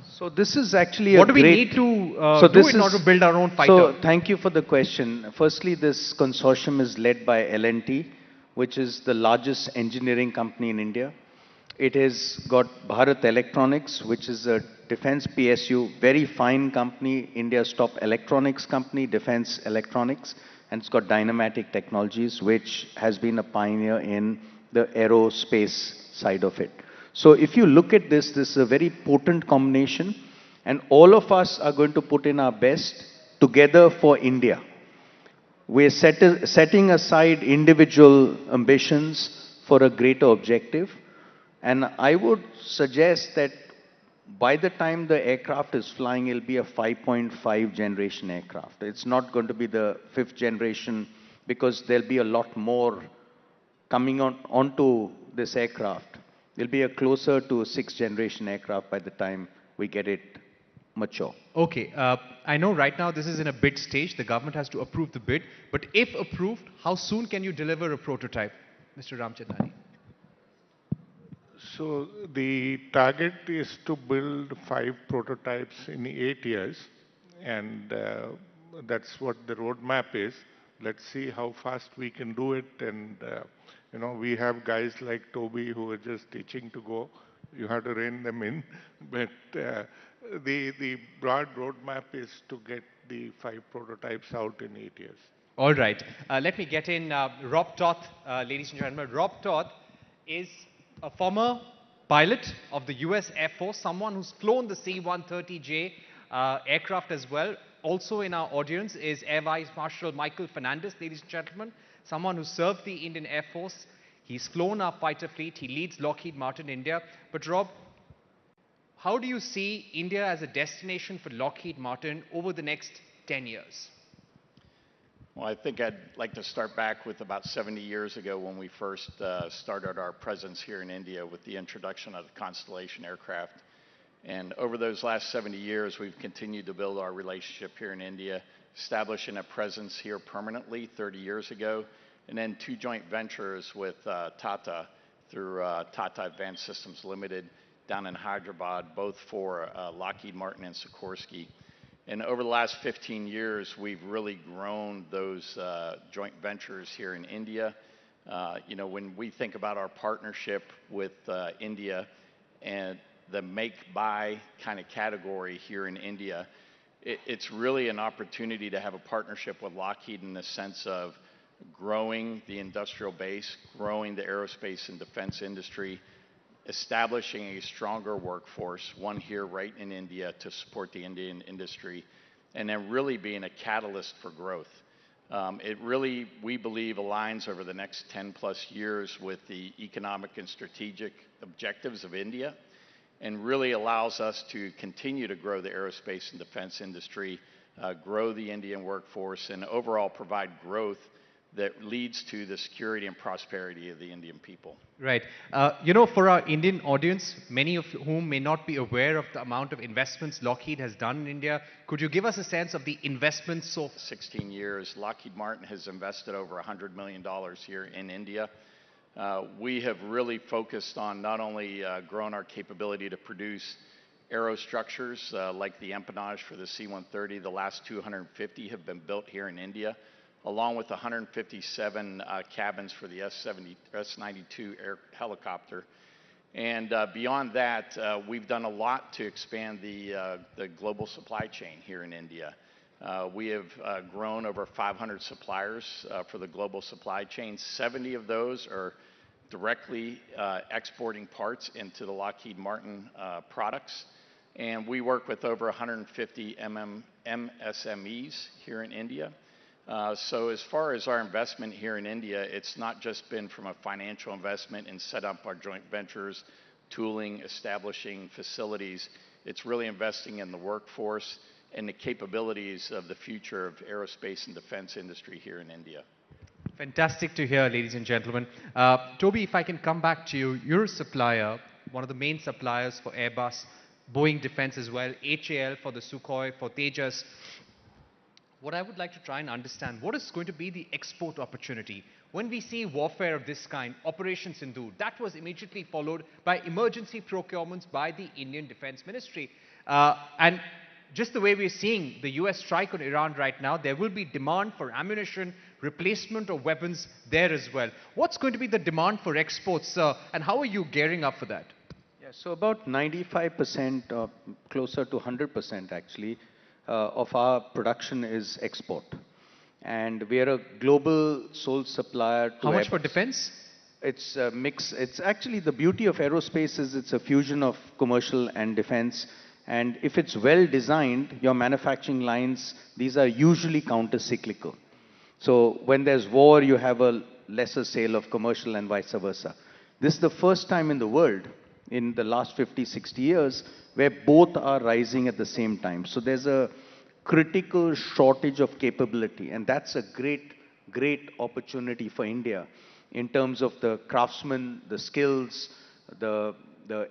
Speaker 21: So this is actually
Speaker 8: what do we need to do in order to build our own fighter?
Speaker 21: So thank you for the question. Firstly, this consortium is led by L&T, which is the largest engineering company in India. It has got Bharat Electronics, which is a defense PSU, very fine company, India's top electronics company, defense electronics. And it's got Dynamatic Technologies, which has been a pioneer in the aerospace side of it. So if you look at this, this is a very potent combination, and all of us are going to put in our best together for India. We're setting aside individual ambitions for a greater objective, and I would suggest that by the time the aircraft is flying, it'll be a 5.5 generation aircraft. It's not going to be the fifth generation, because there'll be a lot more coming onto this aircraft. It'll be a closer to a sixth generation aircraft by the time we get it mature.
Speaker 8: Okay, I know right now this is in a bid stage. The government has to approve the bid. But if approved, how soon can you deliver a prototype, Mr. Ramchandani?
Speaker 6: So the target is to build 5 prototypes in 8 years, and that's what the roadmap is. Let's see how fast we can do it, and we have guys like Toby who are just itching to go. You have to rein them in, but the broad roadmap is to get the 5 prototypes out in 8 years.
Speaker 8: All right. Let me get in Rob Toth, ladies and gentlemen. Rob Toth is a former pilot of the US Air Force, someone who's flown the C-130J aircraft as well. Also in our audience is Air Vice Marshal Michael Fernandez, ladies and gentlemen, someone who served the Indian Air Force. He's flown our fighter fleet. He leads Lockheed Martin India. But Rob, how do you see India as a destination for Lockheed Martin over the next 10 years?
Speaker 14: Well, I think I'd like to start back with about 70 years ago when we first started our presence here in India with the introduction of the Constellation aircraft. And over those last 70 years, we've continued to build our relationship here in India, establishing a presence here permanently 30 years ago, and then 2 joint ventures with Tata through Tata Advanced Systems Limited down in Hyderabad, both for Lockheed Martin and Sikorsky. And over the last 15 years, we've really grown those joint ventures here in India. When we think about our partnership with India and the make-buy kind of category here in India, it's really an opportunity to have a partnership with Lockheed in the sense of growing the industrial base, growing the aerospace and defense industry, establishing a stronger workforce, one here right in India to support the Indian industry, and then really being a catalyst for growth. It really, we believe, aligns over the next 10 plus years with the economic and strategic objectives of India, and really allows us to continue to grow the aerospace and defense industry, grow the Indian workforce, and overall provide growth that leads to the security and prosperity of the Indian people.
Speaker 8: Right. You know, for our Indian audience, many of whom may not be aware of the amount of investments Lockheed has done in India, could you give us a sense of the investments so
Speaker 14: 16 years, Lockheed Martin has invested over $100 million here in India. We have really focused on not only growing our capability to produce aerostructures like the empennage for the C-130, the last 250 have been built here in India, along with 157 cabins for the S-92 air helicopter. And beyond that, we've done a lot to expand the global supply chain here in India. We have grown over 500 suppliers for the global supply chain. 70 of those are directly exporting parts into the Lockheed Martin products. And we work with over 150 MSMEs here in India. So as far as our investment here in India, it's not just been from a financial investment and set up our joint ventures, tooling, establishing facilities. It's really investing in the workforce and the capabilities of the future of aerospace and defense industry here in India.
Speaker 8: Fantastic to hear, ladies and gentlemen. Toby, if I can come back to you, you're a supplier, one of the main suppliers for Airbus, Boeing Defense as well, HAL for the Sukhoi, for Tejas. What I would like to try and understand, what is going to be the export opportunity? When we see warfare of this kind, Operation Sindoor, that was immediately followed by emergency procurements by the Indian Defense Ministry. And just the way we're seeing the US strike on Iran right now, there will be demand for ammunition, replacement of weapons there as well. What's going to be the demand for exports, and how are you gearing up for that?
Speaker 21: Yeah, so about 95%, closer to 100% actually, of our production is export. And we are a global sole supplier to
Speaker 8: How much
Speaker 21: Airbus.
Speaker 8: for defense?
Speaker 21: It's a mix. It's actually the beauty of aerospace is it's a fusion of commercial and defense. And if it's well designed, your manufacturing lines, these are usually counter-cyclical. So when there's war, you have a lesser sale of commercial and vice versa. This is the first time in the world in the last 50, 60 years where both are rising at the same time. So there's a critical shortage of capability, and that's a great, great opportunity for India in terms of the craftsmen, the skills, the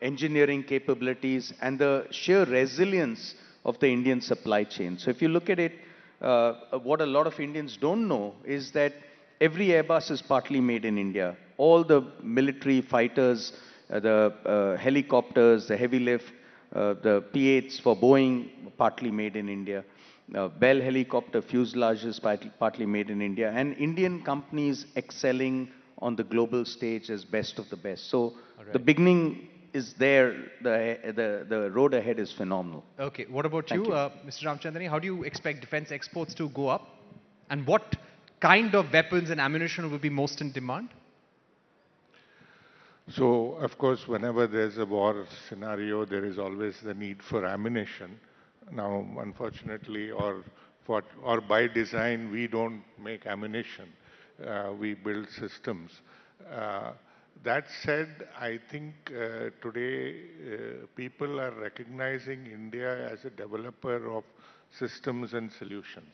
Speaker 21: engineering capabilities, and the sheer resilience of the Indian supply chain. So if you look at it, what a lot of Indians don't know is that every Airbus is partly made in India. All the military fighters, the helicopters, the heavy lift, the P-8s for Boeing, partly made in India. Bell helicopter fuselages partly made in India. And Indian companies excelling on the global stage as best of the best. So the beginning is there. The road ahead is phenomenal.
Speaker 8: Okay, what about you, Mr. Ramchandani? How do you expect defense exports to go up? And what kind of weapons and ammunition will be most in demand?
Speaker 6: So, of course, whenever there's a war scenario, there is always the need for ammunition. Now, unfortunately, or by design, we don't make ammunition. We build systems. That said, I think today people are recognizing India as a developer of systems and solutions.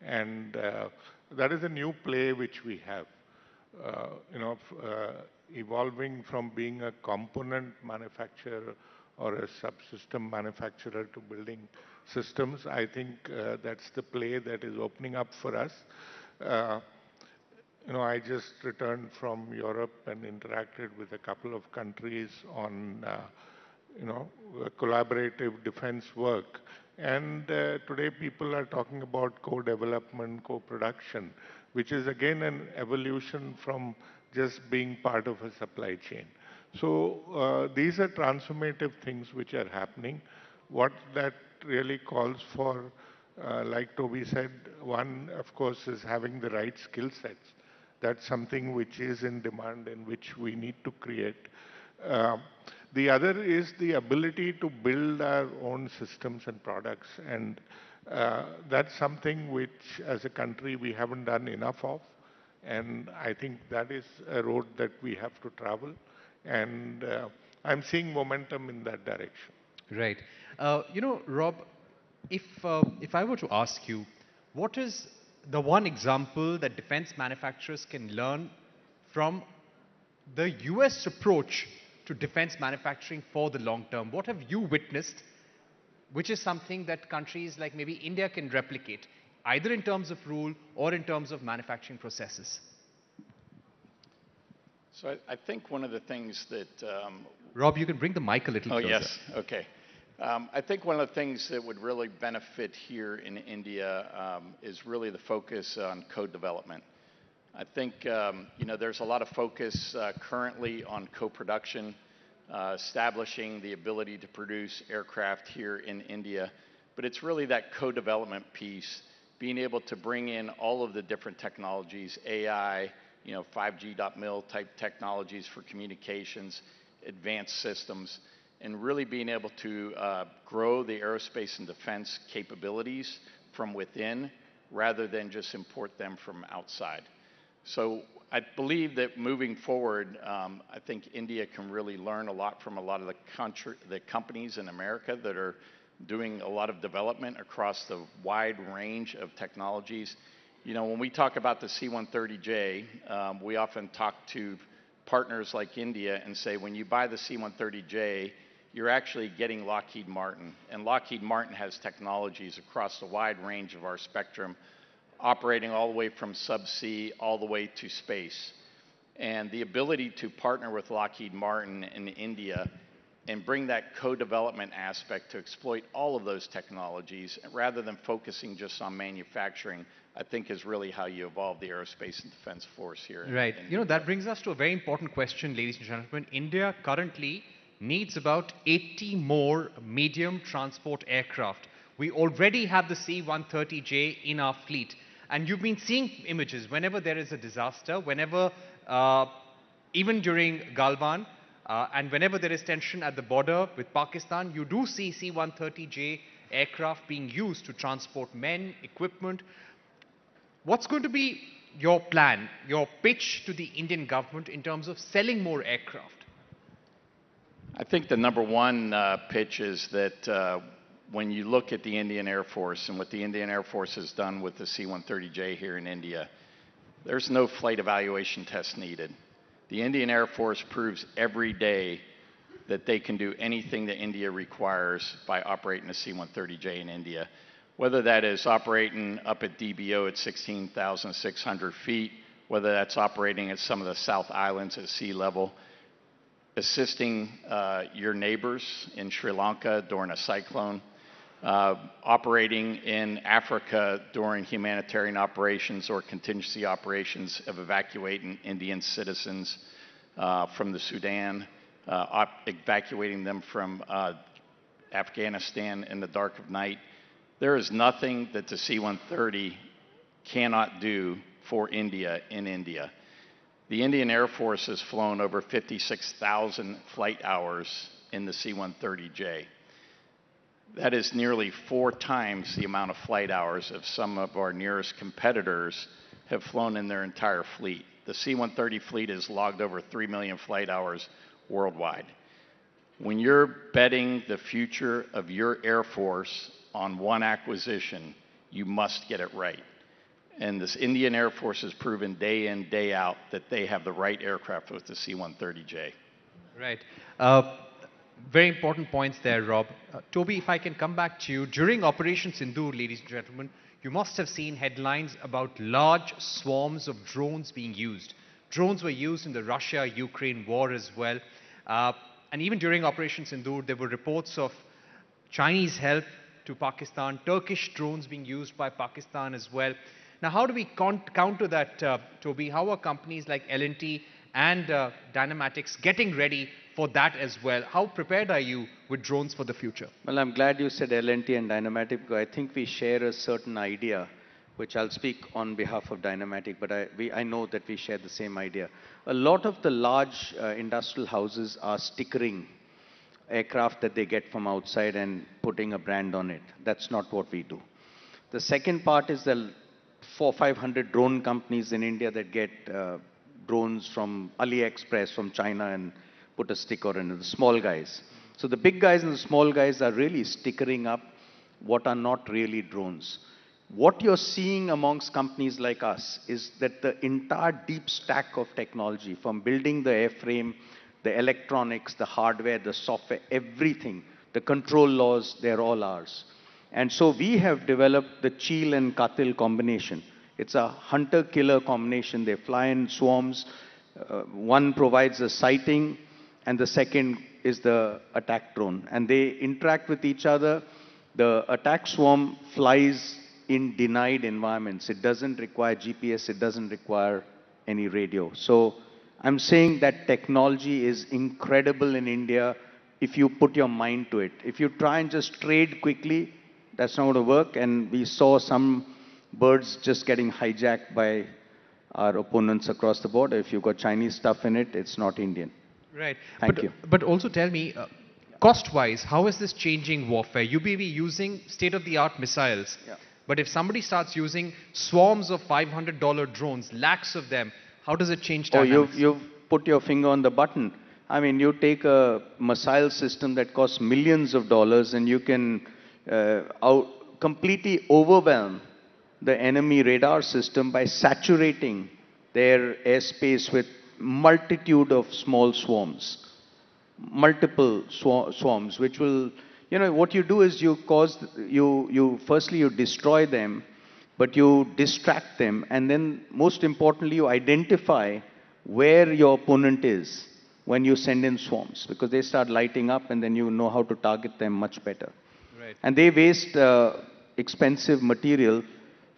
Speaker 6: And that is a new play which we have. Evolving from being a component manufacturer or a subsystem manufacturer to building systems, I think that's the play that is opening up for us. I just returned from Europe and interacted with a couple of countries on, collaborative defense work. And today people are talking about co-development, co-production, which is again an evolution from just being part of a supply chain. So these are transformative things which are happening. What that really calls for, like Toby said, one, of course, is having the right skill sets. That's something which is in demand and which we need to create. Uh, the other is the ability to build our own systems and products, and that's something which, as a country, we haven't done enough of. And I think that is a road that we have to travel. And I'm seeing momentum in that direction.
Speaker 8: Right. Rob, if I were to ask you, what is the one example that defense manufacturers can learn from the US approach to defense manufacturing for the long term? What have you witnessed, which is something that countries like maybe India can replicate, either in terms of rule or in terms of manufacturing processes?
Speaker 14: So I think one of the things that...
Speaker 8: Rob, you can bring the mic a little closer.
Speaker 14: Oh, yes. Okay. I think one of the things that would really benefit here in India is really the focus on code development. I think, there's a lot of focus currently on co-production, establishing the ability to produce aircraft here in India. But it's really that co-development piece, being able to bring in all of the different technologies, AI, 5G.mil type technologies for communications, advanced systems, and really being able to grow the aerospace and defense capabilities from within rather than just import them from outside. So I believe that moving forward, I think India can really learn a lot from a lot of the companies in America that are doing a lot of development across the wide range of technologies. When we talk about the C-130J, we often talk to partners like India and say, when you buy the C-130J, you're actually getting Lockheed Martin. And Lockheed Martin has technologies across the wide range of our spectrum, operating all the way from subsea all the way to space. And the ability to partner with Lockheed Martin in India and bring that co-development aspect to exploit all of those technologies rather than focusing just on manufacturing, I think is really how you evolve the aerospace and defense force here.
Speaker 8: Right. That brings us to a very important question, ladies and gentlemen. India currently needs about 80 more medium transport aircraft. We already have the C-130J in our fleet. And you've been seeing images whenever there is a disaster, whenever, even during Galwan, and whenever there is tension at the border with Pakistan, you do see C-130J aircraft being used to transport men, equipment. What's going to be your plan, your pitch to the Indian government in terms of selling more aircraft?
Speaker 14: I think the number one pitch is that when you look at the Indian Air Force and what the Indian Air Force has done with the C-130J here in India, there's no flight evaluation test needed. The Indian Air Force proves every day that they can do anything that India requires by operating a C-130J in India, whether that is operating up at DBO at 16,600 feet, whether that's operating at some of the South Islands at sea level, assisting your neighbors in Sri Lanka during a cyclone, operating in Africa during humanitarian operations or contingency operations of evacuating Indian citizens from the Sudan, evacuating them from Afghanistan in the dark of night. There is nothing that the C-130 cannot do for India in India. The Indian Air Force has flown over 56,000 flight hours in the C-130J. That is nearly 4 times the amount of flight hours of some of our nearest competitors have flown in their entire fleet. The C-130 fleet has logged over 3 million flight hours worldwide. When you're betting the future of your Air Force on one acquisition, you must get it right. And this Indian Air Force has proven day in, day out that they have the right aircraft with the C-130J.
Speaker 8: Right. Very important points there, Rob. Toby, if I can come back to you. During Operation Sindoor, ladies and gentlemen, you must have seen headlines about large swarms of drones being used. Drones were used in the Russia-Ukraine war as well. And even during Operation Sindoor, there were reports of Chinese help to Pakistan, Turkish drones being used by Pakistan as well. Now, how do we counter that, Toby? How are companies like L&T and Dynamatics getting ready for that as well? How prepared are you with drones for the future?
Speaker 21: Well, I'm glad you said L&T and Dynamatics, because I think we share a certain idea which I'll speak on behalf of Dynamatic, but I know that we share the same idea. A lot of the large industrial houses are stickering aircraft that they get from outside and putting a brand on it. That's not what we do. The second part is the 400-500 drone companies in India that get drones from AliExpress, from China, and put a sticker in it, the small guys. So the big guys and the small guys are really stickering up what are not really drones. What you're seeing amongst companies like us is that the entire deep stack of technology, from building the airframe, the electronics, the hardware, the software, everything, the control laws, they're all ours. And so we have developed the Cheel and Katil combination. It's a hunter-killer combination. They fly in swarms. One provides a sighting, and the second is the attack drone. And they interact with each other. The attack swarm flies in denied environments. It doesn't require GPS. It doesn't require any radio. So I'm saying that technology is incredible in India if you put your mind to it. If you try and just trade quickly, that's not going to work. And we saw some birds just getting hijacked by our opponents across the border. If you've got Chinese stuff in it, it's not Indian.
Speaker 8: Right.
Speaker 21: Thank you.
Speaker 8: But also tell me, cost-wise, how is this changing warfare? You may be using state-of-the-art missiles, but if somebody starts using swarms of $500 drones, lakhs of them, how does it change dynamics?
Speaker 21: You've put your finger on the button. I mean, you take a missile system that costs millions of dollars and you can completely overwhelm the enemy radar system by saturating their airspace with multitude of small swarms, multiple swarms, which will, what you do is firstly you destroy them, but you distract them, and then most importantly you identify where your opponent is when you send in swarms, because they start lighting up and then you know how to target them much better.
Speaker 8: Right.
Speaker 21: And they waste expensive material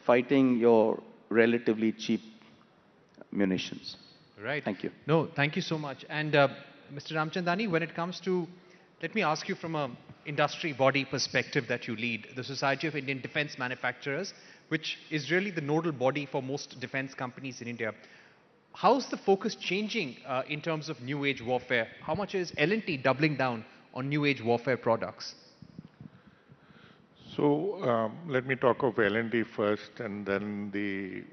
Speaker 21: fighting your relatively cheap munitions.
Speaker 8: Right.
Speaker 21: Thank you.
Speaker 8: No, thank you so much. And Mr. Ramchandani, when it comes to, let me ask you from an industry body perspective that you lead, the Society of Indian Defence Manufacturers, which is really the nodal body for most defence companies in India. How's the focus changing in terms of new age warfare? How much is L&T doubling down on new age warfare products?
Speaker 6: So let me talk of L&T first, and then the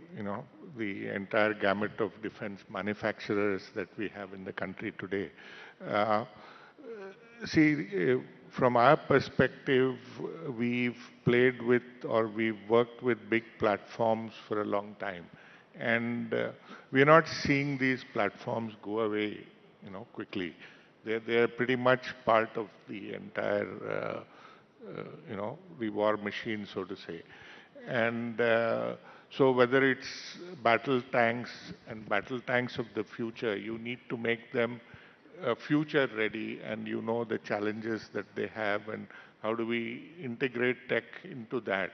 Speaker 6: entire gamut of defense manufacturers that we have in the country today. From our perspective, we've played with or we've worked with big platforms for a long time. And we're not seeing these platforms go away, quickly. They're pretty much part of the entire, the war machine, so to say. And so whether it's battle tanks and battle tanks of the future, you need to make them future ready, and the challenges that they have and how do we integrate tech into that.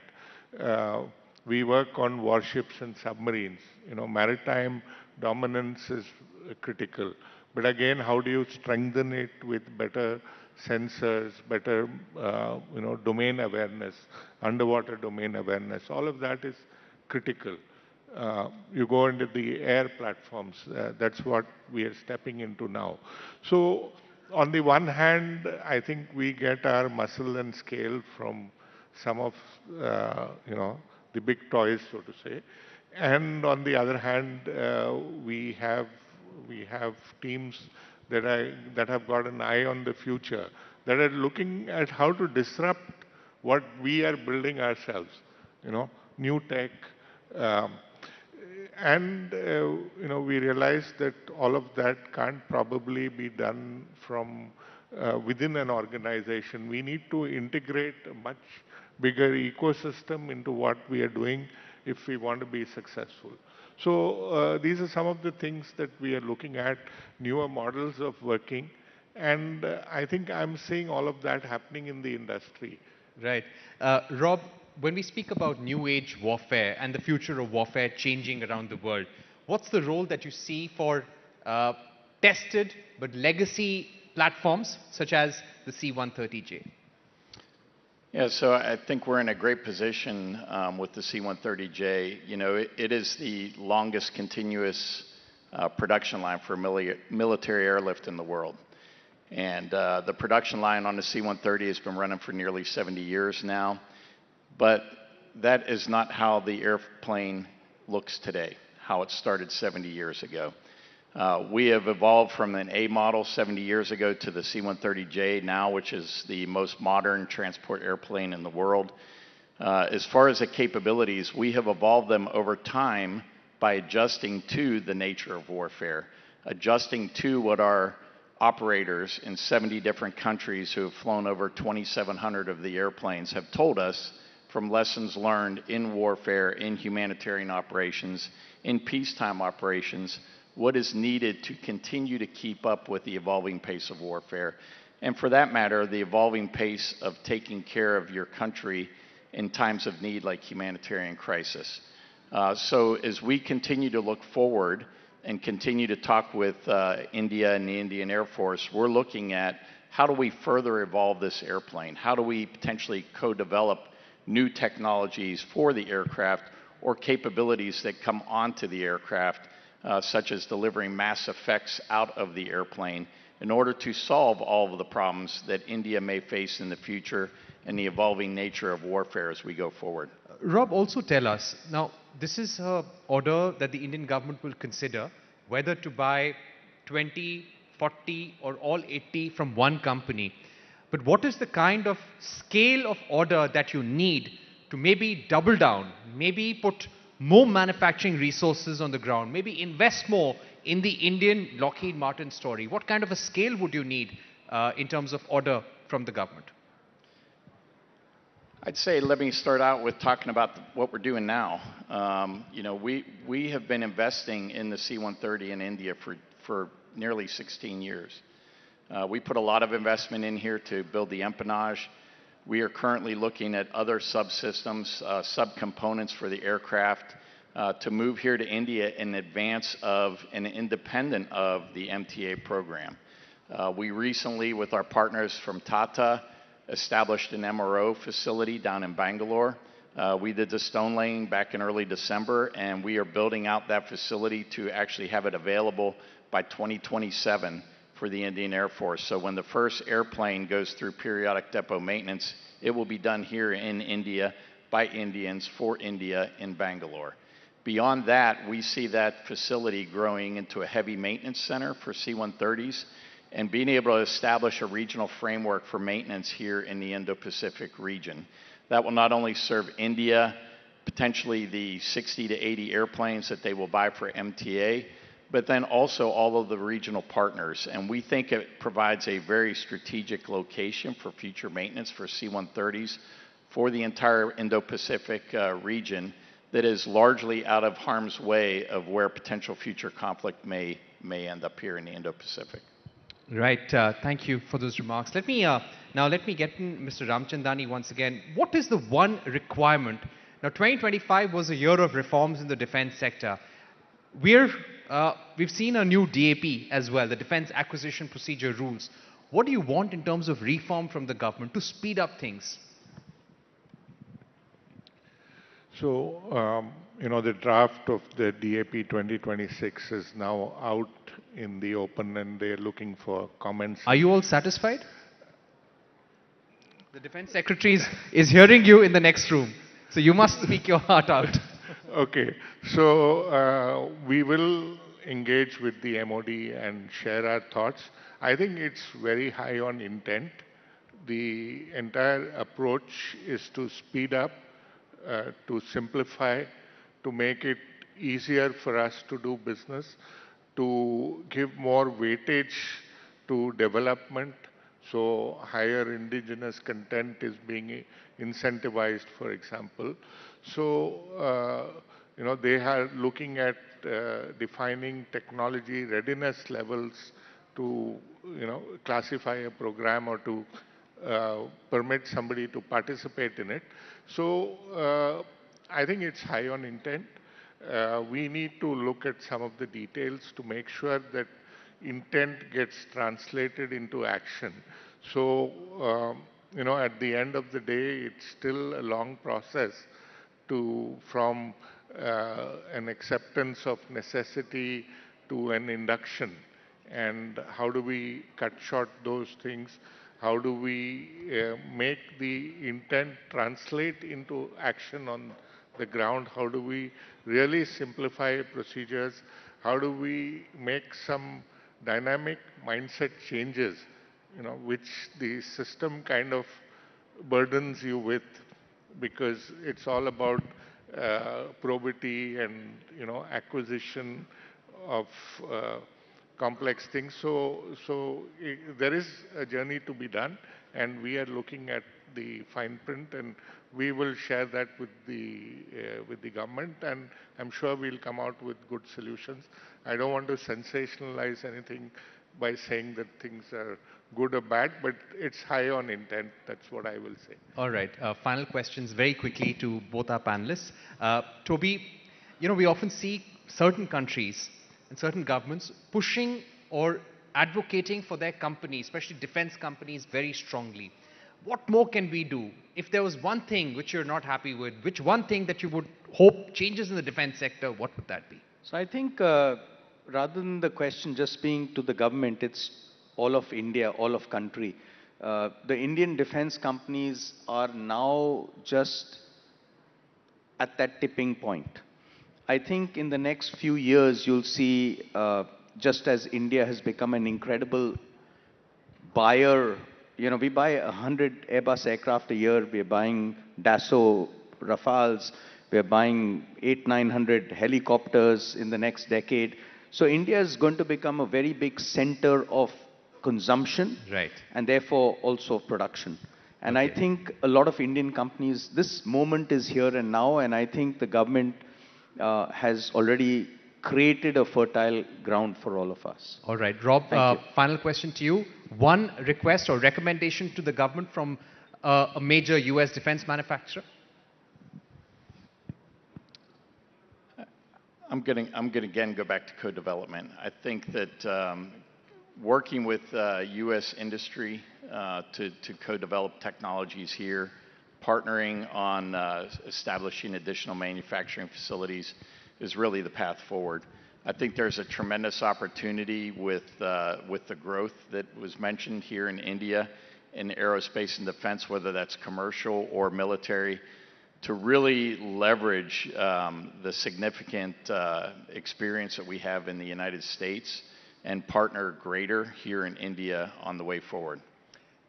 Speaker 6: We work on warships and submarines. Maritime dominance is critical. But again, how do you strengthen it with better sensors, better, domain awareness, underwater domain awareness? All of that is critical. You go into the air platforms. That's what we are stepping into now. So on the one hand, I think we get our muscle and scale from some of, the big toys, so to say. And on the other hand, we have teams that have got an eye on the future, that are looking at how to disrupt what we are building ourselves. New tech. We realize that all of that can't probably be done from within an organization. We need to integrate a much bigger ecosystem into what we are doing if we want to be successful. So these are some of the things that we are looking at, newer models of working. And I think I'm seeing all of that happening in the industry.
Speaker 8: Right. Rob, when we speak about new age warfare and the future of warfare changing around the world, what's the role that you see for tested but legacy platforms such as the C-130J?
Speaker 14: Yeah, so I think we're in a great position with the C-130J. You know, it is the longest continuous production line for military airlift in the world. And the production line on the C-130 has been running for nearly 70 years now. But that is not how the airplane looks today, how it started 70 years ago. We have evolved from an A model 70 years ago to the C-130J now, which is the most modern transport airplane in the world. As far as the capabilities, we have evolved them over time by adjusting to the nature of warfare, adjusting to what our operators in 70 different countries who have flown over 2,700 of the airplanes have told us from lessons learned in warfare, in humanitarian operations, in peacetime operations, what is needed to continue to keep up with the evolving pace of warfare. And for that matter, the evolving pace of taking care of your country in times of need like humanitarian crisis. So as we continue to look forward and continue to talk with India and the Indian Air Force, we're looking at how do we further evolve this airplane? How do we potentially co-develop new technologies for the aircraft or capabilities that come onto the aircraft, such as delivering mass effects out of the airplane in order to solve all of the problems that India may face in the future and the evolving nature of warfare as we go forward.
Speaker 8: Rob, also tell us, now this is an order that the Indian government will consider whether to buy 20, 40 or all 80 from one company. But what is the kind of scale of order that you need to maybe double down, maybe put more manufacturing resources on the ground, maybe invest more in the Indian Lockheed Martin story? What kind of a scale would you need in terms of order from the government?
Speaker 14: I'd say let me start out with talking about what we're doing now. You know, we have been investing in the C-130 in India for nearly 16 years. We put a lot of investment in here to build the empennage. We are currently looking at other subsystems, subcomponents for the aircraft to move here to India in advance of and independent of the MTA program. We recently, with our partners from Tata, established an MRO facility down in Bangalore. We did the stone laying back in early December, and we are building out that facility to actually have it available by 2027 for the Indian Air Force. So when the first airplane goes through periodic depot maintenance, it will be done here in India by Indians for India in Bangalore. Beyond that, we see that facility growing into a heavy maintenance center for C-130s and being able to establish a regional framework for maintenance here in the Indo-Pacific region. That will not only serve India, potentially the 60 to 80 airplanes that they will buy for MTA, but then also all of the regional partners. And we think it provides a very strategic location for future maintenance for C-130s for the entire Indo-Pacific region that is largely out of harm's way of where potential future conflict may end up here in the Indo-Pacific.
Speaker 8: Right. Thank you for those remarks. Let me now let me get in Mr. Ramchandani once again. What is the one requirement? Now, 2025 was a year of reforms in the defense sector. We've seen a new DAP as well, the Defense Acquisition Procedure Rules. What do you want in terms of reform from the government to speed up things?
Speaker 6: So, you know, the draft of the DAP 2026 is now out in the open and they're looking for comments.
Speaker 8: Are you all satisfied? The Defense Secretary is hearing you in the next room, so you must speak your heart out.
Speaker 6: Okay, so we will engage with the MOD and share our thoughts. I think it's very high on intent. The entire approach is to speed up, to simplify, to make it easier for us to do business, to give more weightage to development. So higher indigenous content is being incentivized, for example. So, you know, they are looking at defining technology readiness levels to, you know, classify a program or to permit somebody to participate in it. So I think it's high on intent. We need to look at some of the details to make sure that intent gets translated into action. So at the end of the day, it's still a long process from an acceptance of necessity to an induction. And how do we cut short those things? How do we make the intent translate into action on the ground? How do we really simplify procedures? How do we make some dynamic mindset changes, which the system kind of burdens you with, because it's all about probity and acquisition of complex things. So there is a journey to be done, and we are looking at the fine print, and we will share that with the government, and I'm sure we'll come out with good solutions. I don't want to sensationalize anything by saying that things are good or bad, but it's high on intent. That's what I will say.
Speaker 8: All right. Final questions very quickly to both our panelists. Toby, we often see certain countries and certain governments pushing or advocating for their companies, especially defense companies, very strongly. What more can we do? If there was one thing which you're not happy with, which one thing that you would hope changes in the defense sector, what would that be?
Speaker 21: So I think rather than the question just being to the government, it's all of India, all of country. The Indian defense companies are now just at that tipping point. I think in the next few years, you'll see, just as India has become an incredible buyer, we buy 100 Airbus aircraft a year, we're buying Dassault Rafales, we're buying 800-900 helicopters in the next decade. So India is going to become a very big center of consumption,
Speaker 8: right,
Speaker 21: and therefore also production. And I think a lot of Indian companies, this moment is here and now, and I think the government has already created a fertile ground for all of us.
Speaker 8: All right, Rob, final question to you. One request or recommendation to the government from a major US defense manufacturer?
Speaker 14: I'm going to again go back to co-development. I think that working with U.S. industry to co-develop technologies here, partnering on establishing additional manufacturing facilities is really the path forward. I think there's a tremendous opportunity with the growth that was mentioned here in India in aerospace and defense, whether that's commercial or military, to really leverage the significant experience that we have in the United States and partner greater here in India on the way forward.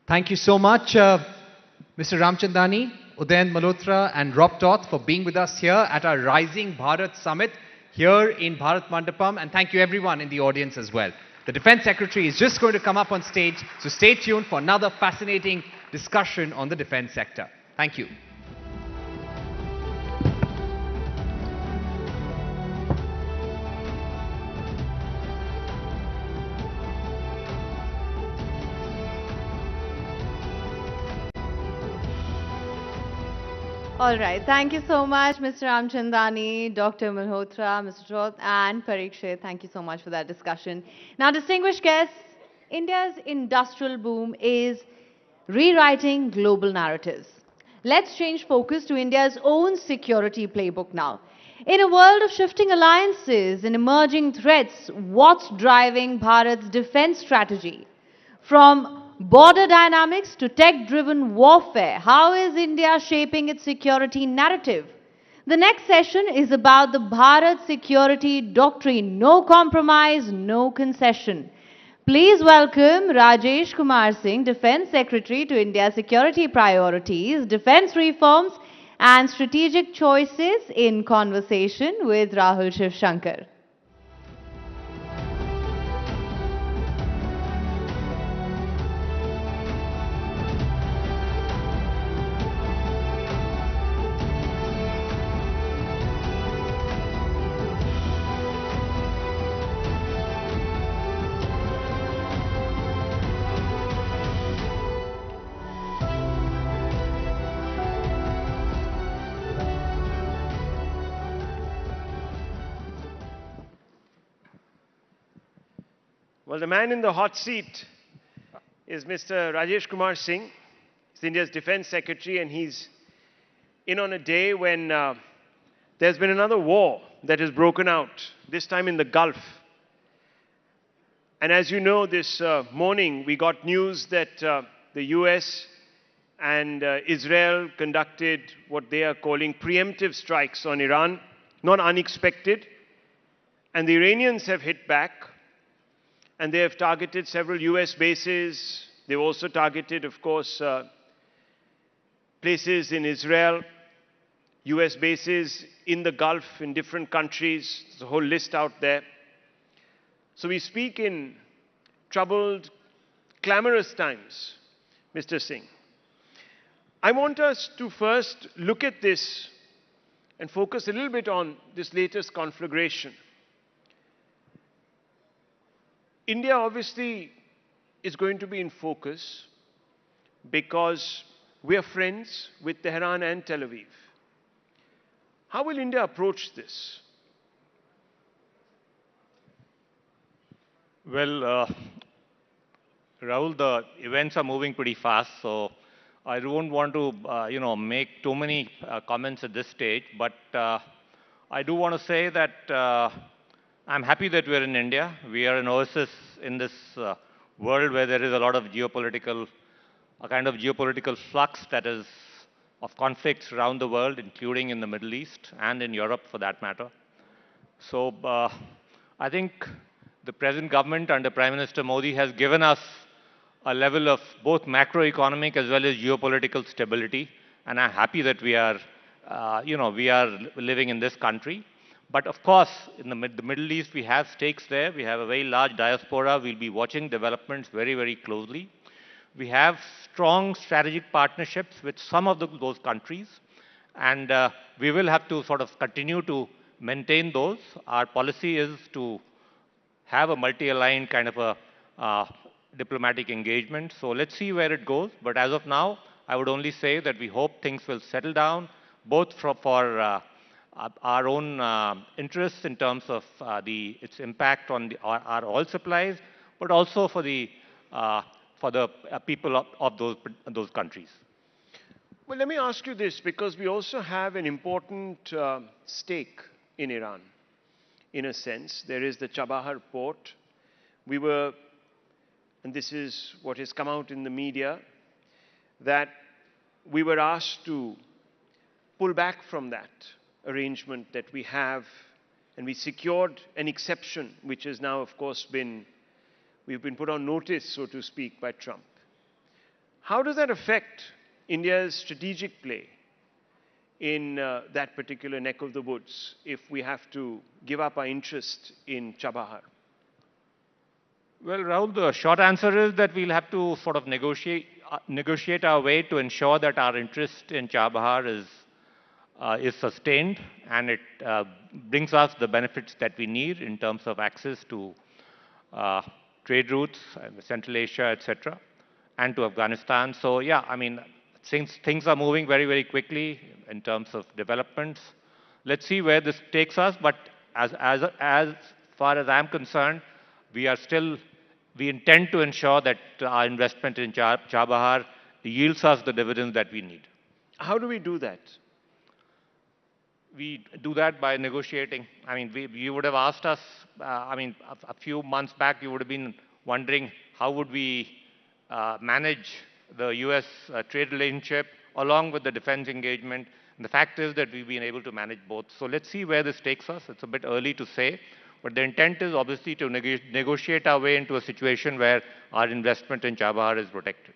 Speaker 8: Thank you so much, Mr. Ramchandani, Udayan Malhotra and Rob Toth for being with us here at our Rising Bharat Summit here in Bharat Mandapam, and thank you everyone in the audience as well. The Defense Secretary is just going to come up on stage, so stay tuned for another fascinating discussion on the defense sector. Thank you.
Speaker 7: All right. Thank you so much, Mr. Ramchandani, Dr. Malhotra, Mr. Roth, and Parikshit. Thank you so much for that discussion. Now, distinguished guests, India's industrial boom is rewriting global narratives. Let's change focus to India's own security playbook now. In a world of shifting alliances and emerging threats, what's driving Bharat's defense strategy? From border dynamics to tech-driven warfare, how is India shaping its security narrative? The next session is about the Bharat Security Doctrine, no compromise, no concession. Please welcome Rajesh Kumar Singh, Defense Secretary, to India's security priorities, defense reforms and strategic choices, in conversation with Rahul Shivshankar.
Speaker 15: Well, the man in the hot seat is Mr. Rajesh Kumar Singh. He's He's India's Defense Secretary, and he's in on a day when there's been another war that has broken out, this time in the Gulf. And as you know, this morning we got news that the US and Israel conducted what they are calling preemptive strikes on Iran, not unexpected. And the Iranians have hit back, and they have targeted several US bases. They've also targeted, of course, places in Israel, US bases in the Gulf, in different countries. There's a whole list out there. So we speak in troubled, clamorous times, Mr. Singh. I want us to first look at this and focus a little bit on this latest conflagration. India obviously is going to be in focus because we are friends with Tehran and Tel Aviv. How will India approach this?
Speaker 16: Well, Rahul, the events are moving pretty fast, so I don't want to, make too many comments at this stage. But I do want to say that I'm happy that we're in India. We are an oasis in this world where there is a lot of a kind of geopolitical flux that is of conflicts around the world, including in the Middle East and in Europe for that matter. So I think the present government under Prime Minister Modi has given us a level of both macroeconomic as well as geopolitical stability. And I'm happy that we are living in this country. But of course, in the Middle East, we have stakes there. We have a very large diaspora. We'll be watching developments very, very closely. We have strong strategic partnerships with some of those countries. And we will have to sort of continue to maintain those. Our policy is to have a multi-aligned kind of a diplomatic engagement. So let's see where it goes. But as of now, I would only say that we hope things will settle down, both for our own interests in terms of its impact on our oil supplies, but also for the people of those countries.
Speaker 15: Well, let me ask you this, because we also have an important stake in Iran. In a sense, there is the Chabahar port. We were, and this is what has come out in the media, that we were asked to pull back from that arrangement that we have, and we secured an exception, which has now, of course, we've been put on notice, so to speak, by Trump. How does that affect India's strategic play in that particular neck of the woods if we have to give up our interest in Chabahar?
Speaker 16: Well, Rahul, the short answer is that we'll have to sort of negotiate our way to ensure that our interest in Chabahar is sustained, and it brings us the benefits that we need in terms of access to trade routes, Central Asia, etc., and to Afghanistan. So yeah, I mean, since things are moving very, very quickly in terms of developments, let's see where this takes us. But as far as I'm concerned, we intend to ensure that our investment in Chabahar yields us the dividends that we need.
Speaker 15: How do we do that?
Speaker 16: We do that by negotiating. I mean, you would have asked us, a few months back, you would have been wondering how would we manage the US trade relationship along with the defense engagement. And the fact is that we've been able to manage both. So let's see where this takes us. It's a bit early to say, but the intent is obviously to negotiate our way into a situation where our investment in Chabahar is protected.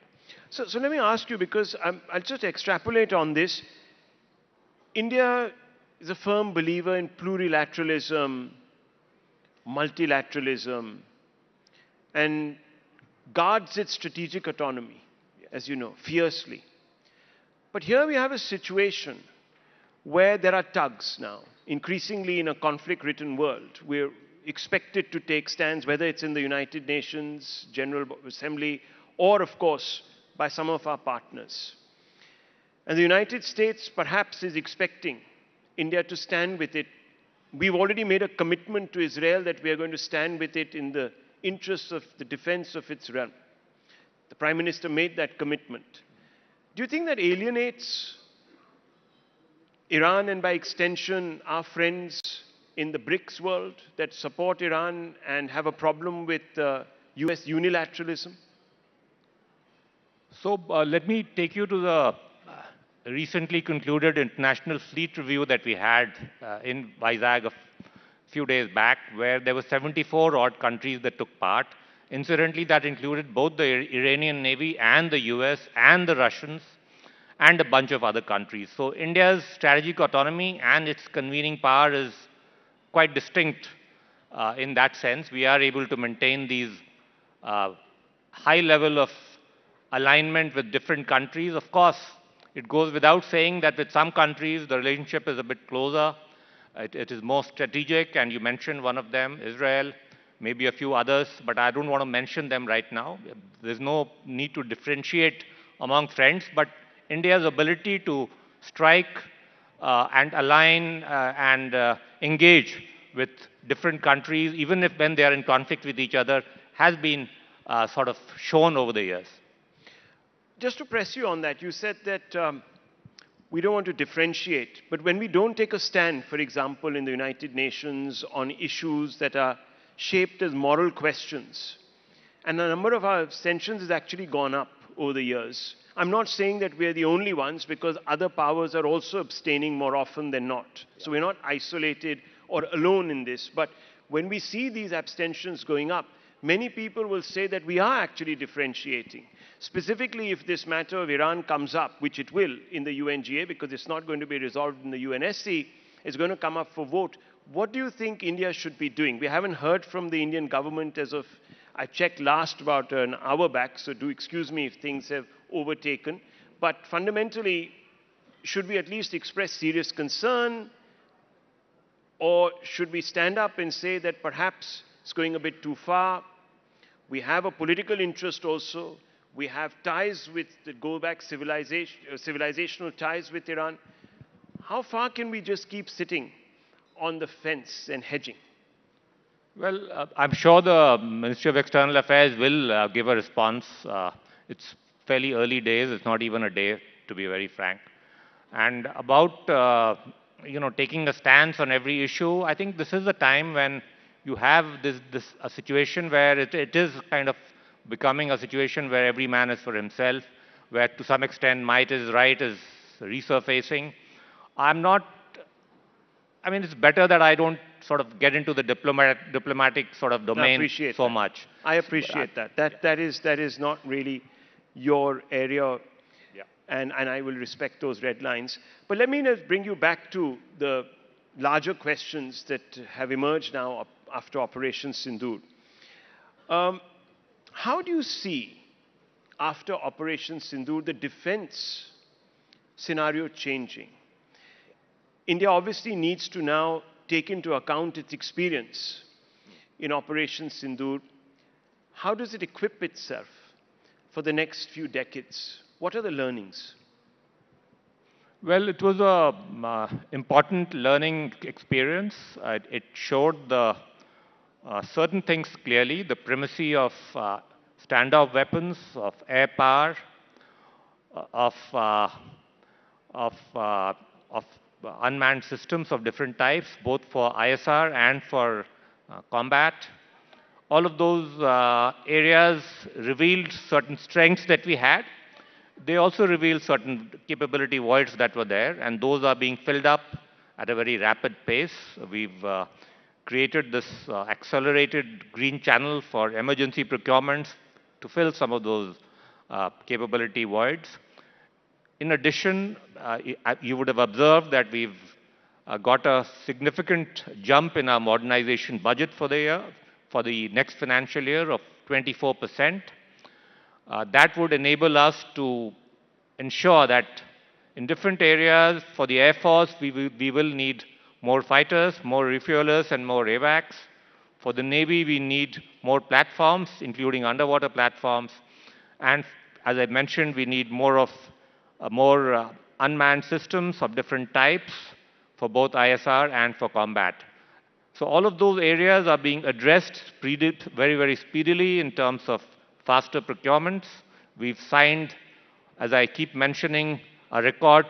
Speaker 15: So let me ask you, because I'll just extrapolate on this. India is a firm believer in plurilateralism, multilateralism, and guards its strategic autonomy, as you know, fiercely. But here we have a situation where there are tugs now, increasingly in a conflict-ridden world. We're expected to take stands, whether it's in the United Nations General Assembly or, of course, by some of our partners. And the United States perhaps is expecting India to stand with it. We've already made a commitment to Israel that we are going to stand with it in the interests of the defense of its realm. The Prime Minister made that commitment. Do you think that alienates Iran and by extension our friends in the BRICS world that support Iran and have a problem with US unilateralism?
Speaker 16: So let me take you to the recently concluded international fleet review that we had in Vizag a few days back, where there were 74 odd countries that took part. Incidentally, that included both the Iranian Navy and the US and the Russians and a bunch of other countries. So India's strategic autonomy and its convening power is quite distinct in that sense. We are able to maintain these high level of alignment with different countries. Of course, it goes without saying that with some countries the relationship is a bit closer. It is more strategic, and you mentioned one of them, Israel, maybe a few others, but I don't want to mention them right now. There's no need to differentiate among friends, but India's ability to strike and align and engage with different countries, even if when they are in conflict with each other, has been sort of shown over the years.
Speaker 15: Just to press you on that, you said that we don't want to differentiate, but when we don't take a stand, for example, in the United Nations on issues that are shaped as moral questions, and the number of our abstentions has actually gone up over the years. I'm not saying that we're the only ones, because other powers are also abstaining more often than not. So we're not isolated or alone in this. But when we see these abstentions going up, many people will say that we are actually differentiating. Specifically, if this matter of Iran comes up, which it will in the UNGA, because it's not going to be resolved in the UNSC, it's going to come up for vote. What do you think India should be doing? We haven't heard from the Indian government as of, I checked last about an hour back, so do excuse me if things have overtaken. But fundamentally, should we at least express serious concern? Or should we stand up and say that perhaps it's going a bit too far? We have a political interest also. We have ties with the go back civilizational ties with Iran. How far can we just keep sitting on the fence and hedging?
Speaker 16: Well, I'm sure the Ministry of External Affairs will give a response. It's fairly early days. It's not even a day, to be very frank. And about taking a stance on every issue, I think this is the time when you have a situation where it is kind of becoming a situation where every man is for himself, where to some extent might is right is resurfacing. It's better that I don't sort of get into the diplomatic sort of domain so much.
Speaker 15: I appreciate that. That is not really your area, and I will respect those red lines. But let me bring you back to the larger questions that have emerged now after Operation Sindoor. How do you see, after Operation Sindoor, the defense scenario changing? India obviously needs to now take into account its experience in Operation Sindoor. How does it equip itself for the next few decades? What are the learnings?
Speaker 16: Well, it was an important learning experience. It showed the certain things clearly, the primacy of standoff weapons, of air power, of unmanned systems of different types, both for ISR and for combat. All of those areas revealed certain strengths that we had. They also revealed certain capability voids that were there, and those are being filled up at a very rapid pace. We've created this accelerated green channel for emergency procurements to fill some of those capability voids. In addition, you would have observed that we've got a significant jump in our modernization budget for the year, for the next financial year of 24%. That would enable us to ensure that in different areas for the Air Force, we will need more fighters, more refuelers, and more AWACS. For the Navy, we need more platforms, including underwater platforms. And as I mentioned, we need more unmanned systems of different types for both ISR and for combat. So all of those areas are being addressed very, very speedily in terms of faster procurements. We've signed as I keep mentioning, a record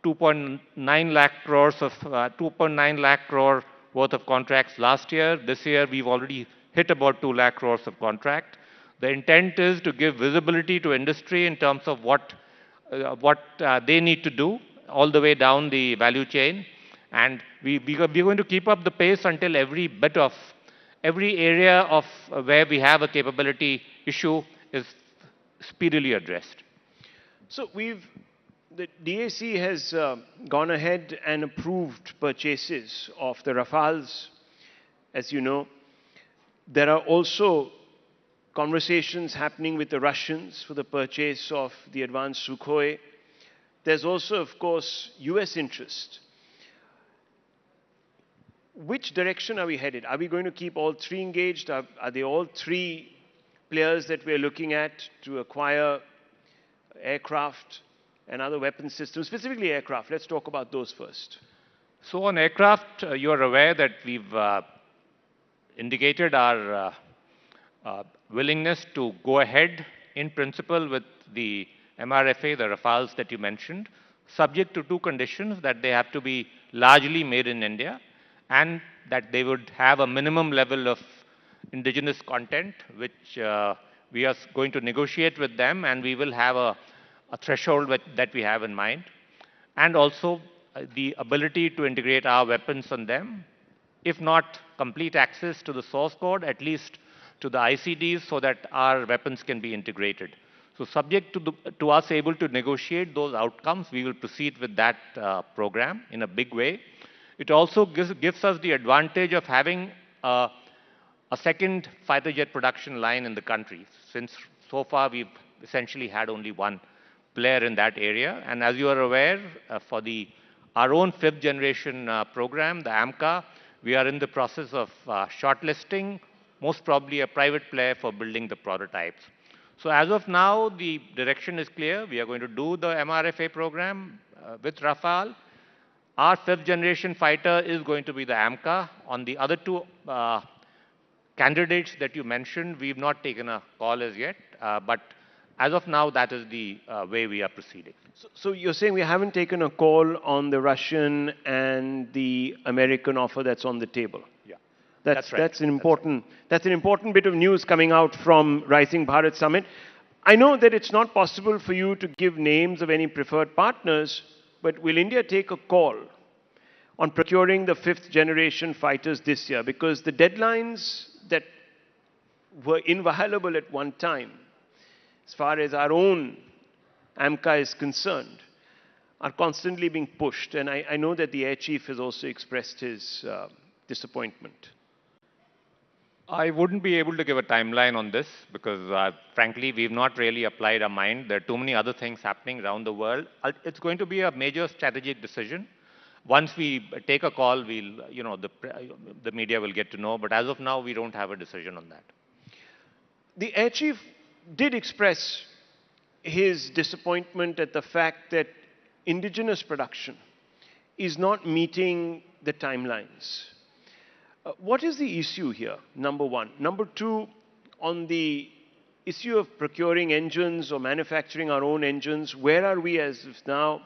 Speaker 16: 2.9 lakh crores of 2.9 lakh crore worth of contracts last year. This year, we've already hit about 2 lakh crores of contract. The intent is to give visibility to industry in terms of what they need to do all the way down the value chain. And we're going to keep up the pace until every area of where we have a capability issue is speedily addressed.
Speaker 15: So the DAC has gone ahead and approved purchases of the Rafales, as you know. There are also conversations happening with the Russians for the purchase of the advanced Sukhoi. There's also, of course, US interest. Which direction are we headed? Are we going to keep all three engaged? Are they all three players that we're looking at to acquire aircraft and other weapon systems, specifically aircraft? Let's talk about those first.
Speaker 16: So on aircraft, you are aware that we've indicated our willingness to go ahead in principle with the MRFA, the Rafales that you mentioned, subject to two conditions: that they have to be largely made in India and that they would have a minimum level of indigenous content, which we are going to negotiate with them, and we will have a threshold that we have in mind, and also the ability to integrate our weapons on them, if not complete access to the source code, at least to the ICDs, so that our weapons can be integrated. So subject to us able to negotiate those outcomes, we will proceed with that program in a big way. It also gives us the advantage of having a second fighter jet production line in the country, since so far we've essentially had only one player in that area. And as you are aware, for our own fifth generation program, the AMCA, we are in the process of shortlisting, most probably a private player for building the prototypes. So as of now, the direction is clear. We are going to do the MRFA program with Rafale. Our fifth generation fighter is going to be the AMCA. On the other two candidates that you mentioned, we've not taken a call as yet, but as of now, that is the way we are proceeding.
Speaker 15: So you're saying we haven't taken a call on the Russian and the American offer that's on the table?
Speaker 16: Yeah.
Speaker 15: That's right. That's an important bit of news coming out from Rising Bharat Summit. I know that it's not possible for you to give names of any preferred partners, but will India take a call on procuring the fifth generation fighters this year? Because the deadlines that were inviolable at one time, as far as our own AMCA is concerned, are constantly being pushed. And I know that the Air Chief has also expressed his disappointment.
Speaker 16: I wouldn't be able to give a timeline on this because, frankly, we've not really applied our mind. There are too many other things happening around the world. It's going to be a major strategic decision. Once we take a call, the media will get to know. But as of now, we don't have a decision on that.
Speaker 15: The Air Chief did express his disappointment at the fact that indigenous production is not meeting the timelines. What is the issue here, number one? Number two, on the issue of procuring engines or manufacturing our own engines, where are we as of now?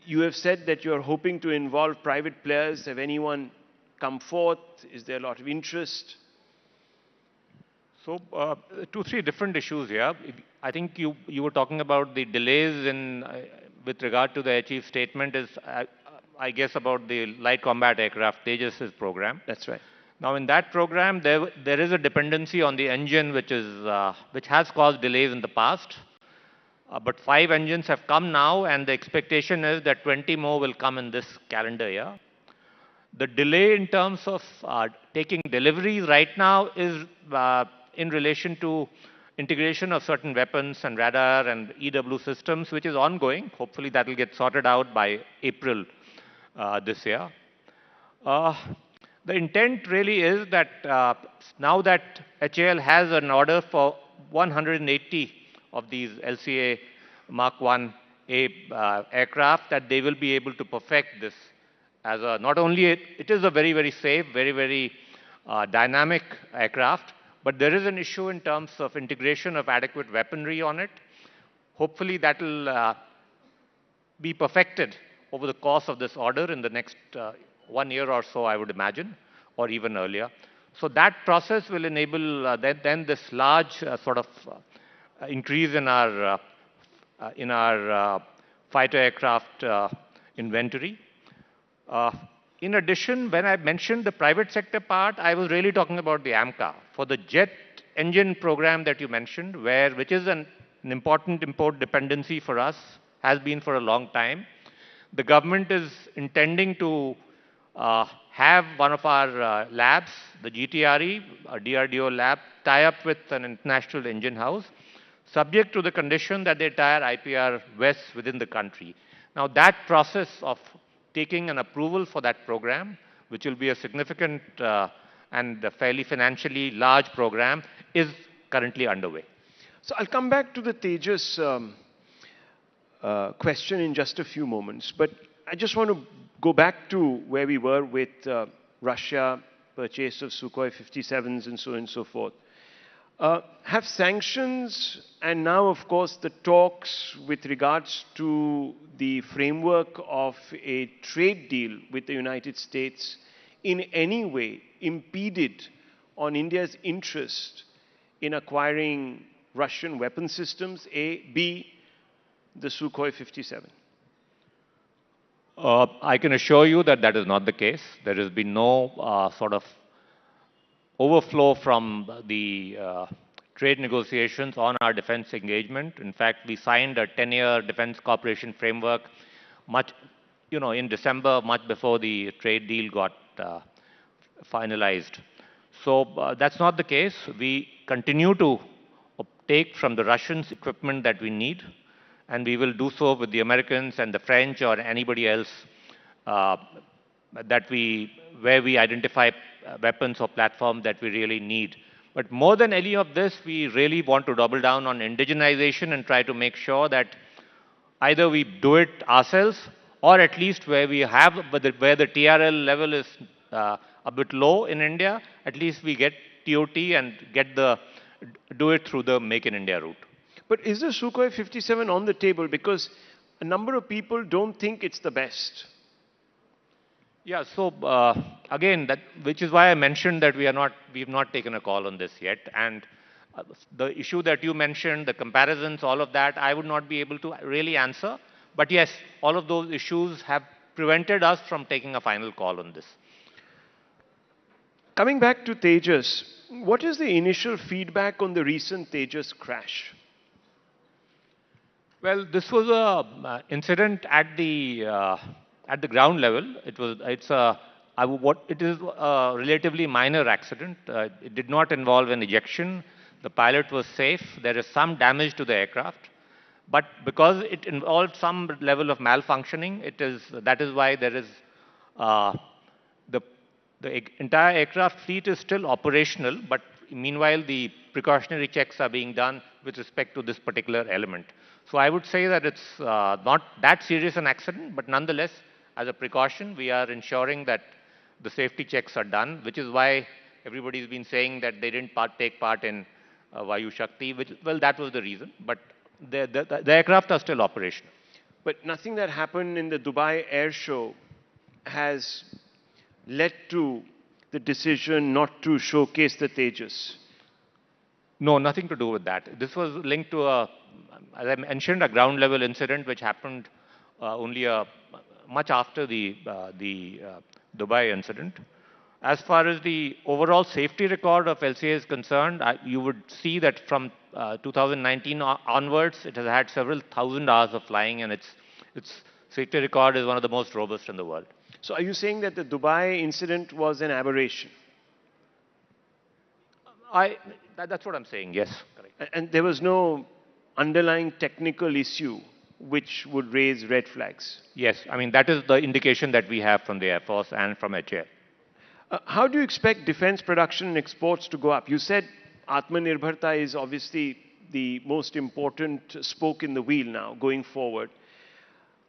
Speaker 15: You have said that you are hoping to involve private players. Have anyone come forth? Is there a lot of interest?
Speaker 16: So, two, three different issues here. I think you were talking about the delays with regard to the Air Chief's statement is, I guess, about the light combat aircraft Tejas' program.
Speaker 15: That's right.
Speaker 16: Now, in that program, there is a dependency on the engine, which has caused delays in the past. But 5 engines have come now, and the expectation is that 20 more will come in this calendar year. The delay in terms of taking deliveries right now is in relation to integration of certain weapons and radar and EW systems, which is ongoing. Hopefully, that will get sorted out by April this year. The intent really is that now that HAL has an order for 180 of these LCA Mark 1A aircraft, that they will be able to perfect this as not only it is a very, very safe, very, very dynamic aircraft, But there is an issue in terms of integration of adequate weaponry on it. Hopefully that will be perfected over the course of this order in the next 1 year or so, I would imagine, or even earlier. So that process will enable then this large sort of increase in our fighter aircraft inventory. In addition, when I mentioned the private sector part, I was really talking about the AMCA. For the jet engine program that you mentioned, which is an important import dependency for us, has been for a long time. The government is intending to have one of our labs, the GTRE, a DRDO lab, tie up with an international engine house, subject to the condition that they tire IPR vests within the country. Now that process of taking an approval for that program, which will be a significant and a fairly financially large program, is currently underway.
Speaker 15: So I'll come back to the Tejas question in just a few moments, but I just want to go back to where we were with Russia, purchase of Sukhoi 57s and so on and so forth. Have sanctions and now, of course, the talks with regards to the framework of a trade deal with the United States in any way impeded on India's interest in acquiring Russian weapon systems, A, B, the Sukhoi 57?
Speaker 16: I can assure you that that is not the case. There has been no sort of overflow from the trade negotiations on our defense engagement. In fact, we signed a 10-year defense cooperation framework in December, much before the trade deal got finalized. So that's not the case. We continue to take from the Russians equipment that we need, and we will do so with the Americans and the French or anybody else where we identify weapons or platforms that we really need. But more than any of this, we really want to double down on indigenization and try to make sure that either we do it ourselves or at least where the TRL level is a bit low in India, at least we get TOT and do it through the Make in India route.
Speaker 15: But is the Sukhoi 57 on the table? Because a number of people don't think it's the best.
Speaker 16: Yeah, so again, which is why I mentioned that we've not taken a call on this yet. And the issue that you mentioned, the comparisons, all of that, I would not be able to really answer. But yes, all of those issues have prevented us from taking a final call on this.
Speaker 15: Coming back to Tejas, what is the initial feedback on the recent Tejas crash?
Speaker 16: Well, this was an incident at the ground level. It is a relatively minor accident. It did not involve an ejection. The pilot was safe. There is some damage to the aircraft. But because it involved some level of malfunctioning, that is why there is the entire aircraft fleet is still operational, but meanwhile the precautionary checks are being done with respect to this particular element. So I would say that it's not that serious an accident, but nonetheless, as a precaution, we are ensuring that the safety checks are done, which is why everybody's been saying that they didn't take part in Vayu Shakti, that was the reason. But the aircraft are still operational.
Speaker 15: But nothing that happened in the Dubai Air Show has led to the decision not to showcase the Tejas?
Speaker 16: No, nothing to do with that. This was linked to as I mentioned, a ground level incident which happened only much after the Dubai incident. As far as the overall safety record of LCA is concerned, you would see that from 2019 onwards, it has had several thousand hours of flying, and its safety record is one of the most robust in the world.
Speaker 15: So are you saying that the Dubai incident was an aberration?
Speaker 16: That's what I'm saying, yes.
Speaker 15: Correct. And there was no underlying technical issue which would raise red flags?
Speaker 16: Yes, I mean, that is the indication that we have from the Air Force and from HAL.
Speaker 15: How do you expect defense production and exports to go up? You said Atmanirbharta is obviously the most important spoke in the wheel now going forward.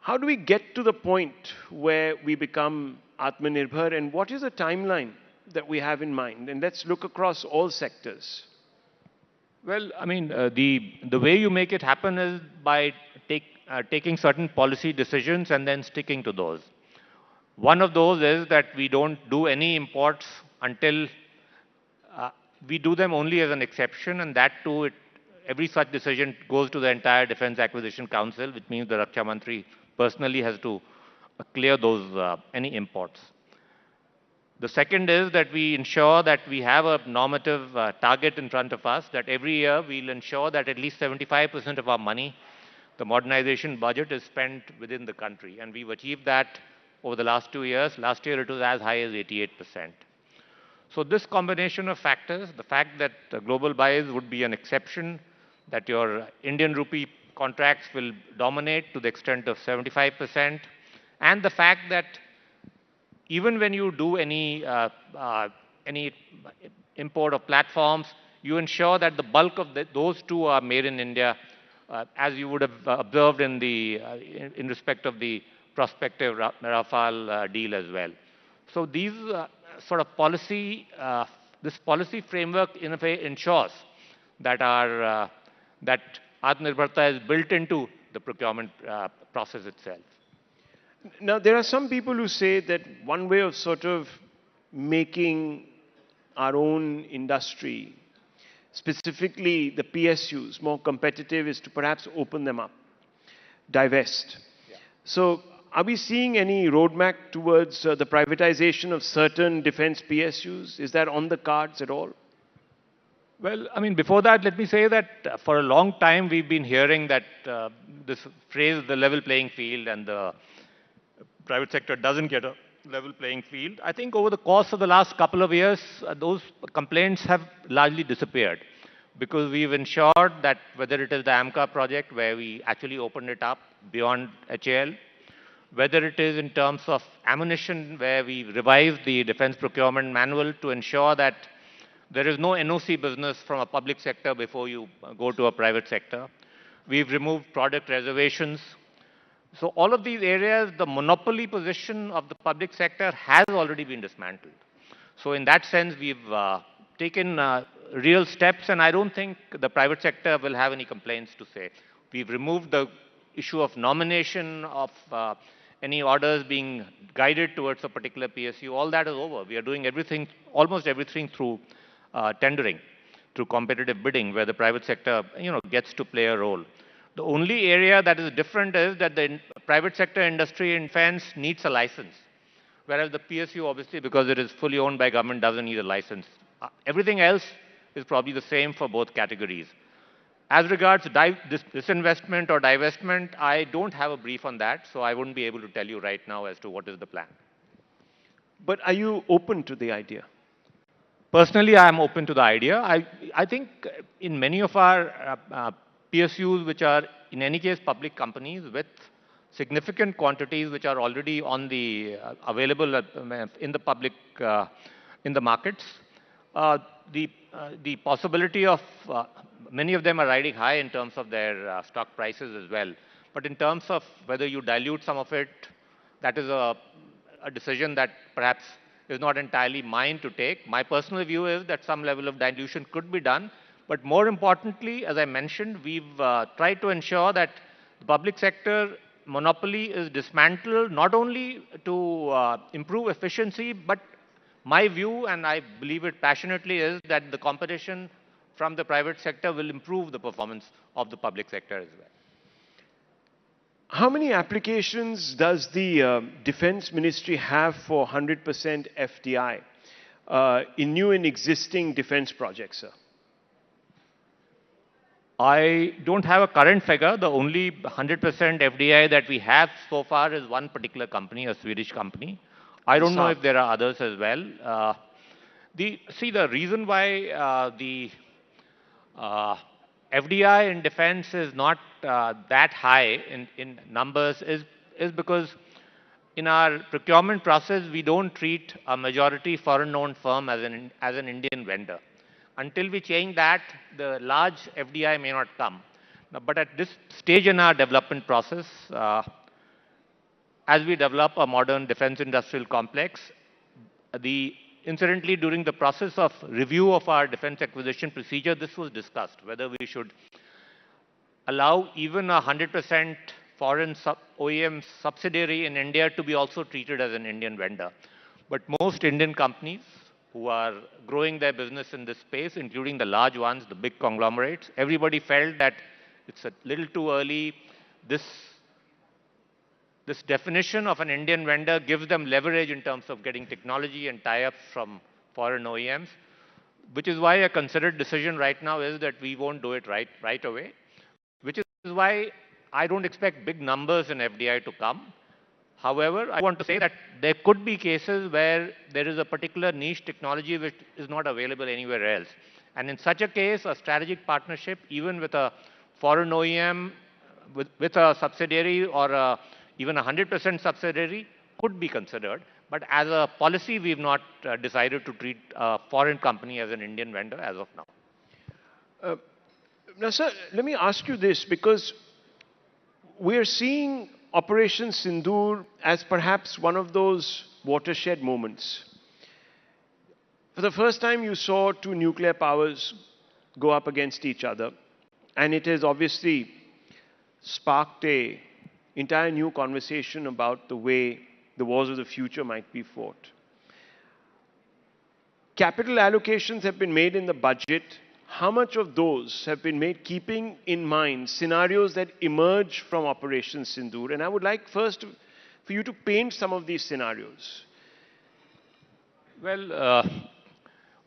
Speaker 15: How do we get to the point where we become Atmanirbhar, and what is the timeline that we have in mind? And let's look across all sectors.
Speaker 16: Well, I mean, the way you make it happen is by taking certain policy decisions and then sticking to those. One of those is that we don't do any imports until we do them only as an exception, and that too, every such decision goes to the entire Defense Acquisition Council, which means the Raksha Mantri personally has to clear those any imports. The second is that we ensure that we have a normative target in front of us, that every year we'll ensure that at least 75% of our money, the modernization budget, is spent within the country. And we've achieved that over the last 2 years. Last year it was as high as 88%. So this combination of factors, the fact that global buys would be an exception, that your Indian rupee contracts will dominate to the extent of 75%, and the fact that even when you do any import of platforms, you ensure that the bulk of those two are made in India, as you would have observed in respect of the prospective Rafale deal as well. So these sort of policy, this policy framework in a way ensures that that Atmanirbharta is built into the procurement process itself.
Speaker 15: Now, there are some people who say that one way of sort of making our own industry, specifically the PSUs, more competitive is to perhaps open them up, divest. Yeah. So, are we seeing any roadmap towards the privatization of certain defense PSUs? Is that on the cards at all?
Speaker 16: Well, I mean, before that, let me say that for a long time we've been hearing that this phrase, the level playing field, and the private sector doesn't get a level playing field. I think over the course of the last couple of years, those complaints have largely disappeared, because we've ensured that whether it is the AMCA project, where we actually opened it up beyond HAL, whether it is in terms of ammunition, where we revised the defense procurement manual to ensure that there is no NOC business from a public sector before you go to a private sector. We've removed product reservations. So all of these areas, the monopoly position of the public sector has already been dismantled. So in that sense, we've taken real steps, and I don't think the private sector will have any complaints to say. We've removed the issue of nomination of any orders being guided towards a particular PSU. All that is over. We are doing everything, almost everything through tendering, through competitive bidding, where the private sector, gets to play a role. The only area that is different is that the private sector industry in defense needs a license, whereas the PSU, obviously, because it is fully owned by government, doesn't need a license. Everything else is probably the same for both categories. As regards disinvestment or divestment, I don't have a brief on that, so I wouldn't be able to tell you right now as to what is the plan.
Speaker 15: But are you open to the idea?
Speaker 16: Personally, I am open to the idea. I think in many of our PSUs, which are in any case public companies with significant quantities which are already on the available in the public in the markets, the possibility of many of them are riding high in terms of their stock prices as well. But in terms of whether you dilute some of it, that is a decision that perhaps is not entirely mine to take. My personal view is that some level of dilution could be done. But more importantly, as I mentioned, we've tried to ensure that the public sector monopoly is dismantled, not only to improve efficiency, but my view, and I believe it passionately, is that the competition from the private sector will improve the performance of the public sector as well.
Speaker 15: How many applications does the Defense Ministry have for 100% FDI in new and existing defense projects, sir?
Speaker 16: I don't have a current figure. The only 100% FDI that we have so far is one particular company, a Swedish company. I don't know if there are others as well. The reason why the FDI in defense is not that high in numbers is because in our procurement process, we don't treat a majority foreign-owned firm as an Indian vendor. Until we change that, the large FDI may not come. But at this stage in our development process, as we develop a modern defense industrial complex, the incidentally, during the process of review of our defense acquisition procedure, this was discussed, whether we should allow even a 100% foreign OEM subsidiary in India to be also treated as an Indian vendor. But most Indian companies who are growing their business in this space, including the large ones, the big conglomerates, everybody felt that it's a little too early. This definition of an Indian vendor gives them leverage in terms of getting technology and tie-ups from foreign OEMs, which is why a considered decision right now is that we won't do it right away, which is why I don't expect big numbers in FDI to come. However, I want to say that there could be cases where there is a particular niche technology which is not available anywhere else. And in such a case, a strategic partnership, even with a foreign OEM, with a subsidiary or even a 100% subsidiary, could be considered. But as a policy, we've not decided to treat a foreign company as an Indian vendor as of now.
Speaker 15: Now, sir, let me ask you this, because we're seeing Operation Sindoor as perhaps one of those watershed moments. For the first time, you saw two nuclear powers go up against each other, and it has obviously sparked an entire new conversation about the way the wars of the future might be fought. Capital allocations have been made in the budget. How much of those have been made keeping in mind scenarios that emerge from Operation Sindoor? And I would like first for you to paint some of these scenarios.
Speaker 16: Well,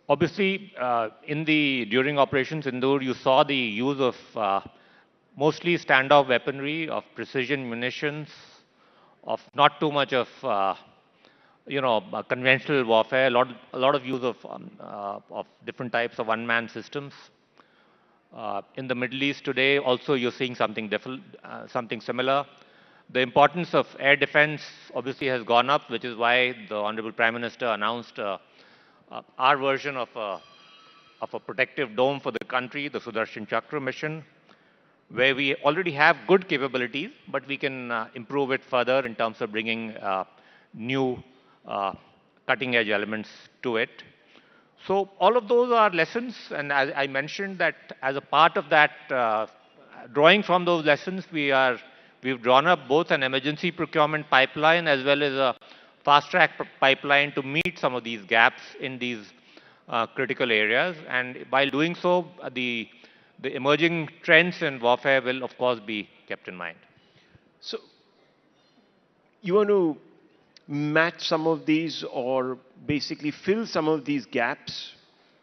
Speaker 16: obviously, during Operation Sindoor, you saw the use of mostly standoff weaponry, of precision munitions, of not too much of conventional warfare, a lot of use of different types of unmanned systems. In the Middle East today, also you're seeing something similar. The importance of air defense obviously has gone up, which is why the Honorable Prime Minister announced our version of a protective dome for the country, the Sudarshan Chakra mission, where we already have good capabilities, but we can improve it further in terms of bringing new cutting-edge elements to it. So all of those are lessons, and as I mentioned that as a part of that, drawing from those lessons, we've drawn up both an emergency procurement pipeline as well as a fast-track pipeline to meet some of these gaps in these critical areas. And while doing so, the emerging trends in warfare will, of course, be kept in mind.
Speaker 15: So you want to match some of these, or basically fill some of these gaps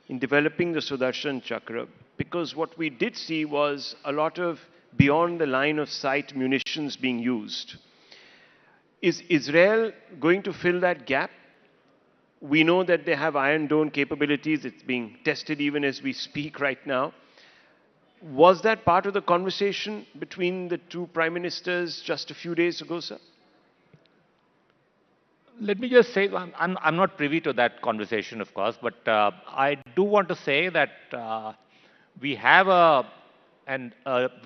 Speaker 15: in developing the Sudarshan Chakra, because what we did see was a lot of beyond the line of sight munitions being used. Is Israel going to fill that gap? We know that they have Iron Dome capabilities. It's being tested even as we speak right now. Was that part of the conversation between the two prime ministers just a few days ago, sir?
Speaker 16: Let me just say, I'm not privy to that conversation, of course, but I do want to say that we have a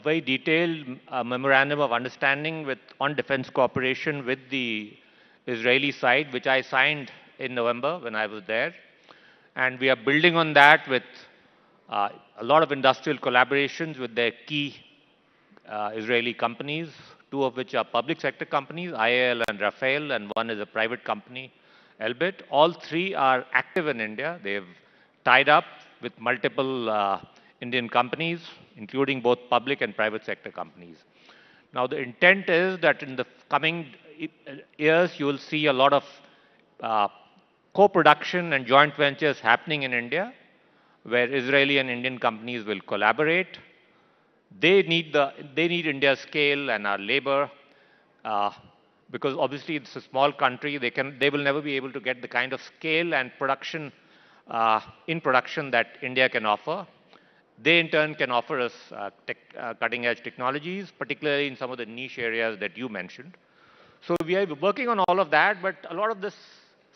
Speaker 16: very detailed memorandum of understanding on defense cooperation with the Israeli side, which I signed in November when I was there. And we are building on that with a lot of industrial collaborations with their key Israeli companies, two of which are public sector companies, IAL and Rafael, and one is a private company, Elbit. All three are active in India. They've tied up with multiple Indian companies, including both public and private sector companies. Now, the intent is that in the coming years, you will see a lot of co-production and joint ventures happening in India, where Israeli and Indian companies will collaborate. They need India's scale and our labor, because obviously it's a small country. They will never be able to get the kind of scale and production that India can offer. They in turn can offer us cutting-edge technologies, particularly in some of the niche areas that you mentioned. So we are working on all of that, but a lot of this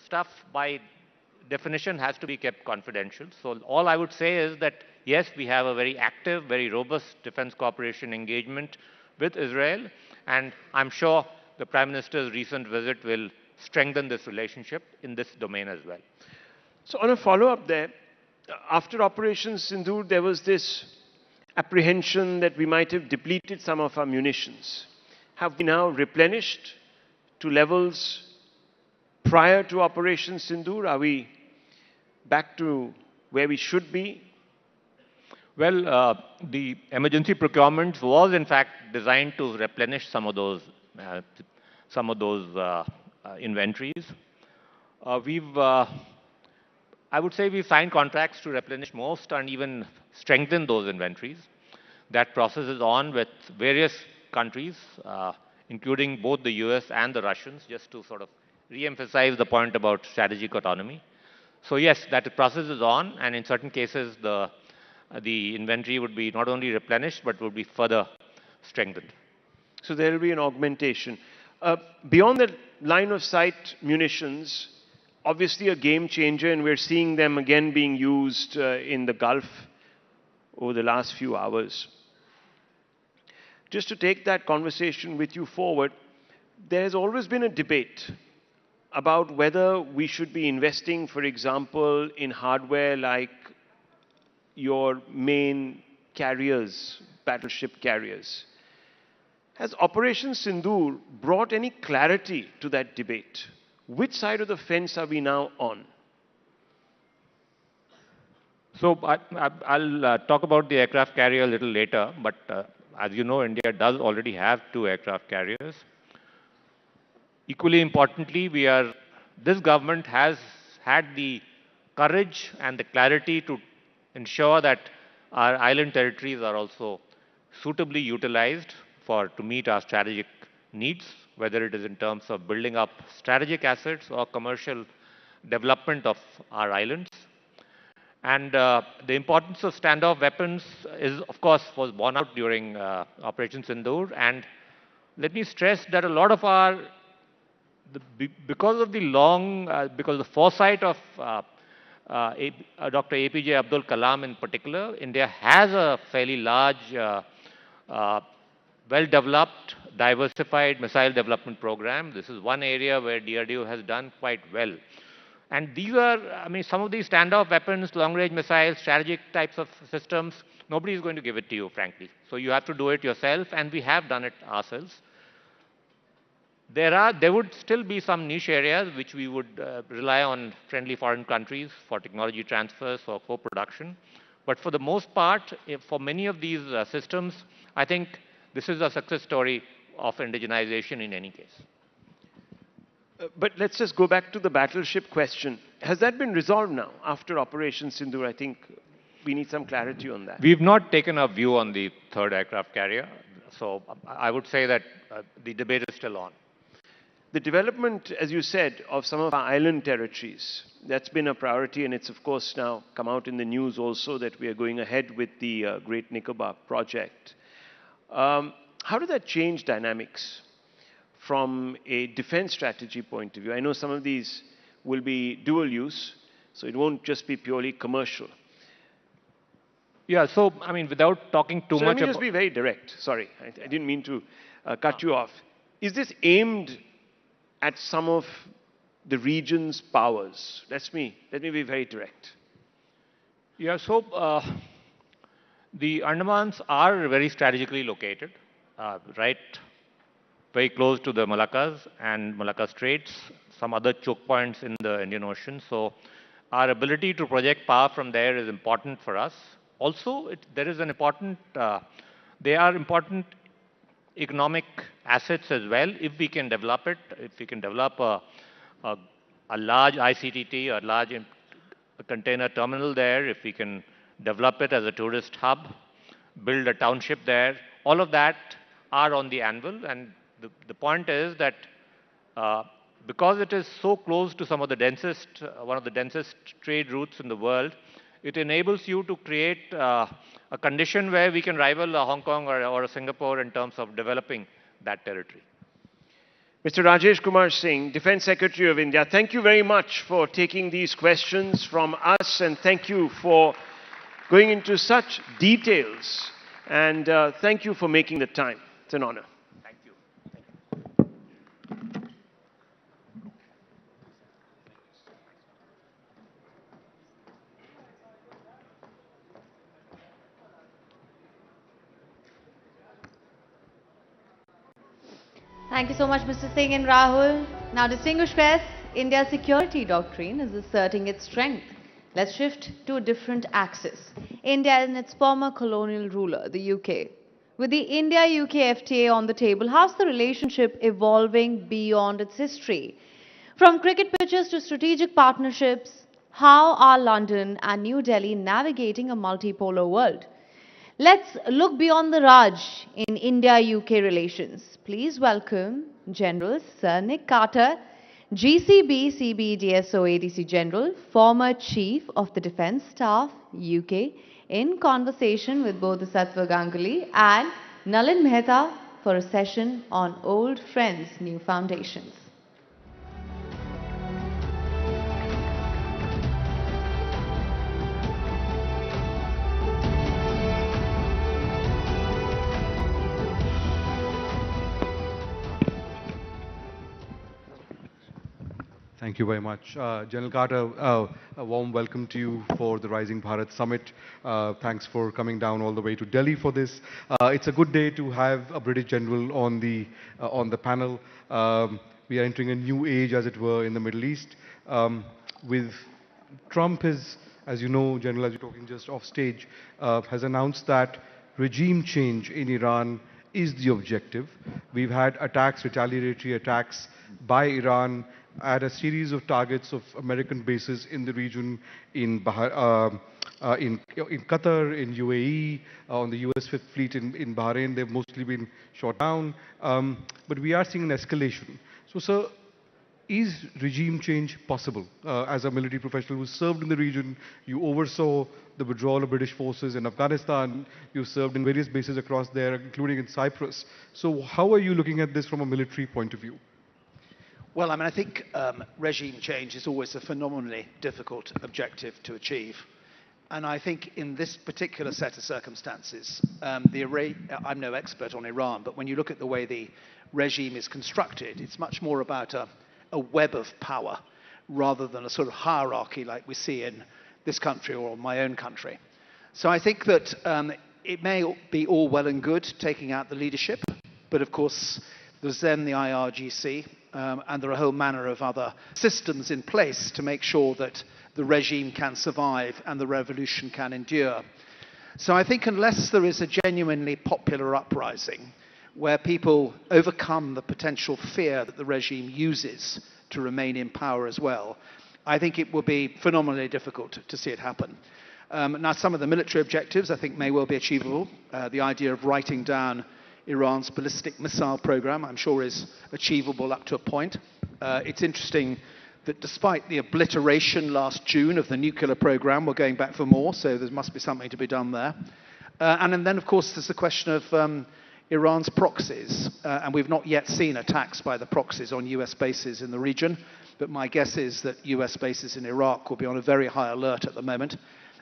Speaker 16: stuff by definition has to be kept confidential. So all I would say is that yes, we have a very active, very robust defense cooperation engagement with Israel, and I'm sure the Prime Minister's recent visit will strengthen this relationship in this domain as well.
Speaker 15: So on a follow-up there, after Operation Sindoor, there was this apprehension that we might have depleted some of our munitions. Have we now replenished to levels prior to Operation Sindoor? Are we back to where we should be?
Speaker 16: Well, the emergency procurement was in fact designed to replenish some of those inventories. I would say we've signed contracts to replenish most and even strengthen those inventories. That process is on with various countries, including both the US and the Russians, just to sort of re-emphasize the point about strategic autonomy. So yes, that process is on, and in certain cases, the inventory would be not only replenished, but would be further strengthened.
Speaker 15: So there will be an augmentation. Beyond the line of sight munitions, obviously a game changer, and we're seeing them again being used in the Gulf over the last few hours. Just to take that conversation with you forward, there has always been a debate about whether we should be investing, for example, in hardware like your main carriers, battleship carriers. Has Operation Sindoor brought any clarity to that debate? Which side of the fence are we now on?
Speaker 16: So I'll talk about the aircraft carrier a little later, but as you know, India does already have 2 aircraft carriers. Equally importantly, this government has had the courage and the clarity to ensure that our island territories are also suitably utilized to meet our strategic needs, whether it is in terms of building up strategic assets or commercial development of our islands. And the importance of standoff weapons was borne out during Operation Sindoor. And let me stress that a lot of because of the foresight of Dr. APJ Abdul Kalam in particular, India has a fairly large, well-developed, diversified missile development program. This is one area where DRDO has done quite well. And these are, some of these standoff weapons, long-range missiles, strategic types of systems, nobody is going to give it to you, frankly. So you have to do it yourself, and we have done it ourselves. There would still be some niche areas which we would rely on friendly foreign countries for technology transfers or co-production. But for the most part, for many of these systems, I think this is a success story of indigenization in any case.
Speaker 15: But let's just go back to the battleship question. Has that been resolved now after Operation Sindoor? I think we need some clarity on that.
Speaker 16: We've not taken a view on the 3rd aircraft carrier. So I would say that the debate is still on.
Speaker 15: The development, as you said, of some of our island territories, that's been a priority, and it's of course now come out in the news also that we are going ahead with the Great Nicobar project. How did that change dynamics from a defense strategy point of view? I know some of these will be dual use, so it won't just be purely commercial.
Speaker 16: Yeah, so, without talking too much
Speaker 15: Let me just be very direct. Sorry, I didn't mean to cut you off. Is this aimed at some of the region's powers? Let me be very direct.
Speaker 16: Yeah, so the Andamans are very strategically located, right very close to the Malaccas and Malacca Straits, some other choke points in the Indian Ocean. So our ability to project power from there is important for us. Also, there is an important, they are important economic assets as well if we can develop it, if we can develop a large ICTT, a large container terminal there, if we can develop it as a tourist hub, build a township there, all of that are on the anvil. And the point is that because it is so close to some of the densest, one of the densest trade routes in the world, it enables you to create a condition where we can rival a Hong Kong or a Singapore in terms of developing that territory.
Speaker 15: Mr. Rajesh Kumar Singh, Defense Secretary of India, thank you very much for taking these questions from us, and thank you for going into such details, and thank you for making the time. It's an honor.
Speaker 16: Thank you.
Speaker 7: Thank you so much, Mr. Singh and Rahul. Now, distinguished guests, India's security doctrine is asserting its strength. Let's shift to a different axis. India and its former colonial ruler, the UK. With the India-UK FTA on the table, how's the relationship evolving beyond its history? From cricket pitches to strategic partnerships, how are London and New Delhi navigating a multipolar world? Let's look beyond the Raj in India-UK relations. Please welcome General Sir Nick Carter, GCB CBDSO ADC General, former Chief of the Defence Staff, UK, in conversation with both the Satwa Ganguly and Nalin Mehta for a session on Old Friends, New Foundations.
Speaker 12: Thank you very much. General Carter, a warm welcome to you for the Rising Bharat Summit. Thanks for coming down all the way to Delhi for this. It's a good day to have a British general on the panel. We are entering a new age, as it were, in the Middle East. With Trump is, as you know, General, as you're talking just off stage, has announced that regime change in Iran is the objective. We've had attacks, retaliatory attacks by Iran at a series of targets of American bases in the region, in Qatar, in UAE, on the US Fifth Fleet in Bahrain. They've mostly been shot down. But we are seeing an escalation. So, sir, is regime change possible? As a military professional who served in the region, you oversaw the withdrawal of British forces in Afghanistan. You served in various bases across there, including in Cyprus. So how are you looking at this from a military point of view?
Speaker 13: Well, I mean, I think regime change is always a phenomenally difficult objective to achieve. And I think in this particular set of circumstances, I'm no expert on Iran, but when you look at the way the regime is constructed, it's much more about a web of power rather than a sort of hierarchy like we see in this country or my own country. So I think that it may be all well and good taking out the leadership, but of course there's then the IRGC, and there are a whole manner of other systems in place to make sure that the regime can survive and the revolution can endure. So I think unless there is a genuinely popular uprising where people overcome the potential fear that the regime uses to remain in power as well, I think it will be phenomenally difficult to see it happen. Now, some of the military objectives I think may well be achievable. The idea of writing down Iran's ballistic missile program, I'm sure, is achievable up to a point. It's interesting that despite the obliteration last June of the nuclear program, we're going back for more, so there must be something to be done there. And then, of course, there's the question of Iran's proxies, and we've not yet seen attacks by the proxies on US bases in the region, but my guess is that US bases in Iraq will be on a very high alert at the moment,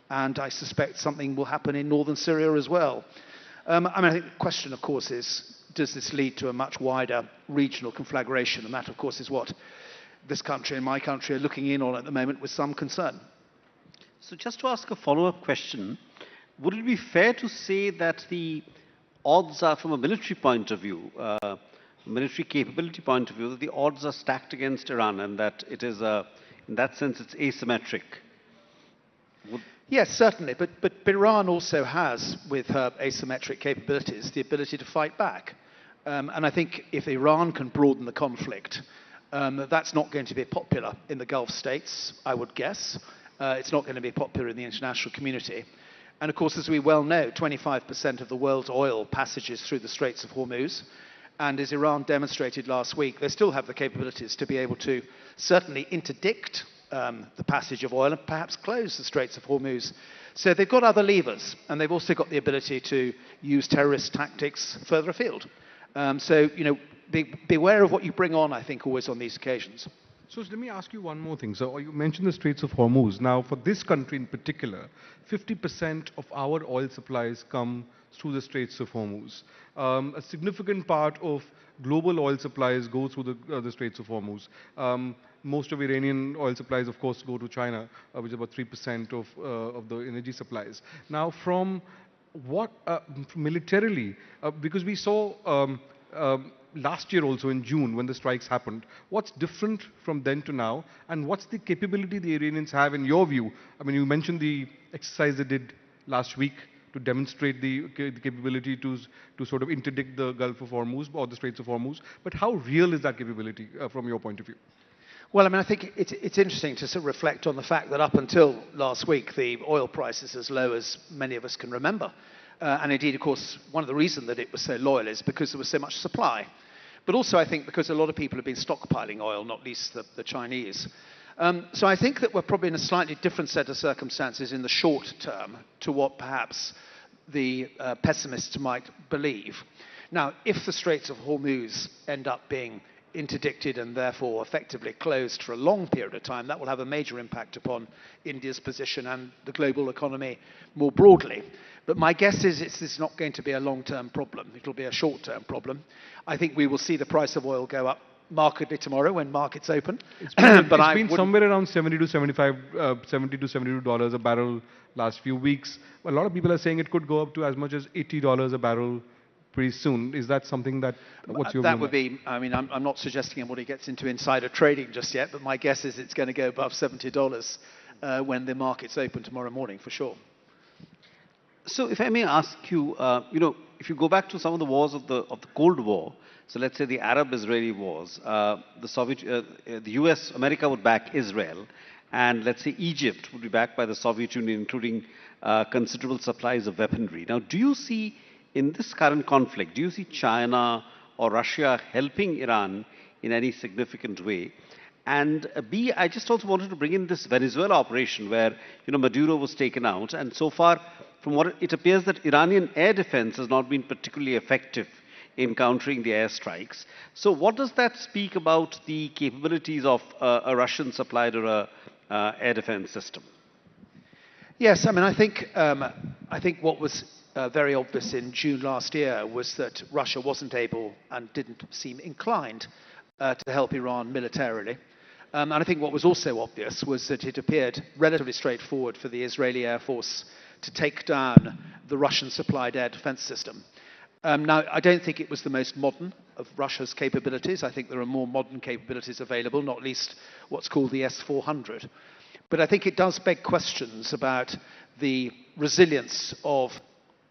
Speaker 13: and I suspect something will happen in northern Syria as well. I mean, I think the question, of course, is, does this lead to a much wider regional conflagration? And that, of course, is what this country and my country are looking in on at the moment with some concern.
Speaker 20: So just to ask a follow-up question, would it be fair to say that the odds are, from a military point of view, military capability point of view, that the odds are stacked against Iran and that it is, in that sense, it's asymmetric?
Speaker 13: Yes, certainly, but Iran also has, with her asymmetric capabilities, the ability to fight back. And I think if Iran can broaden the conflict, that's not going to be popular in the Gulf states, I would guess. It's not going to be popular in the international community. And of course, as we well know, 25% of the world's oil passages through the Straits of Hormuz. And as Iran demonstrated last week, they still have the capabilities to be able to certainly interdict the passage of oil and perhaps close the Straits of Hormuz. So they've got other levers, and they've also got the ability to use terrorist tactics further afield. So, you know, beware of what you bring on, I think, always on these occasions.
Speaker 12: So let me ask you one more thing. So you mentioned the Straits of Hormuz. Now, for this country in particular, 50% of our oil supplies come through the Straits of Hormuz. A significant part of global oil supplies go through the Straits of Hormuz. Most of Iranian oil supplies, of course, go to China, which is about 3% of the energy supplies. Now, from what militarily, because we saw last year also in June when the strikes happened. What's different from then to now, and what's the capability the Iranians have in your view? I mean, you mentioned the exercise they did last week to demonstrate the capability to sort of interdict the Gulf of Hormuz or the Straits of Hormuz, but how real is that capability from your point of view?
Speaker 13: Well, I mean, I think it's interesting to sort of reflect on the fact that up until last week, the oil price is as low as many of us can remember. And indeed, of course, one of the reasons that it was so loyal is because there was so much supply. But also, I think, because a lot of people have been stockpiling oil, not least the Chinese. So I think that we're probably in a slightly different set of circumstances in the short term to what perhaps the pessimists might believe. Now, if the Straits of Hormuz end up being interdicted and therefore effectively closed for a long period of time, that will have a major impact upon India's position and the global economy more broadly. But my guess is it's not going to be a long-term problem. It'll be a short-term problem. I think we will see the price of oil go up markedly tomorrow when markets open.
Speaker 12: It's been somewhere around $70 to $72 a barrel last few weeks. A lot of people are saying it could go up to as much as $80 a barrel pretty soon. Is that something that, what's your view?
Speaker 13: That would be, I mean, I'm not suggesting anybody gets into insider trading just yet, but my guess is it's going to go above $70 when the markets open tomorrow morning, for sure.
Speaker 20: So if I may ask you, if you go back to some of the wars of the Cold War, so let's say the Arab-Israeli wars, the US, America would back Israel, and let's say Egypt would be backed by the Soviet Union, including considerable supplies of weaponry. Now, do you see, in this current conflict, do you see China or Russia helping Iran in any significant way? And B, I just also wanted to bring in this Venezuela operation where, Maduro was taken out, and so far, from what it appears that Iranian air defense has not been particularly effective in countering the airstrikes. So what does that speak about the capabilities of a Russian supplied or a air defense system?
Speaker 13: Yes, I mean, I think what was very obvious in June last year was that Russia wasn't able and didn't seem inclined to help Iran militarily. And I think what was also obvious was that it appeared relatively straightforward for the Israeli Air Force to take down the Russian-supplied air defense system. Now, I don't think it was the most modern of Russia's capabilities. I think there are more modern capabilities available, not least what's called the S-400. But I think it does beg questions about the resilience of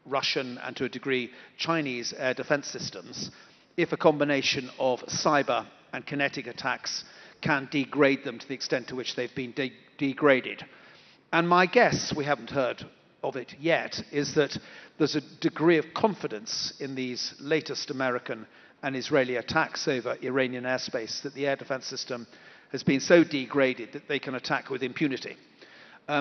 Speaker 13: Russian and, to a degree, Chinese air defense systems if a combination of cyber and kinetic attacks can degrade them to the extent to which they've been degraded. And my guess, we haven't heard of it yet, is that there's a degree of confidence in these latest American and Israeli attacks over Iranian airspace that the air defense system has been so degraded that they can attack with impunity.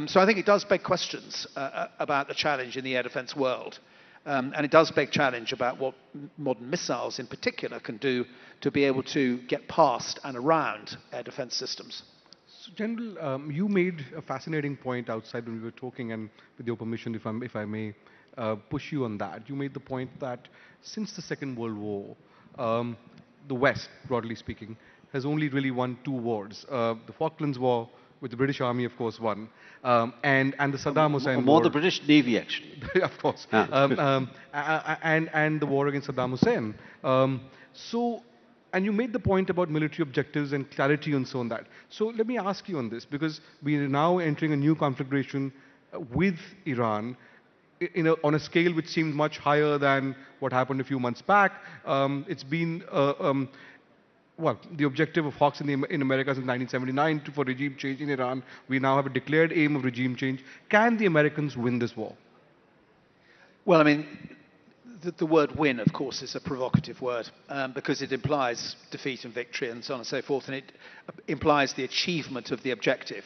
Speaker 13: So I think it does beg questions about the challenge in the air defense world. And it does beg challenge about what modern missiles in particular can do to be able to get past and around air defense systems.
Speaker 12: So, General, you made a fascinating point outside when we were talking, and with your permission, if I may push you on that. You made the point that since the Second World War, the West, broadly speaking, has only really won two wars. The Falklands War, which the British Army, of course, won, and the Saddam Hussein
Speaker 20: More
Speaker 12: war.
Speaker 20: the British Navy, actually.
Speaker 12: Of course. And the war against Saddam Hussein. And you made the point about military objectives and clarity and so on that. So let me ask you on this, because we are now entering a new configuration with Iran on a scale which seemed much higher than what happened a few months back. It's been the objective of Hawks in America since 1979 for regime change in Iran. We now have a declared aim of regime change. Can the Americans win this war?
Speaker 13: Well, I mean, the word win, of course, is a provocative word because it implies defeat and victory and so on and so forth, and it implies the achievement of the objective.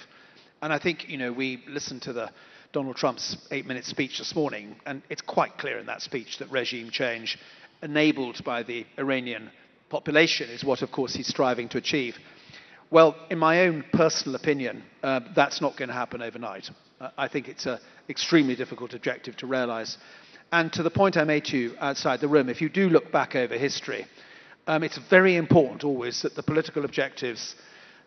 Speaker 13: And I think, we listened to Donald Trump's 8-minute speech this morning, and it's quite clear in that speech that regime change enabled by the Iranian population is what, of course, he's striving to achieve. Well, in my own personal opinion, that's not going to happen overnight. I think it's an extremely difficult objective to realize. And to the point I made to you outside the room, if you do look back over history, it's very important always that the political objectives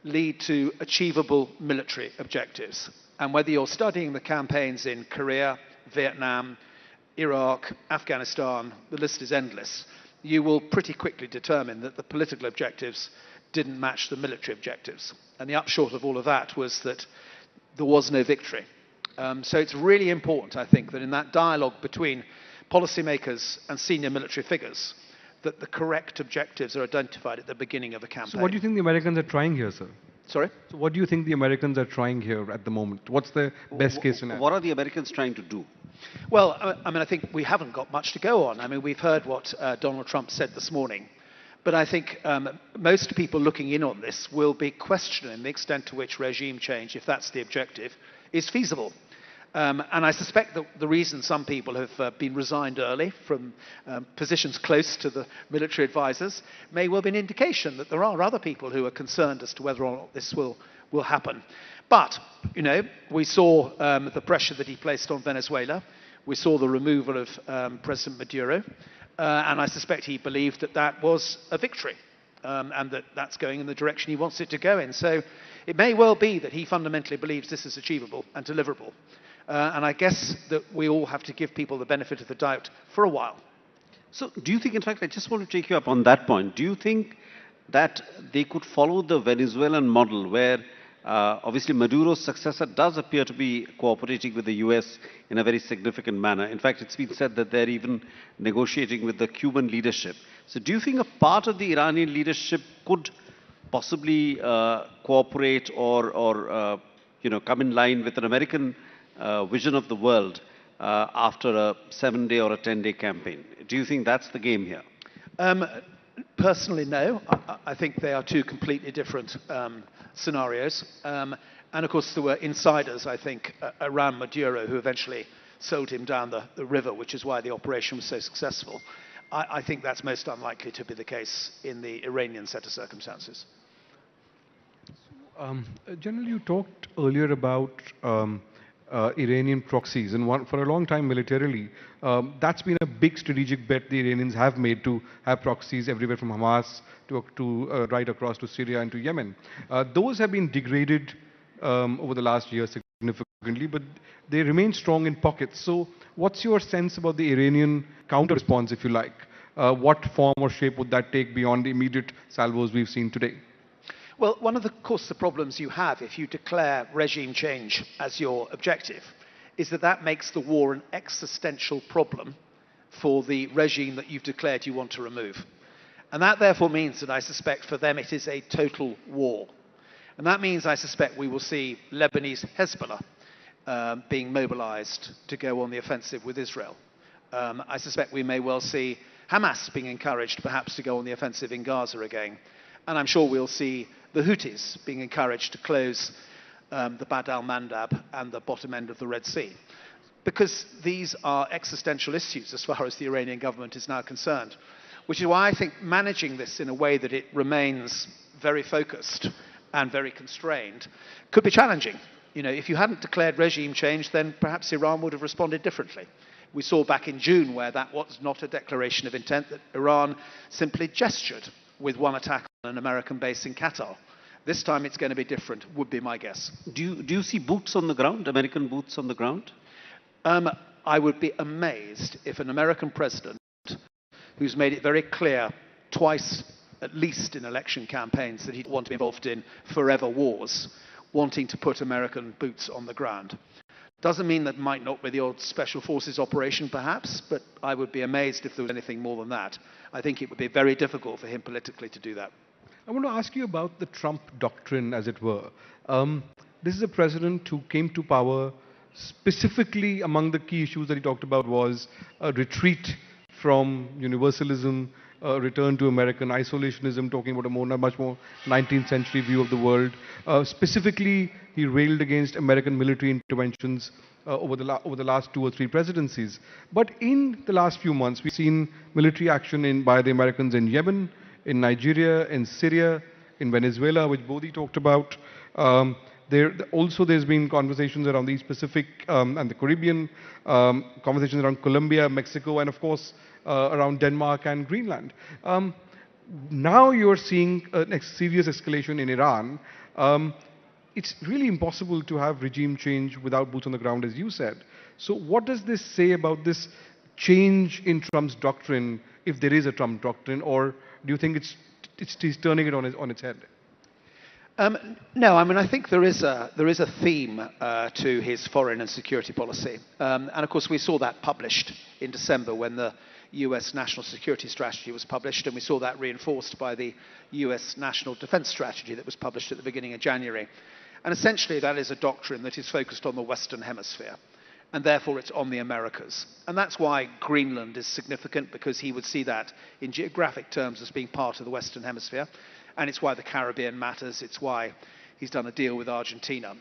Speaker 13: lead to achievable military objectives. And whether you're studying the campaigns in Korea, Vietnam, Iraq, Afghanistan, the list is endless. you will pretty quickly determine that the political objectives didn't match the military objectives. And the upshot of all of that was that there was no victory. So it's really important, I think, that in that dialogue between policymakers and senior military figures, that the correct objectives are identified at the beginning of a campaign.
Speaker 12: So what do you think the Americans are trying here, sir?
Speaker 13: Sorry?
Speaker 12: So what do you think the Americans are trying here at the moment? What's the best case scenario?
Speaker 20: What are the Americans trying to do?
Speaker 13: Well, I mean, I think we haven't got much to go on. I mean, we've heard what Donald Trump said this morning. But I think most people looking in on this will be questioning the extent to which regime change, if that's the objective, is feasible. And I suspect that the reason some people have been resigned early from positions close to the military advisors may well be an indication that there are other people who are concerned as to whether or not this will happen. But, you know, we saw the pressure that he placed on Venezuela. We saw the removal of President Maduro. And I suspect he believed that that was a victory and that that's going in the direction he wants it to go in. So it may well be that he fundamentally believes this is achievable and deliverable. And I guess that we all have to give people the benefit of the doubt for a while.
Speaker 20: So do you think, in fact, I just want to take you up on that point. Do you think that they could follow the Venezuelan model where obviously Maduro's successor does appear to be cooperating with the US in a very significant manner? In fact, it's been said that they're even negotiating with the Cuban leadership. So do you think a part of the Iranian leadership could possibly cooperate or you know, come in line with an American vision of the world after a 7-day or a 10-day campaign? Do you think that's the game here?
Speaker 13: Personally, no. I think they are two completely different scenarios. And of course, there were insiders, I think, around Maduro who eventually sold him down the river, which is why the operation was so successful. I think that's most unlikely to be the case in the Iranian set of circumstances.
Speaker 12: General, you talked earlier about Iranian proxies, and for a long time militarily, that's been a big strategic bet the Iranians have made to have proxies everywhere from Hamas to right across to Syria and to Yemen. Those have been degraded over the last year significantly, but they remain strong in pockets. So what's your sense about the Iranian counter-response, if you like? What form or shape would that take beyond the immediate salvos we've seen today?
Speaker 13: Well, one of the problems you have if you declare regime change as your objective is that makes the war an existential problem for the regime that you've declared you want to remove. And that therefore means that I suspect for them it is a total war. And that means I suspect we will see Lebanese Hezbollah being mobilized to go on the offensive with Israel. I suspect we may well see Hamas being encouraged perhaps to go on the offensive in Gaza again. And I'm sure we'll see the Houthis being encouraged to close the Bab al-Mandab and the bottom end of the Red Sea. Because these are existential issues as far as the Iranian government is now concerned. Which is why I think managing this in a way that it remains very focused and very constrained could be challenging. You know, if you hadn't declared regime change, then perhaps Iran would have responded differently. We saw back in June where that was not a declaration of intent, that Iran simply gestured with one attack on an American base in Qatar. This time it's going to be different, would be my guess.
Speaker 20: Do you see boots on the ground, American boots on the ground?
Speaker 13: I would be amazed if an American president who's made it very clear twice, at least in election campaigns, that he'd want to be involved in forever wars, wanting to put American boots on the ground. Doesn't mean that might not be the odd special forces operation, perhaps, but I would be amazed if there was anything more than that. I think it would be very difficult for him politically to do that.
Speaker 12: I want to ask you about the Trump doctrine, as it were. This is a president who came to power specifically among the key issues that he talked about was a retreat from universalism, return to American isolationism, talking about a much more 19th century view of the world. Specifically, he railed against American military interventions over the last 2 or 3 presidencies. But in the last few months, we've seen military action by the Americans in Yemen, in Nigeria, in Syria, in Venezuela, which Bodhi talked about. There's been conversations around the East Pacific and the Caribbean, conversations around Colombia, Mexico, and of course around Denmark and Greenland. Now you're seeing a serious escalation in Iran. It's really impossible to have regime change without boots on the ground, as you said. So what does this say about this change in Trump's doctrine if there is a Trump doctrine, or do you think he's turning it on its head?
Speaker 13: No, I mean, I think there is a theme to his foreign and security policy. And of course, we saw that published in December when the US National Security Strategy was published, and we saw that reinforced by the US National Defense Strategy that was published at the beginning of January. And essentially, that is a doctrine that is focused on the Western Hemisphere, and therefore it's on the Americas. And that's why Greenland is significant, because he would see that in geographic terms as being part of the Western Hemisphere. And it's why the Caribbean matters. It's why he's done a deal with Argentina.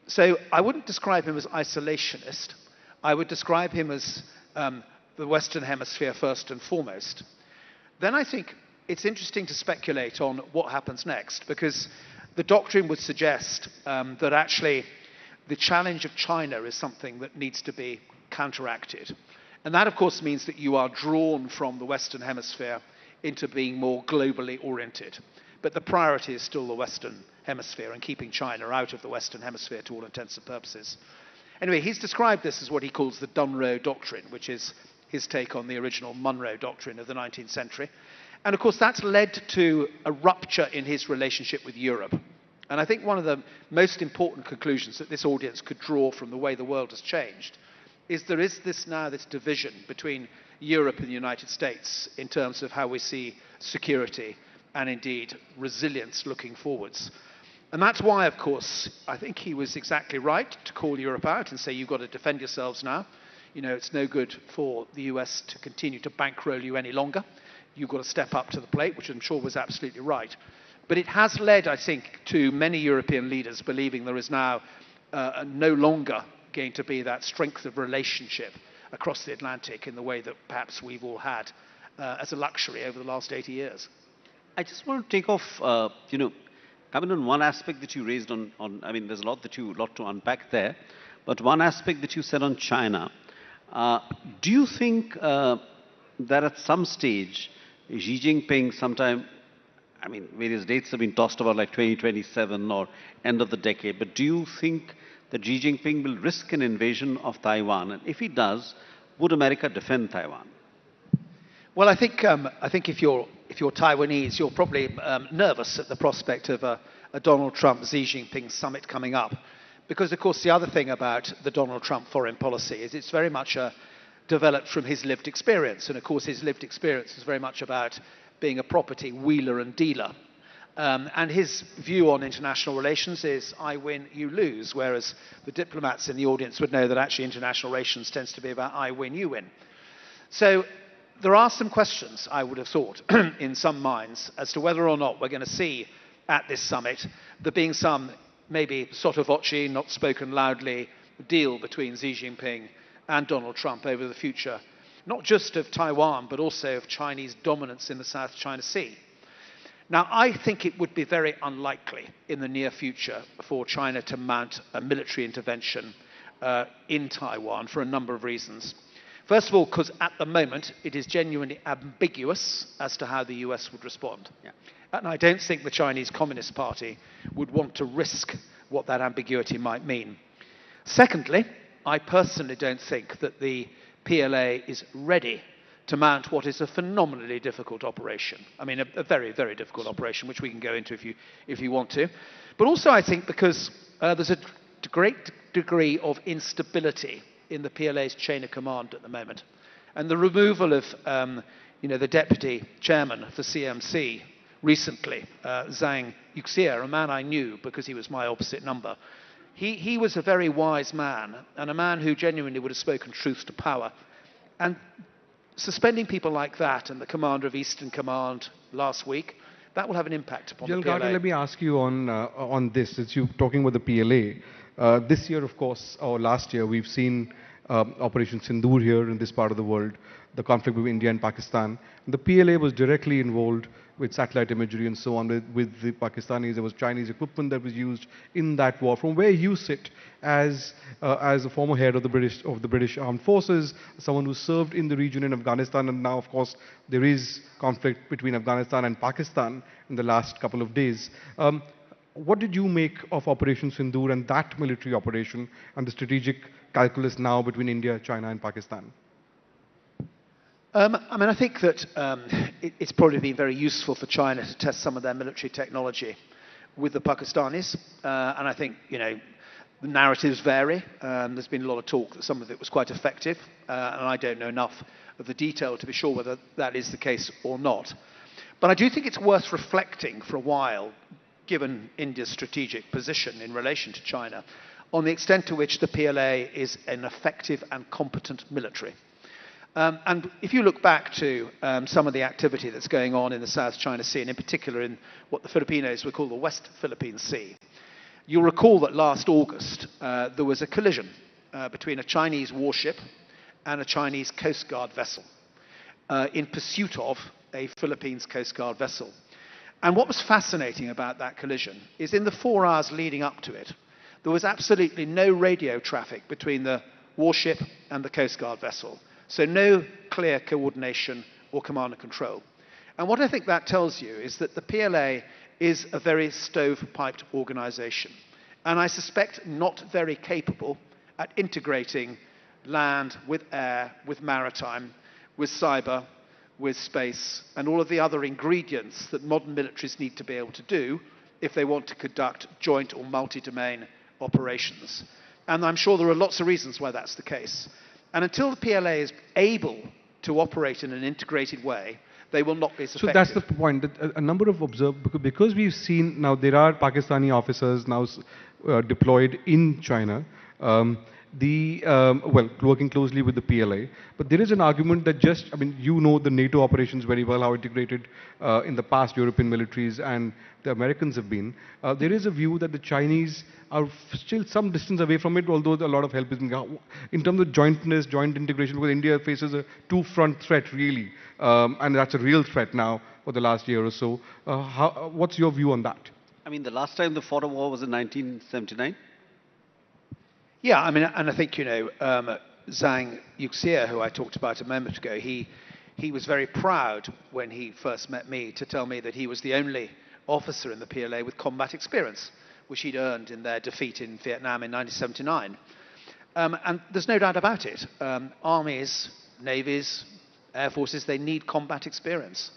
Speaker 13: So I wouldn't describe him as isolationist. I would describe him as the Western Hemisphere first and foremost. Then I think it's interesting to speculate on what happens next, because the doctrine would suggest that actually the challenge of China is something that needs to be counteracted. And that, of course, means that you are drawn from the Western Hemisphere into being more globally oriented. But the priority is still the Western Hemisphere and keeping China out of the Western Hemisphere to all intents and purposes. Anyway, he's described this as what he calls the Dunroe Doctrine, which is his take on the original Monroe Doctrine of the 19th century. And of course, that's led to a rupture in his relationship with Europe. And I think one of the most important conclusions that this audience could draw from the way the world has changed is there is this division between Europe and the United States in terms of how we see security and indeed resilience looking forwards. And that's why, of course, I think he was exactly right to call Europe out and say, you've got to defend yourselves now. You know, it's no good for the US to continue to bankroll you any longer. You've got to step up to the plate, which I'm sure was absolutely right. But it has led, I think, to many European leaders believing there is now no longer going to be that strength of relationship across the Atlantic in the way that perhaps we've all had as a luxury over the last 80 years.
Speaker 20: I just want to take off, coming on one aspect that you raised on I mean, there's a lot to unpack there, but one aspect that you said on China. Do you think that at some stage, Xi Jinping sometime, I mean, various dates have been tossed about like 2027 or end of the decade, but do you think that Xi Jinping will risk an invasion of Taiwan? And if he does, would America defend Taiwan?
Speaker 13: Well, I think if you're Taiwanese, you're probably nervous at the prospect of a Donald Trump-Xi Jinping summit coming up. Because, of course, the other thing about the Donald Trump foreign policy is it's very much developed from his lived experience. And, of course, his lived experience is very much about being a property wheeler and dealer. And his view on international relations is, I win, you lose, whereas the diplomats in the audience would know that actually international relations tends to be about I win, you win. So there are some questions, I would have thought, in some minds as to whether or not we're going to see at this summit there being some maybe sotto voce, not spoken loudly, deal between Xi Jinping and Donald Trump over the future, not just of Taiwan, but also of Chinese dominance in the South China Sea. Now, I think it would be very unlikely in the near future for China to mount a military intervention in Taiwan for a number of reasons. First of all, because at the moment it is genuinely ambiguous as to how the US would respond. Yeah. And I don't think the Chinese Communist Party would want to risk what that ambiguity might mean. Secondly, I personally don't think that the PLA is ready to mount what is a phenomenally difficult operation. I mean, a very, very difficult operation, which we can go into if you want to. But also, I think, because there's a great degree of instability in the PLA's chain of command at the moment. And the removal of the deputy chairman of the CMC recently, Zhang Yuxia, a man I knew because he was my opposite number, he was a very wise man and a man who genuinely would have spoken truth to power. And suspending people like that and the commander of Eastern Command last week, that will have an impact upon the PLA.
Speaker 12: Let me ask you on this, since you're talking about the PLA. This year, of course, or last year, we've seen Operation Sindoor here in this part of the world, the conflict between India and Pakistan. The PLA was directly involved with satellite imagery and so on with the Pakistanis. There was Chinese equipment that was used in that war. From where you sit as a former head of the British Armed Forces, someone who served in the region in Afghanistan, and now, of course, there is conflict between Afghanistan and Pakistan in the last couple of days. What did you make of Operation Sindoor and that military operation and the strategic calculus now between India, China and Pakistan?
Speaker 13: I think that it's probably been very useful for China to test some of their military technology with the Pakistanis. And I think, the narratives vary. There's been a lot of talk that some of it was quite effective. And I don't know enough of the detail to be sure whether that is the case or not. But I do think it's worth reflecting for a while, given India's strategic position in relation to China, on the extent to which the PLA is an effective and competent military. And if you look back to some of the activity that's going on in the South China Sea, and in particular in what the Filipinos would call the West Philippine Sea, you'll recall that last August there was a collision between a Chinese warship and a Chinese Coast Guard vessel in pursuit of a Philippines Coast Guard vessel. And what was fascinating about that collision is in the 4 hours leading up to it, there was absolutely no radio traffic between the warship and the Coast Guard vessel. So no clear coordination or command and control. And what I think that tells you is that the PLA is a very stovepiped organization. And I suspect not very capable at integrating land with air, with maritime, with cyber, with space, and all of the other ingredients that modern militaries need to be able to do if they want to conduct joint or multi-domain operations. And I'm sure there are lots of reasons why that's the case. And until the PLA is able to operate in an integrated way, they will not be as effective.
Speaker 12: So that's the point. That a number of because we've seen now there are Pakistani officers now deployed in China. Working closely with the PLA. But there is an argument that the NATO operations very well, how integrated in the past European militaries and the Americans have been. There is a view that the Chinese are still some distance away from it, although a lot of help is being in terms of jointness, joint integration, because India faces a two-front threat really, and that's a real threat now for the last year or so. What's your view on that?
Speaker 20: The last time they fought a war was in 1979.
Speaker 13: Yeah, and I think, Zhang Yuxia, who I talked about a moment ago, he was very proud when he first met me to tell me that he was the only officer in the PLA with combat experience, which he'd earned in their defeat in Vietnam in 1979. And there's no doubt about it. Armies, navies, air forces, they need combat experience.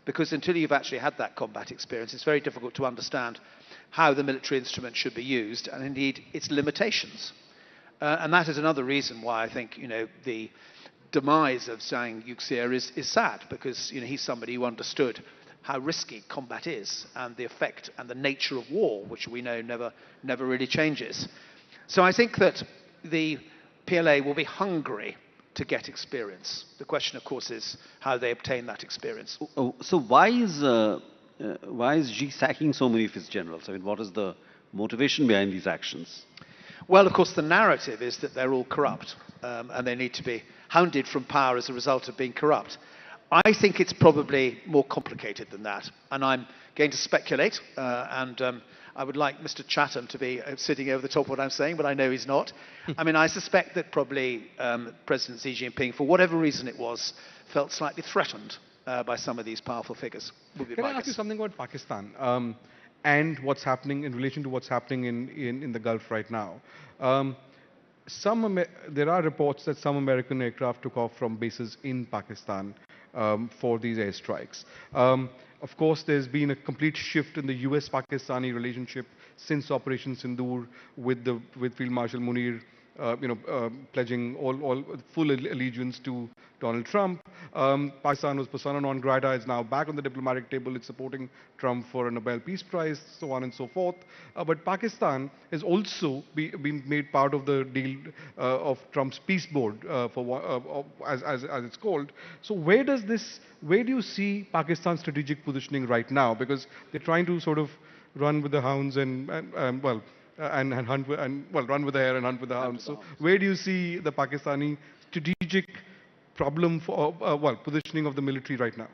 Speaker 13: Because until you've actually had that combat experience, it's very difficult to understand how the military instrument should be used, and indeed its limitations. And that is another reason why I think the demise of Zhang Yuxia is sad, because he's somebody who understood how risky combat is and the effect and the nature of war, which we know never really changes. So I think that the PLA will be hungry to get experience. The question, of course, is how they obtain that experience.
Speaker 20: So why is Xi sacking so many of his generals? What is the motivation behind these actions?
Speaker 13: Well, of course, the narrative is that they're all corrupt and they need to be hounded from power as a result of being corrupt. I think it's probably more complicated than that, and I'm going to speculate, and I would like Mr. Chatham to be sitting over the top of what I'm saying, but I know he's not. I suspect that probably President Xi Jinping, for whatever reason it was, felt slightly threatened by some of these powerful figures.
Speaker 12: Can I ask you something about Pakistan? And what's happening in relation to what's happening in the Gulf right now. There are reports that some American aircraft took off from bases in Pakistan for these airstrikes. Of course, there's been a complete shift in the US-Pakistani relationship since Operation Sindoor with Field Marshal Munir pledging all full allegiance to Donald Trump. Pakistan was persona non grata, is now back on the diplomatic table. It's supporting Trump for a Nobel Peace Prize, so on and so forth. But Pakistan has also been made part of the deal of Trump's peace board, as it's called. So where do you see Pakistan's strategic positioning right now? Because they're trying to sort of run with the hounds and run with the hare and hunt with the hounds. So where do you see the Pakistani strategic problem for positioning of the military right now?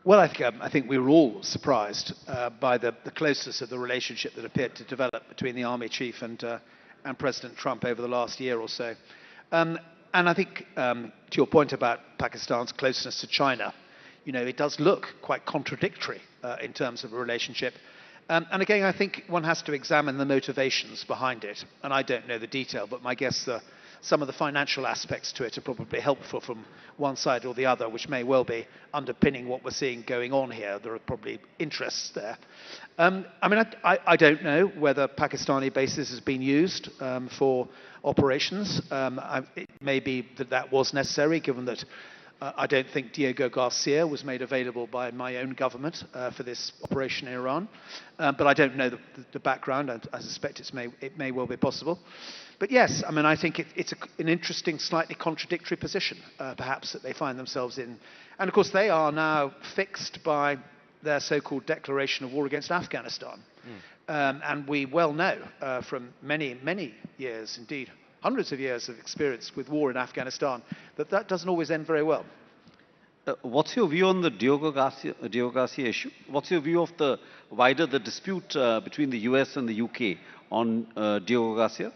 Speaker 13: Well, I think we were all surprised by the closeness of the relationship that appeared to develop between the army chief and President Trump over the last year or so. And I think, to your point about Pakistan's closeness to China, it does look quite contradictory in terms of a relationship. And again, I think one has to examine the motivations behind it. And I don't know the detail, but my guess some of the financial aspects to it are probably helpful from one side or the other, which may well be underpinning what we're seeing going on here. There are probably interests there. I don't know whether Pakistani bases has been used for operations. It may be that that was necessary, given that I don't think Diego Garcia was made available by my own government for this operation in Iran. But I don't know the background. I suspect it may well be possible. But yes, I think it's an interesting, slightly contradictory position, perhaps, that they find themselves in. And of course, they are now fixed by their so-called declaration of war against Afghanistan. And we well know from many, many years, indeed, hundreds of years of experience with war in Afghanistan, that doesn't always end very well.
Speaker 20: What's your view on the Diogo Garcia issue? What's your view of the dispute between the US and the UK on Diogo Garcia?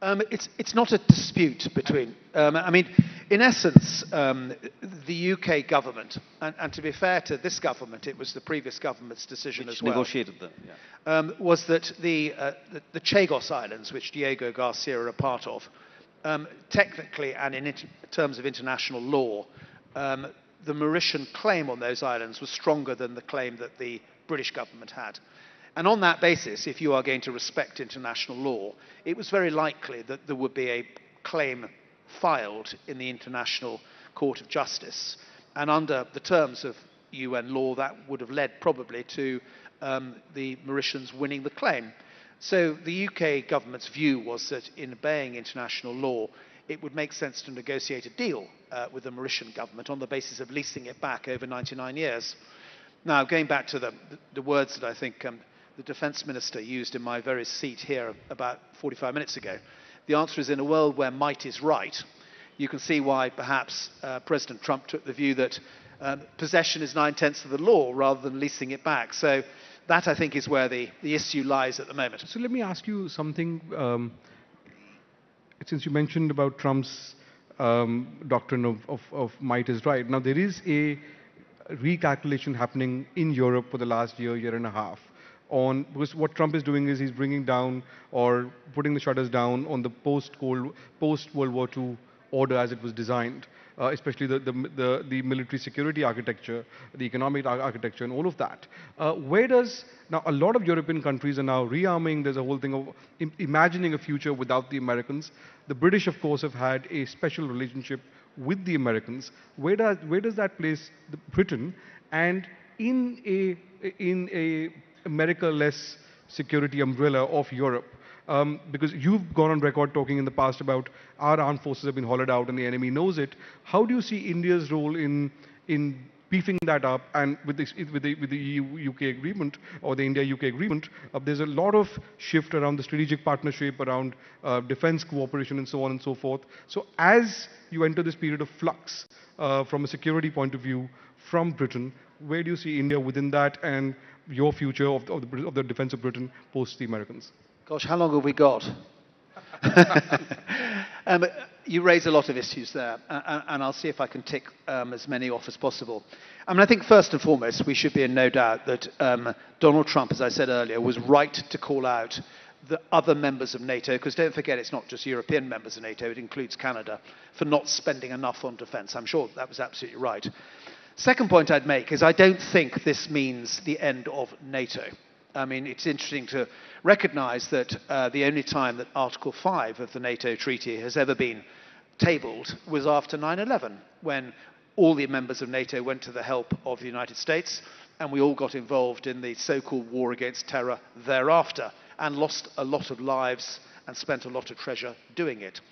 Speaker 13: It's not a dispute between. In essence, the UK government, and to be fair to this government, it was the previous government's decision as well.
Speaker 20: Negotiated them.
Speaker 13: Was that the Chagos Islands, which Diego Garcia are a part of, technically and in terms of international law, the Mauritian claim on those islands was stronger than the claim that the British government had. And on that basis, if you are going to respect international law, it was very likely that there would be a claim filed in the International Court of Justice. And under the terms of UN law, that would have led probably to the Mauritians winning the claim. So the UK government's view was that in obeying international law, it would make sense to negotiate a deal with the Mauritian government on the basis of leasing it back over 99 years. Now, going back to the words that I think the Defence Minister used in my very seat here about 45 minutes ago, the answer is, in a world where might is right, you can see why perhaps President Trump took the view that possession is 9/10 of the law rather than leasing it back. So that, I think, is where the issue lies at the moment.
Speaker 12: So let me ask you something. Since you mentioned about Trump's doctrine of might is right. Now, there is a recalculation happening in Europe for the last year and a half. Because what Trump is doing is he's bringing down or putting the shutters down on the post-World War II order as it was designed, especially the military security architecture, the economic architecture, and all of that. Now a lot of European countries are now rearming. There's a whole thing of imagining a future without the Americans. The British, of course, have had a special relationship with the Americans. Where does that place Britain? And in a America-less security umbrella of Europe, because you've gone on record talking in the past about our armed forces have been hollowed out and the enemy knows it. How do you see India's role in beefing that up? And with the EU-UK agreement or the India-UK agreement, there's a lot of shift around the strategic partnership, around defense cooperation and so on and so forth. So as you enter this period of flux from a security point of view from Britain, where do you see India within that and your future of the defense of Britain post the Americans?
Speaker 13: Gosh, how long have we got? You raise a lot of issues there, and I'll see if I can tick as many off as possible. I think first and foremost, we should be in no doubt that Donald Trump, as I said earlier, was right to call out the other members of NATO, because don't forget it's not just European members of NATO, it includes Canada, for not spending enough on defence. I'm sure that was absolutely right. Second point I'd make is I don't think this means the end of NATO. It's interesting to recognise that the only time that Article 5 of the NATO treaty has ever been tabled was after 9/11, when all the members of NATO went to the help of the United States, and we all got involved in the so-called war against terror thereafter, and lost a lot of lives and spent a lot of treasure doing it.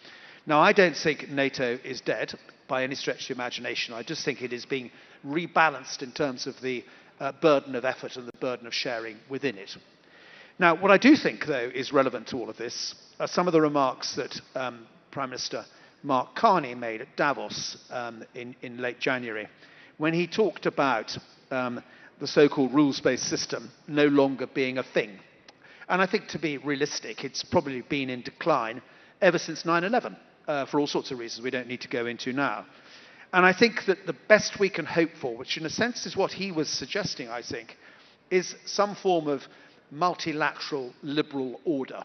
Speaker 13: Now, I don't think NATO is dead by any stretch of the imagination. I just think it is being rebalanced in terms of the burden of effort and the burden of sharing within it. Now, what I do think, though, is relevant to all of this are some of the remarks that Prime Minister Mark Carney made at Davos in late January, when he talked about the so-called rules-based system no longer being a thing. And I think, to be realistic, it's probably been in decline ever since 9/11, for all sorts of reasons we don't need to go into now. And I think that the best we can hope for, which in a sense is what he was suggesting, I think, is some form of multilateral liberal order,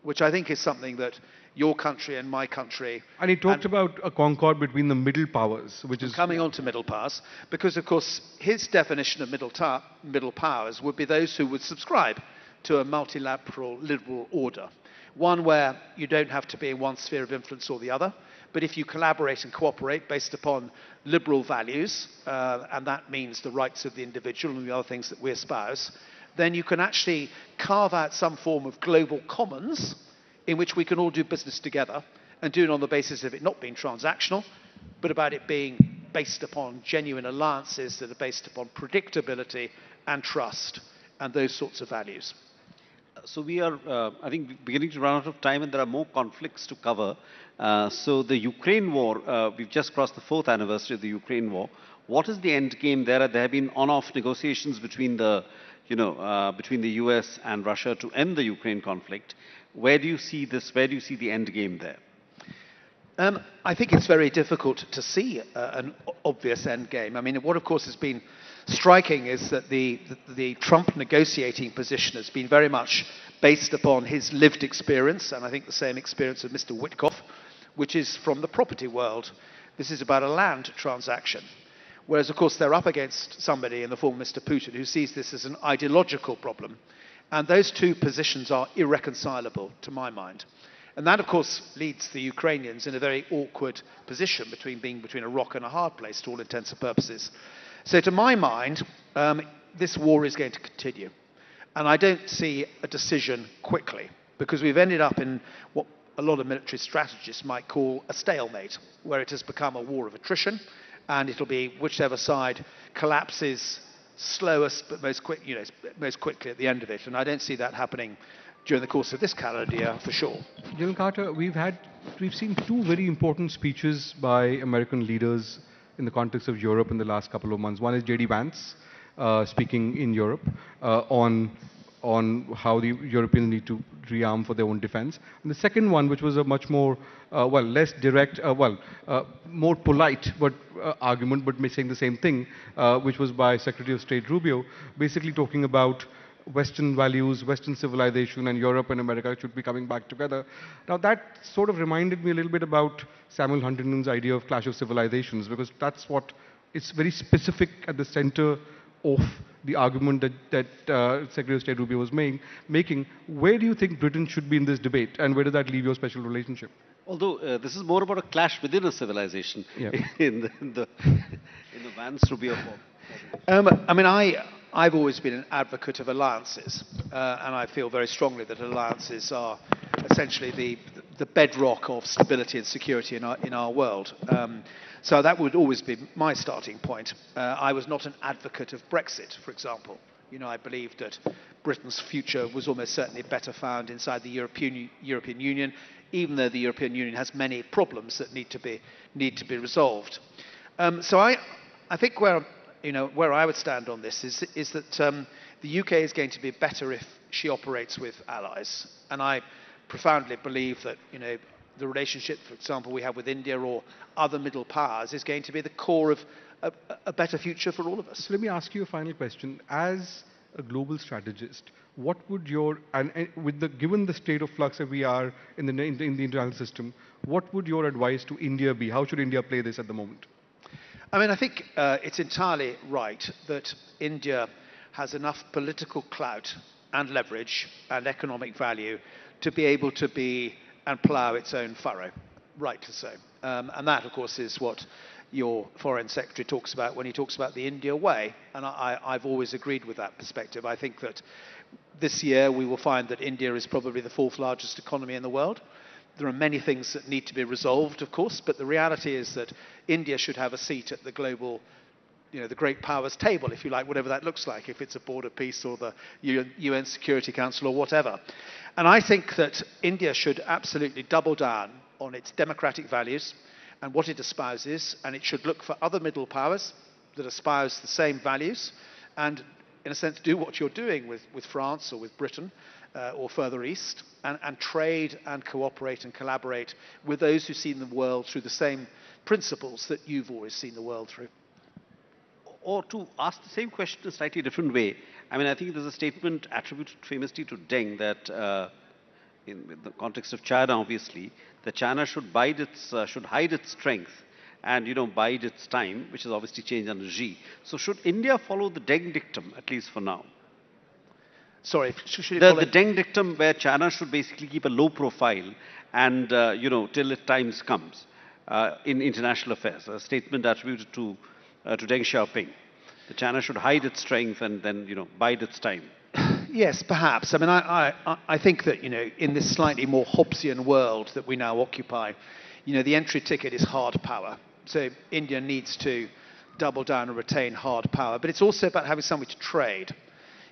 Speaker 13: which I think is something that your country and my country.
Speaker 12: And he talked about a concord between the middle powers, which is...
Speaker 13: Coming on to middle powers, because of course his definition of middle powers would be those who would subscribe to a multilateral liberal order. One where you don't have to be in one sphere of influence or the other, but if you collaborate and cooperate based upon liberal values, and that means the rights of the individual and the other things that we espouse, then you can actually carve out some form of global commons in which we can all do business together and do it on the basis of it not being transactional, but about it being based upon genuine alliances that are based upon predictability and trust and those sorts of values.
Speaker 20: So we are, I think, beginning to run out of time, and there are more conflicts to cover. So the Ukraine war, we've just crossed the 4th anniversary of the Ukraine war. What is the end game there? There have been on-off negotiations between the, between the US and Russia to end the Ukraine conflict. Where do you see this? Where do you see the end game there?
Speaker 13: I think it's very difficult to see an obvious end game. I mean, what of course has been striking is that the Trump negotiating position has been very much based upon his lived experience, and I think the same experience of Mr. Witkoff, which is from the property world. This is about a land transaction. Whereas, of course, they're up against somebody in the form of Mr. Putin who sees this as an ideological problem. And those two positions are irreconcilable, to my mind. And that, of course, leads the Ukrainians in a very awkward position being between a rock and a hard place, to all intents and purposes. So, to my mind, this war is going to continue. And I don't see a decision quickly, because we've ended up in what a lot of military strategists might call a stalemate, where it has become a war of attrition, and it'll be whichever side collapses slowest but most quickly at the end of it. And I don't see that happening during the course of this calendar year for sure.
Speaker 12: General Carter, we've seen two very important speeches by American leaders in the context of Europe in the last couple of months. One is J.D. Vance speaking in Europe on how the Europeans need to rearm for their own defense. And the second one, which was a much more, less direct, more polite argument, but saying the same thing, which was by Secretary of State Rubio, basically talking about Western values, Western civilization, and Europe and America should be coming back together. Now that sort of reminded me a little bit about Samuel Huntington's idea of clash of civilizations, because that's what it's very specific at the center of the argument that Secretary of State Rubio was making. Where do you think Britain should be in this debate, and where does that leave your special relationship?
Speaker 20: Although this is more about a clash within a civilization,
Speaker 12: yeah.
Speaker 20: in the Vance-Rubio form.
Speaker 13: I mean, I've always been an advocate of alliances, and I feel very strongly that alliances are essentially the bedrock of stability and security in our world. So that would always be my starting point. I was not an advocate of Brexit, for example. I believed that Britain's future was almost certainly better found inside the European Union, even though the European Union has many problems that need to be resolved. So I think where I would stand on this is that the UK is going to be better if she operates with allies, and I profoundly believe that the relationship, for example, we have with India or other middle powers is going to be the core of a better future for all of us.
Speaker 12: So let me ask you a final question. As a global strategist, what would given the state of flux that we are in the international system, what would your advice to India be? How should India play this at the moment?
Speaker 13: I mean, I think it's entirely right that India has enough political clout and leverage and economic value to be able to be and plough its own furrow, rightly so. And that, of course, is what your Foreign Secretary talks about when he talks about the India way. And I've always agreed with that perspective. I think that this year we will find that India is probably the 4th largest economy in the world. There are many things that need to be resolved, of course, but the reality is that India should have a seat at the global, the great powers table, if you like, whatever that looks like, if it's a board of peace or the UN Security Council or whatever. And I think that India should absolutely double down on its democratic values and what it espouses, and it should look for other middle powers that espouse the same values and, in a sense, do what you're doing with France or with Britain or further east, and trade and cooperate and collaborate with those who see the world through the same principles that you've always seen the world through.
Speaker 20: Or to ask the same question in a slightly different way, I mean, I think there's a statement attributed famously to Deng that in the context of China, obviously, that China should should hide its strength and bide its time, which has obviously changed under Xi. So should India follow the Deng dictum, at least for now?
Speaker 13: Sorry, should it follow?
Speaker 20: The Deng dictum, where China should basically keep a low profile and till its times comes in international affairs. A statement attributed to Deng Xiaoping. That China should hide its strength and then bide its time.
Speaker 13: Yes, perhaps. I mean, I think that, in this slightly more Hobbesian world that we now occupy, the entry ticket is hard power. So India needs to double down and retain hard power. But it's also about having something to trade.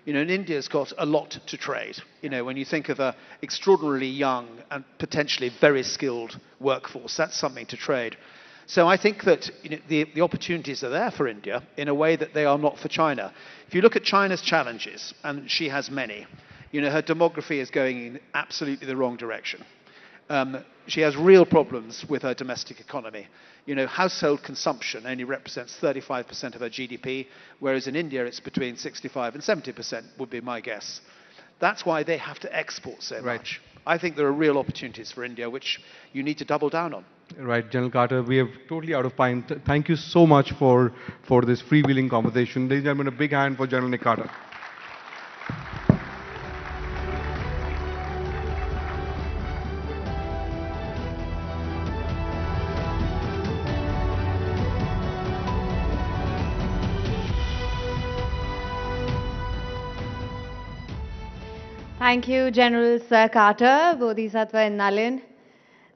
Speaker 13: And India's got a lot to trade. When you think of an extraordinarily young and potentially very skilled workforce, that's something to trade. So I think that the opportunities are there for India in a way that they are not for China. If you look at China's challenges, and she has many, her demography is going in absolutely the wrong direction. She has real problems with her domestic economy. Household consumption only represents 35% of her GDP, whereas in India it's between 65 and 70% would be my guess. That's why they have to export so much. I think there are real opportunities for India which you need to double down on.
Speaker 12: Right, General Carter, we are totally out of time. Thank you so much for this freewheeling conversation. Ladies and gentlemen, a big hand for General Nick Carter.
Speaker 7: Thank you, General Sir Carter, Bodhisattva and Nalin.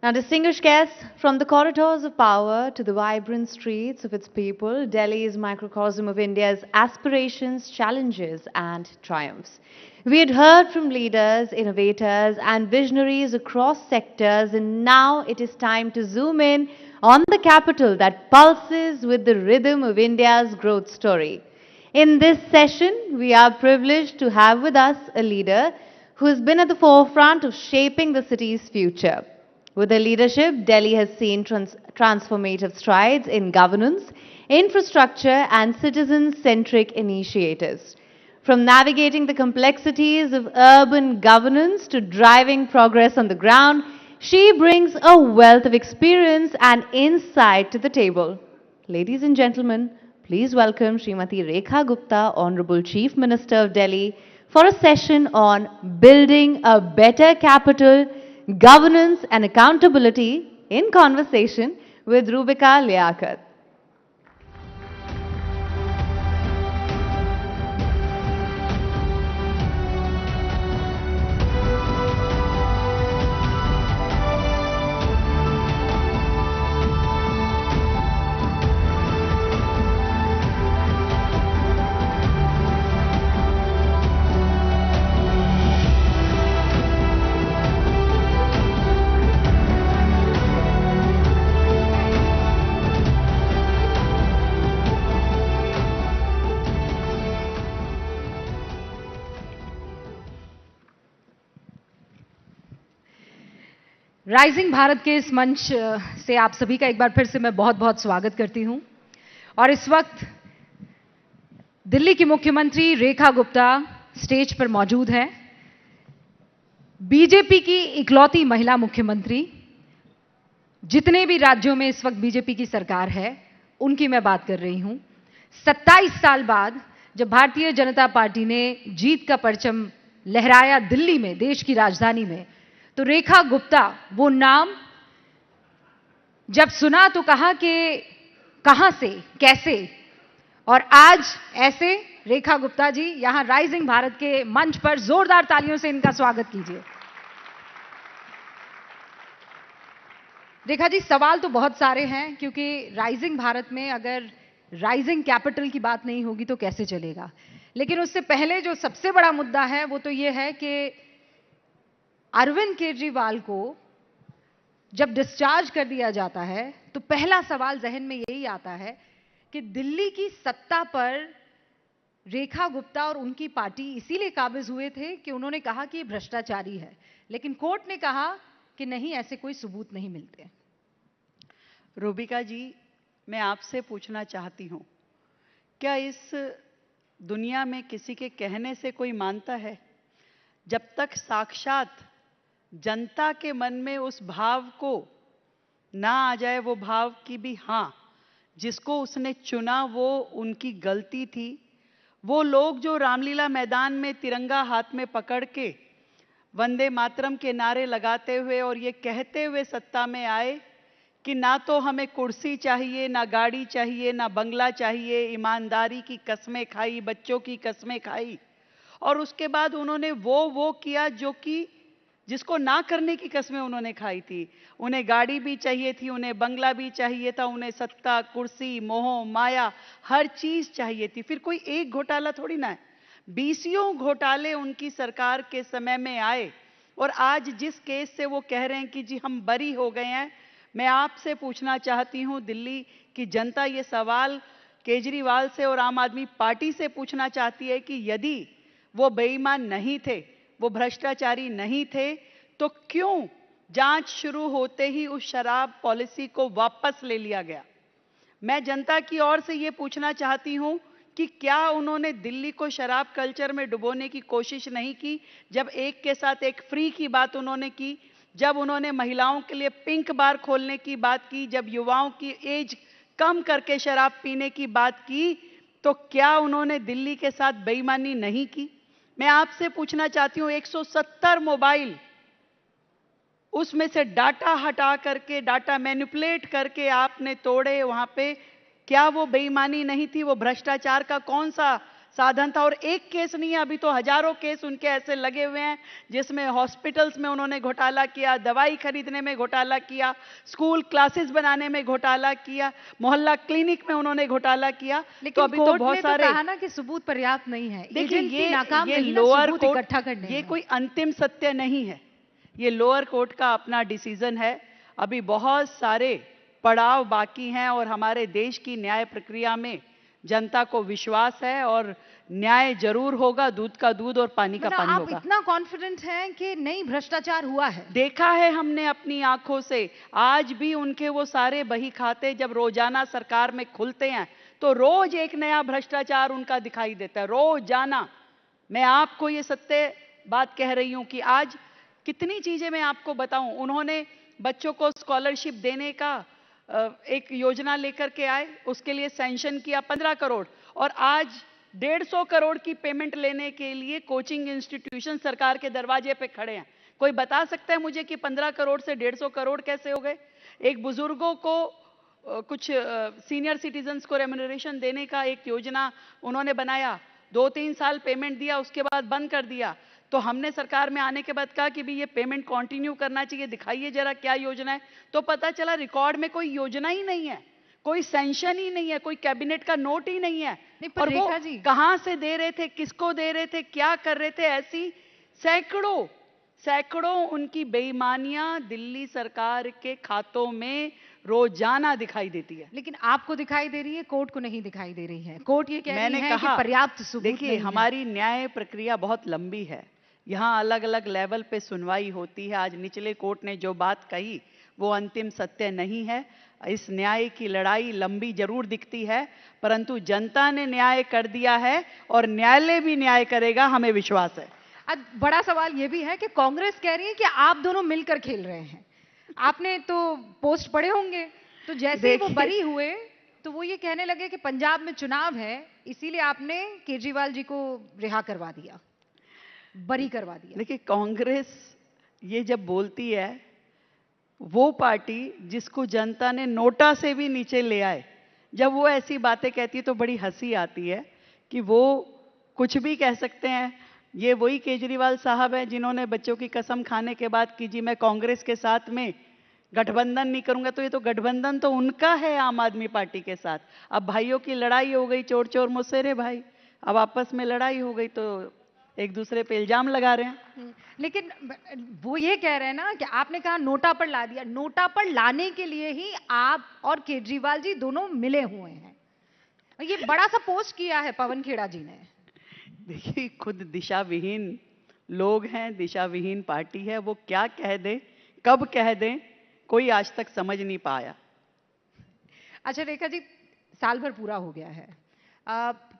Speaker 7: Now, distinguished guests, from the corridors of power to the vibrant streets of its people, Delhi is a microcosm of India's aspirations, challenges and triumphs. We had heard from leaders, innovators and visionaries across sectors, and now it is time to zoom in on the capital that pulses with the rhythm of India's growth story. In this session, we are privileged to have with us a leader who has been at the forefront of shaping the city's future. With her leadership, Delhi has seen transformative strides in governance, infrastructure and citizen-centric initiatives. From navigating the complexities of urban governance to driving progress on the ground, she brings a wealth of experience and insight to the table. Ladies and gentlemen, please welcome Srimati Rekha Gupta, Honorable Chief Minister of Delhi, for a session on building a better capital, governance and accountability in conversation with Rubika Liaquat.
Speaker 9: Rising Bharat के इस मंच से आप सभी का एक बार फिर से मैं बहुत बहुत स्वागत करती हूं। और इस वक्त दिल्ली की मुख्यमंत्री रेखा गुप्ता स्टेज पर मौजूद हैं। बीजेपी की इकलौती महिला मुख्यमंत्री, जितने भी राज्यों में इस वक्त बीजेपी की सरकार है उनकी मैं बात कर रही हूं। 27 साल बाद जब भारतीय जनता पार्टी ने जीत का परचम लहराया दिल्ली में, देश की राजधानी में, तो रेखा गुप्ता वो नाम जब सुना तो कहा कि कहां से, कैसे, और आज ऐसे रेखा गुप्ता जी यहां राइजिंग भारत के मंच पर जोरदार तालियों से इनका स्वागत कीजिए। रेखा जी, सवाल तो बहुत सारे हैं क्योंकि राइजिंग भारत में अगर राइजिंग कैपिटल की बात नहीं होगी तो कैसे चलेगा। लेकिन उससे पहले जो सबसे बड़ा मुद्दा है वो तो ये है कि अरविंद केजरीवाल को जब डिस्चार्ज कर दिया जाता है तो पहला सवाल जहन में यही आता है कि दिल्ली की सत्ता पर रेखा गुप्ता और उनकी पार्टी इसीलिए काबिज हुए थे कि उन्होंने कहा कि ये भ्रष्टाचारी है, लेकिन कोर्ट ने कहा कि नहीं, ऐसे कोई सबूत नहीं मिलते।
Speaker 17: रूबिका जी, मैं आपसे पूछना चाहती हूं, क्या इस दुनिया में किसी के कहने से कोई मानता है? जब तक साक्षात जनता के मन में उस भाव को ना आ जाए, वो भाव कि भी हाँ, जिसको उसने चुना वो उनकी गलती थी। वो लोग जो रामलीला मैदान में तिरंगा हाथ में पकड़ के वंदे मातरम के नारे लगाते हुए और ये कहते हुए सत्ता में आए कि ना तो हमें कुर्सी चाहिए, ना गाड़ी चाहिए, ना बंगला चाहिए, ईमानदारी की कस्में खाई, बच्चों की कस्में खाई, और उसके बाद उन्होंने वो किया जो कि जिसको ना करने की कस्में उन्होंने खाई थी। उन्हें गाड़ी भी चाहिए थी, उन्हें बंगला भी चाहिए था, उन्हें सत्ता, कुर्सी, मोह माया, हर चीज चाहिए थी। फिर कोई एक घोटाला थोड़ी ना है, बीसियों घोटाले उनकी सरकार के समय में आए। और आज जिस केस से वो कह रहे हैं कि जी हम बरी हो गए हैं, मैं आपसे पूछना चाहती हूं, दिल्ली की जनता ये सवाल केजरीवाल से और आम आदमी पार्टी से पूछना चाहती है कि यदि वो बेईमान नहीं थे, वो भ्रष्टाचारी नहीं थे, तो क्यों जांच शुरू होते ही उस शराब पॉलिसी को वापस ले लिया गया? मैं जनता की ओर से ये पूछना चाहती हूं कि क्या उन्होंने दिल्ली को शराब कल्चर में डुबोने की कोशिश नहीं की? जब एक के साथ एक फ्री की बात उन्होंने की, जब उन्होंने महिलाओं के लिए पिंक बार खोलने की बात की, जब युवाओं की एज कम करके शराब पीने की बात की, तो क्या उन्होंने दिल्ली के साथ बेईमानी नहीं की? मैं आपसे पूछना चाहती हूं, 170 मोबाइल, उसमें से डाटा हटा करके, डाटा मैनिपुलेट करके आपने तोड़े वहां पे, क्या वो बेईमानी नहीं थी? वो भ्रष्टाचार का कौन सा साधन था? और एक केस नहीं है, अभी तो हजारों केस उनके ऐसे लगे हुए हैं जिसमें हॉस्पिटल्स में उन्होंने घोटाला किया, दवाई खरीदने में घोटाला किया, स्कूल क्लासेस बनाने में घोटाला किया, मोहल्ला क्लिनिक में उन्होंने घोटाला किया।
Speaker 9: लेकिन
Speaker 17: तो अभी तो बहुत सारे
Speaker 9: कहा ना कि सबूत पर्याप्त नहीं है।
Speaker 17: देखिए,
Speaker 9: ये
Speaker 17: लोअर कोर्ट
Speaker 9: इकट्ठा करने
Speaker 17: ये कोई अंतिम सत्य नहीं है, ये लोअर कोर्ट का अपना डिसीजन है। अभी बहुत सारे पड़ाव बाकी हैं और हमारे देश की न्याय प्रक्रिया में जनता को विश्वास है और न्याय जरूर होगा, दूध का दूध और पानी का पानी होगा।
Speaker 9: आप इतना कॉन्फिडेंट हैं कि नहीं भ्रष्टाचार हुआ है?
Speaker 17: देखा है हमने अपनी आंखों से। आज भी उनके वो सारे बही खाते जब रोजाना सरकार में खुलते हैं तो रोज एक नया भ्रष्टाचार उनका दिखाई देता है, रोजाना। मैं आपको ये सत्य बात कह रही हूं कि आज कितनी चीजें मैं आपको बताऊं। उन्होंने बच्चों को स्कॉलरशिप देने का एक योजना लेकर के आए, उसके लिए सैंक्शन किया 15 करोड़, और आज 150 करोड़ की पेमेंट लेने के लिए कोचिंग इंस्टीट्यूशन सरकार के दरवाजे पे खड़े हैं। कोई बता सकता है मुझे कि 15 करोड़ से 150 करोड़ कैसे हो गए? एक बुजुर्गों को कुछ सीनियर सिटीजन्स को रेम्यूनरेशन देने का एक योजना उन्होंने बनाया, 2-3 साल पेमेंट दिया, उसके बाद बंद कर दिया। तो हमने सरकार में आने के बाद कहा कि भी ये पेमेंट कंटिन्यू करना चाहिए, दिखाइए जरा क्या योजना है। तो पता चला रिकॉर्ड में कोई योजना ही नहीं है, कोई सैंक्शन ही नहीं है, कोई कैबिनेट का नोट ही नहीं है। और वो कहां से दे रहे थे, किसको दे रहे थे, क्या कर रहे थे? ऐसी सैकड़ों उनकी बेईमानियां दिल्ली सरकार के खातों में रोजाना दिखाई देती है।
Speaker 9: लेकिन आपको दिखाई दे रही है, कोर्ट को नहीं दिखाई दे रही है। कोर्ट ये कह रही है कि पर्याप्त सबूत नहीं है।
Speaker 17: देखिए, हमारी न्याय प्रक्रिया बहुत लंबी है, यहाँ अलग अलग लेवल पे सुनवाई होती है। आज निचले कोर्ट ने जो बात कही वो अंतिम सत्य नहीं है। इस न्याय की लड़ाई लंबी जरूर दिखती है, परंतु जनता ने न्याय कर दिया है और न्यायालय भी न्याय करेगा, हमें विश्वास है।
Speaker 9: आज बड़ा सवाल ये भी है कि कांग्रेस कह रही है कि आप दोनों मिलकर खेल रहे हैं। आपने तो पोस्ट पढ़े होंगे, तो जैसे ही वो बरी हुए तो वो ये कहने लगे कि पंजाब में चुनाव है, इसीलिए आपने केजरीवाल जी को रिहा करवा दिया, बरी करवा दिया।
Speaker 17: देखिए, कांग्रेस ये जब बोलती है, वो पार्टी जिसको जनता ने नोटा से भी नीचे ले आए, जब वो ऐसी बातें कहती है तो बड़ी हंसी आती है कि वो कुछ भी कह सकते हैं। ये वही केजरीवाल साहब हैं जिन्होंने बच्चों की कसम खाने के बाद कि जी मैं कांग्रेस के साथ में गठबंधन नहीं करूंगा। तो ये तो गठबंधन तो उनका है आम आदमी पार्टी के साथ। अब भाइयों की लड़ाई हो गई, चोर चोर मुसेरे भाई, अब आपस में लड़ाई हो गई तो एक दूसरे पे इल्जाम लगा रहे हैं।
Speaker 9: लेकिन वो ये कह रहे हैं ना कि आपने कहा नोटा पर ला दिया, नोटा पर लाने के लिए ही आप और केजरीवाल जी दोनों मिले हुए हैं। ये बड़ा सा पोस्ट किया है पवन खेड़ा जी ने।
Speaker 17: देखिए, खुद दिशा विहीन लोग हैं, दिशा विहीन पार्टी है, वो क्या कह दें, कब कह दें, कोई आज तक समझ नहीं पाया।
Speaker 9: अच्छा रेखा जी, साल भर पूरा हो गया है,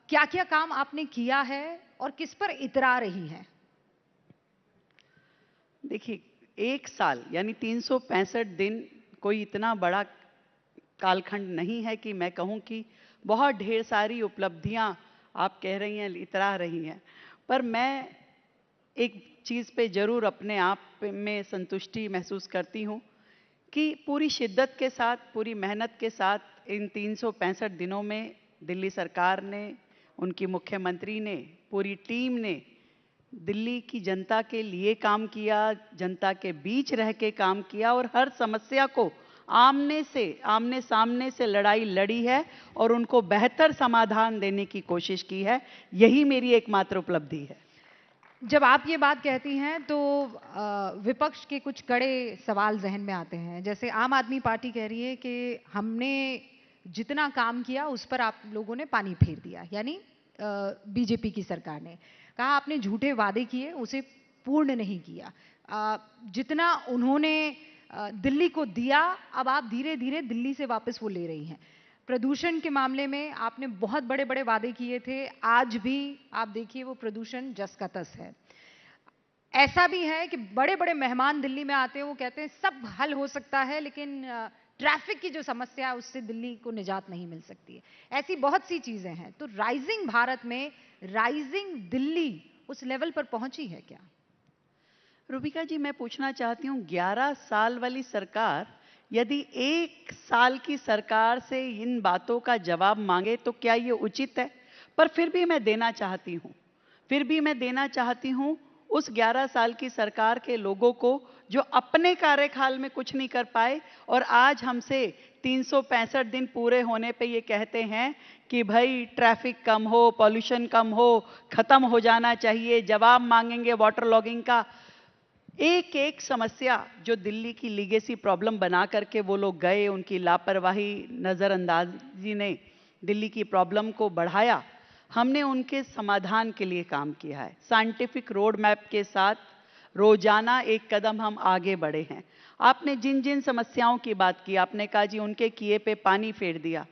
Speaker 9: क्या क्या काम आपने किया है और किस पर इतरा रही हैं?
Speaker 17: देखिए, एक साल यानी 365 दिन कोई इतना बड़ा कालखंड नहीं है कि मैं कहूं कि बहुत ढेर सारी उपलब्धियां आप कह रही हैं, इतरा रही हैं। पर मैं एक चीज़ पे जरूर अपने आप में संतुष्टि महसूस करती हूं कि पूरी शिद्दत के साथ, पूरी मेहनत के साथ इन 365 दिनों में दिल्ली सरकार ने, उनकी मुख्यमंत्री ने, पूरी टीम ने दिल्ली की जनता के लिए काम किया, जनता के बीच रह के काम किया और हर समस्या को आमने सामने से लड़ाई लड़ी है और उनको बेहतर समाधान देने की कोशिश की है। यही मेरी एकमात्र उपलब्धि है।
Speaker 9: जब आप ये बात कहती हैं तो विपक्ष के कुछ कड़े सवाल जहन में आते हैं। जैसे आम आदमी पार्टी कह रही है कि हमने जितना काम किया उस पर आप लोगों ने पानी फेर दिया, यानी बीजेपी की सरकार ने कहा आपने झूठे वादे किए, उसे पूर्ण नहीं किया। जितना उन्होंने दिल्ली को दिया, अब आप धीरे धीरे दिल्ली से वापस वो ले रही हैं। प्रदूषण के मामले में आपने बहुत बड़े बड़े वादे किए थे, आज भी आप देखिए वो प्रदूषण जस का तस है। ऐसा भी है कि बड़े बड़े मेहमान दिल्ली में आते हैं, वो कहते हैं सब हल हो सकता है, लेकिन ट्रैफिक की जो समस्या है उससे दिल्ली को निजात नहीं मिल सकती है। ऐसी बहुत सी चीजें हैं। तो राइजिंग भारत में राइजिंग दिल्ली उस लेवल पर पहुंची है क्या?
Speaker 17: रूबिका जी, मैं पूछना चाहती हूँ, 11 साल वाली सरकार यदि 1 साल की सरकार से इन बातों का जवाब मांगे तो क्या ये उचित है? पर फिर भी मैं देना चाहती हूँ उस 11 साल की सरकार के लोगों को जो अपने कार्यकाल में कुछ नहीं कर पाए और आज हमसे 365 दिन पूरे होने पे ये कहते हैं कि भाई ट्रैफिक कम हो, पॉल्यूशन कम हो, खत्म हो जाना चाहिए, जवाब मांगेंगे वाटर लॉगिंग का। एक एक समस्या जो दिल्ली की लीगेसी प्रॉब्लम बना करके वो लोग गए, उनकी लापरवाही, नज़रअंदाजी ने दिल्ली की प्रॉब्लम को बढ़ाया। हमने उनके समाधान के लिए काम किया है। साइंटिफिक रोड मैप के साथ रोजाना एक कदम हम आगे बढ़े हैं। आपने जिन जिन समस्याओं की बात की, आपने कहा जी उनके किए पे पानी फेर दिया।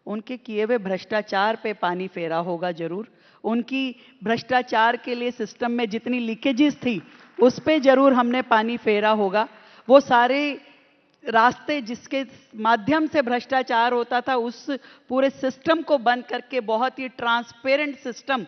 Speaker 17: उनके किए हुए भ्रष्टाचार पे पानी फेरा होगा जरूर। उनकी भ्रष्टाचार के लिए सिस्टम में जितनी लीकेजेस थी उस पे जरूर हमने पानी फेरा होगा। वो सारे रास्ते जिसके माध्यम से भ्रष्टाचार होता था उस पूरे सिस्टम को बंद करके बहुत ही ट्रांसपेरेंट सिस्टम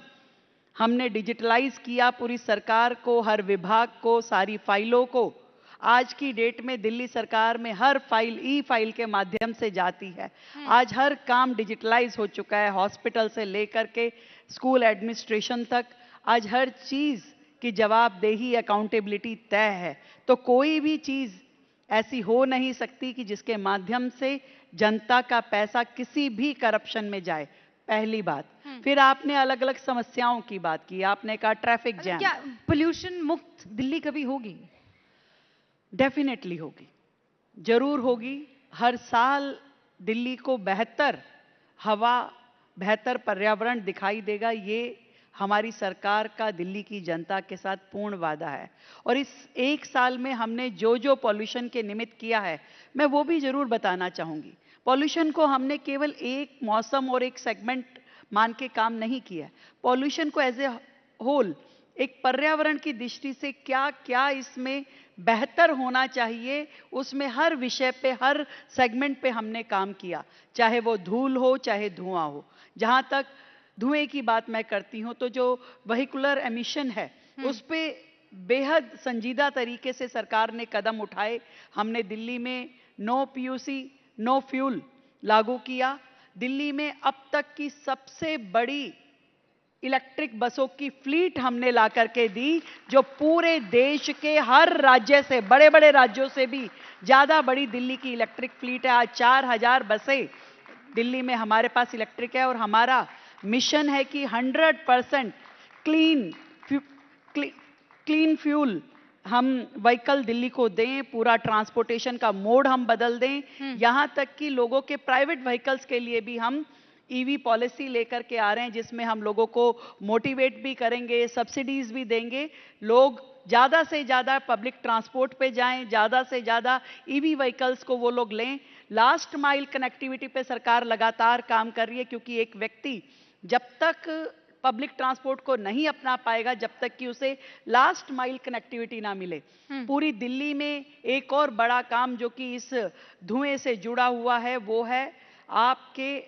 Speaker 17: हमने डिजिटलाइज किया। पूरी सरकार को, हर विभाग को, सारी फाइलों को आज की डेट में दिल्ली सरकार में हर फाइल ई फाइल के माध्यम से जाती है। आज हर काम डिजिटलाइज हो चुका है, हॉस्पिटल से लेकर के स्कूल एडमिनिस्ट्रेशन तक। आज हर चीज की जवाबदेही, अकाउंटेबिलिटी तय है। तो कोई भी चीज ऐसी हो नहीं सकती कि जिसके माध्यम से जनता का पैसा किसी भी करप्शन में जाए, पहली बात। फिर आपने अलग अलग समस्याओं की बात की। आपने कहा ट्रैफिक जैम।
Speaker 9: क्या पोल्यूशन मुक्त दिल्ली कभी होगी?
Speaker 17: डेफिनेटली होगी, जरूर होगी। हर साल दिल्ली को बेहतर हवा, बेहतर पर्यावरण दिखाई देगा। ये हमारी सरकार का दिल्ली की जनता के साथ पूर्ण वादा है। और इस 1 साल में हमने जो जो पॉल्यूशन के निमित्त किया है, मैं वो भी जरूर बताना चाहूंगी। पॉल्यूशन को हमने केवल एक मौसम और एक सेगमेंट मान के काम नहीं किया। पॉल्यूशन को एज ए होल, एक पर्यावरण की दृष्टि से क्या क्या इसमें बेहतर होना चाहिए, उसमें हर विषय पे, हर सेगमेंट पे हमने काम किया। चाहे वो धूल हो, चाहे धुआं हो। जहां तक धुएं की बात मैं करती हूं तो जो वेहिकुलर एमिशन है उस पे बेहद संजीदा तरीके से सरकार ने कदम उठाए। हमने दिल्ली में नो पीयूसी, नो फ्यूल लागू किया। दिल्ली में अब तक की सबसे बड़ी इलेक्ट्रिक बसों की फ्लीट हमने ला करके दी, जो पूरे देश के हर राज्य से, बड़े बड़े राज्यों से भी ज्यादा बड़ी दिल्ली की इलेक्ट्रिक फ्लीट है। आज 4000 बसें दिल्ली में हमारे पास इलेक्ट्रिक है। और हमारा मिशन है कि 100% क्लीन फ्यूल हम व्हीकल दिल्ली को दें, पूरा ट्रांसपोर्टेशन का मोड हम बदल दें। यहां तक कि लोगों के प्राइवेट व्हीकल्स के लिए भी हम ईवी पॉलिसी लेकर के आ रहे हैं, जिसमें हम लोगों को मोटिवेट भी करेंगे, सब्सिडीज भी देंगे। लोग ज्यादा से ज्यादा पब्लिक ट्रांसपोर्ट पे जाएं, ज्यादा से ज्यादा ईवी व्हीकल्स को वो लोग लें। लास्ट माइल कनेक्टिविटी पे सरकार लगातार काम कर रही है, क्योंकि एक व्यक्ति जब तक पब्लिक ट्रांसपोर्ट को नहीं अपना पाएगा जब तक कि उसे लास्ट माइल कनेक्टिविटी ना मिले। पूरी दिल्ली में एक और बड़ा काम जो कि इस धुएं से जुड़ा हुआ है वो है आपके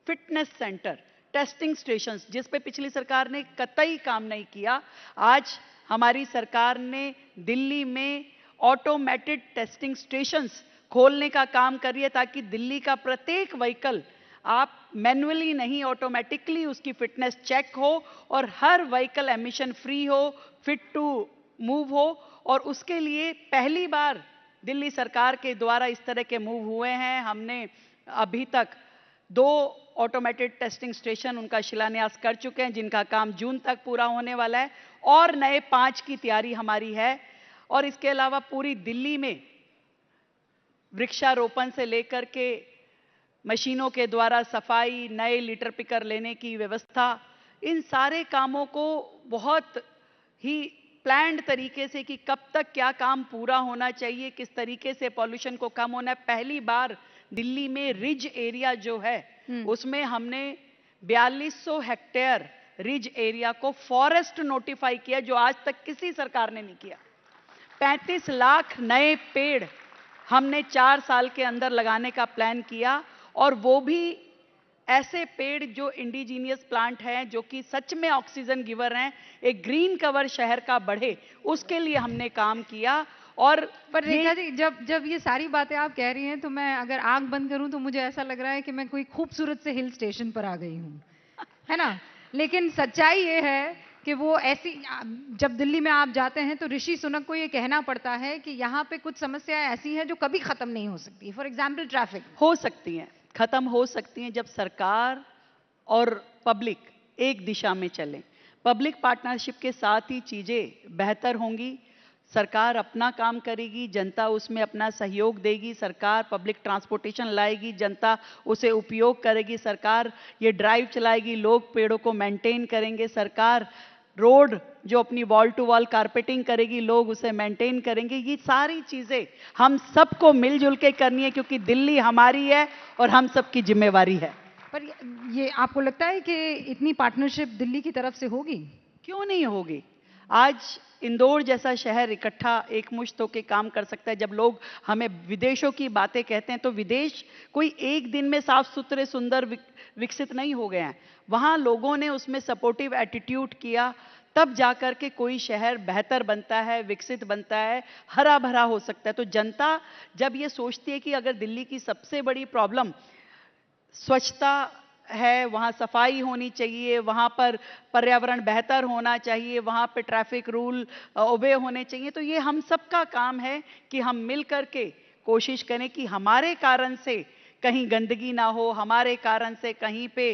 Speaker 17: फिटनेस सेंटर, टेस्टिंग स्टेशंस, जिस पे पिछली सरकार ने कतई काम नहीं किया। आज हमारी सरकार ने दिल्ली में ऑटोमेटेड टेस्टिंग स्टेशंस खोलने का काम कर रही है ताकि दिल्ली का प्रत्येक व्हीकल आप मैन्युअली नहीं ऑटोमेटिकली उसकी फिटनेस चेक हो और हर व्हीकल एमिशन फ्री हो, फिट टू मूव हो। और उसके लिए पहली बार दिल्ली सरकार के द्वारा इस तरह के मूव हुए हैं। हमने अभी तक 2 ऑटोमेटेड टेस्टिंग स्टेशन उनका शिलान्यास कर चुके हैं जिनका काम जून तक पूरा होने वाला है और नए 5 की तैयारी हमारी है। और इसके अलावा पूरी दिल्ली में वृक्षारोपण से लेकर के मशीनों के द्वारा सफाई, नए लीटर पिकर लेने की व्यवस्था, इन सारे कामों को बहुत ही प्लान्ड तरीके से कि कब तक क्या काम पूरा होना चाहिए, किस तरीके से पॉल्यूशन को कम होना है। पहली बार दिल्ली में रिज एरिया जो है उसमें हमने 4200 हेक्टेयर रिज एरिया को फॉरेस्ट नोटिफाई किया जो आज तक किसी सरकार ने नहीं किया। 35 लाख नए पेड़ हमने 4 साल के अंदर लगाने का प्लान किया और वो भी ऐसे पेड़ जो इंडिजीनियस प्लांट हैं जो कि सच में ऑक्सीजन गिवर हैं, एक ग्रीन कवर शहर का बढ़े उसके लिए हमने काम किया। और
Speaker 9: पर रेखा जी जब ये सारी बातें आप कह रही हैं तो मैं अगर आंख बंद करूं तो मुझे ऐसा लग रहा है कि मैं कोई खूबसूरत से हिल स्टेशन पर आ गई हूं, है ना। लेकिन सच्चाई ये है कि वो ऐसी, जब दिल्ली में आप जाते हैं तो ऋषि सुनक को ये कहना पड़ता है कि यहाँ पे कुछ समस्याएं ऐसी हैं जो कभी खत्म नहीं हो सकती। फॉर एग्जाम्पल ट्रैफिक
Speaker 17: हो सकती हैं, खत्म हो सकती हैं जब सरकार और पब्लिक एक दिशा में चलें। पब्लिक पार्टनरशिप के साथ ही चीजें बेहतर होंगी। सरकार अपना काम करेगी, जनता उसमें अपना सहयोग देगी। सरकार पब्लिक ट्रांसपोर्टेशन लाएगी, जनता उसे उपयोग करेगी। सरकार ये ड्राइव चलाएगी, लोग पेड़ों को मेंटेन करेंगे। सरकार रोड जो अपनी वॉल टू वॉल कारपेटिंग करेगी, लोग उसे मेंटेन करेंगे। ये सारी चीजें हम सबको मिलजुल के करनी है क्योंकि दिल्ली हमारी है और हम सबकी जिम्मेवारी है।
Speaker 9: पर ये आपको लगता है कि इतनी पार्टनरशिप दिल्ली की तरफ से होगी?
Speaker 17: क्यों नहीं होगी। आज इंदौर जैसा शहर इकट्ठा एकमुश्त होकर काम कर सकता है। जब लोग हमें विदेशों की बातें कहते हैं तो विदेश कोई एक दिन में साफ सुथरे सुंदर विकसित नहीं हो गए हैं। वहाँ लोगों ने उसमें सपोर्टिव एटीट्यूड किया, तब जाकर के कोई शहर बेहतर बनता है, विकसित बनता है, हरा भरा हो सकता है। तो जनता जब ये सोचती है कि अगर दिल्ली की सबसे बड़ी प्रॉब्लम स्वच्छता है, वहाँ सफाई होनी चाहिए, वहाँ पर पर्यावरण बेहतर होना चाहिए, वहाँ पे ट्रैफिक रूल ओबे होने चाहिए, तो ये हम सबका काम है कि हम मिल कर के कोशिश करें कि हमारे कारण से कहीं गंदगी ना हो, हमारे कारण से कहीं पे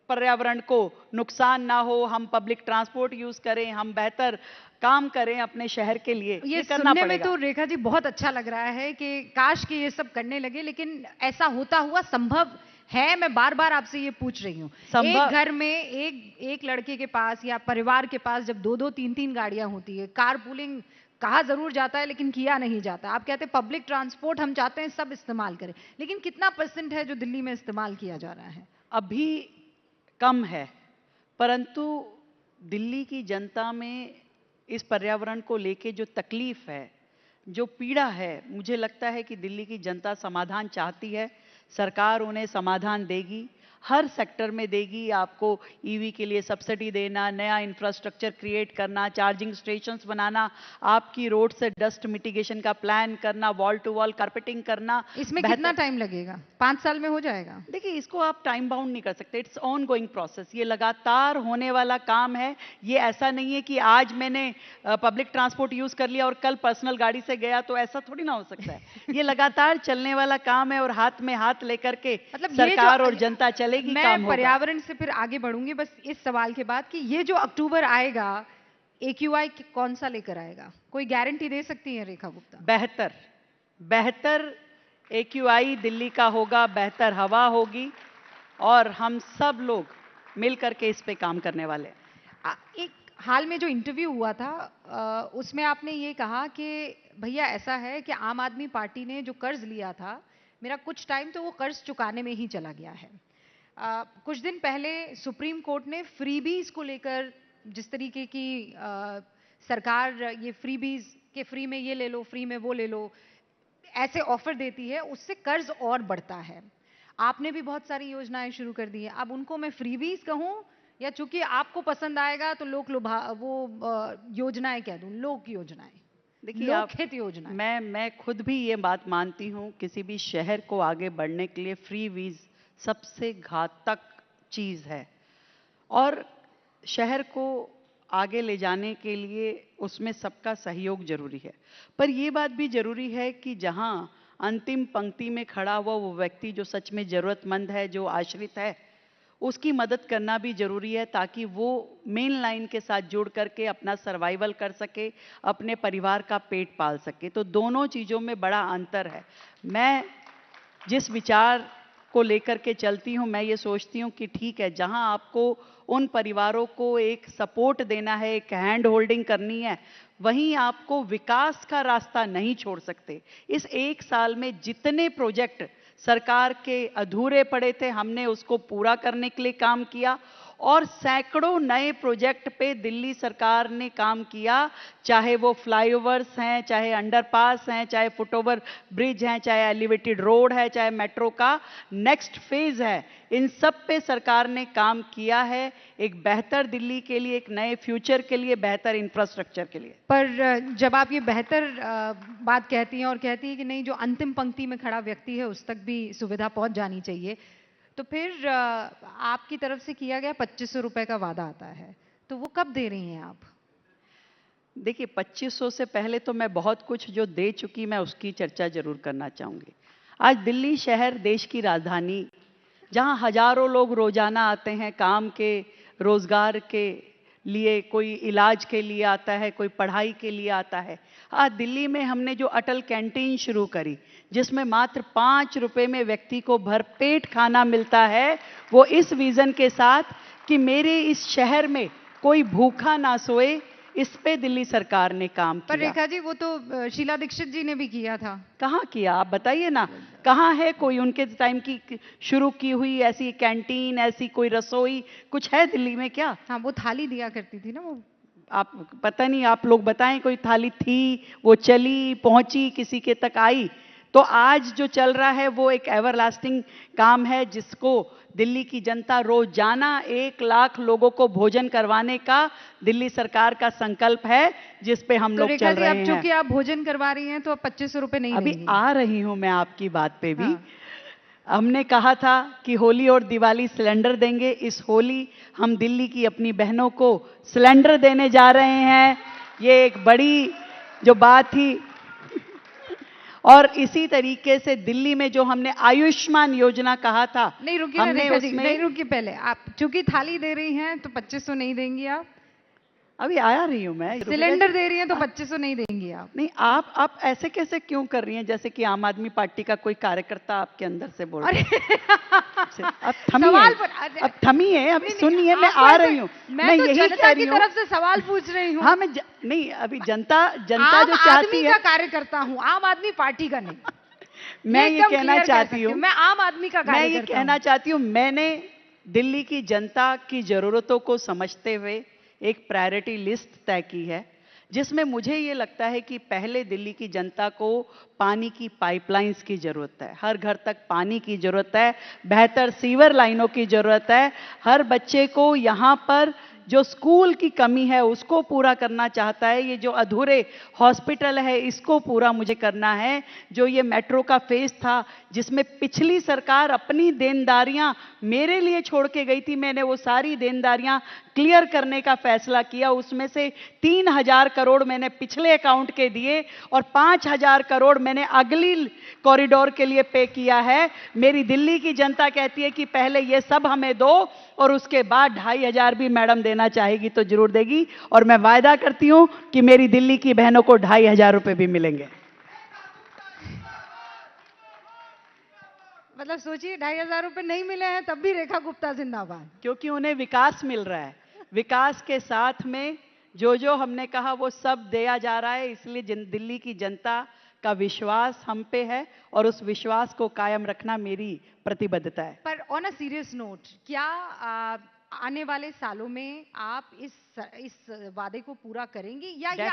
Speaker 17: पर्यावरण को नुकसान ना हो, हम पब्लिक ट्रांसपोर्ट यूज करें, हम बेहतर काम करें अपने शहर के लिए।
Speaker 9: ये सुनने में तो रेखा जी बहुत अच्छा लग रहा है कि काश कि ये सब करने लगे, लेकिन ऐसा होता हुआ संभव है? मैं बार बार आपसे ये पूछ रही हूँ। एक घर में एक लड़के के पास या परिवार के पास जब 2-2, 3-3 गाड़ियां होती है, कार पूलिंग कहा जरूर जाता है लेकिन किया नहीं जाता। आप कहते हैं पब्लिक ट्रांसपोर्ट हम चाहते हैं सब इस्तेमाल करें, लेकिन कितना % है जो दिल्ली में इस्तेमाल किया जा रहा है?
Speaker 17: अभी कम है, परंतु दिल्ली की जनता में इस पर्यावरण को लेके जो तकलीफ है, जो पीड़ा है, मुझे लगता है कि दिल्ली की जनता समाधान चाहती है। सरकार उन्हें समाधान देगी, हर सेक्टर में देगी। आपको ईवी के लिए सब्सिडी देना, नया इंफ्रास्ट्रक्चर क्रिएट करना, चार्जिंग स्टेशंस बनाना, आपकी रोड से डस्ट मिटिगेशन का प्लान करना, वॉल टू वॉल कारपेटिंग करना।
Speaker 9: इसमें कितना टाइम लगेगा? 5 साल में हो जाएगा?
Speaker 17: देखिए, इसको आप टाइम बाउंड नहीं कर सकते, इट्स ऑन गोइंग प्रोसेस। ये लगातार होने वाला काम है। ये ऐसा नहीं है कि आज मैंने पब्लिक ट्रांसपोर्ट यूज कर लिया और कल पर्सनल गाड़ी से गया, तो ऐसा थोड़ी ना हो सकता है। ये लगातार चलने वाला काम है और हाथ में हाथ लेकर के सरकार और जनता चलेगी।
Speaker 9: मैं पर्यावरण से फिर आगे बढ़ूंगी बस इस सवाल के बाद कि ये जो अक्टूबर आएगा, AQI कौन सा लेकर आएगा? कोई गारंटी दे सकती है रेखा गुप्ता?
Speaker 17: बेहतर AQI दिल्ली का होगा, बेहतर हवा होगी और हम सब लोग मिलकर के इस पे काम करने वाले हैं।
Speaker 9: एक हाल में जो इंटरव्यू हुआ था उसमें आपने ये कहा कि भैया ऐसा है कि आम आदमी पार्टी ने जो कर्ज लिया था, मेरा कुछ टाइम तो वो कर्ज चुकाने में ही चला गया है। कुछ दिन पहले सुप्रीम कोर्ट ने फ्रीबीज को लेकर, जिस तरीके की सरकार ये फ्रीबीज के फ्री में ये ले लो, फ्री में वो ले लो, ऐसे ऑफर देती है, उससे कर्ज और बढ़ता है। आपने भी बहुत सारी योजनाएं शुरू कर दी हैं। अब उनको मैं फ्रीबीज कहूं या चूंकि आपको पसंद आएगा तो योजनाएं कह दूं, लोक योजनाएं,
Speaker 17: देखिए
Speaker 9: लोकहित योजनाएं।
Speaker 17: मैं खुद भी ये बात मानती हूँ, किसी भी शहर को आगे बढ़ने के लिए फ्री वीज सबसे घातक चीज है, और शहर को आगे ले जाने के लिए उसमें सबका सहयोग जरूरी है। पर ये बात भी जरूरी है कि जहां अंतिम पंक्ति में खड़ा हुआ वो व्यक्ति जो सच में जरूरतमंद है, जो आश्रित है, उसकी मदद करना भी जरूरी है, ताकि वो मेन लाइन के साथ जुड़ करके अपना सर्वाइवल कर सके, अपने परिवार का पेट पाल सके। तो दोनों चीज़ों में बड़ा अंतर है। मैं जिस विचार को लेकर के चलती हूँ, मैं ये सोचती हूँ कि ठीक है, जहाँ आपको उन परिवारों को एक सपोर्ट देना है, एक हैंड होल्डिंग करनी है, वहीं आपको विकास का रास्ता नहीं छोड़ सकते। इस 1 साल में जितने प्रोजेक्ट सरकार के अधूरे पड़े थे, हमने उसको पूरा करने के लिए काम किया, और सैकड़ों नए प्रोजेक्ट पे दिल्ली सरकार ने काम किया, चाहे वो फ्लाईओवर्स हैं, चाहे अंडरपास हैं, चाहे फुटओवर ब्रिज हैं, चाहे एलिवेटेड रोड है, चाहे मेट्रो का नेक्स्ट फेज है। इन सब पे सरकार ने काम किया है, एक बेहतर दिल्ली के लिए, एक नए फ्यूचर के लिए, बेहतर इंफ्रास्ट्रक्चर के लिए।
Speaker 9: पर जब आप ये बेहतर बात कहती हैं और कहती हैं कि नहीं, जो अंतिम पंक्ति में खड़ा व्यक्ति है उस तक भी सुविधा पहुंच जानी चाहिए, तो फिर आपकी तरफ से किया गया 2500 रुपए का वादा आता है, तो वो कब दे रही हैं आप?
Speaker 17: देखिए, 2500 से पहले तो मैं बहुत कुछ जो दे चुकी, मैं उसकी चर्चा जरूर करना चाहूँगी। आज दिल्ली शहर देश की राजधानी, जहाँ हजारों लोग रोजाना आते हैं काम के, रोजगार के लिए, कोई इलाज के लिए आता है, कोई पढ़ाई के लिए आता है। आज दिल्ली में हमने जो अटल कैंटीन शुरू करी, जिसमें मात्र 5 रुपए में व्यक्ति को भरपेट खाना मिलता है, वो इस विजन के साथ कि मेरे इस शहर में कोई भूखा ना सोए, इस पे दिल्ली सरकार ने काम किया।
Speaker 9: पर रेखा जी, वो तो शीला दीक्षित जी ने भी किया था।
Speaker 17: कहाँ किया, आप बताइए ना, कहाँ है कोई उनके टाइम की शुरू की हुई ऐसी कैंटीन, ऐसी कोई रसोई कुछ है दिल्ली में क्या?
Speaker 9: हाँ, वो थाली दिया करती थी ना वो।
Speaker 17: आप पता नहीं, आप लोग बताएं कोई थाली थी, वो चली, पहुंची, किसी के तक आई? तो आज जो चल रहा है वो एक एवरलास्टिंग काम है, जिसको दिल्ली की जनता रोजाना 1 लाख लोगों को भोजन करवाने का दिल्ली सरकार का संकल्प है, जिस पे हम लोग चल रहे हैं।
Speaker 9: चूंकि आप भोजन करवा रही हैं तो अब 2500 रुपए नहीं
Speaker 17: अभी
Speaker 9: देंगी।
Speaker 17: आ रही हूं मैं आपकी बात पे भी। हमने कहा था कि होली और दिवाली सिलेंडर देंगे। इस होली हम दिल्ली की अपनी बहनों को सिलेंडर देने जा रहे हैं। ये एक बड़ी जो बात थी। और इसी तरीके से दिल्ली में जो हमने आयुष्मान योजना कहा था,
Speaker 9: नहीं रुकिए,
Speaker 17: हमने
Speaker 9: उसमें नहीं रुकिए, पहले आप चूंकि थाली दे रही हैं तो 2500 नहीं देंगी आप?
Speaker 17: अभी आया रही हूं मैं।
Speaker 9: सिलेंडर दे रही हैं तो 2500 नहीं देंगी आप?
Speaker 17: नहीं, आप ऐसे कैसे क्यों कर रही हैं, जैसे कि आम आदमी पार्टी का कोई कार्यकर्ता आपके अंदर से बोल रहा है। अब थमिए, अब सुनिए, मैं आ रही हूँ।
Speaker 9: मैं तो जनता की तरफ से सवाल पूछ रही हूँ।
Speaker 17: हाँ, मैं नहीं, अभी जनता जो चाहती है।
Speaker 9: का कार्यकर्ता हूँ, आम आदमी पार्टी का नहीं।
Speaker 17: मैं ये कहना चाहती हूँ,
Speaker 9: मैं आम आदमी का कार्यकर्ता हूँ।
Speaker 17: मैं ये कहना चाहती हूँ, मैंने दिल्ली की जनता की जरूरतों को समझते हुए एक प्रायोरिटी लिस्ट तय की है, जिसमें मुझे ये लगता है कि पहले दिल्ली की जनता को पानी की पाइपलाइंस की जरूरत है, हर घर तक पानी की जरूरत है, बेहतर सीवर लाइनों की जरूरत है, हर बच्चे को यहाँ पर जो स्कूल की कमी है उसको पूरा करना चाहता है, ये जो अधूरे हॉस्पिटल है इसको पूरा मुझे करना है, जो ये मेट्रो का फेज था जिसमें पिछली सरकार अपनी देनदारियां मेरे लिए छोड़ के गई थी, मैंने वो सारी देनदारियां क्लियर करने का फैसला किया। उसमें से 3000 करोड़ मैंने पिछले अकाउंट के दिए और 5000 करोड़ मैंने अगली कॉरिडोर के लिए पे किया है। मेरी दिल्ली की जनता कहती है कि पहले ये सब हमें दो और उसके बाद 2500 भी मैडम देना चाहेगी तो जरूर देगी, और मैं वायदा करती हूं कि मेरी दिल्ली की बहनों को 2500 रुपए भी मिलेंगे।
Speaker 9: मतलब सोचिए, 2500 रुपए नहीं मिले हैं तब भी रेखा गुप्ता जिंदाबाद,
Speaker 17: क्योंकि उन्हें विकास मिल रहा है। विकास के साथ में जो हमने कहा वो सब दिया जा रहा है, इसलिए दिल्ली की जनता का विश्वास हम पे है और उस विश्वास को कायम रखना मेरी प्रतिबद्धता है।
Speaker 9: पर ऑन अ सीरियस नोट, क्या आने वाले सालों में आप इस वादे को पूरा करेंगे या ये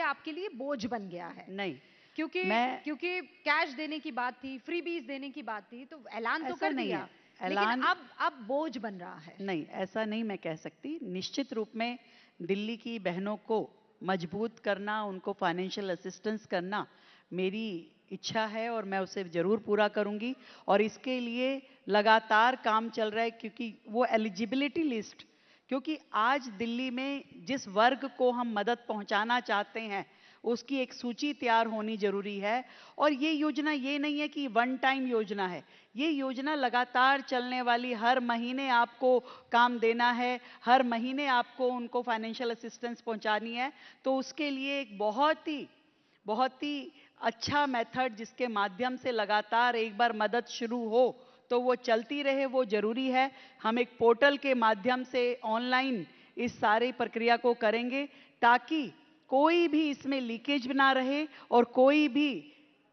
Speaker 9: आपके लिए बोझ बन गया है?
Speaker 17: नहीं,
Speaker 9: क्योंकि कैश देने की बात थी, फ्री बीज देने की बात थी, तो ऐलान तो कर दिया, लेकिन अब बोझ बन रहा है।
Speaker 17: नहीं, ऐसा नहीं मैं कह सकती। निश्चित रूप में दिल्ली की बहनों को मजबूत करना, उनको फाइनेंशियल असिस्टेंस करना मेरी इच्छा है और मैं उसे जरूर पूरा करूंगी और इसके लिए लगातार काम चल रहा है, क्योंकि वो एलिजिबिलिटी लिस्ट, क्योंकि आज दिल्ली में जिस वर्ग को हम मदद पहुंचाना चाहते हैं उसकी एक सूची तैयार होनी जरूरी है। और ये योजना ये नहीं है कि वन टाइम योजना है, ये योजना लगातार चलने वाली, हर महीने आपको काम देना है, हर महीने आपको उनको फाइनेंशियल असिस्टेंस पहुंचानी है। तो उसके लिए एक बहुत ही अच्छा मेथड जिसके माध्यम से लगातार एक बार मदद शुरू हो तो वो चलती रहे, वो जरूरी है। हम एक पोर्टल के माध्यम से ऑनलाइन इस सारी प्रक्रिया को करेंगे ताकि कोई भी इसमें लीकेज ना रहे और कोई भी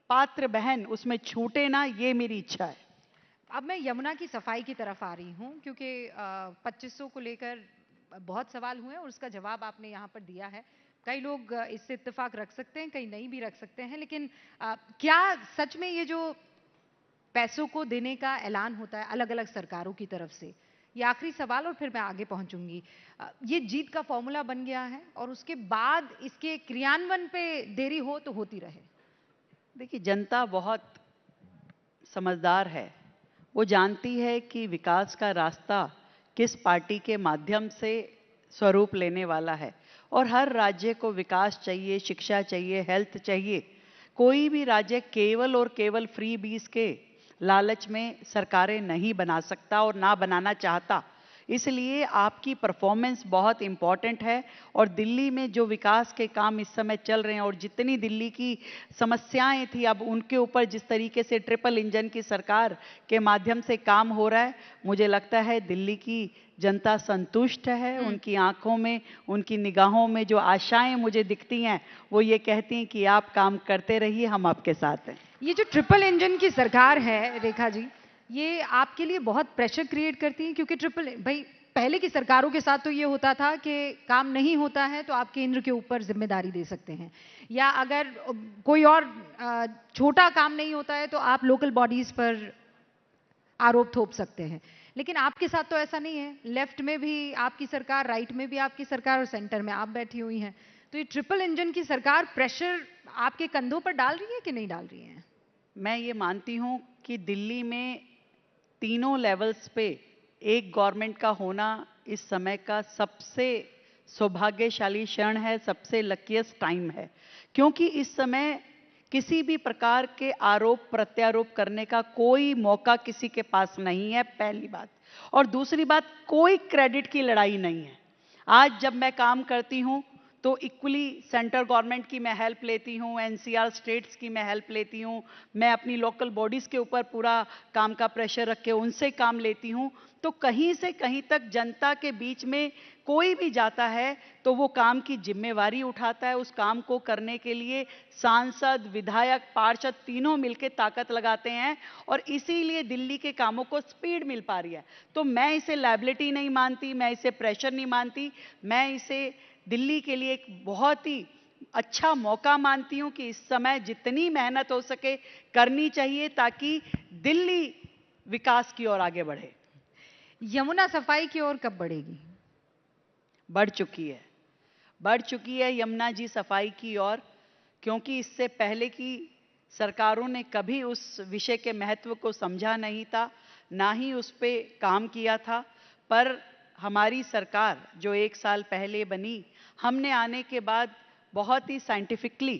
Speaker 17: पात्र बहन उसमें छूटे ना, ये मेरी इच्छा है।
Speaker 9: अब मैं यमुना की सफाई की तरफ आ रही हूँ, क्योंकि 2500 को लेकर बहुत सवाल हुए और उसका जवाब आपने यहाँ पर दिया है। कई लोग इससे इत्तेफाक रख सकते हैं, कई नहीं भी रख सकते हैं, लेकिन क्या सच में ये जो पैसों को देने का ऐलान होता है अलग अलग सरकारों की तरफ से, ये आखिरी सवाल और फिर मैं आगे पहुंचूंगी, ये जीत का फॉर्मूला बन गया है और उसके बाद इसके क्रियान्वयन पे देरी हो तो होती रहे?
Speaker 17: देखिए, जनता बहुत समझदार है, वो जानती है कि विकास का रास्ता किस पार्टी के माध्यम से स्वरूप लेने वाला है और हर राज्य को विकास चाहिए, शिक्षा चाहिए, हेल्थ चाहिए। कोई भी राज्य केवल और केवल फ्री बीज के लालच में सरकारें नहीं बना सकता और ना बनाना चाहता। इसलिए आपकी परफॉर्मेंस बहुत इंपॉर्टेंट है और दिल्ली में जो विकास के काम इस समय चल रहे हैं और जितनी दिल्ली की समस्याएं थी, अब उनके ऊपर जिस तरीके से ट्रिपल इंजन की सरकार के माध्यम से काम हो रहा है, मुझे लगता है दिल्ली की जनता संतुष्ट है। उनकी आंखों में, उनकी निगाहों में जो आशाएं मुझे दिखती हैं वो ये कहती हैं कि आप काम करते रहिए, हम आपके साथ हैं।
Speaker 9: ये जो ट्रिपल इंजन की सरकार है रेखा जी, ये आपके लिए बहुत प्रेशर क्रिएट करती है, क्योंकि भाई पहले की सरकारों के साथ तो ये होता था कि काम नहीं होता है तो आप केंद्र के ऊपर जिम्मेदारी दे सकते हैं, या अगर कोई और छोटा काम नहीं होता है तो आप लोकल बॉडीज पर आरोप थोप सकते हैं। लेकिन आपके साथ तो ऐसा नहीं है, लेफ्ट में भी आपकी सरकार, राइट में भी आपकी सरकार और सेंटर में आप बैठी हुई हैं। तो ये ट्रिपल इंजन की सरकार प्रेशर आपके कंधों पर डाल रही है कि नहीं डाल रही है?
Speaker 17: मैं ये मानती हूं कि दिल्ली में तीनों लेवल्स पे एक गवर्नमेंट का होना इस समय का सबसे सौभाग्यशाली क्षण है, सबसे लकीएस्ट टाइम है, क्योंकि इस समय किसी भी प्रकार के आरोप प्रत्यारोप करने का कोई मौका किसी के पास नहीं है, पहली बात। और दूसरी बात, कोई क्रेडिट की लड़ाई नहीं है। आज जब मैं काम करती हूं तो इक्वली सेंट्रल गवर्नमेंट की मैं हेल्प लेती हूं, एनसीआर स्टेट्स की मैं हेल्प लेती हूं, मैं अपनी लोकल बॉडीज के ऊपर पूरा काम का प्रेशर रख के उनसे काम लेती हूं। तो कहीं से कहीं तक जनता के बीच में कोई भी जाता है तो वो काम की जिम्मेवारी उठाता है। उस काम को करने के लिए सांसद, विधायक, पार्षद तीनों मिलकर ताकत लगाते हैं और इसीलिए दिल्ली के कामों को स्पीड मिल पा रही है। तो मैं इसे लायबिलिटी नहीं मानती, मैं इसे प्रेशर नहीं मानती, मैं इसे दिल्ली के लिए एक बहुत ही अच्छा मौका मानती हूं कि इस समय जितनी मेहनत हो सके करनी चाहिए ताकि दिल्ली विकास की ओर आगे बढ़े।
Speaker 9: यमुना सफाई की ओर कब बढ़ेगी?
Speaker 17: बढ़ चुकी है यमुना जी सफाई की ओर, क्योंकि इससे पहले की सरकारों ने कभी उस विषय के महत्व को समझा नहीं था, ना ही उस पे काम किया था। पर हमारी सरकार जो 1 साल पहले बनी, हमने आने के बाद बहुत ही साइंटिफिकली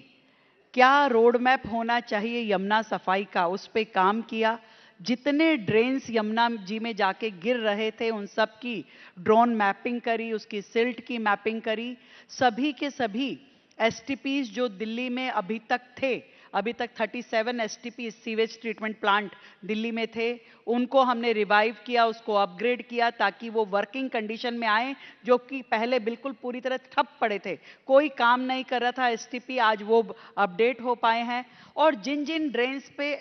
Speaker 17: क्या रोड मैप होना चाहिए यमुना सफाई का, उस पे काम किया। जितने ड्रेन्स यमुना जी में जाके गिर रहे थे उन सब की ड्रोन मैपिंग करी, उसकी सिल्ट की मैपिंग करी। सभी के सभी एसटीपीज जो दिल्ली में अभी तक थे, अभी तक 37 STP sewage treatment plant Delhi में थे, उनको हमने रिवाइव किया, उसको अपग्रेड किया ताकि वो वर्किंग कंडीशन में आए, जो कि पहले बिल्कुल पूरी तरह ठप पड़े थे, कोई काम नहीं कर रहा था एसटीपी, आज वो अपडेट हो पाए हैं। और जिन जिन ड्रेन्स पे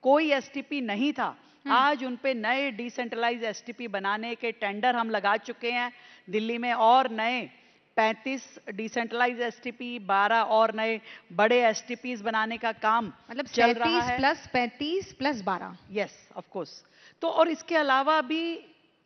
Speaker 17: कोई एसटीपी नहीं था, आज उन पे नए डिसेंट्रलाइज एसटीपी बनाने के टेंडर हम लगा चुके हैं दिल्ली में, और नए 35 डिसेंट्रलाइज एसटीपी, 12 और नए बड़े एसटीपीज बनाने का काम
Speaker 9: मतलब
Speaker 17: चल रहा
Speaker 9: 37
Speaker 17: है।
Speaker 9: Plus 35 plus 12।
Speaker 17: Yes, of course. तो और इसके अलावा भी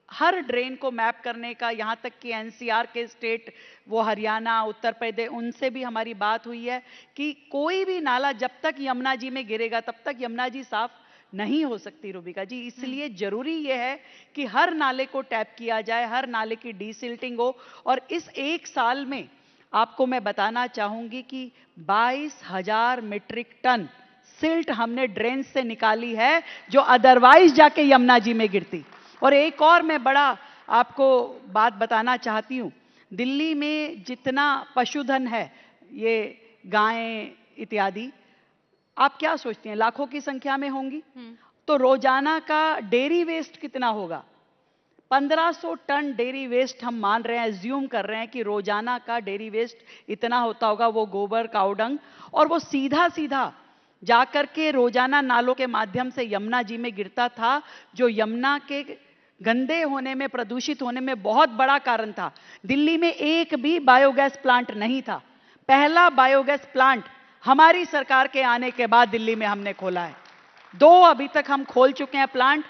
Speaker 17: हर ड्रेन को मैप करने का, यहाँ तक कि एनसीआर के स्टेट, वो हरियाणा, उत्तर प्रदेश, उनसे भी हमारी बात हुई है कि कोई भी नाला जब तक यमुना जी में गिरेगा तब तक यमुना जी साफ नहीं हो सकती रूबिका जी। इसलिए जरूरी यह है कि हर नाले को टैप किया जाए, हर नाले की डीसिल्टिंग हो। और इस एक साल में आपको मैं बताना चाहूंगी कि 22,000 मीट्रिक टन सिल्ट हमने ड्रेन से निकाली है, जो अदरवाइज जाके यमुना जी में गिरती। और एक और मैं बड़ा आपको बात बताना चाहती हूं, दिल्ली में जितना पशुधन है, ये गायें इत्यादि, आप क्या सोचती हैं, लाखों की संख्या में होंगी? तो रोजाना का डेयरी वेस्ट कितना होगा? 1500 टन डेयरी वेस्ट हम मान रहे हैं, एज्यूम कर रहे हैं कि रोजाना का डेयरी वेस्ट इतना होता होगा, वो गोबर, काउडंग, और वो सीधा सीधा जाकर के रोजाना नालों के माध्यम से यमुना जी में गिरता था, जो यमुना के गंदे होने में, प्रदूषित होने में बहुत बड़ा कारण था। दिल्ली में एक भी बायोगैस प्लांट नहीं था। पहला बायोगैस प्लांट हमारी सरकार के आने के बाद दिल्ली में हमने खोला है। 2 अभी तक हम खोल चुके हैं प्लांट।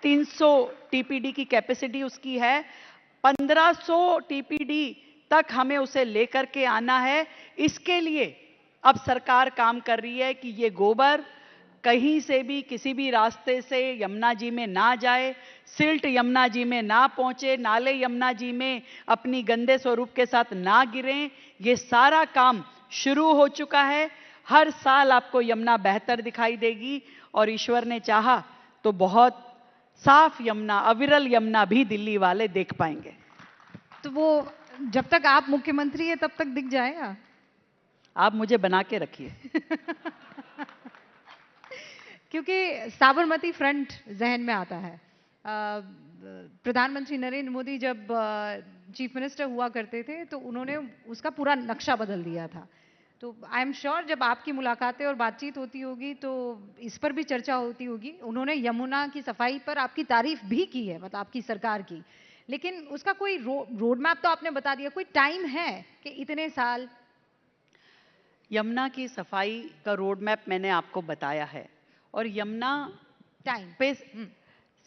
Speaker 17: 300 टीपीडी की कैपेसिटी उसकी है। 1500 टीपीडी तक हमें उसे लेकर के आना है। इसके लिए अब सरकार काम कर रही है कि ये गोबर कहीं से भी, किसी भी रास्ते से यमुना जी में ना जाए, सिल्ट यमुना जी में ना पहुंचे, नाले यमुना जी में अपनी गंदे स्वरूप के साथ ना गिरें। ये सारा काम शुरू हो चुका है। हर साल आपको यमुना बेहतर दिखाई देगी, और ईश्वर ने चाहा तो बहुत साफ यमुना, अविरल यमुना भी दिल्ली वाले देख पाएंगे।
Speaker 9: तो वो जब तक आप मुख्यमंत्री है तब तक दिख जाएगा?
Speaker 17: आप मुझे बना के रखिए।
Speaker 9: क्योंकि साबरमती फ्रंट जहन में आता है। प्रधानमंत्री नरेंद्र मोदी जब चीफ मिनिस्टर हुआ करते थे तो उन्होंने उसका पूरा नक्शा बदल दिया था। तो आई एम श्योर जब आपकी मुलाकातें और बातचीत होती होगी तो इस पर भी चर्चा होती होगी। उन्होंने यमुना की सफाई पर आपकी तारीफ भी की है, मतलब आपकी सरकार की, लेकिन उसका कोई रोड मैप तो आपने बता दिया, कोई टाइम है कि इतने साल?
Speaker 17: यमुना की सफाई का रोड मैप मैंने आपको बताया है, और यमुना
Speaker 9: टाइम
Speaker 17: पे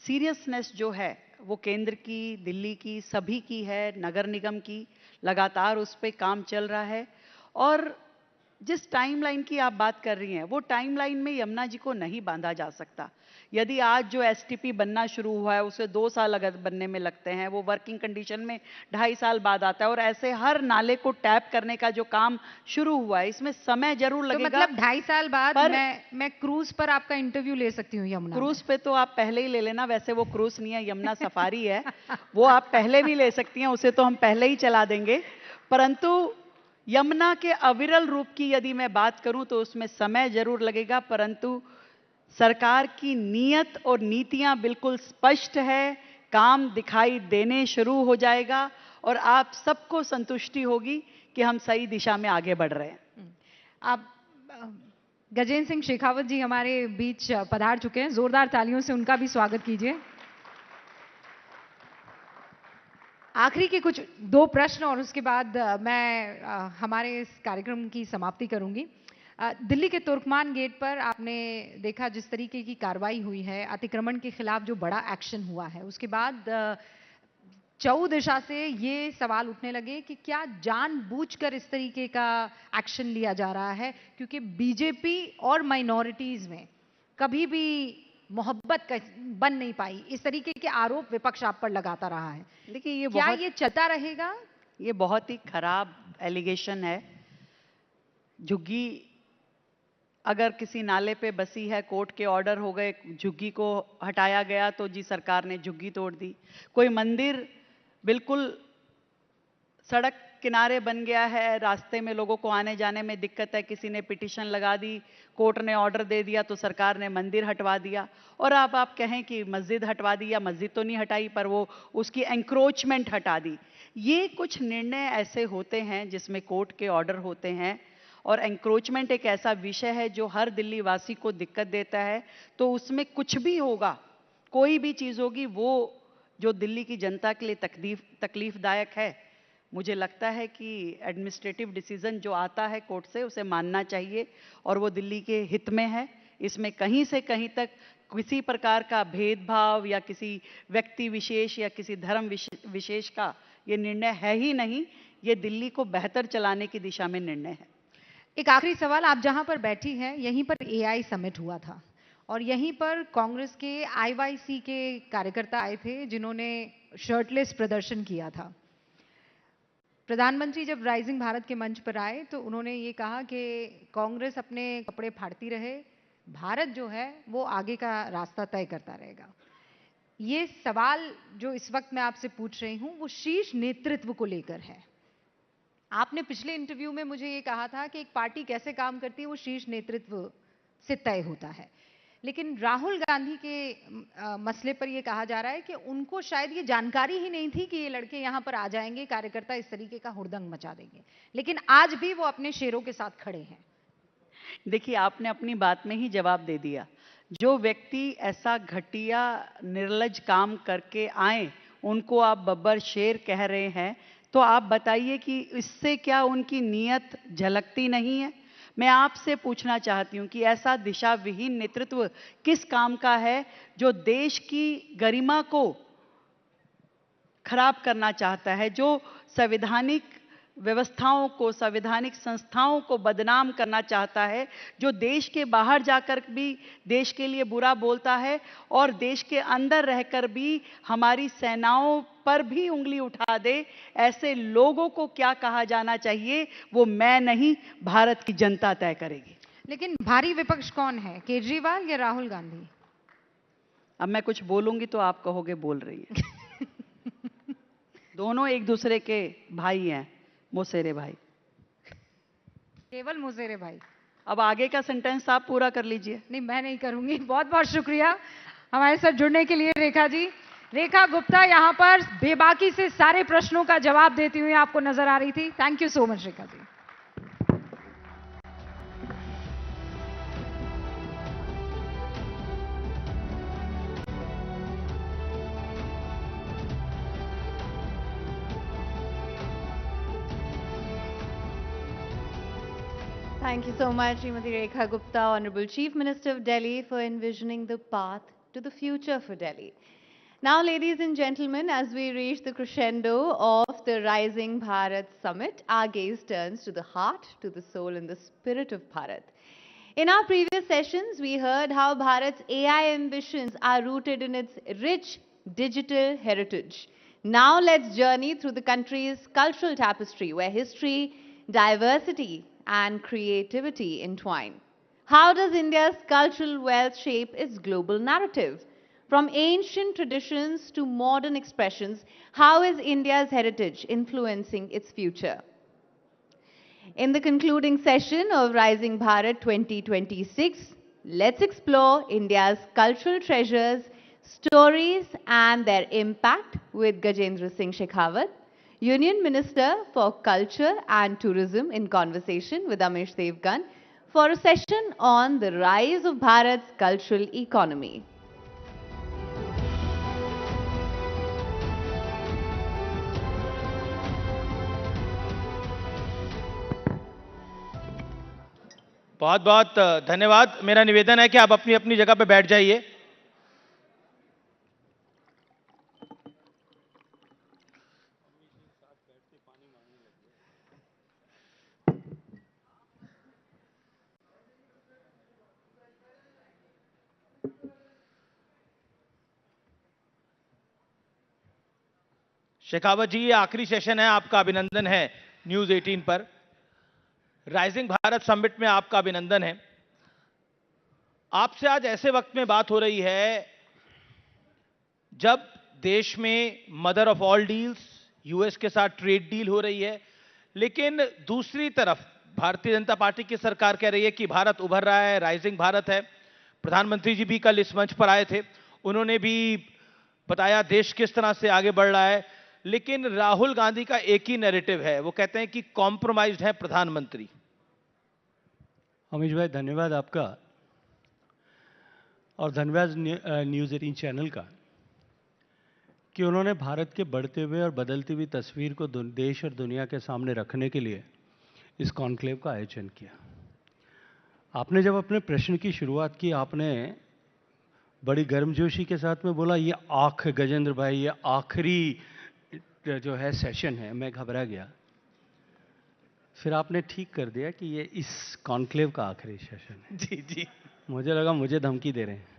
Speaker 17: सीरियसनेस जो है वो केंद्र की, दिल्ली की, सभी की है, नगर निगम की, लगातार उस पे काम चल रहा है। और जिस टाइमलाइन की आप बात कर रही हैं, वो टाइमलाइन में यमुना जी को नहीं बांधा जा सकता। यदि आज जो एसटीपी बनना शुरू हुआ है उसे 2 साल अगर बनने में लगते हैं, वो वर्किंग कंडीशन में 2.5 साल बाद आता है। और ऐसे हर नाले को टैप करने का जो काम शुरू हुआ है, इसमें समय जरूर लगेगा।
Speaker 9: तो मतलब 2.5 साल बाद मैं क्रूज पर आपका इंटरव्यू ले सकती हूँ यमुना?
Speaker 17: क्रूज पे तो आप पहले ही ले लेना, वैसे वो क्रूज नहीं है, यमुना सफारी है। वो आप पहले भी ले सकती हैं, उसे तो हम पहले ही चला देंगे। परंतु यमुना के अविरल रूप की यदि मैं बात करूं तो उसमें समय जरूर लगेगा, परंतु सरकार की नीयत और नीतियां बिल्कुल स्पष्ट है। काम दिखाई देने शुरू हो जाएगा और आप सबको संतुष्टि होगी कि हम सही दिशा में आगे बढ़ रहे हैं।
Speaker 9: आप गजेंद्र सिंह शेखावत जी हमारे बीच पधार चुके हैं, जोरदार तालियों से उनका भी स्वागत कीजिए। आखिरी के कुछ 2 प्रश्न और उसके बाद मैं हमारे इस कार्यक्रम की समाप्ति करूंगी। दिल्ली के तुर्कमान गेट पर आपने देखा जिस तरीके की कार्रवाई हुई है, अतिक्रमण के खिलाफ जो बड़ा एक्शन हुआ है, उसके बाद चौ दिशा से ये सवाल उठने लगे कि क्या जानबूझकर इस तरीके का एक्शन लिया जा रहा है, क्योंकि बीजेपी और माइनॉरिटीज में कभी भी मोहब्बत बन नहीं पाई। इस तरीके के आरोप विपक्ष आप पर लगाता रहा है।
Speaker 17: देखिए, ये
Speaker 9: क्या ये चलता रहेगा?
Speaker 17: ये बहुत ही खराब एलिगेशन है। झुग्गी अगर किसी नाले पे बसी है, कोर्ट के ऑर्डर हो गए, झुग्गी को हटाया गया तो जी सरकार ने झुग्गी तोड़ दी। कोई मंदिर बिल्कुल सड़क किनारे बन गया है, रास्ते में लोगों को आने जाने में दिक्कत है, किसी ने पिटीशन लगा दी, कोर्ट ने ऑर्डर दे दिया तो सरकार ने मंदिर हटवा दिया। और अब आप कहें कि मस्जिद हटवा दी, या मस्जिद तो नहीं हटाई पर वो उसकी एंक्रोचमेंट हटा दी। ये कुछ निर्णय ऐसे होते हैं जिसमें कोर्ट के ऑर्डर होते हैं, और एंक्रोचमेंट एक ऐसा विषय है जो हर दिल्ली वासी को दिक्कत देता है। तो उसमें कुछ भी होगा, कोई भी चीज़ होगी, वो जो दिल्ली की जनता के लिए तकलीफदायक है, मुझे लगता है कि एडमिनिस्ट्रेटिव डिसीजन जो आता है कोर्ट से उसे मानना चाहिए, और वो दिल्ली के हित में है। इसमें कहीं से कहीं तक किसी प्रकार का भेदभाव या किसी व्यक्ति विशेष या किसी धर्म विशेष का ये निर्णय है ही नहीं, ये दिल्ली को बेहतर चलाने की दिशा में निर्णय है।
Speaker 9: एक आखिरी सवाल, आप जहां पर बैठी हैं यहीं पर एआई समिट हुआ था और यहीं पर कांग्रेस के आईवाईसी के कार्यकर्ता आए थे जिन्होंने शर्टलेस प्रदर्शन किया था। प्रधानमंत्री जब राइजिंग भारत के मंच पर आए तो उन्होंने ये कहा कि कांग्रेस अपने कपड़े फाड़ती रहे, भारत जो है वो आगे का रास्ता तय करता रहेगा। ये सवाल जो इस वक्त मैं आपसे पूछ रही हूं वो शीर्ष नेतृत्व को लेकर है। आपने पिछले इंटरव्यू में मुझे ये कहा था कि एक पार्टी कैसे काम करती है वो शीर्ष नेतृत्व से तय होता है, लेकिन राहुल गांधी के मसले पर यह कहा जा रहा है कि उनको शायद ये जानकारी ही नहीं थी कि ये लड़के यहां पर आ जाएंगे, कार्यकर्ता इस तरीके का हुड़दंग मचा देंगे, लेकिन आज भी वो अपने शेरों के साथ खड़े हैं।
Speaker 17: देखिए, आपने अपनी बात में ही जवाब दे दिया। जो व्यक्ति ऐसा घटिया निर्लज काम करके आए उनको आप बब्बर शेर कह रहे हैं, तो आप बताइए कि इससे क्या उनकी नीयत झलकती नहीं है? मैं आपसे पूछना चाहती हूं कि ऐसा दिशा विहीन नेतृत्व किस काम का है जो देश की गरिमा को खराब करना चाहता है, जो संवैधानिक व्यवस्थाओं को, संवैधानिक संस्थाओं को बदनाम करना चाहता है, जो देश के बाहर जाकर भी देश के लिए बुरा बोलता है और देश के अंदर रहकर भी हमारी सेनाओं पर भी उंगली उठा दे। ऐसे लोगों को क्या कहा जाना चाहिए वो मैं नहीं, भारत की जनता तय करेगी।
Speaker 9: लेकिन भारी विपक्ष कौन है, केजरीवाल या राहुल गांधी?
Speaker 17: अब मैं कुछ बोलूंगी तो आप कहोगे बोल रही है। दोनों एक दूसरे के भाई हैं, मोसेरे भाई।
Speaker 9: केवल मोसेरे भाई।
Speaker 17: अब आगे का सेंटेंस आप पूरा कर लीजिए।
Speaker 9: नहीं, मैं नहीं करूंगी। बहुत बहुत शुक्रिया हमारे साथ जुड़ने के लिए रेखा जी। रेखा गुप्ता यहाँ पर बेबाकी से सारे प्रश्नों का जवाब देती हुई आपको नजर आ रही थी। Thank you so much Rekha ji.
Speaker 7: Thank you so much, Srimati Rekha Gupta, Honorable Chief Minister of Delhi, for envisioning the path to the future for Delhi. Now, ladies and gentlemen, as we reach the crescendo of the Rising Bharat Summit, our gaze turns to the heart, to the soul and the spirit of Bharat. In our previous sessions, we heard how Bharat's AI ambitions are rooted in its rich digital heritage. Now, let's journey through the country's cultural tapestry, where history, diversity, and creativity entwine. How does India's cultural wealth shape its global narrative? From ancient traditions to modern expressions, how is India's heritage influencing its future? In the concluding session of Rising Bharat 2026, let's explore India's cultural treasures, stories, and their impact with Gajendra Singh Shekhawat, Union Minister for Culture and Tourism, in conversation with Amish Devgan for a session on the rise of Bharat's cultural economy.
Speaker 2: बहुत बहुत धन्यवाद। मेरा निवेदन है कि आप अपनी अपनी जगह पर बैठ जाइए। शेखावत जी, ये आखिरी सेशन है, आपका अभिनंदन है न्यूज़ 18 पर। राइजिंग भारत समिट में आपका अभिनंदन है। आपसे आज ऐसे वक्त में बात हो रही है जब देश में mother of all deals US के साथ ट्रेड डील हो रही है, लेकिन दूसरी तरफ भारतीय जनता पार्टी की सरकार कह रही है कि भारत उभर रहा है, राइजिंग भारत है। प्रधानमंत्री जी भी कल इस मंच पर आए थे, उन्होंने भी बताया देश किस तरह से आगे बढ़ रहा है। लेकिन राहुल गांधी का एक ही नैरेटिव है, वो कहते हैं कि कॉम्प्रोमाइज्ड है प्रधानमंत्री।
Speaker 3: अमीश भाई धन्यवाद आपका, और धन्यवाद न्यूज़ 18 चैनल का कि उन्होंने भारत के बढ़ते हुए और बदलती हुई तस्वीर को देश और दुनिया के सामने रखने के लिए इस कॉन्क्लेव का आयोजन किया। आपने जब अपने प्रश्न की शुरुआत की, आपने बड़ी गर्मजोशी के साथ में बोला ये गजेंद्र भाई ये आखिरी जो है सेशन है, मैं घबरा गया। फिर आपने ठीक कर दिया कि ये इस कॉन्क्लेव का आखिरी सेशन है।
Speaker 2: जी जी,
Speaker 3: मुझे लगा मुझे धमकी दे रहे हैं।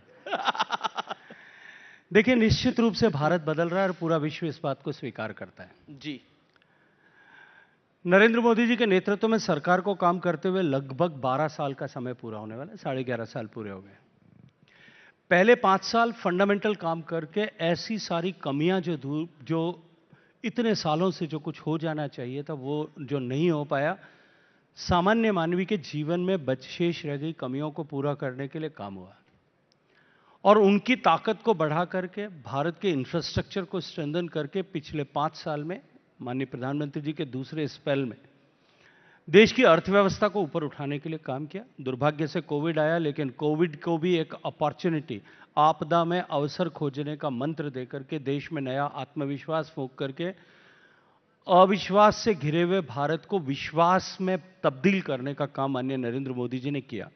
Speaker 3: देखिए, निश्चित रूप से भारत बदल रहा है और पूरा विश्व इस बात को स्वीकार करता है।
Speaker 2: जी,
Speaker 3: नरेंद्र मोदी जी के नेतृत्व में सरकार को काम करते हुए लगभग 12 साल का समय पूरा होने वाला है, 11.5 साल पूरे हो गए। पहले 5 साल फंडामेंटल काम करके ऐसी सारी कमियां जो इतने सालों से जो कुछ हो जाना चाहिए था वो जो नहीं हो पाया, सामान्य मानवी के जीवन में बचशेष रह गई कमियों को पूरा करने के लिए काम हुआ, और उनकी ताकत को बढ़ा करके भारत के इंफ्रास्ट्रक्चर को स्ट्रेंथन करके पिछले 5 साल में माननीय प्रधानमंत्री जी के दूसरे स्पेल में देश की अर्थव्यवस्था को ऊपर उठाने के लिए काम किया। दुर्भाग्य से कोविड आया, लेकिन कोविड को भी एक अपॉर्चुनिटी, आपदा में अवसर खोजने का मंत्र देकर के देश में नया आत्मविश्वास फूंक करके अविश्वास से घिरे हुए भारत को विश्वास में तब्दील करने का काम माननीय नरेंद्र मोदी जी ने किया।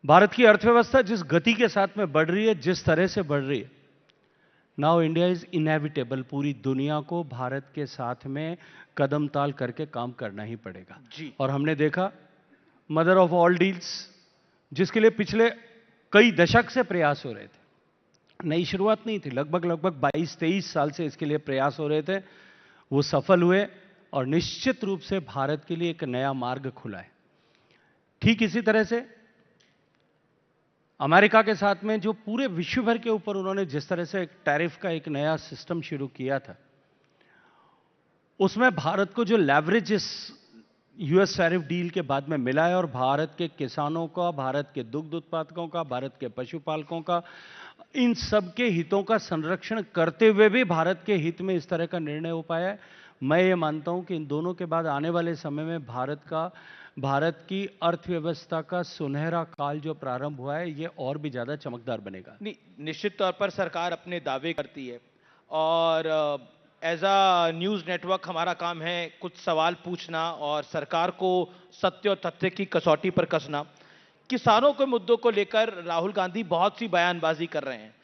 Speaker 3: भारत की अर्थव्यवस्था जिस गति के साथ में बढ़ रही है, जिस तरह से बढ़ रही है, नाउ इंडिया इज इनएविटेबल। पूरी दुनिया को भारत के साथ में कदम ताल करके काम करना ही पड़ेगा
Speaker 2: जी।
Speaker 3: और हमने देखा मदर ऑफ ऑल डील्स, जिसके लिए पिछले कई दशक से प्रयास हो रहे थे, नई शुरुआत नहीं थी, लगभग 22-23 साल से इसके लिए प्रयास हो रहे थे, वो सफल हुए और निश्चित रूप से भारत के लिए एक नया मार्ग खुला है। ठीक इसी तरह से अमेरिका के साथ में जो पूरे विश्व भर के ऊपर उन्होंने जिस तरह से एक टैरिफ का एक नया सिस्टम शुरू किया था, उसमें भारत को जो लेवरेज इस यूएस टैरिफ डील के बाद में मिला है, और भारत के किसानों का, भारत के दुग्ध उत्पादकों का, भारत के पशुपालकों का, इन सब के हितों का संरक्षण करते हुए भी भारत के हित में इस तरह का निर्णय हो पाया है। मैं ये मानता हूं कि इन दोनों के बाद आने वाले समय में भारत की अर्थव्यवस्था का सुनहरा काल जो प्रारंभ हुआ है, ये और भी ज्यादा चमकदार बनेगा।
Speaker 2: नहीं, निश्चित तौर पर सरकार अपने दावे करती है, और एज अ न्यूज़ नेटवर्क हमारा काम है कुछ सवाल पूछना और सरकार को सत्य और तथ्य की कसौटी पर कसना। किसानों के मुद्दों को लेकर राहुल गांधी बहुत सी बयानबाजी कर रहे हैं।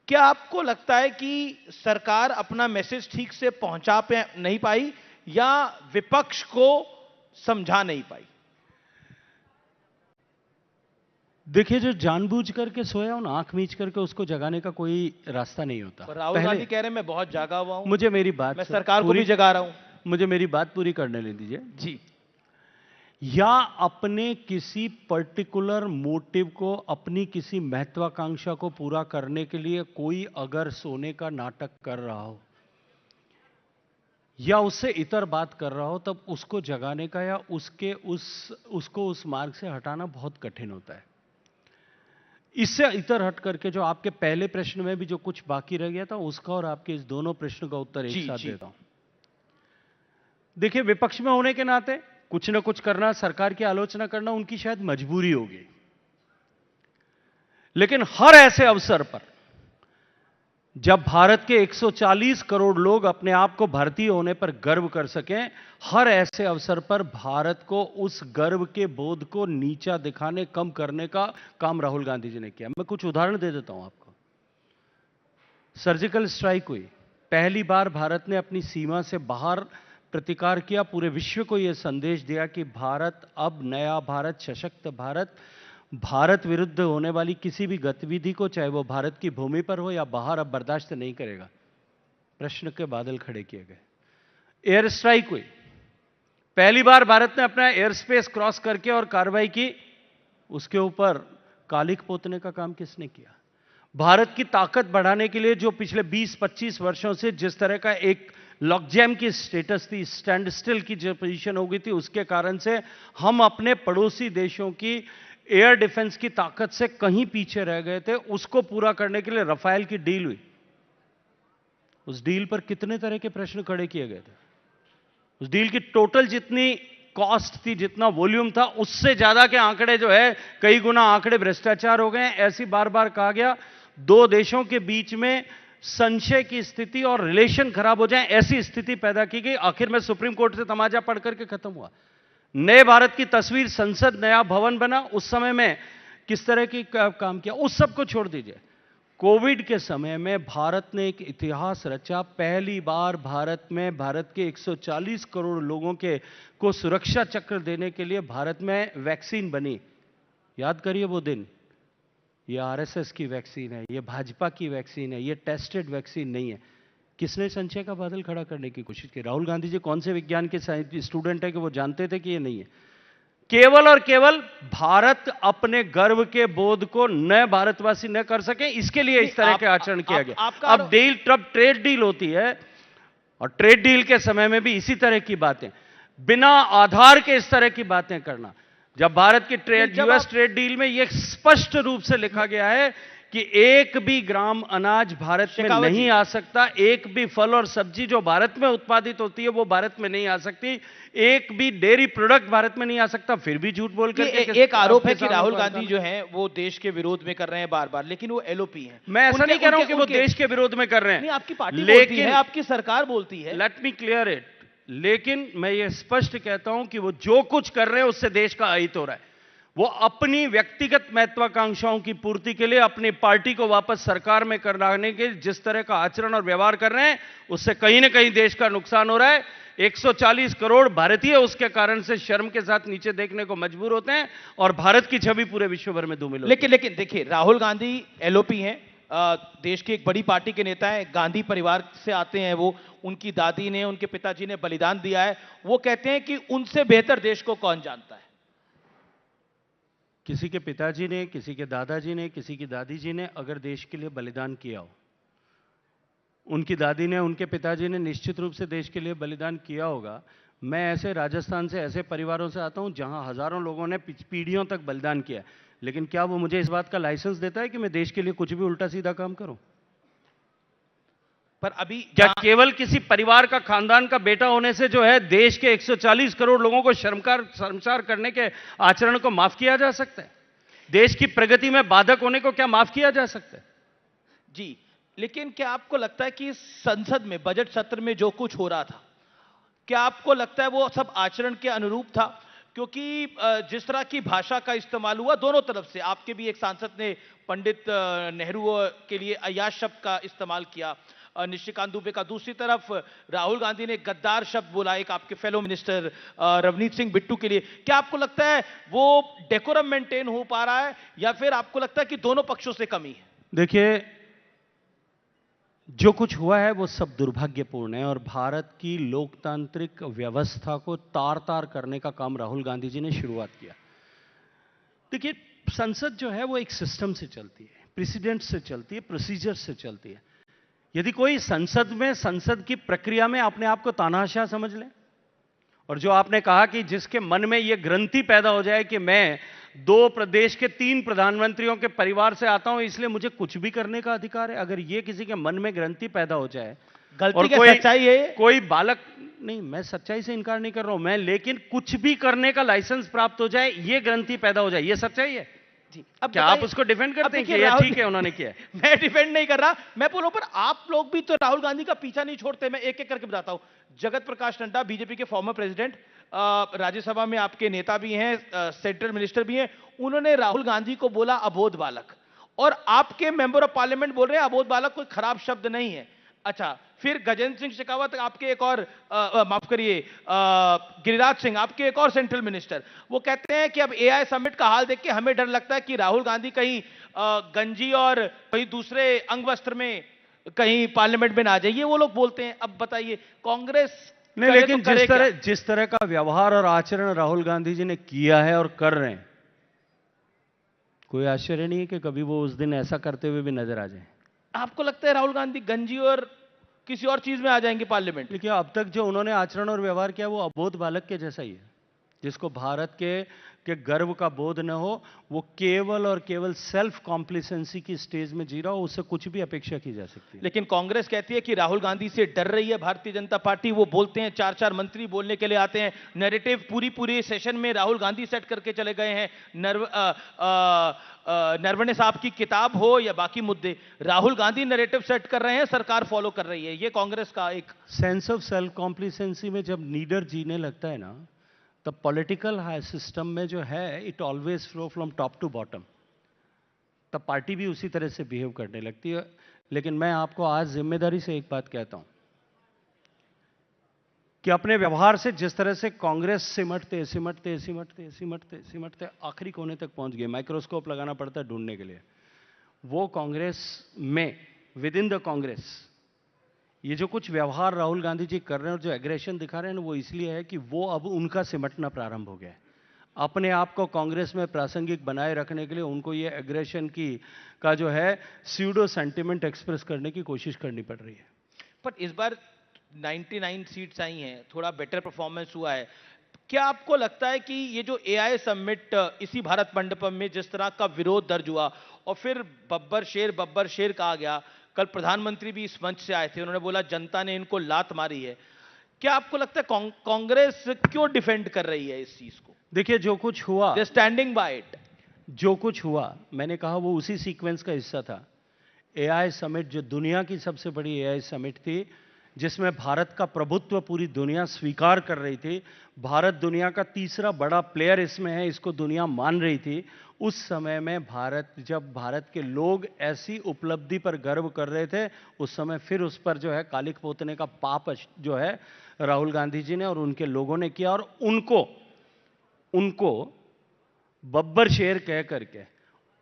Speaker 2: क्या आपको लगता है कि सरकार अपना मैसेज ठीक से पहुंचा नहीं पाई, या विपक्ष को समझा नहीं पाई?
Speaker 3: देखिए, जो जानबूझ करके सोया हो ना, आंख मीच करके उसको जगाने का कोई रास्ता नहीं होता।
Speaker 2: राहुल गांधी कह रहे हैं मैं बहुत जागा हुआ हूं।
Speaker 3: मुझे मेरी बात,
Speaker 2: मैं सरकार को भी जगा रहा हूं।
Speaker 3: मुझे मेरी बात पूरी करने ले दीजिए
Speaker 2: जी।
Speaker 3: या अपने किसी पर्टिकुलर मोटिव को, अपनी किसी महत्वाकांक्षा को पूरा करने के लिए कोई अगर सोने का नाटक कर रहा हो या उससे इतर बात कर रहा हो, तब उसको जगाने का या उसको उस मार्ग से हटाना बहुत कठिन होता है। इससे इतर हट करके जो आपके पहले प्रश्न में भी जो कुछ बाकी रह गया था, उसका और आपके इस दोनों प्रश्न का उत्तर एक साथ देता हूं। देखिए, विपक्ष में होने के नाते कुछ ना कुछ करना, सरकार की आलोचना करना उनकी शायद मजबूरी होगी, लेकिन हर ऐसे अवसर पर जब भारत के 140 करोड़ लोग अपने आप को भारतीय होने पर गर्व कर सकें, हर ऐसे अवसर पर भारत को उस गर्व के बोध को नीचा दिखाने, कम करने का काम राहुल गांधी जी ने किया। मैं कुछ उदाहरण दे देता हूं आपको। सर्जिकल स्ट्राइक हुई, पहली बार भारत ने अपनी सीमा से बाहर प्रतिकार किया, पूरे विश्व को यह संदेश दिया कि भारत अब नया भारत, सशक्त भारत विरुद्ध होने वाली किसी भी गतिविधि को, चाहे वो भारत की भूमि पर हो या बाहर, अब बर्दाश्त नहीं करेगा। प्रश्न के बादल खड़े किए गए। एयर स्ट्राइक हुई, पहली बार भारत ने अपना एयर स्पेस क्रॉस करके और कार्रवाई की, उसके ऊपर कालिक पोतने का काम किसने किया? भारत की ताकत बढ़ाने के लिए जो पिछले 20-25 वर्षों से जिस तरह का एक लॉकजैम की स्टेटस थी, स्टैंड स्टिल की जो पोजीशन हो गई थी, उसके कारण से हम अपने पड़ोसी देशों की एयर डिफेंस की ताकत से कहीं पीछे रह गए थे। उसको पूरा करने के लिए राफेल की डील हुई। उस डील पर कितने तरह के प्रश्न खड़े किए गए थे। उस डील की टोटल जितनी कॉस्ट थी, जितना वॉल्यूम था, उससे ज्यादा के आंकड़े जो है कई गुना आंकड़े भ्रष्टाचार हो गए। ऐसी बार बार कहा गया, दो देशों के बीच में संशय की स्थिति और रिलेशन खराब हो जाए, ऐसी स्थिति पैदा की गई। आखिर में सुप्रीम कोर्ट से तमाचा पढ़ करके खत्म हुआ। नए भारत की तस्वीर, संसद, नया भवन बना। उस समय में किस तरह की काम किया, उस सब को छोड़ दीजिए। कोविड के समय में भारत ने एक इतिहास रचा। पहली बार भारत में, भारत के 140 करोड़ लोगों के को सुरक्षा चक्र देने के लिए भारत में वैक्सीन बनी। याद करिए वो दिन। ये आरएसएस की वैक्सीन है, ये भाजपा की वैक्सीन है, ये टेस्टेड वैक्सीन नहीं है। किसने संशय का बादल खड़ा करने की कोशिश की? राहुल गांधी जी कौन से विज्ञान के स्टूडेंट है कि वो जानते थे कि ये नहीं है? केवल और केवल भारत अपने गर्व के बोध को नए भारतवासी न कर सके, इसके लिए इस तरह के आचरण किया गया। अब डील, तब ट्रेड डील होती है, और ट्रेड डील के समय में भी इसी तरह की बातें, बिना आधार के इस तरह की बातें करना। जब भारत की यूएस ट्रेड डील में यह स्पष्ट रूप से लिखा गया है कि एक भी ग्राम अनाज भारत में नहीं आ सकता, एक भी फल और सब्जी जो भारत में उत्पादित होती है वो भारत में नहीं आ सकती, एक भी डेयरी प्रोडक्ट भारत में नहीं आ सकता, फिर भी झूठ बोल कर
Speaker 2: एक आरोप है कि राहुल गांधी जो हैं वो देश के विरोध में कर रहे हैं बार बार, लेकिन वो एलओपी हैं।
Speaker 3: मैं ऐसा नहीं कह रहा हूं कि वो देश के विरोध में कर रहे हैं।
Speaker 2: नहीं, आपकी पार्टी बोलती है, आपकी सरकार बोलती है।
Speaker 3: Let me clear it. लेकिन मैं ये स्पष्ट कहता हूं कि वो जो कुछ कर रहे हैं उससे देश का अहित हो रहा है। वो अपनी व्यक्तिगत महत्वाकांक्षाओं की पूर्ति के लिए अपनी पार्टी को वापस सरकार में कराने के जिस तरह का आचरण और व्यवहार कर रहे हैं, उससे कहीं ना कहीं देश का नुकसान हो रहा है। 140 करोड़ भारतीय उसके कारण से शर्म के साथ नीचे देखने को मजबूर होते हैं, और भारत की छवि पूरे विश्व भर में धूमिल होती है।
Speaker 2: लेकिन देखिए, राहुल गांधी एलओपी हैं, देश की एक बड़ी पार्टी के नेता हैं, गांधी परिवार से आते हैं वो, उनकी दादी ने, उनके पिताजी ने बलिदान दिया है। वो कहते हैं कि उनसे बेहतर देश को कौन जानता है।
Speaker 3: किसी के पिताजी ने, किसी के दादाजी ने, किसी की दादी जी ने अगर देश के लिए बलिदान किया हो, उनकी दादी ने, उनके पिताजी ने निश्चित रूप से देश के लिए बलिदान किया होगा। मैं ऐसे राजस्थान से, ऐसे परिवारों से आता हूं जहां हजारों लोगों ने पीढ़ियों तक बलिदान किया, लेकिन क्या वो मुझे इस बात का लाइसेंस देता है कि मैं देश के लिए कुछ भी उल्टा सीधा काम करूं?
Speaker 2: पर अभी
Speaker 3: क्या केवल किसी परिवार का, खानदान का बेटा होने से जो है देश के 140 करोड़ लोगों को शर्मसार करने के आचरण को माफ किया जा सकता है? देश की प्रगति में बाधक होने को क्या माफ किया जा सकता है?
Speaker 2: जी, लेकिन क्या आपको लगता है कि संसद में, बजट सत्र में जो कुछ हो रहा था, क्या आपको लगता है वो सब आचरण के अनुरूप था? क्योंकि जिस तरह की भाषा का इस्तेमाल हुआ दोनों तरफ से, आपके भी एक सांसद ने पंडित नेहरू के लिए अय्याश शब्द का इस्तेमाल किया, निशिकांत दुबे का, दूसरी तरफ राहुल गांधी ने गद्दार शब्द बोला एक आपके फेलो मिनिस्टर रवनीत सिंह बिट्टू के लिए। क्या आपको लगता है वो डेकोरम मेंटेन हो पा रहा है, या फिर आपको लगता है कि दोनों पक्षों से कमी है?
Speaker 3: देखिए, जो कुछ हुआ है वो सब दुर्भाग्यपूर्ण है, और भारत की लोकतांत्रिक व्यवस्था को तार तार करने का काम राहुल गांधी जी ने शुरुआत किया। देखिए, संसद जो है वो एक सिस्टम से चलती है, प्रेसिडेंट से चलती है, प्रोसीजर से चलती है। यदि कोई संसद में, संसद की प्रक्रिया में अपने आप को तानाशाह समझ ले, और जो आपने कहा कि जिसके मन में यह ग्रंथि पैदा हो जाए कि मैं 2 प्रदेश के 3 प्रधानमंत्रियों के परिवार से आता हूं इसलिए मुझे कुछ भी करने का अधिकार है, अगर यह किसी के मन में ग्रंथि पैदा हो जाए,
Speaker 2: गलती क्या सच्चाई है?
Speaker 3: कोई बालक, नहीं मैं सच्चाई से इनकार नहीं कर रहा हूं मैं, लेकिन कुछ भी करने का लाइसेंस प्राप्त हो जाए, यह ग्रंथि पैदा हो जाए, यह सच्चाई है? अब क्या आप उसको डिफेंड करते हैं कि यह ठीक है उन्होंने किया?
Speaker 2: मैं डिफेंड नहीं कर रहा, मैं बोलूं पर आप लोग भी तो राहुल गांधी का पीछा नहीं छोड़ते। मैं एक एक करके बताता हूं। जगत प्रकाश नड्डा, बीजेपी के फॉर्मर प्रेसिडेंट, राज्यसभा में आपके नेता भी हैं, सेंट्रल मिनिस्टर भी हैं, उन्होंने राहुल गांधी को बोला अबोध बालक, और आपके मेंबर ऑफ पार्लियामेंट बोल रहे हैं अबोध बालक कोई खराब शब्द नहीं है। अच्छा, फिर गजेंद्र सिंह शेखावत, आपके एक और माफ करिए गिरिराज सिंह, आपके एक और सेंट्रल मिनिस्टर, वो कहते हैं कि अब एआई समिट का हाल देख के हमें डर लगता है कि राहुल गांधी कहीं गंजी और कहीं दूसरे अंग वस्त्र में कहीं पार्लियामेंट में ना जाइए, वो लोग बोलते हैं। अब बताइए कांग्रेस
Speaker 3: नहीं, लेकिन जिस तरह का व्यवहार और आचरण राहुल गांधी जी ने किया है और कर रहे हैं, कोई आश्चर्य नहीं है कि कभी वो उस दिन ऐसा करते हुए भी नजर आ जाए।
Speaker 2: आपको लगता है राहुल गांधी गंजी और किसी और चीज में आ जाएंगे पार्लियामेंट?
Speaker 3: देखिए, अब तक जो उन्होंने आचरण और व्यवहार किया वो अबोध बालक के जैसा ही है, जिसको भारत के गर्व का बोध न हो, वो केवल और केवल सेल्फ कॉम्प्लिसेंसी की स्टेज में जी रहा हो, उससे कुछ भी अपेक्षा की जा सकती है।
Speaker 2: लेकिन कांग्रेस कहती है कि राहुल गांधी से डर रही है भारतीय जनता पार्टी। वो बोलते हैं, 4-4 मंत्री बोलने के लिए आते हैं, नैरेटिव पूरी सेशन में राहुल गांधी सेट करके चले गए हैं। नरवणे साहब की किताब हो या बाकी मुद्दे, राहुल गांधी नैरेटिव सेट कर रहे हैं, सरकार फॉलो कर रही है। ये कांग्रेस का एक
Speaker 3: सेंस ऑफ सेल्फ कॉम्प्लिसेंसी में जब लीडर जीने लगता है ना, तब पॉलिटिकल हाई सिस्टम में जो है, it always flow from top to bottom, तब पार्टी भी उसी तरह से बिहेव करने लगती है। लेकिन मैं आपको आज जिम्मेदारी से एक बात कहता हूं कि अपने व्यवहार से जिस तरह से कांग्रेस सिमटते सिमटते सिमटते सिमटते सिमटते आखिरी कोने तक पहुंच गए, माइक्रोस्कोप लगाना पड़ता है ढूंढने के लिए, वो कांग्रेस में, विद इन द कांग्रेस, ये जो कुछ व्यवहार राहुल गांधी जी कर रहे हैं और जो एग्रेशन दिखा रहे हैं, वो इसलिए है कि वो अब उनका सिमटना प्रारंभ हो गया है। अपने आप को कांग्रेस में प्रासंगिक बनाए रखने के लिए उनको ये एग्रेशन का जो है स्यूडो सेंटिमेंट एक्सप्रेस करने की कोशिश करनी पड़ रही है।
Speaker 2: पर इस बार 99 सीट्स आई हैं, थोड़ा बेटर परफॉर्मेंस हुआ है। क्या आपको लगता है कि ये जो एआई समिट इसी भारत मंडपम में जिस तरह का विरोध दर्ज हुआ और फिर बब्बर शेर कहा गया, कल प्रधानमंत्री भी इस मंच से आए थे, उन्होंने बोला जनता ने इनको लात मारी है, क्या आपको लगता है कांग्रेस क्यों डिफेंड कर रही है इस चीज को?
Speaker 3: देखिए, जो कुछ हुआ,
Speaker 2: स्टैंडिंग बाय इट,
Speaker 3: जो कुछ हुआ, मैंने कहा वो उसी सीक्वेंस का हिस्सा था। एआई समिट जो दुनिया की सबसे बड़ी एआई समिट थी, जिसमें भारत का प्रभुत्व पूरी दुनिया स्वीकार कर रही थी, भारत दुनिया का तीसरा बड़ा प्लेयर इसमें है, इसको दुनिया मान रही थी। उस समय में जब भारत के लोग ऐसी उपलब्धि पर गर्व कर रहे थे, उस समय फिर उस पर जो है कालिक पोतने का पाप जो है राहुल गांधी जी ने और उनके लोगों ने किया, और उनको बब्बर शेर कह करके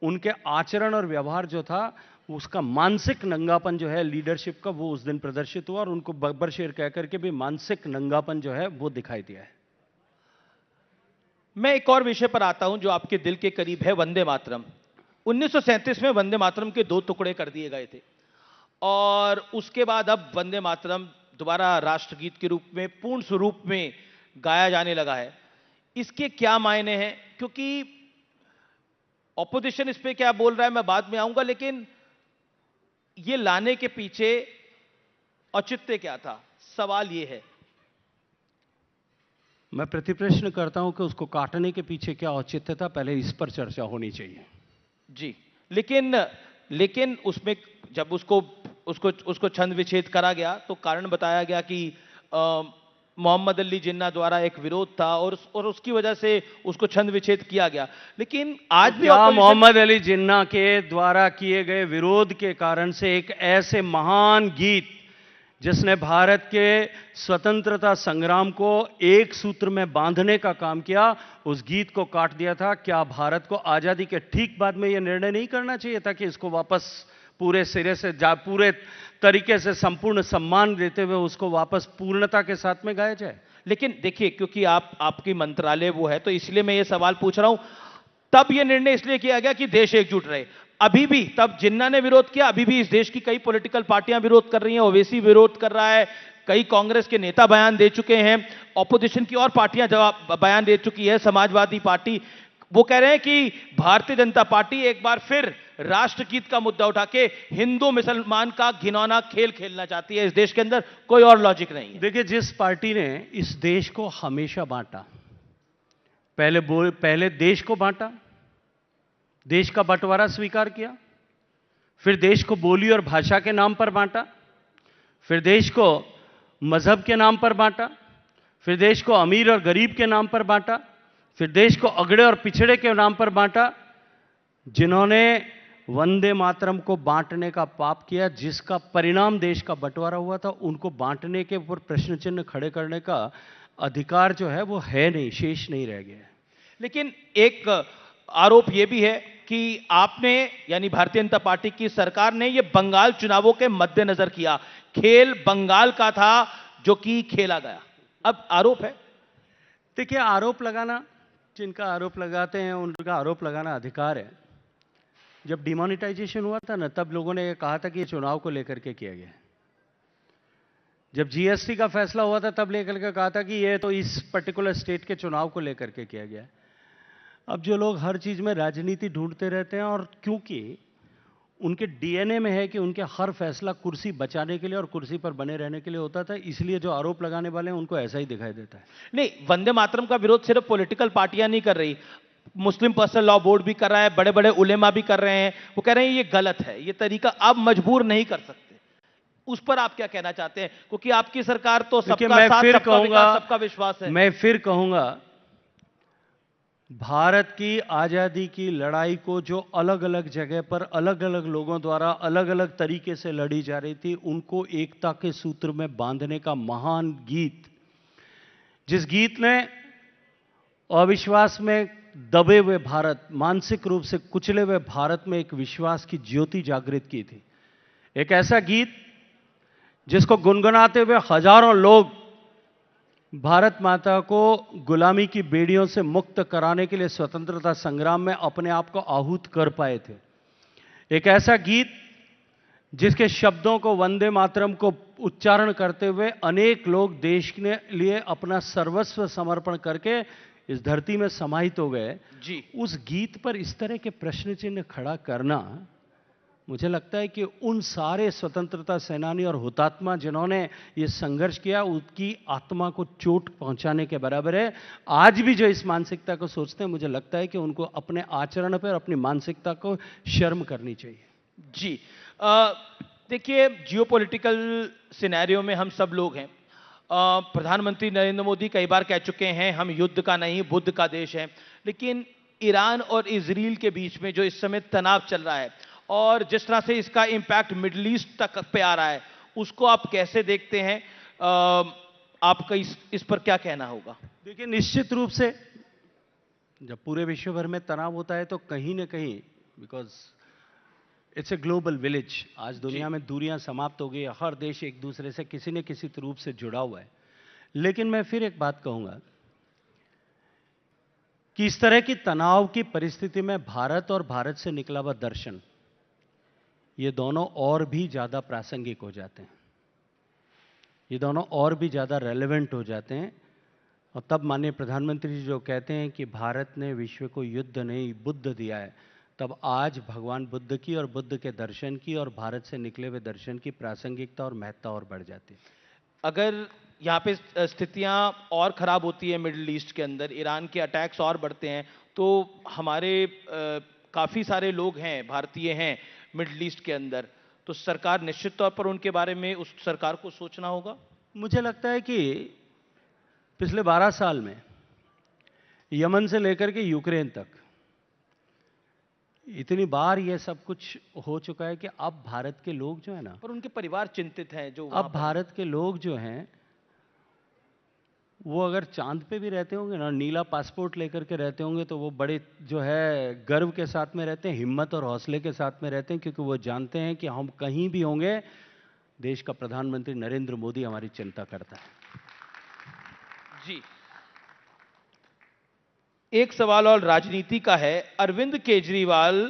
Speaker 3: उनके आचरण और व्यवहार जो था, उसका मानसिक नंगापन जो है लीडरशिप का, वो उस दिन प्रदर्शित हुआ और उनको बब्बर शेर कह करके भी मानसिक नंगापन जो है वो दिखाई दिया है।
Speaker 2: मैं एक और विषय पर आता हूं जो आपके दिल के करीब है, वंदे मातरम। 1937 में वंदे मातरम के 2 टुकड़े कर दिए गए थे और उसके बाद अब वंदे मातरम दोबारा राष्ट्रगीत के रूप में पूर्ण स्वरूप में गाया जाने लगा है। इसके क्या मायने हैं? क्योंकि ऑपोजिशन इस पे क्या बोल रहा है मैं बाद में आऊंगा, लेकिन ये लाने के पीछे औचित्य क्या था, सवाल ये है।
Speaker 3: मैं प्रतिप्रश्न करता हूं कि उसको काटने के पीछे क्या औचित्य था, पहले इस पर चर्चा होनी चाहिए।
Speaker 2: जी, लेकिन उसमें जब उसको छंद विच्छेद करा गया तो कारण बताया गया कि मोहम्मद अली जिन्ना द्वारा एक विरोध था और उसकी वजह से उसको छंद विच्छेद किया गया। लेकिन आज भी
Speaker 3: मोहम्मद अली जिन्ना के द्वारा किए गए विरोध के कारण से एक ऐसे महान गीत जिसने भारत के स्वतंत्रता संग्राम को एक सूत्र में बांधने का काम किया, उस गीत को काट दिया था। क्या भारत को आजादी के ठीक बाद में यह निर्णय नहीं करना चाहिए था कि इसको वापस पूरे सिरे से पूरे तरीके से संपूर्ण सम्मान देते हुए उसको वापस पूर्णता के साथ में गाया जाए?
Speaker 2: लेकिन देखिए, क्योंकि आपकी मंत्रालय वो है, तो इसलिए मैं ये सवाल पूछ रहा हूं। तब ये निर्णय इसलिए किया गया कि देश एकजुट रहे। अभी भी, तब जिन्ना ने विरोध किया, अभी भी इस देश की कई पॉलिटिकल पार्टियां विरोध कर रही हैं, ओवैसी विरोध कर रहा है, कई कांग्रेस के नेता बयान दे चुके हैं, ऑपोजिशन की और पार्टियां बयान दे चुकी है, समाजवादी पार्टी। वो कह रहे हैं कि भारतीय जनता पार्टी एक बार फिर राष्ट्रगीत का मुद्दा उठा के हिंदू मुसलमान का घिनौना खेल खेलना चाहती है। इस देश के अंदर कोई और लॉजिक नहीं है।
Speaker 3: देखिए, जिस पार्टी ने इस देश को हमेशा बांटा, पहले देश को बांटा, देश का बंटवारा स्वीकार किया, फिर देश को बोली और भाषा के नाम पर बांटा, फिर देश को मजहब के नाम पर बांटा, फिर देश को अमीर और गरीब के नाम पर बांटा, फिर देश को अगड़े और पिछड़े के नाम पर बांटा। जिन्होंने वंदे मातरम को बांटने का पाप किया, जिसका परिणाम देश का बंटवारा हुआ था, उनको बांटने के ऊपर प्रश्न चिन्ह खड़े करने का अधिकार जो है वो है नहीं, शेष नहीं रह गया।
Speaker 2: लेकिन एक आरोप यह भी है कि आपने, यानी भारतीय जनता पार्टी की सरकार ने, यह बंगाल चुनावों के मद्देनजर किया। खेल बंगाल का था जो कि खेला गया। अब आरोप है।
Speaker 3: देखिए, आरोप लगाना, जिनका आरोप लगाते हैं उनका आरोप लगाना अधिकार है, जब डिमोनेटाइजेशन हुआ था ना, तब लोगों ने ये कहा था कि ये चुनाव को लेकर के किया गया। जब जीएसटी का फैसला हुआ था, तब लेकर के कहा था कि ये तो इस पर्टिकुलर स्टेट के चुनाव को लेकर के किया गया। अब जो लोग हर चीज में राजनीति ढूंढते रहते हैं, और क्योंकि उनके डीएनए में है कि उनके हर फैसला कुर्सी बचाने के लिए और कुर्सी पर बने रहने के लिए होता था, इसलिए जो आरोप लगाने वाले हैं उनको ऐसा ही दिखाई देता है।
Speaker 2: नहीं, वंदे मातरम का विरोध सिर्फ पॉलिटिकल पार्टियां नहीं कर रही, मुस्लिम पर्सनल लॉ बोर्ड भी कर रहा है, बड़े बड़े उलेमा भी कर रहे हैं। वो कह रहे हैं ये गलत है, ये तरीका आप मजबूर नहीं कर सकते। उस पर आप क्या कहना चाहते हैं? क्योंकि आपकी सरकार तो सबका साथ, सबका विकास, सबका विश्वास है।
Speaker 3: मैं फिर कहूंगा, भारत की आजादी की लड़ाई को जो अलग अलग जगह पर अलग अलग लोगों द्वारा अलग अलग तरीके से लड़ी जा रही थी, उनको एकता के सूत्र में बांधने का महान गीत, जिस गीत ने अविश्वास में दबे हुए भारत, मानसिक रूप से कुचले हुए भारत में एक विश्वास की ज्योति जागृत की थी। एक ऐसा गीत जिसको गुनगुनाते हुए हजारों लोग भारत माता को गुलामी की बेड़ियों से मुक्त कराने के लिए स्वतंत्रता संग्राम में अपने आप को आहूत कर पाए थे। एक ऐसा गीत जिसके शब्दों को, वंदे मातरम को उच्चारण करते हुए अनेक लोग देश के लिए अपना सर्वस्व समर्पण करके इस धरती में समाहित हो गए।
Speaker 2: जी,
Speaker 3: उस गीत पर इस तरह के प्रश्न चिन्ह खड़ा करना, मुझे लगता है कि उन सारे स्वतंत्रता सेनानी और हुतात्मा जिन्होंने ये संघर्ष किया, उनकी आत्मा को चोट पहुंचाने के बराबर है। आज भी जो इस मानसिकता को सोचते हैं, मुझे लगता है कि उनको अपने आचरण पर, अपनी मानसिकता को शर्म करनी चाहिए।
Speaker 2: जी, देखिए, जियोपॉलिटिकल सिनेरियो में हम सब लोग हैं। प्रधानमंत्री नरेंद्र मोदी कई बार कह चुके हैं हम युद्ध का नहीं, बुद्ध का देश है। लेकिन ईरान और इजराइल के बीच में जो इस समय तनाव चल रहा है, और जिस तरह से इसका इंपैक्ट मिडिल ईस्ट तक पे आ रहा है, उसको आप कैसे देखते हैं? आपका इस पर क्या कहना होगा?
Speaker 3: देखिए, निश्चित रूप से जब पूरे विश्व भर में तनाव होता है तो कहीं ना कहीं, because it's a global village, आज दुनिया में दूरियां समाप्त हो गई, हर देश एक दूसरे से किसी न किसी रूप से जुड़ा हुआ है। लेकिन मैं फिर एक बात कहूंगा कि इस तरह की तनाव की परिस्थिति में भारत और भारत से निकला हुआ दर्शन, ये दोनों और भी ज्यादा प्रासंगिक हो जाते हैं, ये दोनों और भी ज्यादा रेलेवेंट हो जाते हैं। और तब माननीय प्रधानमंत्री जी जो कहते हैं कि भारत ने विश्व को युद्ध नहीं बुद्ध दिया है, तब आज भगवान बुद्ध की और बुद्ध के दर्शन की और भारत से निकले हुए दर्शन की प्रासंगिकता और महत्ता और बढ़ जाती है।
Speaker 2: अगर यहाँ पे स्थितियां और खराब होती है मिडिल ईस्ट के अंदर, ईरान के अटैक्स और बढ़ते हैं, तो हमारे काफ़ी सारे लोग हैं, भारतीय हैं मिडिल ईस्ट के अंदर, तो सरकार निश्चित तौर पर उनके बारे में उस सरकार को सोचना होगा।
Speaker 3: मुझे लगता है कि पिछले 12 साल में यमन से लेकर के यूक्रेन तक इतनी बार यह सब कुछ हो चुका है कि अब भारत के लोग जो है ना,
Speaker 2: पर उनके परिवार चिंतित हैं। जो
Speaker 3: अब भारत के लोग जो हैं वो अगर चांद पे भी रहते होंगे ना, नीला पासपोर्ट लेकर के रहते होंगे, तो वो बड़े जो है गर्व के साथ में रहते हैं, हिम्मत और हौसले के साथ में रहते हैं, क्योंकि वो जानते हैं कि हम कहीं भी होंगे, देश का प्रधानमंत्री नरेंद्र मोदी हमारी चिंता करता है।
Speaker 2: जी, एक सवाल और राजनीति का है। अरविंद केजरीवाल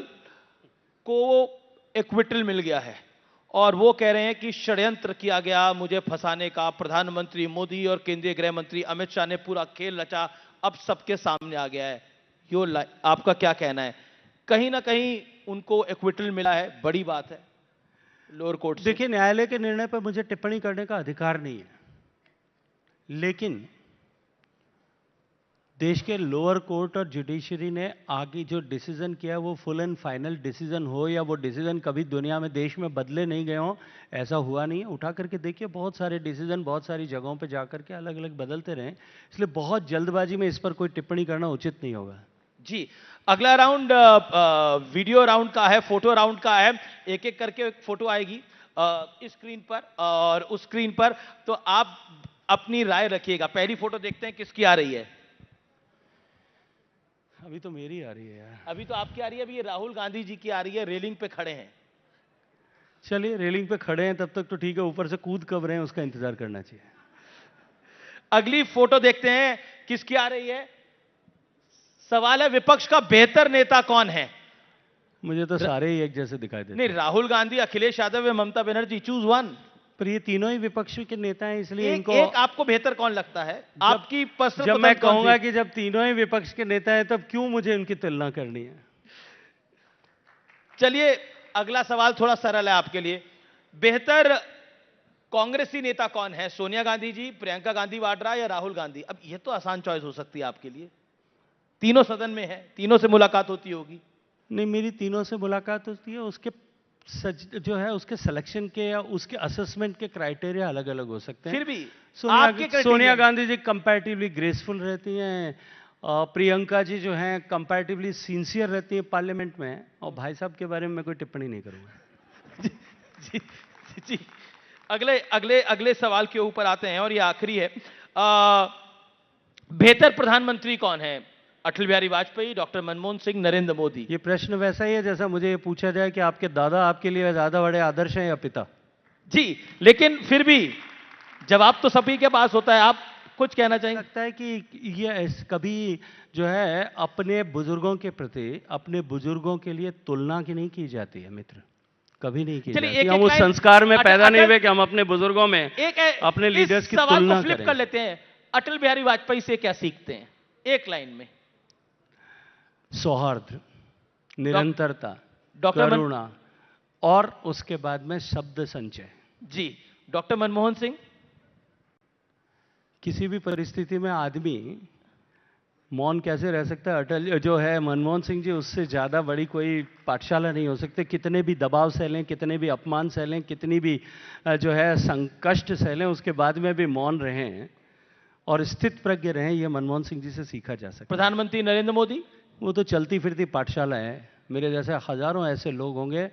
Speaker 2: को एक्विटल मिल गया है और वो कह रहे हैं कि षड्यंत्र किया गया मुझे फंसाने का, प्रधानमंत्री मोदी और केंद्रीय गृह मंत्री अमित शाह ने पूरा खेल रचा, अब सबके सामने आ गया है। यो आपका क्या कहना है? कहीं ना कहीं उनको एक्विटल मिला है, बड़ी बात है लोअर कोर्ट से।
Speaker 3: देखिए, न्यायालय के निर्णय पर मुझे टिप्पणी करने का अधिकार नहीं है, लेकिन देश के लोअर कोर्ट और जुडिशरी ने आगे जो डिसीजन किया वो फुल एंड फाइनल डिसीजन हो, या वो डिसीजन कभी दुनिया में देश में बदले नहीं गए हों, ऐसा हुआ नहीं है। उठा करके देखिए, बहुत सारे डिसीजन बहुत सारी जगहों पे जाकर के अलग अलग बदलते रहे, इसलिए बहुत जल्दबाजी में इस पर कोई टिप्पणी करना उचित नहीं होगा।
Speaker 2: जी, अगला राउंड वीडियो राउंड का है, फोटो राउंड का है। एक एक करके एक फोटो आएगी इस स्क्रीन पर और उस स्क्रीन पर, तो आप अपनी राय रखिएगा। पहली फोटो देखते हैं किसकी आ रही है।
Speaker 3: अभी तो मेरी आ रही है यार।
Speaker 2: अभी तो आपकी आ रही है, अभी ये राहुल गांधी जी की आ रही है, रेलिंग पे खड़े हैं।
Speaker 3: चलिए, रेलिंग पे खड़े हैं तब तक तो ठीक है, ऊपर से कूद कब रहे हैं उसका इंतजार करना चाहिए।
Speaker 2: अगली फोटो देखते हैं किसकी आ रही है। सवाल है विपक्ष का बेहतर नेता कौन है?
Speaker 3: मुझे तो सारे ही एक जैसे दिखाई देते
Speaker 2: नहीं, राहुल गांधी, अखिलेश यादव या ममता बनर्जी, चूज वन।
Speaker 3: पर ये तीनों ही विपक्ष के नेता हैं, इसलिए इनको
Speaker 2: एक आपको बेहतर कौन लगता है? आपकी पर्सनल
Speaker 3: जब मैं कहूंगा कि जब तीनों ही विपक्ष के नेता हैं तब क्यों मुझे उनकी तुलना करनी है?
Speaker 2: चलिए, अगला सवाल थोड़ा सरल है आपके लिए। बेहतर कांग्रेसी नेता कौन है? सोनिया गांधी जी, प्रियंका गांधी वाड्रा या राहुल गांधी? अब ये तो आसान चॉइस हो सकती है आपके लिए, तीनों सदन में है, तीनों से मुलाकात होती होगी।
Speaker 3: नहीं, मेरी तीनों से मुलाकात होती है, उसके जो है उसके सिलेक्शन के या उसके असेसमेंट के क्राइटेरिया अलग अलग हो सकते हैं।
Speaker 2: फिर भी
Speaker 3: सोनिया गांधी जी कंपैरेटिवली ग्रेसफुल रहती हैं, प्रियंका जी जो हैं कंपैरेटिवली सिंसियर रहती हैं पार्लियामेंट में, और भाई साहब के बारे में मैं कोई टिप्पणी नहीं करूंगा।
Speaker 2: जी, अगले अगले अगले सवाल के ऊपर आते हैं और ये आखिरी है। बेहतर प्रधानमंत्री कौन है? अटल बिहारी वाजपेयी, डॉक्टर मनमोहन सिंह, नरेंद्र मोदी?
Speaker 3: ये प्रश्न वैसा ही है जैसा मुझे ये पूछा जाए कि आपके दादा आपके लिए ज्यादा बड़े आदर्श हैं या पिता?
Speaker 2: जी, लेकिन फिर भी जवाब तो सभी के पास होता है। आप कुछ कहना चाहेंगे?
Speaker 3: लगता है कि ये कभी जो है अपने बुजुर्गों के प्रति, अपने बुजुर्गों के लिए तुलना की नहीं की जाती है मित्र, कभी नहीं की जाती। हम उस संस्कार में पैदा नहीं हुए कि हम अपने बुजुर्गों में अपने लीडर्स की तुलना
Speaker 2: फ्लिप कर लेते हैं। अटल बिहारी वाजपेयी से क्या सीखते हैं एक लाइन में?
Speaker 3: सौहार्द, निरंतरता, करुणा और उसके बाद में शब्द संचय।
Speaker 2: जी। डॉक्टर मनमोहन सिंह?
Speaker 3: किसी भी परिस्थिति में आदमी मौन कैसे रह सकता है? अटल जो है मनमोहन सिंह जी, उससे ज्यादा बड़ी कोई पाठशाला नहीं हो सकती। कितने भी दबाव सहलें, कितने भी अपमान सहलें, कितनी भी जो है संकष्ट सहलें, उसके बाद में भी मौन रहें और स्थित प्रज्ञ रहें, ये मनमोहन सिंह जी से सीखा जा सकता है।
Speaker 2: प्रधानमंत्री नरेंद्र मोदी?
Speaker 3: वो तो चलती फिरती पाठशाला है। मेरे जैसे हजारों ऐसे लोग होंगे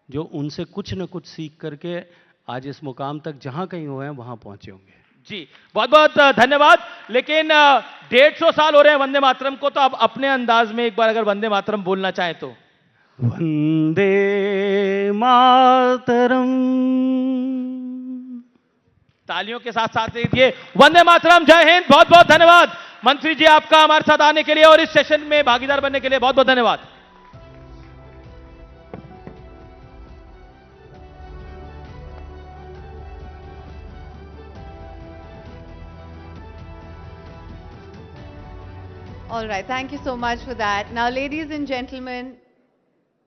Speaker 3: जो उनसे कुछ न कुछ सीख करके आज इस मुकाम तक जहां कहीं हुए हैं वहां पहुंचे होंगे।
Speaker 2: जी, बहुत बहुत धन्यवाद। लेकिन 150 साल हो रहे हैं वंदे मातरम को, तो आप अपने अंदाज में एक बार अगर वंदे मातरम बोलना चाहें तो।
Speaker 3: वंदे मातरम।
Speaker 2: तालियों के साथ साथ दीजिए वंदे मातरम। जय हिंद। बहुत बहुत धन्यवाद मंत्री जी, आपका हमारे साथ आने के लिए और इस सेशन में भागीदार बनने के लिए बहुत बहुत धन्यवाद।
Speaker 7: All right, thank you so much for that. Now, ladies and gentlemen,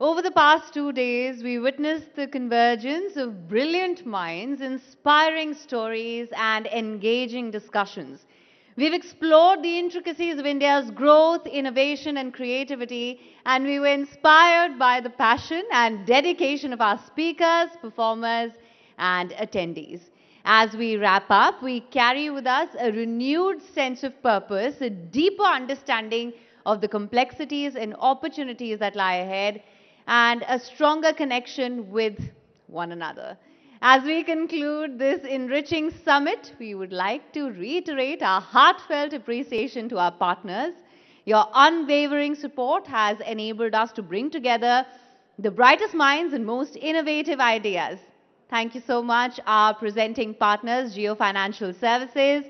Speaker 7: over the past 2 days, we witnessed the convergence of brilliant minds, inspiring stories, and engaging discussions. We've explored the intricacies of India's growth, innovation, and creativity, and we were inspired by the passion and dedication of our speakers, performers, and attendees. As we wrap up, we carry with us a renewed sense of purpose, a deeper understanding of the complexities and opportunities that lie ahead, and a stronger connection with one another. As we conclude this enriching summit, we would like to reiterate our heartfelt appreciation to our partners. Your unwavering support has enabled us to bring together the brightest minds and most innovative ideas. Thank you so much, our presenting partners, Geo Financial Services,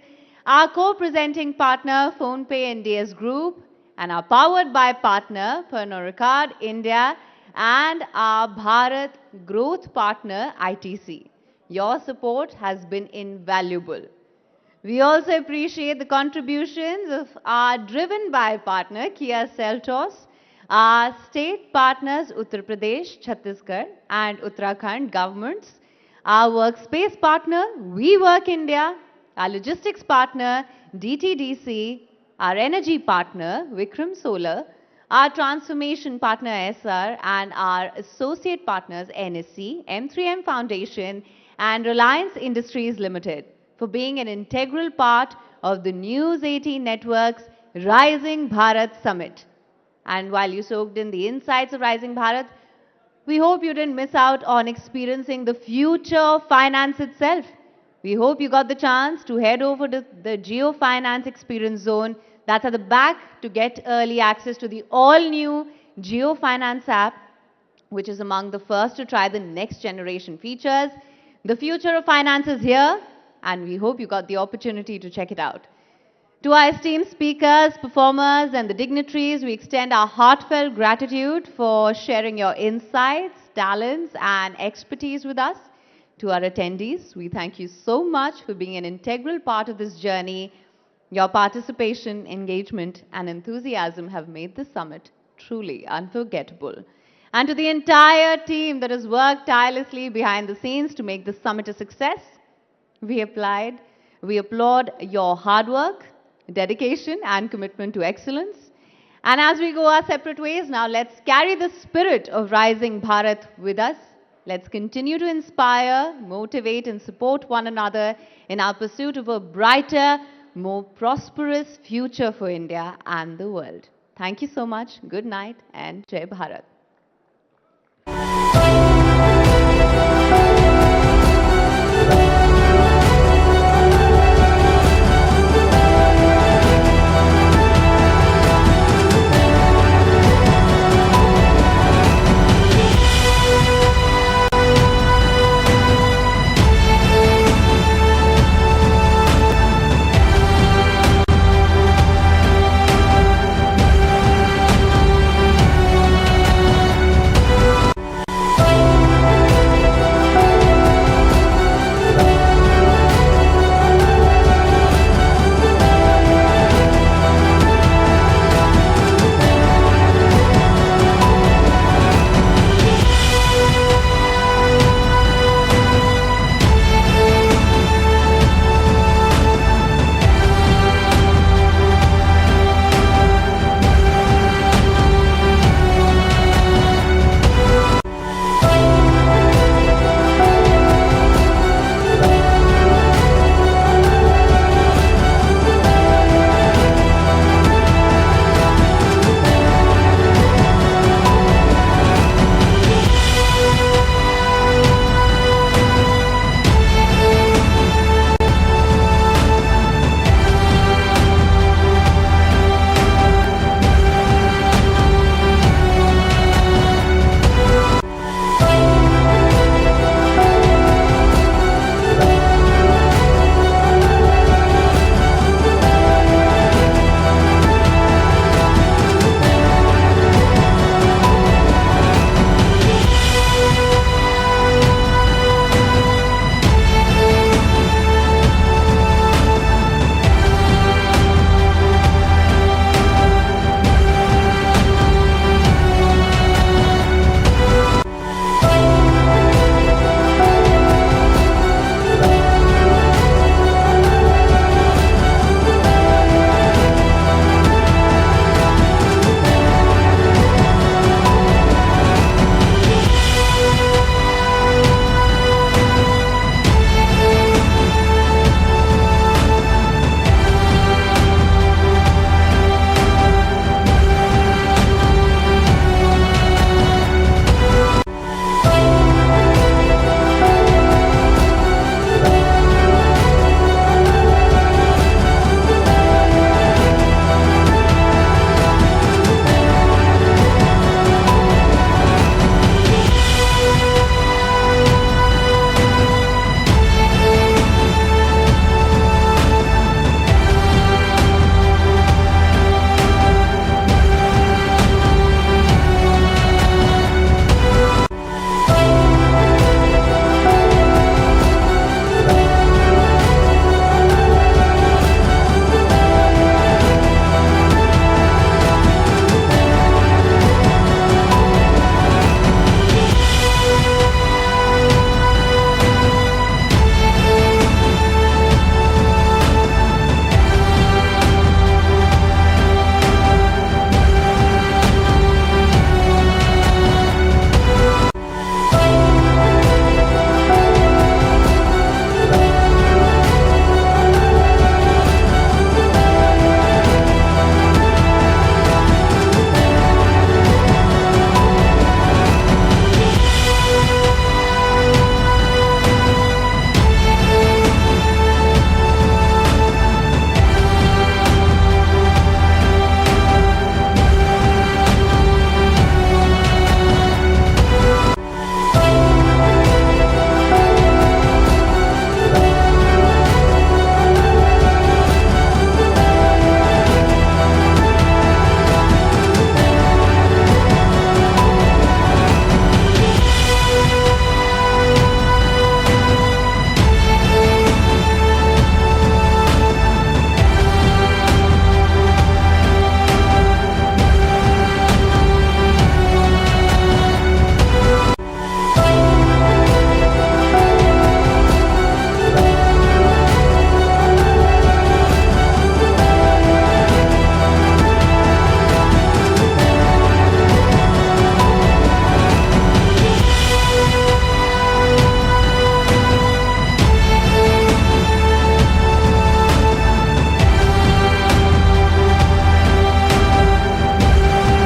Speaker 7: our co-presenting partner, PhonePe and DS Group, and our powered by partner, Pernod Ricard India, and our Bharat growth partner, ITC. Your support has been invaluable. We also appreciate the contributions of our driven by partner, Kia Seltos, our state partners, Uttar Pradesh, Chhattisgarh, and Uttarakhand governments, our workspace partner, WeWork India, our logistics partner, DTDC, our energy partner, Vikram Solar, our transformation partner, SR, and our associate partners, NSC, M3M Foundation, and Reliance Industries Limited, for being an integral part of the News18 Network's Rising Bharat Summit. And while you soaked in the insights of Rising Bharat, we hope you didn't miss out on experiencing the future of finance itself. We hope you got the chance to head over to the Geo Finance Experience Zone that's at the back to get early access to the all-new Geo Finance app, which is among the first to try the next generation features. The future of finance is here, and we hope you got the opportunity to check it out. To our esteemed speakers, performers, and the dignitaries, we extend our heartfelt gratitude for sharing your insights, talents, and expertise with us. To our attendees, we thank you so much for being an integral part of this journey. Your participation, engagement, and enthusiasm have made this summit truly unforgettable. And to the entire team that has worked tirelessly behind the scenes to make this summit a success, we applaud your hard work, dedication, and commitment to excellence. And as we go our separate ways, now let's carry the spirit of Rising Bharat with us. Let's continue to inspire, motivate, and support one another in our pursuit of a brighter, more prosperous future for India and the world. Thank you so much. Good night and Jai Bharat.